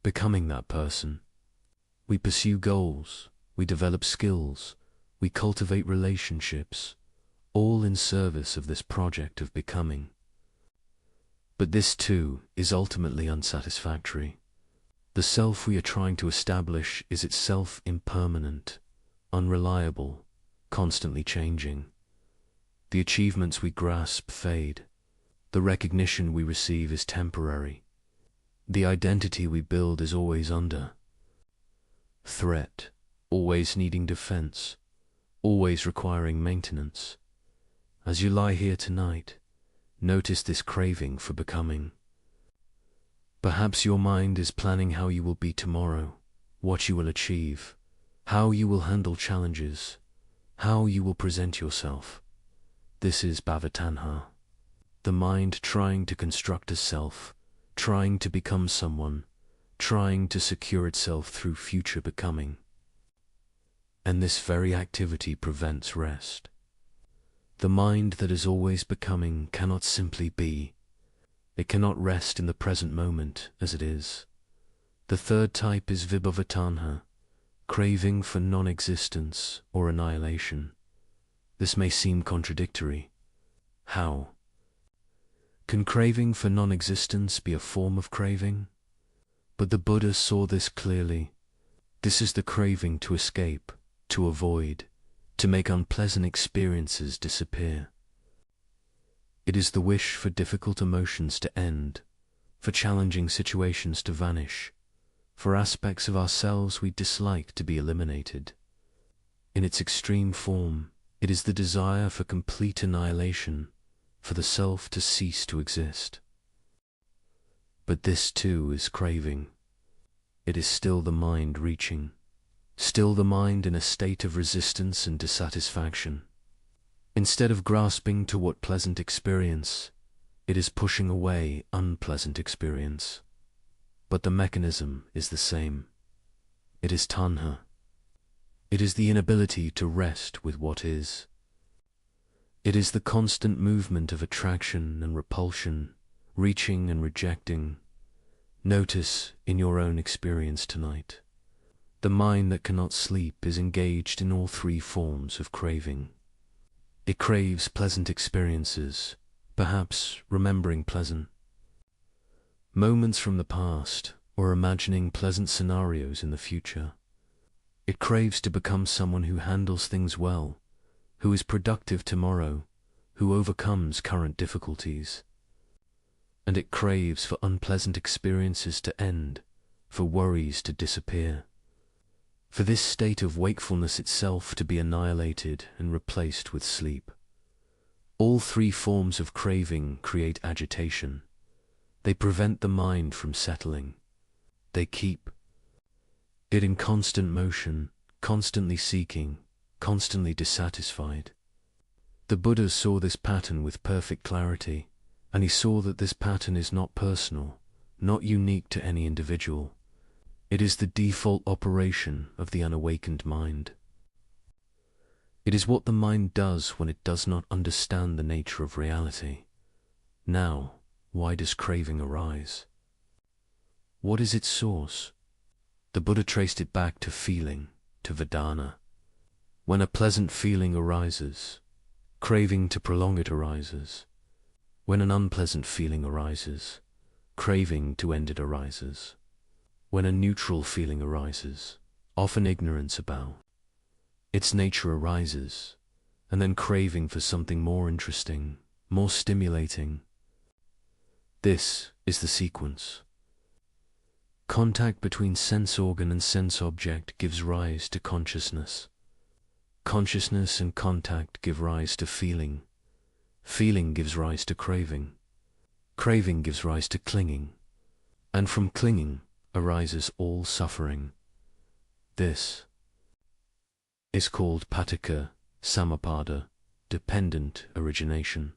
becoming that person. We pursue goals, we develop skills, we cultivate relationships, all in service of this project of becoming. But this too is ultimately unsatisfactory. The self we are trying to establish is itself impermanent, unreliable, constantly changing. The achievements we grasp fade. The recognition we receive is temporary. The identity we build is always under threat, always needing defense, always requiring maintenance. As you lie here tonight, notice this craving for becoming. Perhaps your mind is planning how you will be tomorrow, what you will achieve, how you will handle challenges, how you will present yourself. This is bhavatanha, the mind trying to construct a self, trying to become someone, trying to secure itself through future becoming. And this very activity prevents rest. The mind that is always becoming cannot simply be. It cannot rest in the present moment as it is. The third type is vibhavatanha, craving for non-existence or annihilation. This may seem contradictory. How? Can craving for non-existence be a form of craving? But the Buddha saw this clearly. This is the craving to escape, to avoid, to make unpleasant experiences disappear. It is the wish for difficult emotions to end, for challenging situations to vanish, for aspects of ourselves we dislike to be eliminated. In its extreme form, it is the desire for complete annihilation, for the self to cease to exist. But this too is craving. It is still the mind reaching, still the mind in a state of resistance and dissatisfaction. Instead of grasping to what pleasant experience, it is pushing away unpleasant experience. But the mechanism is the same. It is tanha. It is the inability to rest with what is. It is the constant movement of attraction and repulsion, reaching and rejecting. Notice in your own experience tonight. The mind that cannot sleep is engaged in all three forms of craving. It craves pleasant experiences, perhaps remembering pleasant moments from the past or imagining pleasant scenarios in the future. It craves to become someone who handles things well, who is productive tomorrow, who overcomes current difficulties. And it craves for unpleasant experiences to end, for worries to disappear, for this state of wakefulness itself to be annihilated and replaced with sleep. All three forms of craving create agitation. They prevent the mind from settling. They keep it in constant motion, constantly seeking, constantly dissatisfied. The Buddha saw this pattern with perfect clarity, and he saw that this pattern is not personal, not unique to any individual. It is the default operation of the unawakened mind. It is what the mind does when it does not understand the nature of reality. Now, why does craving arise? What is its source? The Buddha traced it back to feeling, to Vedana. When a pleasant feeling arises, craving to prolong it arises. When an unpleasant feeling arises, craving to end it arises. When a neutral feeling arises, often ignorance about its nature arises, and then craving for something more interesting, more stimulating. This is the sequence. Contact between sense organ and sense object gives rise to consciousness. Consciousness and contact give rise to feeling. Feeling gives rise to craving. Craving gives rise to clinging. And from clinging arises all suffering. This is called paticca samuppada, dependent origination.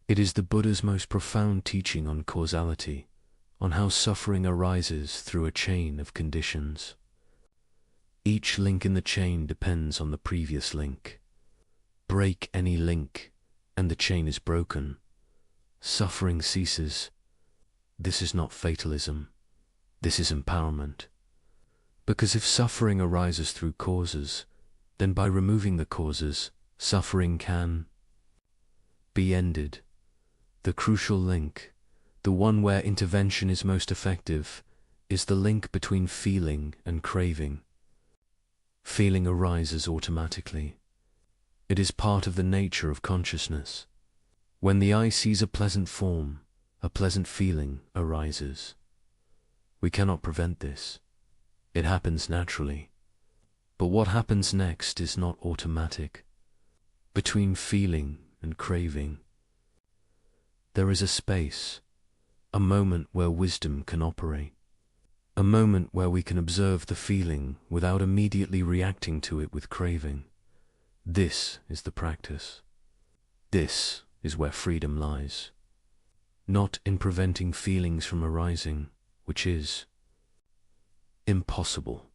It is the Buddha's most profound teaching on causality, on how suffering arises through a chain of conditions. Each link in the chain depends on the previous link. Break any link, and the chain is broken. Suffering ceases. This is not fatalism. This is empowerment. Because if suffering arises through causes, then by removing the causes, suffering can be ended. The crucial link, the one where intervention is most effective, is the link between feeling and craving. Feeling arises automatically. It is part of the nature of consciousness. When the eye sees a pleasant form, a pleasant feeling arises. We cannot prevent this. It happens naturally. But what happens next is not automatic. Between feeling and craving, there is a space, a moment where wisdom can operate, a moment where we can observe the feeling without immediately reacting to it with craving. This is the practice. This is where freedom lies. Not in preventing feelings from arising, which is impossible,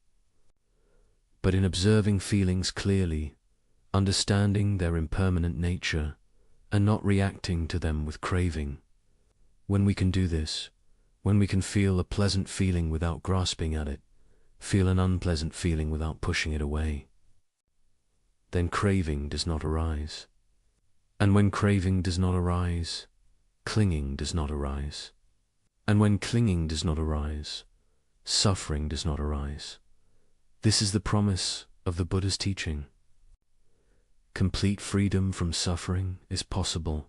but in observing feelings clearly, understanding their impermanent nature, and not reacting to them with craving. When we can do this, when we can feel a pleasant feeling without grasping at it, feel an unpleasant feeling without pushing it away, then craving does not arise. And when craving does not arise, clinging does not arise. And when clinging does not arise, suffering does not arise. This is the promise of the Buddha's teaching. Complete freedom from suffering is possible,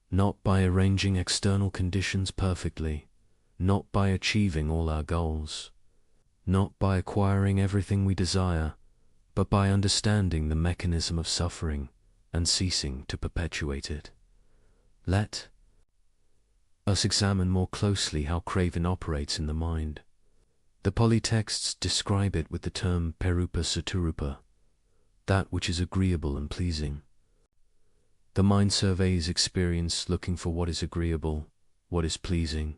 not by arranging external conditions perfectly, not by achieving all our goals, not by acquiring everything we desire, but by understanding the mechanism of suffering and ceasing to perpetuate it. Let us examine more closely how craving operates in the mind. The Pali texts describe it with the term perupa saturupa, that which is agreeable and pleasing. The mind surveys experience looking for what is agreeable, what is pleasing.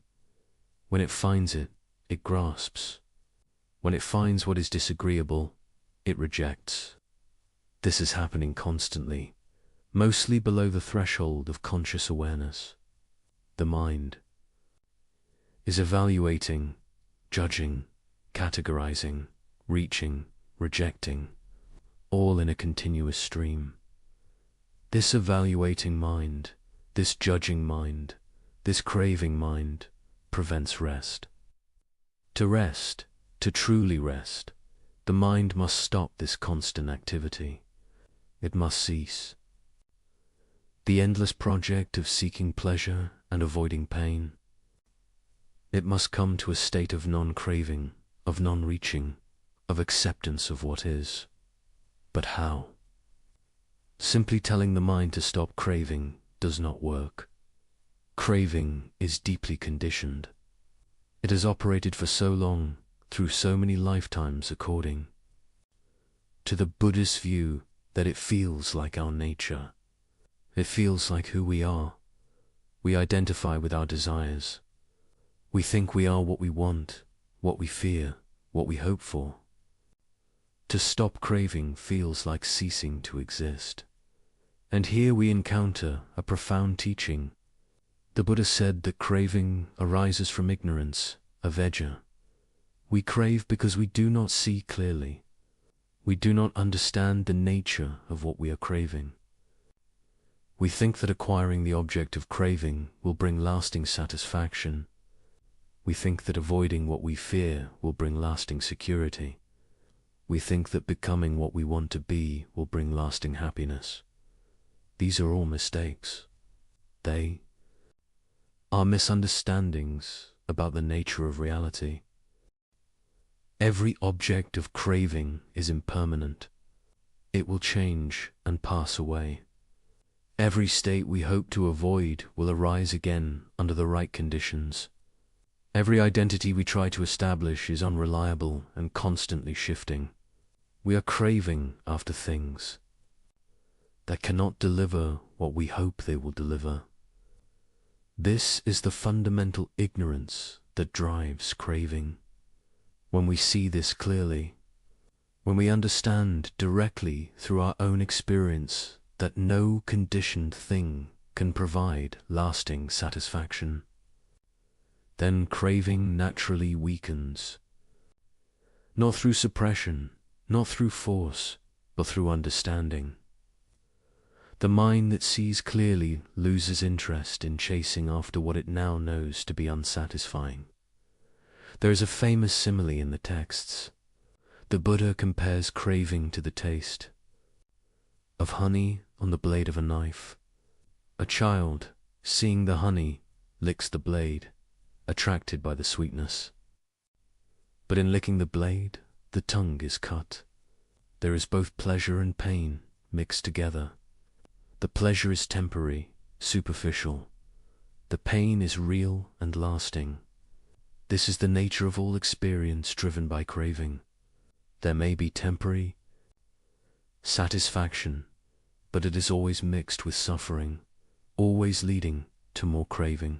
When it finds it, it grasps. When it finds what is disagreeable, it rejects. This is happening constantly, mostly below the threshold of conscious awareness. The mind is evaluating, judging, categorizing, reaching, rejecting, all in a continuous stream. This evaluating mind, this judging mind, this craving mind prevents rest. To rest, to truly rest, the mind must stop this constant activity. It must cease. The endless project of seeking pleasure and avoiding pain. It must come to a state of non-craving, of non-reaching, of acceptance of what is. But how? Simply telling the mind to stop craving does not work. Craving is deeply conditioned. It has operated for so long, through so many lifetimes according to the Buddhist view that it feels like our nature. It feels like who we are. We identify with our desires. We think we are what we want, what we fear, what we hope for. To stop craving feels like ceasing to exist. And here we encounter a profound teaching. The Buddha said that craving arises from ignorance, avidya. We crave because we do not see clearly. We do not understand the nature of what we are craving. We think that acquiring the object of craving will bring lasting satisfaction. We think that avoiding what we fear will bring lasting security. We think that becoming what we want to be will bring lasting happiness. These are all mistakes. They are misunderstandings about the nature of reality. Every object of craving is impermanent. It will change and pass away. Every state we hope to avoid will arise again under the right conditions. Every identity we try to establish is unreliable and constantly shifting. We are craving after things that cannot deliver what we hope they will deliver. This is the fundamental ignorance that drives craving. When we see this clearly, when we understand directly through our own experience that no conditioned thing can provide lasting satisfaction. Then craving naturally weakens, not through suppression, not through force, but through understanding. The mind that sees clearly loses interest in chasing after what it now knows to be unsatisfying. There is a famous simile in the texts. The Buddha compares craving to the taste of honey on the blade of a knife. A child, seeing the honey, licks the blade, attracted by the sweetness. But in licking the blade, the tongue is cut. There is both pleasure and pain mixed together. The pleasure is temporary, superficial. The pain is real and lasting. This is the nature of all experience driven by craving. There may be temporary satisfaction, but it is always mixed with suffering, always leading to more craving,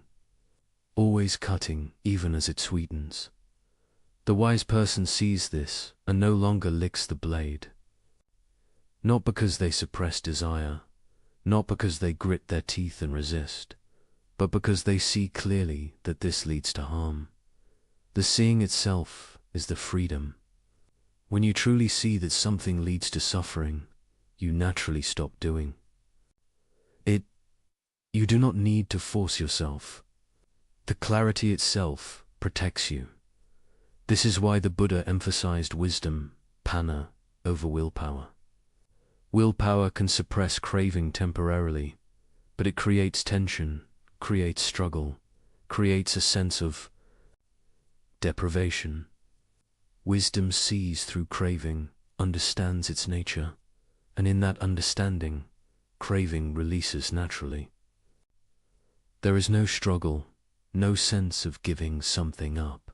always cutting even as it sweetens. The wise person sees this and no longer licks the blade. Not because they suppress desire, not because they grit their teeth and resist, but because they see clearly that this leads to harm. The seeing itself is the freedom. When you truly see that something leads to suffering, you naturally stop doing it. You do not need to force yourself. The clarity itself protects you. This is why the Buddha emphasized wisdom, panna, over willpower. Willpower can suppress craving temporarily, but it creates tension, creates struggle, creates a sense of deprivation. Wisdom sees through craving, understands its nature, and in that understanding, craving releases naturally. There is no struggle, no sense of giving something up.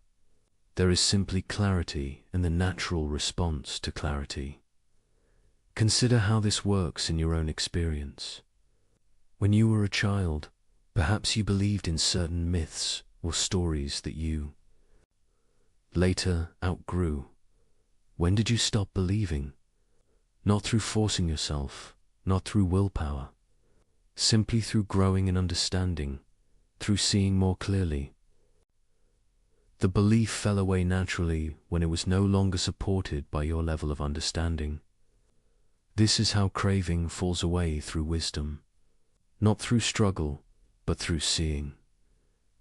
There is simply clarity and the natural response to clarity. Consider how this works in your own experience. When you were a child, perhaps you believed in certain myths or stories that you later outgrew. When did you stop believing? Not through forcing yourself, not through willpower, simply through growing in understanding, through seeing more clearly. The belief fell away naturally when it was no longer supported by your level of understanding. This is how craving falls away through wisdom, not through struggle, but through seeing.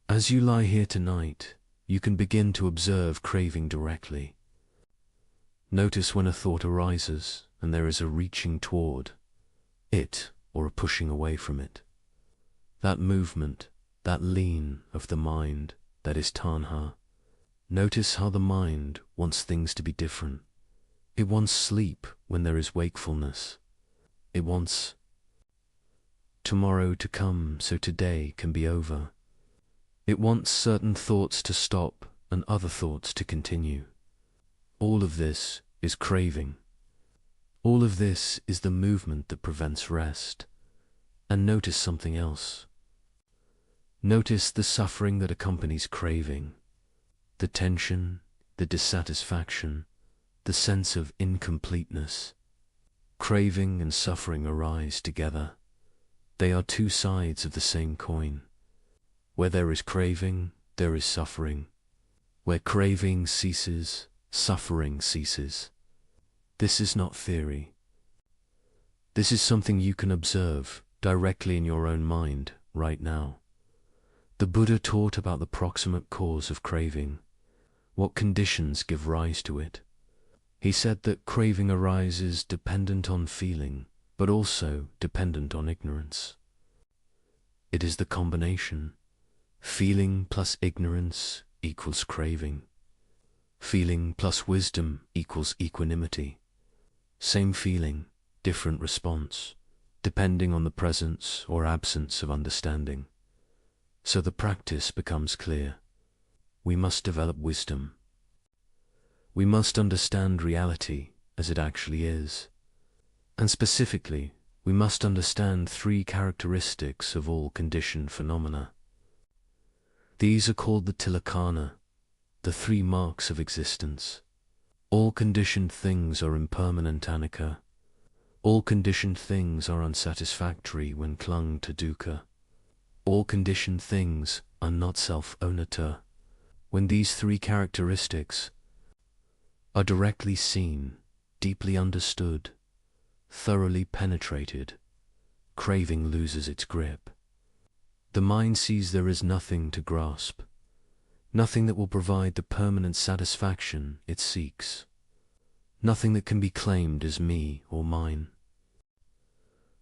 As you lie here tonight, you can begin to observe craving directly. Notice when a thought arises and there is a reaching toward it or a pushing away from it. That movement, that lean of the mind, that is tanha. Notice how the mind wants things to be different. It wants sleep when there is wakefulness. It wants tomorrow to come so today can be over. It wants certain thoughts to stop and other thoughts to continue. All of this is craving. All of this is the movement that prevents rest. And notice something else. Notice the suffering that accompanies craving, the tension, the dissatisfaction, the sense of incompleteness. Craving and suffering arise together. They are two sides of the same coin. Where there is craving, there is suffering. Where craving ceases, suffering ceases. This is not theory. This is something you can observe directly in your own mind right now. The Buddha taught about the proximate cause of craving, what conditions give rise to it. He said that craving arises dependent on feeling, but also dependent on ignorance. It is the combination. Feeling plus ignorance equals craving. Feeling plus wisdom equals equanimity. Same feeling, different response, depending on the presence or absence of understanding. So the practice becomes clear. We must develop wisdom. We must understand reality as it actually is. And specifically, we must understand three characteristics of all conditioned phenomena. These are called the tilakkhana, the three marks of existence. All conditioned things are impermanent anicca. All conditioned things are unsatisfactory when clung to dukkha. All conditioned things are not self-ownerta. When these three characteristics are directly seen, deeply understood, thoroughly penetrated, craving loses its grip. The mind sees there is nothing to grasp, nothing that will provide the permanent satisfaction it seeks, nothing that can be claimed as me or mine.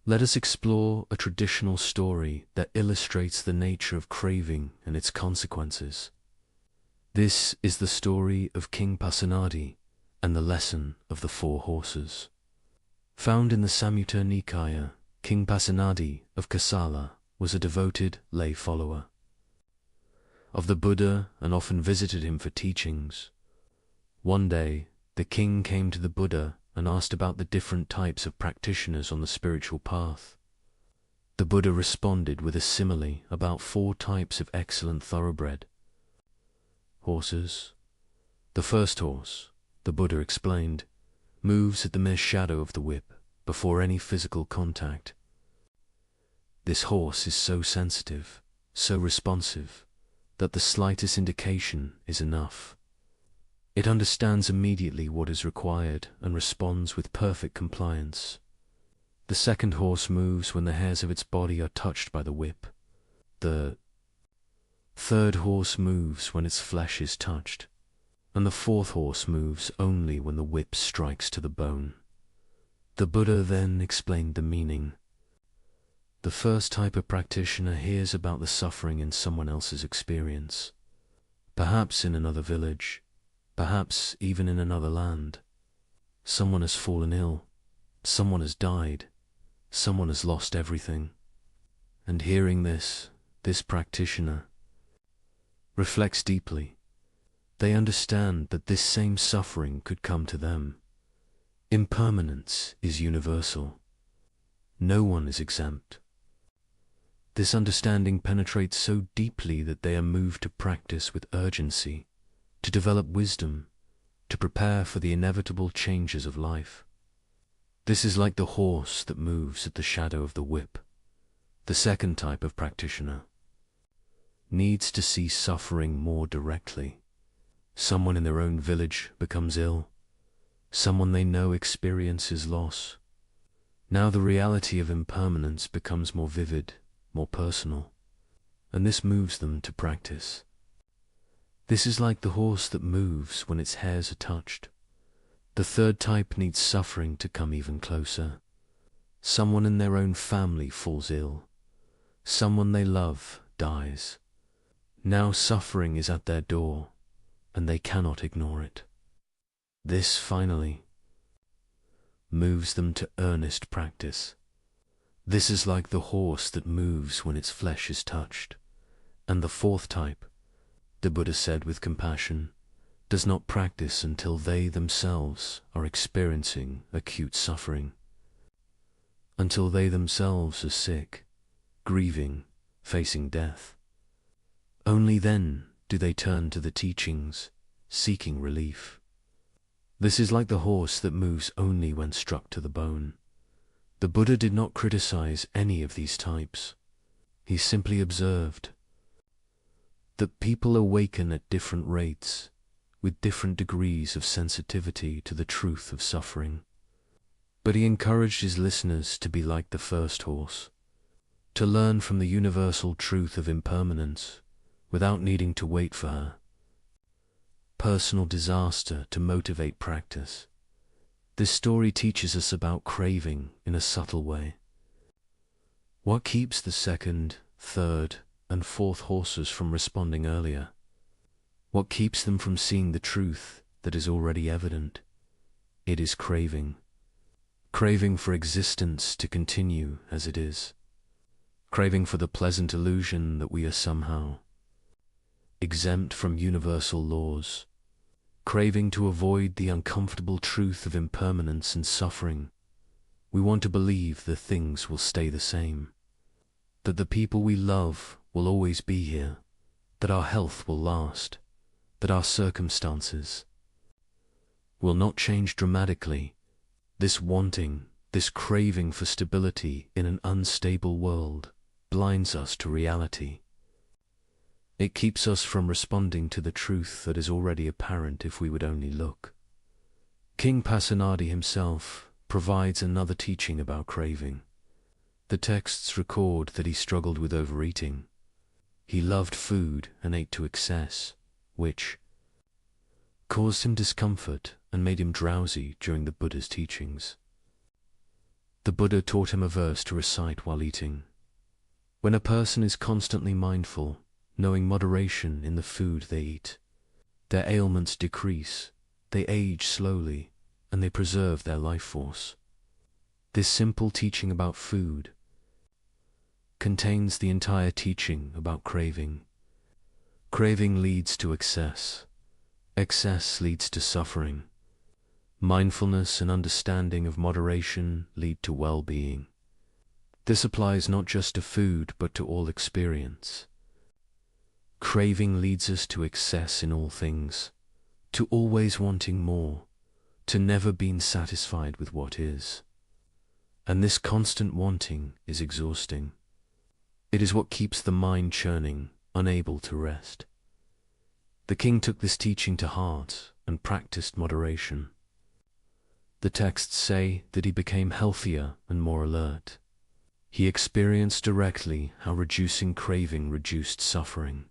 Let us explore a traditional story that illustrates the nature of craving and its consequences. This is the story of King Pasenadi and the lesson of the 4 horses. Found in the Samyutta Nikaya, King Pasenadi of Kosala was a devoted lay follower of the Buddha and often visited him for teachings. One day, the king came to the Buddha and asked about the different types of practitioners on the spiritual path. The Buddha responded with a simile about 4 types of excellent thoroughbred horses. The first horse, the Buddha explained, moves at the mere shadow of the whip before any physical contact. This horse is so sensitive, so responsive, that the slightest indication is enough. It understands immediately what is required and responds with perfect compliance. The second horse moves when the hairs of its body are touched by the whip. The third horse moves when its flesh is touched, and the fourth horse moves only when the whip strikes to the bone. The Buddha then explained the meaning. The first type of practitioner hears about the suffering in someone else's experience, perhaps in another village, perhaps even in another land. Someone has fallen ill, someone has died, someone has lost everything. And hearing this practitioner reflects deeply. They understand that this same suffering could come to them. Impermanence is universal. No one is exempt. This understanding penetrates so deeply that they are moved to practice with urgency, to develop wisdom, to prepare for the inevitable changes of life. This is like the horse that moves at the shadow of the whip. The second type of practitioner needs to see suffering more directly. Someone in their own village becomes ill. Someone they know experiences loss. Now the reality of impermanence becomes more vivid, more personal, and this moves them to practice. This is like the horse that moves when its hairs are touched. The third type needs suffering to come even closer. Someone in their own family falls ill. Someone they love dies. Now suffering is at their door, and they cannot ignore it. This, finally, moves them to earnest practice. This is like the horse that moves when its flesh is touched. And the fourth type, the Buddha said with compassion, does not practice until they themselves are experiencing acute suffering, until they themselves are sick, grieving, facing death. Only then do they turn to the teachings, seeking relief. This is like the horse that moves only when struck to the bone. The Buddha did not criticize any of these types. He simply observed that people awaken at different rates, with different degrees of sensitivity to the truth of suffering. But he encouraged his listeners to be like the first horse, to learn from the universal truth of impermanence without needing to wait for her personal disaster to motivate practice. This story teaches us about craving in a subtle way. What keeps the second, third, and fourth horses from responding earlier? What keeps them from seeing the truth that is already evident? It is craving. Craving for existence to continue as it is. Craving for the pleasant illusion that we are somehow exempt from universal laws. Craving to avoid the uncomfortable truth of impermanence and suffering. We want to believe that things will stay the same, that the people we love will always be here, that our health will last, that our circumstances will not change dramatically. This wanting, This craving for stability in an unstable world blinds us to reality. It keeps us from responding to the truth that is already apparent if we would only look. King Pasenadi himself provides another teaching about craving. The texts record that he struggled with overeating. He loved food and ate to excess, which caused him discomfort and made him drowsy during the Buddha's teachings. The Buddha taught him a verse to recite while eating. When a person is constantly mindful, knowing moderation in the food they eat, their ailments decrease, they age slowly, and they preserve their life force. This simple teaching about food contains the entire teaching about craving. Craving leads to excess. Excess leads to suffering. Mindfulness and understanding of moderation lead to well-being. This applies not just to food, but to all experience. Craving leads us to excess in all things, to always wanting more, to never being satisfied with what is. And this constant wanting is exhausting. It is what keeps the mind churning, unable to rest. The king took this teaching to heart and practiced moderation. The texts say that he became healthier and more alert. He experienced directly how reducing craving reduced suffering.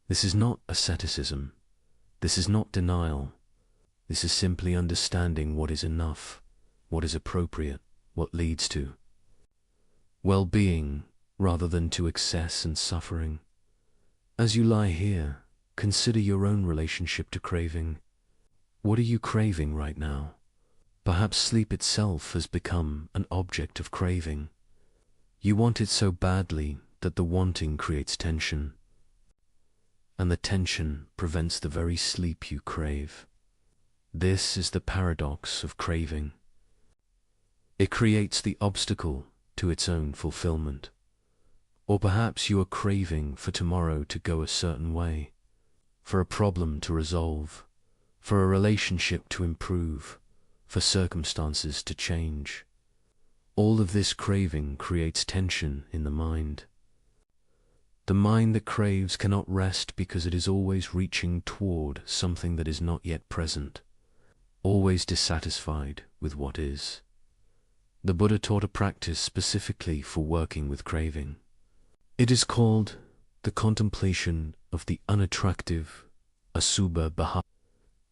This is not asceticism. This is not denial. This is simply understanding what is enough, what is appropriate, what leads to well-being rather than to excess and suffering. As you lie here, consider your own relationship to craving. What are you craving right now? Perhaps sleep itself has become an object of craving. You want it so badly that the wanting creates tension, and the tension prevents the very sleep you crave. This is the paradox of craving. It creates the obstacle to its own fulfillment. Or perhaps you are craving for tomorrow to go a certain way, for a problem to resolve, for a relationship to improve, for circumstances to change. All of this craving creates tension in the mind. The mind that craves cannot rest because it is always reaching toward something that is not yet present, always dissatisfied with what is. The Buddha taught a practice specifically for working with craving. It is called the contemplation of the unattractive asubha bhava.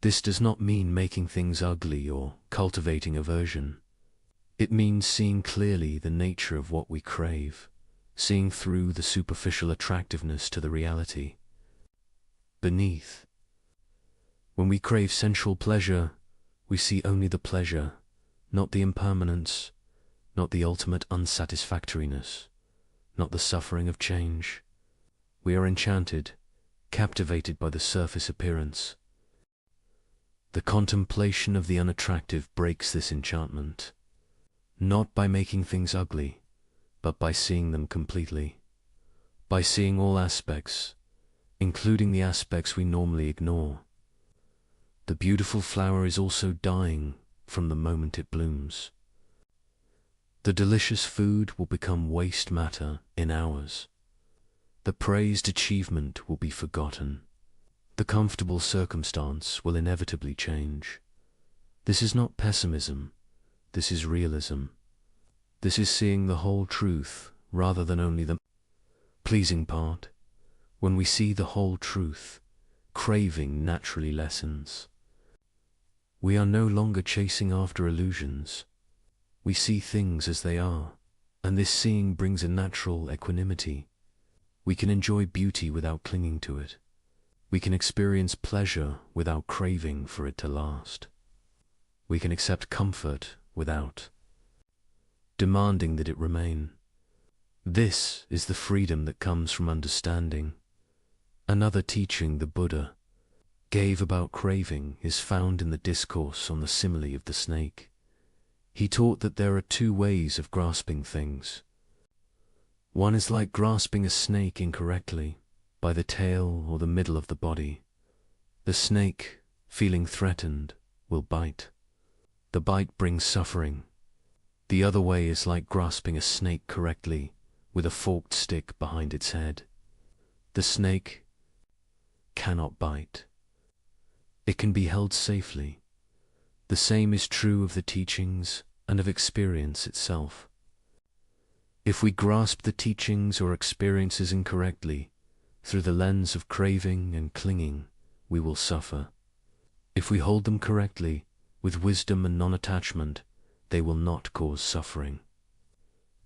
This does not mean making things ugly or cultivating aversion. It means seeing clearly the nature of what we crave, seeing through the superficial attractiveness to the reality beneath. When we crave sensual pleasure, we see only the pleasure, not the impermanence, not the ultimate unsatisfactoriness, not the suffering of change. We are enchanted, captivated by the surface appearance. The contemplation of the unattractive breaks this enchantment, not by making things ugly, but by seeing them completely, by seeing all aspects, including the aspects we normally ignore. The beautiful flower is also dying from the moment it blooms. The delicious food will become waste matter in hours. The praised achievement will be forgotten. The comfortable circumstance will inevitably change. This is not pessimism. This is realism. This is seeing the whole truth rather than only the pleasing part. When we see the whole truth, craving naturally lessens. We are no longer chasing after illusions. We see things as they are, and this seeing brings a natural equanimity. We can enjoy beauty without clinging to it. We can experience pleasure without craving for it to last. We can accept comfort without demanding that it remain. This is the freedom that comes from understanding. Another teaching the Buddha gave about craving is found in the discourse on the simile of the snake. He taught that there are two ways of grasping things. One is like grasping a snake incorrectly, by the tail or the middle of the body. The snake, feeling threatened, will bite. The bite brings suffering. The other way is like grasping a snake correctly with a forked stick behind its head. The snake cannot bite. It can be held safely. The same is true of the teachings and of experience itself. If we grasp the teachings or experiences incorrectly, through the lens of craving and clinging, we will suffer. If we hold them correctly, with wisdom and non-attachment, they will not cause suffering.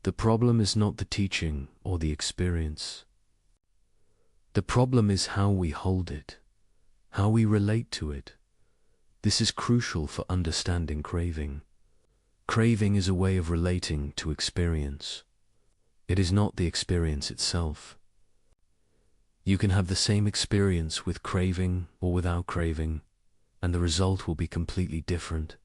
The problem is not the teaching or the experience. The problem is how we hold it, how we relate to it. This is crucial for understanding craving. Craving is a way of relating to experience. It is not the experience itself. You can have the same experience with craving or without craving, and the result will be completely different.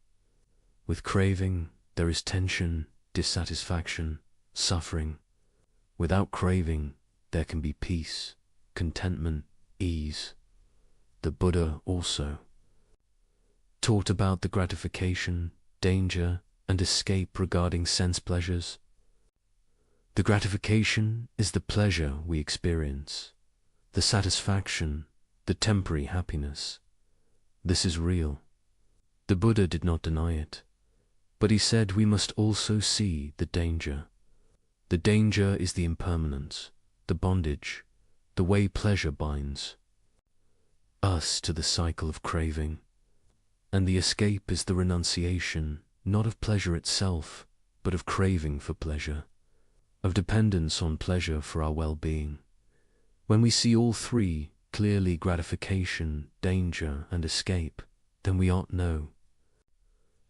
With craving, there is tension, dissatisfaction, suffering. Without craving, there can be peace, contentment, ease. The Buddha also taught about the gratification, danger, and escape regarding sense pleasures. The gratification is the pleasure we experience, the satisfaction, the temporary happiness. This is real. The Buddha did not deny it, but he said we must also see the danger. The danger is the impermanence, the bondage, the way pleasure binds us to the cycle of craving. And the escape is the renunciation, not of pleasure itself, but of craving for pleasure, of dependence on pleasure for our well-being. When we see all three clearly, gratification, danger, and escape, then we are no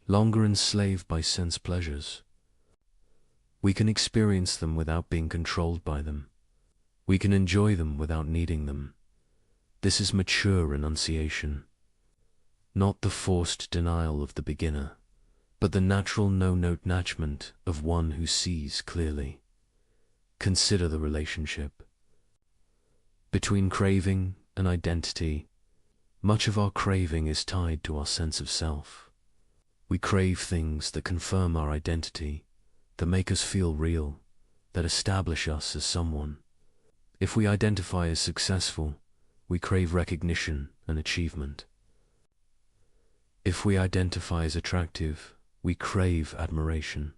longer enslaved by sense pleasures. We can experience them without being controlled by them. We can enjoy them without needing them. This is mature renunciation, not the forced denial of the beginner, but the natural no-note attachment of one who sees clearly. Consider the relationship between craving and identity. Much of our craving is tied to our sense of self. We crave things that confirm our identity, that make us feel real, that establish us as someone. If we identify as successful, we crave recognition and achievement. If we identify as attractive, we crave admiration.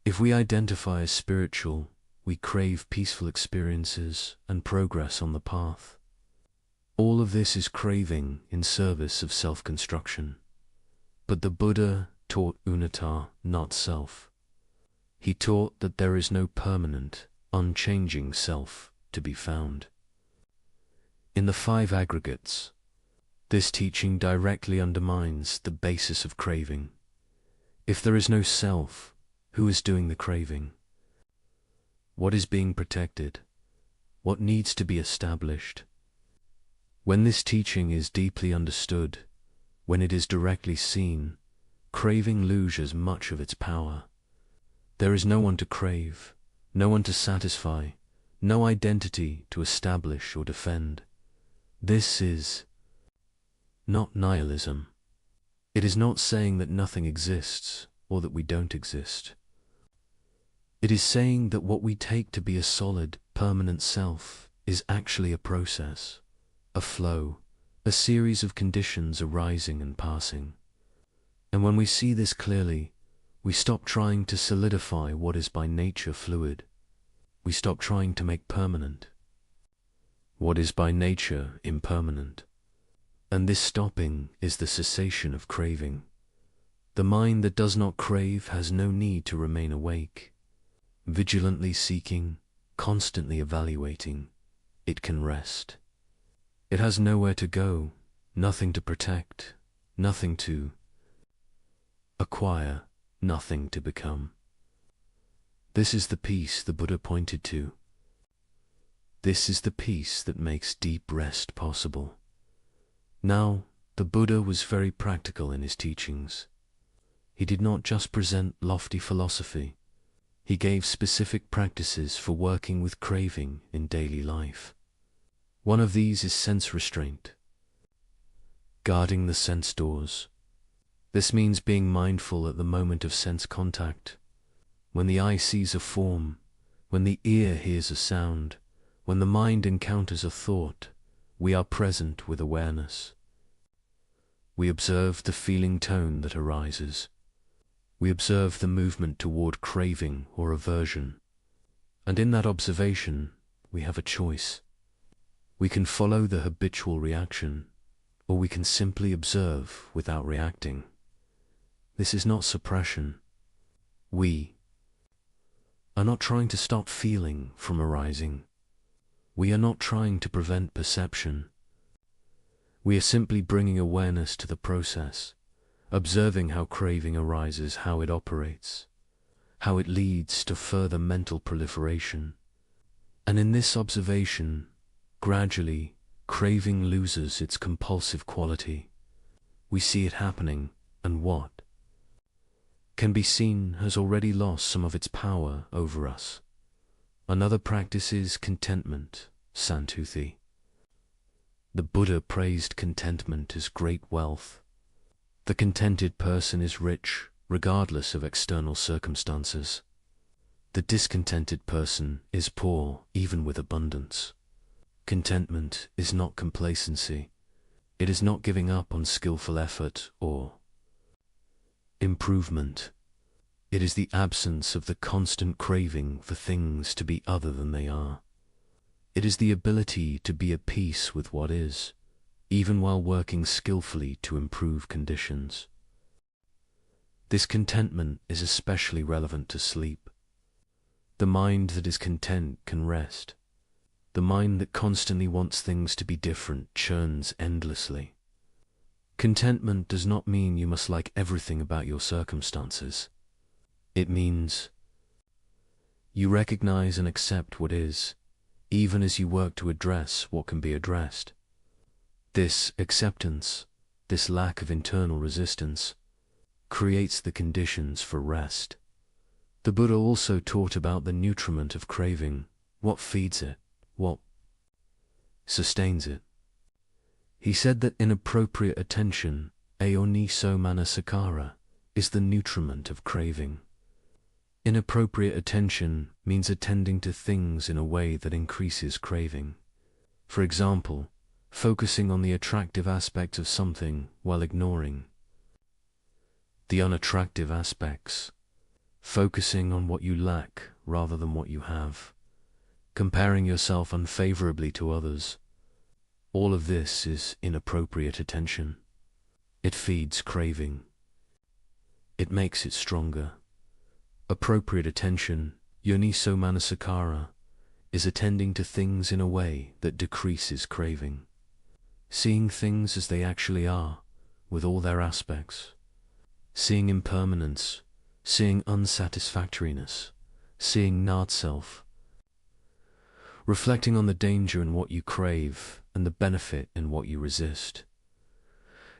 If we identify as spiritual, we crave peaceful experiences and progress on the path. All of this is craving in service of self-construction. But the Buddha taught unnata, not self. He taught that there is no permanent, unchanging self to be found. In the five aggregates, this teaching directly undermines the basis of craving. If there is no self, who is doing the craving? What is being protected? What needs to be established? When this teaching is deeply understood, when it is directly seen, craving loses much of its power. There is no one to crave, no one to satisfy, no identity to establish or defend. This is not nihilism. It is not saying that nothing exists or that we don't exist. It is saying that what we take to be a solid, permanent self is actually a process, a flow, a series of conditions arising and passing. And when we see this clearly, we stop trying to solidify what is by nature fluid. We stop trying to make permanent what is by nature impermanent. And this stopping is the cessation of craving. The mind that does not crave has no need to remain awake, vigilantly seeking, constantly evaluating. It can rest. It has nowhere to go, nothing to protect, nothing to acquire, nothing to become. This is the peace the Buddha pointed to. This is the peace that makes deep rest possible. Now, the Buddha was very practical in his teachings. He did not just present lofty philosophy. He gave specific practices for working with craving in daily life. One of these is sense restraint, guarding the sense doors, This means being mindful at the moment of sense contact. When the eye sees a form, when the ear hears a sound, when the mind encounters a thought, we are present with awareness. We observe the feeling tone that arises. We observe the movement toward craving or aversion. And in that observation, we have a choice. We can follow the habitual reaction, or we can simply observe without reacting. This is not suppression. We are not trying to stop feeling from arising. We are not trying to prevent perception. We are simply bringing awareness to the process, observing how craving arises, how it operates, how it leads to further mental proliferation. And in this observation, gradually, craving loses its compulsive quality. We see it happening, and what can be seen has already lost some of its power over us. Another practice is contentment, santuthi. The Buddha praised contentment as great wealth. The contented person is rich, regardless of external circumstances. The discontented person is poor, even with abundance. Contentment is not complacency. It is not giving up on skillful effort or improvement. It is the absence of the constant craving for things to be other than they are. It is the ability to be at peace with what is, even while working skillfully to improve conditions. This contentment is especially relevant to sleep. The mind that is content can rest. The mind that constantly wants things to be different churns endlessly. Contentment does not mean you must like everything about your circumstances. It means you recognize and accept what is, even as you work to address what can be addressed. This acceptance, this lack of internal resistance, creates the conditions for rest. The Buddha also taught about the nutriment of craving, what feeds it, what sustains it. He said that inappropriate attention, ayoniso manasikara, is the nutriment of craving. Inappropriate attention means attending to things in a way that increases craving. For example, focusing on the attractive aspects of something while ignoring the unattractive aspects. Focusing on what you lack rather than what you have. Comparing yourself unfavorably to others. All of this is inappropriate attention. It feeds craving. It makes it stronger. Appropriate attention, yoniso manasikara, is attending to things in a way that decreases craving. Seeing things as they actually are, with all their aspects. Seeing impermanence, seeing unsatisfactoriness, seeing not-self. Reflecting on the danger in what you crave and the benefit in what you resist.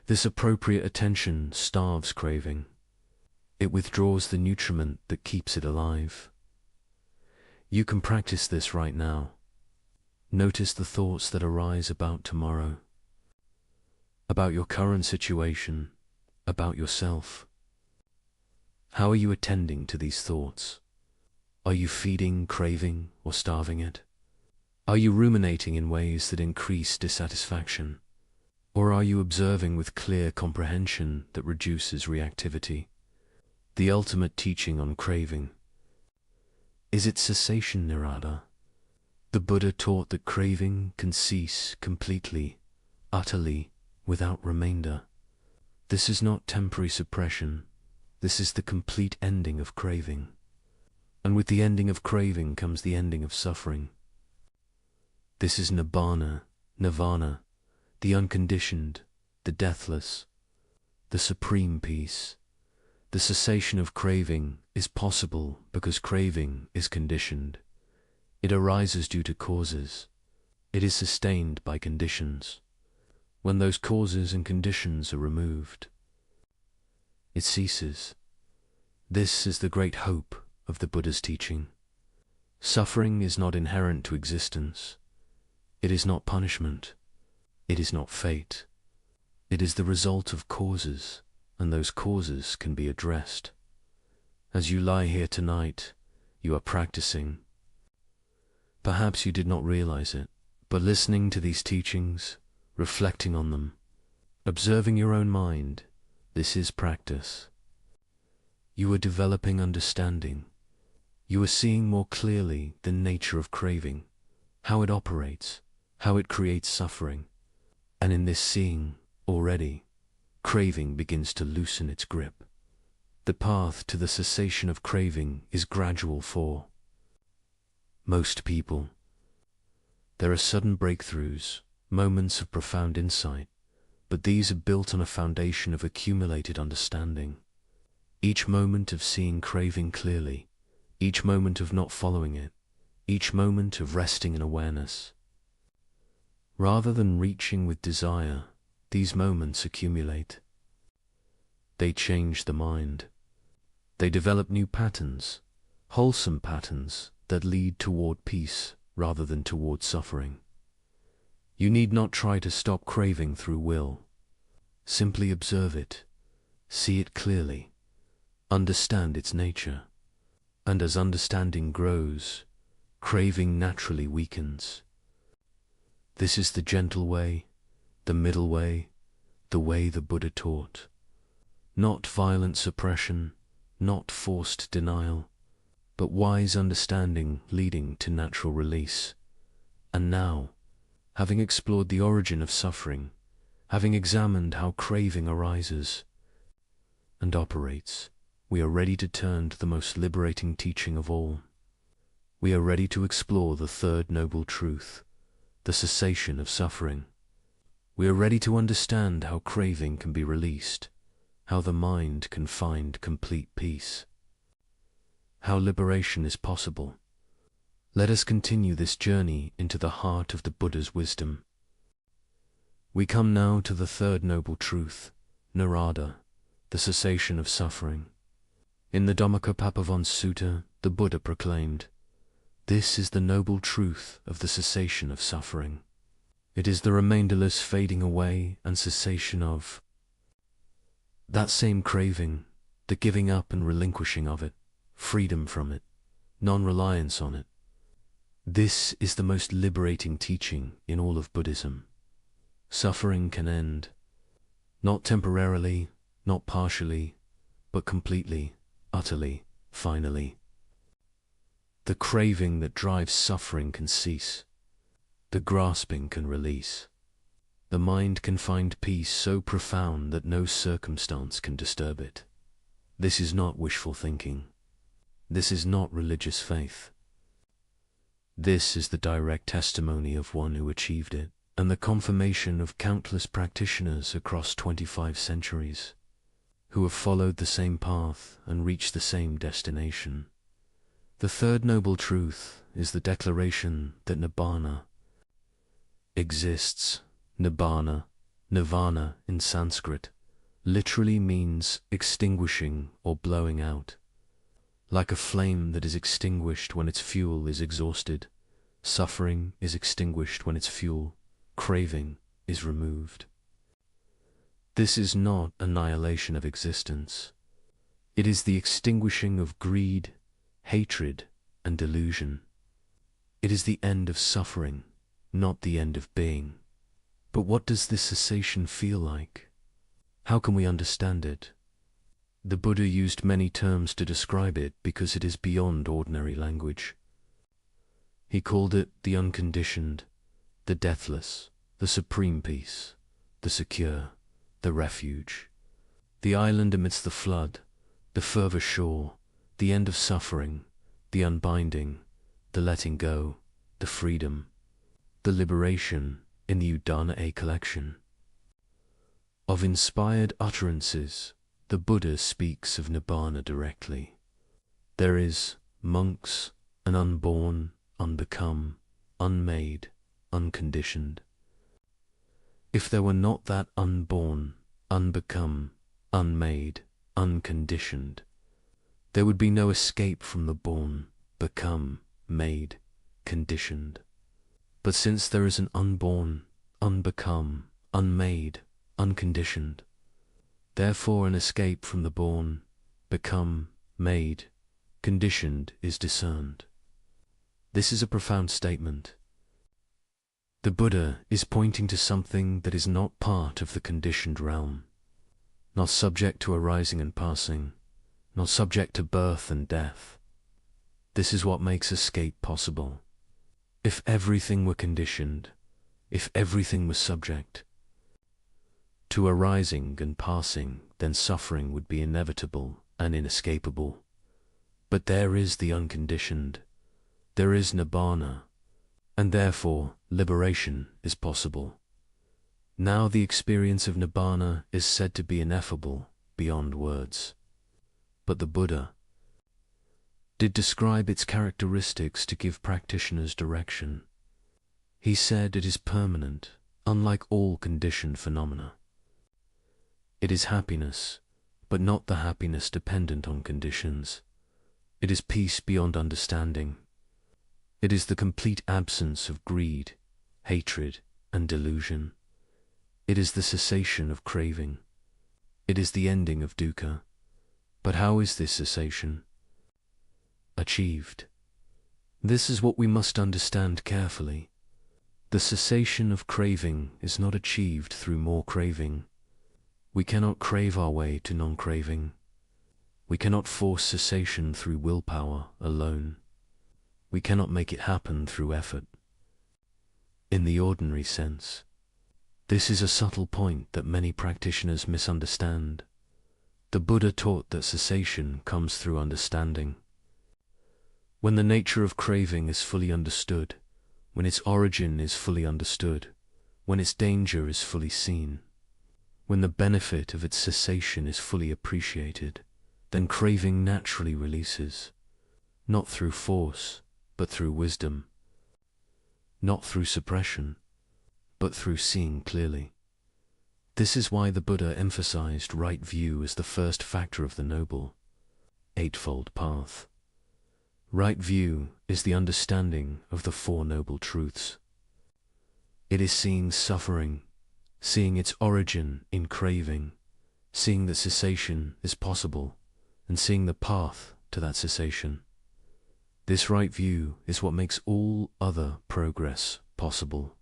This appropriate attention starves craving. It withdraws the nutriment that keeps it alive. You can practice this right now. Notice the thoughts that arise about tomorrow, about your current situation, about yourself. How are you attending to these thoughts? Are you feeding craving or starving it? Are you ruminating in ways that increase dissatisfaction? Or are you observing with clear comprehension that reduces reactivity? The ultimate teaching on craving. Is it cessation nirada? The Buddha taught that craving can cease completely, utterly, without remainder. This is not temporary suppression. This is the complete ending of craving. And with the ending of craving comes the ending of suffering. This is nibbana, nirvana, the unconditioned, the deathless, the supreme peace. The cessation of craving is possible because craving is conditioned. It arises due to causes. It is sustained by conditions. When those causes and conditions are removed, it ceases. This is the great hope of the Buddha's teaching. Suffering is not inherent to existence. It is not punishment. It is not fate. It is the result of causes, and those causes can be addressed. As you lie here tonight, you are practicing. Perhaps you did not realize it, but listening to these teachings, reflecting on them, observing your own mind, this is practice. You are developing understanding. You are seeing more clearly the nature of craving, how it operates, how it creates suffering. And in this seeing, already, craving begins to loosen its grip. The path to the cessation of craving is gradual for most people. There are sudden breakthroughs, moments of profound insight, but these are built on a foundation of accumulated understanding. Each moment of seeing craving clearly, each moment of not following it, each moment of resting in awareness. Rather than reaching with desire, these moments accumulate. They change the mind. They develop new patterns, wholesome patterns that lead toward peace rather than toward suffering. You need not try to stop craving through will. Simply observe it, see it clearly, understand its nature. And as understanding grows, craving naturally weakens. This is the gentle way, the middle way, the way the Buddha taught. Not violent suppression, not forced denial, but wise understanding leading to natural release. And now, having explored the origin of suffering, having examined how craving arises and operates, we are ready to turn to the most liberating teaching of all. We are ready to explore the third noble truth, the cessation of suffering. We are ready to understand how craving can be released, how the mind can find complete peace, how liberation is possible. Let us continue this journey into the heart of the Buddha's wisdom. We come now to the third noble truth, Narada, the cessation of suffering. In the Dhammacappavan Sutta, the Buddha proclaimed, "This is the noble truth of the cessation of suffering. It is the remainderless fading away and cessation of that same craving, the giving up and relinquishing of it, freedom from it, non-reliance on it. This is the most liberating teaching in all of Buddhism. Suffering can end, not temporarily, not partially, but completely, utterly, finally. The craving that drives suffering can cease. The grasping can release. The mind can find peace so profound that no circumstance can disturb it. This is not wishful thinking. This is not religious faith. This is the direct testimony of one who achieved it, and the confirmation of countless practitioners across 25 centuries, who have followed the same path and reached the same destination. The third noble truth is the declaration that Nibbana exists. Nibbana, nirvana in Sanskrit, literally means extinguishing or blowing out. Like a flame that is extinguished when its fuel is exhausted, suffering is extinguished when its fuel, craving, is removed. This is not annihilation of existence. It is the extinguishing of greed, hatred, and delusion. It is the end of suffering, not the end of being. But what does this cessation feel like? How can we understand it? The Buddha used many terms to describe it because it is beyond ordinary language. He called it the unconditioned, the deathless, the supreme peace, the secure, the refuge, the island amidst the flood, the further shore, the end of suffering, the unbinding, the letting go, the freedom, the liberation in the Udana A collection. Of inspired utterances, the Buddha speaks of Nibbana directly. There is, monks, an unborn, unbecome, unmade, unconditioned. If there were not that unborn, unbecome, unmade, unconditioned, there would be no escape from the born, become, made, conditioned. But since there is an unborn, unbecome, unmade, unconditioned, Therefore an escape from the born, become, made, conditioned is discerned. This is a profound statement. The Buddha is pointing to something that is not part of the conditioned realm, not subject to arising and passing, not subject to birth and death. This is what makes escape possible. If everything were conditioned, if everything was subject to arising and passing, then suffering would be inevitable and inescapable. But there is the unconditioned, there is nibbana, and therefore liberation is possible. Now the experience of nibbana is said to be ineffable beyond words. But the Buddha did describe its characteristics to give practitioners direction. He said it is permanent, unlike all conditioned phenomena. It is happiness, but not the happiness dependent on conditions. It is peace beyond understanding. It is the complete absence of greed, hatred, and delusion. It is the cessation of craving. It is the ending of dukkha. But how is this cessation achieved? This is what we must understand carefully. The cessation of craving is not achieved through more craving. We cannot crave our way to non-craving. We cannot force cessation through willpower alone. We cannot make it happen through effort. In the ordinary sense, this is a subtle point that many practitioners misunderstand. The Buddha taught that cessation comes through understanding. When the nature of craving is fully understood, when its origin is fully understood, when its danger is fully seen, when the benefit of its cessation is fully appreciated, then craving naturally releases, not through force, but through wisdom, not through suppression, but through seeing clearly. This is why the Buddha emphasized right view as the first factor of the Noble Eightfold Path. Right view is the understanding of the Four Noble Truths. It is seeing suffering, seeing its origin in craving, seeing that cessation is possible, and seeing the path to that cessation. This right view is what makes all other progress possible.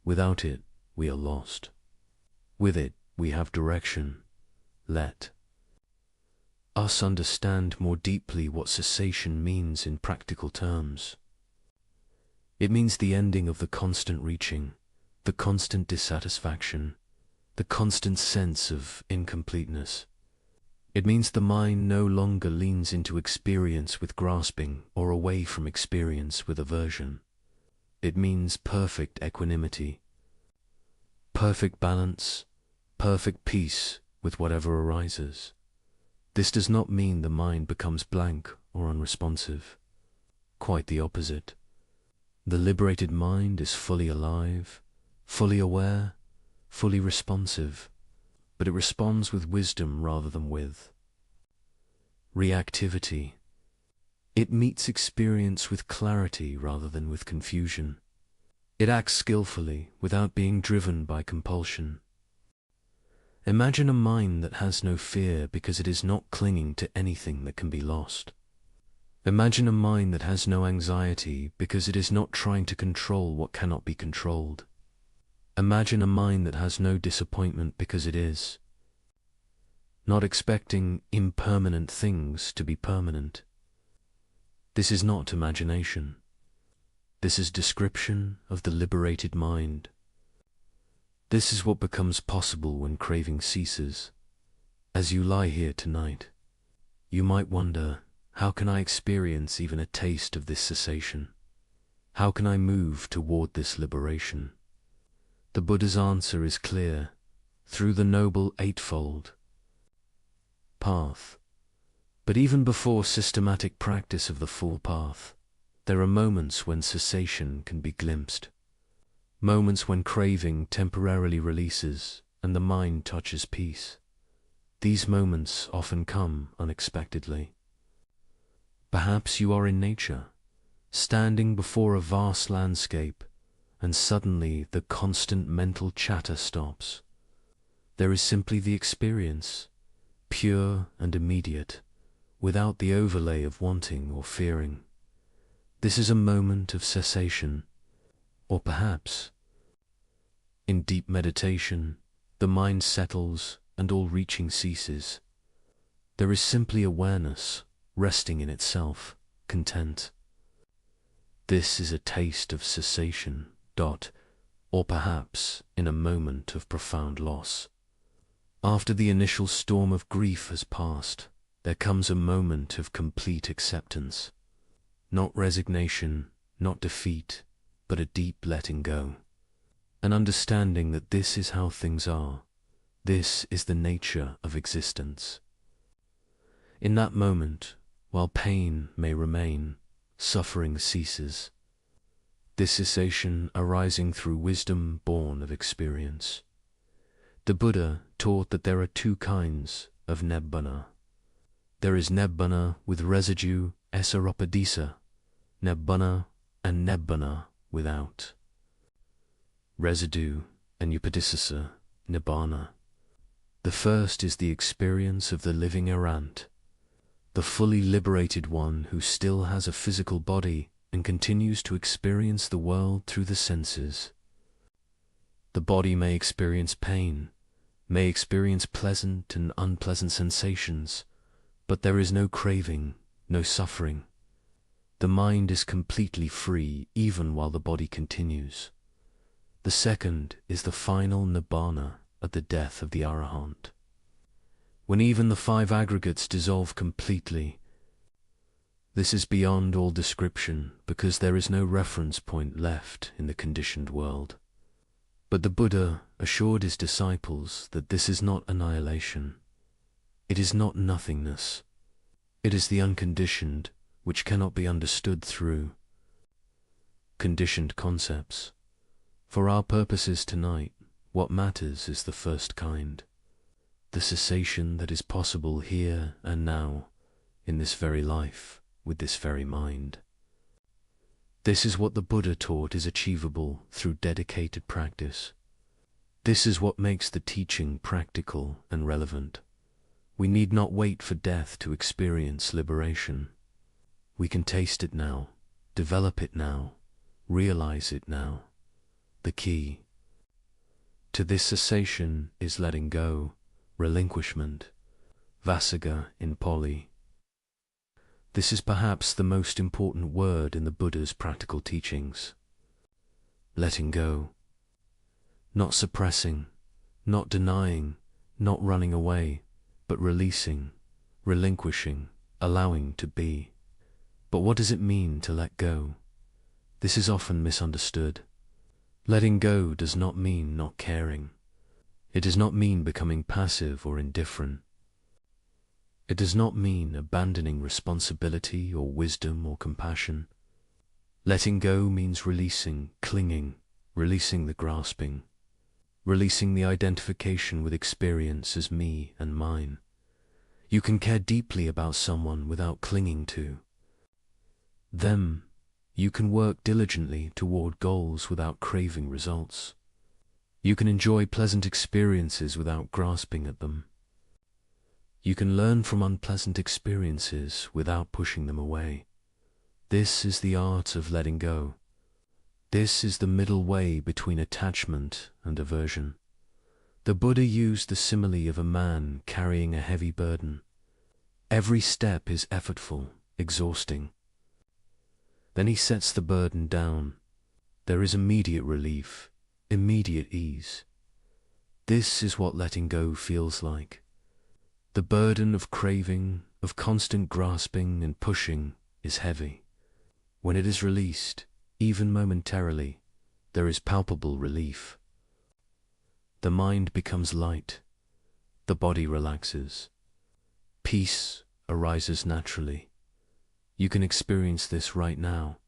Without it, we are lost. With it, we have direction. Let us understand more deeply what cessation means in practical terms. It means the ending of the constant reaching, the constant dissatisfaction, the constant sense of incompleteness. It means the mind no longer leans into experience with grasping or away from experience with aversion. It means perfect equanimity, perfect balance, perfect peace with whatever arises. This does not mean the mind becomes blank or unresponsive. Quite the opposite. The liberated mind is fully alive, fully aware, fully responsive, but it responds with wisdom rather than with reactivity. It meets experience with clarity rather than with confusion. It acts skillfully without being driven by compulsion. Imagine a mind that has no fear because it is not clinging to anything that can be lost. Imagine a mind that has no anxiety because it is not trying to control what cannot be controlled. Imagine a mind that has no disappointment because it is not expecting impermanent things to be permanent. This is not imagination. This is description of the liberated mind. This is what becomes possible when craving ceases. As you lie here tonight, you might wonder, how can I experience even a taste of this cessation? How can I move toward this liberation? The Buddha's answer is clear, through the Noble Eightfold Path. But even before systematic practice of the full path, there are moments when cessation can be glimpsed. Moments when craving temporarily releases and the mind touches peace. These moments often come unexpectedly. Perhaps you are in nature, standing before a vast landscape, and suddenly the constant mental chatter stops. There is simply the experience, pure and immediate, without the overlay of wanting or fearing. This is a moment of cessation, or perhaps, in deep meditation, the mind settles and all reaching ceases. There is simply awareness, resting in itself, content. This is a taste of cessation, or perhaps in a moment of profound loss. After the initial storm of grief has passed, there comes a moment of complete acceptance. Not resignation, not defeat, but a deep letting go. An understanding that this is how things are. This is the nature of existence. In that moment, while pain may remain, suffering ceases. This cessation arising through wisdom born of experience. The Buddha taught that there are two kinds of nibbana. There is nibbana with residue esaropadisa, nibbana and nibbana without. Residue and upadisasa, nibbana. The first is the experience of the living errant, the fully liberated one who still has a physical body and continues to experience the world through the senses. The body may experience pain, may experience pleasant and unpleasant sensations, but there is no craving, no suffering. The mind is completely free even while the body continues. The second is the final nibbana at the death of the arahant, when even the five aggregates dissolve completely. This is beyond all description because there is no reference point left in the conditioned world. But the Buddha assured his disciples that this is not annihilation. It is not nothingness. It is the unconditioned, which cannot be understood through conditioned concepts. For our purposes tonight, what matters is the first kind, the cessation that is possible here and now, in this very life, with this very mind. This is what the Buddha taught is achievable through dedicated practice. This is what makes the teaching practical and relevant. We need not wait for death to experience liberation. We can taste it now, develop it now, realize it now. The key to this cessation is letting go, relinquishment, vasaga in Pali. This is perhaps the most important word in the Buddha's practical teachings. Letting go. Not suppressing, not denying, not running away, but releasing, relinquishing, allowing to be. But what does it mean to let go? This is often misunderstood. Letting go does not mean not caring. It does not mean becoming passive or indifferent. It does not mean abandoning responsibility or wisdom or compassion. Letting go means releasing, clinging, releasing the grasping, releasing the identification with experience as me and mine. You can care deeply about someone without clinging to them. You can work diligently toward goals without craving results. You can enjoy pleasant experiences without grasping at them. You can learn from unpleasant experiences without pushing them away. This is the art of letting go. This is the middle way between attachment and aversion. The Buddha used the simile of a man carrying a heavy burden. Every step is effortful, exhausting. Then he sets the burden down. There is immediate relief, immediate ease. This is what letting go feels like. The burden of craving, of constant grasping and pushing is heavy. When it is released, even momentarily, there is palpable relief. The mind becomes light. The body relaxes. Peace arises naturally. You can experience this right now.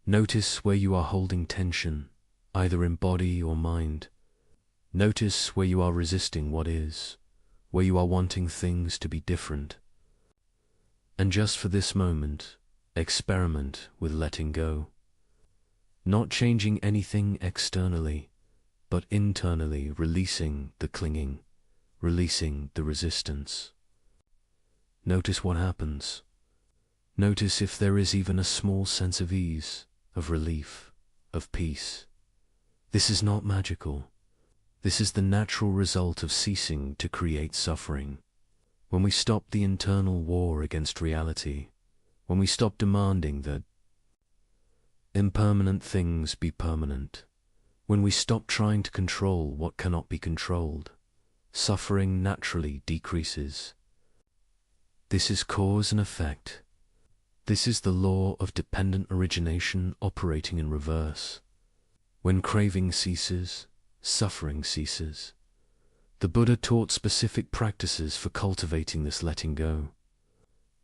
Notice where you are holding tension, either in body or mind. Notice where you are resisting what is, where you are wanting things to be different. And just for this moment, experiment with letting go. Not changing anything externally, but internally releasing the clinging, releasing the resistance. Notice what happens. Notice if there is even a small sense of ease, of relief, of peace. This is not magical. This is the natural result of ceasing to create suffering. When we stop the internal war against reality, when we stop demanding that impermanent things be permanent, when we stop trying to control what cannot be controlled, suffering naturally decreases. This is cause and effect. This is the law of dependent origination operating in reverse. When craving ceases, suffering ceases. The Buddha taught specific practices for cultivating this letting go.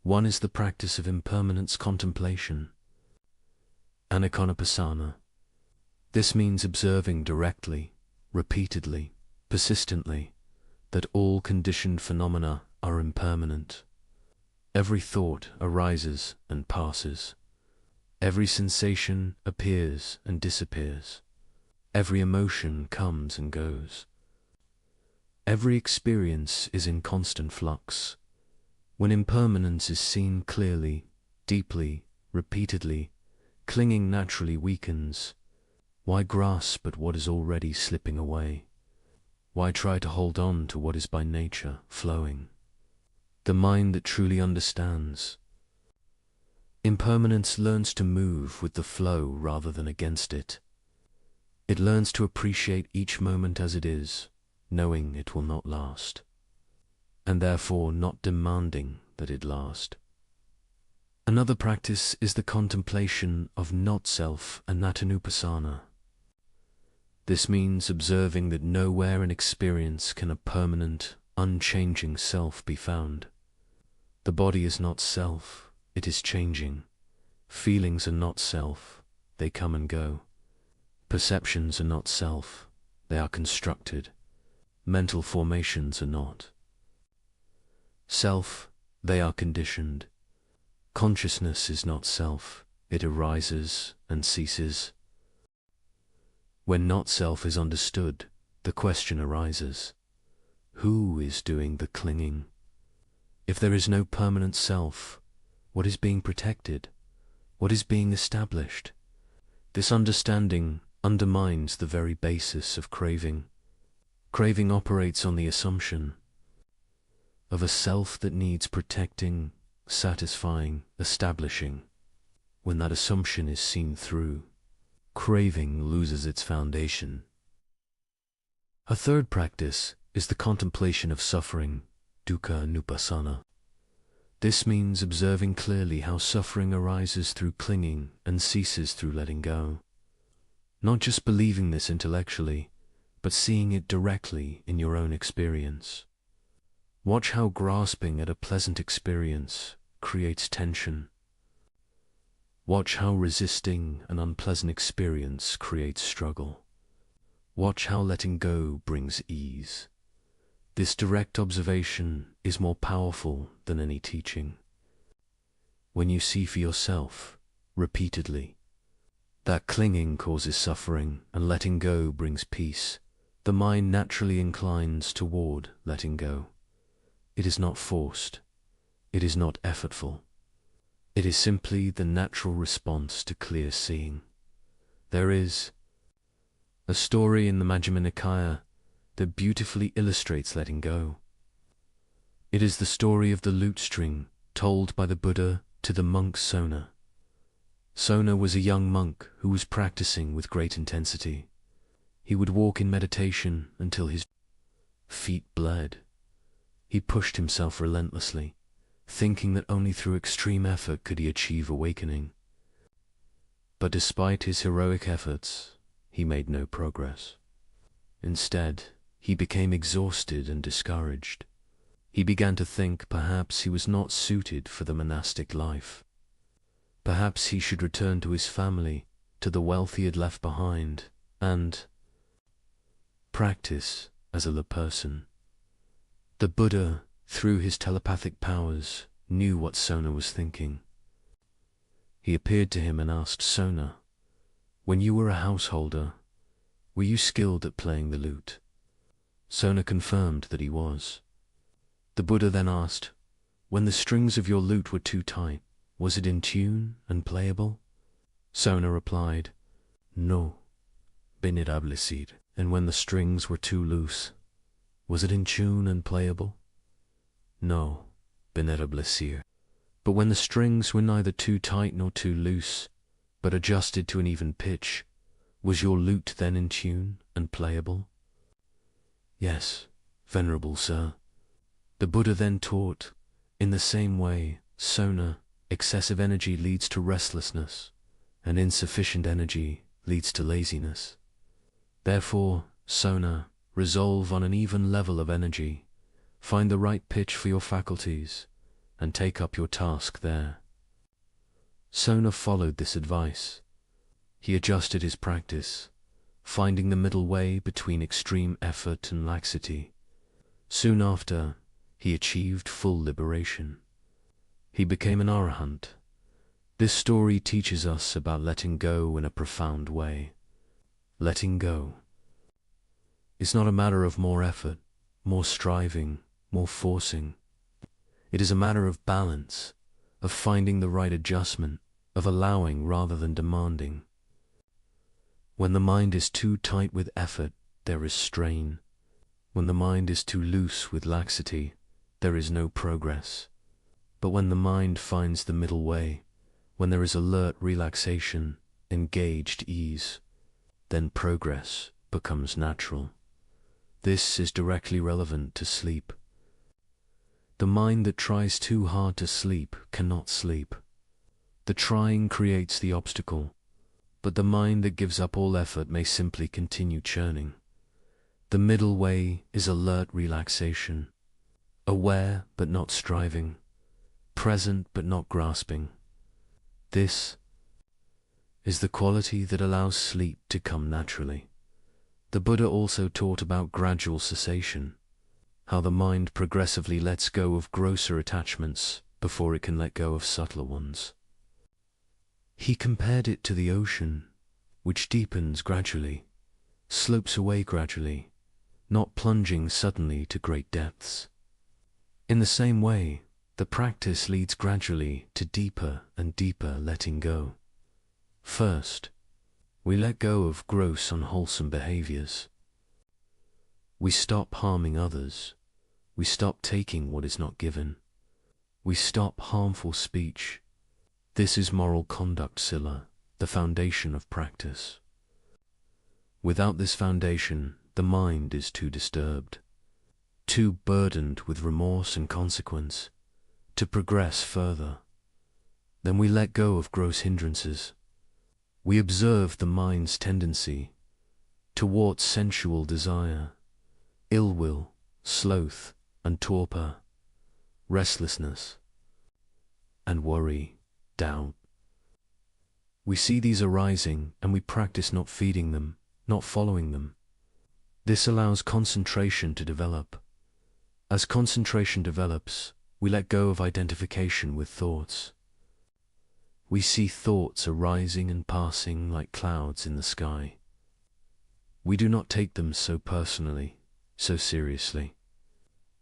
One is the practice of impermanence contemplation, anakonapassana. This means observing directly, repeatedly, persistently, that all conditioned phenomena are impermanent. Every thought arises and passes. Every sensation appears and disappears. Every emotion comes and goes. Every experience is in constant flux. When impermanence is seen clearly, deeply, repeatedly, clinging naturally weakens. Why grasp at what is already slipping away? Why try to hold on to what is by nature flowing? The mind that truly understands impermanence learns to move with the flow rather than against it. It learns to appreciate each moment as it is, knowing it will not last, and therefore not demanding that it last. Another practice is the contemplation of not-self anattanupassana. This means observing that nowhere in experience can a permanent, unchanging self be found. The body is not self, it is changing. Feelings are not self, they come and go. Perceptions are not self, they are constructed. Mental formations are not self, they are conditioned. Consciousness is not self, it arises and ceases. When not self is understood, the question arises, who is doing the clinging? If there is no permanent self, what is being protected? What is being established? This understanding undermines the very basis of craving. Craving operates on the assumption of a self that needs protecting, satisfying, establishing. When that assumption is seen through, craving loses its foundation. A third practice is the contemplation of suffering, dukkha nupassana. This means observing clearly how suffering arises through clinging and ceases through letting go. Not just believing this intellectually, but seeing it directly in your own experience. Watch how grasping at a pleasant experience creates tension. Watch how resisting an unpleasant experience creates struggle. Watch how letting go brings ease. This direct observation is more powerful than any teaching. When you see for yourself, repeatedly, that clinging causes suffering and letting go brings peace, the mind naturally inclines toward letting go. It is not forced. It is not effortful. It is simply the natural response to clear seeing. There is a story in the Majjhima Nikaya that beautifully illustrates letting go. It is the story of the lute string told by the Buddha to the monk Sona. Sona was a young monk who was practicing with great intensity. He would walk in meditation until his feet bled. He pushed himself relentlessly, thinking that only through extreme effort could he achieve awakening. But despite his heroic efforts, he made no progress. Instead, he became exhausted and discouraged. He began to think perhaps he was not suited for the monastic life. Perhaps he should return to his family, to the wealth he had left behind, and practice as a layperson. The Buddha, through his telepathic powers, knew what Sona was thinking. He appeared to him and asked Sona, "When you were a householder, were you skilled at playing the lute?" Sona confirmed that he was. The Buddha then asked, when the strings of your lute were too tight, was it in tune and playable? Sona replied, no, benedablecir. And when the strings were too loose, was it in tune and playable? No, benedablecir. But when the strings were neither too tight nor too loose, but adjusted to an even pitch, was your lute then in tune and playable? Yes, venerable sir. The Buddha then taught, in the same way, Sona, excessive energy leads to restlessness, and insufficient energy leads to laziness. Therefore, Sona, resolve on an even level of energy, find the right pitch for your faculties, and take up your task there. Sona followed this advice. He adjusted his practice, finding the middle way between extreme effort and laxity. Soon after, he achieved full liberation. He became an arahant. This story teaches us about letting go in a profound way. Letting go is not a matter of more effort, more striving, more forcing. It is a matter of balance, of finding the right adjustment, of allowing rather than demanding. When the mind is too tight with effort, there is strain. When the mind is too loose with laxity, there is no progress. But when the mind finds the middle way, when there is alert relaxation, engaged ease, then progress becomes natural. This is directly relevant to sleep. The mind that tries too hard to sleep cannot sleep. The trying creates the obstacle, but the mind that gives up all effort may simply continue churning. The middle way is alert relaxation, aware but not striving, present but not grasping. This is the quality that allows sleep to come naturally. The Buddha also taught about gradual cessation, how the mind progressively lets go of grosser attachments before it can let go of subtler ones. He compared it to the ocean, which deepens gradually, slopes away gradually, not plunging suddenly to great depths. In the same way, the practice leads gradually to deeper and deeper letting go. First, we let go of gross unwholesome behaviors. We stop harming others. We stop taking what is not given. We stop harmful speech. This is moral conduct, Sila, the foundation of practice. Without this foundation, the mind is too disturbed, too burdened with remorse and consequence, to progress further. Then we let go of gross hindrances. We observe the mind's tendency towards sensual desire, ill will, sloth and torpor, restlessness and worry, doubt. We see these arising and we practice not feeding them, not following them. This allows concentration to develop. As concentration develops, we let go of identification with thoughts. We see thoughts arising and passing like clouds in the sky. We do not take them so personally, so seriously.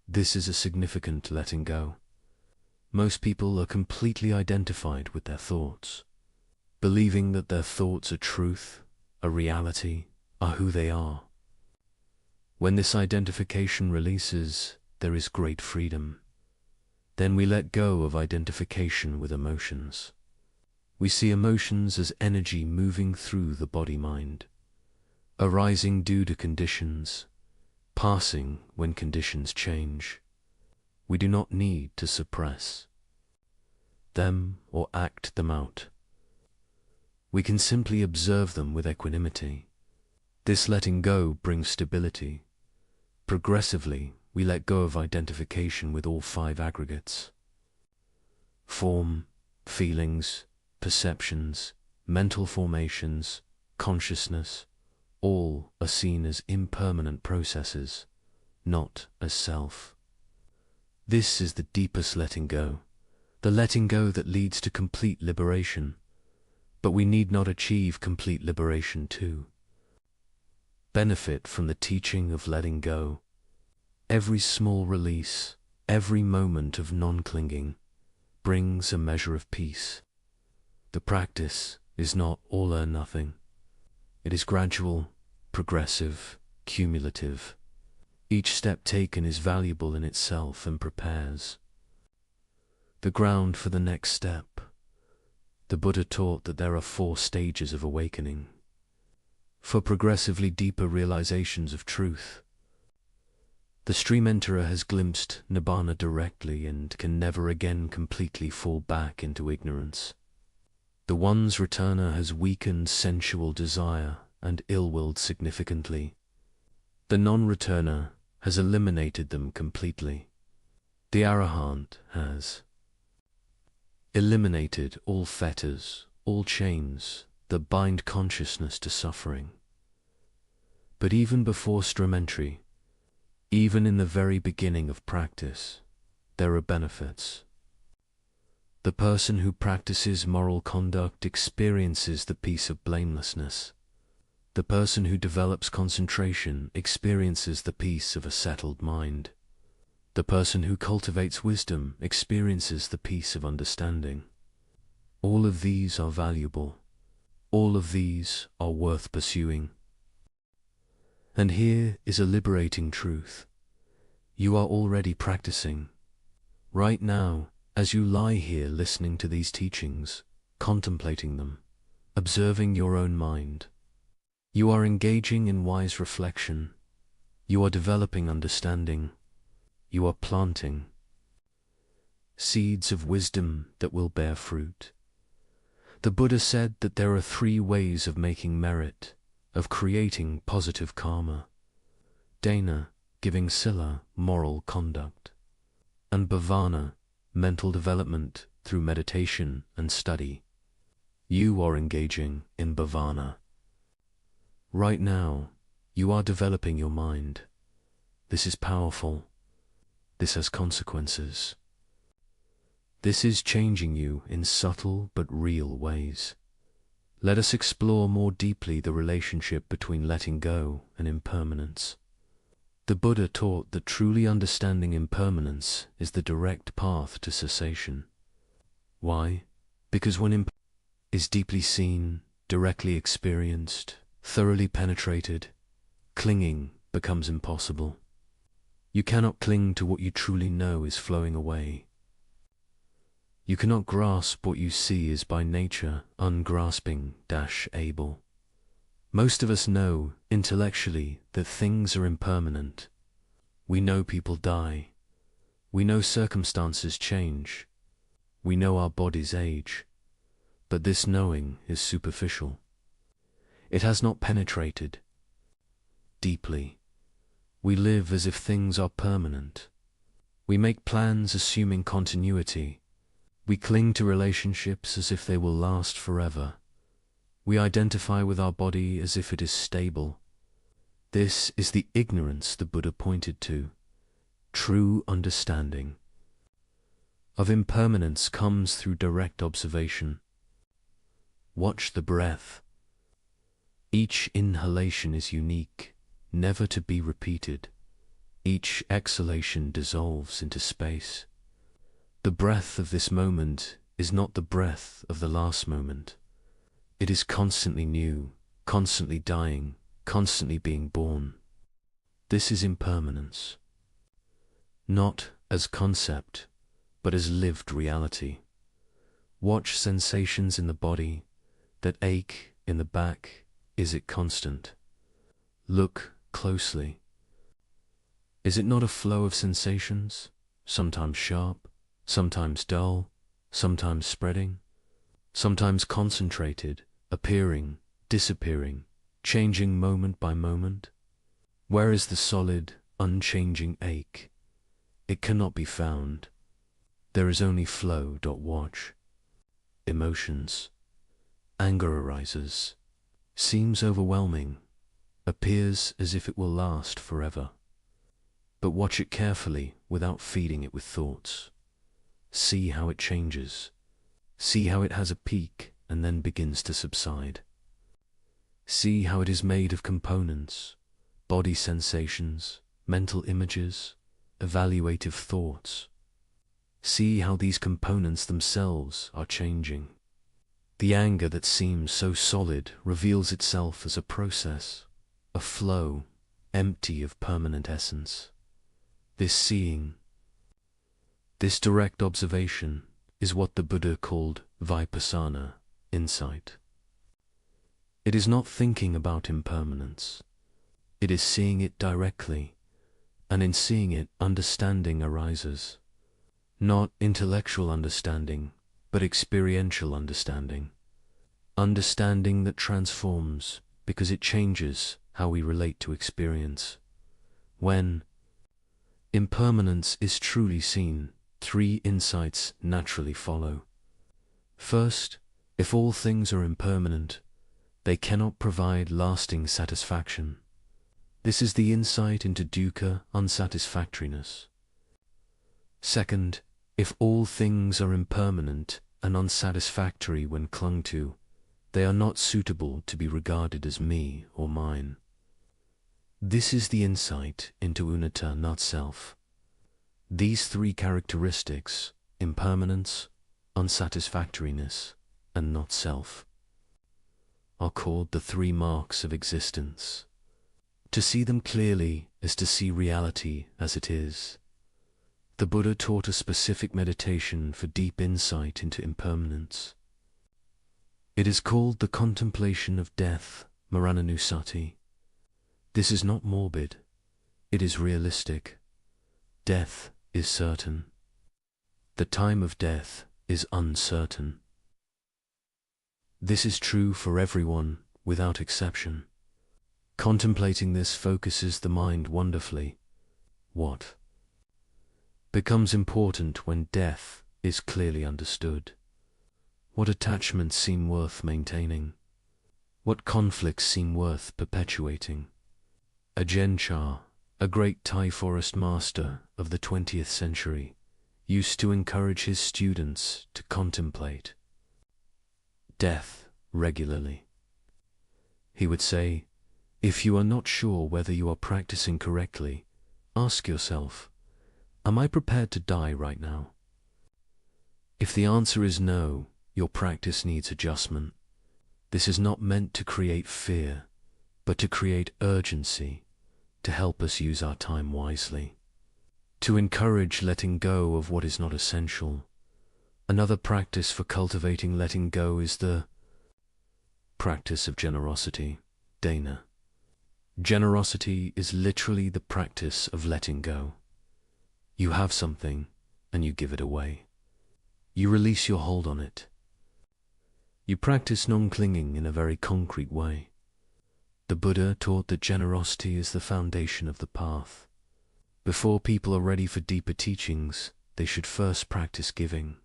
This is a significant letting go. Most people are completely identified with their thoughts, believing that their thoughts are truth, a reality, are who they are. When this identification releases, there is great freedom. Then we let go of identification with emotions. We see emotions as energy moving through the body-mind, arising due to conditions, passing when conditions change. We do not need to suppress them or act them out. We can simply observe them with equanimity. This letting go brings stability. Progressively, we let go of identification with all five aggregates. Form, feelings, perceptions, mental formations, consciousness, all are seen as impermanent processes, not as self. This is the deepest letting go, the letting go that leads to complete liberation. But we need not achieve complete liberation to benefit from the teaching of letting go. Every small release, every moment of non-clinging, brings a measure of peace. The practice is not all or nothing. It is gradual, progressive, cumulative. Each step taken is valuable in itself and prepares the ground for the next step. The Buddha taught that there are 4 stages of awakening, for progressively deeper realizations of truth. The stream enterer has glimpsed nibbana directly and can never again completely fall back into ignorance. The one's returner has weakened sensual desire and ill-willed significantly. The non-returner has eliminated them completely. The arahant has eliminated all fetters, all chains that bind consciousness to suffering. But even before stream entry, even in the very beginning of practice, there are benefits. The person who practices moral conduct experiences the peace of blamelessness. The person who develops concentration experiences the peace of a settled mind. The person who cultivates wisdom experiences the peace of understanding. All of these are valuable. All of these are worth pursuing. And here is a liberating truth. You are already practicing. Right now, as you lie here listening to these teachings, contemplating them, observing your own mind, you are engaging in wise reflection. You are developing understanding. You are planting seeds of wisdom that will bear fruit. The Buddha said that there are 3 ways of making merit, of creating positive karma: dana, giving sila, moral conduct, and bhavana, mental development through meditation and study. You are engaging in bhavana. Right now, you are developing your mind. This is powerful. This has consequences. This is changing you in subtle but real ways. Let us explore more deeply the relationship between letting go and impermanence. The Buddha taught that truly understanding impermanence is the direct path to cessation. Why? Because when impermanence is deeply seen, directly experienced, thoroughly penetrated, clinging becomes impossible. You cannot cling to what you truly know is flowing away. You cannot grasp what you see is by nature ungrasping-able. Most of us know, intellectually, that things are impermanent. We know people die. We know circumstances change. We know our bodies age. But this knowing is superficial. It has not penetrated deeply. We live as if things are permanent. We make plans assuming continuity. We cling to relationships as if they will last forever. We identify with our body as if it is stable. This is the ignorance the Buddha pointed to. True understanding of impermanence comes through direct observation. Watch the breath. Each inhalation is unique, never to be repeated. Each exhalation dissolves into space. The breath of this moment is not the breath of the last moment. It is constantly new, constantly dying, constantly being born. This is impermanence. Not as concept, but as lived reality. Watch sensations in the body, that ache in the back. Is it constant? Look closely. Is it not a flow of sensations, sometimes sharp, sometimes dull, sometimes spreading, sometimes concentrated, appearing, disappearing, changing moment by moment? Where is the solid, unchanging ache? It cannot be found. There is only flow. Watch. Emotions. Anger arises. Seems overwhelming. Appears as if it will last forever. But watch it carefully without feeding it with thoughts. See how it changes. See how it has a peak and then begins to subside. See how it is made of components, body sensations, mental images, evaluative thoughts. See how these components themselves are changing. The anger that seems so solid reveals itself as a process, a flow, empty of permanent essence. This seeing, this direct observation, is what the Buddha called vipassana, insight. It is not thinking about impermanence. It is seeing it directly, and in seeing it, understanding arises. Not intellectual understanding, but experiential understanding. Understanding that transforms because it changes how we relate to experience. When impermanence is truly seen, three insights naturally follow. First, if all things are impermanent, they cannot provide lasting satisfaction. This is the insight into dukkha, unsatisfactoriness. Second, if all things are impermanent and unsatisfactory when clung to, they are not suitable to be regarded as me or mine. This is the insight into anatta, not self. These three characteristics, impermanence, unsatisfactoriness, and not self, are called the three marks of existence. To see them clearly is to see reality as it is. The Buddha taught a specific meditation for deep insight into impermanence. It is called the contemplation of death, Marananusati. This is not morbid, it is realistic. Death is certain. The time of death is uncertain. This is true for everyone without exception. Contemplating this focuses the mind wonderfully. What becomes important when death is clearly understood? What attachments seem worth maintaining? What conflicts seem worth perpetuating? Ajahn Chah, a great Thai forest master of the 20th century, used to encourage his students to contemplate death regularly. He would say, if you are not sure whether you are practicing correctly, ask yourself, am I prepared to die right now? If the answer is no, your practice needs adjustment. This is not meant to create fear, but to create urgency, to help us use our time wisely, to encourage letting go of what is not essential. Another practice for cultivating letting go is the practice of generosity, dana. Generosity is literally the practice of letting go. You have something, and you give it away. You release your hold on it. You practice non-clinging in a very concrete way. The Buddha taught that generosity is the foundation of the path. Before people are ready for deeper teachings, they should first practice giving.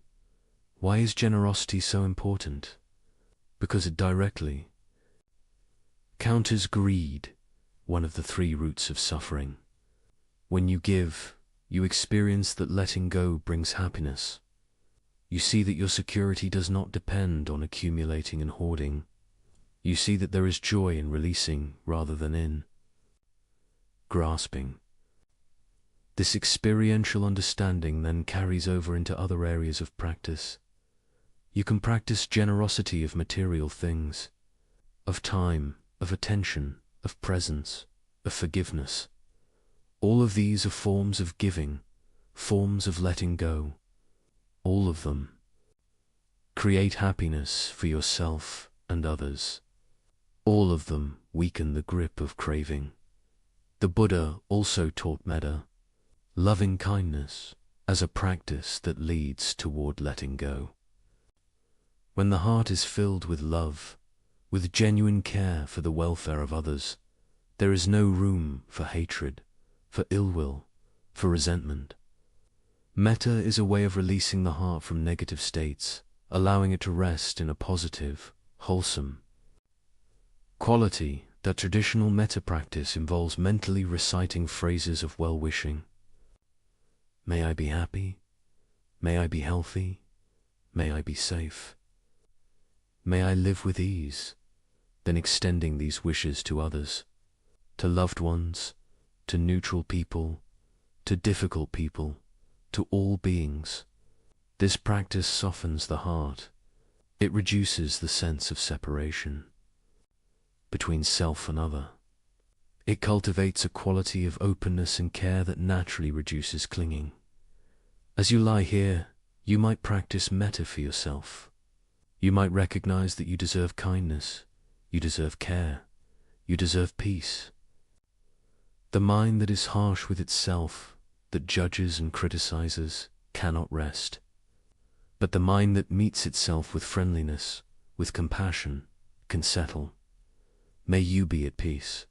Why is generosity so important? Because it directly counters greed, one of the three roots of suffering. When you give, you experience that letting go brings happiness. You see that your security does not depend on accumulating and hoarding. You see that there is joy in releasing rather than in grasping. This experiential understanding then carries over into other areas of practice. You can practice generosity of material things, of time, of attention, of presence, of forgiveness. All of these are forms of giving, forms of letting go. All of them create happiness for yourself and others. All of them weaken the grip of craving. The Buddha also taught metta, loving kindness, as a practice that leads toward letting go. When the heart is filled with love, with genuine care for the welfare of others, there is no room for hatred, for ill will, for resentment. Metta is a way of releasing the heart from negative states, allowing it to rest in a positive, wholesome quality. That traditional metta practice involves mentally reciting phrases of well-wishing. May I be happy. May I be healthy. May I be safe. May I live with ease. Then extending these wishes to others, to loved ones, to neutral people, to difficult people, to all beings. This practice softens the heart. It reduces the sense of separation between self and other. It cultivates a quality of openness and care that naturally reduces clinging. As you lie here, you might practice metta for yourself. You might recognize that you deserve kindness, you deserve care, you deserve peace. The mind that is harsh with itself, that judges and criticizes, cannot rest. But the mind that meets itself with friendliness, with compassion, can settle. May you be at peace.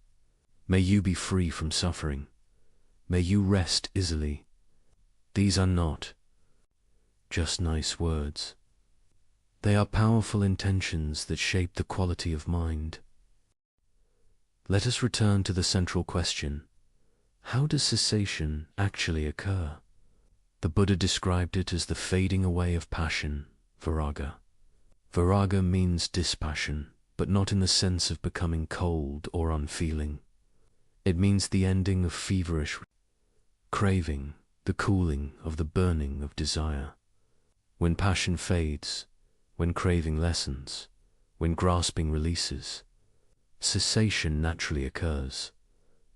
May you be free from suffering. May you rest easily. These are not just nice words. They are powerful intentions that shape the quality of mind. Let us return to the central question. How does cessation actually occur? The Buddha described it as the fading away of passion, viraga. Viraga means dispassion, but not in the sense of becoming cold or unfeeling. It means the ending of feverish craving, the cooling of the burning of desire. When passion fades, when craving lessens, when grasping releases, cessation naturally occurs.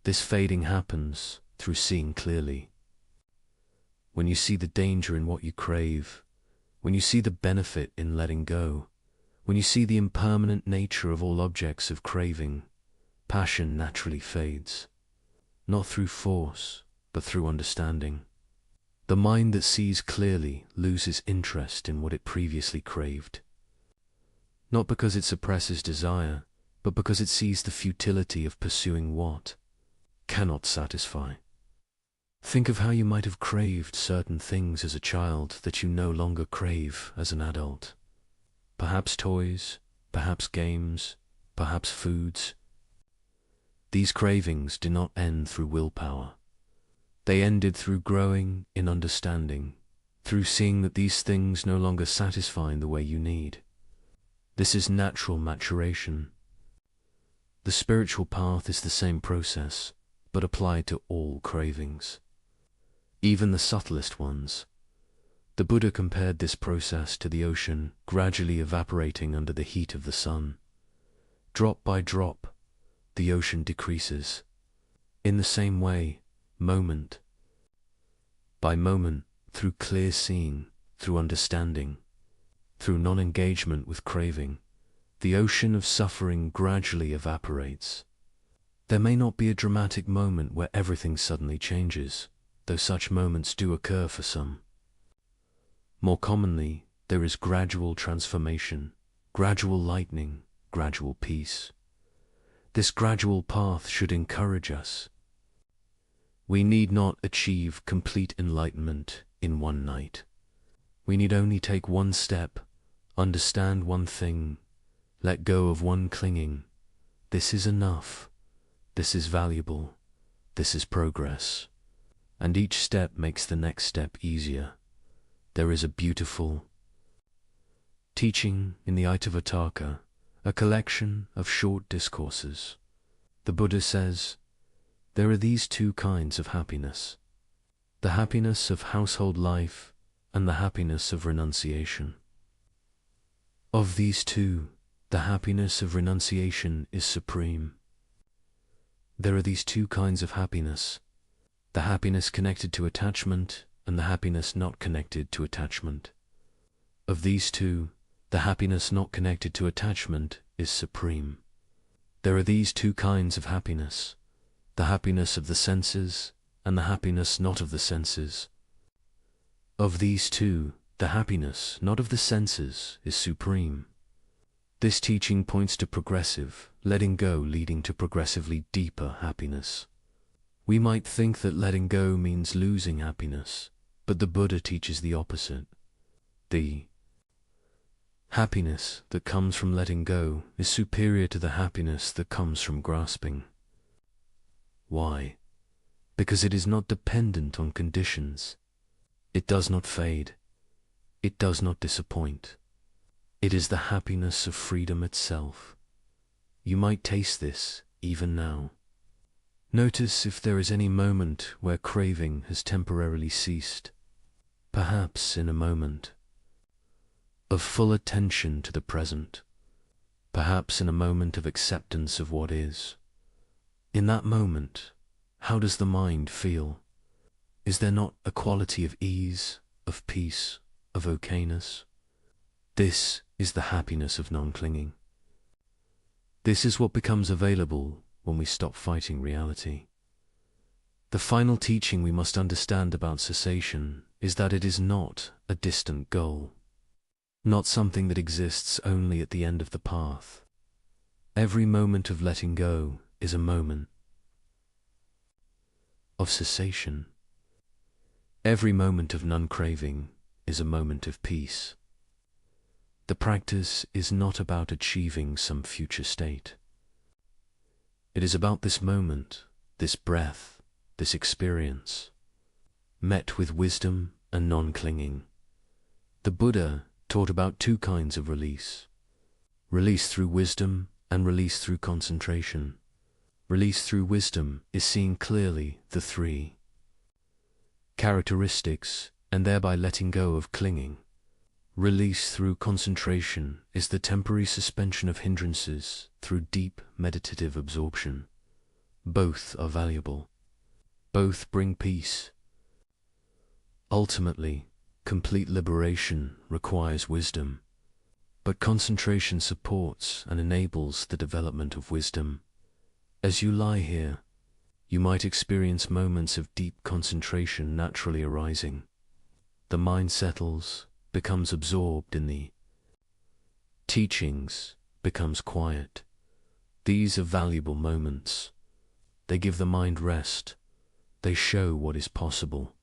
This fading happens through seeing clearly. When you see the danger in what you crave, when you see the benefit in letting go, when you see the impermanent nature of all objects of craving, passion naturally fades, not through force, but through understanding. The mind that sees clearly loses interest in what it previously craved. Not because it suppresses desire, but because it sees the futility of pursuing what cannot satisfy. Think of how you might have craved certain things as a child that you no longer crave as an adult. Perhaps toys, perhaps games, perhaps foods. These cravings do not end through willpower. They ended through growing in understanding, through seeing that these things no longer satisfy in the way you need. This is natural maturation. The spiritual path is the same process, but applied to all cravings, even the subtlest ones. The Buddha compared this process to the ocean gradually evaporating under the heat of the sun. Drop by drop, the ocean decreases. In the same way, moment by moment, through clear seeing, through understanding, through non-engagement with craving, the ocean of suffering gradually evaporates. There may not be a dramatic moment where everything suddenly changes, though such moments do occur for some. More commonly, there is gradual transformation, gradual lightening, gradual peace. This gradual path should encourage us. We need not achieve complete enlightenment in one night. We need only take one step, understand one thing, let go of one clinging. This is enough. This is valuable. This is progress. And each step makes the next step easier. There is a beautiful teaching in the Itavataka, a collection of short discourses. The Buddha says, there are these two kinds of happiness, the happiness of household life and the happiness of renunciation. Of these two, the happiness of renunciation is supreme. There are these two kinds of happiness, the happiness connected to attachment and the happiness not connected to attachment. Of these two, the happiness not connected to attachment is supreme. There are these two kinds of happiness, the happiness of the senses and the happiness not of the senses. Of these two, the happiness not of the senses is supreme. This teaching points to progressive, letting go leading to progressively deeper happiness. We might think that letting go means losing happiness, but the Buddha teaches the opposite. The happiness that comes from letting go is superior to the happiness that comes from grasping. Why? Because it is not dependent on conditions. It does not fade. It does not disappoint. It is the happiness of freedom itself. You might taste this even now. Notice if there is any moment where craving has temporarily ceased, perhaps in a moment of full attention to the present, perhaps in a moment of acceptance of what is. In that moment, how does the mind feel? Is there not a quality of ease, of peace, of okayness? This is the happiness of non-clinging. This is what becomes available when we stop fighting reality. The final teaching we must understand about cessation is that it is not a distant goal, not something that exists only at the end of the path. Every moment of letting go is a moment of cessation. Every moment of non-craving is a moment of peace. The practice is not about achieving some future state. It is about this moment, this breath, this experience, met with wisdom and non-clinging. The Buddha taught about two kinds of release: release through wisdom and release through concentration. Release through wisdom is seeing clearly the three characteristics and thereby letting go of clinging. Release through concentration is the temporary suspension of hindrances through deep meditative absorption. Both are valuable. Both bring peace. Ultimately, complete liberation requires wisdom, but concentration supports and enables the development of wisdom. As you lie here, you might experience moments of deep concentration naturally arising. The mind settles, becomes absorbed in the teachings, becomes quiet. These are valuable moments. They give the mind rest. They show what is possible.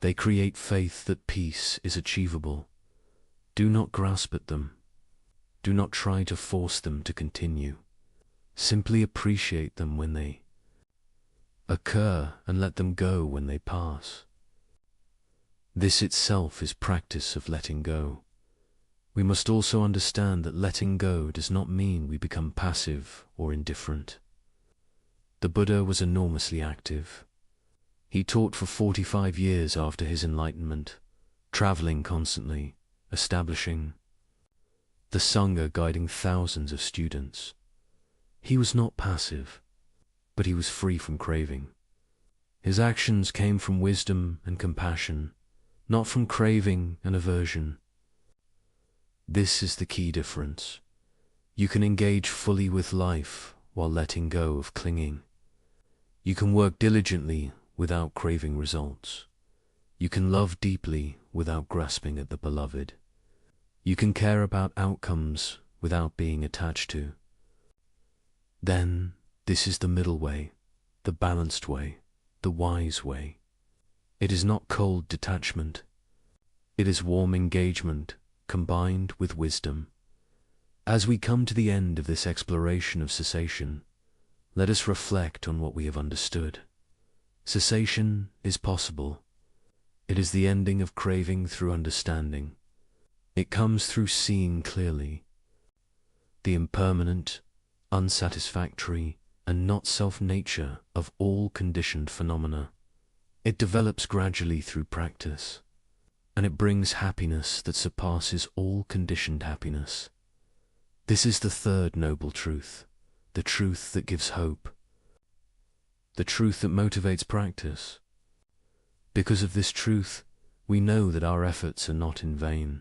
They create faith that peace is achievable. Do not grasp at them. Do not try to force them to continue. Simply appreciate them when they occur and let them go when they pass. This itself is practice of letting go. We must also understand that letting go does not mean we become passive or indifferent. The Buddha was enormously active. He taught for 45 years after his enlightenment, traveling constantly, establishing the Sangha, guiding thousands of students. He was not passive, but he was free from craving. His actions came from wisdom and compassion, not from craving and aversion. This is the key difference. You can engage fully with life while letting go of clinging. You can work diligently without craving results. You can love deeply without grasping at the beloved. You can care about outcomes without being attached to. Then, this is the middle way, the balanced way, the wise way. It is not cold detachment. It is warm engagement combined with wisdom. As we come to the end of this exploration of cessation, let us reflect on what we have understood. Cessation is possible. It is the ending of craving through understanding. It comes through seeing clearly the impermanent, unsatisfactory, and not self-nature of all conditioned phenomena. It develops gradually through practice, and it brings happiness that surpasses all conditioned happiness. This is the third noble truth, the truth that gives hope, the truth that motivates practice. Because of this truth, we know that our efforts are not in vain.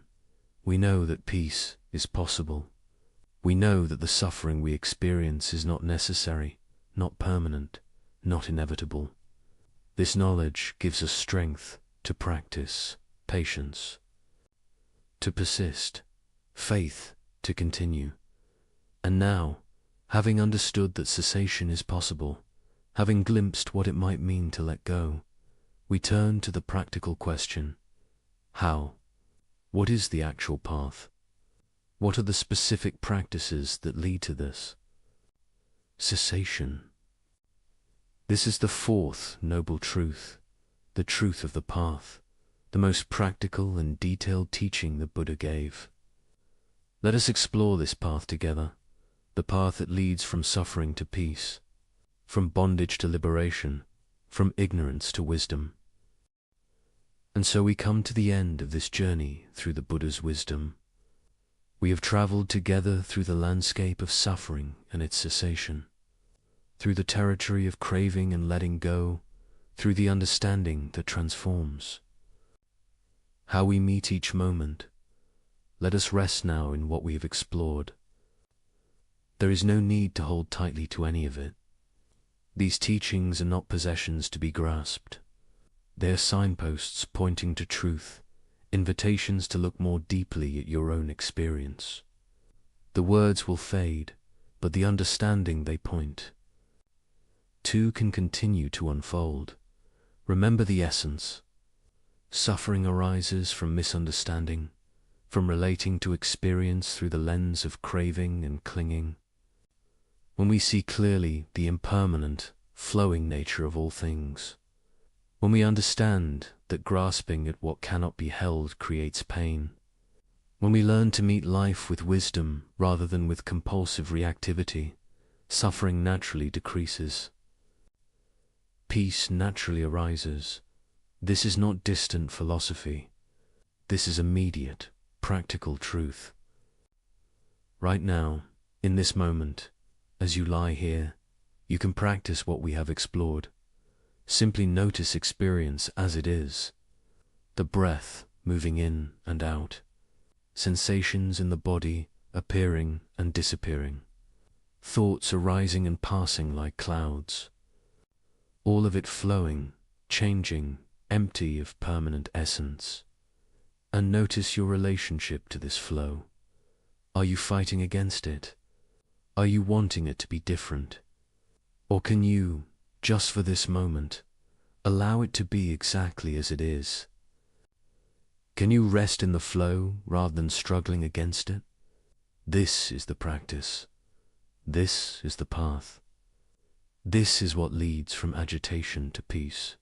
We know that peace is possible. We know that the suffering we experience is not necessary, not permanent, not inevitable. This knowledge gives us strength to practice, patience to persist, faith to continue. And now, having understood that cessation is possible, having glimpsed what it might mean to let go, we turn to the practical question: how? What is the actual path? What are the specific practices that lead to this? Cessation. This is the fourth noble truth, the truth of the path, the most practical and detailed teaching the Buddha gave. Let us explore this path together, the path that leads from suffering to peace. from bondage to liberation, from ignorance to wisdom. And so we come to the end of this journey through the Buddha's wisdom. We have traveled together through the landscape of suffering and its cessation, through the territory of craving and letting go, through the understanding that transforms. How we meet each moment. Let us rest now in what we have explored. There is no need to hold tightly to any of it. These teachings are not possessions to be grasped. They are signposts pointing to truth, invitations to look more deeply at your own experience. The words will fade, but the understanding they point to can continue to unfold. Remember the essence. Suffering arises from misunderstanding, from relating to experience through the lens of craving and clinging. When we see clearly the impermanent, flowing nature of all things, when we understand that grasping at what cannot be held creates pain, when we learn to meet life with wisdom rather than with compulsive reactivity, suffering naturally decreases. Peace naturally arises. This is not distant philosophy. This is immediate, practical truth. Right now, in this moment, as you lie here, you can practice what we have explored. Simply notice experience as it is. The breath moving in and out. Sensations in the body appearing and disappearing. Thoughts arising and passing like clouds. All of it flowing, changing, empty of permanent essence. And notice your relationship to this flow. Are you fighting against it? Are you wanting it to be different? Or can you, just for this moment, allow it to be exactly as it is? Can you rest in the flow rather than struggling against it? This is the practice. This is the path. This is what leads from agitation to peace.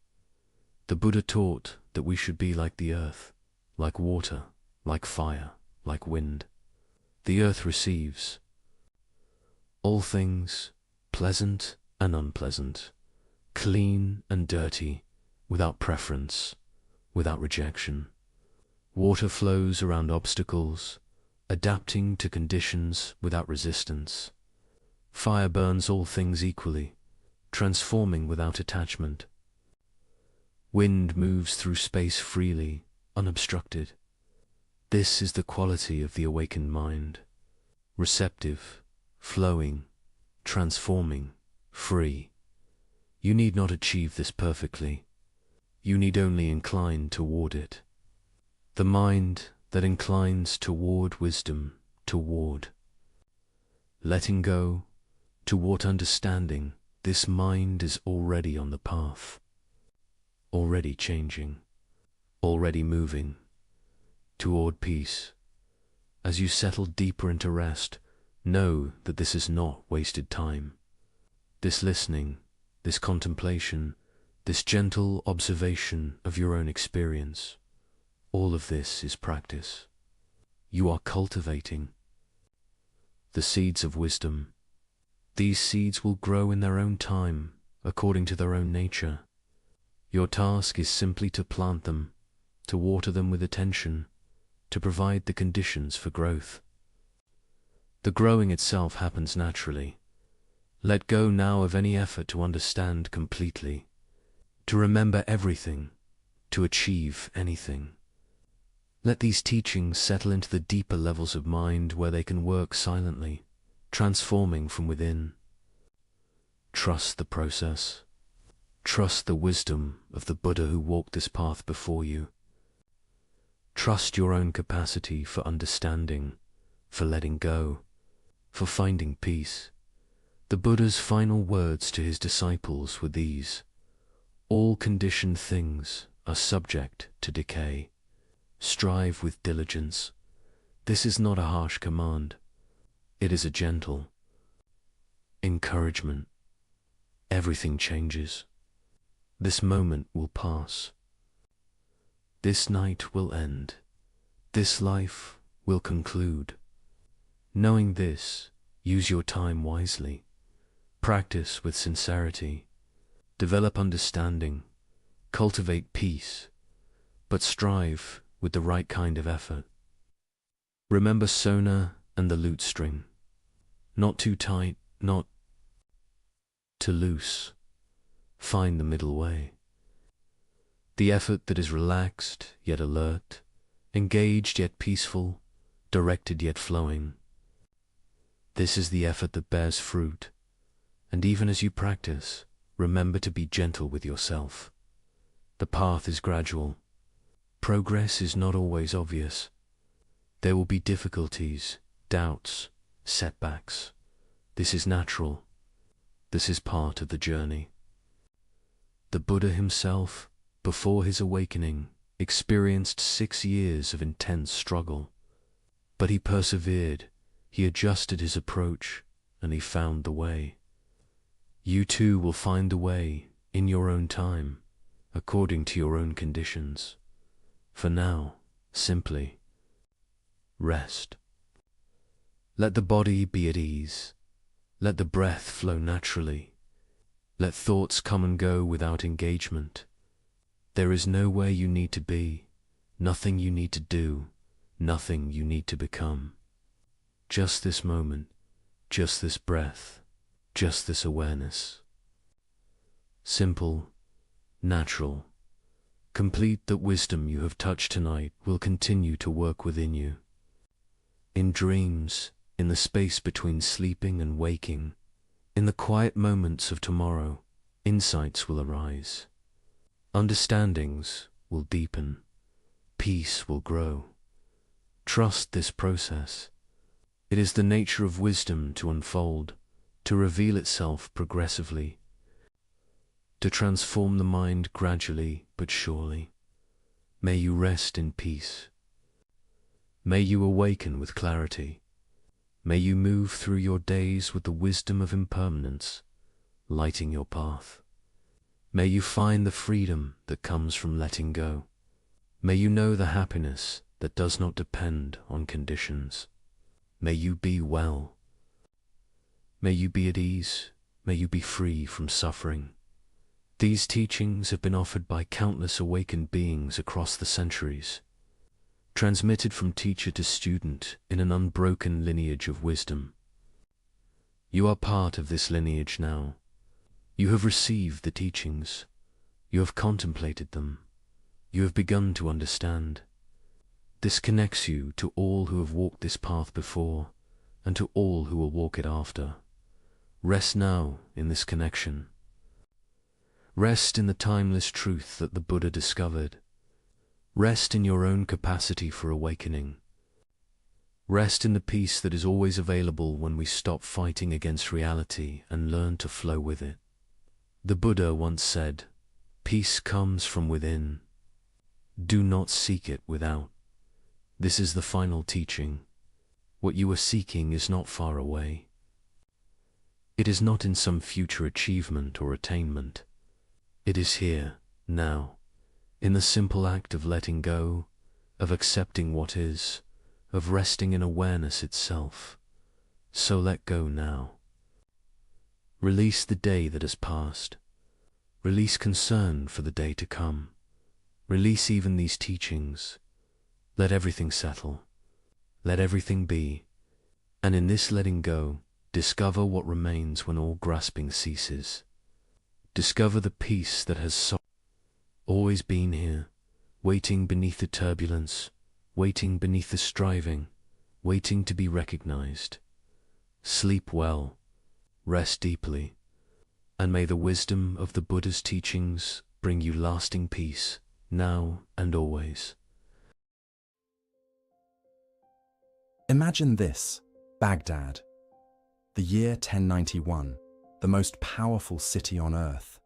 The Buddha taught that we should be like the earth, like water, like fire, like wind. The earth receives all things, pleasant and unpleasant, clean and dirty, without preference, without rejection. Water flows around obstacles, adapting to conditions without resistance. Fire burns all things equally, transforming without attachment. Wind moves through space freely, unobstructed. This is the quality of the awakened mind, receptive, flowing, transforming, free. You need not achieve this perfectly. You need only incline toward it. The mind that inclines toward wisdom, toward letting go, toward understanding, this mind is already on the path, already changing, already moving toward peace. As you settle deeper into rest, know that this is not wasted time. This listening, this contemplation, this gentle observation of your own experience, all of this is practice. You are cultivating the seeds of wisdom. These seeds will grow in their own time, according to their own nature. Your task is simply to plant them, to water them with attention, to provide the conditions for growth. The growing itself happens naturally. Let go now of any effort to understand completely, to remember everything, to achieve anything. Let these teachings settle into the deeper levels of mind where they can work silently, transforming from within. Trust the process. Trust the wisdom of the Buddha who walked this path before you. Trust your own capacity for understanding, for letting go, for finding peace. The Buddha's final words to his disciples were these: all conditioned things are subject to decay. Strive with diligence. This is not a harsh command. It is a gentle encouragement. Everything changes. This moment will pass. This night will end. This life will conclude. Knowing this, use your time wisely. Practice with sincerity. Develop understanding. Cultivate peace. But strive with the right kind of effort. Remember Sona and the lute string. Not too tight, not too loose. Find the middle way. The effort that is relaxed yet alert, engaged yet peaceful, directed yet flowing. This is the effort that bears fruit. And even as you practice, remember to be gentle with yourself. The path is gradual. Progress is not always obvious. There will be difficulties, doubts, setbacks. This is natural. This is part of the journey. The Buddha himself, before his awakening, experienced 6 years of intense struggle. But he persevered, he adjusted his approach, and he found the way. You too will find the way in your own time, according to your own conditions. For now, simply rest. Let the body be at ease. Let the breath flow naturally. Let thoughts come and go without engagement. There is nowhere you need to be, nothing you need to do, nothing you need to become. Just this moment, just this breath, just this awareness. Simple, natural, complete. That wisdom you have touched tonight will continue to work within you. In dreams, in the space between sleeping and waking, in the quiet moments of tomorrow, insights will arise. Understandings will deepen. Peace will grow. Trust this process. It is the nature of wisdom to unfold, to reveal itself progressively, to transform the mind gradually but surely. May you rest in peace. May you awaken with clarity. May you move through your days with the wisdom of impermanence, lighting your path. May you find the freedom that comes from letting go. May you know the happiness that does not depend on conditions. May you be well. May you be at ease. May you be free from suffering. These teachings have been offered by countless awakened beings across the centuries, transmitted from teacher to student in an unbroken lineage of wisdom. You are part of this lineage now. You have received the teachings. You have contemplated them. You have begun to understand. This connects you to all who have walked this path before, and to all who will walk it after. Rest now in this connection. Rest in the timeless truth that the Buddha discovered. Rest in your own capacity for awakening. Rest in the peace that is always available when we stop fighting against reality and learn to flow with it. The Buddha once said, "Peace comes from within. Do not seek it without." This is the final teaching. What you are seeking is not far away. It is not in some future achievement or attainment. It is here, now, in the simple act of letting go, of accepting what is, of resting in awareness itself. So let go now. Release the day that has passed. Release concern for the day to come. Release even these teachings. Let everything settle. Let everything be. And in this letting go, discover what remains when all grasping ceases. Discover the peace that has always been here, waiting beneath the turbulence, waiting beneath the striving, waiting to be recognized. Sleep well, rest deeply, and may the wisdom of the Buddha's teachings bring you lasting peace, now and always. Imagine this, Baghdad, the year 1091, the most powerful city on earth,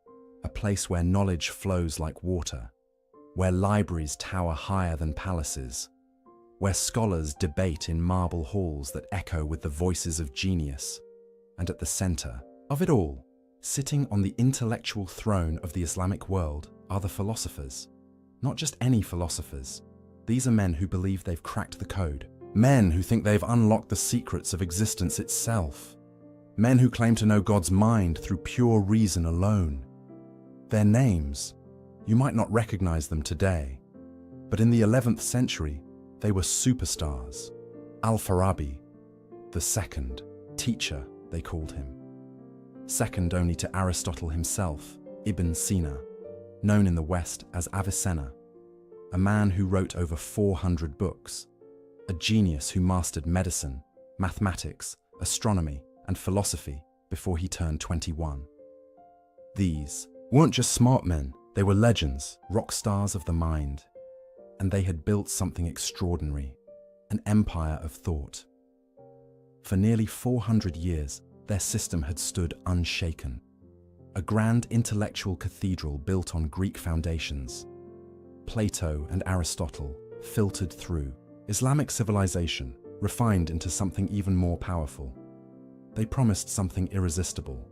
a place where knowledge flows like water, where libraries tower higher than palaces, where scholars debate in marble halls that echo with the voices of genius, and at the center of it all, sitting on the intellectual throne of the Islamic world, are the philosophers. Not just any philosophers. These are men who believe they've cracked the code. Men who think they've unlocked the secrets of existence itself. Men who claim to know God's mind through pure reason alone. Their names, you might not recognize them today, but in the 11th century, they were superstars. Al-Farabi, the second, teacher, they called him. Second only to Aristotle himself, Ibn Sina, known in the West as Avicenna, a man who wrote over 400 books, a genius who mastered medicine, mathematics, astronomy, and philosophy before he turned 21. These weren't just smart men, they were legends, rock stars of the mind, and they had built something extraordinary, an empire of thought. For nearly 400 years, their system had stood unshaken, a grand intellectual cathedral built on Greek foundations. Plato and Aristotle filtered through, Islamic civilization refined into something even more powerful. They promised something irresistible,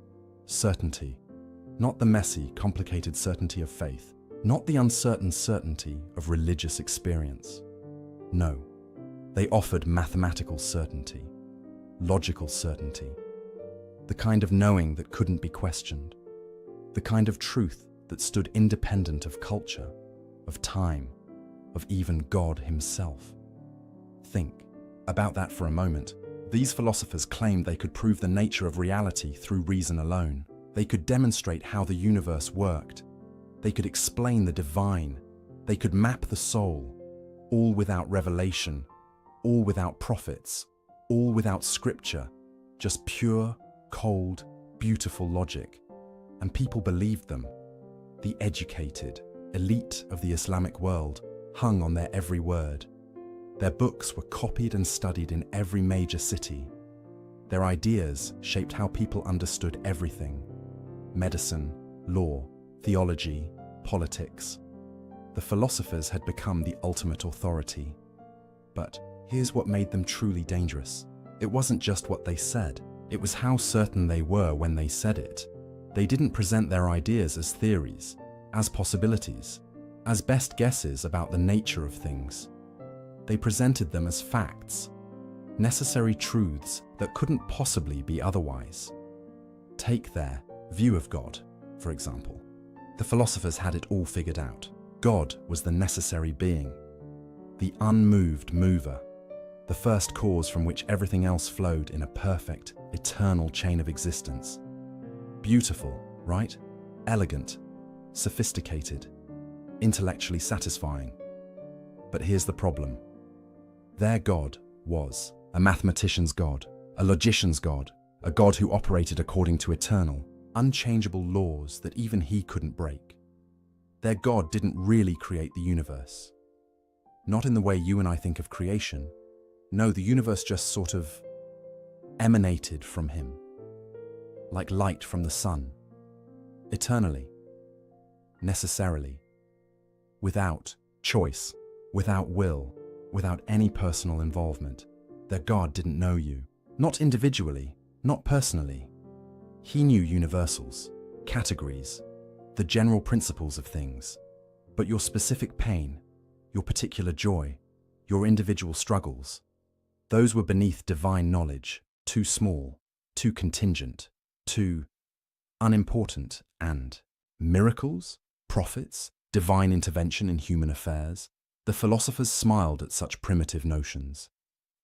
certainty, not the messy, complicated certainty of faith, not the uncertain certainty of religious experience. No, they offered mathematical certainty, logical certainty, the kind of knowing that couldn't be questioned, the kind of truth that stood independent of culture, of time, of even God himself. Think about that for a moment. These philosophers claimed they could prove the nature of reality through reason alone. They could demonstrate how the universe worked. They could explain the divine. They could map the soul, all without revelation, all without prophets, all without scripture, just pure, cold, beautiful logic. And people believed them. The educated, elite of the Islamic world hung on their every word. Their books were copied and studied in every major city. Their ideas shaped how people understood everything: medicine, law, theology, politics. The philosophers had become the ultimate authority. But here's what made them truly dangerous. It wasn't just what they said, it was how certain they were when they said it. They didn't present their ideas as theories, as possibilities, as best guesses about the nature of things. They presented them as facts, necessary truths that couldn't possibly be otherwise. Take their view of God, for example. The philosophers had it all figured out. God was the necessary being, the unmoved mover, the first cause from which everything else flowed in a perfect, eternal chain of existence. Beautiful, right? Elegant, sophisticated, intellectually satisfying. But here's the problem. Their God was a mathematician's God, a logician's God, a God who operated according to eternal, unchangeable laws that even he couldn't break. Their God didn't really create the universe. Not in the way you and I think of creation. No, the universe just sort of emanated from him, like light from the sun, eternally, necessarily, without choice, without will, without any personal involvement. Their God didn't know you, not individually, not personally. He knew universals, categories, the general principles of things, but your specific pain, your particular joy, your individual struggles, those were beneath divine knowledge, too small, too contingent, too unimportant. And miracles, prophets, divine intervention in human affairs, the philosophers smiled at such primitive notions.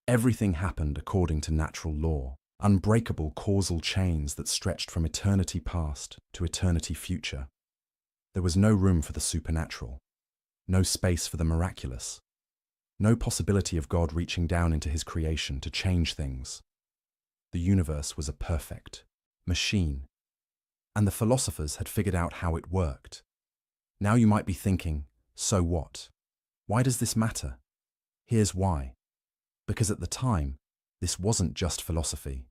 Everything happened according to natural law, unbreakable causal chains that stretched from eternity past to eternity future. There was no room for the supernatural, no space for the miraculous, no possibility of God reaching down into his creation to change things. The universe was a perfect machine, and the philosophers had figured out how it worked. Now you might be thinking, so what? Why does this matter? Here's why. Because at the time, this wasn't just philosophy.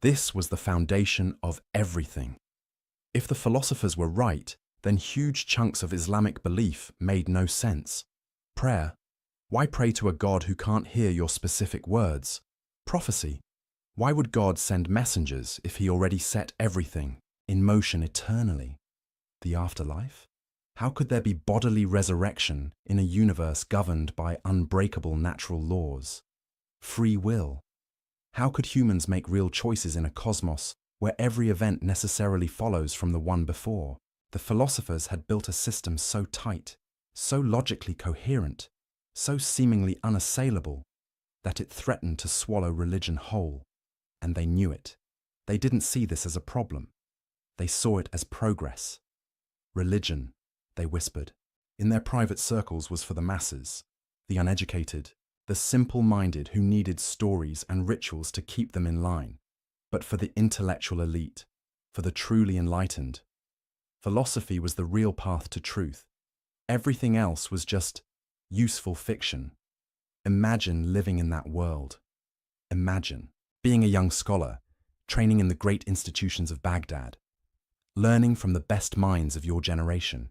This was the foundation of everything. If the philosophers were right, then huge chunks of Islamic belief made no sense. Prayer. Why pray to a God who can't hear your specific words? Prophecy. Why would God send messengers if he already set everything in motion eternally? The afterlife? How could there be bodily resurrection in a universe governed by unbreakable natural laws? Free will. How could humans make real choices in a cosmos where every event necessarily follows from the one before? The philosophers had built a system so tight, so logically coherent, so seemingly unassailable, that it threatened to swallow religion whole. And they knew it. They didn't see this as a problem. They saw it as progress. Religion, they whispered, in their private circles was for the masses, the uneducated, the simple-minded who needed stories and rituals to keep them in line. But for the intellectual elite, for the truly enlightened, philosophy was the real path to truth. Everything else was just useful fiction. Imagine living in that world. Imagine being a young scholar, training in the great institutions of Baghdad, learning from the best minds of your generation,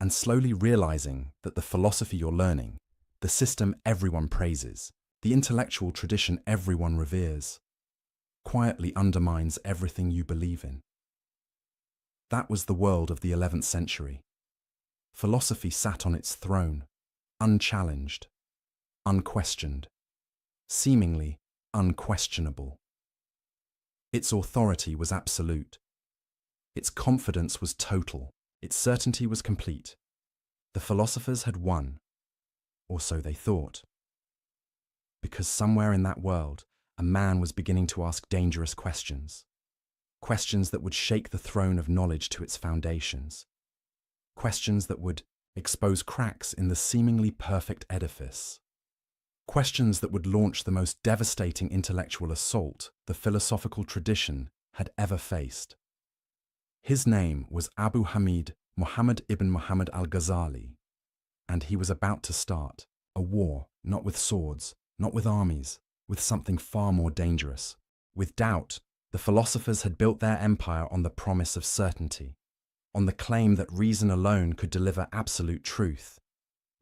and slowly realizing that the philosophy you're learning, the system everyone praises, the intellectual tradition everyone reveres, quietly undermines everything you believe in. That was the world of the 11th century. Philosophy sat on its throne, unchallenged, unquestioned, seemingly unquestionable. Its authority was absolute. Its confidence was total. Its certainty was complete. The philosophers had won, or so they thought. Because somewhere in that world, a man was beginning to ask dangerous questions. Questions that would shake the throne of knowledge to its foundations. Questions that would expose cracks in the seemingly perfect edifice. Questions that would launch the most devastating intellectual assault the philosophical tradition had ever faced. His name was Abu Hamid Muhammad ibn Muhammad al-Ghazali, and he was about to start a war, not with swords, not with armies, with something far more dangerous. With doubt, the philosophers had built their empire on the promise of certainty, on the claim that reason alone could deliver absolute truth.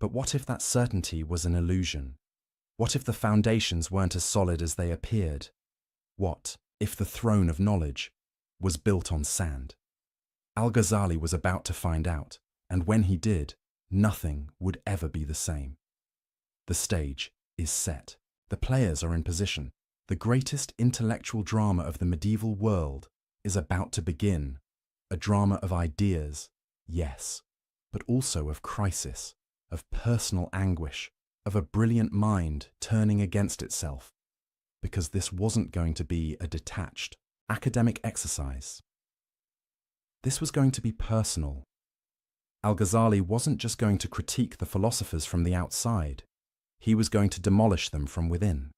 But what if that certainty was an illusion? What if the foundations weren't as solid as they appeared? What if the throne of knowledge was built on sand? Al-Ghazali was about to find out, and when he did, nothing would ever be the same. The stage is set. The players are in position. The greatest intellectual drama of the medieval world is about to begin. A drama of ideas, yes, but also of crisis, of personal anguish, of a brilliant mind turning against itself, because this wasn't going to be a detached, academic exercise. This was going to be personal. Al-Ghazali wasn't just going to critique the philosophers from the outside, he was going to demolish them from within.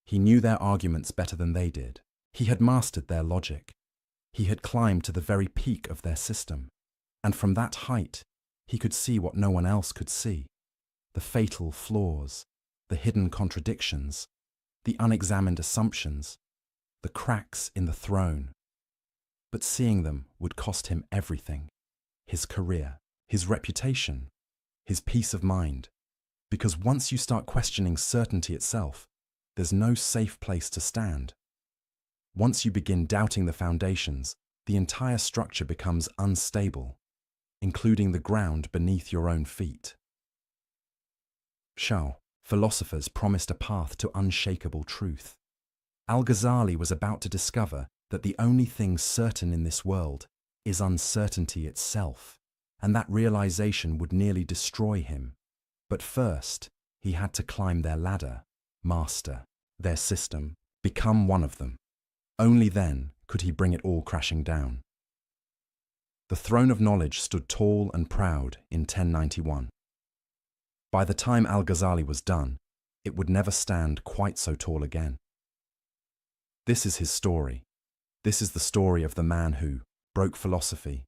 He knew their arguments better than they did. He had mastered their logic. He had climbed to the very peak of their system, and from that height, he could see what no one else could see. The fatal flaws, the hidden contradictions, the unexamined assumptions, the cracks in the throne. But seeing them would cost him everything: his career, his reputation, his peace of mind. Because once you start questioning certainty itself, there's no safe place to stand. Once you begin doubting the foundations, the entire structure becomes unstable, including the ground beneath your own feet. Philosophers promised a path to unshakable truth. Al-Ghazali was about to discover that the only thing certain in this world is uncertainty itself, and that realization would nearly destroy him. But first, he had to climb their ladder, master their system, become one of them. Only then could he bring it all crashing down. The throne of knowledge stood tall and proud in 1091. By the time Al-Ghazali was done, it would never stand quite so tall again. This is his story. This is the story of the man who broke philosophy,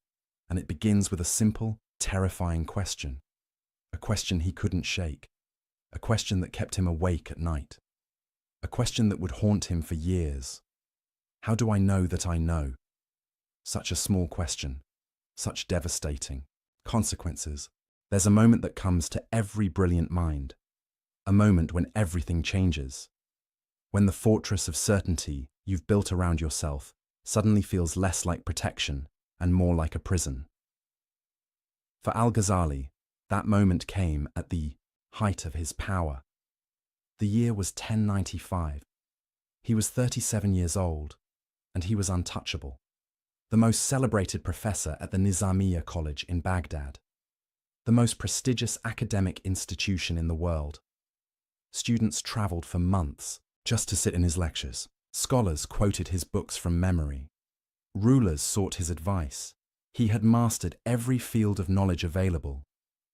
and it begins with a simple, terrifying question. A question he couldn't shake. A question that kept him awake at night. A question that would haunt him for years. How do I know that I know? Such a small question. Such devastating consequences. There's a moment that comes to every brilliant mind. A moment when everything changes. When the fortress of certainty you've built around yourself suddenly feels less like protection and more like a prison. For Al-Ghazali, that moment came at the height of his power. The year was 1095. He was 37 years old, and he was untouchable. The most celebrated professor at the Nizamiya College in Baghdad. The most prestigious academic institution in the world. Students travelled for months just to sit in his lectures. Scholars quoted his books from memory. Rulers sought his advice. He had mastered every field of knowledge available: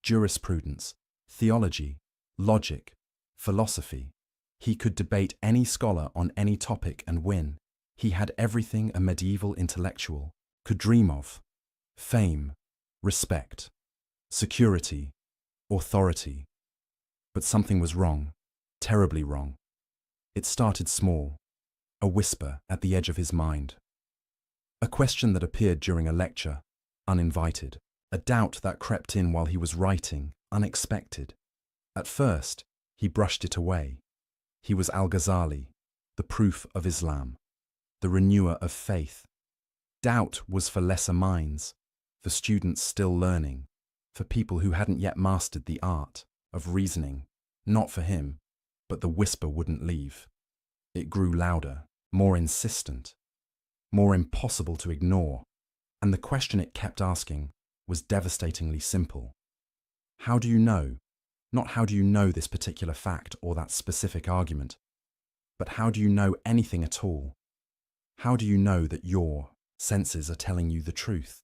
jurisprudence, theology, logic, philosophy. He could debate any scholar on any topic and win. He had everything a medieval intellectual could dream of: fame, respect, security, authority. But something was wrong, terribly wrong. It started small, a whisper at the edge of his mind. A question that appeared during a lecture, uninvited. A doubt that crept in while he was writing, unexpected. At first, he brushed it away. He was Al-Ghazali, the proof of Islam, the renewer of faith. Doubt was for lesser minds, for students still learning, for people who hadn't yet mastered the art of reasoning. Not for him, but the whisper wouldn't leave. It grew louder, more insistent, more impossible to ignore, and the question it kept asking was devastatingly simple. How do you know? Not how do you know this particular fact or that specific argument, but how do you know anything at all? How do you know that your senses are telling you the truth?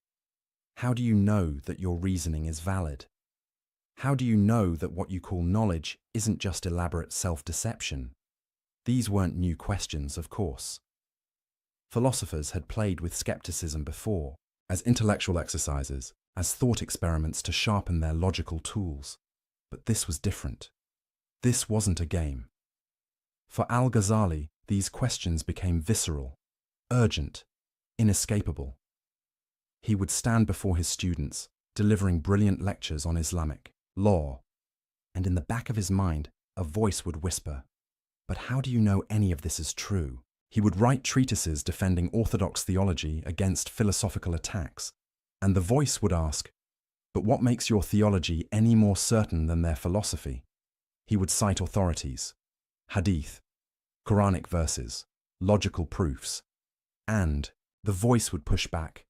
How do you know that your reasoning is valid? How do you know that what you call knowledge isn't just elaborate self-deception? These weren't new questions, of course. Philosophers had played with skepticism before, as intellectual exercises, as thought experiments to sharpen their logical tools. But this was different. This wasn't a game. For Al-Ghazali, these questions became visceral, urgent, inescapable. He would stand before his students, delivering brilliant lectures on Islamic law, and in the back of his mind, a voice would whisper, "But how do you know any of this is true?" He would write treatises defending orthodox theology against philosophical attacks, and the voice would ask, "But what makes your theology any more certain than their philosophy?" He would cite authorities, hadith, Quranic verses, logical proofs, and the voice would push back.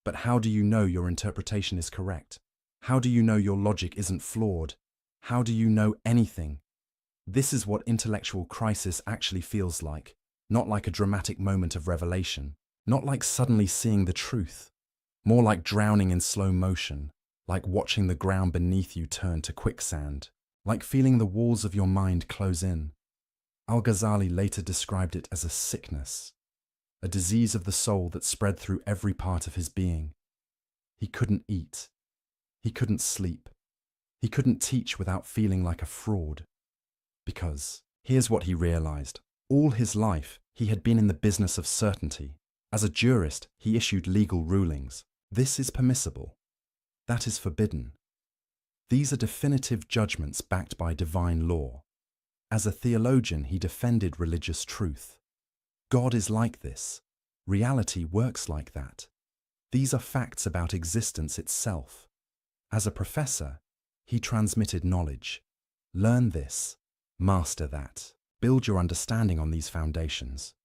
"But how do you know your interpretation is correct? How do you know your logic isn't flawed? How do you know anything?" This is what intellectual crisis actually feels like, not like a dramatic moment of revelation, not like suddenly seeing the truth, more like drowning in slow motion, like watching the ground beneath you turn to quicksand, like feeling the walls of your mind close in. Al-Ghazali later described it as a sickness, a disease of the soul that spread through every part of his being. He couldn't eat. He couldn't sleep. He couldn't teach without feeling like a fraud. Because, here's what he realized. All his life, he had been in the business of certainty. As a jurist, he issued legal rulings. This is permissible. That is forbidden. These are definitive judgments backed by divine law. As a theologian, he defended religious truth. God is like this. Reality works like that. These are facts about existence itself. As a professor, he transmitted knowledge. Learn this, master that, build your understanding on these foundations.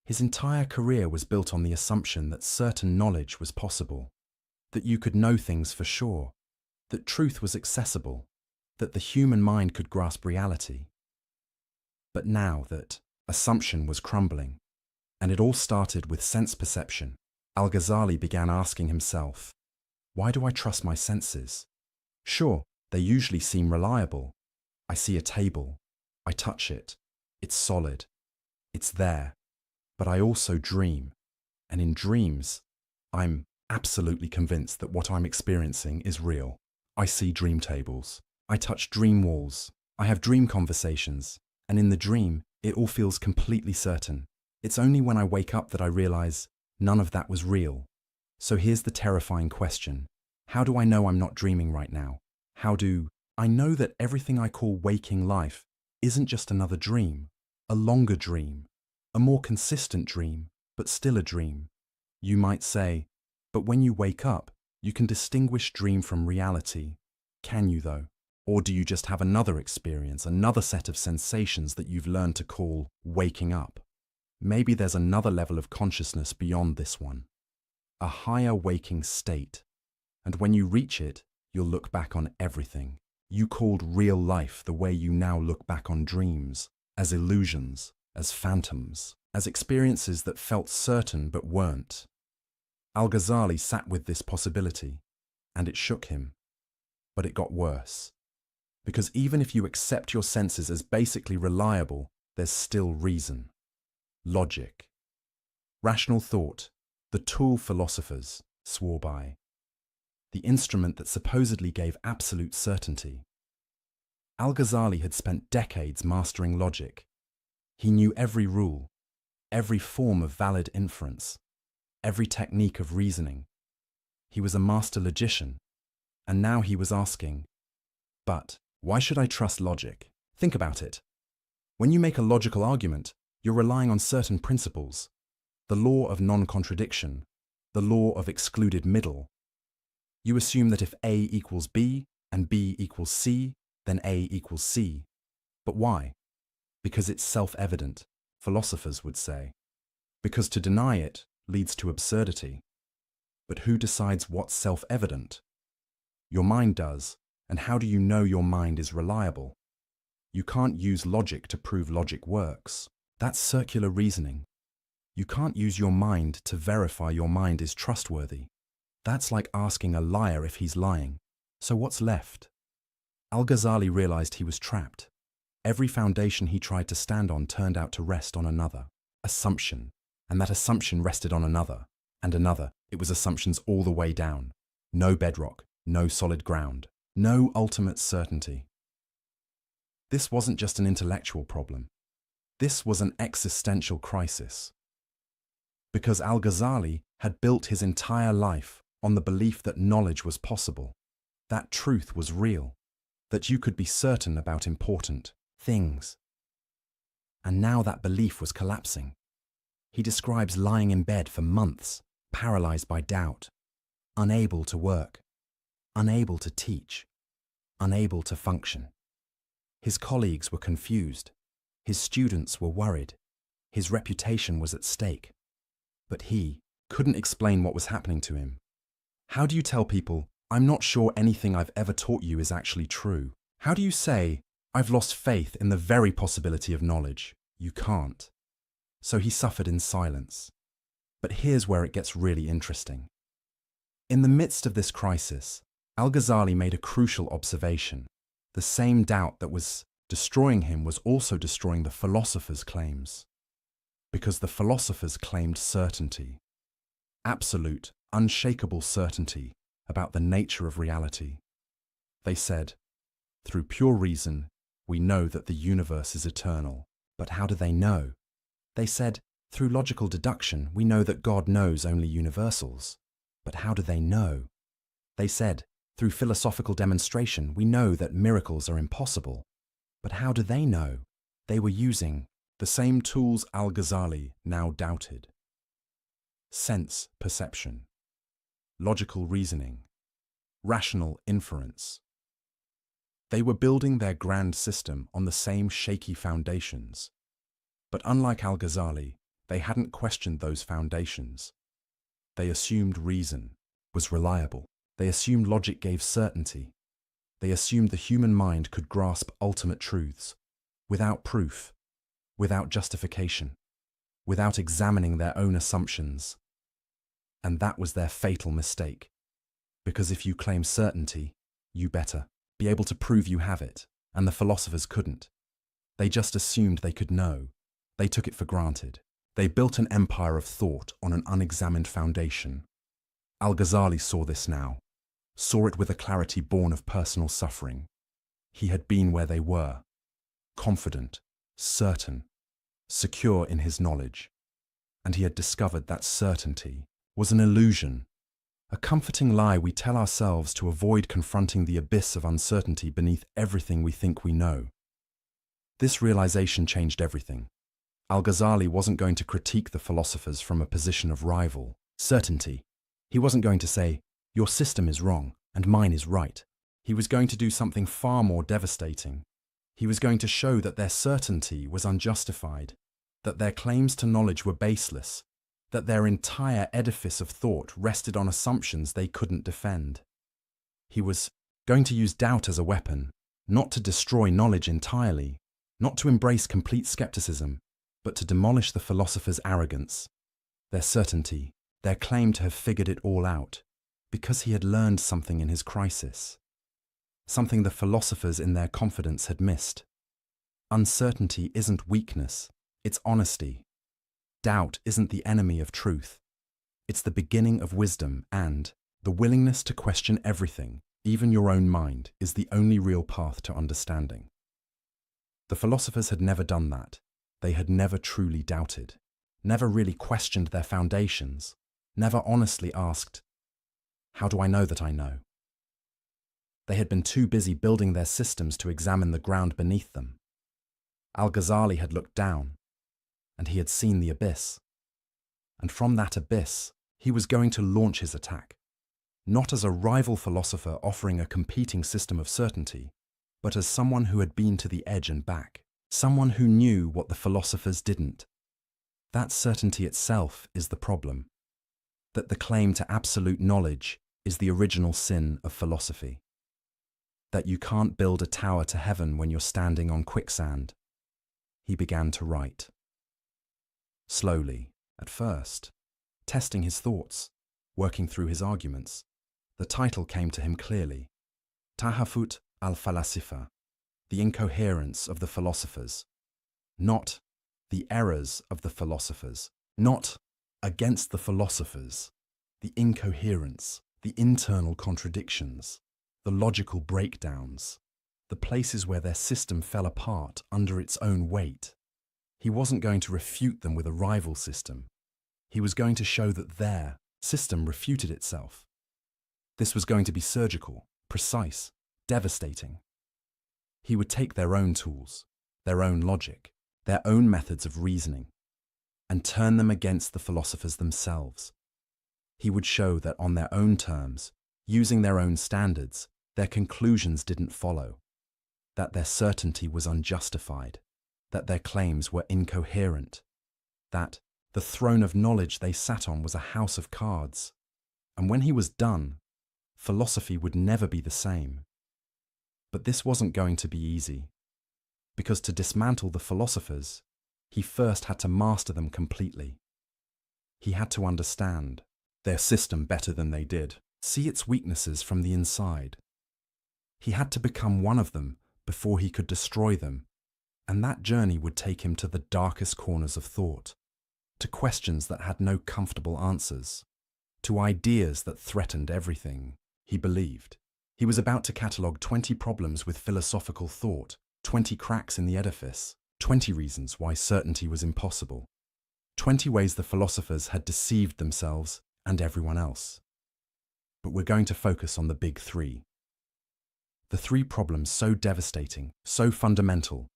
His entire career was built on the assumption that certain knowledge was possible, that you could know things for sure, that truth was accessible, that the human mind could grasp reality. But now that assumption was crumbling, and it all started with sense perception, Al-Ghazali began asking himself, why do I trust my senses? Sure, they usually seem reliable. I see a table, I touch it, it's solid, it's there. But I also dream, and in dreams, I'm absolutely convinced that what I'm experiencing is real. I see dream tables, I touch dream walls, I have dream conversations, and in the dream, it all feels completely certain. It's only when I wake up that I realize none of that was real. So here's the terrifying question. How do I know I'm not dreaming right now? How do I know that everything I call waking life isn't just another dream, a longer dream, a more consistent dream, but still a dream? You might say, but when you wake up, you can distinguish dream from reality. Can you though? Or do you just have another experience, another set of sensations that you've learned to call waking up? Maybe there's another level of consciousness beyond this one, a higher waking state. And when you reach it, you'll look back on everything you called real life the way you now look back on dreams, as illusions, as phantoms, as experiences that felt certain but weren't. Al-Ghazali sat with this possibility, and it shook him. But it got worse. Because even if you accept your senses as basically reliable, there's still reason. Logic. Rational thought, the tool philosophers swore by. The instrument that supposedly gave absolute certainty. Al-Ghazali had spent decades mastering logic. He knew every rule, every form of valid inference, every technique of reasoning. He was a master logician, and now he was asking, but why should I trust logic? Think about it. When you make a logical argument, you're relying on certain principles. The law of non-contradiction, the law of excluded middle. You assume that if A equals B and B equals C, then A equals C. But why? Because it's self-evident, philosophers would say. Because to deny it leads to absurdity. But who decides what's self-evident? Your mind does, and how do you know your mind is reliable? You can't use logic to prove logic works. That's circular reasoning. You can't use your mind to verify your mind is trustworthy. That's like asking a liar if he's lying. So what's left? Al-Ghazali realized he was trapped. Every foundation he tried to stand on turned out to rest on another. Assumption. And that assumption rested on another. And another. It was assumptions all the way down. No bedrock. No solid ground. No ultimate certainty. This wasn't just an intellectual problem. This was an existential crisis. Because Al-Ghazali had built his entire life on the belief that knowledge was possible, that truth was real, that you could be certain about important things. And now that belief was collapsing. He describes lying in bed for months, paralyzed by doubt, unable to work, unable to teach, unable to function. His colleagues were confused. His students were worried. His reputation was at stake. But he couldn't explain what was happening to him. How do you tell people, I'm not sure anything I've ever taught you is actually true? How do you say, I've lost faith in the very possibility of knowledge? You can't. So he suffered in silence. But here's where it gets really interesting. In the midst of this crisis, Al-Ghazali made a crucial observation. The same doubt that was destroying him was also destroying the philosophers' claims. Because the philosophers claimed certainty. Absolute, unshakable certainty about the nature of reality. They said, through pure reason, we know that the universe is eternal. But how do they know? They said, through logical deduction, we know that God knows only universals. But how do they know? They said, through philosophical demonstration, we know that miracles are impossible. But how do they know? They were using the same tools Al-Ghazali now doubted. Sense perception, logical reasoning, rational inference. They were building their grand system on the same shaky foundations. But unlike Al-Ghazali, they hadn't questioned those foundations. They assumed reason was reliable. They assumed logic gave certainty. They assumed the human mind could grasp ultimate truths, without proof, without justification, without examining their own assumptions. And that was their fatal mistake. Because if you claim certainty, you better be able to prove you have it, and the philosophers couldn't. They just assumed they could know. They took it for granted. They built an empire of thought on an unexamined foundation. Al-Ghazali saw this now, saw it with a clarity born of personal suffering. He had been where they were, confident, certain, secure in his knowledge, and he had discovered that certainty was an illusion, a comforting lie we tell ourselves to avoid confronting the abyss of uncertainty beneath everything we think we know. This realization changed everything. Al-Ghazali wasn't going to critique the philosophers from a position of rival, certainty. He wasn't going to say, your system is wrong and mine is right. He was going to do something far more devastating. He was going to show that their certainty was unjustified, that their claims to knowledge were baseless, that their entire edifice of thought rested on assumptions they couldn't defend. He was going to use doubt as a weapon, not to destroy knowledge entirely, not to embrace complete skepticism, but to demolish the philosophers' arrogance, their certainty, their claim to have figured it all out, because he had learned something in his crisis, something the philosophers in their confidence had missed. Uncertainty isn't weakness, it's honesty. Doubt isn't the enemy of truth. It's the beginning of wisdom, and the willingness to question everything, even your own mind, is the only real path to understanding. The philosophers had never done that. They had never truly doubted, never really questioned their foundations, never honestly asked, "How do I know that I know?" They had been too busy building their systems to examine the ground beneath them. Al-Ghazali had looked down, and he had seen the abyss. And from that abyss, he was going to launch his attack, not as a rival philosopher offering a competing system of certainty, but as someone who had been to the edge and back, someone who knew what the philosophers didn't. That certainty itself is the problem, that the claim to absolute knowledge is the original sin of philosophy, that you can't build a tower to heaven when you're standing on quicksand. He began to write. Slowly, at first, testing his thoughts, working through his arguments. The title came to him clearly. Tahafut al-Falasifa, the incoherence of the philosophers. Not the errors of the philosophers, not against the philosophers. The incoherence, the internal contradictions, the logical breakdowns, the places where their system fell apart under its own weight. He wasn't going to refute them with a rival system. He was going to show that their system refuted itself. This was going to be surgical, precise, devastating. He would take their own tools, their own logic, their own methods of reasoning, and turn them against the philosophers themselves. He would show that on their own terms, using their own standards, their conclusions didn't follow, that their certainty was unjustified, that their claims were incoherent, that the throne of knowledge they sat on was a house of cards. And when he was done, philosophy would never be the same. But this wasn't going to be easy, because to dismantle the philosophers, he first had to master them completely. He had to understand their system better than they did, see its weaknesses from the inside. He had to become one of them before he could destroy them, and that journey would take him to the darkest corners of thought, to questions that had no comfortable answers, to ideas that threatened everything he believed. He was about to catalogue 20 problems with philosophical thought, 20 cracks in the edifice, 20 reasons why certainty was impossible, 20 ways the philosophers had deceived themselves and everyone else. But we're going to focus on the big three. The three problems so devastating, so fundamental,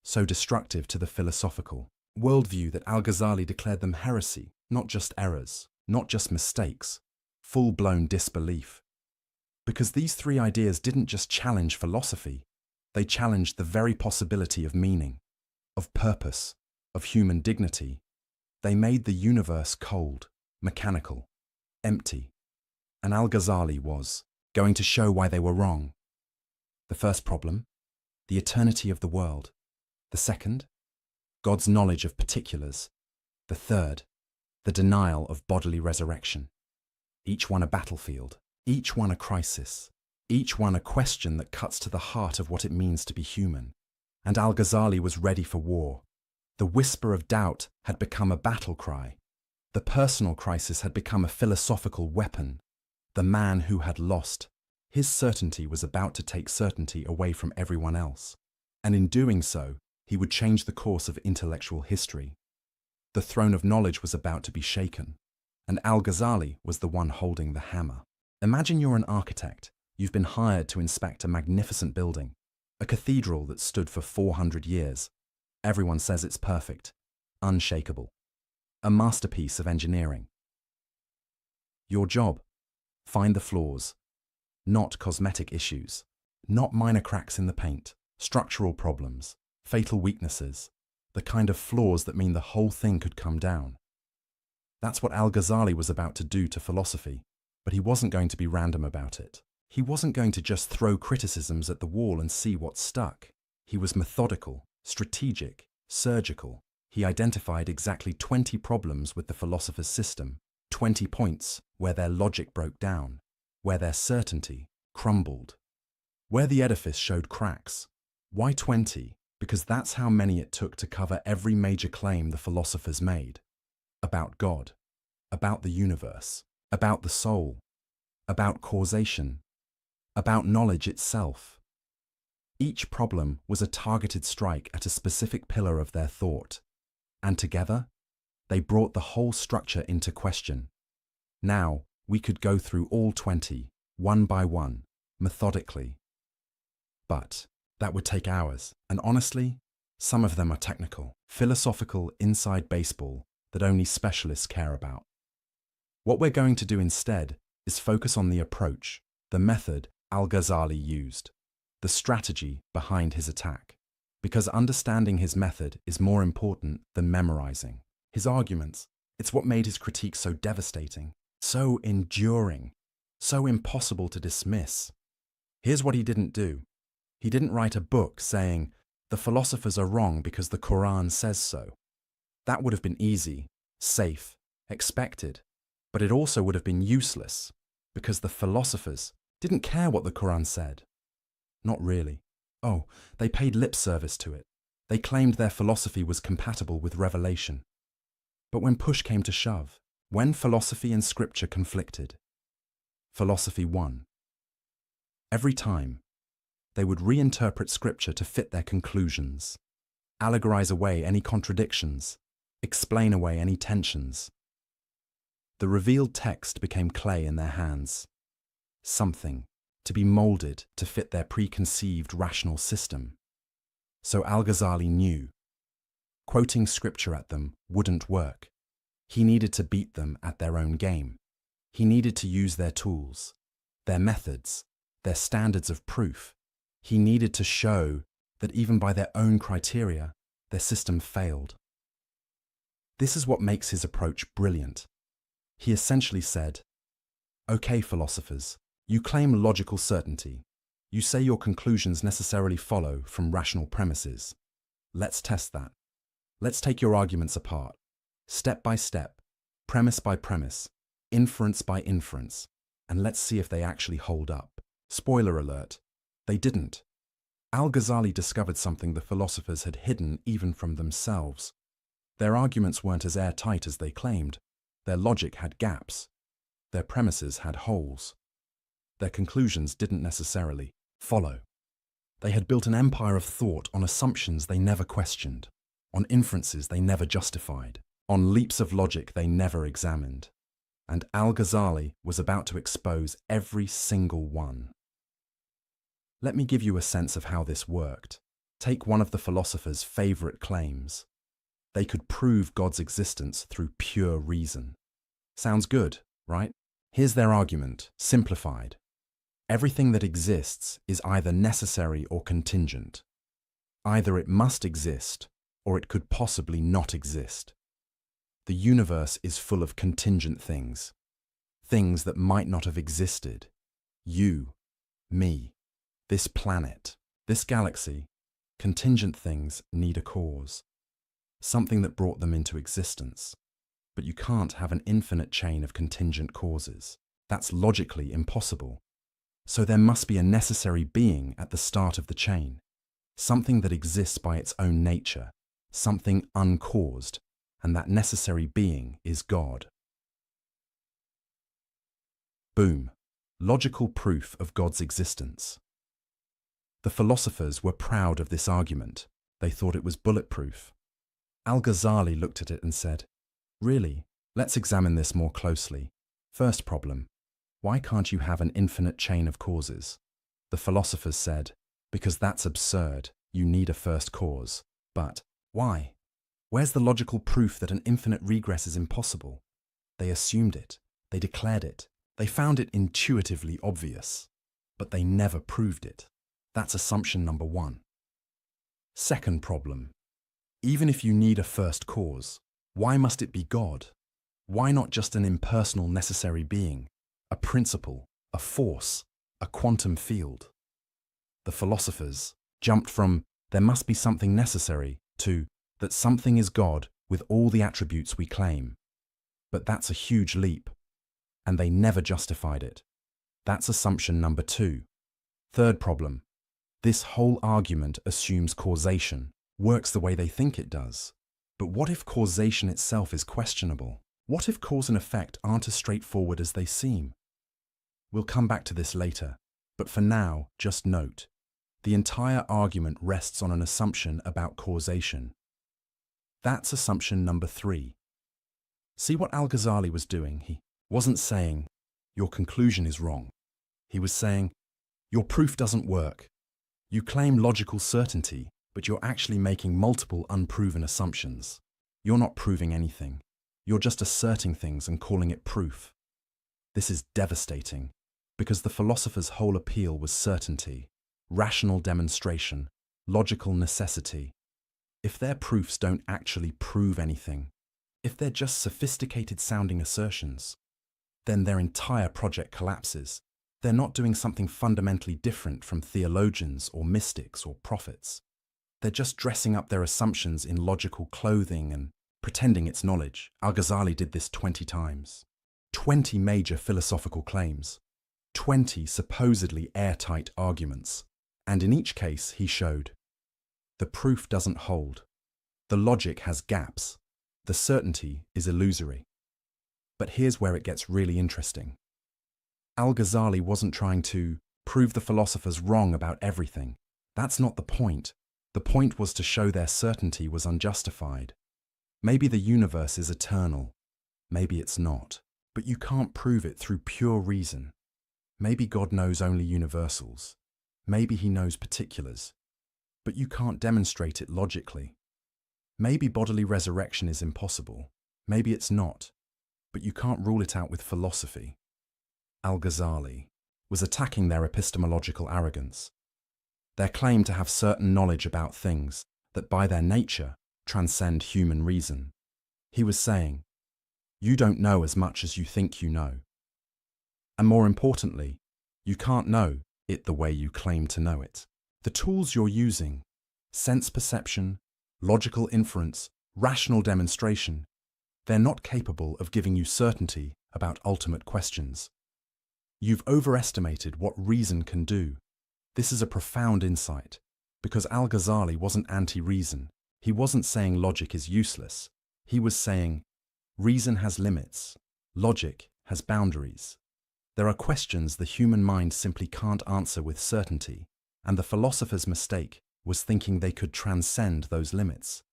so destructive to the philosophical worldview that Al-Ghazali declared them heresy, not just errors, not just mistakes, full-blown disbelief. Because these three ideas didn't just challenge philosophy, they challenged the very possibility of meaning, of purpose, of human dignity. They made the universe cold, mechanical, empty. And Al-Ghazali was going to show why they were wrong. The first problem, the eternity of the world. The second, God's knowledge of particulars. The third, the denial of bodily resurrection. Each one a battlefield, each one a crisis, each one a question that cuts to the heart of what it means to be human. And Al-Ghazali was ready for war. The whisper of doubt had become a battle cry. The personal crisis had become a philosophical weapon. The man who had lost, his certainty was about to take certainty away from everyone else. And in doing so, he would change the course of intellectual history. The throne of knowledge was about to be shaken, and Al-Ghazali was the one holding the hammer. Imagine you're an architect. You've been hired to inspect a magnificent building, a cathedral that stood for 400 years. Everyone says it's perfect, unshakable, a masterpiece of engineering. Your job, find the flaws, not cosmetic issues. Not minor cracks in the paint, structural problems, fatal weaknesses, the kind of flaws that mean the whole thing could come down. That's what Al-Ghazali was about to do to philosophy, but he wasn't going to be random about it. He wasn't going to just throw criticisms at the wall and see what stuck. He was methodical, strategic, surgical. He identified exactly 20 problems with the philosopher's system, 20 points where their logic broke down, where their certainty crumbled, where the edifice showed cracks. Why 20? Because that's how many it took to cover every major claim the philosophers made. About God, about the universe, about the soul, about causation, about knowledge itself. Each problem was a targeted strike at a specific pillar of their thought, and together, they brought the whole structure into question. Now, we could go through all 20, one by one, methodically. But that would take hours, and honestly, some of them are technical, philosophical inside baseball that only specialists care about. What we're going to do instead is focus on the approach, the method Al-Ghazali used, the strategy behind his attack, because understanding his method is more important than memorizing. His arguments, it's what made his critique so devastating, so enduring, so impossible to dismiss. Here's what he didn't do. He didn't write a book saying, the philosophers are wrong because the Quran says so. That would have been easy, safe, expected, but it also would have been useless, because the philosophers didn't care what the Quran said. Not really. Oh, they paid lip service to it. They claimed their philosophy was compatible with revelation. But when push came to shove, when philosophy and scripture conflicted, philosophy won. Every time, they would reinterpret scripture to fit their conclusions, allegorize away any contradictions, explain away any tensions. The revealed text became clay in their hands, something to be molded to fit their preconceived rational system. So Al-Ghazali knew, quoting scripture at them wouldn't work. He needed to beat them at their own game. He needed to use their tools, their methods, their standards of proof. He needed to show that even by their own criteria, their system failed. This is what makes his approach brilliant. He essentially said, okay, philosophers, you claim logical certainty. You say your conclusions necessarily follow from rational premises. Let's test that. Let's take your arguments apart, step by step, premise by premise, inference by inference, and let's see if they actually hold up. Spoiler alert, they didn't. Al-Ghazali discovered something the philosophers had hidden even from themselves. Their arguments weren't as airtight as they claimed. Their logic had gaps. Their premises had holes. Their conclusions didn't necessarily follow. They had built an empire of thought on assumptions they never questioned, on inferences they never justified, on leaps of logic they never examined. And Al-Ghazali was about to expose every single one. Let me give you a sense of how this worked. Take one of the philosophers' favorite claims. They could prove God's existence through pure reason. Sounds good, right? Here's their argument, simplified. Everything that exists is either necessary or contingent. Either it must exist, or it could possibly not exist. The universe is full of contingent things, things that might not have existed. You, me, this planet, this galaxy, contingent things need a cause, something that brought them into existence. But you can't have an infinite chain of contingent causes. That's logically impossible. So there must be a necessary being at the start of the chain, something that exists by its own nature, something uncaused, and that necessary being is God. Boom. Logical proof of God's existence. The philosophers were proud of this argument. They thought it was bulletproof. Al-Ghazali looked at it and said, really, let's examine this more closely. First problem, why can't you have an infinite chain of causes? The philosophers said, because that's absurd, you need a first cause. But why? Where's the logical proof that an infinite regress is impossible? They assumed it, they declared it, they found it intuitively obvious, but they never proved it. That's assumption number one. Second problem. Even if you need a first cause, why must it be God? Why not just an impersonal necessary being, a principle, a force, a quantum field? The philosophers jumped from there must be something necessary to that something is God with all the attributes we claim. But that's a huge leap, and they never justified it. That's assumption number two. Third problem. This whole argument assumes causation, works the way they think it does. But what if causation itself is questionable? What if cause and effect aren't as straightforward as they seem? We'll come back to this later, but for now, just note, the entire argument rests on an assumption about causation. That's assumption number three. See what Al-Ghazali was doing? He wasn't saying, your conclusion is wrong. He was saying, your proof doesn't work. You claim logical certainty, but you're actually making multiple unproven assumptions. You're not proving anything. You're just asserting things and calling it proof. This is devastating, because the philosopher's whole appeal was certainty, rational demonstration, logical necessity. If their proofs don't actually prove anything, if they're just sophisticated-sounding assertions, then their entire project collapses. They're not doing something fundamentally different from theologians or mystics or prophets. They're just dressing up their assumptions in logical clothing and pretending it's knowledge. Al-Ghazali did this 20 times. 20 major philosophical claims. 20 supposedly airtight arguments. And in each case, he showed the proof doesn't hold. The logic has gaps. The certainty is illusory. But here's where it gets really interesting. Al-Ghazali wasn't trying to prove the philosophers wrong about everything. That's not the point. The point was to show their certainty was unjustified. Maybe the universe is eternal. Maybe it's not. But you can't prove it through pure reason. Maybe God knows only universals. Maybe he knows particulars. But you can't demonstrate it logically. Maybe bodily resurrection is impossible. Maybe it's not. But you can't rule it out with philosophy. Al-Ghazali was attacking their epistemological arrogance, their claim to have certain knowledge about things that by their nature transcend human reason. He was saying, you don't know as much as you think you know. And more importantly, you can't know it the way you claim to know it. The tools you're using, sense perception, logical inference, rational demonstration, they're not capable of giving you certainty about ultimate questions. You've overestimated what reason can do. This is a profound insight, because Al-Ghazali wasn't anti-reason. He wasn't saying logic is useless. He was saying, reason has limits. Logic has boundaries. There are questions the human mind simply can't answer with certainty, and the philosopher's mistake was thinking they could transcend those limits.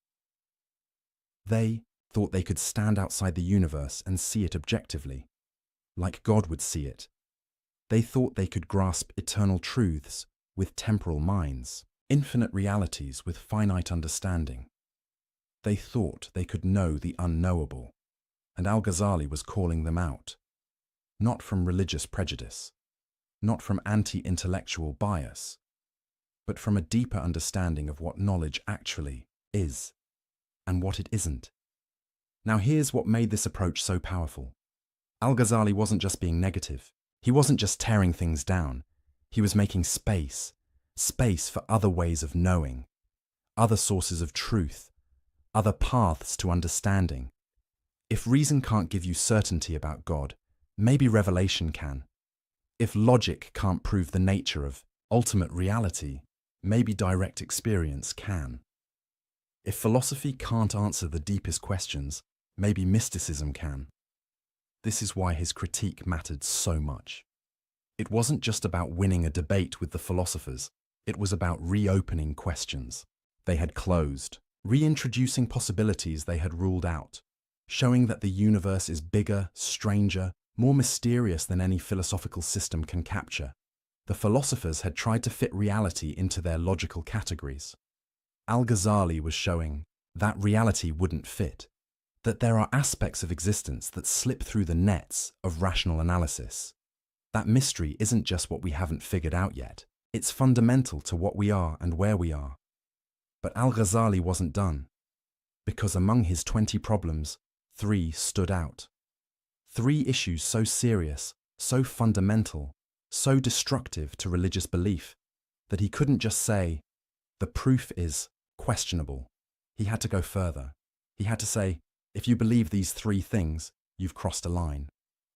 They thought they could stand outside the universe and see it objectively, like God would see it. They thought they could grasp eternal truths with temporal minds, infinite realities with finite understanding. They thought they could know the unknowable, and Al-Ghazali was calling them out, not from religious prejudice, not from anti-intellectual bias, but from a deeper understanding of what knowledge actually is and what it isn't. Now here's what made this approach so powerful. Al-Ghazali wasn't just being negative. He wasn't just tearing things down. He was making space for other ways of knowing, other sources of truth, other paths to understanding. If reason can't give you certainty about God, maybe revelation can. If logic can't prove the nature of ultimate reality, maybe direct experience can. If philosophy can't answer the deepest questions, maybe mysticism can. This is why his critique mattered so much. It wasn't just about winning a debate with the philosophers, it was about reopening questions they had closed, reintroducing possibilities they had ruled out, showing that the universe is bigger, stranger, more mysterious than any philosophical system can capture. The philosophers had tried to fit reality into their logical categories. Al-Ghazali was showing that reality wouldn't fit, that there are aspects of existence that slip through the nets of rational analysis. That mystery isn't just what we haven't figured out yet. It's fundamental to what we are and where we are. But Al-Ghazali wasn't done, because among his 20 problems, 3 stood out. 3 issues so serious, so fundamental, so destructive to religious belief, that he couldn't just say, the proof is questionable. He had to go further. He had to say, if you believe these 3 things, you've crossed a line.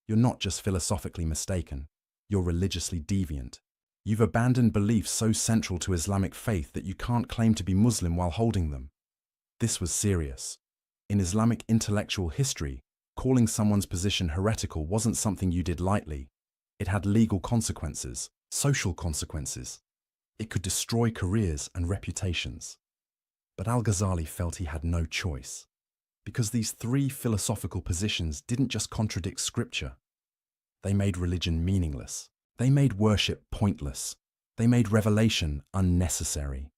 You're not just philosophically mistaken, you're religiously deviant. You've abandoned beliefs so central to Islamic faith that you can't claim to be Muslim while holding them. This was serious. In Islamic intellectual history, calling someone's position heretical wasn't something you did lightly. It had legal consequences, social consequences. It could destroy careers and reputations. But Al-Ghazali felt he had no choice, because these 3 philosophical positions didn't just contradict scripture. They made religion meaningless. They made worship pointless. They made revelation unnecessary.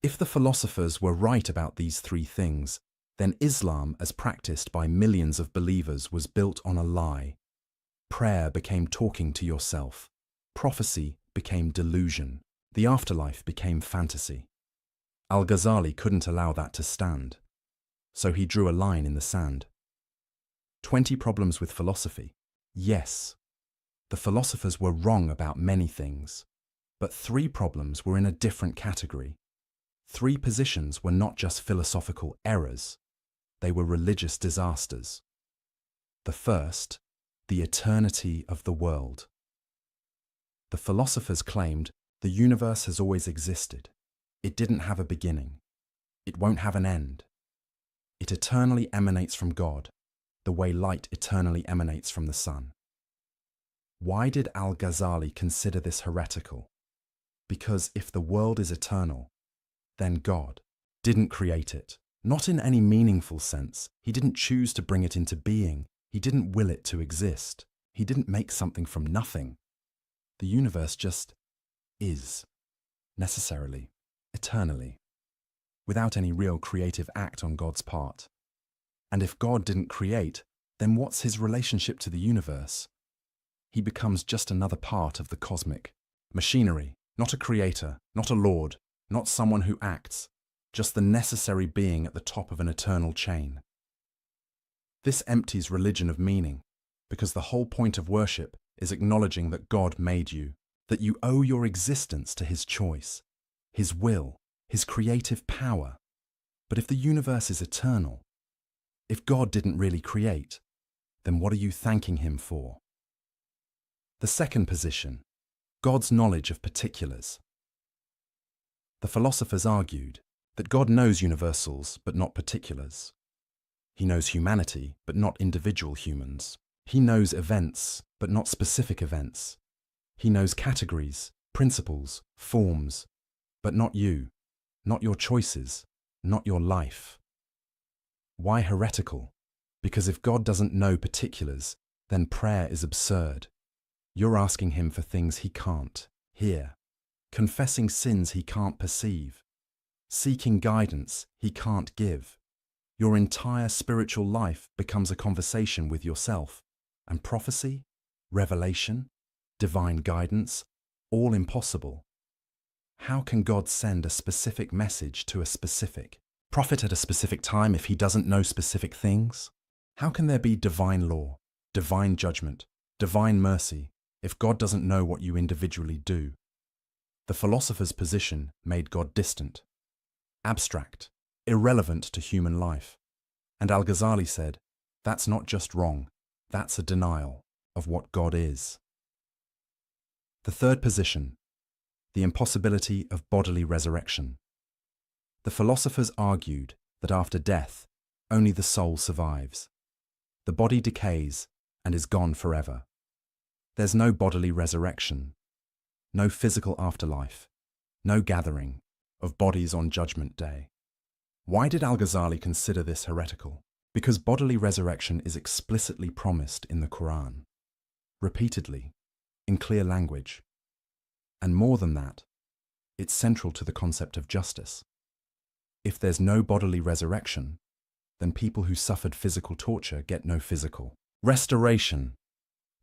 If the philosophers were right about these 3 things, then Islam, as practiced by millions of believers, was built on a lie. Prayer became talking to yourself. Prophecy became delusion. The afterlife became fantasy. Al-Ghazali couldn't allow that to stand. So he drew a line in the sand. 20 problems with philosophy. Yes, the philosophers were wrong about many things, but 3 problems were in a different category. 3 positions were not just philosophical errors, they were religious disasters. The first, the eternity of the world. The philosophers claimed the universe has always existed. It didn't have a beginning. It won't have an end. It eternally emanates from God, the way light eternally emanates from the sun. Why did Al-Ghazali consider this heretical? Because if the world is eternal, then God didn't create it. Not in any meaningful sense. He didn't choose to bring it into being. He didn't will it to exist. He didn't make something from nothing. The universe just is, necessarily, eternally, without any real creative act on God's part. And if God didn't create, then what's his relationship to the universe? He becomes just another part of the cosmic machinery, not a creator, not a lord, not someone who acts, just the necessary being at the top of an eternal chain. This empties religion of meaning, because the whole point of worship is acknowledging that God made you, that you owe your existence to his choice, his will, his creative power. But if the universe is eternal, if God didn't really create, then what are you thanking him for? The second position, God's knowledge of particulars. The philosophers argued that God knows universals but not particulars. He knows humanity but not individual humans. He knows events but not specific events. He knows categories, principles, forms, but not you, not your choices, not your life. Why heretical? Because if God doesn't know particulars, then prayer is absurd. You're asking him for things he can't hear, confessing sins he can't perceive, seeking guidance he can't give. Your entire spiritual life becomes a conversation with yourself, and prophecy, revelation, divine guidance, all impossible. How can God send a specific message to a specific prophet at a specific time if he doesn't know specific things? How can there be divine law, divine judgment, divine mercy, if God doesn't know what you individually do? The philosopher's position made God distant, abstract, irrelevant to human life. And Al-Ghazali said, that's not just wrong, that's a denial of what God is. The third position, the impossibility of bodily resurrection. The philosophers argued that after death, only the soul survives. The body decays and is gone forever. There's no bodily resurrection, no physical afterlife, no gathering of bodies on Judgment Day. Why did Al-Ghazali consider this heretical? Because bodily resurrection is explicitly promised in the Quran, repeatedly, in clear language. And more than that, it's central to the concept of justice. If there's no bodily resurrection, then people who suffered physical torture get no physical restoration.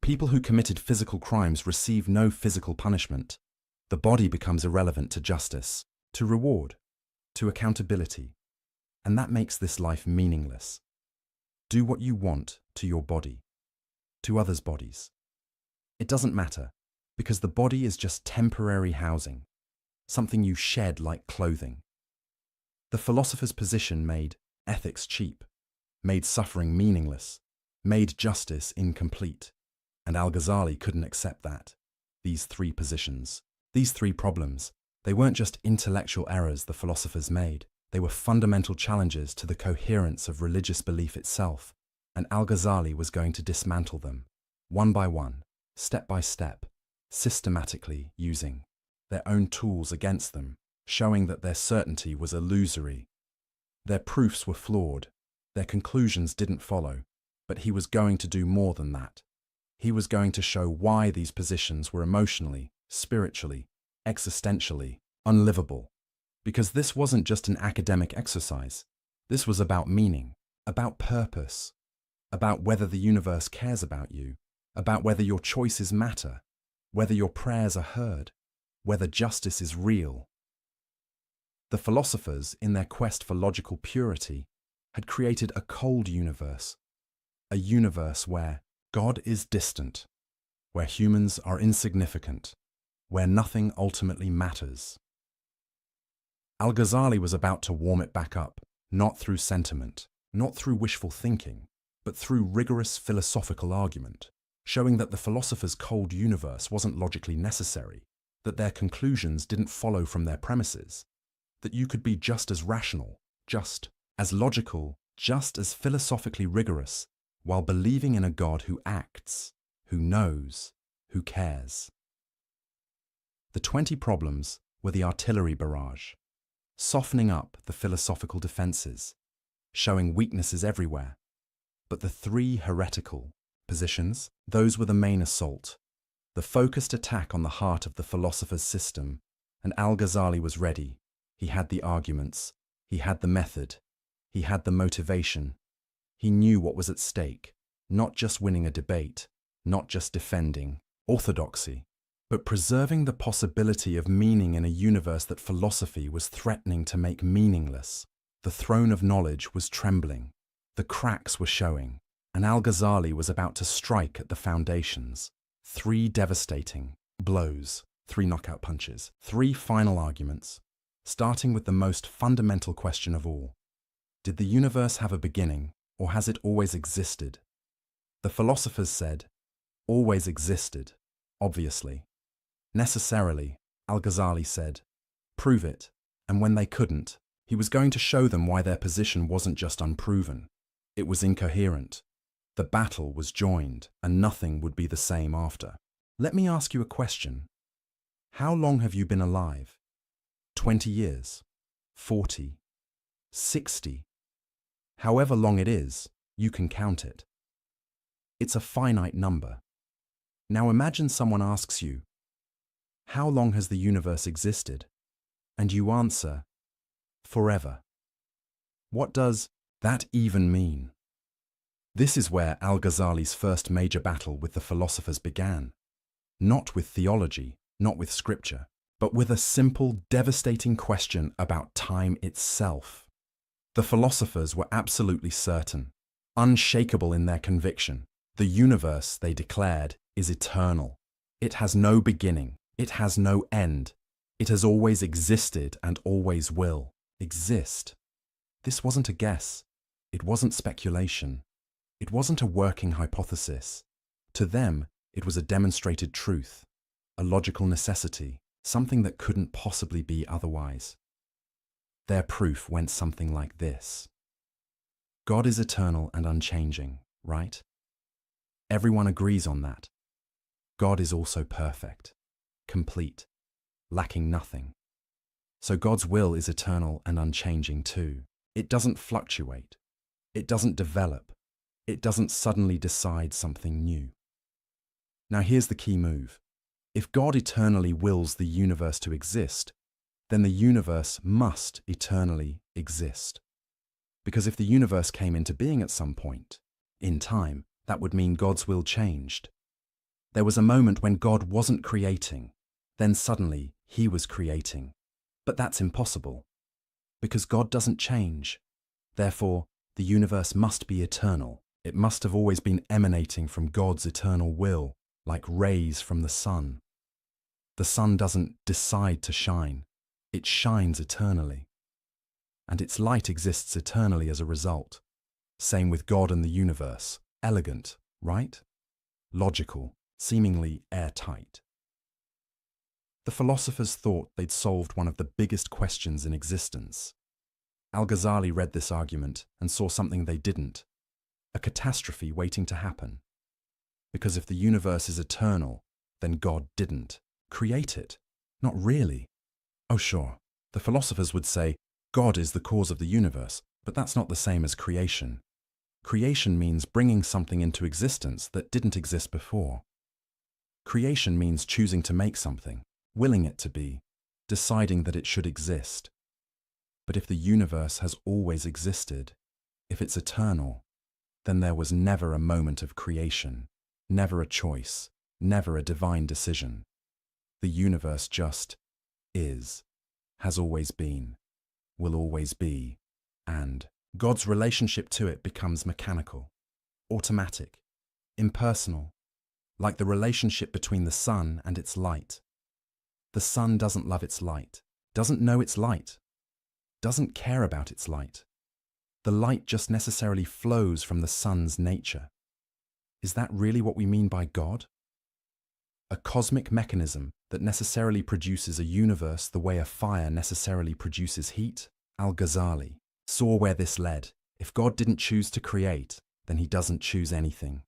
People who committed physical crimes receive no physical punishment. The body becomes irrelevant to justice, to reward, to accountability, and that makes this life meaningless. Do what you want to your body, to others' bodies. It doesn't matter, because the body is just temporary housing, something you shed like clothing. The philosopher's position made ethics cheap, made suffering meaningless, made justice incomplete, and Al-Ghazali couldn't accept that. These three positions, these three problems, they weren't just intellectual errors the philosophers made, they were fundamental challenges to the coherence of religious belief itself, and Al-Ghazali was going to dismantle them, one by one, step by step, systematically using their own tools against them, showing that their certainty was illusory. Their proofs were flawed, their conclusions didn't follow, but he was going to do more than that. He was going to show why these positions were emotionally, spiritually, existentially unlivable. Because this wasn't just an academic exercise. This was about meaning, about purpose, about whether the universe cares about you, about whether your choices matter, whether your prayers are heard, whether justice is real. The philosophers, in their quest for logical purity, had created a cold universe, a universe where God is distant, where humans are insignificant, where nothing ultimately matters. Al-Ghazali was about to warm it back up, not through sentiment, not through wishful thinking, but through rigorous philosophical argument, showing that the philosophers' cold universe wasn't logically necessary, that their conclusions didn't follow from their premises, that you could be just as rational, just as logical, just as philosophically rigorous, while believing in a God who acts, who knows, who cares. The 20 problems were the artillery barrage, softening up the philosophical defenses, showing weaknesses everywhere. But the 3 heretical positions, those were the main assault, the focused attack on the heart of the philosopher's system, and Al-Ghazali was ready. He had the arguments, he had the method, he had the motivation. He knew what was at stake, not just winning a debate, not just defending orthodoxy, but preserving the possibility of meaning in a universe that philosophy was threatening to make meaningless. The throne of knowledge was trembling, the cracks were showing, and Al-Ghazali was about to strike at the foundations. 3 devastating blows, 3 knockout punches, 3 final arguments, starting with the most fundamental question of all. Did the universe have a beginning, or has it always existed? The philosophers said, always existed, obviously. Necessarily, Al-Ghazali said, prove it, and when they couldn't, he was going to show them why their position wasn't just unproven, it was incoherent. The battle was joined, and nothing would be the same after. Let me ask you a question. How long have you been alive? 20 years? 40? 60? However long it is, you can count it. It's a finite number. Now imagine someone asks you, how long has the universe existed? And you answer, forever. What does that even mean? This is where Al-Ghazali's first major battle with the philosophers began. Not with theology, not with scripture, but with a simple, devastating question about time itself. The philosophers were absolutely certain, unshakable in their conviction. The universe, they declared, is eternal. It has no beginning. It has no end. It has always existed and always will exist. This wasn't a guess. It wasn't speculation. It wasn't a working hypothesis. To them, it was a demonstrated truth, a logical necessity, something that couldn't possibly be otherwise. Their proof went something like this. God is eternal and unchanging, right? Everyone agrees on that. God is also perfect, complete, lacking nothing. So God's will is eternal and unchanging too. It doesn't fluctuate. It doesn't develop. It doesn't suddenly decide something new. Now here's the key move. If God eternally wills the universe to exist, then the universe must eternally exist. Because if the universe came into being at some point, in time, that would mean God's will changed. There was a moment when God wasn't creating, then suddenly He was creating. But that's impossible, because God doesn't change. Therefore, the universe must be eternal. It must have always been emanating from God's eternal will, like rays from the sun. The sun doesn't decide to shine. It shines eternally. And its light exists eternally as a result. Same with God and the universe. Elegant, right? Logical, seemingly airtight. The philosophers thought they'd solved one of the biggest questions in existence. Al-Ghazali read this argument and saw something they didn't: a catastrophe waiting to happen. Because if the universe is eternal, then God didn't create it. Not really. Oh sure, the philosophers would say God is the cause of the universe, but that's not the same as creation. Creation means bringing something into existence that didn't exist before. Creation means choosing to make something, willing it to be, deciding that it should exist. But if the universe has always existed, if it's eternal, then there was never a moment of creation, never a choice, never a divine decision. The universe just is, has always been, will always be, and God's relationship to it becomes mechanical, automatic, impersonal, like the relationship between the sun and its light. The sun doesn't love its light, doesn't know its light, doesn't care about its light. The light just necessarily flows from the sun's nature. Is that really what we mean by God? A cosmic mechanism that necessarily produces a universe the way a fire necessarily produces heat? Al-Ghazali saw where this led. If God didn't choose to create, then he doesn't choose anything.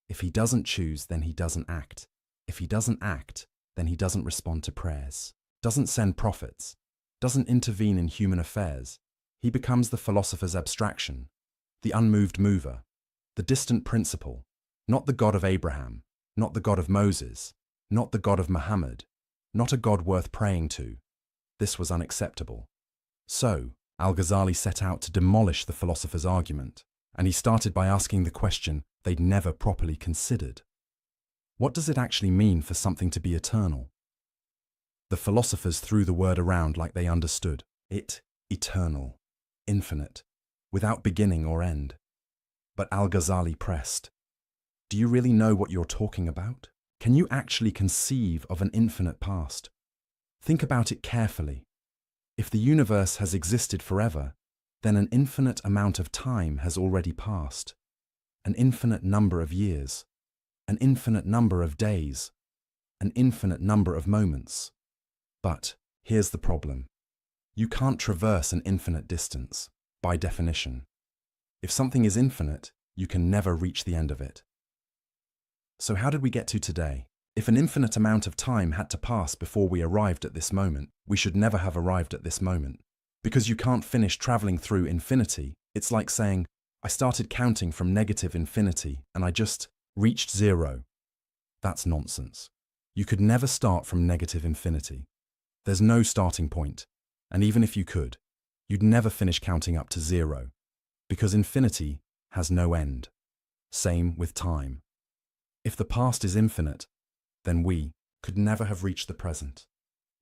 If he doesn't choose, then he doesn't act. If he doesn't act, then he doesn't respond to prayers, doesn't send prophets, doesn't intervene in human affairs. He becomes the philosopher's abstraction, the unmoved mover, the distant principle, not the God of Abraham, not the God of Moses, not the God of Muhammad, not a God worth praying to. This was unacceptable. So, Al-Ghazali set out to demolish the philosopher's argument, and he started by asking the question they'd never properly considered. What does it actually mean for something to be eternal? The philosophers threw the word around like they understood it: eternal, infinite, without beginning or end. But Al-Ghazali pressed. Do you really know what you're talking about? Can you actually conceive of an infinite past? Think about it carefully. If the universe has existed forever, then an infinite amount of time has already passed. An infinite number of years, an infinite number of days, an infinite number of moments. But here's the problem. You can't traverse an infinite distance, by definition. If something is infinite, you can never reach the end of it. So how did we get to today? If an infinite amount of time had to pass before we arrived at this moment, we should never have arrived at this moment. Because you can't finish traveling through infinity, it's like saying, I started counting from negative infinity and I just reached zero. That's nonsense. You could never start from negative infinity. There's no starting point, and even if you could, you'd never finish counting up to zero, because infinity has no end. Same with time. If the past is infinite, then we could never have reached the present.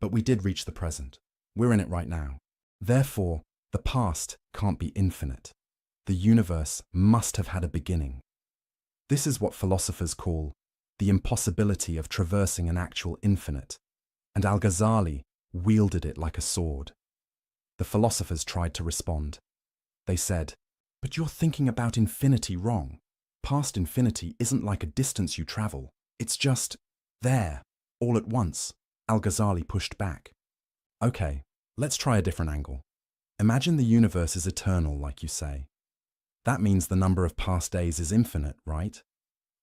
But we did reach the present. We're in it right now. Therefore, the past can't be infinite. The universe must have had a beginning. This is what philosophers call the impossibility of traversing an actual infinite, and Al-Ghazali wielded it like a sword. The philosophers tried to respond. They said, but you're thinking about infinity wrong. Past infinity isn't like a distance you travel. It's just there, all at once. Al-Ghazali pushed back. Okay, let's try a different angle. Imagine the universe is eternal, like you say. That means the number of past days is infinite, right?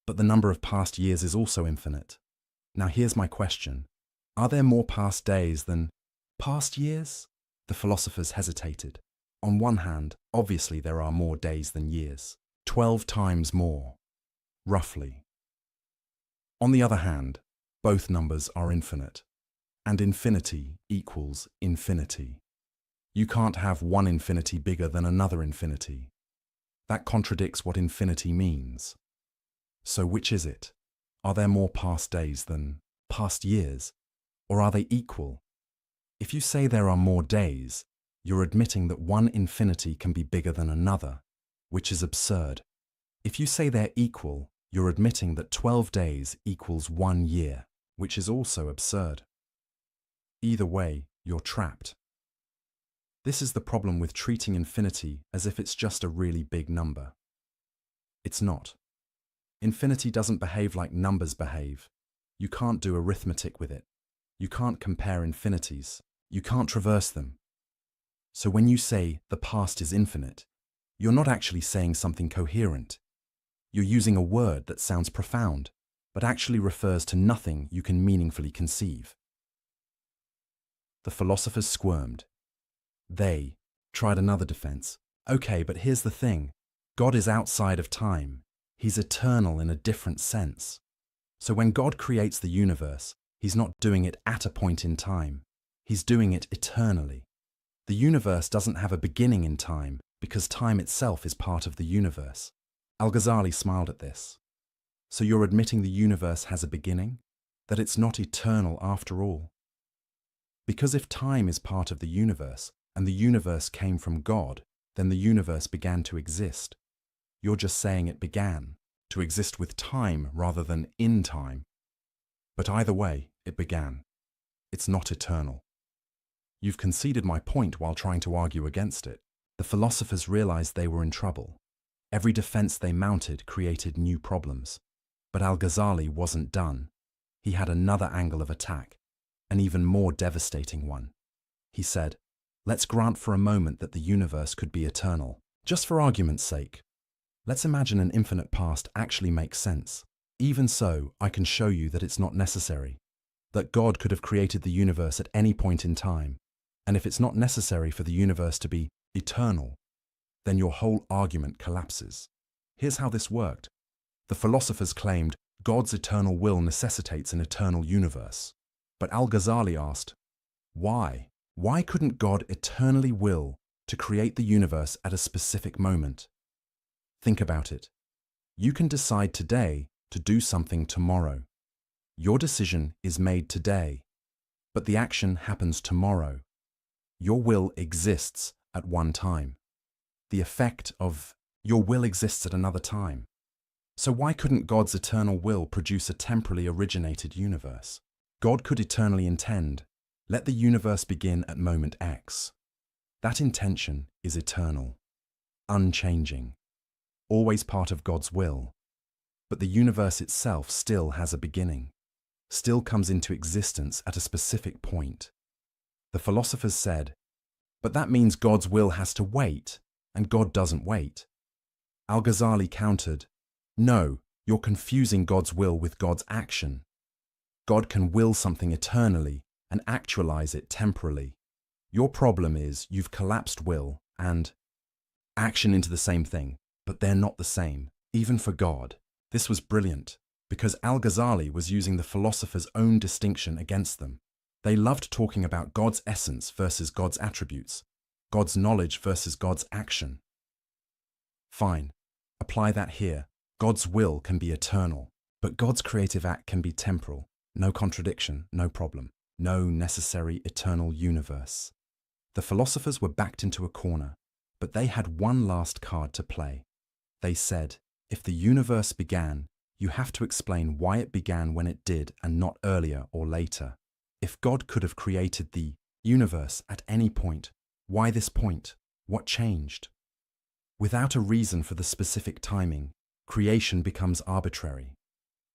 But the number of past years is also infinite. Now here's my question. Are there more past days than past years? The philosophers hesitated. On one hand, obviously there are more days than years. 12 times more, roughly. On the other hand, both numbers are infinite, and infinity equals infinity. You can't have one infinity bigger than another infinity. That contradicts what infinity means. So which is it? Are there more past days than past years? Or are they equal, If you say there are more days, you're admitting that one infinity can be bigger than another, which is absurd. If you say they're equal, you're admitting that 12 days equals 1 year, which is also absurd. Either way, you're trapped. This is the problem with treating infinity as if it's just a really big number. It's not. Infinity doesn't behave like numbers behave. You can't do arithmetic with it. You can't compare infinities. You can't traverse them. So when you say the past is infinite, you're not actually saying something coherent. You're using a word that sounds profound, but actually refers to nothing you can meaningfully conceive. The philosophers squirmed. They tried another defense. Okay, but here's the thing. God is outside of time. He's eternal in a different sense. So when God creates the universe, he's not doing it at a point in time. He's doing it eternally. The universe doesn't have a beginning in time because time itself is part of the universe. Al-Ghazali smiled at this. So you're admitting the universe has a beginning? That it's not eternal after all? Because if time is part of the universe, and the universe came from God, then the universe began to exist. You're just saying it began, to exist with time rather than in time. But either way, it began. It's not eternal. You've conceded my point while trying to argue against it. The philosophers realized they were in trouble. Every defense they mounted created new problems. But Al-Ghazali wasn't done. He had another angle of attack, an even more devastating one. He said, let's grant for a moment that the universe could be eternal, just for argument's sake. Let's imagine an infinite past actually makes sense. Even so, I can show you that it's not necessary, that God could have created the universe at any point in time, and if it's not necessary for the universe to be eternal, then your whole argument collapses. Here's how this worked. The philosophers claimed God's eternal will necessitates an eternal universe. But Al-Ghazali asked, why? Why couldn't God eternally will to create the universe at a specific moment? Think about it. You can decide today to do something tomorrow. Your decision is made today, but the action happens tomorrow. Your will exists at one time. The effect of your will exists at another time. So why couldn't God's eternal will produce a temporally originated universe? God could eternally intend, let the universe begin at moment X. That intention is eternal, unchanging, always part of God's will. But the universe itself still has a beginning, still comes into existence at a specific point. The philosophers said, but that means God's will has to wait, and God doesn't wait. Al-Ghazali countered, no, you're confusing God's will with God's action. God can will something eternally and actualize it temporally. Your problem is you've collapsed will and action into the same thing, but they're not the same, even for God. This was brilliant, because Al-Ghazali was using the philosopher's own distinction against them. They loved talking about God's essence versus God's attributes, God's knowledge versus God's action. Fine, apply that here. God's will can be eternal, but God's creative act can be temporal. No contradiction, no problem. No necessary eternal universe. The philosophers were backed into a corner, but they had one last card to play. They said, if the universe began, you have to explain why it began when it did and not earlier or later. If God could have created the universe at any point, why this point? What changed? Without a reason for the specific timing, creation becomes arbitrary,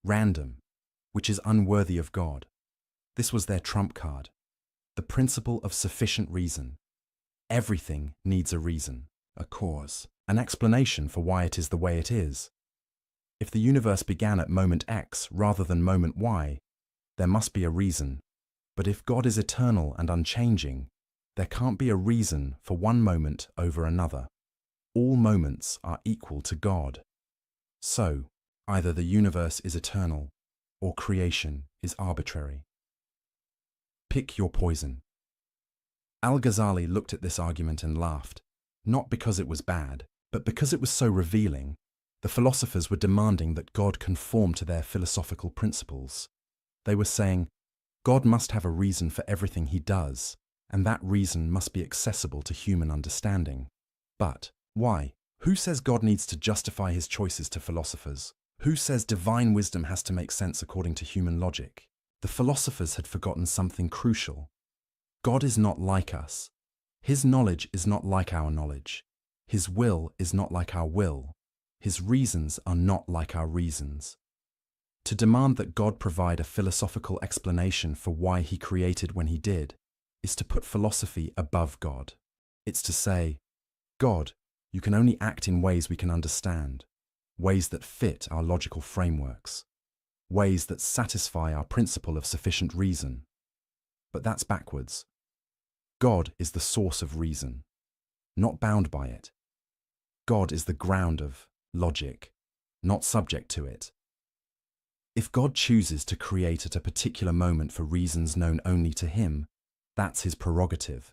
random, which is unworthy of God. This was their trump card, the principle of sufficient reason. Everything needs a reason, a cause, an explanation for why it is the way it is. If the universe began at moment X rather than moment Y, there must be a reason. But if God is eternal and unchanging, there can't be a reason for one moment over another. All moments are equal to God. So, either the universe is eternal, or creation is arbitrary. Pick your poison. Al-Ghazali looked at this argument and laughed, not because it was bad, but because it was so revealing. The philosophers were demanding that God conform to their philosophical principles. They were saying, God must have a reason for everything he does. and that reason must be accessible to human understanding. But why? Who says God needs to justify his choices to philosophers? Who says divine wisdom has to make sense according to human logic? The philosophers had forgotten something crucial. God is not like us. His knowledge is not like our knowledge. His will is not like our will. His reasons are not like our reasons. To demand that God provide a philosophical explanation for why he created when he did is to put philosophy above God. It's to say, God, you can only act in ways we can understand, ways that fit our logical frameworks, ways that satisfy our principle of sufficient reason. But that's backwards. God is the source of reason, not bound by it. God is the ground of logic, not subject to it. If God chooses to create at a particular moment for reasons known only to him, that's his prerogative.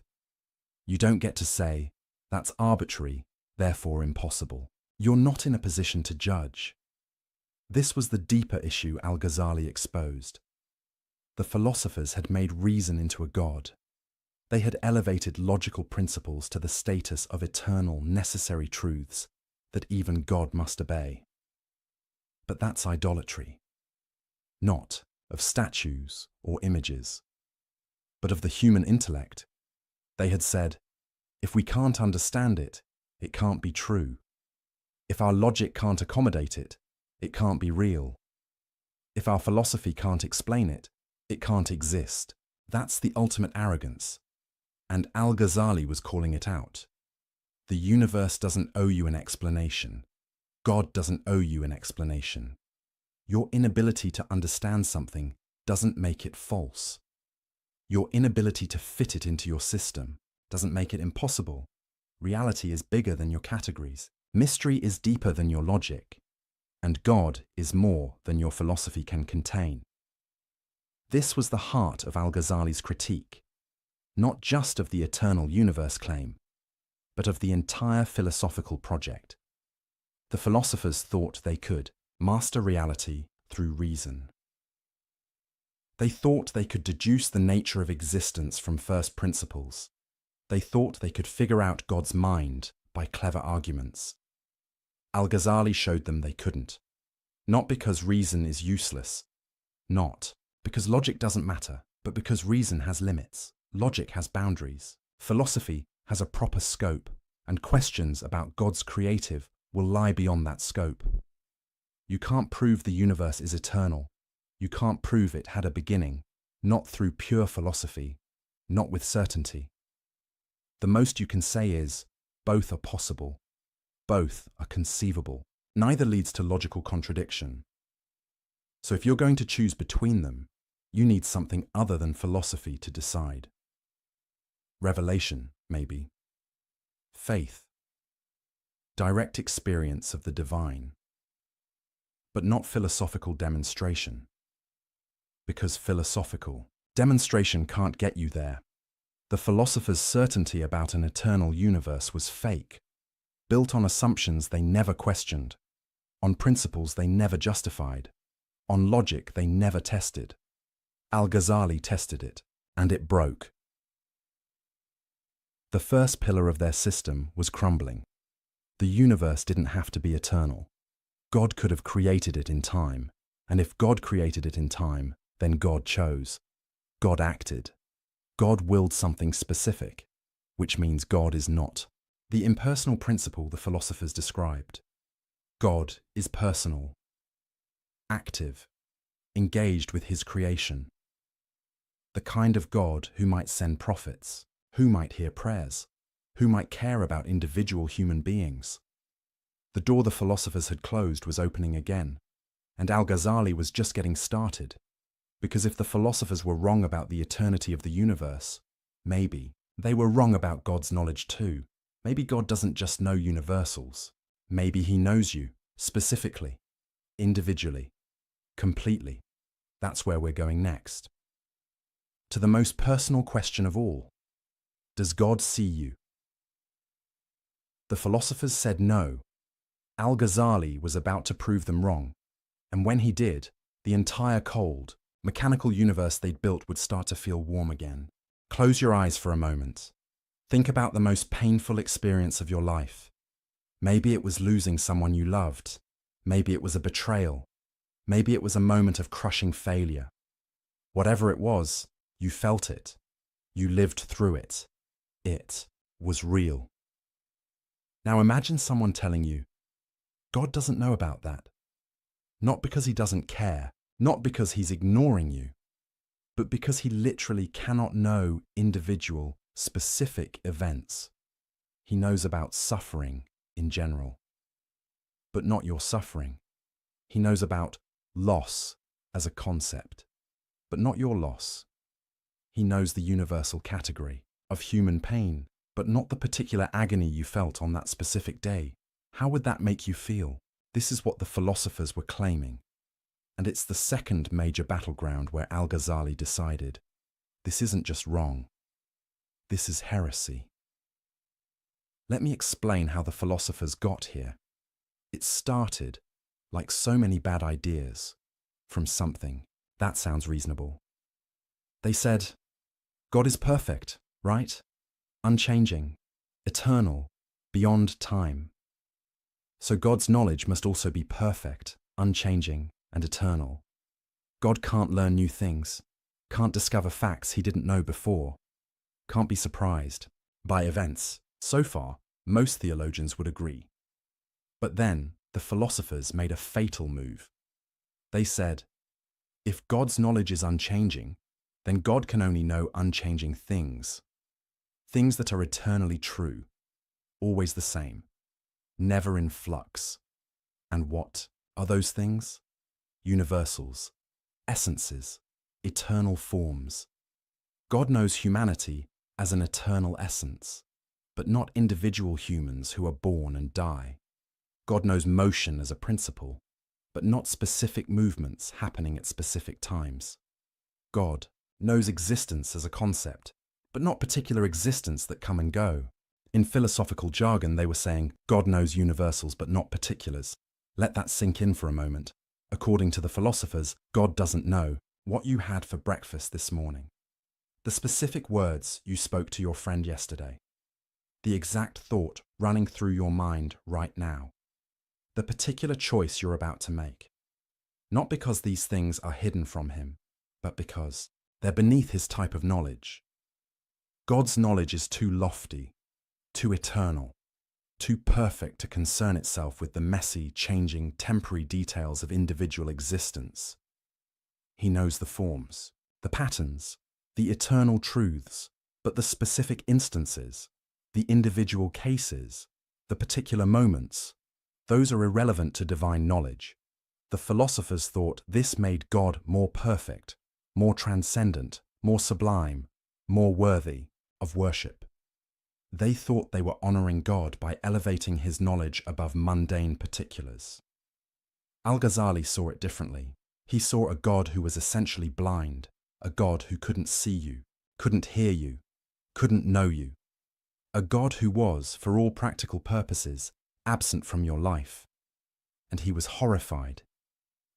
You don't get to say, that's arbitrary, therefore impossible. You're not in a position to judge. This was the deeper issue Al-Ghazali exposed. The philosophers had made reason into a god. They had elevated logical principles to the status of eternal, necessary truths that even God must obey. But that's idolatry. Not of statues or images, but of the human intellect. They had said, if we can't understand it, it can't be true. If our logic can't accommodate it, it can't be real. If our philosophy can't explain it, it can't exist. That's the ultimate arrogance. And Al-Ghazali was calling it out. The universe doesn't owe you an explanation. God doesn't owe you an explanation. Your inability to understand something doesn't make it false. Your inability to fit it into your system doesn't make it impossible. Reality is bigger than your categories. Mystery is deeper than your logic. And God is more than your philosophy can contain. This was the heart of Al-Ghazali's critique, not just of the eternal universe claim, but of the entire philosophical project. The philosophers thought they could master reality through reason. They thought they could deduce the nature of existence from first principles. They thought they could figure out God's mind by clever arguments. Al-Ghazali showed them they couldn't. Not because reason is useless. Not because logic doesn't matter, but because reason has limits. Logic has boundaries. Philosophy has a proper scope, and questions about God's creative will lie beyond that scope. You can't prove the universe is eternal. You can't prove it had a beginning, not through pure philosophy, not with certainty. The most you can say is, both are possible. Both are conceivable. Neither leads to logical contradiction. So if you're going to choose between them, you need something other than philosophy to decide. Revelation, maybe. Faith. Direct experience of the divine. But not philosophical demonstration. Because philosophical demonstration can't get you there. The philosophers' certainty about an eternal universe was fake, built on assumptions they never questioned, on principles they never justified, on logic they never tested. Al-Ghazali tested it, and it broke. The first pillar of their system was crumbling. The universe didn't have to be eternal. God could have created it in time, and if God created it in time, then God chose. God acted. God willed something specific, which means God is not. The impersonal principle the philosophers described. God is personal, active, engaged with his creation. The kind of God who might send prophets, who might hear prayers, who might care about individual human beings. The door the philosophers had closed was opening again, and Al-Ghazali was just getting started. Because if the philosophers were wrong about the eternity of the universe, maybe they were wrong about God's knowledge too. Maybe God doesn't just know universals. Maybe he knows you, specifically, individually, completely. That's where we're going next. To the most personal question of all. Does God see you? The philosophers said no. Al-Ghazali was about to prove them wrong. And when he did, the entire cold, mechanical universe they'd built would start to feel warm again. Close your eyes for a moment. Think about the most painful experience of your life. Maybe it was losing someone you loved. Maybe it was a betrayal. Maybe it was a moment of crushing failure. Whatever it was, you felt it. You lived through it. It was real. Now imagine someone telling you, God doesn't know about that. Not because he doesn't care, not because he's ignoring you, but because he literally cannot know individual, specific events. He knows about suffering in general, but not your suffering. He knows about loss as a concept, but not your loss. He knows the universal category of human pain, but not the particular agony you felt on that specific day. How would that make you feel? This is what the philosophers were claiming. And it's the second major battleground where Al-Ghazali decided, this isn't just wrong. This is heresy. Let me explain how the philosophers got here. It started, like so many bad ideas, from something. That sounds reasonable. They said, God is perfect, right? Unchanging, eternal, beyond time. So God's knowledge must also be perfect, unchanging, and eternal. God can't learn new things, can't discover facts he didn't know before, can't be surprised by events. So far, most theologians would agree. But then, the philosophers made a fatal move. They said, if God's knowledge is unchanging, then God can only know unchanging things. Things that are eternally true, always the same, never in flux. And what are those things? Universals, essences, eternal forms. God knows humanity as an eternal essence, but not individual humans who are born and die. God knows motion as a principle, but not specific movements happening at specific times. God knows existence as a concept, but not particular existence that come and go. In philosophical jargon, they were saying, God knows universals but not particulars. Let that sink in for a moment. According to the philosophers, God doesn't know what you had for breakfast this morning, the specific words you spoke to your friend yesterday, the exact thought running through your mind right now, the particular choice you're about to make. Not because these things are hidden from him, but because they're beneath his type of knowledge. God's knowledge is too lofty, too eternal, too perfect to concern itself with the messy, changing, temporary details of individual existence. He knows the forms, the patterns, the eternal truths, but the specific instances, the individual cases, the particular moments, those are irrelevant to divine knowledge. The philosophers thought this made God more perfect, more transcendent, more sublime, more worthy of worship. They thought they were honoring God by elevating his knowledge above mundane particulars. Al-Ghazali saw it differently. He saw a God who was essentially blind, a God who couldn't see you, couldn't hear you, couldn't know you. A God who was, for all practical purposes, absent from your life. And he was horrified,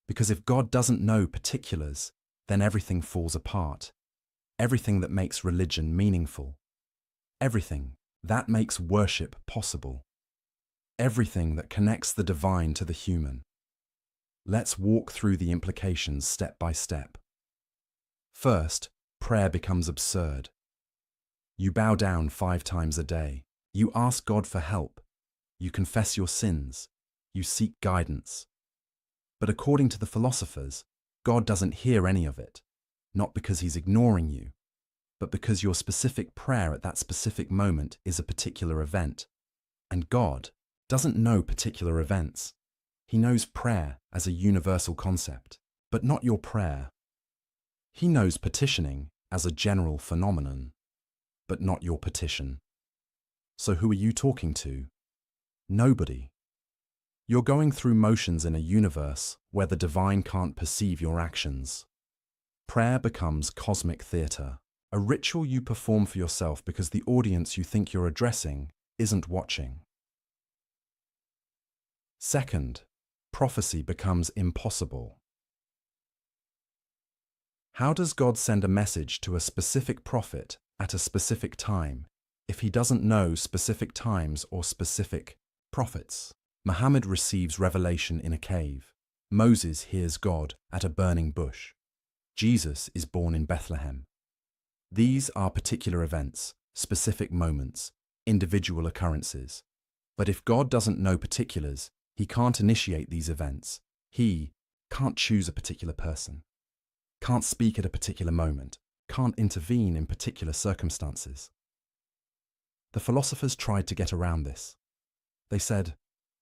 because if God doesn't know particulars, then everything falls apart. Everything that makes religion meaningful. Everything that makes worship possible. Everything that connects the divine to the human. Let's walk through the implications step by step. First, prayer becomes absurd. You bow down 5 times a day. You ask God for help. You confess your sins. You seek guidance. But according to the philosophers, God doesn't hear any of it, not because he's ignoring you, but because your specific prayer at that specific moment is a particular event. And God doesn't know particular events. He knows prayer as a universal concept, but not your prayer. He knows petitioning as a general phenomenon, but not your petition. So who are you talking to? Nobody. You're going through motions in a universe where the divine can't perceive your actions. Prayer becomes cosmic theatre, a ritual you perform for yourself because the audience you think you're addressing isn't watching. Second, prophecy becomes impossible. How does God send a message to a specific prophet at a specific time if he doesn't know specific times or specific prophets. Muhammad receives revelation in a cave. Moses hears God at a burning bush. Jesus is born in Bethlehem. These are particular events, specific moments, individual occurrences. But if God doesn't know particulars, he can't initiate these events. He can't choose a particular person, can't speak at a particular moment, can't intervene in particular circumstances. The philosophers tried to get around this. They said,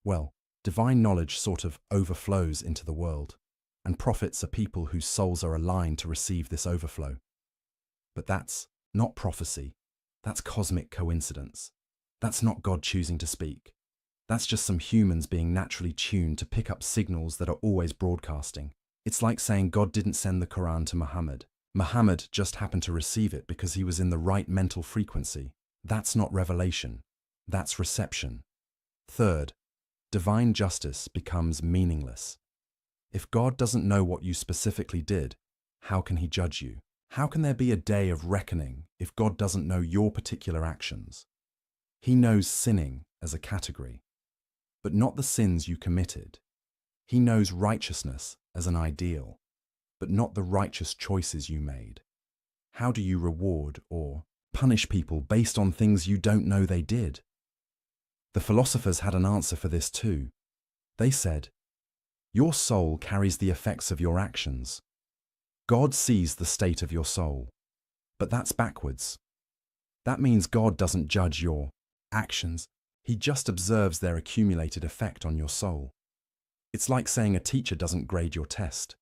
well, divine knowledge sort of overflows into the world, and prophets are people whose souls are aligned to receive this overflow. But that's not prophecy. That's cosmic coincidence. That's not God choosing to speak. That's just some humans being naturally tuned to pick up signals that are always broadcasting. It's like saying God didn't send the Quran to Muhammad. Muhammad just happened to receive it because he was in the right mental frequency. That's not revelation. That's reception. Third, divine justice becomes meaningless. If God doesn't know what you specifically did, how can he judge you? How can there be a day of reckoning if God doesn't know your particular actions? He knows sinning as a category, but not the sins you committed. He knows righteousness as an ideal, but not the righteous choices you made. How do you reward or punish people based on things you don't know they did? The philosophers had an answer for this too. They said, your soul carries the effects of your actions. God sees the state of your soul, but that's backwards. That means God doesn't judge your actions. He just observes their accumulated effect on your soul. It's like saying a teacher doesn't grade your test.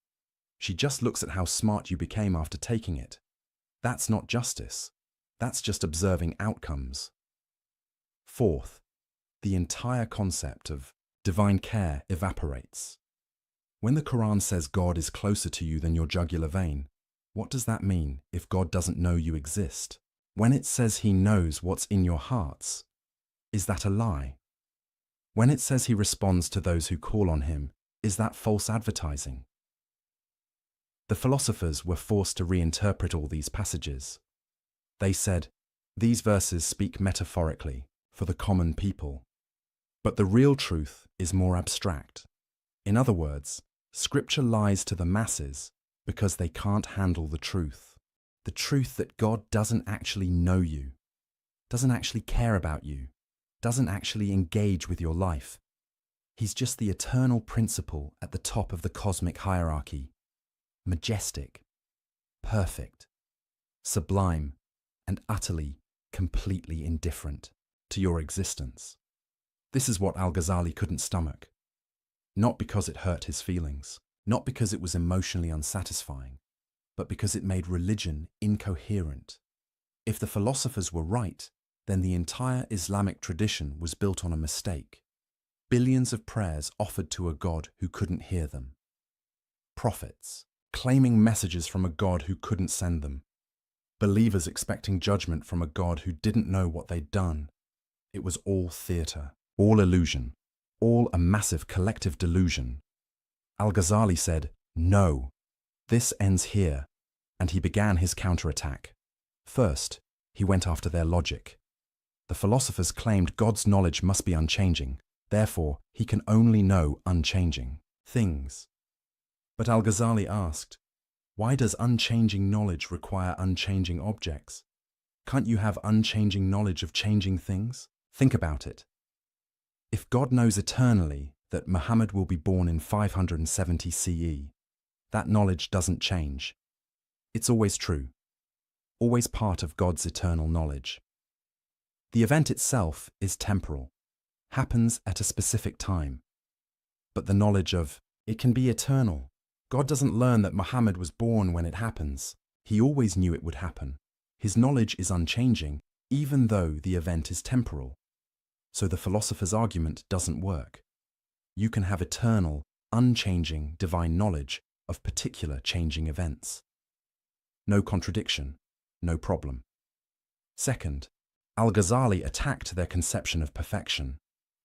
She just looks at how smart you became after taking it. That's not justice. That's just observing outcomes. Fourth, the entire concept of divine care evaporates. When the Quran says God is closer to you than your jugular vein, what does that mean if God doesn't know you exist? When it says he knows what's in your hearts, is that a lie? When it says he responds to those who call on him, is that false advertising? The philosophers were forced to reinterpret all these passages. They said, these verses speak metaphorically for the common people, but the real truth is more abstract. In other words, Scripture lies to the masses because they can't handle the truth that God doesn't actually know you, doesn't actually care about you, doesn't actually engage with your life. He's just the eternal principle at the top of the cosmic hierarchy, majestic, perfect, sublime, and utterly, completely indifferent to your existence. This is what Al-Ghazali couldn't stomach. Not because it hurt his feelings, not because it was emotionally unsatisfying, but because it made religion incoherent. If the philosophers were right, then the entire Islamic tradition was built on a mistake. Billions of prayers offered to a God who couldn't hear them. Prophets claiming messages from a God who couldn't send them. Believers expecting judgment from a God who didn't know what they'd done. It was all theatre, all illusion, all a massive collective delusion. Al-Ghazali said, no, this ends here, and he began his counterattack. First, he went after their logic. The philosophers claimed God's knowledge must be unchanging, therefore he can only know unchanging things. But Al-Ghazali asked, why does unchanging knowledge require unchanging objects? Can't you have unchanging knowledge of changing things? Think about it. If God knows eternally that Muhammad will be born in 570 CE, that knowledge doesn't change. It's always true, always part of God's eternal knowledge. The event itself is temporal, happens at a specific time. But the knowledge of it can be eternal. God doesn't learn that Muhammad was born when it happens. He always knew it would happen. His knowledge is unchanging, even though the event is temporal. So the philosopher's argument doesn't work. You can have eternal, unchanging divine knowledge of particular changing events. No contradiction, no problem. Second, Al-Ghazali attacked their conception of perfection.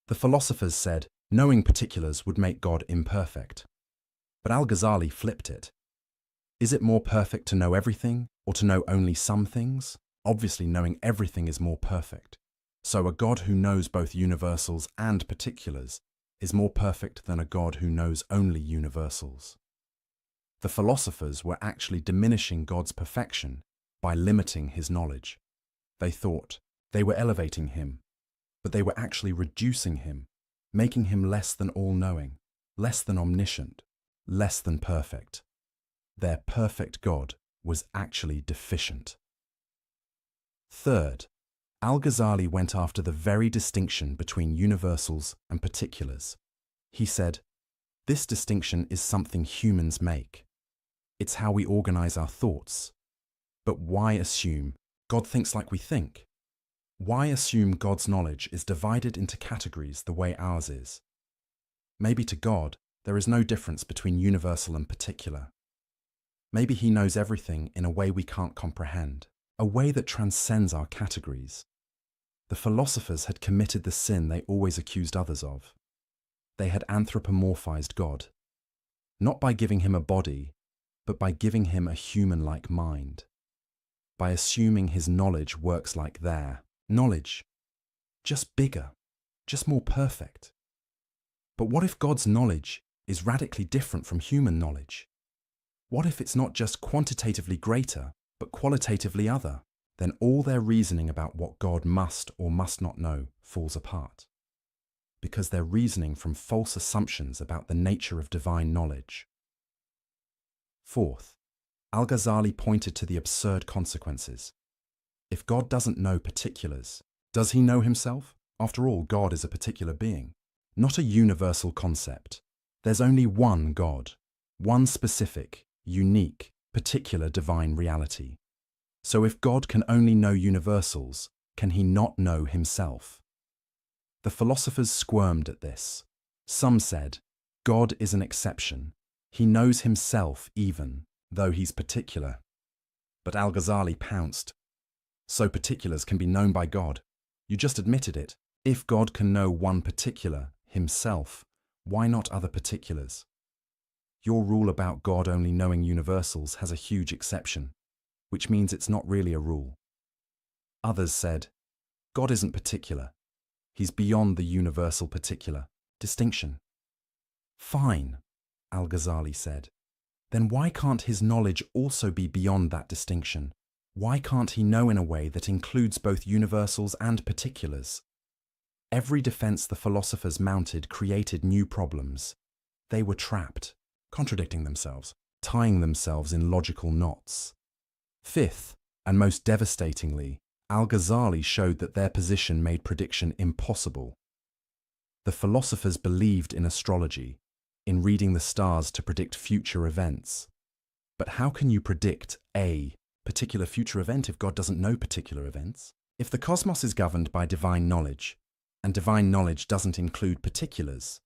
The philosophers said knowing particulars would make God imperfect. But Al-Ghazali flipped it. Is it more perfect to know everything or to know only some things? Obviously, knowing everything is more perfect. So a God who knows both universals and particulars is more perfect than a God who knows only universals. The philosophers were actually diminishing God's perfection by limiting his knowledge. They thought they were elevating him, but they were actually reducing him, making him less than all-knowing, less than omniscient, less than perfect. Their perfect God was actually deficient. Third, Al-Ghazali went after the very distinction between universals and particulars. He said, "This distinction is something humans make. It's how we organize our thoughts. But why assume God thinks like we think? Why assume God's knowledge is divided into categories the way ours is? Maybe to God, there is no difference between universal and particular. Maybe he knows everything in a way we can't comprehend, a way that transcends our categories." The philosophers had committed the sin they always accused others of. They had anthropomorphized God, not by giving him a body, but by giving him a human-like mind, by assuming his knowledge works like their knowledge, just bigger, just more perfect. But what if God's knowledge is radically different from human knowledge? What if it's not just quantitatively greater, but qualitatively other? Then all their reasoning about what God must or must not know falls apart, because they're reasoning from false assumptions about the nature of divine knowledge. Fourth, Al-Ghazali pointed to the absurd consequences. If God doesn't know particulars, does he know himself? After all, God is a particular being, not a universal concept. There's only one God, one specific, unique, particular divine reality. So if God can only know universals, can he not know himself? The philosophers squirmed at this. Some said, God is an exception. He knows himself even, though he's particular. But Al-Ghazali pounced. So particulars can be known by God. You just admitted it. If God can know one particular, himself, why not other particulars? Your rule about God only knowing universals has a huge exception, which means it's not really a rule. Others said, God isn't particular. He's beyond the universal particular distinction. Fine, Al-Ghazali said. Then why can't his knowledge also be beyond that distinction? Why can't he know in a way that includes both universals and particulars? Every defense the philosophers mounted created new problems. They were trapped, contradicting themselves, tying themselves in logical knots. Fifth, and most devastatingly, Al-Ghazali showed that their position made prediction impossible. The philosophers believed in astrology, in reading the stars to predict future events. But how can you predict a particular future event if God doesn't know particular events? If the cosmos is governed by divine knowledge, and divine knowledge doesn't include particulars,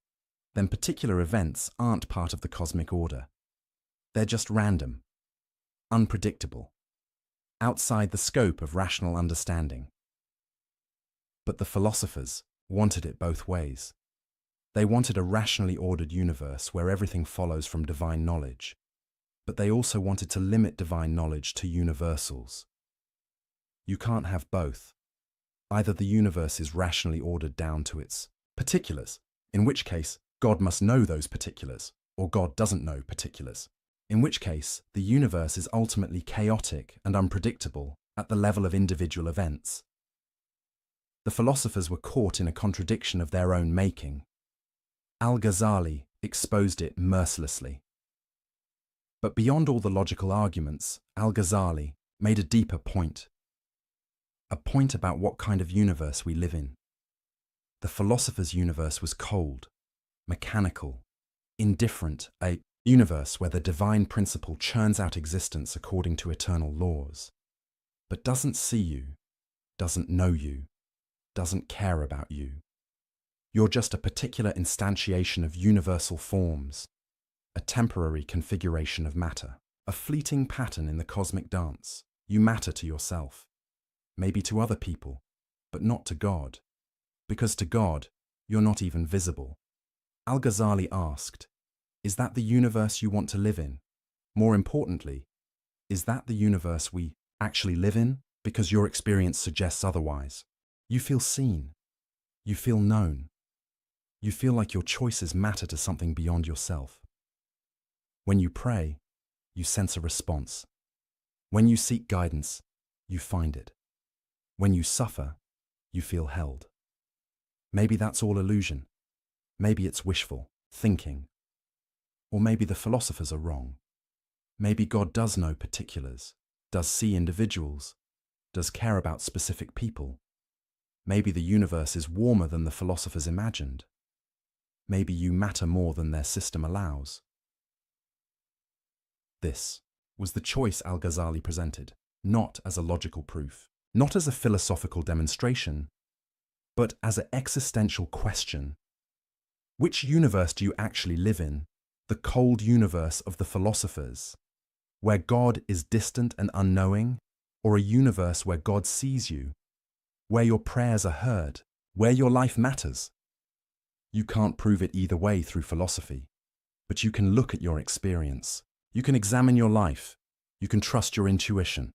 then particular events aren't part of the cosmic order. They're just random, unpredictable, outside the scope of rational understanding. But the philosophers wanted it both ways. They wanted a rationally ordered universe where everything follows from divine knowledge, but they also wanted to limit divine knowledge to universals. You can't have both. Either the universe is rationally ordered down to its particulars, in which case God must know those particulars, or God doesn't know particulars, in which case the universe is ultimately chaotic and unpredictable at the level of individual events. The philosophers were caught in a contradiction of their own making. Al-Ghazali exposed it mercilessly. But beyond all the logical arguments, Al-Ghazali made a deeper point. A point about what kind of universe we live in. The philosopher's universe was cold, mechanical, indifferent, a universe where the divine principle churns out existence according to eternal laws, but doesn't see you, doesn't know you, doesn't care about you. You're just a particular instantiation of universal forms, a temporary configuration of matter, a fleeting pattern in the cosmic dance. You matter to yourself, maybe to other people, but not to God, because to God, you're not even visible. Al-Ghazali asked, is that the universe you want to live in? More importantly, is that the universe we actually live in? because your experience suggests otherwise. You feel seen. You feel known. You feel like your choices matter to something beyond yourself. When you pray, you sense a response. When you seek guidance, you find it. When you suffer, you feel held. Maybe that's all illusion. Maybe it's wishful thinking. Or maybe the philosophers are wrong. Maybe God does know particulars, does see individuals, does care about specific people. Maybe the universe is warmer than the philosophers imagined. Maybe you matter more than their system allows. This was the choice Al-Ghazali presented, not as a logical proof, not as a philosophical demonstration, but as an existential question. Which universe do you actually live in? The cold universe of the philosophers, where God is distant and unknowing, or a universe where God sees you, where your prayers are heard, where your life matters? You can't prove it either way through philosophy, but you can look at your experience. You can examine your life. You can trust your intuition.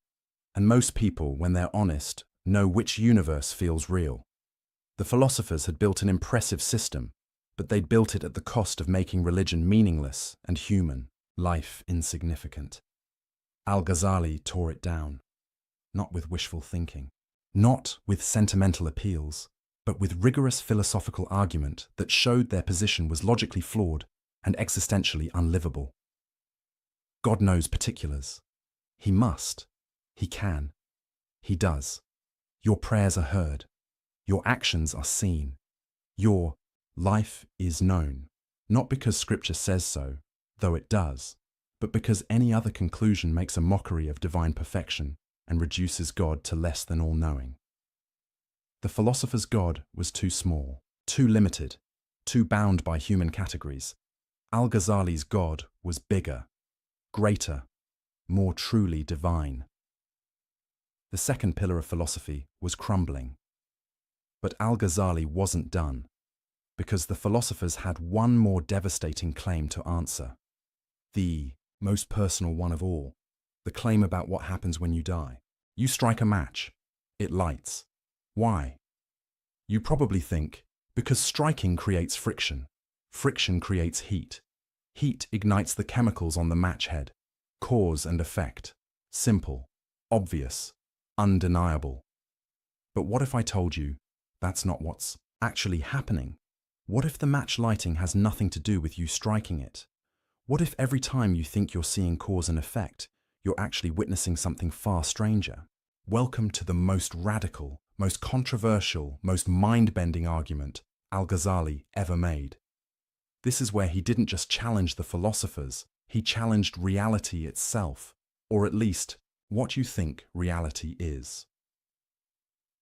And most people, when they're honest, know which universe feels real. The philosophers had built an impressive system, but they'd built it at the cost of making religion meaningless and human, life insignificant. Al-Ghazali tore it down, not with wishful thinking, not with sentimental appeals, but with rigorous philosophical argument that showed their position was logically flawed and existentially unlivable. God knows particulars. He must. He can. He does. Your prayers are heard. Your actions are seen. Your life is known, not because Scripture says so, though it does, but because any other conclusion makes a mockery of divine perfection and reduces God to less than all-knowing. The philosopher's God was too small, too limited, too bound by human categories. Al-Ghazali's God was bigger, greater, more truly divine. The second pillar of philosophy was crumbling. But Al-Ghazali wasn't done, because the philosophers had one more devastating claim to answer. The most personal one of all, the claim about what happens when you die. You strike a match. It lights. Why? You probably think, because striking creates friction. Friction creates heat. Heat ignites the chemicals on the match head. Cause and effect. Simple, obvious, undeniable. But what if I told you that's not what's actually happening? What if the match lighting has nothing to do with you striking it? What if every time you think you're seeing cause and effect, you're actually witnessing something far stranger? Welcome to the most radical, most controversial, most mind-bending argument Al-Ghazali ever made. This is where he didn't just challenge the philosophers, he challenged reality itself, or at least what you think reality is.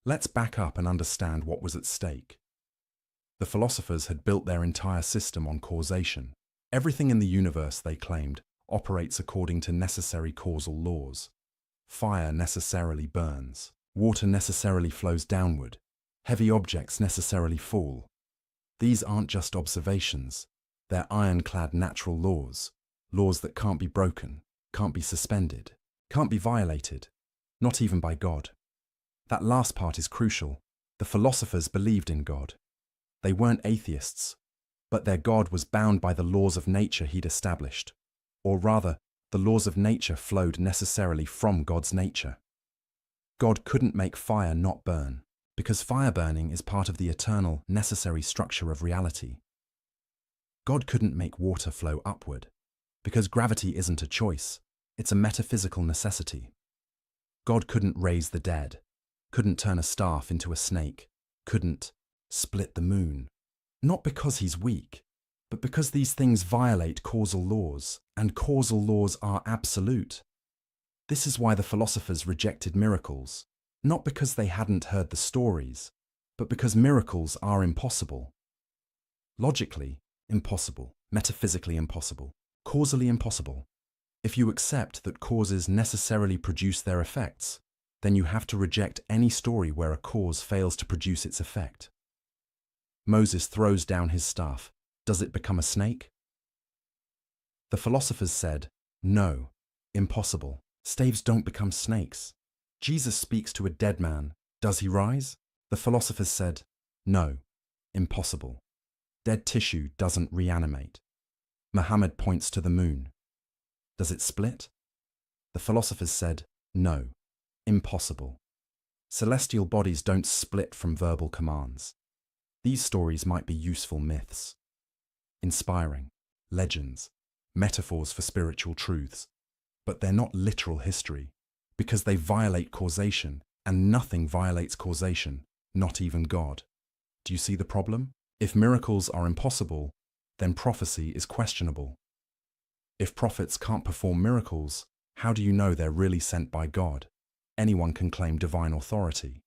Let's back up and understand what was at stake. The philosophers had built their entire system on causation. Everything in the universe, they claimed, operates according to necessary causal laws. Fire necessarily burns. Water necessarily flows downward. Heavy objects necessarily fall. These aren't just observations. They're ironclad natural laws. Laws that can't be broken, can't be suspended, can't be violated, not even by God. That last part is crucial. The philosophers believed in God. They weren't atheists, but their God was bound by the laws of nature he'd established. Or rather, the laws of nature flowed necessarily from God's nature. God couldn't make fire not burn, because fire burning is part of the eternal, necessary structure of reality. God couldn't make water flow upward, because gravity isn't a choice, it's a metaphysical necessity. God couldn't raise the dead, couldn't turn a staff into a snake, couldn't split the moon. Not because he's weak, but because these things violate causal laws, and causal laws are absolute. This is why the philosophers rejected miracles, not because they hadn't heard the stories, but because miracles are impossible. Logically impossible, metaphysically impossible, causally impossible. If you accept that causes necessarily produce their effects, then you have to reject any story where a cause fails to produce its effect. Moses throws down his staff. Does it become a snake? The philosophers said, no, impossible. Staves don't become snakes. Jesus speaks to a dead man. Does he rise? The philosophers said, no, impossible. Dead tissue doesn't reanimate. Muhammad points to the moon. Does it split? The philosophers said, no, impossible. Celestial bodies don't split from verbal commands. These stories might be useful myths, inspiring, legends, metaphors for spiritual truths, but they're not literal history, because they violate causation, and nothing violates causation, not even God. Do you see the problem? If miracles are impossible, then prophecy is questionable. If prophets can't perform miracles, how do you know they're really sent by God? Anyone can claim divine authority.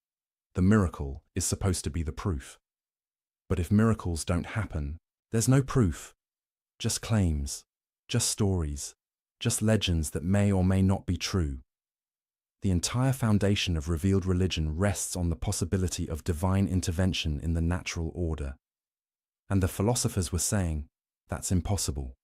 The miracle is supposed to be the proof. But if miracles don't happen, there's no proof. Just claims, just stories, just legends that may or may not be true. The entire foundation of revealed religion rests on the possibility of divine intervention in the natural order. And the philosophers were saying, that's impossible.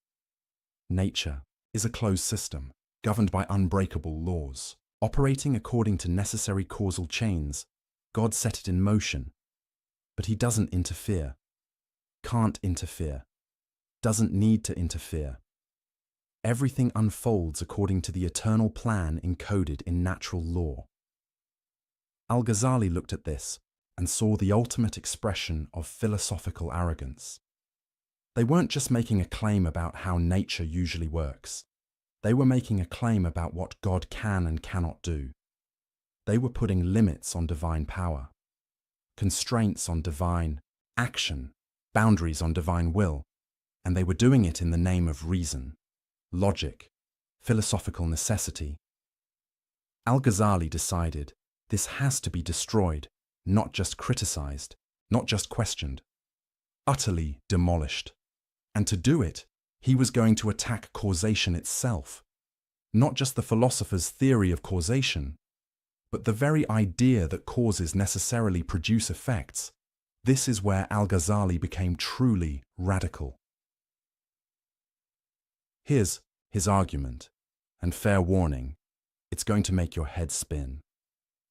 Nature is a closed system, governed by unbreakable laws. Operating according to necessary causal chains, God set it in motion. But he doesn't interfere, can't interfere, doesn't need to interfere. Everything unfolds according to the eternal plan encoded in natural law. Al-Ghazali looked at this and saw the ultimate expression of philosophical arrogance. They weren't just making a claim about how nature usually works. They were making a claim about what God can and cannot do. They were putting limits on divine power, constraints on divine action, boundaries on divine will, and they were doing it in the name of reason, logic, philosophical necessity. Al-Ghazali decided this has to be destroyed, not just criticized, not just questioned, utterly demolished. And to do it, he was going to attack causation itself, not just the philosopher's theory of causation, but the very idea that causes necessarily produce effects. This is where Al-Ghazali became truly radical. Here's his argument, and fair warning, it's going to make your head spin.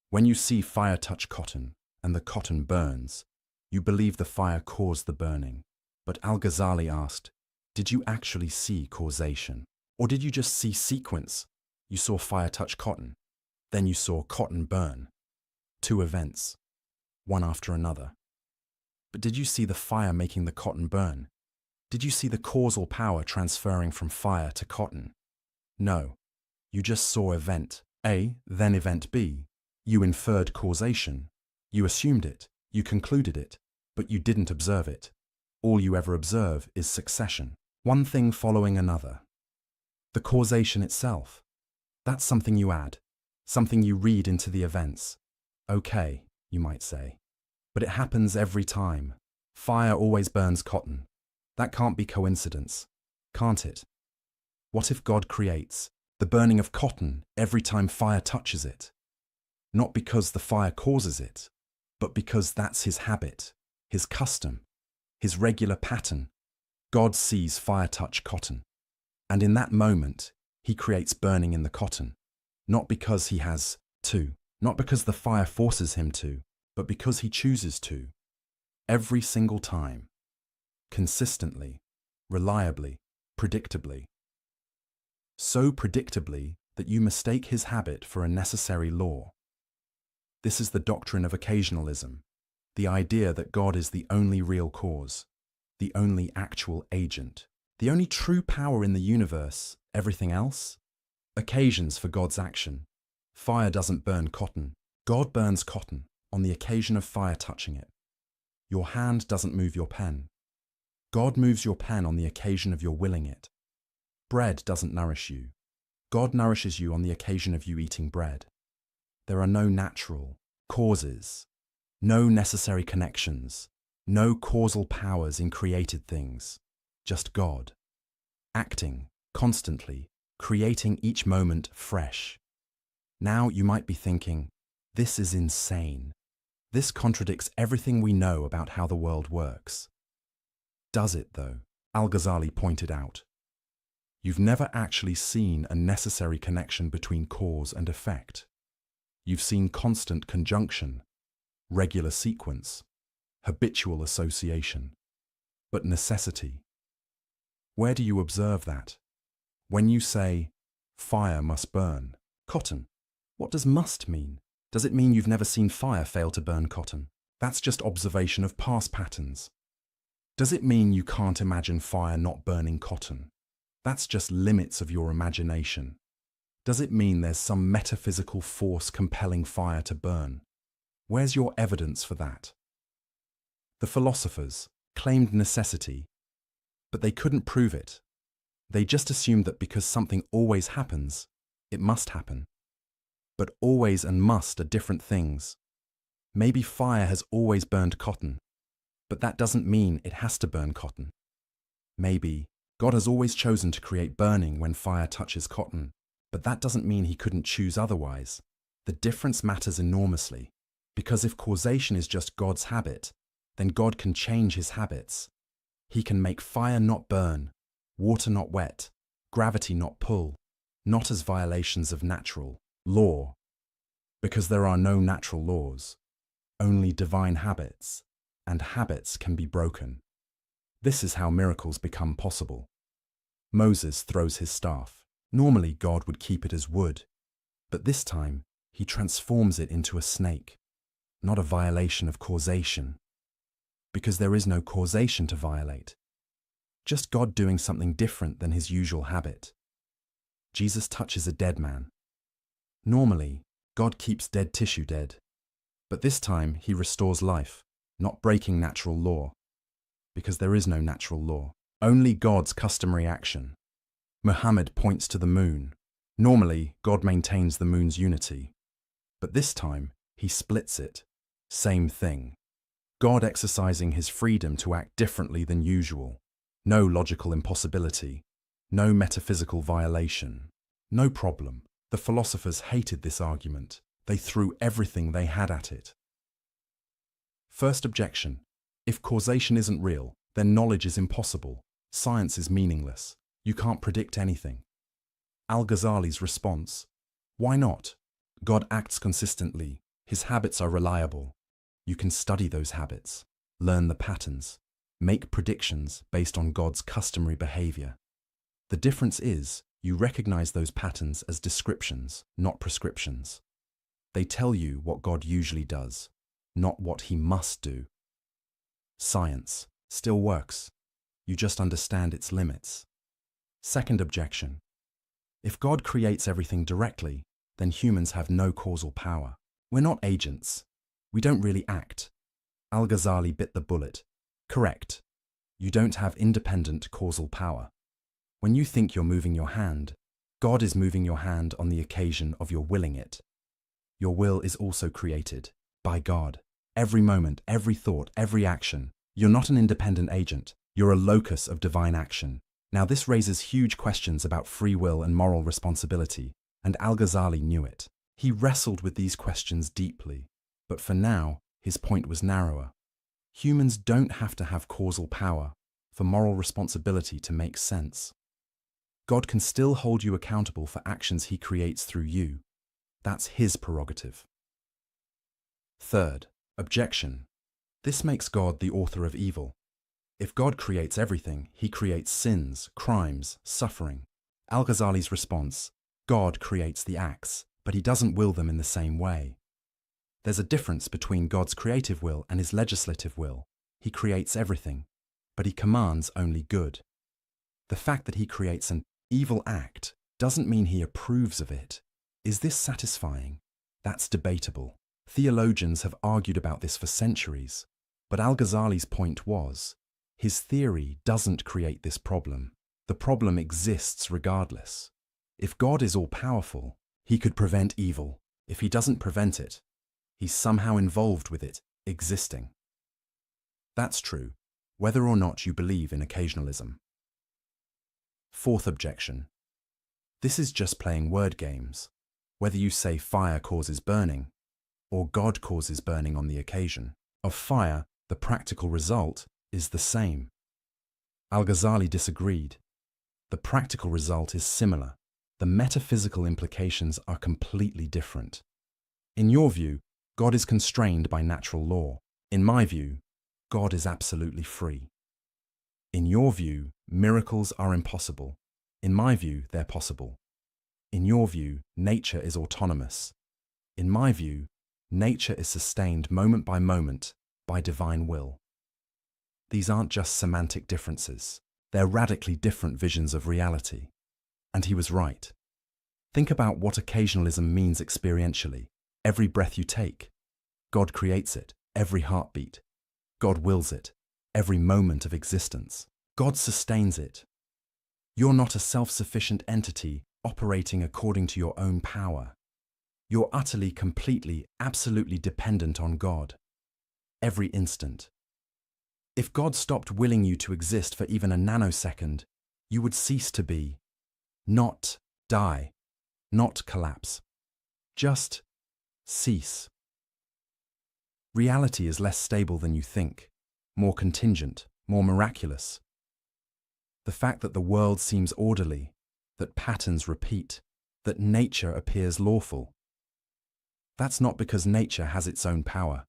When you see fire touch cotton, and the cotton burns, you believe the fire caused the burning. But Al-Ghazali asked, did you actually see causation? Or did you just see sequence? You saw fire touch cotton, then you saw cotton burn. Two events, one after another. But did you see the fire making the cotton burn? Did you see the causal power transferring from fire to cotton? No, you just saw event A, then event B. You inferred causation. You assumed it, you concluded it, but you didn't observe it. All you ever observe is succession, one thing following another. The causation itself, that's something you add, something you read into the events. Okay, you might say, but it happens every time. Fire always burns cotton. That can't be coincidence, can't it? What if God creates the burning of cotton every time fire touches it? Not because the fire causes it, but because that's his habit, his custom, his regular pattern. God sees fire touch cotton, and in that moment, he creates burning in the cotton, not because he has to, not because the fire forces him to, but because he chooses to. Every single time, consistently, reliably, predictably. So predictably that you mistake his habit for a necessary law. This is the doctrine of occasionalism, the idea that God is the only real cause, the only actual agent, the only true power in the universe. Everything else? Occasions for God's action. Fire doesn't burn cotton. God burns cotton on the occasion of fire touching it. Your hand doesn't move your pen. God moves your pen on the occasion of your willing it. Bread doesn't nourish you. God nourishes you on the occasion of you eating bread. There are no natural causes, no necessary connections, no causal powers in created things, just God, acting constantly, creating each moment fresh. Now you might be thinking, this is insane. This contradicts everything we know about how the world works. Does it, though? Al-Ghazali pointed out. You've never actually seen a necessary connection between cause and effect. You've seen constant conjunction, regular sequence, habitual association. But necessity. Where do you observe that? When you say, fire must burn cotton, what does must mean? Does it mean you've never seen fire fail to burn cotton? That's just observation of past patterns. Does it mean you can't imagine fire not burning cotton? That's just limits of your imagination. Does it mean there's some metaphysical force compelling fire to burn? Where's your evidence for that? The philosophers claimed necessity, but they couldn't prove it. They just assumed that because something always happens, it must happen. But always and must are different things. Maybe fire has always burned cotton, but that doesn't mean it has to burn cotton. Maybe God has always chosen to create burning when fire touches cotton, but that doesn't mean he couldn't choose otherwise. The difference matters enormously, because if causation is just God's habit, then God can change his habits. He can make fire not burn, water not wet, gravity not pull, not as violations of natural law, because there are no natural laws, only divine habits, and habits can be broken. This is how miracles become possible. Moses throws his staff. Normally God would keep it as wood, but this time he transforms it into a snake, not a violation of causation, because there is no causation to violate. Just God doing something different than his usual habit. Jesus touches a dead man. Normally, God keeps dead tissue dead, but this time he restores life, not breaking natural law, because there is no natural law, only God's customary action. Muhammad points to the moon. Normally, God maintains the moon's unity, but this time he splits it. Same thing. God exercising his freedom to act differently than usual. No logical impossibility. No metaphysical violation. No problem. The philosophers hated this argument. They threw everything they had at it. First objection. If causation isn't real, then knowledge is impossible. Science is meaningless. You can't predict anything. Al-Ghazali's response. Why not? God acts consistently. His habits are reliable. You can study those habits, learn the patterns, make predictions based on God's customary behavior. The difference is, you recognize those patterns as descriptions, not prescriptions. They tell you what God usually does, not what he must do. Science still works. You just understand its limits. Second objection. If God creates everything directly, then humans have no causal power. We're not agents. We don't really act. Al-Ghazali bit the bullet. Correct. You don't have independent causal power. When you think you're moving your hand, God is moving your hand on the occasion of your willing it. Your will is also created by God. Every moment, every thought, every action. You're not an independent agent. You're a locus of divine action. Now this raises huge questions about free will and moral responsibility, and Al-Ghazali knew it. He wrestled with these questions deeply, but for now, his point was narrower. Humans don't have to have causal power for moral responsibility to make sense. God can still hold you accountable for actions he creates through you. That's his prerogative. Third, objection. This makes God the author of evil. If God creates everything, he creates sins, crimes, suffering. Al-Ghazali's response, God creates the acts, but he doesn't will them in the same way. There's a difference between God's creative will and his legislative will. He creates everything, but he commands only good. The fact that he creates an evil act doesn't mean he approves of it. Is this satisfying? That's debatable. Theologians have argued about this for centuries, but Al-Ghazali's point was, his theory doesn't create this problem. The problem exists regardless. If God is all-powerful, he could prevent evil. If he doesn't prevent it, he's somehow involved with it existing. That's true, whether or not you believe in occasionalism. Fourth objection. This is just playing word games. Whether you say fire causes burning, or God causes burning on the occasion of fire, the practical result is the same. Al-Ghazali disagreed. The practical result is similar. The metaphysical implications are completely different. In your view, God is constrained by natural law. In my view, God is absolutely free. In your view, miracles are impossible. In my view, they're possible. In your view, nature is autonomous. In my view, nature is sustained moment by divine will. These aren't just semantic differences. They're radically different visions of reality. And he was right. Think about what occasionalism means experientially. Every breath you take, God creates it. Every heartbeat, God wills it. Every moment of existence, God sustains it. You're not a self-sufficient entity operating according to your own power. You're utterly, completely, absolutely dependent on God. Every instant. If God stopped willing you to exist for even a nanosecond, you would cease to be. Not die. Not collapse. Just cease. Reality is less stable than you think, more contingent, more miraculous. The fact that the world seems orderly, that patterns repeat, that nature appears lawful. That's not because nature has its own power.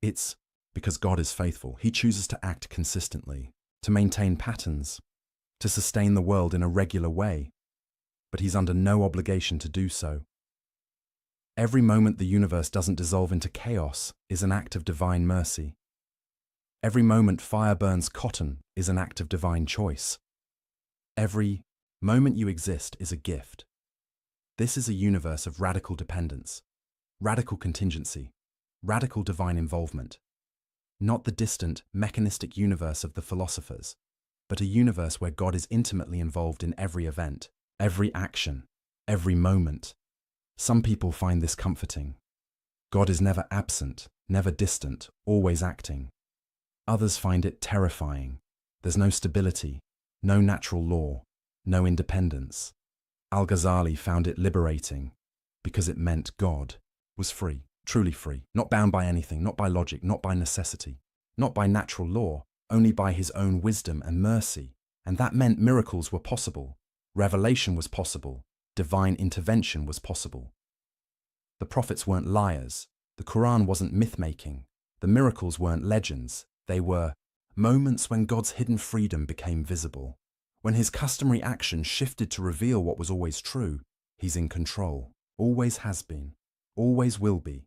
It's because God is faithful. He chooses to act consistently, to maintain patterns, to sustain the world in a regular way. But he's under no obligation to do so. Every moment the universe doesn't dissolve into chaos is an act of divine mercy. Every moment fire burns cotton is an act of divine choice. Every moment you exist is a gift. This is a universe of radical dependence, radical contingency, radical divine involvement. Not the distant, mechanistic universe of the philosophers, but a universe where God is intimately involved in every event, every action, every moment. Some people find this comforting. God is never absent, never distant, always acting. Others find it terrifying. There's no stability, no natural law, no independence. Al-Ghazali found it liberating because it meant God was free, truly free, not bound by anything, not by logic, not by necessity, not by natural law, only by his own wisdom and mercy. And that meant miracles were possible, revelation was possible, divine intervention was possible. The prophets weren't liars, the Quran wasn't myth-making, the miracles weren't legends, they were moments when God's hidden freedom became visible, when his customary action shifted to reveal what was always true. He's in control, always has been, always will be.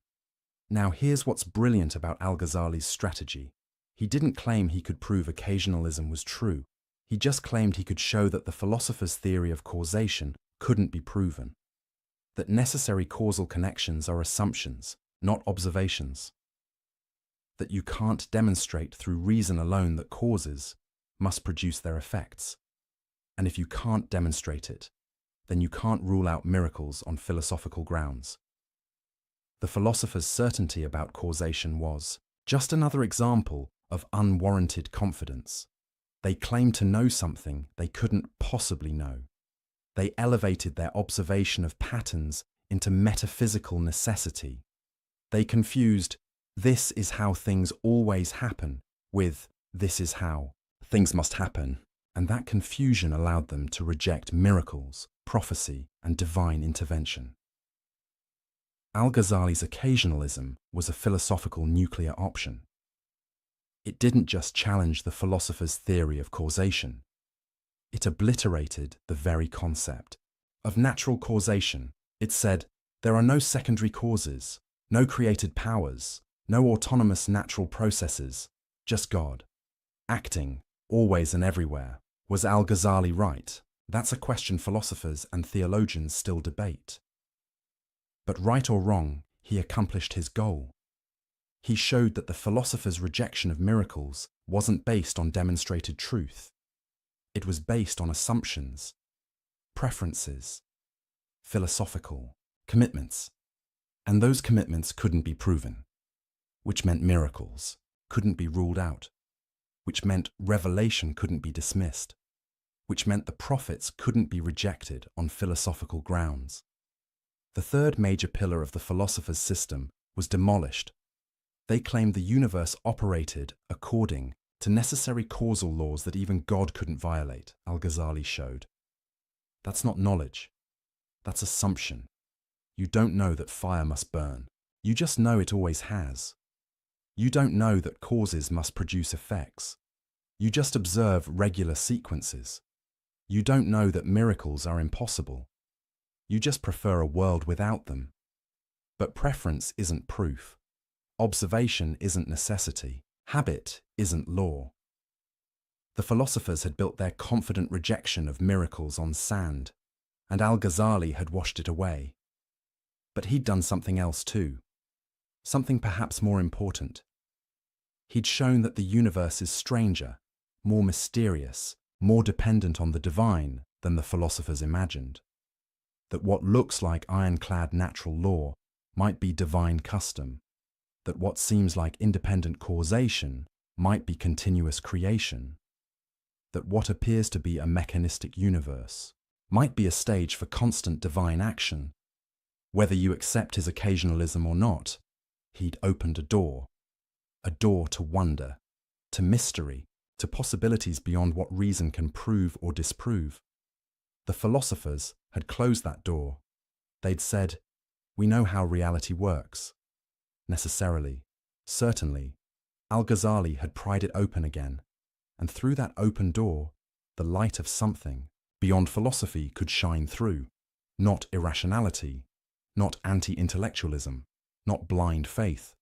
Now here's what's brilliant about Al-Ghazali's strategy. He didn't claim he could prove occasionalism was true. He just claimed he could show that the philosopher's theory of causation couldn't be proven. That necessary causal connections are assumptions, not observations. That you can't demonstrate through reason alone that causes must produce their effects. And if you can't demonstrate it, then you can't rule out miracles on philosophical grounds. The philosopher's certainty about causation was just another example of unwarranted confidence. They claimed to know something they couldn't possibly know. They elevated their observation of patterns into metaphysical necessity. They confused, "This is how things always happen," with, "This is how things must happen." And that confusion allowed them to reject miracles, prophecy, and divine intervention. Al-Ghazali's occasionalism was a philosophical nuclear option. It didn't just challenge the philosopher's theory of causation. It obliterated the very concept of natural causation. It said, there are no secondary causes, no created powers, no autonomous natural processes, just God, acting, always and everywhere. Was Al-Ghazali right? That's a question philosophers and theologians still debate. But right or wrong, he accomplished his goal. He showed that the philosopher's rejection of miracles wasn't based on demonstrated truth. It was based on assumptions, preferences, philosophical commitments. And those commitments couldn't be proven, which meant miracles couldn't be ruled out, which meant revelation couldn't be dismissed, which meant the prophets couldn't be rejected on philosophical grounds. The third major pillar of the philosopher's system was demolished. They claimed the universe operated according to necessary causal laws that even God couldn't violate, Al-Ghazali showed. That's not knowledge. That's assumption. You don't know that fire must burn. You just know it always has. You don't know that causes must produce effects. You just observe regular sequences. You don't know that miracles are impossible. You just prefer a world without them. But preference isn't proof. Observation isn't necessity. Habit isn't law. The philosophers had built their confident rejection of miracles on sand, and Al-Ghazali had washed it away. But he'd done something else too. Something perhaps more important. He'd shown that the universe is stranger, more mysterious, more dependent on the divine than the philosophers imagined. That what looks like ironclad natural law might be divine custom. That what seems like independent causation might be continuous creation. That what appears to be a mechanistic universe might be a stage for constant divine action. Whether you accept his occasionalism or not, he'd opened a door to wonder, to mystery, to possibilities beyond what reason can prove or disprove. The philosophers had closed that door. They'd said, "We know how reality works." Necessarily, certainly, Al-Ghazali had pried it open again, and through that open door, the light of something beyond philosophy could shine through. Not irrationality, not anti-intellectualism, not blind faith,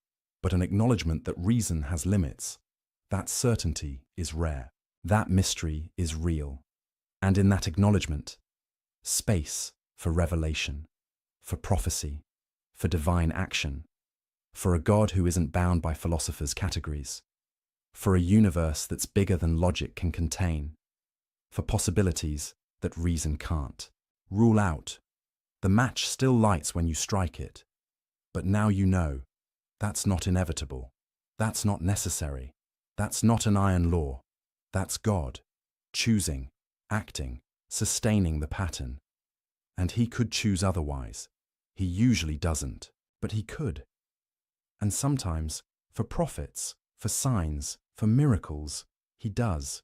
but an acknowledgement that reason has limits. That certainty is rare. That mystery is real. And in that acknowledgement, space for revelation, for prophecy, for divine action, for a God who isn't bound by philosophers' categories, for a universe that's bigger than logic can contain, for possibilities that reason can't rule out. The match still lights when you strike it, but now you know that's not inevitable, that's not necessary, that's not an iron law, that's God, choosing, acting, sustaining the pattern. And he could choose otherwise. He usually doesn't, but he could. And sometimes, for prophets, for signs, for miracles, he does.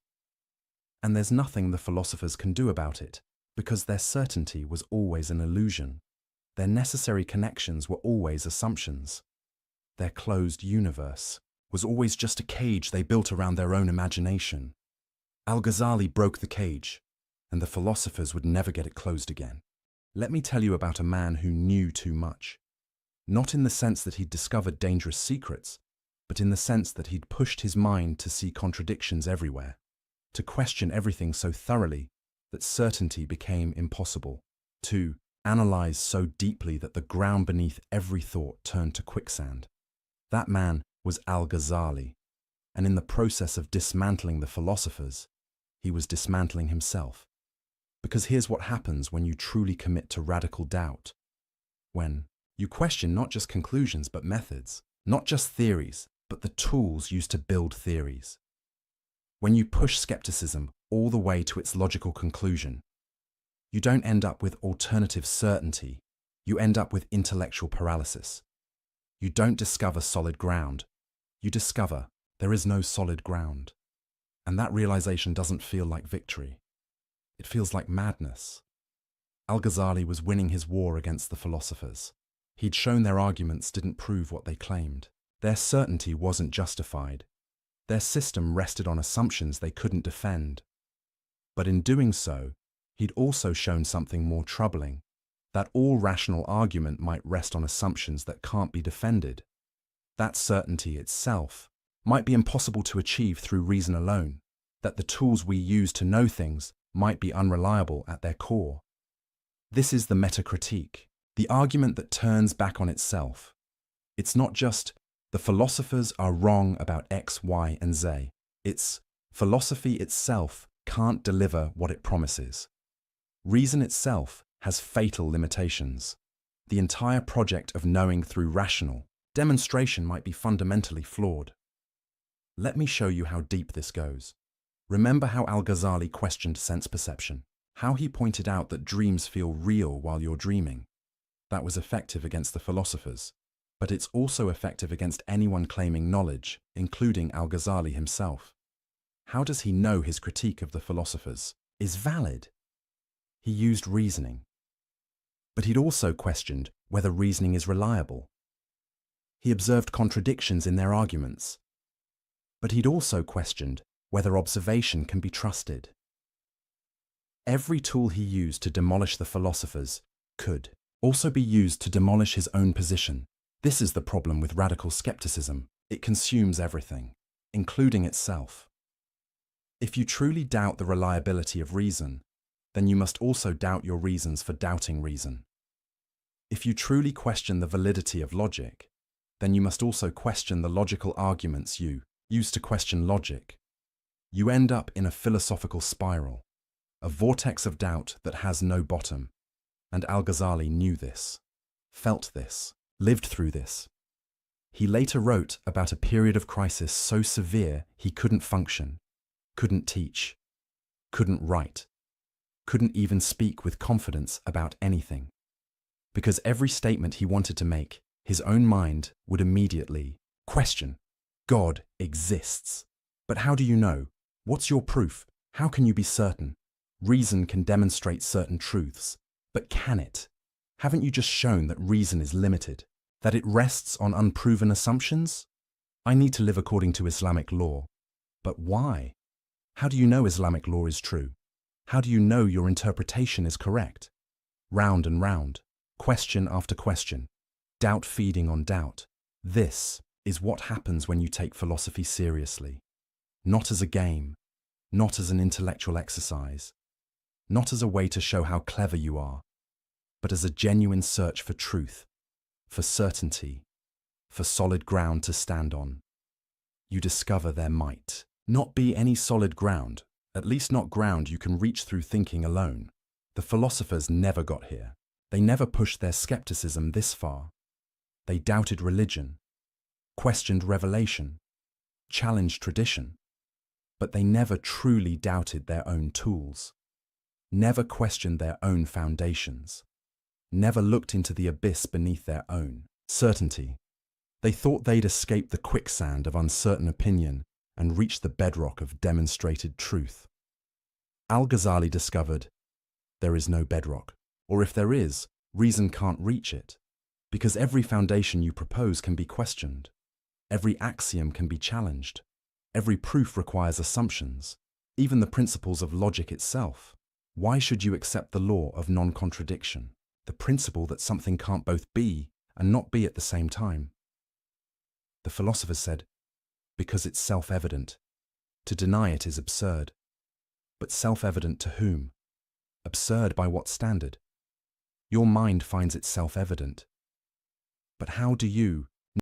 And there's nothing the philosophers can do about it, because their certainty was always an illusion. Their necessary connections were always assumptions. Their closed universe was always just a cage they built around their own imagination. Al-Ghazali broke the cage, and the philosophers would never get it closed again. Let me tell you about a man who knew too much. Not in the sense that he'd discovered dangerous secrets, but in the sense that he'd pushed his mind to see contradictions everywhere, to question everything so thoroughly that certainty became impossible, to analyze so deeply that the ground beneath every thought turned to quicksand. That man was Al-Ghazali, and in the process of dismantling the philosophers, he was dismantling himself. Because here's what happens when you truly commit to radical doubt. When you question not just conclusions but methods, not just theories, but the tools used to build theories. When you push skepticism all the way to its logical conclusion, you don't end up with alternative certainty, you end up with intellectual paralysis. You don't discover solid ground, you discover there is no solid ground. And that realization doesn't feel like victory. It feels like madness. Al-Ghazali was winning his war against the philosophers. He'd shown their arguments didn't prove what they claimed. Their certainty wasn't justified. Their system rested on assumptions they couldn't defend. But in doing so, he'd also shown something more troubling, that all rational argument might rest on assumptions that can't be defended. That certainty itself might be impossible to achieve through reason alone, that the tools we use to know things might be unreliable at their core. This is the metacritique, the argument that turns back on itself. It's not just, the philosophers are wrong about X, Y, and Z. It's, philosophy itself can't deliver what it promises. Reason itself has fatal limitations. The entire project of knowing through rational demonstration might be fundamentally flawed. Let me show you how deep this goes. Remember how Al-Ghazali questioned sense perception, how he pointed out that dreams feel real while you're dreaming. That was effective against the philosophers, but it's also effective against anyone claiming knowledge, including Al-Ghazali himself. How does he know his critique of the philosophers is valid? He used reasoning. But he'd also questioned whether reasoning is reliable. He observed contradictions in their arguments. But he'd also questioned whether observation can be trusted. Every tool he used to demolish the philosophers could also be used to demolish his own position. This is the problem with radical skepticism. It consumes everything, including itself. If you truly doubt the reliability of reason, then you must also doubt your reasons for doubting reason. If you truly question the validity of logic, then you must also question the logical arguments you use to question logic. You end up in a philosophical spiral, a vortex of doubt that has no bottom. And Al-Ghazali knew this, felt this, lived through this. He later wrote about a period of crisis so severe he couldn't function, couldn't teach, couldn't write, couldn't even speak with confidence about anything. Because every statement he wanted to make, his own mind would immediately question. God exists. But how do you know? What's your proof? How can you be certain? Reason can demonstrate certain truths, but can it? Haven't you just shown that reason is limited? That it rests on unproven assumptions? I need to live according to Islamic law. But why? How do you know Islamic law is true? How do you know your interpretation is correct? Round and round, question after question, doubt feeding on doubt. This is what happens when you take philosophy seriously. Not as a game, not as an intellectual exercise, not as a way to show how clever you are, but as a genuine search for truth, for certainty, for solid ground to stand on. You discover there might not be any solid ground, at least not ground you can reach through thinking alone. The philosophers never got here. They never pushed their skepticism this far. They doubted religion, questioned revelation, challenged tradition, but they never truly doubted their own tools, never questioned their own foundations, never looked into the abyss beneath their own certainty. They thought they'd escape the quicksand of uncertain opinion and reach the bedrock of demonstrated truth. Al-Ghazali discovered there is no bedrock, or if there is, reason can't reach it, because every foundation you propose can be questioned, every axiom can be challenged, every proof requires assumptions, even the principles of logic itself. Why should you accept the law of non-contradiction, the principle that something can't both be and not be at the same time? The philosophers said, because it's self-evident. To deny it is absurd. But self-evident to whom? Absurd by what standard? Your mind finds it self-evident. But how do you,